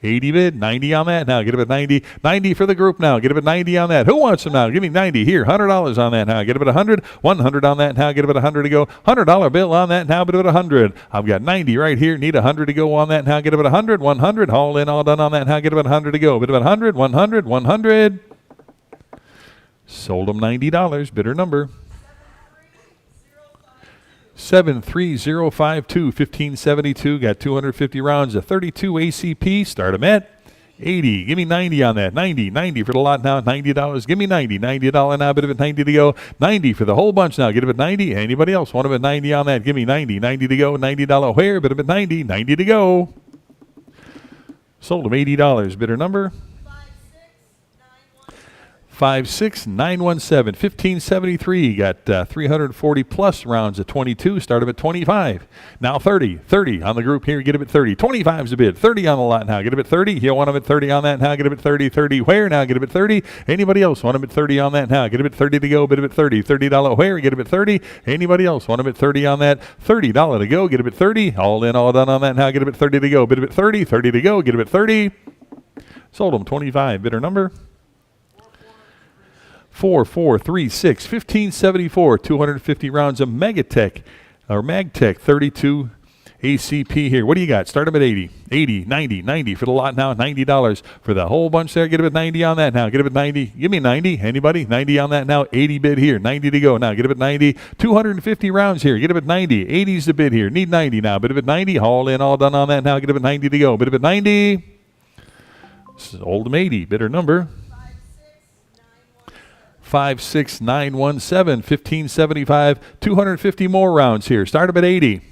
80 bid, 90 on that. Now get him at 90. 90 for the group now. Get him at 90 on that. Who wants them now? Give me 90 here. $100 on that now. Get him at 100. 100 on that now. Get him at 100 to go. $100 bill on that now. Get him at 100. I've got 90 right here. Need 100 to go on that now. Get him at 100. 100. All in, all done on that now. Get him at 100 to go. Bid him at 100. 100. 100. Sold him $90. Bidder number 73052. 1572. Got 250 rounds of 32 ACP. Start them at 80. Give me 90 on that. 90. 90 for the lot now. $90. Give me 90. $90 now. Bit of it 90 to go. 90 for the whole bunch now. Get him at 90. Anybody else want him at 90 on that? Give me 90. 90 to go. $90 where? Bit of it 90. 90 to go. Sold him $80. Bidder number 56917. 1573. Got 340 plus rounds of 22. Start him at 25. Now 30. 30 on the group here. Get him at 30. 25's a bid. 30 on the lot now. Get him at 30. You want him at 30 on that now. Get him at 30. 30 where now? Get him at 30. Anybody else want him at 30 on that now? Get him at 30 to go. Bid him at 30. $30 where? Get him at 30. Anybody else want him at 30 on that? $30 to go. Get him at 30. All in, all done on that now. Get him at 30 to go. Bid him at 30. 30 to go. Get him at 30. Sold him 25. Bidder number 4436. 1574. 250 rounds of Megatech or Magtech 32 ACP here. What do you got? Start them at 80. 80, 90, 90 for the lot now. $90 for the whole bunch there. Get it at 90 on that now. Get it at 90. Give me 90. Anybody? 90 on that now. 80 bid here. 90 to go now. Get it at 90. 250 rounds here. Get it at 90. 80's the bid here. Need 90 now. Bid it at 90. Haul in, all done on that now. Get it at 90 to go. Bid it at 90. Sold them 80. Bidder number 56917. 1575. 250 more rounds here. Start them at 80.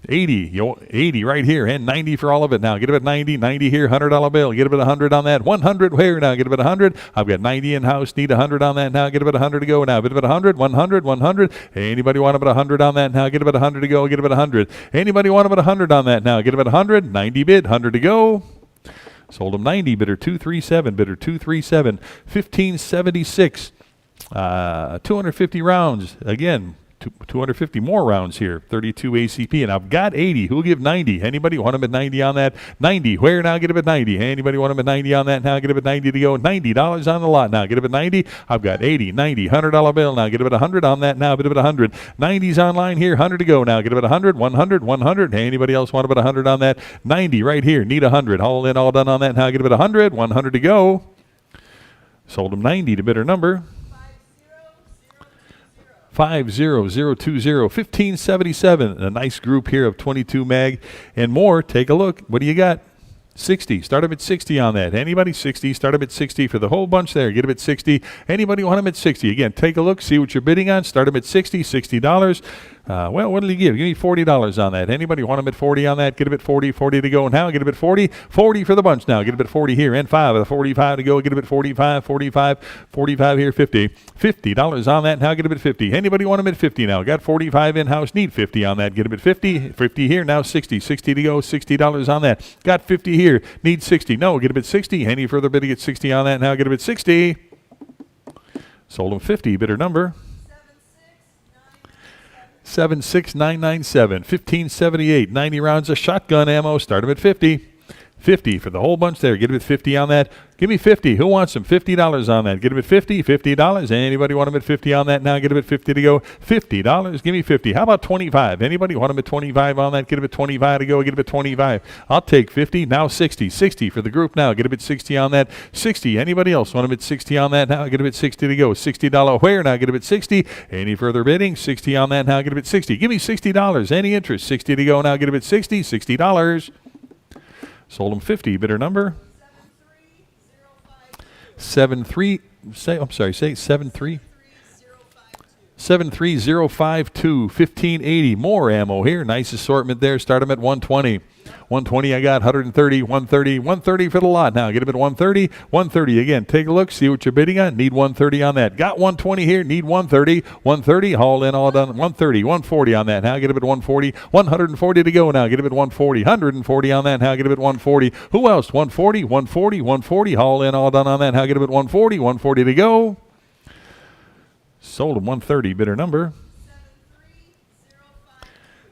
80 right here, and 90 for all of it now. Get it at 90, 90 here, $100 bill. Get it at 100 on that. 100 where now? Get it at 100. I've got 90 in house. Need 100 on that now. Get it at 100 to go now. Get it at 100, 100, 100. Anybody want it at 100 on that now? Get it at 100 to go. Get it at 100. Anybody want it at 100 on that now? Get it at 100. 90 bid, 100 to go. Sold them 90. Bidder 237. Bidder 237. 1576. 250 rounds again. 250 more rounds here. 32 ACP, and I've got 80. Who'll give 90? Anybody want them at 90 on that? 90. Where now? Get them at 90. Anybody want them at 90 on that now? Get them at 90 to go. $90 on the lot now. Get them at 90. I've got 80, 90, $100 bill now. Get them at 100 on that now. Get them at 100. 90's online here. 100 to go now. Get them at 100, 100, 100. Anybody else want them at 100 on that? 90 right here. Need 100. All in, all done on that now. Get them at 100, 100 to go. Sold them 90 to bidder number 50020. 1577. A nice group here of 22 mag and more. Take a look. What do you got? 60. Start them at 60 on that. Anybody? 60. Start them at 60 for the whole bunch there. Get them at 60. Anybody want them at 60? Again, take a look. See what you're bidding on. Start them at 60. $60. Well, what did he give? Give me $40 on that. Anybody want them at 40 on that? Get them at 40. 40 to go now. Get them at 40. 40 for the bunch now. Get them at 40 here. And 5 of the 45 to go. Get them at 45. 45. 45 here. 50. $50 on that. Now get them at 50. Anybody want them at 50 now? Got 45 in-house. Need 50 on that. Get them at 50. 50 here. Now 60. 60 to go. $60 on that. Got 50 here. Need 60. No. Get them at 60. Any further bidding at 60 on that now? Get them at 60. Sold them 50. Bidder number 76997. 1578. 90 rounds of shotgun ammo. Start them at 50. 50 for the whole bunch there. Get them at 50 on that. Give me 50. Who wants them? $50 on that. Get them at 50. $50. Anybody want them at 50 on that now? Get them at 50 to go. $50. Give me 50. How about 25? Anybody want them at 25 on that? Get them at 25 to go. Get them at 25. I'll take 50. Now 60. 60 for the group now. Get them at 60 on that. 60. Anybody else want them at 60 on that now? Get them at 60 to go. $60 where now? Get them at 60. Any further bidding? 60 on that now. Get them at 60. Give me $60. Any interest? 60 to go now. Get them at 60. $60. Sold them 50. Bidder number 73. Say 73. 73052. 1580. More ammo here. Nice assortment there. Start them at 120. 120 I got. 130. 130. 130 for the lot now. Get them at 130. 130 again. Take a look. See what you're bidding on. Need 130 on that. Got 120 here. Need 130. 130. Haul in, all done. 130. 140 on that. Now get them at 140. 140 to go now. Get them at 140. 140 on that. Now get them at 140. Who else? 140. 140. 140. Haul in, all done on that. Now get them at 140. 140 to go. Sold them 130. Bidder number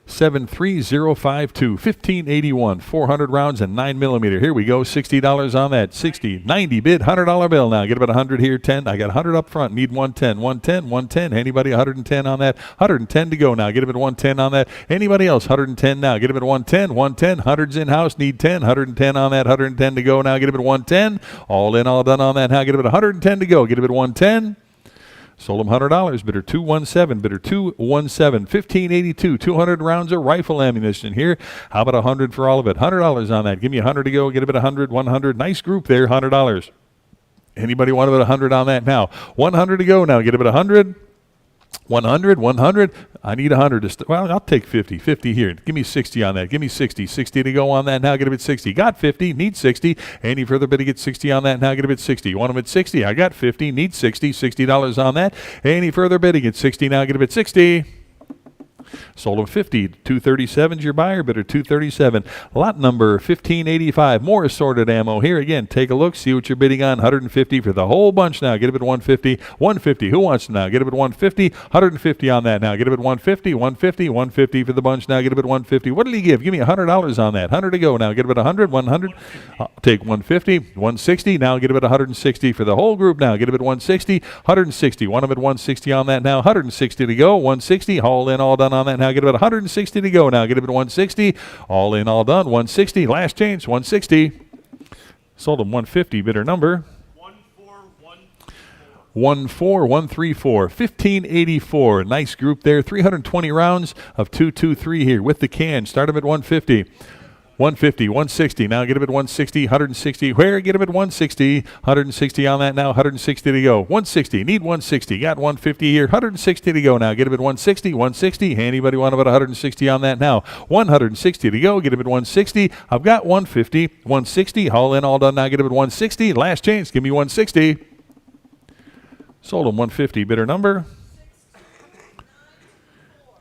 73052. 1581. 400 rounds and 9mm. Here we go. $60 on that. 60. 90 bid. $100 bill now. Get about 100 here. 10. I got 100 up front. Need 110. 110. 110. Anybody? 110 on that. 110 to go now. Get him at 110 on that. Anybody else? 110 now. Get him at 110. 110. 100's in house. Need 10. 110 on that. 110 to go now. Get him at 110. All in, all done on that. Now get him at 110 to go. Get him at 110. Sold him $100. Bidder 217. Bidder 217. 1582. 200 rounds of rifle ammunition here. How about 100 for all of it? $100 on that. Give me 100 to go. Get him at 100. 100. Nice group there. $100. Anybody want about 100 on that now? 100 to go now. Get him at 100. 100, 100. I need 100 to well, I'll take 50. 50 here. Give me 60 on that. Give me 60. 60 to go on that now. Get him at 60. Got 50. Need 60. Any further bid to get 60 on that now. Get him at 60. You want him at 60? I got 50. Need 60. $60 on that. Any further bid to get 60 now. Get him at 60. Sold him 50. 237's your buyer. Bidder 237. Lot number 1585. More assorted ammo here. Again, take a look. See what you're bidding on. 150 for the whole bunch now. Get him at 150. 150. Who wants them now? Get him at 150. 150 on that now. Get him at 150. 150. 150 for the bunch now. Get him at 150. What did he give? Give me $100 on that. 100 to go now. Get him at 100. 100. I'll take 150. 160. Now get him at 160 for the whole group now. Get him at 160. 160. Want him at 160 on that now. 160 to go. 160. Haul in, all done on that now. Get about 160 to go now. Get it at 160. All in, all done. 160. Last chance. 160. Sold them 150. Bidder number 14134. 1584. Nice group there. 320 rounds of 223 here with the can. Start them at 150. 150, 160. Now get them at 160, 160. Where? Get them at 160. 160 on that now. 160 to go. 160. Need 160. Got 150 here. 160 to go now. Get them at 160. 160. Anybody want about 160 on that now? 160 to go. Get them at 160. I've got 150. 160. All in, all done now. Get them at 160. Last chance. Give me 160. Sold them 150. Bidder number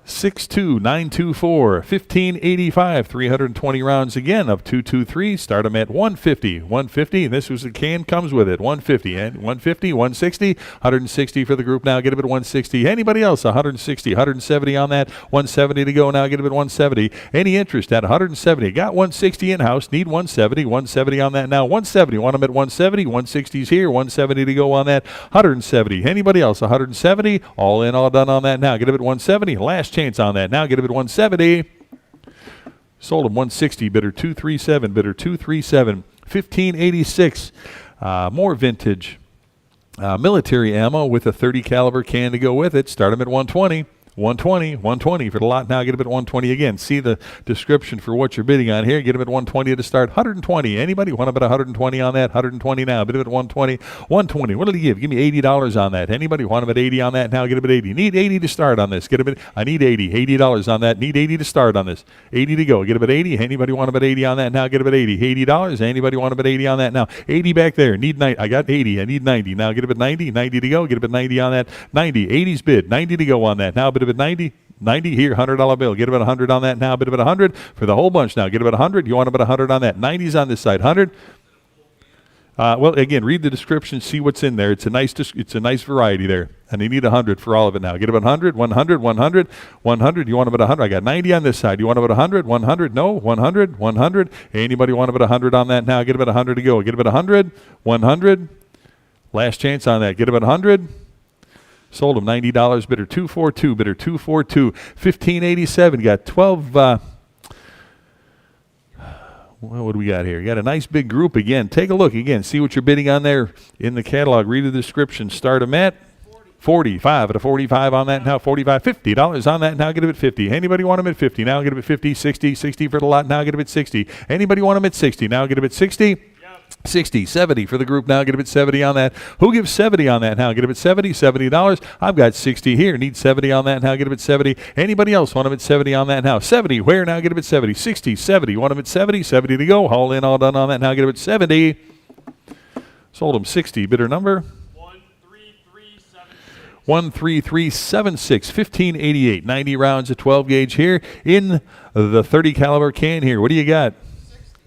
62924. 1585. 320 rounds again of 223. Start them at 150. 150. And this was the can comes with it. 150 and 150. 160. 160 for the group now. Get them at 160. Anybody else? 160. 170 on that. 170 to go now. Get them at 170. Any interest at 170? Got 160 in house. Need 170. 170 on that now. 170. Want them at 170. 160's here. 170 to go on that. 170. Anybody else? 170. All in, all done on that now. Get them at 170. Last chance on that now. Get them at 170. Sold them 160. Bidder 237. Bidder 237. 1586. More vintage military ammo with a 30 caliber can to go with it. Start them at 120. 120, 120 for the lot now. Get them at 120 again. See the description for what you're bidding on here. Get them at 120 to start. 120. Anybody want about 120 on that? 120 now. Bid them at 120. 120. What did he give? Give me $80 on that. Anybody want about 80 on that now? Get them at 80. Need 80 to start on this. Get them at, I need 80. $80 on that. Need 80 to start on this. 80 to go. Get them at 80. Anybody want about 80 on that now? Get them at 80. $80. Anybody want about 80 on that now? 80 back there. Need 90. I got 80. I need 90. Now get them at 90. 90 to go. Get them at 90 on that. 90. 80's bid. 90 to go on that. Now bid them at 90. 90 here, $100 bill. Get about 100 on that now. Bid about 100 for the whole bunch now. Get about 100. You want about 100 on that. 90's on this side. 100. Well, again, read the description, see what's in there. It's a nice variety there, and you need 100 for all of it now. Get about 100, 100, 100, 100. You want about 100? I got 90 on this side. You want about 100, 100? No, 100, 100. Anybody want about 100 on that now? Get about 100 to go. Get about 100, 100. Last chance on that. Get about 100. Sold them $90. Bidder 242. Bidder 242. 1587. Got 12. What do we got here? You got a nice big group again. Take a look again. See what you're bidding on there in the catalog. Read the description. Start them at 45 at a 45 on that now. 45. $50 on that now. Get them at 50. Anybody want them at 50? Now get them at 50. 60. 60 for the lot. Now get them at 60. Anybody want them at 60? Now get them at 60. 60, 70 for the group now. Get them at 70 on that. Who gives 70 on that now? Get them at 70, $70. I've got 60 here. Need 70 on that now. Get them at 70. Anybody else want them at 70 on that now? 70. Where now? Get them at 70. 60, 70. Want them at 70, 70 to go. All in, all done on that now. Get them at 70. Sold them 60. Bidder number 13376. 1588. 90 rounds of 12 gauge here in the 30 caliber can here. What do you got?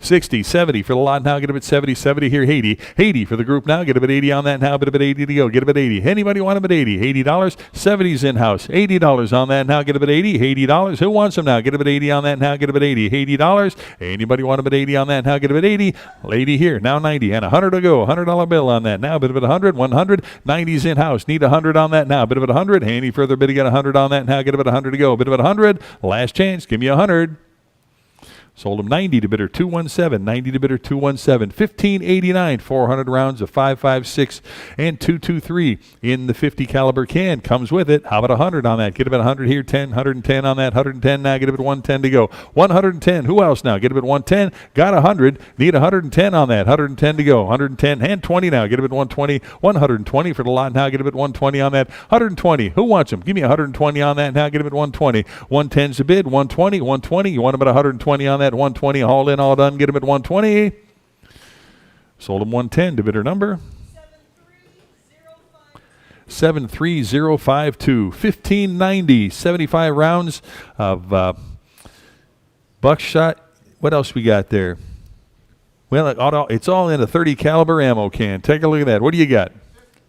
60, 70 for the lot now. Get them at 70, 70 here. 80, 80 for the group now. Get them at 80 on that now. Get them at 80 to go. Get them at 80. Anybody want them at 80? $80. 70's in house. $80 on that now. Get them at 80. $80. Who wants them now? Get them at 80 on that now. Get them at 80. $80. Anybody want them at 80 on that now? Get them at 80. 80 here. Now 90 and 100 to go. $100 bill on that now. Bid at 100. 100. 90's in house. Need 100 on that now. Bid at 100. Any further bid? Get 100 on that now. Get them at 100 to go. Bid at 100. Last chance. Give me 100. Sold them 90 to bidder 217, 90 to bidder 217, 1589, 400 rounds of 5.56 and 223 in the 50 caliber can. Comes with it. How about 100 on that? Get them at 100 here, 10, 110 on that, 110 now. Get them at 110 to go. 110. Who else now? Get them at 110. Got 100. Need 110 on that. 110 to go. 110 and 20 now. Get them at 120. 120 for the lot now. Get them at 120 on that. 120. Who wants them? Give me 120 on that now. Get them at 120. 110's the bid. 120. 120. You want them at 120 on that? 120, all in, all done. Get them at 120. Sold them 110 to bidder number 73052. 1590, 75 rounds of buckshot. What else we got there? Well, it's all in a 30 caliber ammo can. Take a look at that. What do you got?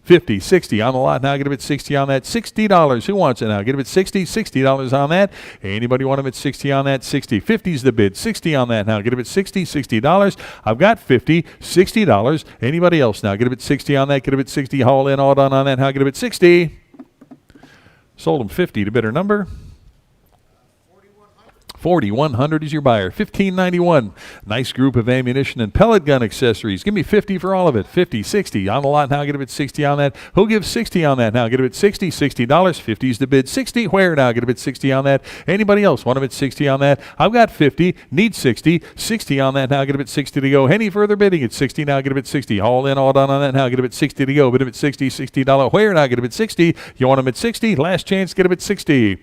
50, 60 on the lot now. Get them at 60 on that. $60. Who wants it now? Get them at 60. $60 on that. Anybody want them at 60 on that? 60. 50's the bid. 60 on that now. Get them at 60. $60. I've got 50. $60. Anybody else now? Get them at 60 on that. Get them at 60. Haul in, all done on that. Now get them at 60. Sold them 50 to bidder number $4,100 is your buyer. $1,591. Nice group of ammunition and pellet gun accessories. Give me $50 for all of it. $50, $60 on the lot now. Get a bit $60 on that. Who gives $60 on that now? Get a bit $60. $60. $50's the bid. $60. Where now? Get a bit $60 on that. Anybody else want a bit $60 on that? I've got $50. Need $60. $60 on that now. Get a bit $60 to go. Any further bidding? It's $60 now. Get a bit $60. All in, all done on that now. Get a bit $60 to go. Bid a bit $60. $60. Where now? Get a bit $60. You want them at $60? Last chance. Get a bit $60.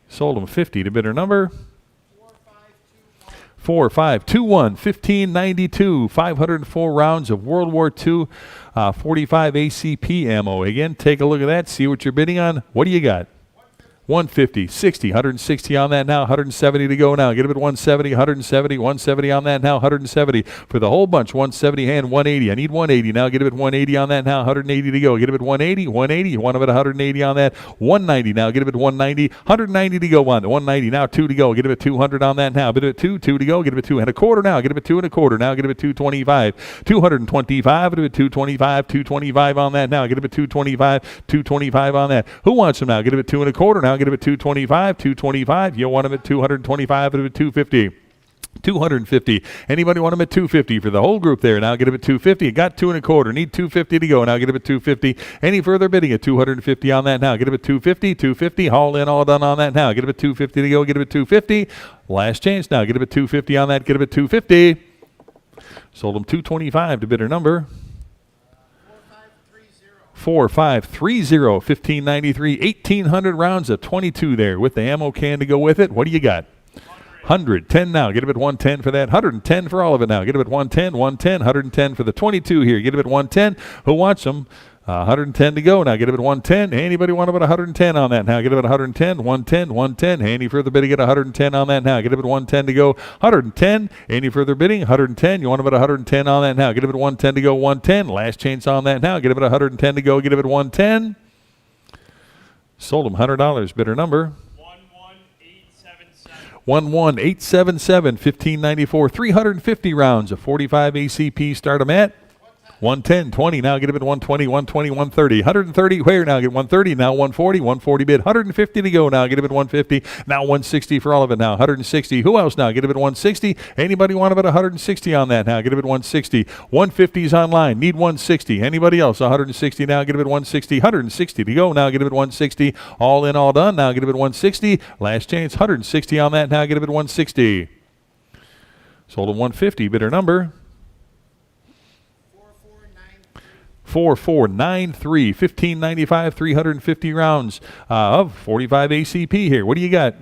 Sold them $50 to bidder number 4521, 1592, 504 rounds of World War II 45 ACP ammo. Again, take a look at that, see what you're bidding on. What do you got? 150, 60, 160 on that now, 170 to go now. Get a bit 170, 170, 170 on that now, 170 for the whole bunch, 170 and 180. I need 180 now. Get a bit 180 on that now, 180 to go. Get a bit 180, 180. You want a bit 180 on that, 190 now. Get a bit 190, 190 to go on. 190 now, 2 to go. Get a bit 200 on that now. Bit a bit 2 to go. Get a bit 2 and a quarter now. Get a bit 2 and a quarter now. Get a bit 225, 225. Get a bit 225, 225 on that now. Get a bit 225, 225 on that. Who wants them now? Get a bit 2 and a quarter now. Get a bit 225, 225. You want them at 225, at 250. 250. Anybody want them at 250 for the whole group there? Now get them at 250. Got 2 and a quarter. Need 250 to go. Now get them at 250. Any further bidding at 250 on that now? Get them at 250. 250. All in, all done on that now. Get them at 250 to go. Get them at 250. Last chance now. Get them at 250 on that. Get them at 250. Sold them 225 to bidder number 4530, 1593, 1800 rounds of 22 there with the ammo can to go with it. What do you got? 110 now. Get him at 110 for that. 110 for all of it now. Get him at 110, 110, 110 for the 22 here. Get him at 110. Who wants them? 110 to go now. Get him at 110. Anybody want about 110 on that now? Get him at 110, 110, 110. Any further bidding? Get 110 on that now. Get him at 110 to go. 110. Any further bidding? 110. You want about 110 on that now? Get him at 110 to go. 110. Last chance on that now. Get him at 110 to go. Get him at 110. Sold him $100. Bidder number 11877, 1594, 350 rounds of 45 ACP. Start them at 110, 20. Now get him at 120, 120, 130. 130, where now? Get 130, now 140, 140 bid. 150 to go now. Get him at 150. Now 160 for all of it now. 160. Who else now? Get him at 160. Anybody want about 160 on that now? Get him at 160. 150's online. Need 160. Anybody else? 160 now. Get him at 160. 160 to go now. Get him at 160. All in, all done. Now get him at 160. Last chance. 160 on that now. Get him at 160. Sold at 150. Bidder number 4493, 1595, 350 rounds of 45 ACP here. What do you got?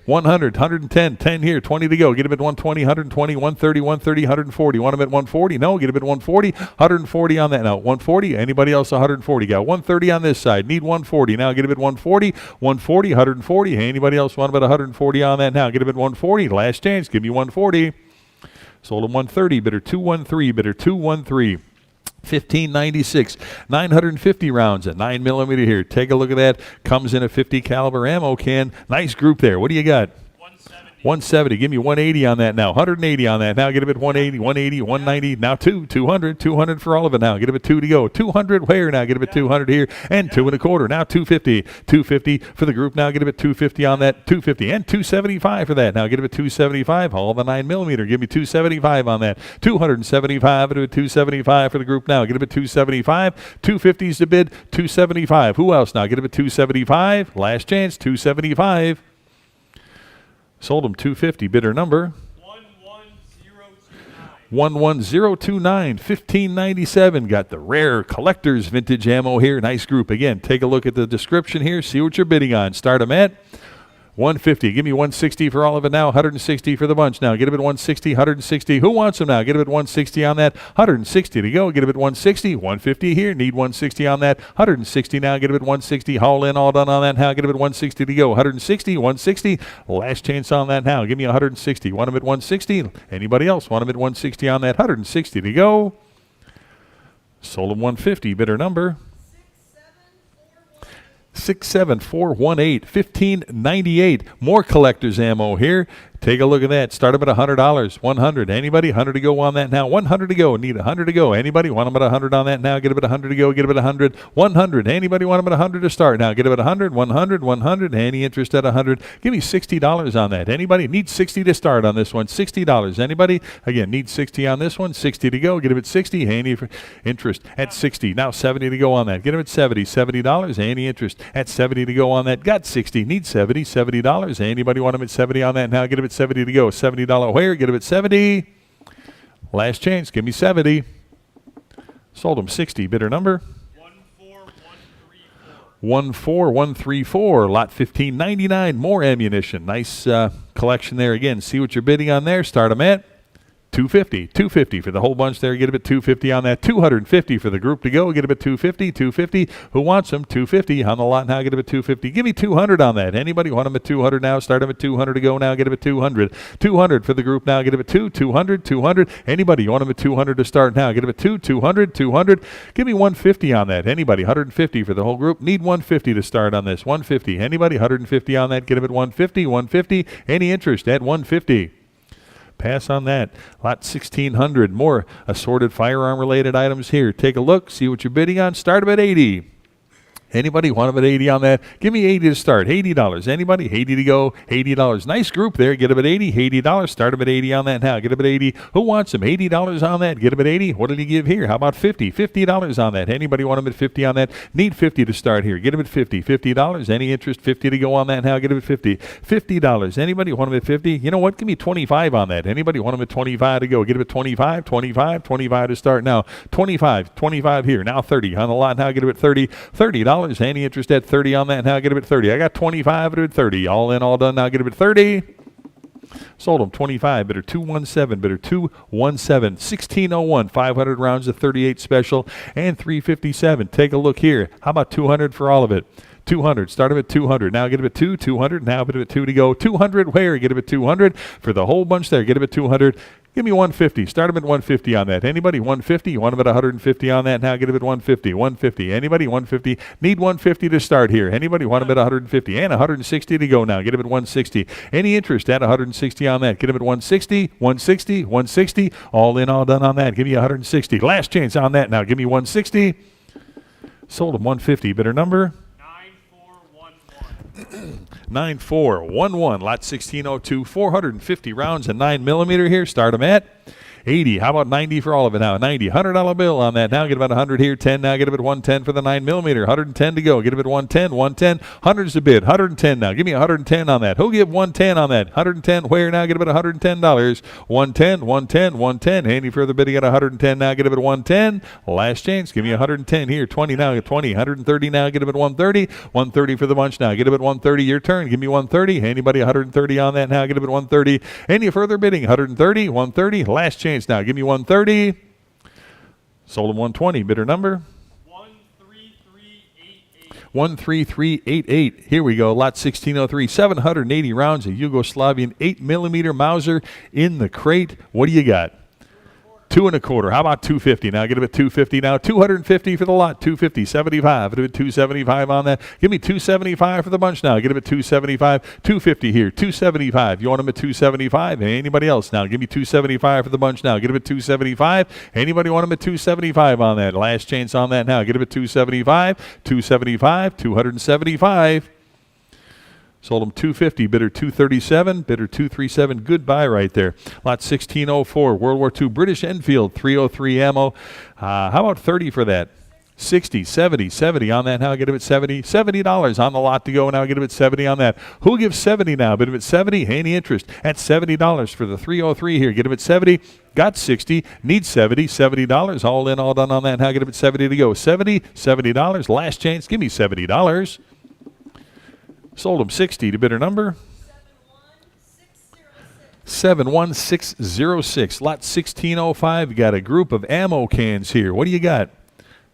100, 110, 10 here, 20 to go. Get him at 120, 120, 130, 130, 140. Want him at 140? No, get him at 140. 140 on that now. 140. Anybody else? 140. Got 130 on this side. Need 140. Now get him at 140. 140, 140. Anybody else want about 140 on that now? Get him at 140. Last chance. Give me 140. Sold him 130. Bidder 213. Bidder 213. 1596, 950 rounds at 9mm here. Take a look at that. Comes in a 50 caliber ammo can. Nice group there. What do you got? 170. Give me 180 on that now. 180 on that now. Get him at 180, 180, 190. Now 200, 200 for all of it now. Get him at 2 to go. 200 where now? Get him at 200 here and 2 and a quarter. Now 250, 250 for the group now. Get him at 250 on that. 250 and 275 for that. Now get him at 275. All the 9mm. Give me 275 on that. 275 to 275 for the group now. Get him at 275. 250's the bid. 275. Who else now? Get him at 275. Last chance. 275. Sold him 250. Bidder number 11029, 1597. Got the rare collector's vintage ammo here. Nice group. Again, take a look at the description here. See what you're bidding on. Start them at 150. Give me 160 for all of it now. 160 for the bunch now. Get him at 160, 160. Who wants them now? Get him at 160 on that. 160 to go. Get him at 160. 150 here. Need 160 on that. 160 now. Get him at 160. Haul in, all done on that now. Get him at 160 to go. 160, 160. Last chance on that now. Give me 160. Want him at 160? Anybody else? Want him at 160 on that. 160 to go. Sold him 150. Bidder number 67418, 1598. More collector's ammo here. Take a look at that. Start them at $100. 100. Anybody? 100 to go on that now. 100 to go. Need 100 to go. Anybody? Want them at 100 on that now? Get them at 100 to go. Get them at 100. 100. Anybody want them at 100 to start now? Get them at 100. 100. 100. Any interest at 100? Give me $60 on that. Anybody? Need 60 to start on this one. $60. Anybody? Again, need 60 on this one. 60 to go. Get them at 60. Any interest at 60. Now 70 to go on that. Get them at 70. $70. Any interest at 70 to go on that. Got 60. Need 70. $70. Anybody want them at 70 on that now? Get them at 70 to go. $70 where? Get them at 70. Last chance. Give me 70. Sold them 60. Bidder number? 14134. Lot 1599. More ammunition. Nice collection there again. See what you're bidding on there. Start them at 250. 250 for the whole bunch there. Get them at 250 on that. 250 for the group to go. Get them at 250. 250. Who wants them? 250 on the lot now. Get them at 250. Give me 200 on that. Anybody want them at 200 now? Start them at 200 to go now. Get them at 200. 200 for the group now. Get them at 200. 200. Anybody? You want them at 200 to start now? Get them at 200. 200. Give me 150 on that. Anybody? 150 for the whole group. Need 150 to start on this. 150. Anybody? 150 on that. Get them at 150. 150. Any interest at 150? Pass on that. Lot 1600. More assorted firearm related items here. Take a look. See what you're bidding on. Start them at 80. Anybody want them at 80 on that? Give me 80 to start. $80. Anybody? 80 to go. $80. Nice group there. Get them at 80. $80. Start them at 80 on that now. Get them at 80. Who wants them? $80 on that. Get them at 80. What did he give here? How about 50? $50 on that. Anybody want them at 50 on that? Need 50 to start here. Get them at 50. $50. Any interest? 50 to go on that now. Get them at 50. $50. Anybody want them at 50? You know what? Give me 25 on that. Anybody want them at 25 to go? Get them at 25. 25. 25 to start now. 25. 25 here. Now 30 on the lot now. Get them at 30. $30. Any interest at 30 on that now? Get them at 30. I got 25 at 30. All in, all done. Now get them at 30. Sold them 25. Bidder 217. Bidder 217. 1601. 500 rounds of 38 special and 357. Take a look here. How about 200 for all of it? 200. Start them at 200. Now get them at 200. Now get them at 2 to go. 200 where? Get them at 200 for the whole bunch there. Get them at 200. Give me 150. Start them at 150 on that. Anybody? 150? You want them at 150 on that? Now get them at 150. 150. Anybody? 150? Need 150 to start here. Anybody? Want them at 150 and 160 to go now. Get them at 160. Any interest at 160 on that? Get them at 160. 160. 160. All in, all done on that. Give me 160. Last chance on that now. Give me 160. Sold them 150. Bidder number? 9411. Lot 1602. 450 rounds and 9mm here. Start them at 80. How about 90 for all of it now? 90. $100 bill on that. Now get about 100 here. 10. Now get them at 110 for the 9mm. 110 to go. Get them at 110. 110. 100's the bid. 110 now. Give me 110 on that. Who'll give 110 on that? 110 where now? Get them at $110. 110. 110. 110. Any further bidding at 110 now? Get them at 110. Last chance. Give me 110 here. 20 now. 20. 130 now. Get them at 130. 130 for the bunch now. Get them at 130. Your turn. Give me 130. Anybody 130 on that now? Get them at 130. Any further bidding? 130. 130. Last chance. Now give me 130. Sold him 120. Bidder number? 13388. Here we go. Lot 1603. 780 rounds of Yugoslavian 8mm Mauser in the crate. What do you got? 2 1/4. How about 250? Now get him at 250 now. 250 for the lot. 250. 75. Get him at 275 on that. Give me 275 for the bunch now. Get him at 275. 250 here. 275. You want him at 275? Anybody else now? Give me 275 for the bunch now. Get him at 275. Anybody want him at 275 on that? Last chance on that now. Get him at 275. 275. 275. Sold them 250. Bidder 237. Bidder 237. Goodbye right there. Lot 1604. World War II British Enfield 303 ammo. How about 30 for that? 60, 70, 70 on that now. Get him at 70. $70 on the lot to go now. Get him at 70 on that. Who gives 70 now? Bid him at 70. Any interest at $70 for the 303 here. Get him at 70. Got 60. Need 70. $70. All in, all done on that now. Get him at 70 to go. 70. $70. Last chance. Give me $70. Sold him 60 to bidder number 71606. Lot 1605. You got a group of ammo cans here. What do you got?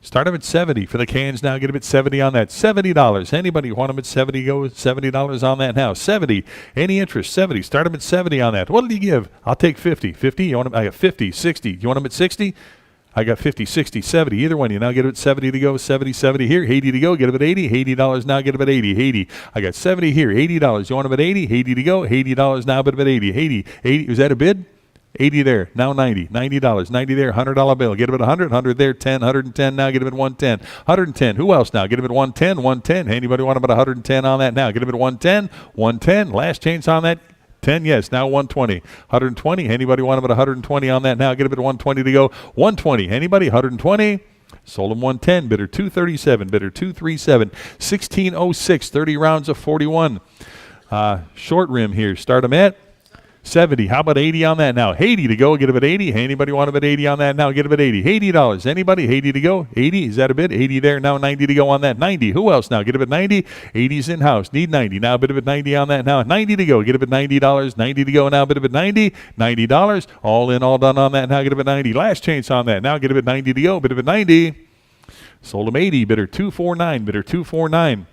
Start them at 70 for the cans now. Get them at 70 on that. $70. Anybody want them at 70? Go with $70 on that now. 70. Any interest? 70. Start them at 70 on that. What did you give? I'll take 50. 50. You want them? I got 50. 60. You want them at 60? I got 50, 60, 70. Either one. You now get it at 70 to go. 70, 70 here. 80 to go. Get it at 80. $80 now. Get it at 80. 80. I got 70 here. $80. You want them at 80? 80 to go. $80 now. But at 80. 80. 80. Was that a bid? 80 there. Now 90. $90. 90 there. $100 bill. Get him at 100. 100 there. 10. 110 now. Get him at 110. 110. Who else now? Get him at 110. 110. Anybody want him at 110 on that now? Get him at 110. 110. Last chance on that. 10, yes, now 120. 120, anybody want them at 120 on that now? Get them at 120 to go. 120, anybody? 120. Sold them 110, bidder 237, bidder 237. 1606, 30 rounds of 41. Short rim here, start them at 70. How about 80 on that now? 80 to go. Get them at 80. Anybody want them at 80 on that now? Get them at 80. $80. Anybody? 80 to go. 80. Is that a bid? 80 there. Now 90 to go on that. 90. Who else now? Get them at 90. 80's in-house. Need 90. Now bid them at 90 on that now. 90 to go. Get them at $90. 90 to go. Now bid them at 90. $90. All in, all done on that. Now get them at 90. Last chance on that. Now get them at 90 to go. Bid them at 90. Sold them 80. Bidder 249. Bidder 249.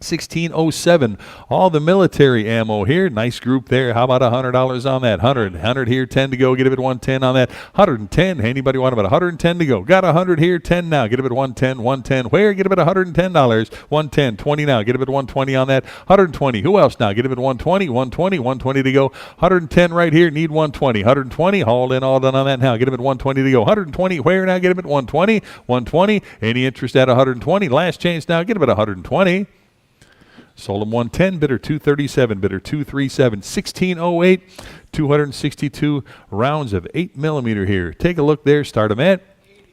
1607. All the military ammo here. Nice group there. How about $100 on that? 100 here. 10 to go. Get it at 110 on that. 110. Anybody want about 110 to go? Got 100 here. 10 now. Get it at 110. 110. Where? Get it at $110. 110. 20 now. Get it at 120 on that. 120. Who else now? Get it at 120. 120. 120 to go. 110 right here. Need 120. 120. All in, all done on that now. Get him at 120 to go. 120. Where now? Get him at 120. 120. Any interest at 120? Last chance now. Get him at 120. Sold him 110, bidder 237, bidder 237, 1608, 262 rounds of 8 millimeter here. Take a look there, start them at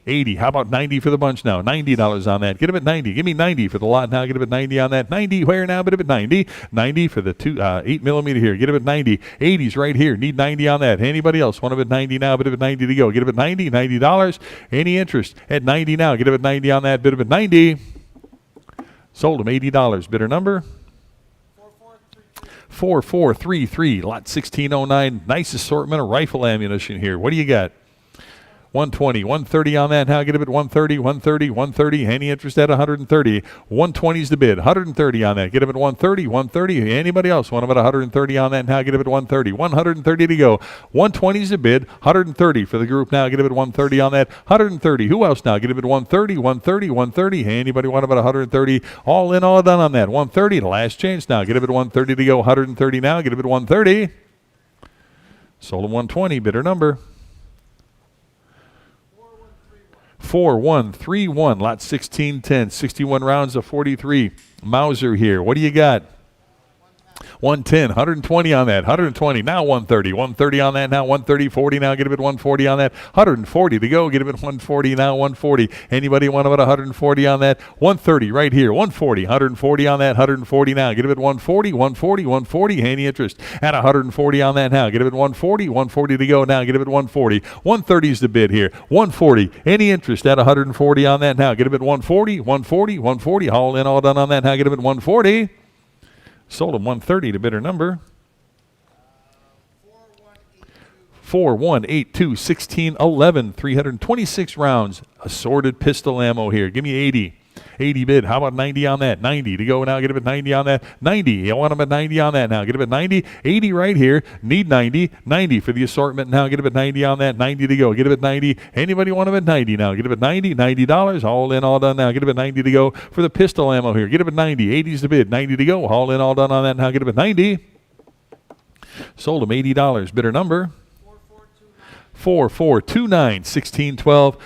80. How about 90 for the bunch now? $90 on that. Get him at 90. Give me 90 for the lot now. Get him at 90 on that. 90 where now? Bid him at 90. 90 for the 8 millimeter here. Get him at 90. 80's right here. Need 90 on that. Anybody else want him at 90 now? Bid him at 90 to go. Get him at 90. $90. Any interest at 90 now? Get him at 90 on that. Bid him at 90. Sold him $80. Bidder number 4433. Lot 1609. Nice assortment of rifle ammunition here. What do you got? 120, 130 on that. Now get him at 130, 130, 130. Any interest at 130? 120 is the bid. 130 on that. Get him at 130, 130. Anybody else want him at 130 on that? Now get him at 130. 130 to go. 120 is the bid. 130 for the group now. Get him at 130 on that. 130. Who else now? Get him at 130, 130, 130. Anybody want him at 130? All in, all done on that. 130. The last chance now. Get him at 130 to go. 130 now. Get him at 130. Sold him 120. Bidder number 4131, lot 1610, 61 rounds of 43. Mauser here. What do you got? 110, 120 on that. 120, now 130. 130 on that, now 130. 40 now, get him at 140 on that. 140 to go, get him at 140, now 140. Anybody want him at 140 on that? 130 right here, 140. 140 on that, 140 now. Get him at 140, 140, 140. Any interest at 140 on that now? Get him at 140, 140 to go now. Get him at 140. 130 is the bid here. 140. Any interest at 140 on that now? Get him at 140, 140, 140. All in, all done on that now. Get him at 140. Sold him 130 to bidder number 4182, 1611, 326 rounds. Assorted pistol ammo here. Give me 80. 80 bid. How about 90 on that? 90 to go now. Get him at 90 on that. 90. You want him at 90 on that now. Get him at 90. 80 right here. Need 90. 90 for the assortment now. Get him at 90 on that. 90 to go. Get him at 90. Anybody want him at 90 now? Get him at 90. $90. All in, all done now. Get him at 90 to go for the pistol ammo here. Get him at 90. 80's the bid. 90 to go. All in, all done on that now. Get him at 90. Sold him $80. Bidder number 4429, 1612.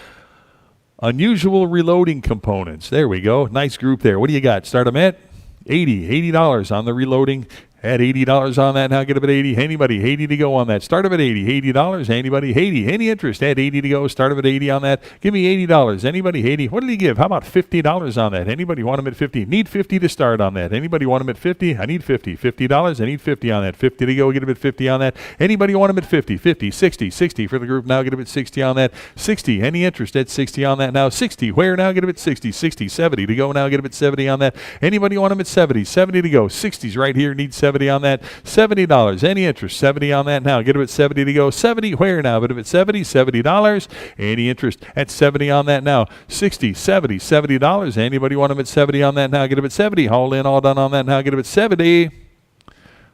Unusual reloading components. There we go. Nice group there. What do you got? Start them at 80. $80 on the reloading. At $80 on that. Now get them at 80. Anybody? 80 to go on that. Start them at 80. $80. Anybody? 80. Any interest? At 80 to go. Start them at 80 on that. Give me $80. Anybody? 80. What did he give? How about $50 on that? Anybody want him at 50? Need 50 to start on that. Anybody want him at 50? I need 50. $50. I need 50 on that. 50 to go. Get him at 50 on that. Anybody want him at 50? 50. 60. 60 for the group. Now get him at 60 on that. 60. Any interest at 60 on that now? 60. Where now? Get him at 60. 60. 70 to go. Now get him at 70 on that. Anybody want him at 70? 70 to go. 60's right here. Need 70 on that. $70. Any interest? 70 on that now. Get him at 70 to go. 70 where now? Get him at 70. $70. Any interest at 70 on that now? 60. 70. $70. Anybody want him at 70 on that now? Get him at 70. All in, all done on that now. Get him at 70.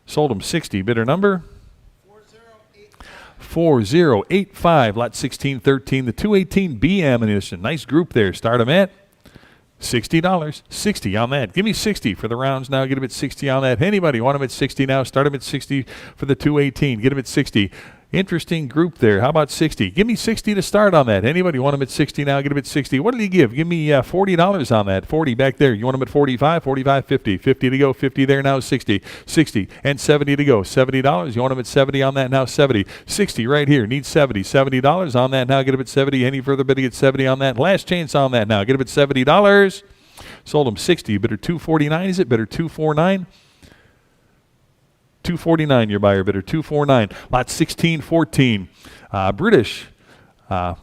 Sold him 60. Bidder number 4085. Lot 1613, the 218B ammunition. Nice group there. Start them at $60. 60 on that. Give me 60 for the rounds now. Get them at 60 on that. Anybody want them at 60 now? Start them at 60 for the 218. Get them at 60. Interesting group there. How about 60? Give me 60 to start on that. Anybody want them at 60 now? Get them at 60. What did he give? Give me $40 on that. 40 back there. You want them at 45? 45, 50. 50 to go. 50 there now. 60. 60 and 70 to go. $70. You want them at 70 on that now? 70. 60 right here. Need 70. $70 on that now. Get them at 70. Any further bidding at 70 on that? Last chance on that now. Get them at $70. Sold them 60. Bidder 249. Is it? Bidder 249. 249, your buyer bidder, 249. Lot 1614. British,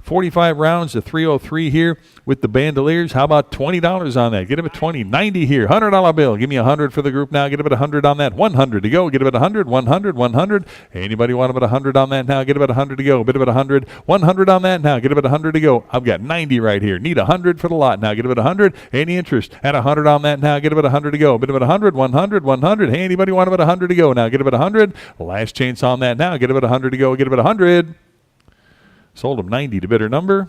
45 rounds, a 303 here with the bandoliers. How about $20 on that? Get him at 20. 90 here. $100 bill. Give me 100 for the group now. Get him at 100 on that. 100 to go. Get him at 100. 100. 100. Anybody want him at 100 on that now? Get him at 100 to go. Bid him at 100. 100 on that now. Get him at 100 to go. I've got 90 right here. Need 100 for the lot now. Get him at 100. Any interest? At 100 on that now. Get him at 100 to go. Bid him at 100. 100. 100. Hey, anybody want him at 100 to go now? Get him at 100. Last chance on that now. Get him at 100 to go. Get him at 100. Sold him 90 to bidder number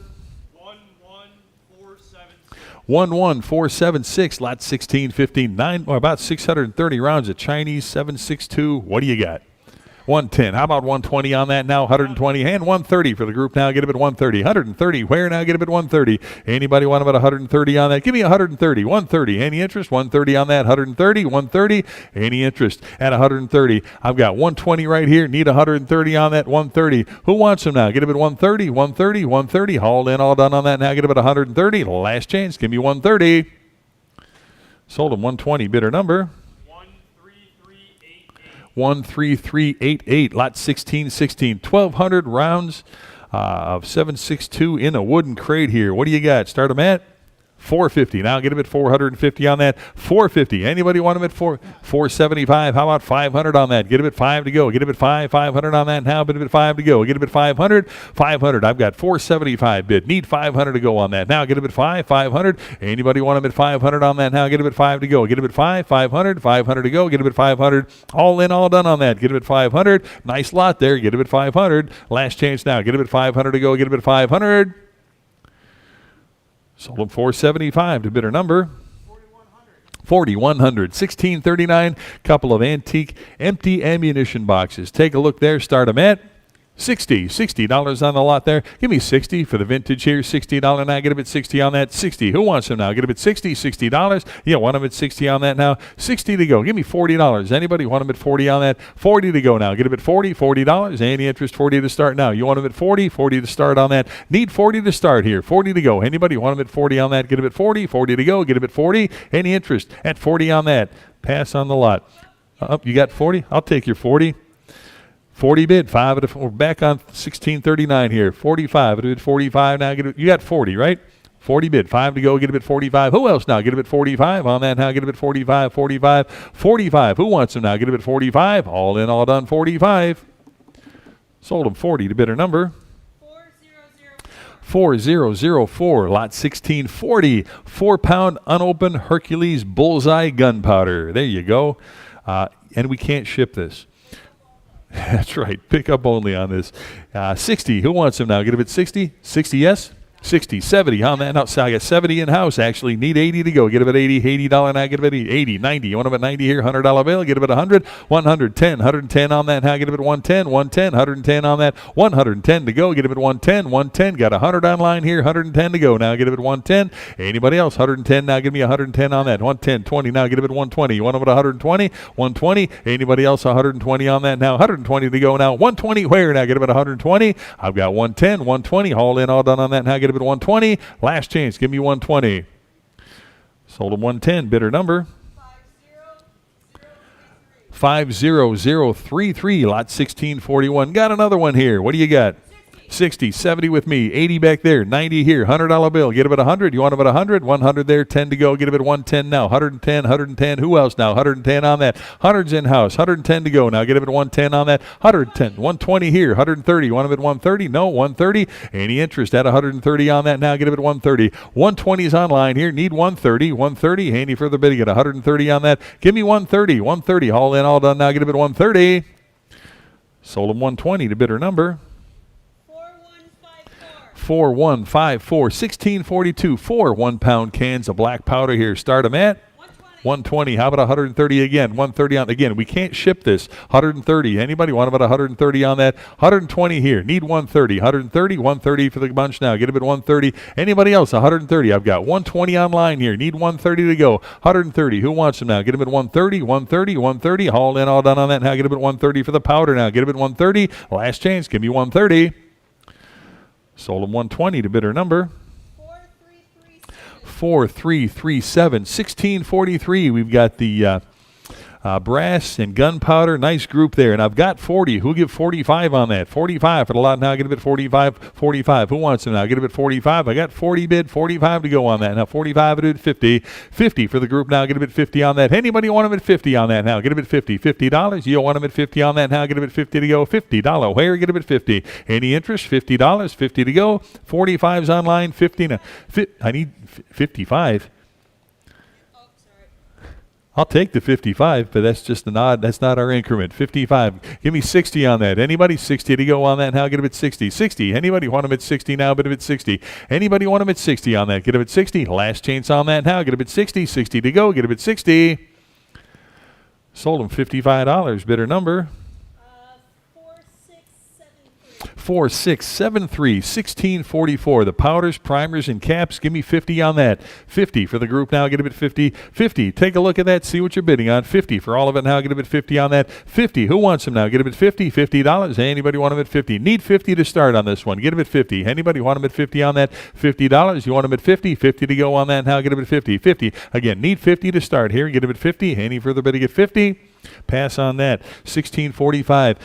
11476. Lot 1615. About 630 rounds of Chinese 762. What do you got? 110. How about 120 on that now? 120 and 130 for the group now. Get him at 130. 130. Where now? Get him at 130. Anybody want him at 130 on that? Give me 130. 130. Any interest? 130 on that. 130. 130. Any interest at 130? I've got 120 right here. Need 130 on that. 130. Who wants him now? Get him at 130. 130. 130. All in, all done on that now. Get him at 130. Last chance. Give me 130. Sold him 120. Bidder number 13388. Lot 1616. 1,200 rounds of 762 in a wooden crate here. What do you got? Start them at 450. Now get him at 450 on that. 450. Anybody want him at 475? How about 500 on that? Get him at 5 to go. Get him at 500 on that now. Bid him at 5 to go. Get him at 500. 500. I've got 475 bid. Need 500 to go on that. Now get him at 500. Anybody want him at 500 on that now? Get him at 5 to go. Get him at 500. 500 to go. Get him at 500. All in, all done on that. Get him at 500. Nice lot there. Get him at 500. Last chance now. Get him at 500 to go. Get him at 500. Sold him 475 to bidder number 4100. 1639. Couple of antique empty ammunition boxes. Take a look there. Start them at $60 on the lot there. Give me 60 for the vintage here. $60 now. Get him at 60 on that. 60. Who wants them now? Get him at 60. $60. Yeah, want him at 60 on that now. 60 to go. Give me $40. Anybody want him at 40 on that? 40 to go now. Get him at 40. $40. Any interest? 40 to start now. You want him at 40. 40 to start on that. Need 40 to start here. 40 to go. Anybody want him at 40 on that? Get him at 40. 40 to go. Get him at 40. Any interest? At 40 on that. Pass on the lot. You got 40? I'll take your 40. 40 bid, 5 at a, we're back on 1639 here. 45, bid 45 now. You got 40, right? 40 bid, 5 to go. Get him at 45. Who else now? Get him at 45 on that now. Get him at 45, 45, 45. Who wants him now? Get him at 45. All in, all done, 45. Sold him 40 to bidder number 4004. Lot 1640. 4-pound unopened Hercules bullseye gunpowder. There you go. And we can't ship this. That's right. Pick up only on this. 60. Who wants them now? Get him at 60. 60, yes. 60, 70 on that. No, so I got 70 in-house, actually. Need 80 to go. Get him at 80. $80 now. Get him at 80. 90. You want him at 90 here? $100 bill. Get him at 100. 110. 110 on that now. Get him at 110. 110. 110 on that. 110 to go. Get him at 110. 110. Got 100 online here. 110 to go. Now get him at 110. Anybody else? 110 now. Give me 110 on that. 110. 20 now. Get him at 120. You want him at 120? 120. Anybody else? 120 on that now. 120 to go now. 120 where now? Get him at 120. I've got 110. 120. All in, all done on that now. Get him at 120. Last chance. Give me 120. Sold him 110. Bidder number 50033. Lot 1641. Got another one here. What do you got? 60, 70 with me, 80 back there, 90 here, $100 bill. Get him at 100. You want him at 100? 100 there, 10 to go. Get him at 110 now. 110, 110. Who else now? 110 on that. 100's in-house. 110 to go now. Get him at 110 on that. 110, 120 here, 130. You want him at 130? No, 130. Any interest at 130 on that now? Get him at 130. 120 is online here. Need 130. 130. Any further bidding at 130 on that? Give me 130. 130. All in, all done now. Get him at 130. Sold him 120 to bidder number 4154, 1642, 4 1-pound cans of black powder here. Start them at 120. How about 130 again? 130 on again. We can't ship this. 130. Anybody want about 130 on that? 120 here. Need 130. 130. 130 for the bunch now. Get a bit 130. Anybody else? 130. I've got 120 online here. Need 130 to go. 130. Who wants them now? Get a bit 130. 130. 130. All in, all done on that now. Get a bit 130 for the powder now. Get a bit 130. Last chance. Give me 130. Sold them 120 to bidder number 4337. 1643. We've got the brass and gunpowder. Nice group there. And I've got 40. Who'll give 45 on that? 45 for the lot now. Get a bit 45. 45. Who wants them now? Get a bit 45. I got 40 bid. 45 to go on that. Now 45 at 50. 50 for the group now. Get a bit 50 on that. Anybody want them at 50 on that now? Get a bit 50. $50. You want them at 50 on that now? Get a bit 50 to go. $50. Where? Get a bit 50. Any interest? $50. 50 to go. 45's online. 50 now. I need 55. I'll take the 55, but that's just an odd. That's not our increment. 55. Give me 60 on that. Anybody? 60 to go on that now. Get them at 60. 60. Anybody want them at 60 now? Bid them at 60. Anybody want them at 60 on that? Get them at 60. Last chance on that now. Get them at 60. 60 to go. Get them at 60. Sold them $55. Bidder number 4673. 1644. The powders, primers, and caps. Give me 50 on that. 50 for the group now. Get a bit 50. 50. Take a look at that. See what you're bidding on. 50 for all of it now. Get a bit 50 on that. 50. Who wants them now? Get a bit 50. $50. Anybody want them at 50? Need 50 to start on this one. Get a bit 50. Anybody want them at 50 on that? $50. You want them at 50? 50 to go on that now. Get a bit 50. 50. Again, need 50 to start here. Get a bit 50. Any further bidding at 50? Pass on that. 1645.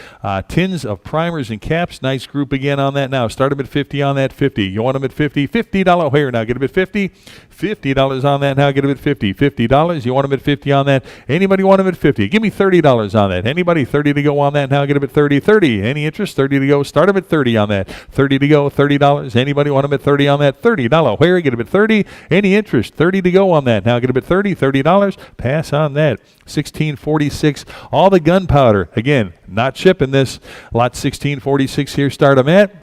Tins of primers and caps. Nice group again on that now. Start them at 50 on that. 50. You want them at 50? $50 here now. Get them at 50. $50 on that now. Get them at 50. $50. You want them at 50 on that? Anybody want them at 50? Give me $30 on that. Anybody? 30 to go on that now. Get them at 30. 30. Any interest? 30 to go. Start them at 30 on that. 30 to go. $30. Anybody want them at 30 on that? $30. Where? Get them at 30. Any interest? 30 to go on that now. Get them at 30. $30. Pass on that. 1646. All the gunpowder. Again, not shipping this. Lot 1646 here. Start them at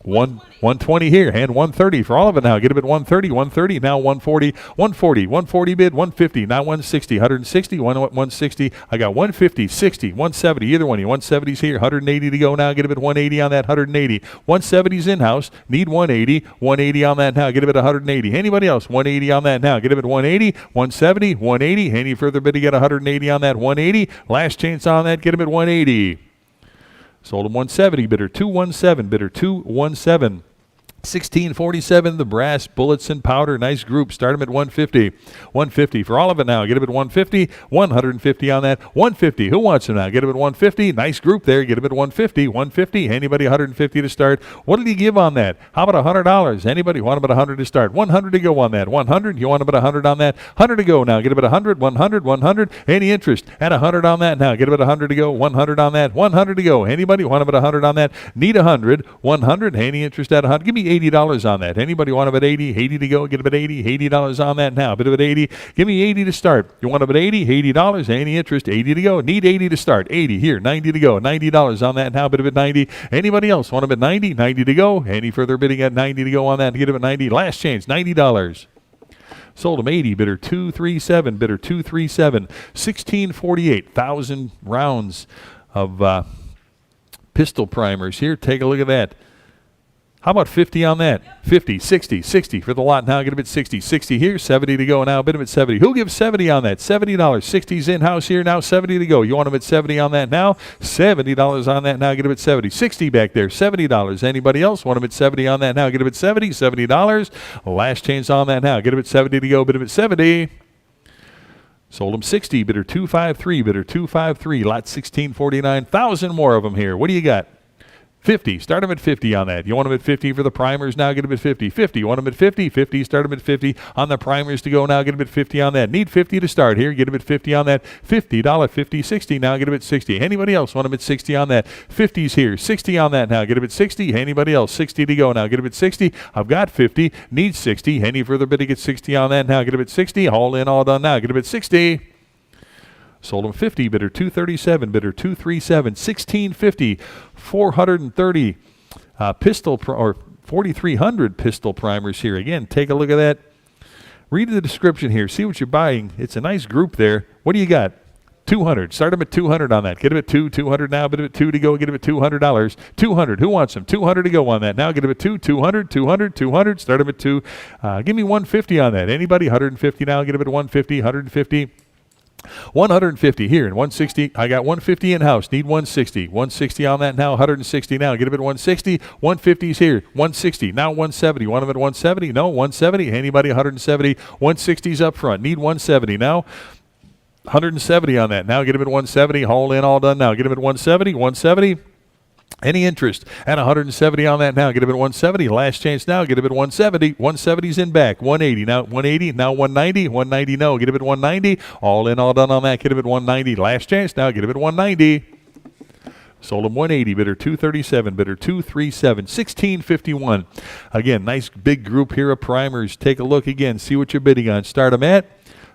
120 here and 130 for all of it now. Get them at 130, 130, now 140, 140, 140 bid, 150, now 160, 160, 160. I got 150, 60, 170, either one of you. 170's here, 180 to go now. Get them at 180 on that, 180. 170's in-house, need 180, 180 on that now. Get them at 180. Anybody else? 180 on that now. Get them at 180, 170, 180. Any further bid to get 180 on that, 180. Last chance on that, get them at 180. Sold him 170, bidder 217, bidder 217. 1647, the brass, bullets, and powder. Nice group. Start them at 150. 150 for all of it now. Get them at 150. 150 on that. 150. Who wants them now? Get them at 150. Nice group there. Get them at 150. 150. Anybody 150 to start? What did he give on that? How about $100? Anybody want about 100 to start? 100 to go on that. 100. You want about 100 on that? 100 to go now. Get them at 100. 100. 100. Any interest? At 100 on that now. Get them at 100 to go. 100 on that. 100 to go. Anybody want about 100 on that? Need 100. 100. Any interest at 100? Give me $80 on that. Anybody want about 80? 80 to go. Get about 80. $80 on that now. Bit of it 80. Give me 80 to start. You want about 80? $80. Any interest? 80 to go. Need 80 to start. 80 here. 90 to go. $90 on that now. Bit of it 90. Anybody else want about 90? 90 to go. Any further bidding at 90 to go on that? Get it at 90. Last chance. $90. Sold him 80. Bidder 237. Bidder 237. 1648. 1,000 rounds of pistol primers here. Take a look at that. How about 50 on that? 50, 60, 60 for the lot now. Get him at 60. 60 here, 70 to go now. Bid him at 70. Who gives 70 on that? $70. 60's in-house here now, 70 to go. You want him at 70 on that now? $70 on that now. Get him at 70. 60 back there, $70. Anybody else want him at 70 on that now? Get him at 70. $70. Last chance on that now. Get him at 70 to go. Bid him at 70. Sold him 60. Bidder 253. Bidder 253. Lot 1649. 1,000 more of them here. What do you got? 50. Start them at 50 on that. You want them at 50 for the primers now? Get them at 50. 50. You want them at 50? 50. Start them at 50 on the primers to go now. Get them at 50 on that. Need 50 to start here. Get them at 50 on that. $50. 50. 60 now. Get them at 60. Anybody else want them at 60 on that? 50's here. 60 on that now. Get them at 60. Anybody else? 60 to go now. Get them at 60. I've got 50. Need 60. Any further bid to get 60 on that now? Get them at 60. All in, all done now. Get them at 60. Sold him 50. Bidder 237. Bidder 237. 1650. 430 pistol or 4,300 pistol primers here. Again, take a look at that. Read the description here. See what you're buying. It's a nice group there. What do you got? 200. Start them at 200 on that. Get them at 200 now. Bid them at 2 to go. Get them at $200. 200. Who wants them? 200 to go on that. Now get them at 200, 200. Start them at 2. Give me 150 on that. Anybody? 150 now. Get them at 150, 150. 150 here and 160. I got 150 in house. Need 160. 160 on that now. 160 now. Get them at 160. 150's here. 160 now. 170. Want them at 170? No. 170. Anybody? 170. 160's up front. Need 170 now. 170 on that. Now get him at 170. Haul in, all done now. Get him at 170. 170. Any interest at 170 on that now? Get him at 170. Last chance now. Get him at 170. 170's in back. 180 now. 180 now. 190. 190 no. Get him at 190. All in, all done on that. Get him at 190. Last chance now. Get him at 190. Sold him 180. Bidder 237. Bidder 237. 1651. Again, nice big group here of primers. Take a look again. See what you're bidding on. Start them at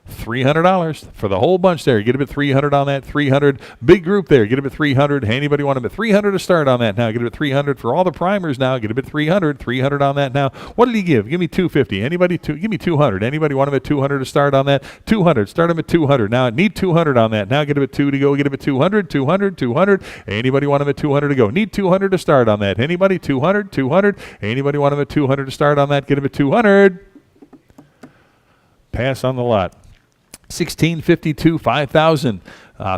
$300 for the whole bunch there. Get him at 300 on that. 300. Big group there. Get him at 300. Anybody want him at 300 to start on that now? Get him at 300 for all the primers now. Get him at 300. 300 on that now. What did he give? Give me 250. Anybody? Give me 200. Anybody want him at 200 to start on that? 200. Start him at 200. Now I need 200 on that. Now get him at 2 to go. Get him at 200. 200. 200. Anybody want him at 200 to go? Need 200 to start on that. Anybody? 200. 200. Anybody want him at 200 to start on that? Get him at 200. Pass on the lot. 1652, 5,000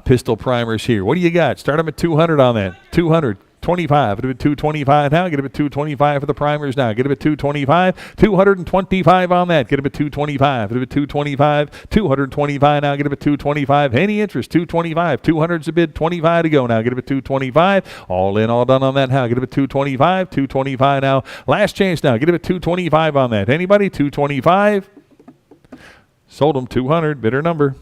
pistol primers here. What do you got? Start them at 200 on that. 200. 25. Get him at 225 now. Get him at 225 for the primers now. Get him at 225. 225 on that. Get him at 225. Get him at 225. 225 now. Get him at 225. Any interest? 225. 200's a bid. 25 to go now. Get him at 225. All in, all done on that now. Get him at 225. 225 now. Last chance now. Get him at 225 on that. Anybody? 225. Sold them 200. Bidder number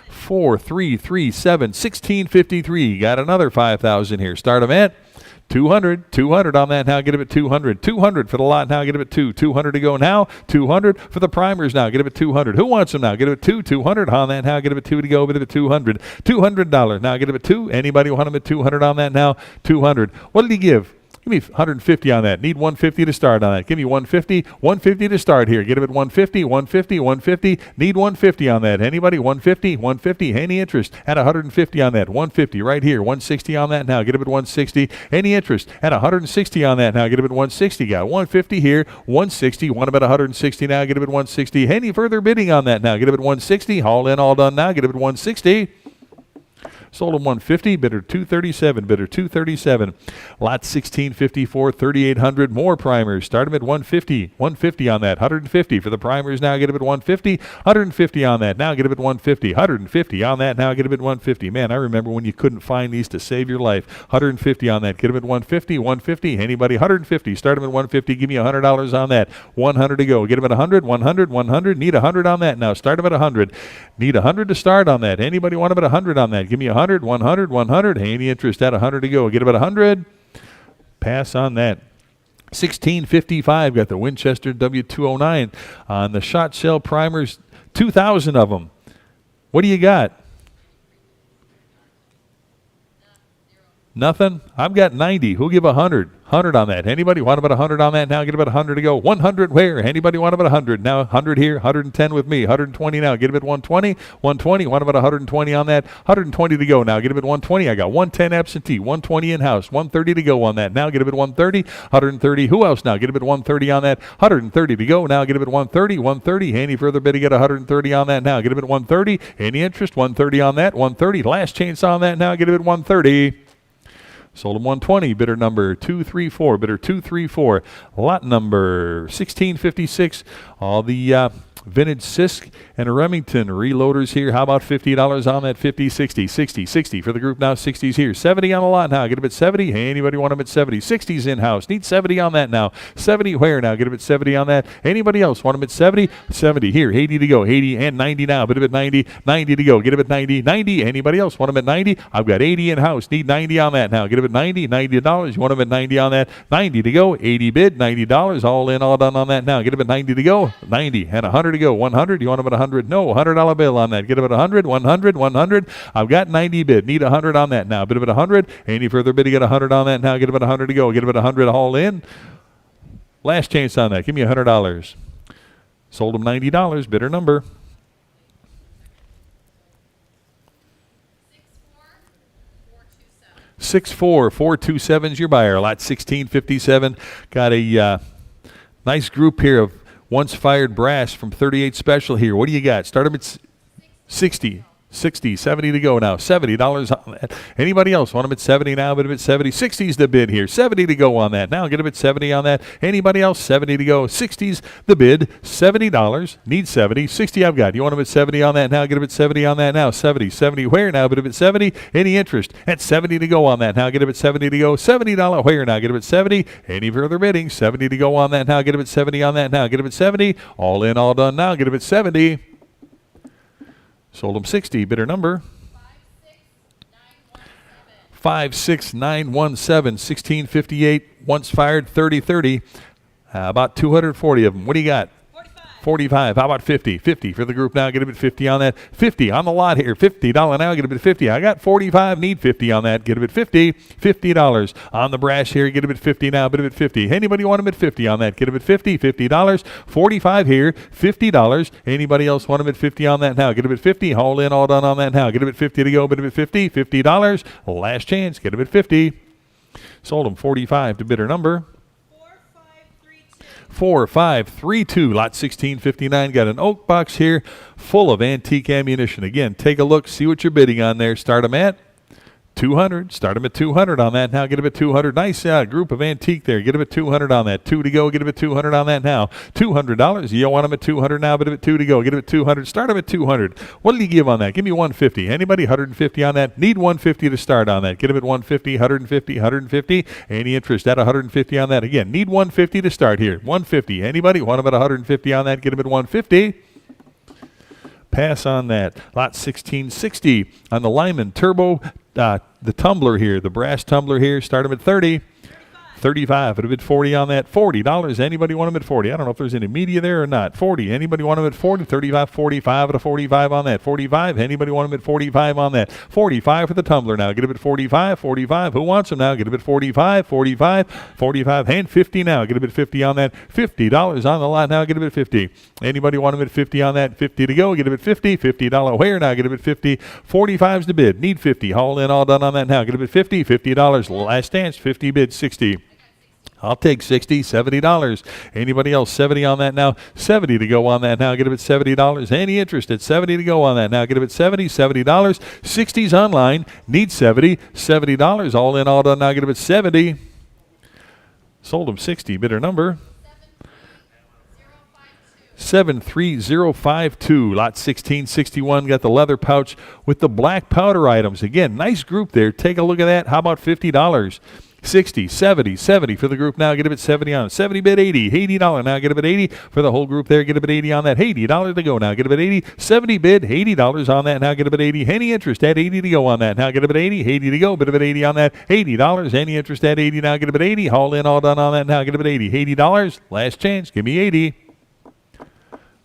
4337. 1653. Got another 5,000 here. Start them at 200. 200 on that now. Get him at 200. 200 for the lot now. Get him at 2. 200 to go now. 200 for the primers now. Get him at 200. Who wants them now? Get him at 2. 200 on that now. Get him at 2 to go. Get him at 200. $200 now. Get him at 2. Anybody want him at 200 on that now? 200. What did he give? Give me 150 on that. Need 150 to start on that. Give me 150. 150 to start here. Get him at 150. 150. 150. Need 150 on that. Anybody? 150. 150. Any interest at 150 on that? 150 right here. 160 on that now. Get him at 160. Any interest at 160 on that now? Get him at 160. Got 150 here. 160. Want him at 160 now? Get him at 160. Any further bidding on that now? Get him at 160. All in, all done now. Get him at 160. Sold him 150. Bidder 237. Bidder 237. Lot 1654, 3,800 more primers. Start them at 150. 150 on that. 150 for the primers now. Get him at 150. 150 on that. Now get him at 150. 150 on that. Now get him at 150. Man, I remember when you couldn't find these to save your life. 150 on that. Get him at 150. 150. Anybody? 150. Start him at 150. Give me $100 on that. 100 to go. Get him at 100. 100. 100. Need 100 on that now. Start him at 100. Need 100 to start on that. Anybody want him at 100 on that? Give me 100, 100, 100. Any interest at 100 to go? Get him at 100. Pass on that. 1655. Got the Winchester W209 on the shot shell primers. 2,000 of them. What do you got? Nothing? I've got 90. Who'll give 100? 100 on that. Anybody want about 100 on that? Now get about 100 to go. 100 where? Anybody want about 100? Now 100 here, 110 with me. 120 now. Get him at 120. 120. Want about 120 on that? 120 to go. Now get him at 120. I got 110 absentee. 120 in-house. 130 to go on that. Now get him at 130. 130. Who else now? Get him at 130 on that. 130 to go. Now get him at 130. 130. Any further bidding at 130 on that now? Get him at 130. Any interest? 130 on that. 130. Last chance on that now. Get him at 130. Sold him 120. Bidder number 234. Bidder 234. Lot number 1656. All the vintage Sisk and Remington reloaders here. How about $50 on that? 50, 60, 60, 60 for the group now. 60s here. 70 on the lot now. Get him at 70. Hey, anybody want him at 70? 60s in-house. Need 70 on that now. 70 where now? Get him at 70 on that. Anybody else want him at 70? 70 here. 80 to go. 80 and 90 now. Bid him at 90. 90 to go. Get him at 90. 90. Anybody else want him at 90? I've got 80 in-house. Need 90 on that now. Get him at 90. $90. You want him at 90 on that? 90 to go. 80 bid. $90. All in, all done on that now. Get him at 90 to go. 90 and 100. 100 to go. 100. You want them at 100? No. $100 bill on that. Get them at 100. 100. 100. I've got 90 bid. Need 100 on that now. Bid them at 100. Any further bid to get 100 on that now. Get them at 100 to go. Get them at 100 all in. Last chance on that. Give me $100. Sold them $90. Bidder number. 64427 is your buyer. Lot 1657. Got a nice group here of once fired brass from 38 Special here. What do you got? Start them at 60. 60, 70 to go now. $70 on that. Anybody else want them at 70 now? Bid them at 70. 60's the bid here. 70 to go on that. Now get them at 70 on that. Anybody else? 70 to go. 60's the bid. $70. Need 70. 60 I've got. You want them at 70 on that now? Get them at 70 on that now. 70. 70 where now? Bid them at 70. Any interest? At 70 to go on that now. Get them at 70 to go. $70 where now? Get them at 70. Any further bidding? 70 to go on that now. Get them at 70 on that now. Get them at 70. All in, all done now. Get them at 70. Sold them 60. Bidder number 56917. 1658. Once fired. 3030. About 240 of them. What do you got? 45. How about 50? 50 for the group now. Get them at 50 on that. 50 on the lot here. $50 now. Get them at 50. I got 45. Need 50 on that. Get them at 50. $50 on the brass here. Get them at 50 now. Bid them at 50. Anybody want them at 50 on that? Get them at 50. $50. 45 here. $50. Anybody else want them at 50 on that now? Get them at 50. All in, all done on that now. Get them at 50 to go. Bid them at 50. $50. Last chance. Get them at 50. Sold them 45 to bidder number 4532. Lot 1659. Got an oak box here full of antique ammunition. Again, take a look, see what you're bidding on there. Start them at 200. Start them at 200 on that now. Get them at 200. Nice group of antique there. Get them at 200 on that. 2 to go. Get them at 200 on that now. $200. You want them at 200 now, but at 2 to go. Get them at 200. Start them at 200. What did you give on that? Give me 150. Anybody? 150 on that? Need 150 to start on that. Get them at 150, 150, 150. Any interest at 150 on that? Again, need 150 to start here. 150. Anybody? Want them at 150 on that? Get them at 150. Pass on that. Lot 1660 on the Lyman Turbo, the tumbler here, the brass tumbler here. Start them at 30. 35. It'll bid 40 on that. $40. Anybody want them at 40? I don't know if there's any media there or not. 40. Anybody want them at 40? 35, 45 at a 45 on that. 45. Anybody want them at 45 on that? 45 for the tumbler now. Get them at 45. 45. Who wants them now? Get them at 45. 45. 45. And 50 now. Get them at 50 on that. $50 on the lot now. Get them at 50. Anybody want them at 50 on that? 50 to go. Get them at 50. $50 where now? Get them at 50. 45's the bid. Need 50. All in, all done on that now. Get them at 50. $50. Last chance. 50 bid. 60. I'll take 60, $70. Anybody else? 70 on that now. 70 to go on that now. Get them at $70. Any interest at 70 to go on that now. Get them at 70, $70. 60's online. Need 70, $70. All in, all done now. Get them at 70. Sold them 60. Bidder number 73052. Lot 1661. Got the leather pouch with the black powder items. Again, nice group there. Take a look at that. How about $50? 60, 70, 70 for the group now. Get them at 70 on it. 70 bid 80, $80 now. Get them at 80 for the whole group there. Get them at 80 on that. $80 to go now. Get them at 80. 70 bid, $80 on that now. Get them at 80. Any interest at 80 to go on that now. Get them at 80. 80 to go. Bid them at 80 on that. $80. Any interest at 80 now. Get them at 80. All in, all done on that now. Get them at 80. $80. Last chance. Give me 80.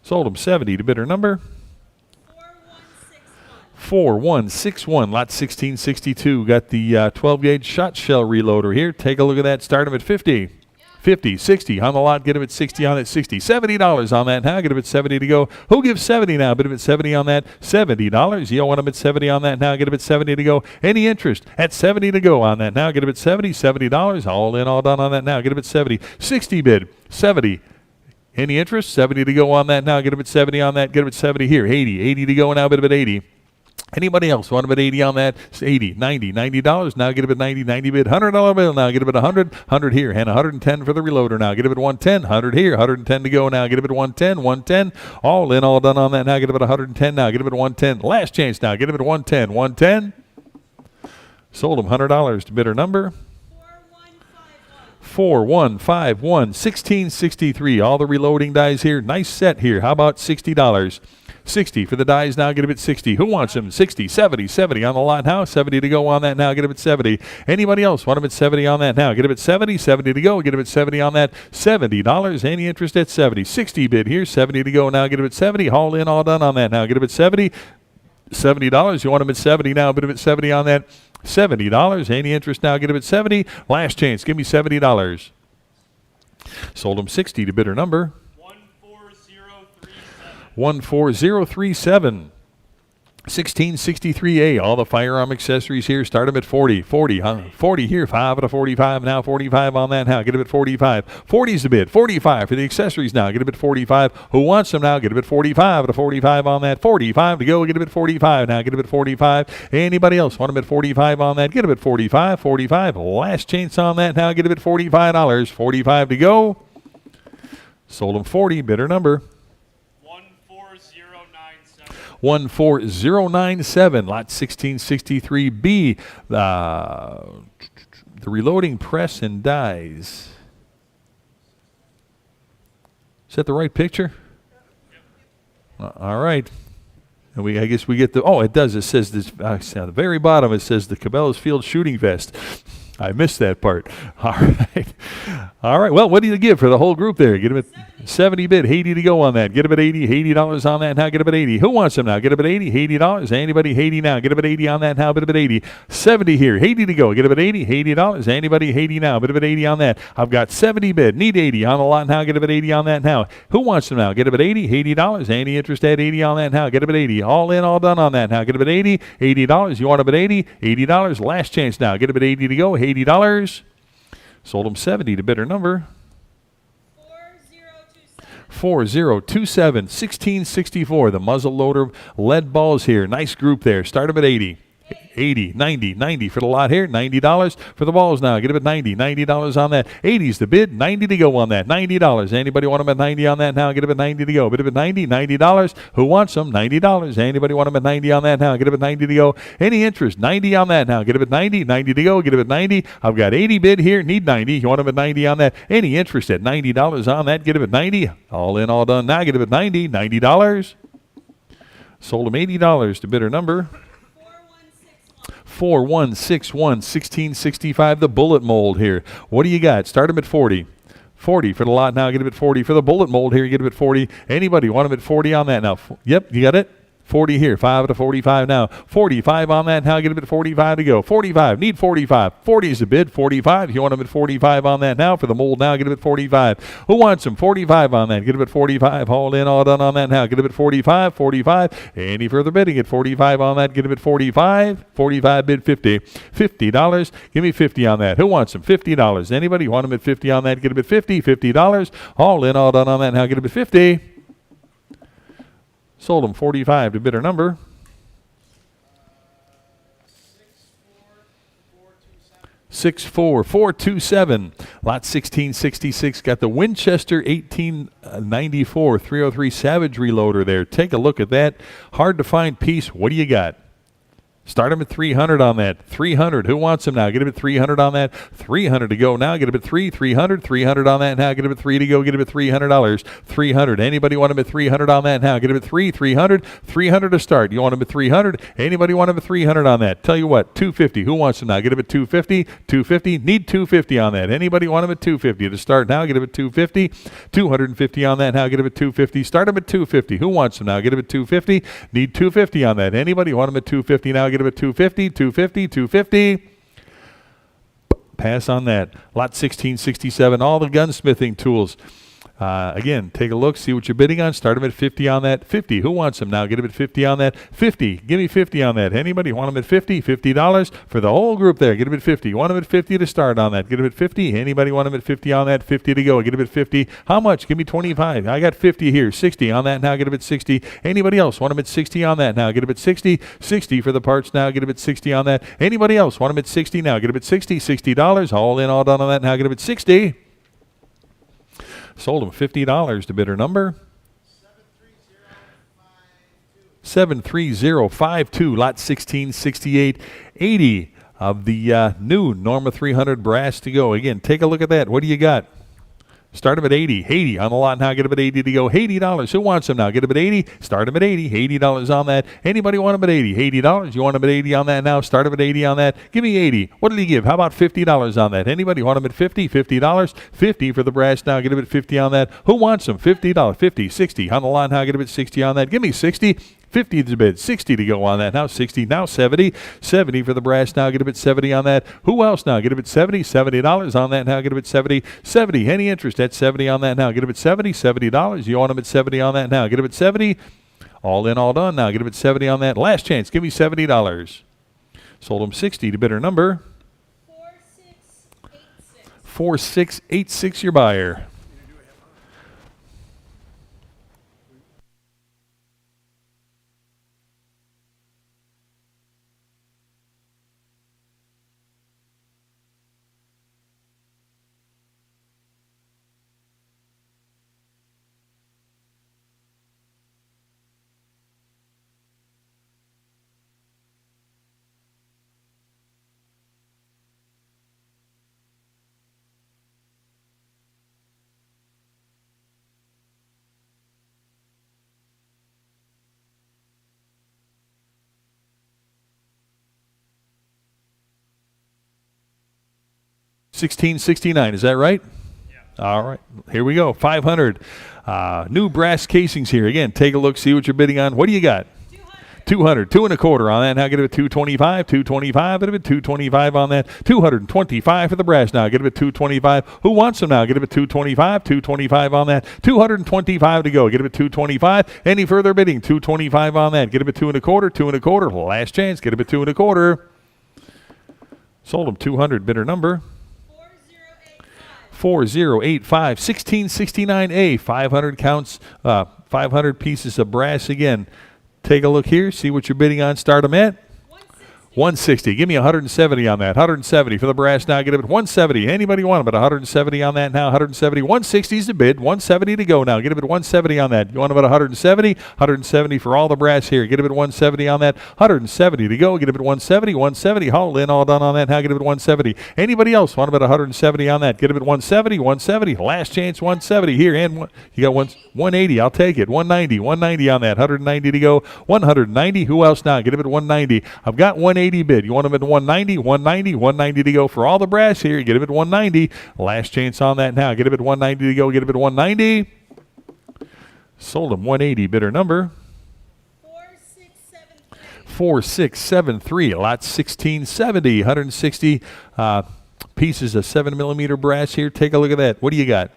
Sold them 70 to bidder number 4161. Lot 1662. Got the 12 gauge shot shell reloader here. Take a look at that. Start them at 50. 50, 60 on the lot. Get them at 60 on it. 60. $70 on that now. Get them at 70 to go. Who gives 70 now? Bid them at 70 on that. $70. You want them at 70 on that now. Get them at 70 to go. Any interest at 70 to go on that now. Get them at 70. $70. All in, all done on that now. Get them at 70. 60 bid. 70. Any interest? 70 to go on that now. Get them at 70 on that. Get them at 70 here. 80. 80 to go now. Bid them at 80. Anybody else want them at 80 on that? 80, 90, $90. Now get them at 90, 90 bid. $100 bill now. Get them at 100, 100 here. And 110 for the reloader now. Get them at 110, 100 here. 110 to go now. Get them at 110, 110. All in, all done on that now. Get them at 110 now. Get them at 110. Last chance now. Get them at 110, 110. Sold them $100 to bidder number 4151. 1663. All the reloading dies here. Nice set here. How about $60? 60 for the dies now. Get them at 60. Who wants them? 60, 70, 70 on the lot now. 70 to go on that now. Get them at 70. Anybody else want them at 70 on that now? Get them at 70, 70 to go. Get them at 70 on that. $70. Any interest at 70? 60 bid here. 70 to go now. Get them at 70. Haul in, all done on that now. Get them at 70. $70. You want them at 70 now. Bid them at 70 on that. $70. Any interest now? Get them at 70. Last chance. Give me $70. Sold them 60 to bidder number 14037. 1663A. All the firearm accessories here. Start them at 40. 40, huh? 40 here. 5 out of 45 now. 45 on that now. Get them at 45. 40's the bid. 45 for the accessories now. Get them at 45. Who wants them now? Get them at 45 out of 45 on that. 45 to go. Get them at 45 now. Get them at 45. Anybody else want them at 45 on that? Get them at 45. 45. Last chance on that now. Get them at $45. 45 to go. Sold them 40. Bidder number 14097, lot 1663B. The reloading press and dies. Is that the right picture? All right. And I guess we get the, oh, it does. It says this, at the very bottom, it says the Cabela's Field Shooting Vest. I missed that part. All right. All right. Well, what do you give for the whole group there? Get them at 70 bid. 80 to go on that. Get them at 80. $80 on that now. Get them at 80. Who wants them now? Get them at 80. $80. Anybody? 80 now. Get them at 80 on that now. Bid them at 80. 70 here. 80 to go. Get them at 80. $80. Anybody? 80 now. Bid them at 80 on that. I've got 70 bid. Need 80 on the lot now. Get them at 80 on that now. Who wants them now? Get them at 80. $80. Any interest at 80 on that now? Get them at 80. All in, all done on that now. Get them at 80. $80. You want them at 80. $80. Last chance now. Get them at 80 to go. $80. Sold them 70 to bidder number 4027. 1664. The muzzle loader lead balls here. Nice group there. Start them at 80. 80, 90, 90 for the lot here. $90 for the balls now. Get them at 90. $90 on that. 80's the bid. 90 to go on that. $90. Anybody want them at 90 on that now? Get them at 90 to go. Bid them at 90. $90. Who wants them? $90. Anybody want them at 90 on that now? Get them at 90 to go. Any interest? 90 on that now. Get them at 90. 90 to go. Get them at 90. I've got 80 bid here. Need 90. You want them at 90 on that? Any interest at $90 on that? Get them at 90. All in, all done now. Get them at 90. $90. Sold them $80 to bidder number 4161. 1665. The bullet mold here. What do you got? Start them at 40. 40 for the lot now. Get them at 40 for the bullet mold here. Get them at 40. Anybody want them at 40 on that now? Yep, you got it. 40 here. 5 out of 45 now. 45 on that now. Get them at 45 to go. 45. Need 45. 40 is the bid. 45. You want them at 45 on that now for the mold now. Get them at 45. Who wants them? 45 on that. Get them at 45. All in, all done on that now. Get them at 45. 45. Any further bidding at 45 on that? Get them at 45. 45 bid 50. $50. Give me 50 on that. Who wants them? $50. Anybody want them at 50 on that? Get them at 50. $50. All in, all done on that now. Get them at 50. Sold them 45 to bidder number 64427. Lot 1666. Got the Winchester 1894 303 Savage reloader there. Take a look at that. Hard to find piece. What do you got? Start them at 300 on that. 300. Who wants them now? Get them at 300 on that. 300 to go now. Get them at 300. 300 on that now. Get them at 3 to go. Get them at $300. 300. Anybody want them at 300 on that now? Get them at 300. 300 to start. You want them at 300? Anybody want them at 300 on that? Tell you what, 250. Who wants them now? Get them at 250. 250. Need 250 on that. Anybody want them at 250 to start now? Get them at 250. 250 on that now. Get them at 250. Start them at 250. Who wants them now? Get them at 250. Need 250 on that. Anybody want them at 250 now? Get them at 250, 250, 250. Pass on that. Lot 1667, all the gunsmithing tools. Again, take a look, see what you're bidding on. Start them at 50 on that. 50. Who wants them now? Get them at 50 on that. 50. Give me 50 on that. Anybody want them at 50? $50 for the whole group there. Get them at 50. You want them at 50 to start on that. Get them at 50. Anybody want them at 50 on that? 50 to go. Get them at 50. How much? Give me 25. I got 50 here. 60 on that now. Get them at 60. Anybody else want them at 60 on that now? Get them at 60. 60 for the parts now. Get them at 60 on that. Anybody else want them at 60 now? Get them at 60. $60. All in, all done on that now. Get them at 60. Sold them $50 to bidder number 73052. Lot 1668. 80 of the new Norma 300 brass to go. Again, take a look at that. What do you got? Start them at 80. 80 on the lot now. Get them at 80 to go. $80. Who wants them now? Get them at 80. Start them at 80. $80 on that. Anybody want them at 80? $80. You want them at 80 on that now? Start them at 80 on that. Give me 80. What did he give? How about $50 on that? Anybody want them at 50? $50. 50 for the brass now. Get them at 50 on that. Who wants them? $50. 50. 60 on the lot now. Get them at 60 on that. Give me 60. 50 is the bid. 60 to go on that. Now 60. Now 70. 70 for the brass now. Get a bit 70 on that. Who else now? Get a bit 70. $70 on that now. Get a bit 70. 70. Any interest at 70 on that now? Get a bit 70. $70. You want them at 70 on that now? Get a bit 70. All in, all done now. Get a bit 70 on that. Last chance. Give me $70. Sold them 60 to bidder number 4686. 4686, your buyer. $16.69, is that right? Yeah. All right, here we go. 500 new brass casings here. Again, take a look, see what you're bidding on. What do you got? 200, 2 1/4 on that. Now get it at 225, 225, get it at 225 on that. 225 for the brass now. Get it at 225. Who wants them now? Get it at 225, 225 on that. 225 to go. Get it at 225. Any further bidding? 225 on that. Get it at 2 1/4, 2 1/4. Last chance. Get it at 2 1/4. Sold them 200. Bidder number 4085. 1669A. 500 counts. 500 pieces of brass again. Take a look here. See what you're bidding on. Start them at 160. Give me 170 on that. 170 for the brass now. Get them at 170. Anybody want them at 170 on that now? 170. 160 is the bid. 170 to go now. Get them at 170 on that. You want them at 170? 170 for all the brass here. Get them at 170 on that. 170 to go. Get them at 170. 170. All in, all done on that. Now get them at 170. Anybody else want them at 170 on that? Get them at 170. 170. Last chance 170 here. And you got 180. I'll take it. 190. 190 on that. 190 to go. 190. Who else now? Get them at 190. I've got 180 bid. You want them at 190, 190, 190 to go for all the brass here. Get them at 190. Last chance on that now. Get them at 190 to go. Get them at 190. Sold them 180. Bidder number 4673. Lot 1670. 160 pieces of 7mm brass here. Take a look at that. What do you got?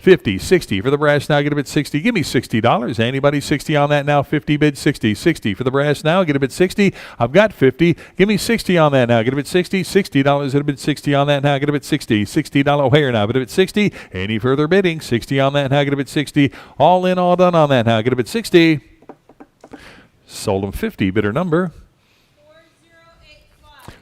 50, 60 for the brass now. Get a bit 60. Give me $60. Anybody 60 on that now? 50 bid 60. 60 for the brass now. Get a bit 60. I've got 50. Give me 60 on that now. Get a bit 60. $60. Get a bit 60 on that now. Get a bit 60. $60 hair now. Get a bit 60. Any further bidding? 60 on that now. Get a bit 60. All in, all done on that now. Get a bit 60. Sold them 50. Bidder number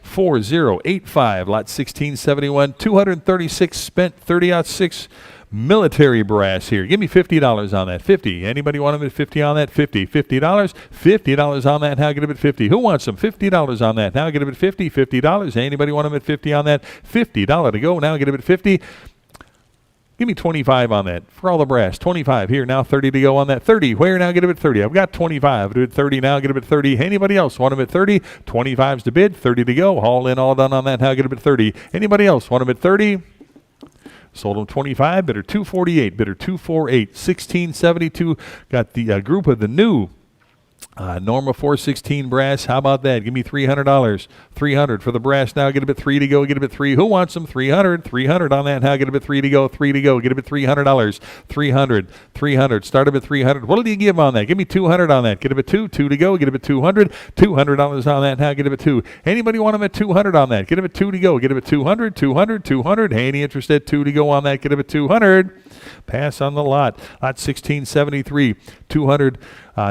4085. Lot 1671. 236 spent. 30/6 military brass here. Give me $50 on that. 50. Anybody want them at 50 on that? 50. $50. $50 on that. Now get them at 50. Who wants them? $50 on that. Now get them at 50. $50. Anybody want them at 50 on that? $50 to go. Now get them at 50. Give me 25 on that for all the brass. 25 here. Now 30 to go on that. 30. Where now? Get them at 30. I've got 25. Do it 30 now. Get them at 30. Anybody else want them at 30? 25's the bid. 30 to go. All in, all done on that. Now get them at 30. Anybody else want them at 30? Sold them 25, bidder 248, bidder 248, 1672. Got the group of the new Norma 416 brass. How about that? Give me $300. 300 for the brass now. Get a bit 3 to go. Get a bit 3. Who wants them? 300. 300 on that. Now get a bit 3 to go. 3 to go. Get a bit $300. 300. 300. Start a bit 300. What did you give on that? Give me 200 on that. Get a bit 2. 2 to go. Get a bit 200. $200 on that. Now get a bit 2. Anybody want them at 200 on that? Get a bit 2 to go. Get a bit 200. 200. 200. Any interest at 2 to go on that? Get a bit 200. Pass on the lot. Lot 1673. 200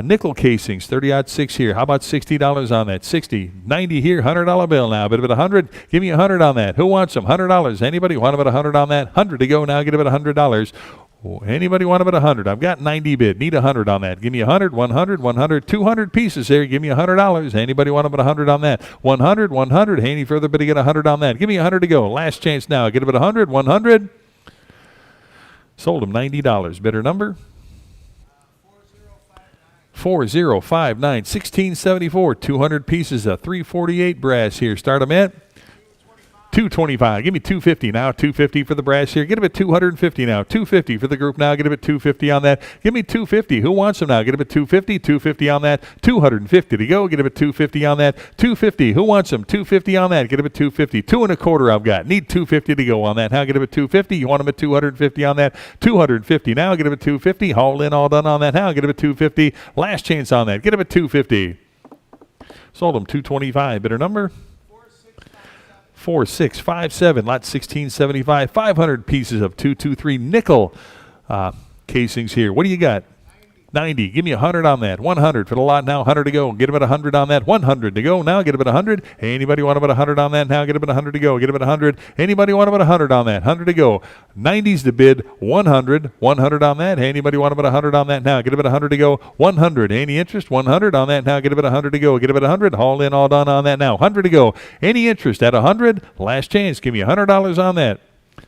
nickel casings. 30/6 here. How about $60 on that? 60. 90 here. $100 bill now. Bit of it 100. Give me 100 on that. Who wants them? $100. Anybody want them at 100 on that? 100 to go now. Get them at $100. Anybody want them at 100? I've got 90 bid. Need 100 on that. Give me 100, 100, 100, 200 pieces there. Give me $100. Anybody want them at 100 on that? 100, 100. Any further bidding at 100 on that? Give me 100 to go. Last chance now. Get them at 100, 100. Sold them $90. Bidder number? 4059. 1674. 200 pieces of 348 brass here. Start them at 225. Give me 250 now. 250 for the brass here. Get them at 250 now. 250 for the group now. Get them at 250 on that. Give me 250. Who wants them now? Get them at 250. 250 on that. 250 to go. Get them at 250 on that. 250. Who wants them? 250 on that. Get them at 250. 2.25 I've got. Need 250 to go on that. Now get them at 250. You want them at 250 on that. 250 now. Get them at 250. Haul in, all done on that now. Get them at 250. Last chance on that. Get them at 250. Sold them 225. Bidder number? 4657, lot 1675, 500 pieces of 223 nickel casings here. What do you got? 90. Give me 100 on that. 100 for the lot now. 100 to go. Get them at 100 on that. 100 to go now. Get them at 100. Anybody want them at 100 on that now? Get them at 100 to go. Get them at 100. Anybody want them at 100 on that? 100 to go. 90's the bid. 100. 100 on that. Anybody want them at 100 on that now? Get them at 100 to go. 100. Any interest? 100 on that now. Get them at 100 to go. Get them at 100. Haul in, all done on that now. 100 to go. Any interest at 100? Last chance. Give me $100 on that.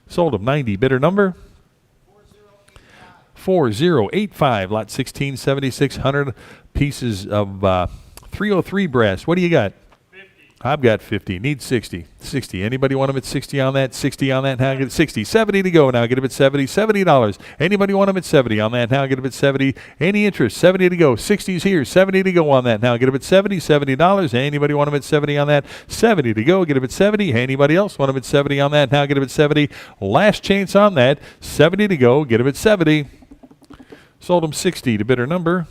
Sold them 90. Bidder number? 4085, lot 1676, 100 pieces of 303 brass. What do you got? 50. I've got 50. Need 60. 60. Anybody want them at 60 on that? 60 on that. Now get it 60. 70 to go. Now get them at 70. $70. Anybody want them at 70 on that? Now get them at 70. Any interest? 70 to go. 60's here. 70 to go on that. Now get them at 70. $70. Anybody want them at 70 on that? 70 to go. Get them at 70. Anybody else want them at 70 on that? Now get them at 70. Last chance on that. 70 to go. Get them at 70. Sold them 60 to bidder number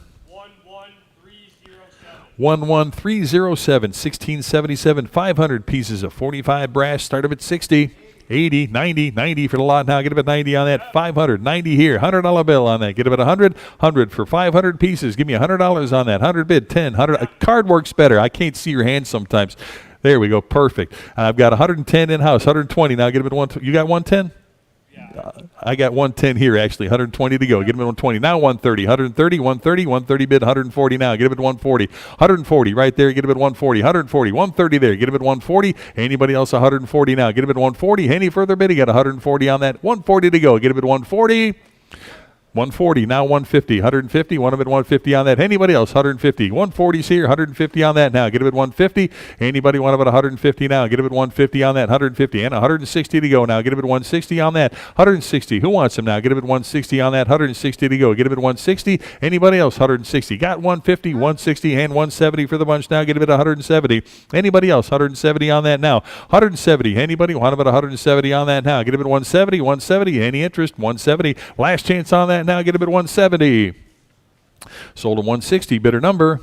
11307. 1677, 500 pieces of 45 brass. Start them at 60. 80, 90, 90 for the lot now. Get them at 90 on that. 500, 90 here. $100 bill on that. Get them at 100. 100 for 500 pieces. Give me $100 on that. 100 bid, 10, 100. A card works better. I can't see your hands sometimes. There we go. Perfect. I've got 110 in-house. 120. Now get them at 1. You got 110? I got 110 here, actually. 120 to go. Get them at 120. Now 130. 130, 130, 130 bid, 140 now. Get them at 140. 140 right there. Get them at 140. 140, 130 there. Get them at 140. Anybody else 140 now? Get them at 140. Any further bid? You got 140 on that. 140 to go. Get them at 140. 140, now 150, 150, want them at 150 on that. Anybody else, 150. 140's here, 150 on that now. Get them at 150. Anybody want them at 150 now? Get them at 150 on that, 150. And 160 to go now. Get them at 160 on that. 160. Who wants them now? Get them at 160 on that, 160 to go. Get them at 160. Anybody else, 160. Got 150, 160, and 170 for the bunch now. Get them at 170. Anybody else, 170 on that now. 170. Anybody want them at 170 on that now? Get them at 170, 170. Any interest? 170. Last chance on that. Now get him at 170. Sold him 160. Bidder number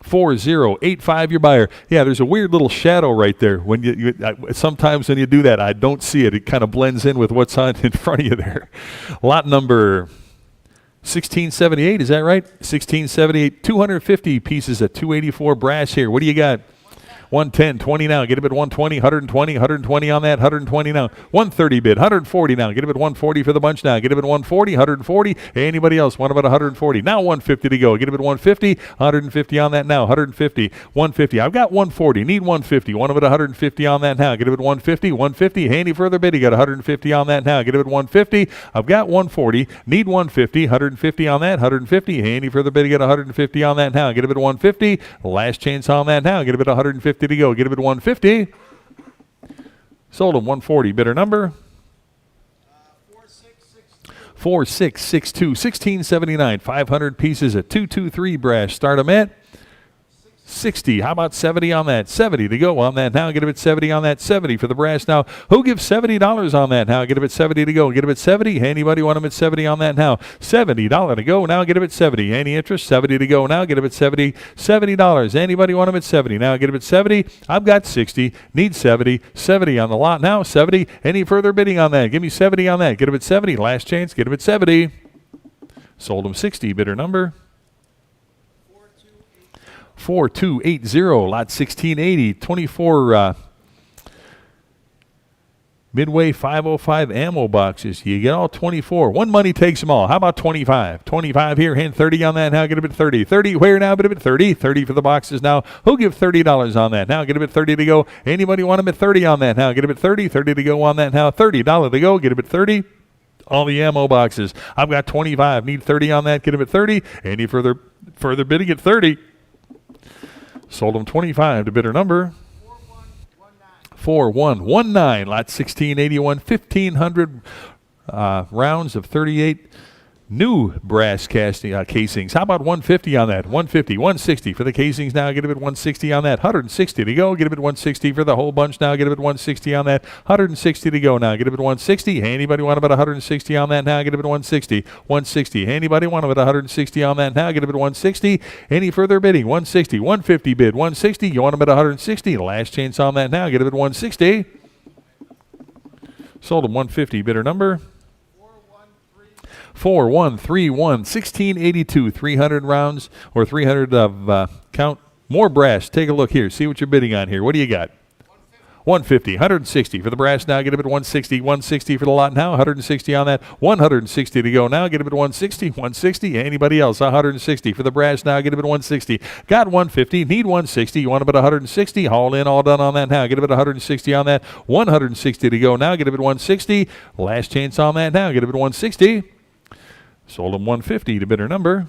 4085. Your buyer. Yeah, there's a weird little shadow right there. When you sometimes when you do that, I don't see it. It kind of blends in with what's on in front of you there. Lot number 1678. Is that right? 1678. 250 pieces of 284 brass here. What do you got? 110, 20 now. Get him at 120, 120, 120 on that, 120 now. 130 bid, 140 now. Get him at 140 for the bunch now. Get him at 140, 140. Anybody else want him at 140? Now 150 to go. Get him at 150, 150 on that now. 150, 150. I've got 140. Need 150. Want him at 150 on that now. Get him at 150, 150. Any further bid? You got 150 on that now. Get him at 150. I've got 140. Need 150, 150 on that. 150. Any further bid? You got 150 on that now. Get him at 150. Last chance on that now. Get him at 150. To go. Get him at 150. Sold him 140. Bidder number 4662. 1679. 500 pieces at 223 brass. Start them at 60. How about 70 on that? 70 to go on that now. Get him at 70 on that. 70 for the brass now. Who gives $70 on that now? Get him at 70 to go. Get him at 70. Anybody want him at 70 on that now? $70 to go now. Get him at 70. Any interest? 70 to go now. Get him at 70. $70. Anybody want him at 70 now? Get him at 70. I've got 60. Need 70. 70 on the lot now. 70. Any further bidding on that? Give me 70 on that. Get him at 70. Last chance. Get him at 70. Sold him 60. Bidder number 4280, lot 1680, 24 Midway 505 ammo boxes. You get all 24. One money takes them all. How about 25? 25 here. Hand 30 on that. Now get a bit 30. 30 where now? Bit a bit 30. 30 for the boxes now. Who'll give $30 on that? Now get a bit 30 to go. Anybody want them at 30 on that? Now get a bit 30. 30 to go on that now. $30 to go. Get a bit 30. All the ammo boxes. I've got 25. Need 30 on that. Get them at 30. Any further bidding at 30. Sold them 25 to bidder number 4119. Lot 1681. 1,500 rounds of 38 new brass casings. How about 150 on that? 150, 160 for the casings now. Get a bit 160 on that. 160 to go. Get a bit 160 for the whole bunch now. Get a bit 160 on that. 160 to go now. Get a bit 160. Anybody want about 160 on that now? Get a bit 160. 160. Anybody want about 160 on that now? Get a bit 160. Any further bidding? 160. 150 bid. 160. You want about 160? Last chance on that now. Get a bit 160. Sold them 150. Bidder number 4131, 1682, 300 rounds or 300 of count. More brass. Take a look here. See what you're bidding on here. What do you got? 150, 160 for the brass now. Get a bit 160, 160 for the lot now. 160 on that. 160 to go now. Get a bit 160, 160. Anybody else? 160 for the brass now. Get a bit 160. Got 150. Need 160. You want a bit 160? All in, all done on that now. Get a bit 160 on that. 160 to go now. Get a bit 160. Last chance on that now. Get a bit 160. Sold them 150 to bidder number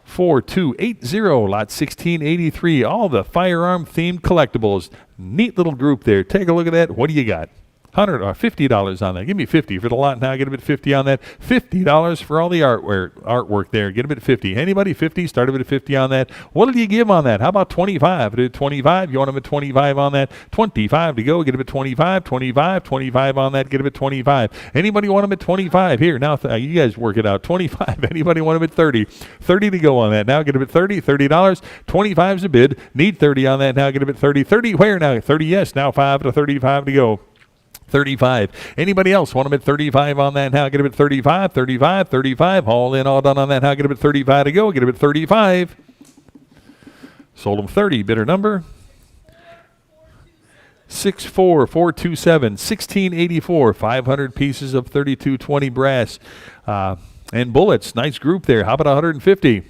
4280. Lot 1683. All the firearm themed collectibles. Neat little group there. Take a look at that. What do you got? $100 or $50 on that. Give me 50 for the lot now. Get a bit 50 on that. $50 for all the artwork there. Get a bit 50. Anybody 50? Start a bit of 50 on that. What did you give on that? How about 25? Did 25? You want them at 25 on that? 25 to go. Get a bit 25. 25. 25 on that. Get a bit 25. Anybody want them at 25? Here now. You guys work it out. 25. Anybody want them at 30? 30 to go on that now. Get a bit 30. $30. 25's a bid. Need 30 on that now. Get a bit 30. 30 where now? 30 yes. Now 5 to 35 to go. 35. Anybody else want them at 35 on that now? Get a bit 35, 35, 35. All in, all done on that now. Get a bit 35 to go. Get a bit 35. Sold them 30. Bidder number 64427, 1684. 500 pieces of 3220 brass and bullets. Nice group there. How about 150?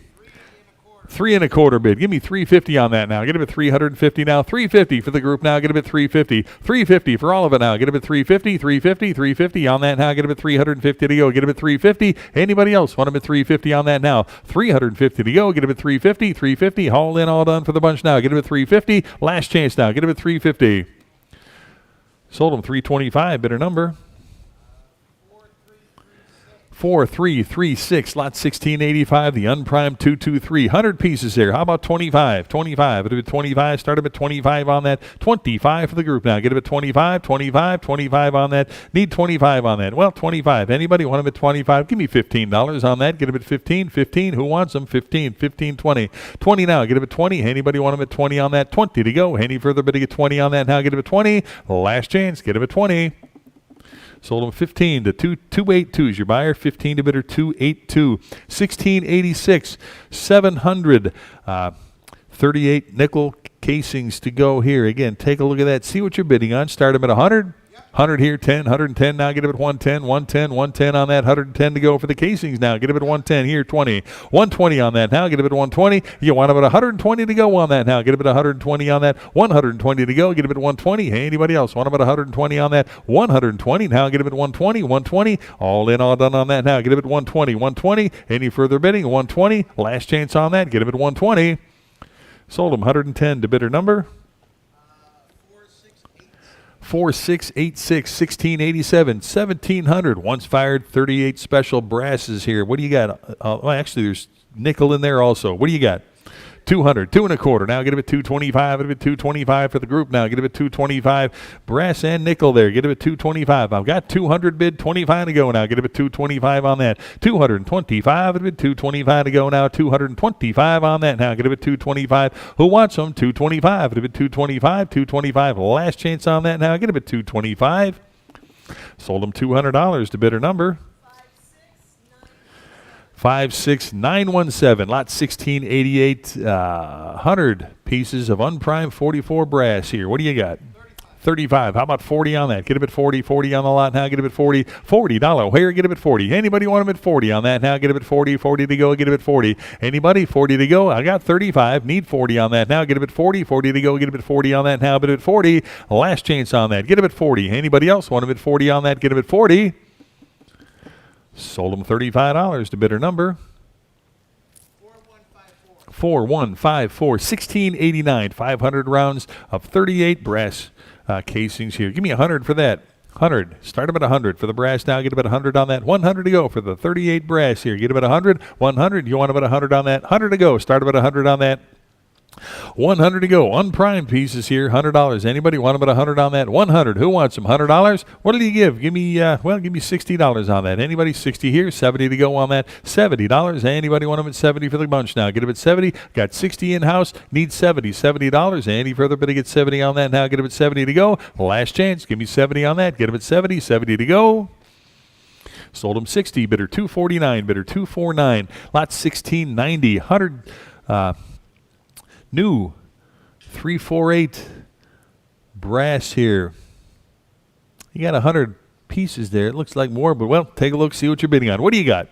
3 1/4 bid. Give me 350 on that now. Get a bit 350 now. 350 for the group now. Get a bit 350. 350 for all of it now. Get a bit 350. 350. 350 on that now. Get a bit 350 to go. Get a bit 350. Anybody else want a bit 350 on that now? 350 to go. Get a bit 350. 350. All in, all done for the bunch now. Get a bit 350. Last chance now. Get a bit 350. Sold them 325. Bidder number 4336. Lot 1685. The unprimed 223. 100 pieces there. How about 25? 25. It'll be 25. Start up at 25 on that. 25 for the group now. Get a bit 25. 25. 25 on that. Need 25 on that. Well, 25. Anybody want them at 25? Give me $15 on that. Get a bit 15. 15. Who wants them? 15. 15. 20. 20 now. Get a bit 20. Anybody want them at 20 on that? 20 to go. Any further bid to get 20 on that now? Get a bit 20. Last chance. Get a bit 20. Sold them 15 to 282 is your buyer. 15 to bidder 282. 1686. 700 38 nickel casings to go here. Again, take a look at that. See what you're bidding on. Start them at 100. 100 here, 10, 110 now. Get it at 110, 110, 110 on that. 110 to go for the casings now. Get it at 110 here, 20. 120 on that now. Get it at 120. You want about 120 to go on that now. Get it at 120 on that. 120 to go. Get it at 120. Hey, anybody else want about 120 on that? 120 now. Get it at 120, 120. All in, all done on that now. Get it at 120, 120. Any further bidding? 120. Last chance on that. Get it at 120. Sold them 110 to bidder number 4686, 1687, 1700. Once fired, 38 special brasses here. What do you got? Well, actually, there's nickel in there also. What do you got? 200, 2 1/4. Now get it at 225. Get it at 225 for the group now. Get it at 225. Brass and nickel there. Get it at 225. I've got 200 bid, 25 to go now. Get it at 225 on that. 225 at 225 to go now. 225 on that now. Get it at 225. Who wants them? 225 at 225. 225. Last chance on that now. Get it at 225. Sold them $200 to bidder number 56917. Lot 1688. 100 pieces of unprimed 44 brass here. What do you got? 35. How about 40 on that? Get him at 40. 40 on the lot now. Get him at 40. $40 O'Hare. Get him at 40. Anybody want him at 40 on that now? Get him at 40. 40 to go. Get him at 40. Anybody? 40 to go. I got 35. Need 40 on that now. Get him at 40. 40 to go. Get him at 40 on that now. But at 40. Last chance on that. Get him at 40. Anybody else want him at 40 on that? Get him at 40. Sold him $35 to bidder number 4154. 1689. 500 rounds of 38 brass casings here. Give me 100 for that. 100. Start him at 100 for the brass now. Get him at 100 on that. 100 to go for the 38 brass here. Get him at 100. 100. You want him at 100 on that. 100 to go. Start him at 100 on that. 100 to go. Unprimed pieces here. $100. Anybody want them at 100 on that? 100. Who wants them? $100. What do you give? Give me $60 on that. Anybody? 60 here. 70 to go on that. $70. Anybody want them at 70 for the bunch now? Get them at 70. Got 60 in house. Need 70. $70. Any further bid to get 70 on that now? Get them at 70 to go. Last chance. Give me 70 on that. Get them at 70. 70 to go. Sold them 60. Bidder 249. Bidder 249. Lot 1690. 100. New 348 brass here. You got 100 pieces there. It looks like more, but well, take a look, see what you're bidding on. What do you got?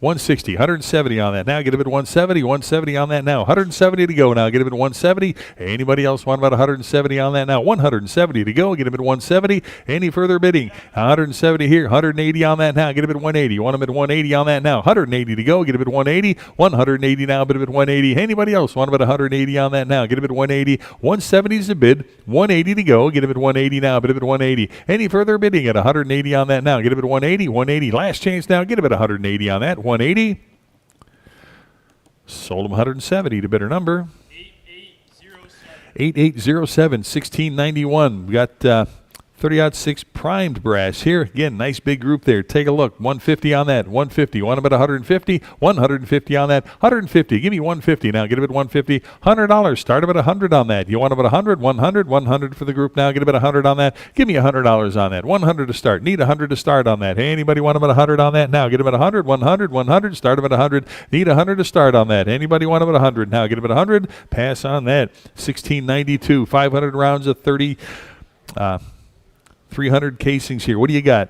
160, 170 on that now. Get him at 170, 170 on that now. 170 to go now. Get him at 170. Anybody else want about 170 on that now? 170 to go. Get him at 170. Any further bidding? 170 here, 180 on that now. Get him at 180. You want him at 180 on that now? 180 to go. Get him at 180. 180 now. Bid him at 180. Anybody else want about 180 on that now? Get him at 180. 170 is the bid. 180 to go. Get him at 180 now. Bid him at 180. Any further bidding at 180 on that now? Get him at 180. 180. Last chance now. Get him at 180 on that. 180. Sold him 170 to bidder number 8807. 1691. We got 30-06 primed brass here. Again, nice big group there. Take a look. 150 on that. 150. Want him at 150? 150 on that. 150. Give me 150 now. Get him at 150. $100. Start him at 100 on that. You want him at 100? 100. 100 for the group now. Get him at 100 on that. Give me $100 on that. 100 to start. Need 100 to start on that. Hey, anybody want him at 100 on that now? Get him at 100. 100. 100. Start him at 100. Need 100 to start on that. Anybody want him at 100 now? Get him at 100. Pass on that. 1692. 500 rounds of 300 casings here. What do you got?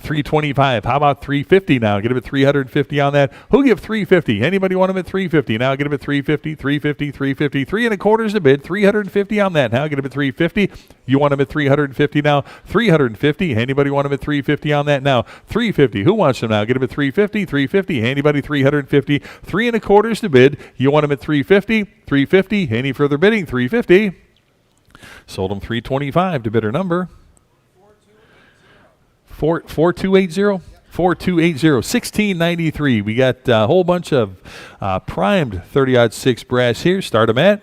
325. How about 350 now? Get him at 350 on that. Who give 350? Anybody want him at 350? Now get him at 350, 350, 350. 3 1/4 is the bid. 350 on that. Now get him at 350. You want him at 350 now? 350. Anybody want him at 350 on that now? 350. Who wants him now? Get him at 350, 350. Anybody? 350. 3 1/4 is the bid. You want him at 350, 350. Any further bidding? 350. Sold him 325 to bidder number 4280. 4280. 1693. We got a whole bunch of primed 30-06 brass here. Start them at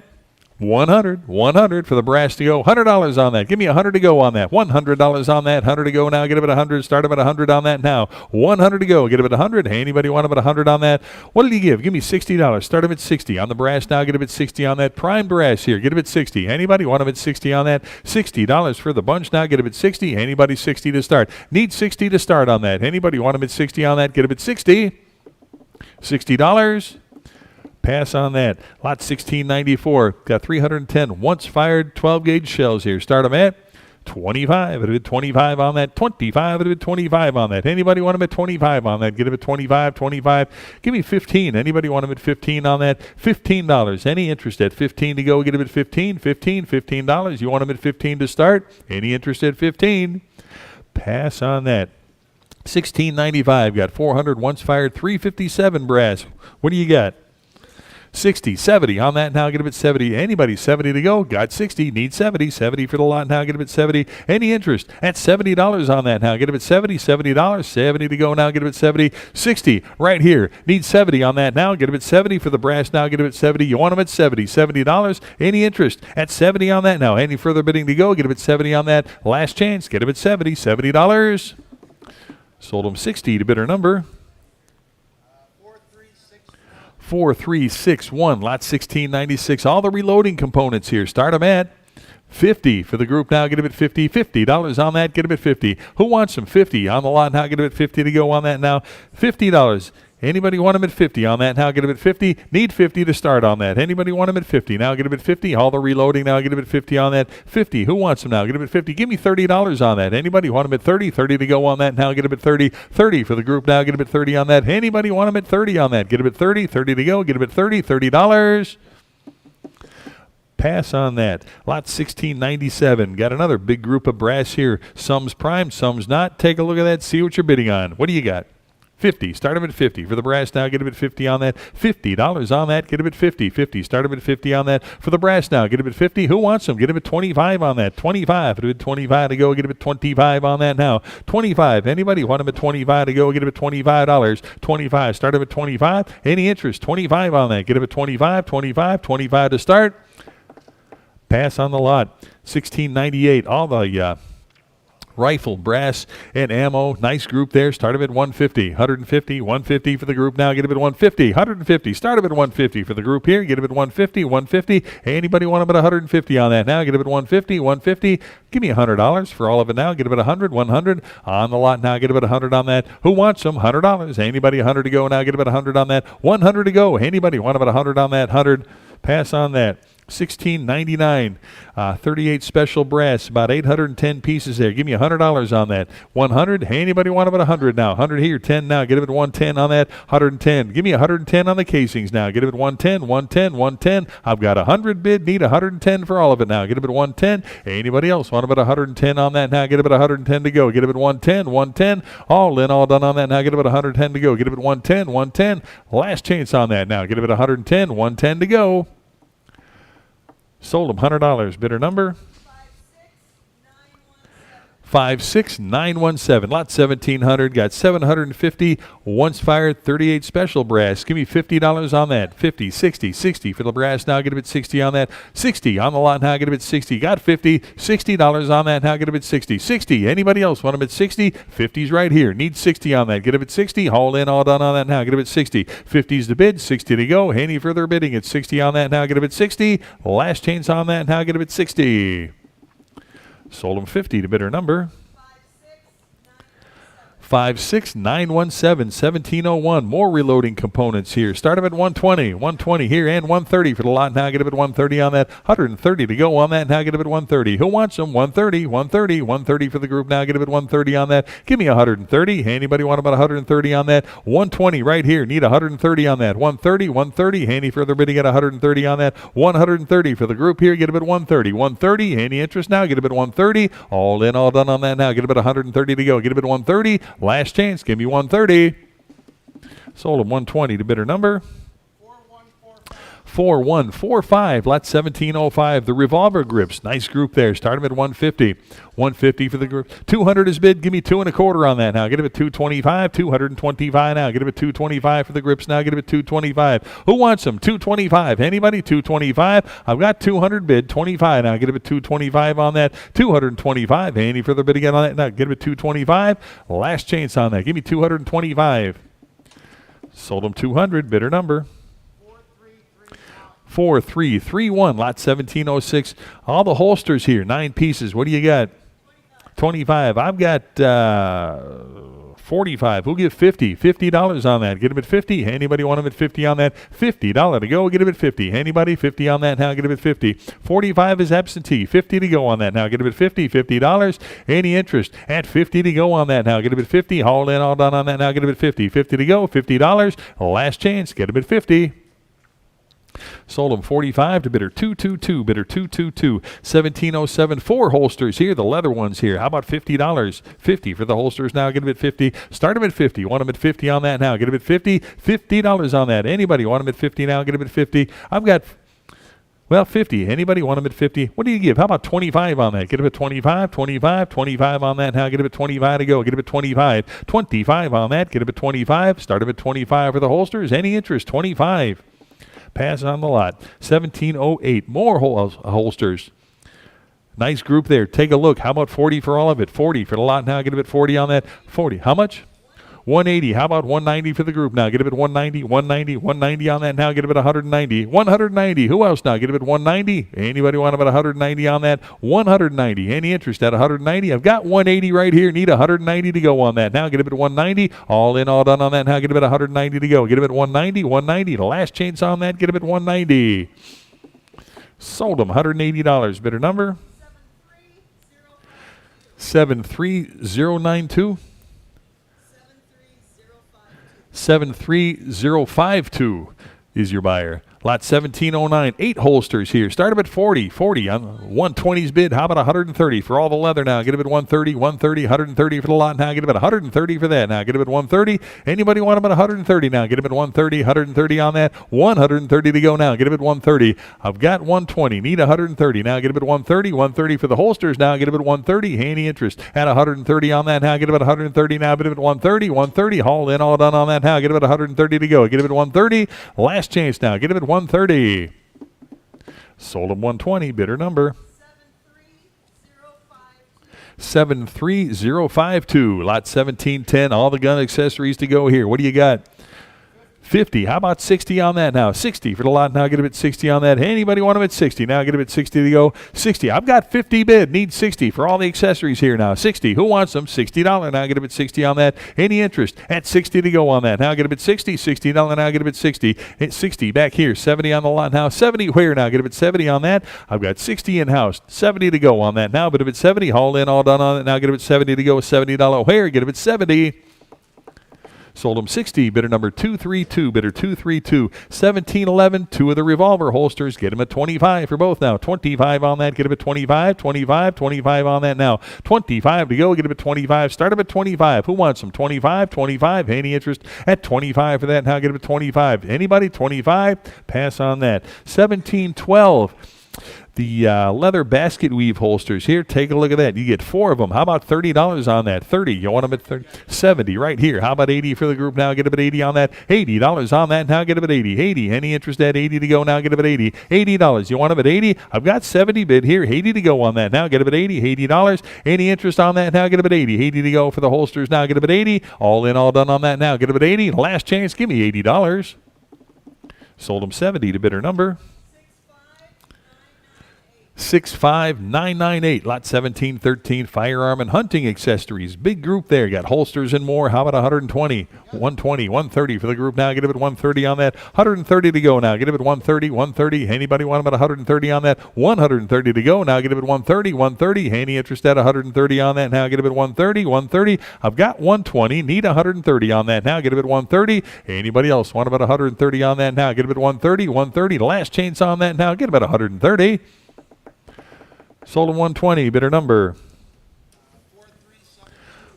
100. 100 for the brass to go. $100 on that. Give me 100 to go on that. $100 on that. 100 to go now. Get him at 100. Start him at 100 on that now. 100 to go. Get him at 100. Hey, anybody want him at 100 on that? What did he give? Give me $60. Start him at 60 on the brass now. Get him at 60 on that. Prime brass here. Get him at 60. Anybody want him at 60 on that? $60 for the bunch now. Get him at 60. Anybody? 60 to start. Need 60 to start on that. Anybody want him at 60 on that? Get him at 60. $60. Pass on that. Lot 1694. Got 310 once fired 12-gauge shells here. Start them at 25. It'll be 25 on that. 25. It'll be 25 on that. Anybody want them at 25 on that? Get them at 25. 25. Give me 15. Anybody want them at 15 on that? $15. Any interest at 15 to go? Get them at 15. 15. $15. You want them at 15 to start? Any interest at 15? Pass on that. 1695. Got 400 once fired 357 brass. What do you got? 60, 70 on that now. Get him at 70. Anybody? 70 to go. Got 60. Need 70. 70 for the lot now. Get him at 70. Any interest at $70 on that now? Get him at 70. $70. 70 to go now. Get him at 70. 60 right here. Need 70 on that now. Get him at 70 for the brass now. Get him at 70. You want him at 70. $70. Any interest at 70 on that now? Any further bidding to go? Get him at 70 on that. Last chance. Get him at 70. $70. Sold him 60 to bidder number 4361. Lot 1696. All the reloading components here. Start them at 50 for the group now. Get him at 50. $50 on that. Get him at 50. Who wants them? 50 on the lot now. Get him at 50 to go on that now. $50. Anybody want them at 50 on that? Now get them at 50. Need 50 to start on that. Anybody want them at 50? Now get them at 50. All the reloading. Now get them at 50 on that. 50. Who wants them now? Get them at 50. Give me $30 on that. Anybody want them at 30? 30 to go on that. Now get them at 30. 30 for the group. Now get them at 30 on that. Anybody want them at 30 on that? Get them at 30. 30 to go. Get them at 30. $30. Pass on that. Lot 1697. Got another big group of brass here. Some's prime, some's not. Take a look at that. See what you're bidding on. What do you got? 50. Start them at 50. For the brass now, get them at 50 on that. $50 on that. Get them at 50. 50. Start them at 50 on that. For the brass now, get them at 50. Who wants them? Get them at 25 on that. 25. Get 25 to go. Get them at 25 on that now. 25. Anybody want them at 25 to go? Get them at $25. 25. Start them at 25. Any interest? 25 on that. Get them at 25. 25. 25 to start. Pass on the lot. 1698. All the rifle, brass, and ammo. Nice group there. Start them at 150. 150. 150 for the group now. Get them at 150. 150. Start them at 150 for the group here. Get them at 150. 150. Anybody want them at 150 on that now? Get them at 150. 150. Give me $100 for all of it now. Get them at 100. 100 on the lot now. Get them at 100 on that. Who wants them? $100. Anybody 100 to go now? Get them at 100 on that. 100 to go. Anybody want them at 100 on that? 100. Pass on that. 1699, 38 special brass, about 810 pieces there. Give me $100 on that. 100. Anybody want them at 100 now? 100 here, 10 now. Get them at 110 on that. 110. Give me 110 on the casings now. Get them at 110, 110, 110. I've got 100 bid. Need 110 for all of it now. Get them at 110. Anybody else want them at 110 on that now? Get them at 110 to go. Get them at 110, 110. All in, all done on that now. Get them at 110 to go. Get them at 110, 110. Last chance on that now. Get them at 110, 110 to go. Sold them $100. Bidder number? 56917. Lot 1700. Got 750. Once fired. 38 special brass. Give me $50 on that. 50, 60, 60 for the brass. Now get them at 60 on that. 60 on the lot. Now get them at 60. Got 50. $60 on that. Now get them at 60. 60. Anybody else want them at 60? 50's right here. Need 60 on that. Get them at 60. Haul in, all done on that now. Get them at 60. 50's the bid. 60 to go. Any further bidding at 60 on that. Now get them at 60. Last chance on that. Now get them at 60. Sold them 50 to bidder number 56917, 1701. More reloading components here. Start them at 120. 120 here and 130 for the lot. Now get them at 130 on that. 130 to go on that. Now get them at 130. Who wants them? 130, 130, 130 for the group. Now get them at 130 on that. Give me 130. Anybody want about 130 on that? 120 right here. Need 130 on that. 130, 130. Any further bidding at 130 on that? 130 for the group here. Get them at 130. 130. Any interest now? Get them at 130. All in, all done on that now. Get them at 130 to go. Get them at 130. Last chance. Give me 130. Sold him 120 to bidder number 4145. Lot 1705. The revolver grips. Nice group there. Start them at 150. 150 for the group. 200 is bid. Give me 2.25 on that now. Get him at 225. 225 now. Get him at 225 for the grips now. Get him at 225. Who wants them? 225. Anybody? 225. I've got 200 bid. 25 now. Get him at 225 on that. 225. Any further bid again on that? Now get him at 225. Last chance on that. Give me 225. Sold him 200. Bidder number 4331. Lot 1706. All the holsters here. 9 pieces. What do you got? 25. I've got 45. Who'll give 50? $50 on that. Get him at 50. Anybody want him at 50 on that? $50 to go. Get him at 50. Anybody? 50 on that now. Get him at 50. 45 is absentee. 50 to go on that now. Get him at 50. $50. Any interest? At 50 to go on that now. Get him at 50. Haul in, all done on that now. Get him at 50. 50 to go. $50. Last chance. Get him at 50. Sold him 45 to bidder 222. Bidder 222. 1707. 4 holsters here. The leather ones here. How about $50? 50 for the holsters now. Get him at 50. Start him at 50. Want him at 50 on that now. Get him at 50. $50 on that. Anybody want him at 50 now? Get him at 50. I've got 50. Anybody want him at 50? What do you give? How about 25 on that? Get him at 25, 25, 25 on that. Now get him at 25 to go. Get him at 25. 25 on that. Get him at 25. Start him at 25 for the holsters. Any interest? 25. Pass on the lot. 1708. More holsters. Nice group there. Take a look. How about 40 for all of it? 40 for the lot now. Get him at 40 on that. 40. How much? 180. How about 190 for the group now? Get a bid 190, 190, 190 on that now. Get a bid 190. 190. Who else now? Get a bid 190. Anybody want about 190 on that? 190. Any interest at 190? I've got 180 right here. Need 190 to go on that now. Get a bid 190. All in, all done on that now. Get a bid 190 to go. Get a bid 190, 190. The last chance on that. Get a bid 190. Sold them $180. Bidder number 73092. 73052 is your buyer. Lot 1709, 8 holsters here. Start up at 40. 40 on 120's bid. How about 130 for all the leather now? Get a bid 130, 130, 130 for the lot now. Get a bid 130 for that now. Get a bid 130. Anybody want about 130 now? Get a bid 130, 130 on that. 130 to go now. Get a bid 130. I've got 120. Need 130 now. Get a bid 130, 130 for the holsters now. Get a bid 130. Any interest at 130 on that now? Get a bid 130 now. Bid a bid 130, 130. All in, all done on that now. Get a bid 130 to go. Get a bid 130. Last chance now. Get a bid 130. Sold him 120. Bidder number 73052. Lot 1710. All the gun accessories to go here. What do you got? 50. How about 60 on that now? 60 for the lot now. Get a bit 60 on that. Anybody want them at 60? Now get a bit 60 to go. 60. I've got 50 bid. Need 60 for all the accessories here now. 60. Who wants them? $60. Now get a bit 60 on that. Any interest? At 60 to go on that. Now get a bit 60. $60. Now get a bit 60. It's 60 back here. 70 on the lot now. 70 where now? Get a bit 70 on that. I've got 60 in-house. 70 to go on that now. But a bit 70. Haul in, all done on it. Now get a bit 70 to go. $70 where? Get a bit 70. Sold them 60. Bidder number 232. Bidder 232. 1711. 2 of the revolver holsters. Get them at 25 for both now. 25 on that. Get them at 25. 25. 25 on that now. 25 to go. Get them at 25. Start them at 25. Who wants them? 25. 25. Any interest at 25 for that now? Get them at 25. Anybody? 25. Pass on that. 1712. The leather basket weave holsters here. Take a look at that. You get 4 of them. How about $30 on that? 30. You want them at 30? 70 right here. How about 80 for the group now? Get them at 80 on that. $80 on that now. Get them at 80. 80. Any interest at 80 to go now? Get them at 80. $80. You want them at 80? I've got 70 bid here. 80 to go on that now. Get them at 80. $80. Any interest on that now? Get them at 80. 80 to go for the holsters now. Get them at 80. All in, all done on that now. Get them at 80. Last chance. Give me $80. Sold them 70 to bidder number 65998. Lot 1713. Firearm and hunting accessories. Big group there. Got holsters and more. How about 120? 120. 130 for the group now. Get it at 130 on that. 130 to go now. Get it at 130. 130. Anybody want about 130 on that? 130 to go now. Get it at 130. 130. Any interest at 130 on that now? Get it at 130. 130. I've got 120. Need 130 on that now. Get it at 130. Anybody else want about 130 on that now? Get it at 130. 130. The last chance on that now. Get about 130. Sold him 120. Bidder number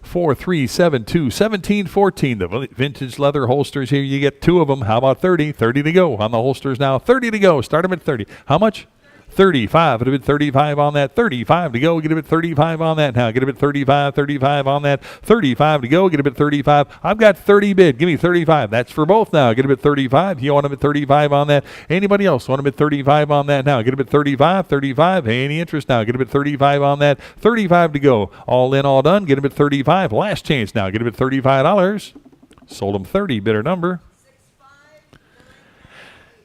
4372. 1714. The vintage leather holsters here. You get 2 of them. How about 30? 30 to go on the holsters now. 30 to go. Start them at 30. How much? 35. It'll be 35 on that. 35 to go. Get a bit 35 on that now. Get a bit 35. 35 on that. 35 to go. Get a bit 35. I've got 30 bid. Give me 35. That's for both now. Get a bit 35. You want them at 35 on that? Anybody else want them at 35 on that now? Get a bit 35. 35. Any interest now? Get a bit 35 on that. 35 to go. All in, all done. Get a bit 35. Last chance now. Get a bit $35. Sold them 30. Bidder number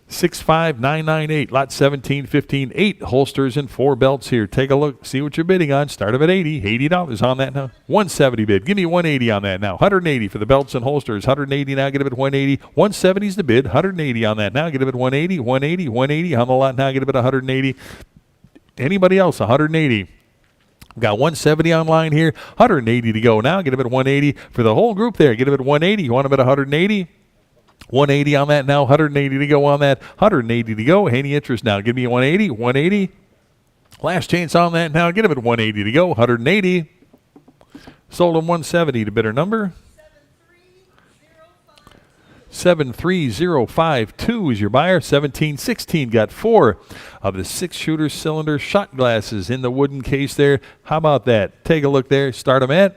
65998. Lot 1715. 8 holsters and 4 belts here. Take a look. See what you're bidding on. Start them at 80. $80 on that now. 170 bid. Give me 180 on that now. 180 for the belts and holsters. 180 now. Get them at 180. 170 is the bid. 180 on that now. Get them at 180. 180. 180 on the lot now. Get them at 180. Anybody else? 180. Got 170 online here. 180 to go now. Get them at 180 for the whole group there. Get them at 180. You want them at 180? 180 on that now. 180 to go on that. 180 to go. Any interest now? Give me 180. 180. Last chance on that now. Get him at 180 to go. 180. Sold him 170 to bidder number 73052 is your buyer. 1716 got 4 of the 6-shooter cylinder shot glasses in the wooden case there. How about that? Take a look there. Start them at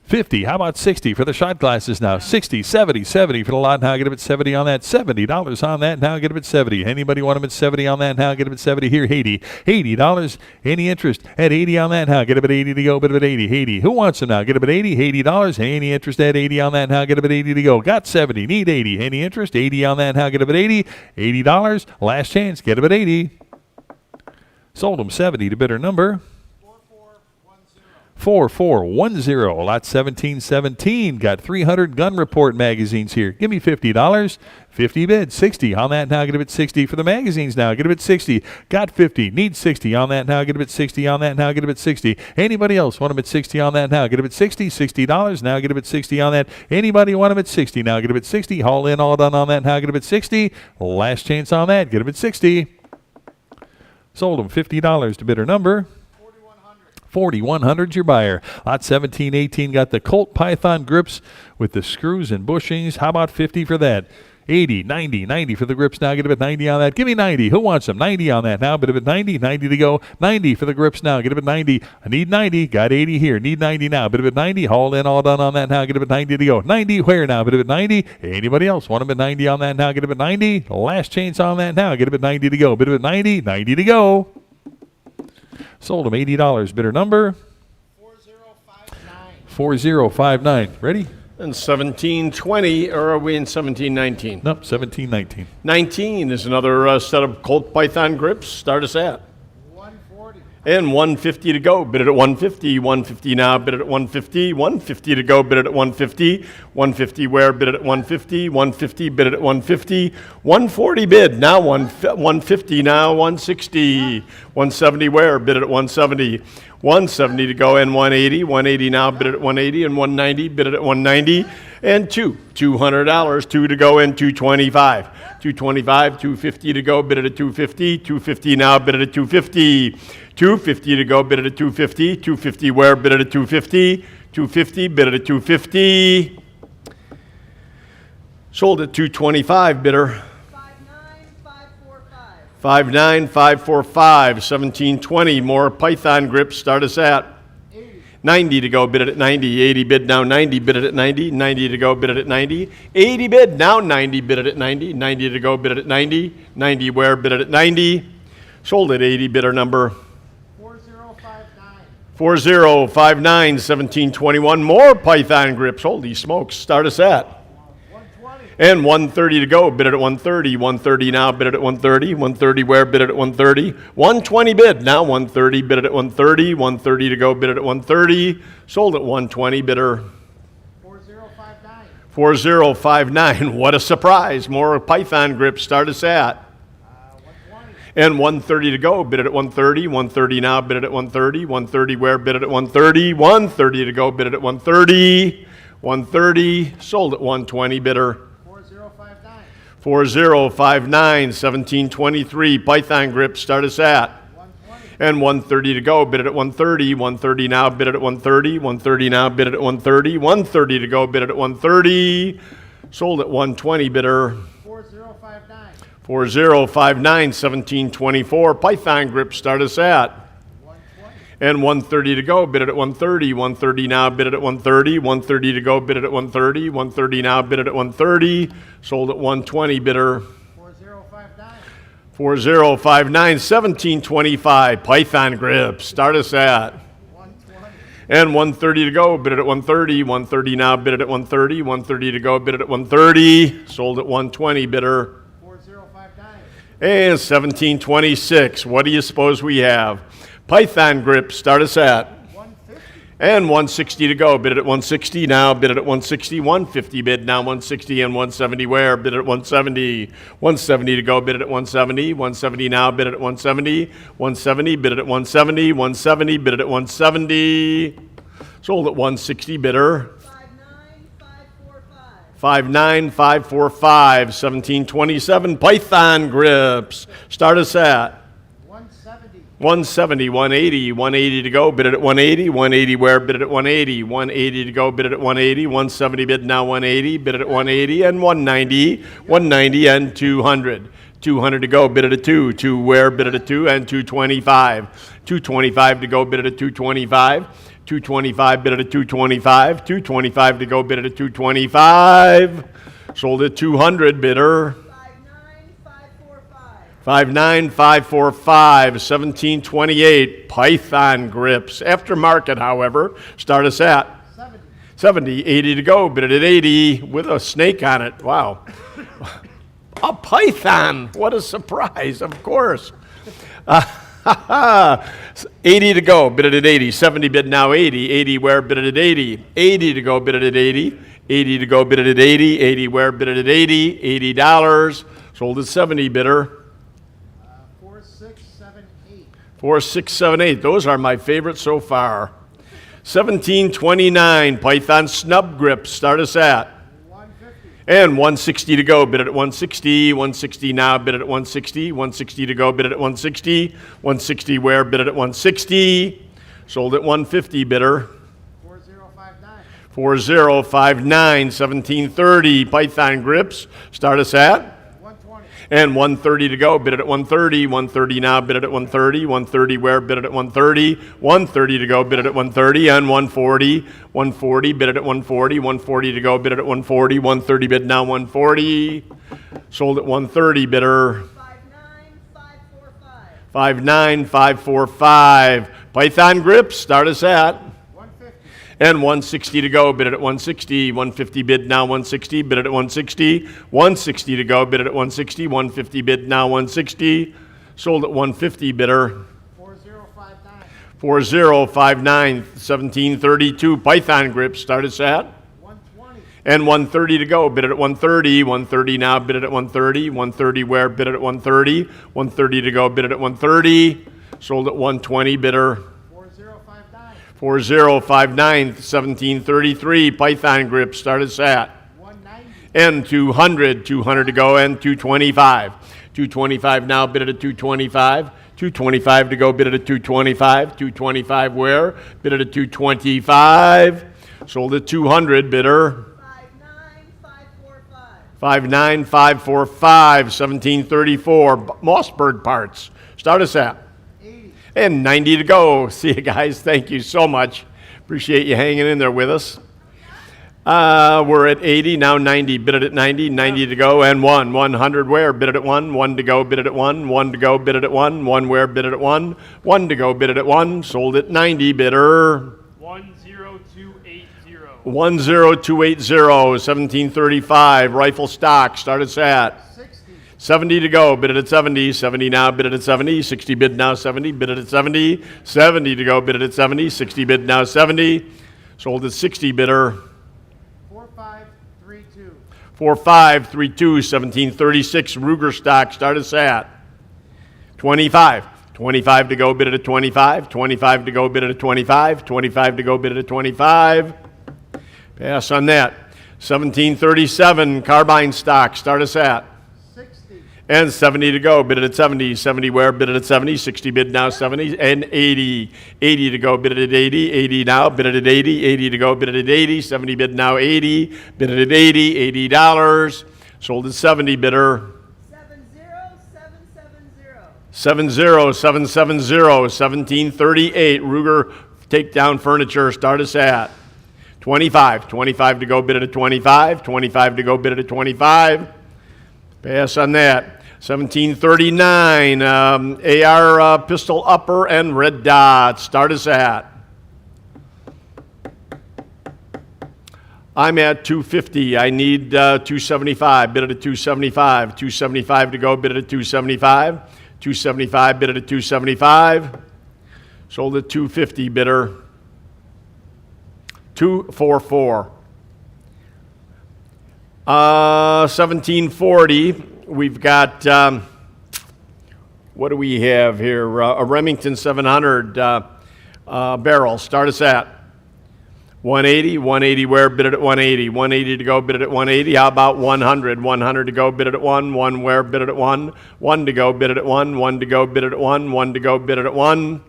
50. How about 60 for the shot glasses now? 60, 70, 70 for the lot. Now get them at 70 on that. $70 on that. Now get them at 70. Anybody want them at 70 on that? Now get them at 70. Here, 80. $80. Any interest at 80 on that? Now get them at 80 to go. Bid them at 80. 80. Who wants them now? Get them at 80. $80. Any interest at 80 on that? Now get them at 80 to go. Got 70. Need 80. Any interest? 80 on that? Now get them at 80. $80. Last chance. Get them at 80. Sold them 70 to bidder number 4410. Lot 1717. Got 300 gun report magazines here. Give me $50. 50 bid. 60 on that. Now get them at 60 for the magazines now. Get them at 60. Got 50. Need 60 on that. Now get them at 60 on that. Now get them at 60. Anybody else want them at 60 on that? Now get them at 60. $60. Now get them at 60 on that. Anybody want them at 60? Now get them at 60. Haul in, all done on that. Now get them at 60. Last chance on that. Get them at 60. Sold them $50 to bidder number 4100's your buyer. Lot 1718 got the Colt Python grips with the screws and bushings. How about 50 for that? 80, 90, 90 for the grips now. Get them at 90 on that. Give me 90. Who wants them? 90 on that now. Bid them at 90. 90 to go. 90 for the grips now. Get them at 90. I need 90. Got 80 here. Need 90 now. Bid them at 90. Haul in, all done on that now. Get them at 90 to go. 90 where now? Bid them at 90. Anybody else want them at 90 on that now? Get them at 90. Last chance on that now. Get them at 90 to go. Bid them at 90. 90 to go. Sold them $80. Bidder number 4059. Ready? And 1720, or are we in 1719? Nope, 1719. 19 is another set of Colt Python grips. Start us at 140. And 150 to go. Bid it at 150. 150 now. Bid it at 150. 150 to go. Bid it at 150. 150 where? Bid it at 150. 150. Bid it at 150. 140 bid. Now 150 now. 160. 170 where? Bid it at 170. 170 to go and 180. 180 now. Bid it at 180 and 190. Bid it at 190 and $200. 2 to go and 225. 225. 250 to go. Bid it at 250. 250 now. Bid it at 250. 250 to go. Bid it at 250. 250 where? Bid it at 250. 250. Bid it at 250. Sold at 225. Bidder 59545. 1720. More Python grips. Start us at 90 to go. Bid it at 90. 80 bid now. 90. Bid it at 90. 90 to go. Bid it at 90. 80 bid now. 90. Bid it at 90. 90 to go. Bid it at 90. 90 where? Bid it at 90. Sold at 80. Bidder number 4059. 1721. More Python grips. Holy smokes. Start us at 120. And 130 to go. Bid it at 130. 130 now. Bid it at 130. 130 where? Bid it at 130. 120 bid. Now 130. Bid it at 130. 130 to go. Bid it at 130. Sold at 120. Bidder 4059. What a surprise. More Python grips. Start us at and 130 to go. Bid it at 130. 130 now. Bid it at 130. 130 where? Bid it at 130. 130 to go. Bid it at 130. 130. Sold at 120. Bidder 4059. 1723. Python grip. Start us at 120. And 130 to go. Bid it at 130. 130 now. Bid it at 130. 130 now. Bid it at 130. 130 to go. Bid it at 130. Sold at 120. Bidder 4059. 1724. Python grip. Start us at 120. And 130 to go. Bid it at 130. 130 now. Bid it at 130. 130 to go. Bid it at 130. 130 now. Bid it at 130. Sold at 120. Bidder 4059. 1725. Python grip. Start us at 120. And 130 to go. Bid it at 130. 130 now. Bid it at 130. 130 to go. Bid it at 130. Sold at 120. Bidder and 1726. What do you suppose we have? Python grip. Start us at 150. And 160 to go. Bid it at 160 now. Bid it at 160. 150 bid now. 160 and 170 where? Bid it at 170. 170 to go. Bid it at 170. 170 now. Bid it at 170. 170. Bid it at 170. 170. Bid it at 170. Sold at 160. Bidder 59545. 1727. Python grips. Start us at 170. 180. 180 to go. Bid it at 180. 180 where? Bid it at 180. 180 to go. Bid it at 180. 170 bid now. 180. Bid it at 180 and 190. 190 and 200. 200 to go. Bid it at 2. 2 where? Bid it at 2 and 225. 225 to go. Bid it at 225. 225, bid it at 225. 225 to go, bid it at 225. Sold at 200, bidder. 59545. 1728, Python grips. Aftermarket, however, start us at 70. 80 to go, bid it at 80 with a snake on it. Wow. A Python. What a surprise, of course. 80 to go, bid it at 80. 70 bid now 80. 80 where, bid it at 80. 80 to go, bid it at 80. 80 to go, bid it at 80. 80 where, bid it at 80. $80. Sold at 70, bidder. 4678. Those are my favorites so far. 1729, Python snub grips. Start us at 150. And 160 to go. Bid it at 160. 160 now. Bid it at 160. 160 to go. Bid it at 160. 160 where? Bid it at 160. Sold at 150, bidder. 4059. 1730, Python grips. Start us at and 130 to go, bid it at 130, 130 now, bid it at 130, 130 where, bid it at 130, 130 to go, bid it at 130, and 140, 140, bid it at 140, 140 to go, bid it at 140, 130 bid now 140, sold at 130, bidder. 59545. Python grips, start us at and 160 to go, bid it at 160, 150 bid now 160, bid it at 160, 160 to go, bid it at 160, 150 bid now 160, sold at 150, bidder. 4059. 1732, Python grips, start us at 120. And 130 to go, bid it at 130, 130 now, bid it at 130, 130 where, bid it at 130, 130 to go, bid it at 130, sold at 120, bidder. 4059. 1733, Python grips, start us at 190. And 200 to go, and 225. 225 now, bid it at 225. 225 to go, bid it at 225. 225 where? Bid it at 225. Sold at 200, bidder. 59545. 1734, Mossberg parts, start us at and 90 to go. See you guys. Thank you so much. Appreciate you hanging in there with us. We're at 80, now 90. Bid it at 90, 90 to go, and 100 where? Bid it at 1 to go, bid it at 1 to go, bid it at 1 where? Bid it at 1 to go, bid it at 1, sold at 90, bidder. 10280. 10280, 1735, rifle stock, start us at 70 to go, bid it at 70, 70 now, bid it at 70, 60 bid now 70, bid it at 70, 70 to go, bid it at 70, 60 bid now 70, sold at 60, bidder. 4532, 1736, Ruger stock, start us at 25. 25 to go, bid it at 25, 25 to go, bid it at 25, 25 to go, bid it at 25. Pass on that. 1737, carbine stock, start us at and 70 to go, bid it at 70. 70 where? Bid it at 70. 60 bid now 70. And 80. 80 to go, bid it at 80. 80 now, bid it at 80. 80 to go, bid it at 80. 70 bid now 80. Bid it at 80. $80. Sold at 70, bidder. 70770. 1738, Ruger takedown furniture, start us at 25. 25 to go, bid it at 25. 25 to go, bid it at 25. Pass on that. 1739, AR pistol upper and red dot. Start us at. I'm at 250. I need 275. Bid it at 275. 275 to go. Bid it at 275. 275. Bid it at 275. Sold at 250. Bidder. 244. 1740. We've got, what do we have here? A Remington 700 barrel. Start us at 180. 180 where? Bid it at 180. 180 to go, bid it at 180. How about 100? 100 to go, bid it at 1. 1 where? Bid it at 1. 1 to go, bid it at 1. 1 to go, bid it at 1. 1 to go, bid it at 1.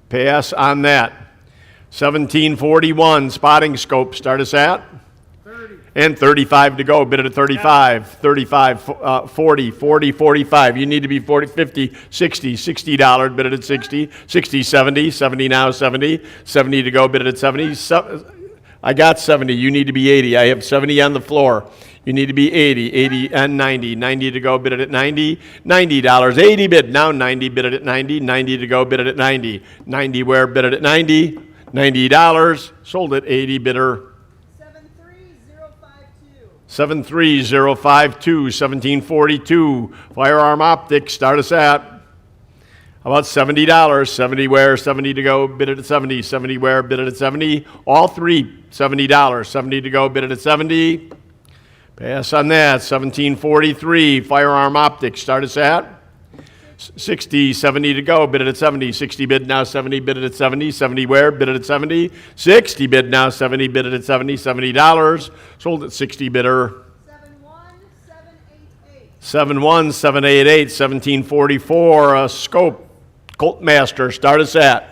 Pass on that. 1741, spotting scope. Start us at And 35 to go, bid it at 35, 35, 40, 40, 45. You need to be 40, 50, 60, $60, bid it at 60, 60, 70, 70 now, 70, 70 to go, bid it at 70. I got 70, you need to be 80. I have 70 on the floor. You need to be 80, 80 and 90. 90 to go, bid it at 90, $90. 80 bid, now 90, bid it at 90, 90 to go, bid it at 90. 90 where, bid it at 90, $90, sold at 80, bidder. 73052, 1742. Firearm optics, start us at. How about $70? 70 where, 70 to go, bid it at 70. 70 where, bid it at 70. All three, $70. 70 to go, bid it at 70. Pass on that. 1743. Firearm optics, start us at. 60, 70 to go, bid it at 70. 60 bid now, 70 bid it at 70. 70 where, bid it at 70. 60 bid now, 70 bid it at 70. $70. Sold at 60 bidder. 71788. 1744. Scope. Colt Master. Start us at.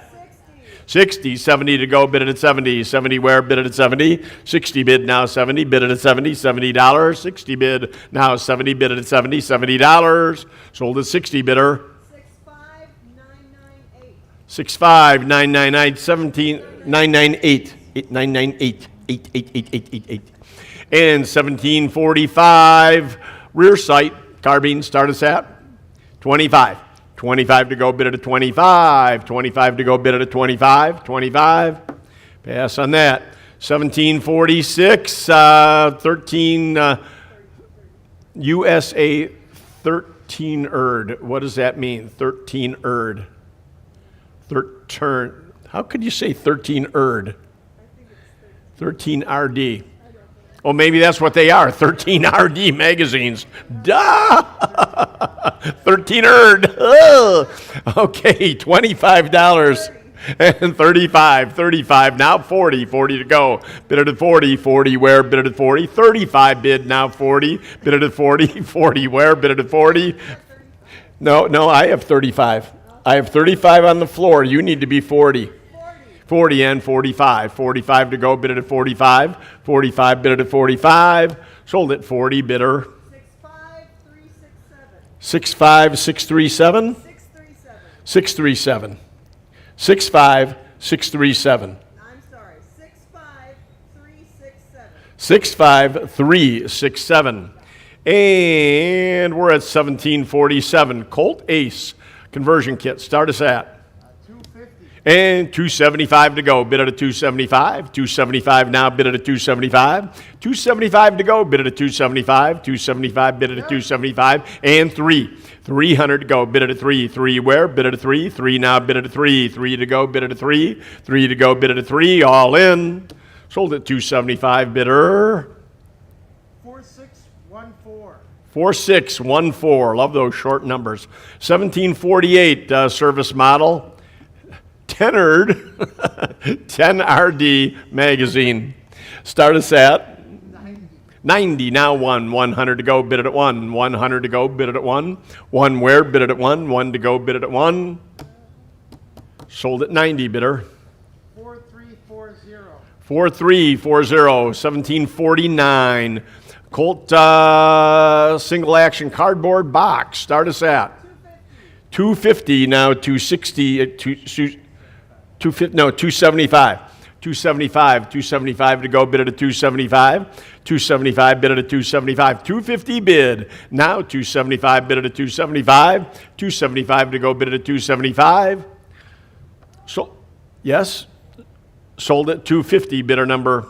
60, 70 to go, bid it at 70. 70 where, bid it at 70. 60 bid now, 70, bid it at 70. $70. 60 bid now, 70, bid it at 70. $70. Sold at 60 bidder. 65998. 998. 998. 88888. And 1745. Rear sight. Carbine. Start us at 25. 25 to go, bid it at 25. 25 to go, bid it at 25. 25. Pass on that. 1746, 13 USA 13 ERD. What does that mean? 13 ERD. How could you say 13 ERD? 13 RD. Oh, maybe that's what they are, 13 RD magazines. Duh! 13 ERD. Ugh. Okay, $25 and 35, now 40 to go. Bid it at 40 where, bid it at 40. 35 bid, now 40, bid it at 40 where, bid it at 40. No, I have 35. I have 35 on the floor, you need to be 40. 40 and 45. 45 to go, bid it at 45. 45, bid it at 45. Sold at 40, bidder. 65637. 637. 65637. I'm sorry, 65367. 65367. And we're at 1747. Colt Ace conversion kit. Start us at. And 275 to go, bid it at 275. 275 now, bid it at 275. 275 to go, bid it at 275. 275, bid it at 275. And 300 to go, bid it at 3. 3 where, bid it at 3. 3 now, bid it at 3. 3 to go, bid it at 3. 3 to go, bid it at 3. All in. Sold at 275, bidder. 4614. Love those short numbers. 1748 service model. 10 RD magazine. Start us at 90. Now 100 to go, bid it at 1. 100 to go, bid it at 1. 1 where, bid it at 1. 1 to go, bid it at 1. Sold at 90, bidder. 4340. 1749. Colt single action cardboard box. Start us at 250. Now 260. 275. 275 to go, bid it at 275. 275, bid it at 275. 250 bid. Now 275, bid it at 275. 275 to go, bid it at 275. So, yes, sold at 250, bidder number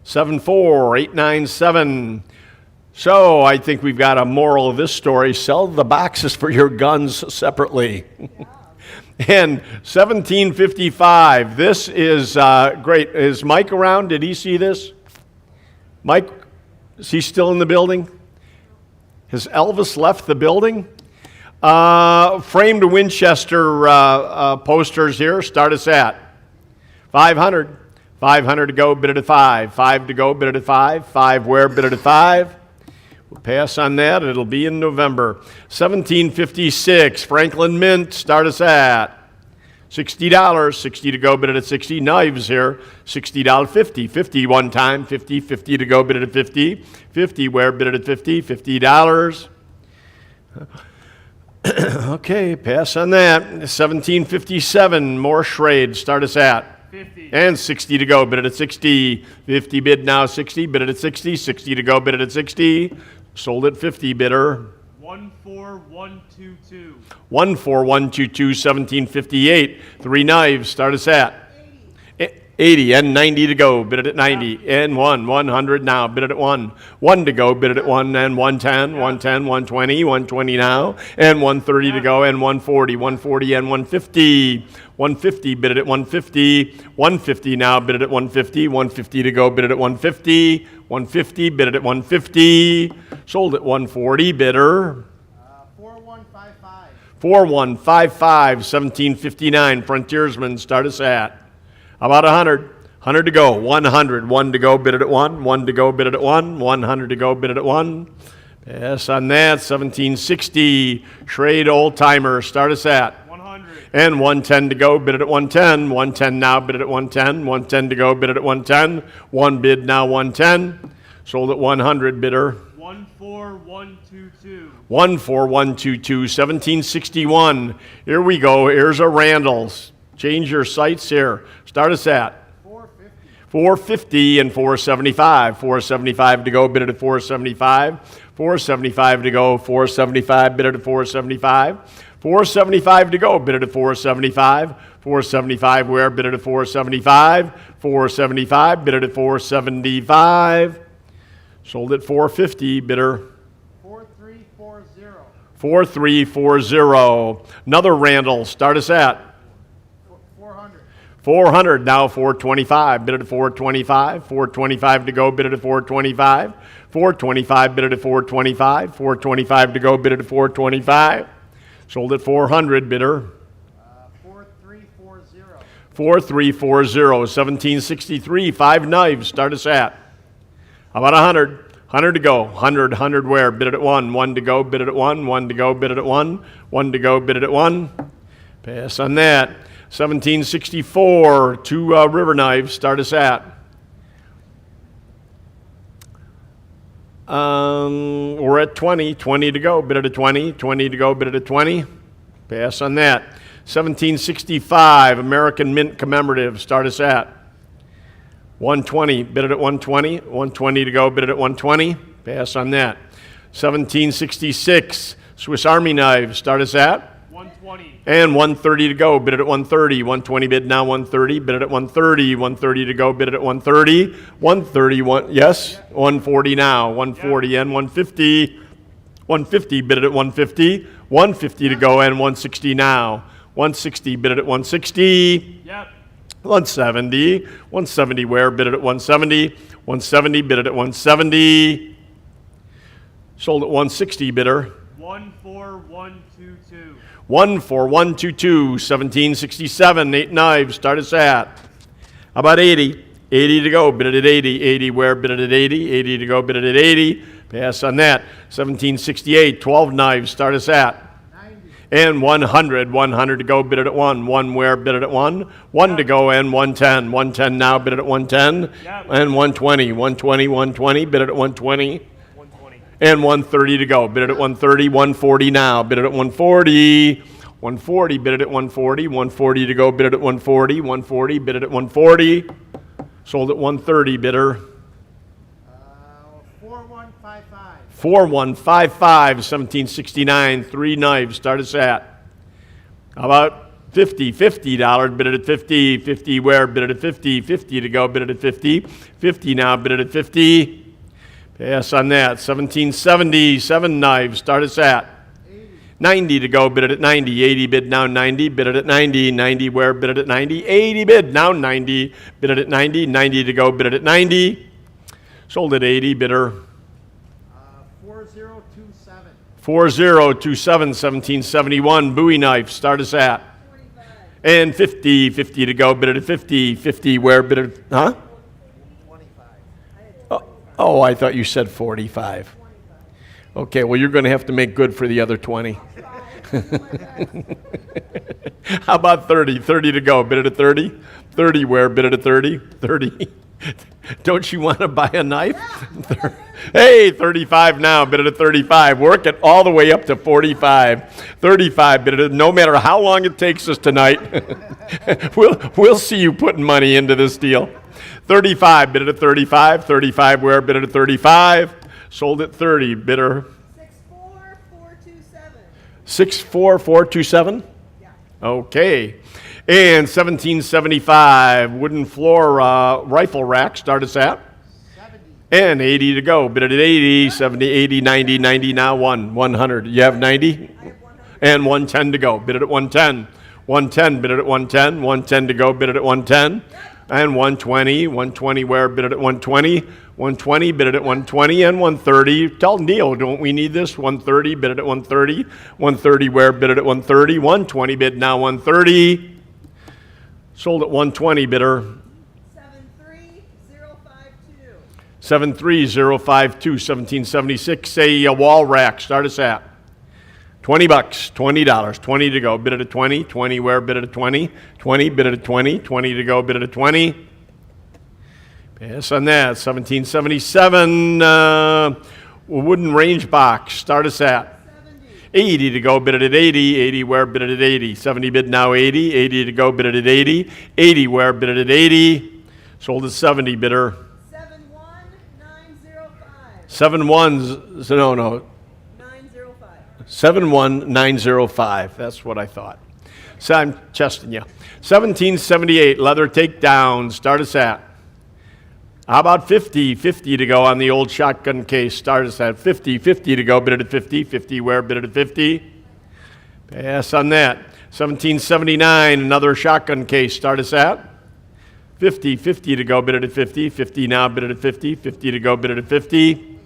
74897. So I think we've got a moral of this story. Sell the boxes for your guns separately. And 1755, this is great. Is Mike around? Did he see this? Mike, is he still in the building? Has Elvis left the building? Framed Winchester posters here. Start us at 500. 500 to go, bid it at 5. 5 to go, bid it at 5. 5 where, bid it at 5. We'll pass on that. It'll be in November. 1756, Franklin Mint. Start us at $60, 60 to go, bid it at 60. Knives here, $60, 50, 50 one time, 50, 50 to go, bid it at 50. 50 where, bid it at 50, $50. Okay, pass on that. 1757, more Schrade, start us at. 50. And 60 to go, bid it at 60. 50 bid now, 60, bid it at 60. 60 to go, bid it at 60. Sold at 50, bidder. 14122. 14122, 1758. 3 knives, start us at. 80 and 90 to go, bid it at 90. And 100 now, bid it at 1. 1 to go, bid it at 1 and 110, 110, 120, 120 now, and 130 to go, and 140, 140 and 150. 150, bid it at 150. 150 now, bid it at 150. 150 to go, bid it at 150. 150, bid it at 150. Sold at 140, bidder. 4155. 4155, 1759. Frontiersman, start us at. How about 100? 100 to go. 100. 1 to go, bid it at 1. 1 to go, bid it at 1. 100 to go, bid it at 1. Pass on that. 1760. Schrade Old Timer, start us at. 100. And 110 to go, bid it at 110. 110 now, bid it at 110. 110 to go, bid it at 110. 1 bid now, 110. Sold at 100, bidder. 14122. 14122, 1761. Here we go. Here's a Randall's. Change your sights here. Start us at 450 and 475. 475 to go, bid it at 475. 475 to go, 475, bid it at 475. 475 to go, bid it at 475. 475 where, bid it at 475. 475, bid it at 475. Sold at 450, bidder. 4340. 4340. Another Randall, start us at 400. 400 now, 425, bid it at 425. 425 to go, bid it at 425. 425, bid it at 425. 425 to go, bid it at 425. Sold at 400, bidder. 4340. 4340, 1763, 5 knives, start us at. How about 100? 100 to go. 100 where? Bid it at 1. 1 to go, bid it at 1. 1 to go, bid it at 1. 1 to go, bid it at 1. Pass on that. 1764, 2 river knives, start us at. We're at 20. 20 to go, bid it at 20. 20 to go, bid it at 20. Pass on that. 1765, American Mint commemorative, start us at. 120, bid it at 120. 120 to go, bid it at 120. Pass on that. 1766, Swiss Army knives, start us at. 120. And 130 to go, bid it at 130. 120 bid now, 130, bid it at 130. 130 to go, bid it at 130. 130, yes? 140 now, 140 and 150. 150, bid it at 150. 150 to go and 160 now. 160, bid it at 160. Yep. 170. 170 where? Bid it at 170. 170, bid it at 170. Sold at 160, bidder. 14122. 14122, 1767, 8 knives, start us at. How about 80? 80 to go, bid it at 80. 80 where? Bid it at 80. 80 to go, bid it at 80. Pass on that. 1768, 12 knives, start us at. 90. And 100. 100 to go, bid it at 1. 1 where? Bid it at 1. 1 to go and 110. 110 now, bid it at 110. Yep. And 120. 120, 120, bid it at 120. 120. And 130 to go. Bid it at 130. 140 now. Bid it at 140. 140. Bid it at 140. 140 to go. Bid it at 140. 140. Bid it at 140. Sold at 130. Bidder. 4155. 4155. 1769. 3 knives. Start us at. How about 50? $50. Bid it at 50. 50 where? Bid it at 50. 50 to go. Bid it at 50. 50 now. Bid it at 50. Pass on that. 1770, 7 knives, start us at. 90 to go, bid it at 90. 80 bid now 90, bid it at 90. 90 where? Bid it at 90. 80 bid now 90, bid it at 90. 90 to go, bid it at 90. Sold at 80, bidder. 4027. 4027, 1771, Bowie knife, start us at. 45. And 50, 50 to go, bid it at 50. 50 where? Bid it, huh? 25. Oh, I thought you said 45. Okay, well, you're going to have to make good for the other 20. How about 30? 30 to go. Bid it at 30? 30 where? Bid it at 30? 30. Don't you want to buy a knife? Hey, 35 now. Bid it at 35. Work it all the way up to 45. 35. Bid it at, no matter how long it takes us tonight. We'll see you putting money into this deal. 35. Bid it at 35. 35 where? Bid it at 35. Sold at 30. Bidder. 64427. 64427? Yeah. Okay. And 1775 wooden floor rifle rack. Start us at 70. and 80 to go. Bid it at 80, 70, 80, 90, 90 now 100. You have 90 I have 100. and 110 to go. Bid it at 110. 110. Bid it at 110. 110 to go. Bid it at 110. And 120. 120 where? Bid it at 120. 120. Bid it at 120 and 130. Tell Neil, don't we need this? 130. Bid it at 130. 130 where? Bid it at 130. 120 bid now 130. Sold at 120, bidder. 73052. 73052, 1776. Say a wall rack. Start us at $20, $20, 20 to go. Bid it at 20. 20 where? Bid it at 20. 20, bid it at 20. 20 to go. Bid it at 20. Pass on that. 1777. Wooden range box. Start us at 80 to go, bid it at 80. 80 where? Bid it at 80. 70 bid now 80. 80 to go, bid it at 80. 80 where? Bid it at 80. Sold at 70, bidder. 71905. 71, no. 905. 71905. That's what I thought. So I'm testing you. 1778, leather takedown. Start us at. How about 50? 50 to go on the old shotgun case. Start us at 50. 50 to go. Bid it at 50. 50 where? Bid it at 50. Pass on that. 1779, another shotgun case. Start us at 50. 50 to go. Bid it at 50. 50 now. Bid it at 50. 50 to go. Bid it at 50.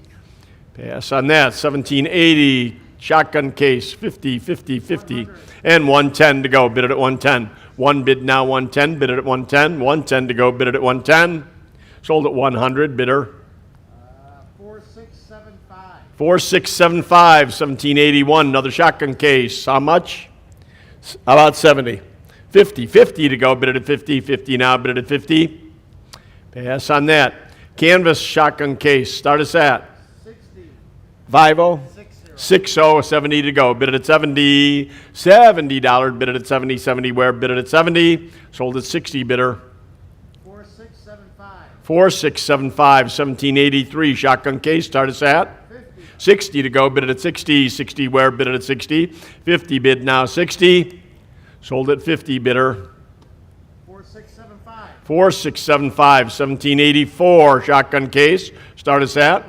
Pass on that. 1780, shotgun case. 50. 50. 50. And 110 to go. Bid it at 110. One bid now 110. Bid it at 110. 110 to go. Bid it at 110. Sold at 100, bidder. 4675. 4675, 1781, another shotgun case. How much? How about 70? 50, 50 to go, bid it at 50, 50 now, bid it at 50. Pass on that. Canvas shotgun case, start us at 60. 50, 60, 70 to go, bid it at 70, $70, bid it at 70, 70 where, bid it at 70, sold at 60, bidder. 4675. 4675, 1783, shotgun case, start us at 60 to go, bid it at 60, 60 where, bid it at 60, 50 bid now 60, sold at 50, bidder. 4675. 4675, 1784, shotgun case, start us at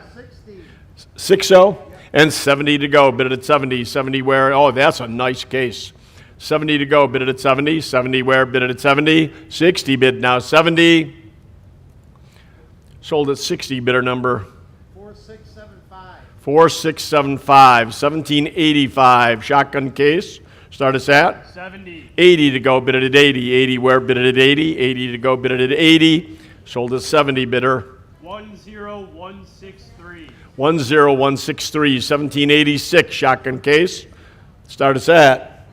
60, and 70 to go, bid it at 70, 70 where, oh, that's a nice case. 70 to go, bid it at 70, 70 where, bid it at 70, 60 bid now 70, sold at 60, bidder number 4675. 4675, 1785, shotgun case, start us at 70. 80 to go, bid it at 80, 80 where, bid it at 80, 80 to go, bid it at 80, sold at 70, bidder 10163. 10163, 1786, shotgun case, start us at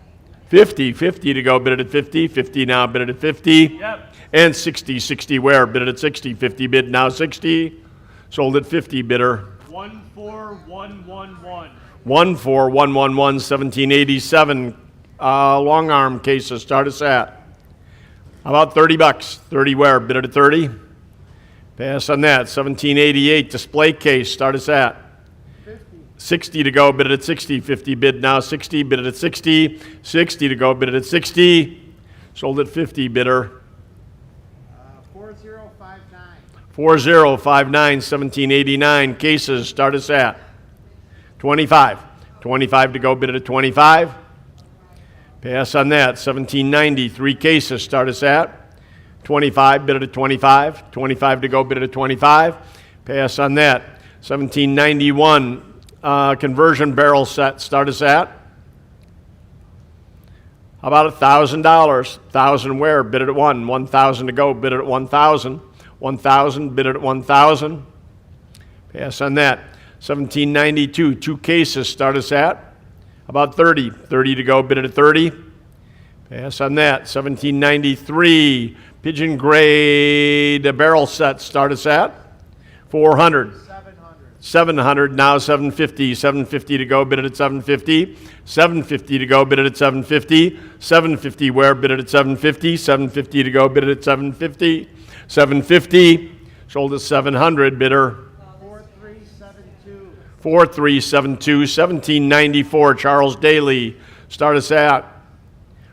50, 50 to go, bid it at 50, 50 now, bid it at 50, Yep. and 60, 60 where, bid it at 60, 50 bid now 60, sold at 50, bidder 14111. 14111, 1787, long arm cases, start us at. How about $30? 30 where, bid it at 30, pass on that. 1788, display case, start us at 60 to go, bid it at 60, 50 bid now 60, bid it at 60, 60 to go, bid it at 60, sold at 50, bidder 4059. 4059, 1789, cases, start us at 25. 25 to go, bid it at 25. Pass on that. 1790, 3 cases, start us at 25, bid it at 25. 25 to go, bid it at 25. Pass on that. 1791, conversion barrel set, start us at. How about $1,000? 1,000 where? Bid it at 1. 1,000 to go, bid it at 1,000. 1,000, bid it at 1,000. Pass on that. 1792, 2 cases, start us at. How about 30? 30 to go, bid it at 30. Pass on that. 1793 pigeon grade barrel set. Start us at 400. 700, now 750. 750 to go, bid it at 750. 750 to go, bid it at 750. 750 where, bid it at 750. 750 to go, bid it at 750. 750, sold at 700, bidder. 4372. 4372. 1794, Charles Daly. Start us at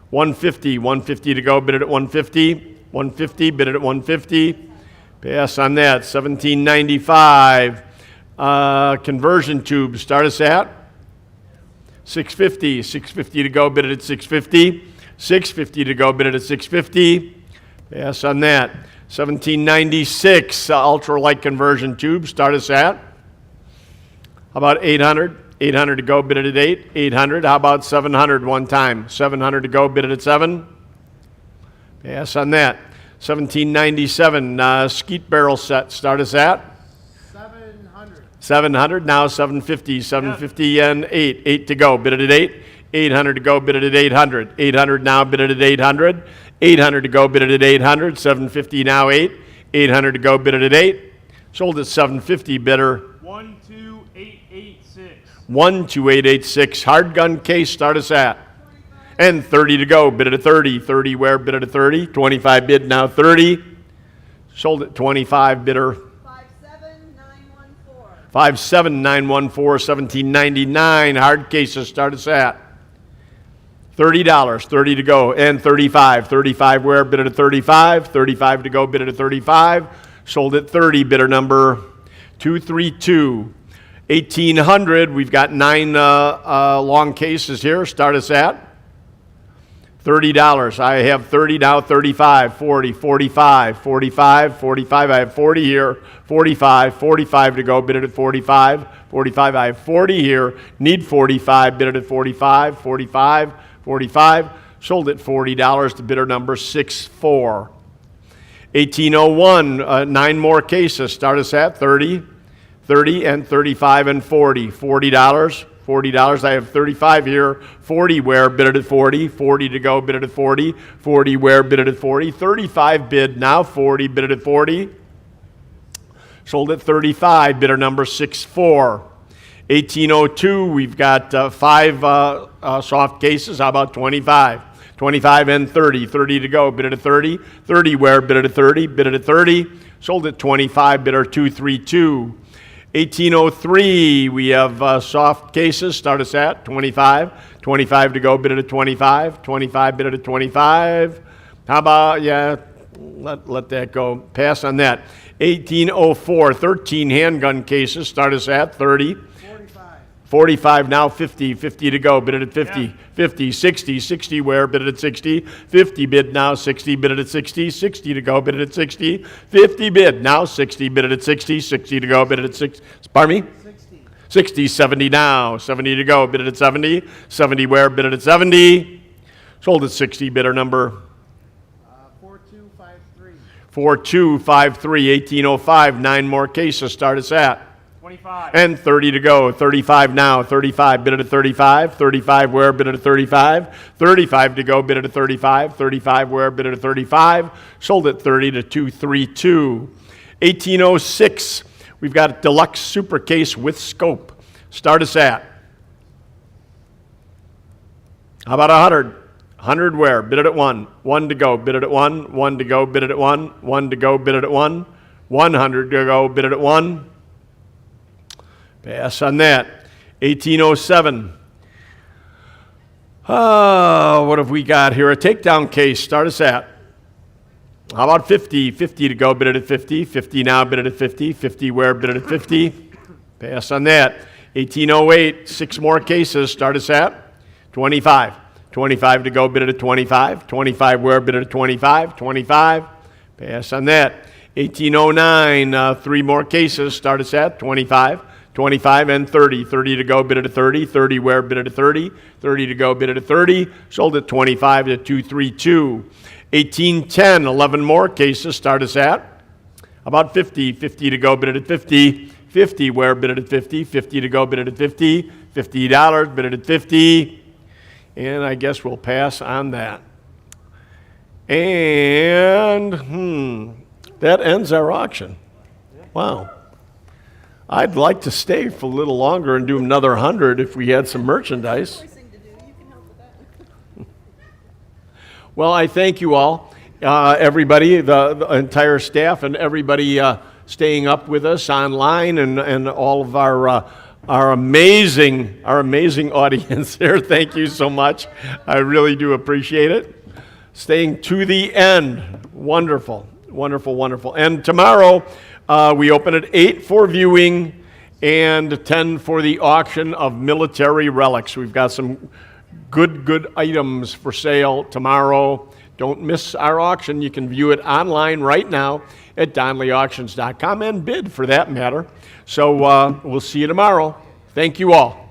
150. 150 to go, bid it at 150. 150, bid it at 150. Pass on that. 1795. Conversion tube, start us at 650. 650 to go, bid it at 650. 650 to go, bid it at 650. Pass on that. 1796 ultralight conversion tube, start us at how about 800. 800 to go, bid it at 8. 800. How about 700 one time? 700 to go, bid it at 7. Pass on that. 1797 skeet barrel set, start us at 700, now 750, 750 and 8. 8 to go, bid it at 8. 800 to go, bid it at 800. 800 now, bid it at 800. 800 to go, bid it at 800. 750 now, 8. 800 to go, bid it at 8. Sold at 750, bidder. 12886. 12886, hard gun case, start us at. And 30 to go, bid it at 30. 30 where, bid it at 30. 25 bid now, 30. Sold at 25, bidder. 57914, 1799, hard cases, start us at $30, 30 to go, and 35. 35 where, bid it at 35. 35 to go, bid it at 35. Sold at 30, bidder number 232. 1800, we've got 9 long cases here, start us at $30. I have 30 now, 35, 40, 45, 45, 45. I have 40 here, 45, 45 to go, bid it at 45, 45. I have 40 here, need 45, bid it at 45, 45, 45. Sold at $40 to bidder number 64. 1801, 9 more cases, start us at 30, 30 and 35 and 40, $40. $40. I have 35 here. 40 where, bid it at 40. 40 to go, bid it at 40. 40 where, bid it at 40. 35 bid, now 40, bid it at 40. Sold at 35, bidder number 64. 1802, we've got 5 soft cases. How about 25? 25 and 30. 30 to go, bid it at 30. 30 where, bid it at 30. Bid it at 30. Sold at 25, bidder 232. 1803, we have soft cases, start us at 25. 25 to go, bid it at 25. 25, bid it at 25. How about, yeah, let that go. Pass on that. 1804, 13 handgun cases, start us at 30. 45 now, 50. 50 to go, bid it at 50. Yeah. 50, 60. 60 where, bid it at 60. 50 bid now, 60, bid it at 60. 60 to go, bid it at 60. 50 bid now, 60, bid it at 60. 60 to go, bid it at 60. Pardon me? 60. 60, 70 now. 70 to go, bid it at 70. 70 where, bid it at 70. Sold at 60, bidder number 4253. 4253, 1805. 9 more cases, start us at 25. And 30 to go. 35 now. 35, bid it at 35. 35 where, bid it at 35. 35 to go, bid it at 35. 35 where, bid it at 35. Sold at 30 to 232. 1806, we've got a deluxe super case with scope. Start us at how about 100? 100 where, bid it at 1. 1 to go, bid it at 1. 1 to go, bid it at 1. 1 to go, bid it at 1. 100 to go, bid it at 1. Pass on that. 1807. What have we got here? A takedown case. Start us at. How about 50? 50 to go, bid it at 50. 50 now, bid it at 50. 50 where, bid it at 50. Pass on that. 1808. 6 more cases. Start us at 25. 25 to go, bid it at 25. 25 where, bid it at 25. 25. Pass on that. 1809. 3 more cases. Start us at 25. 25 and 30. 30 to go, bid it at 30. 30 where, bid it at 30. 30 to go, bid it at 30. Sold at 25 to 232. 1810, 11 more cases, start us at about 50. 50 to go, bid it at 50. 50 where, bid it at 50. 50 to go, bid it at 50. $50, bid it at 50, and I guess we'll pass on that. And that ends our auction. Wow. I'd like to stay for a little longer and do another 100 if we had some merchandise. Well, I thank you all, everybody, the entire staff, and everybody staying up with us online, and all of our amazing audience here. Thank you so much. I really do appreciate it. Staying to the end. Wonderful, wonderful, wonderful. And tomorrow, we open at 8 for viewing and 10 for the auction of military relics. We've got some good items for sale tomorrow. Don't miss our auction. You can view it online right now at donleyauctions.com and bid for that matter. So we'll see you tomorrow. Thank you all.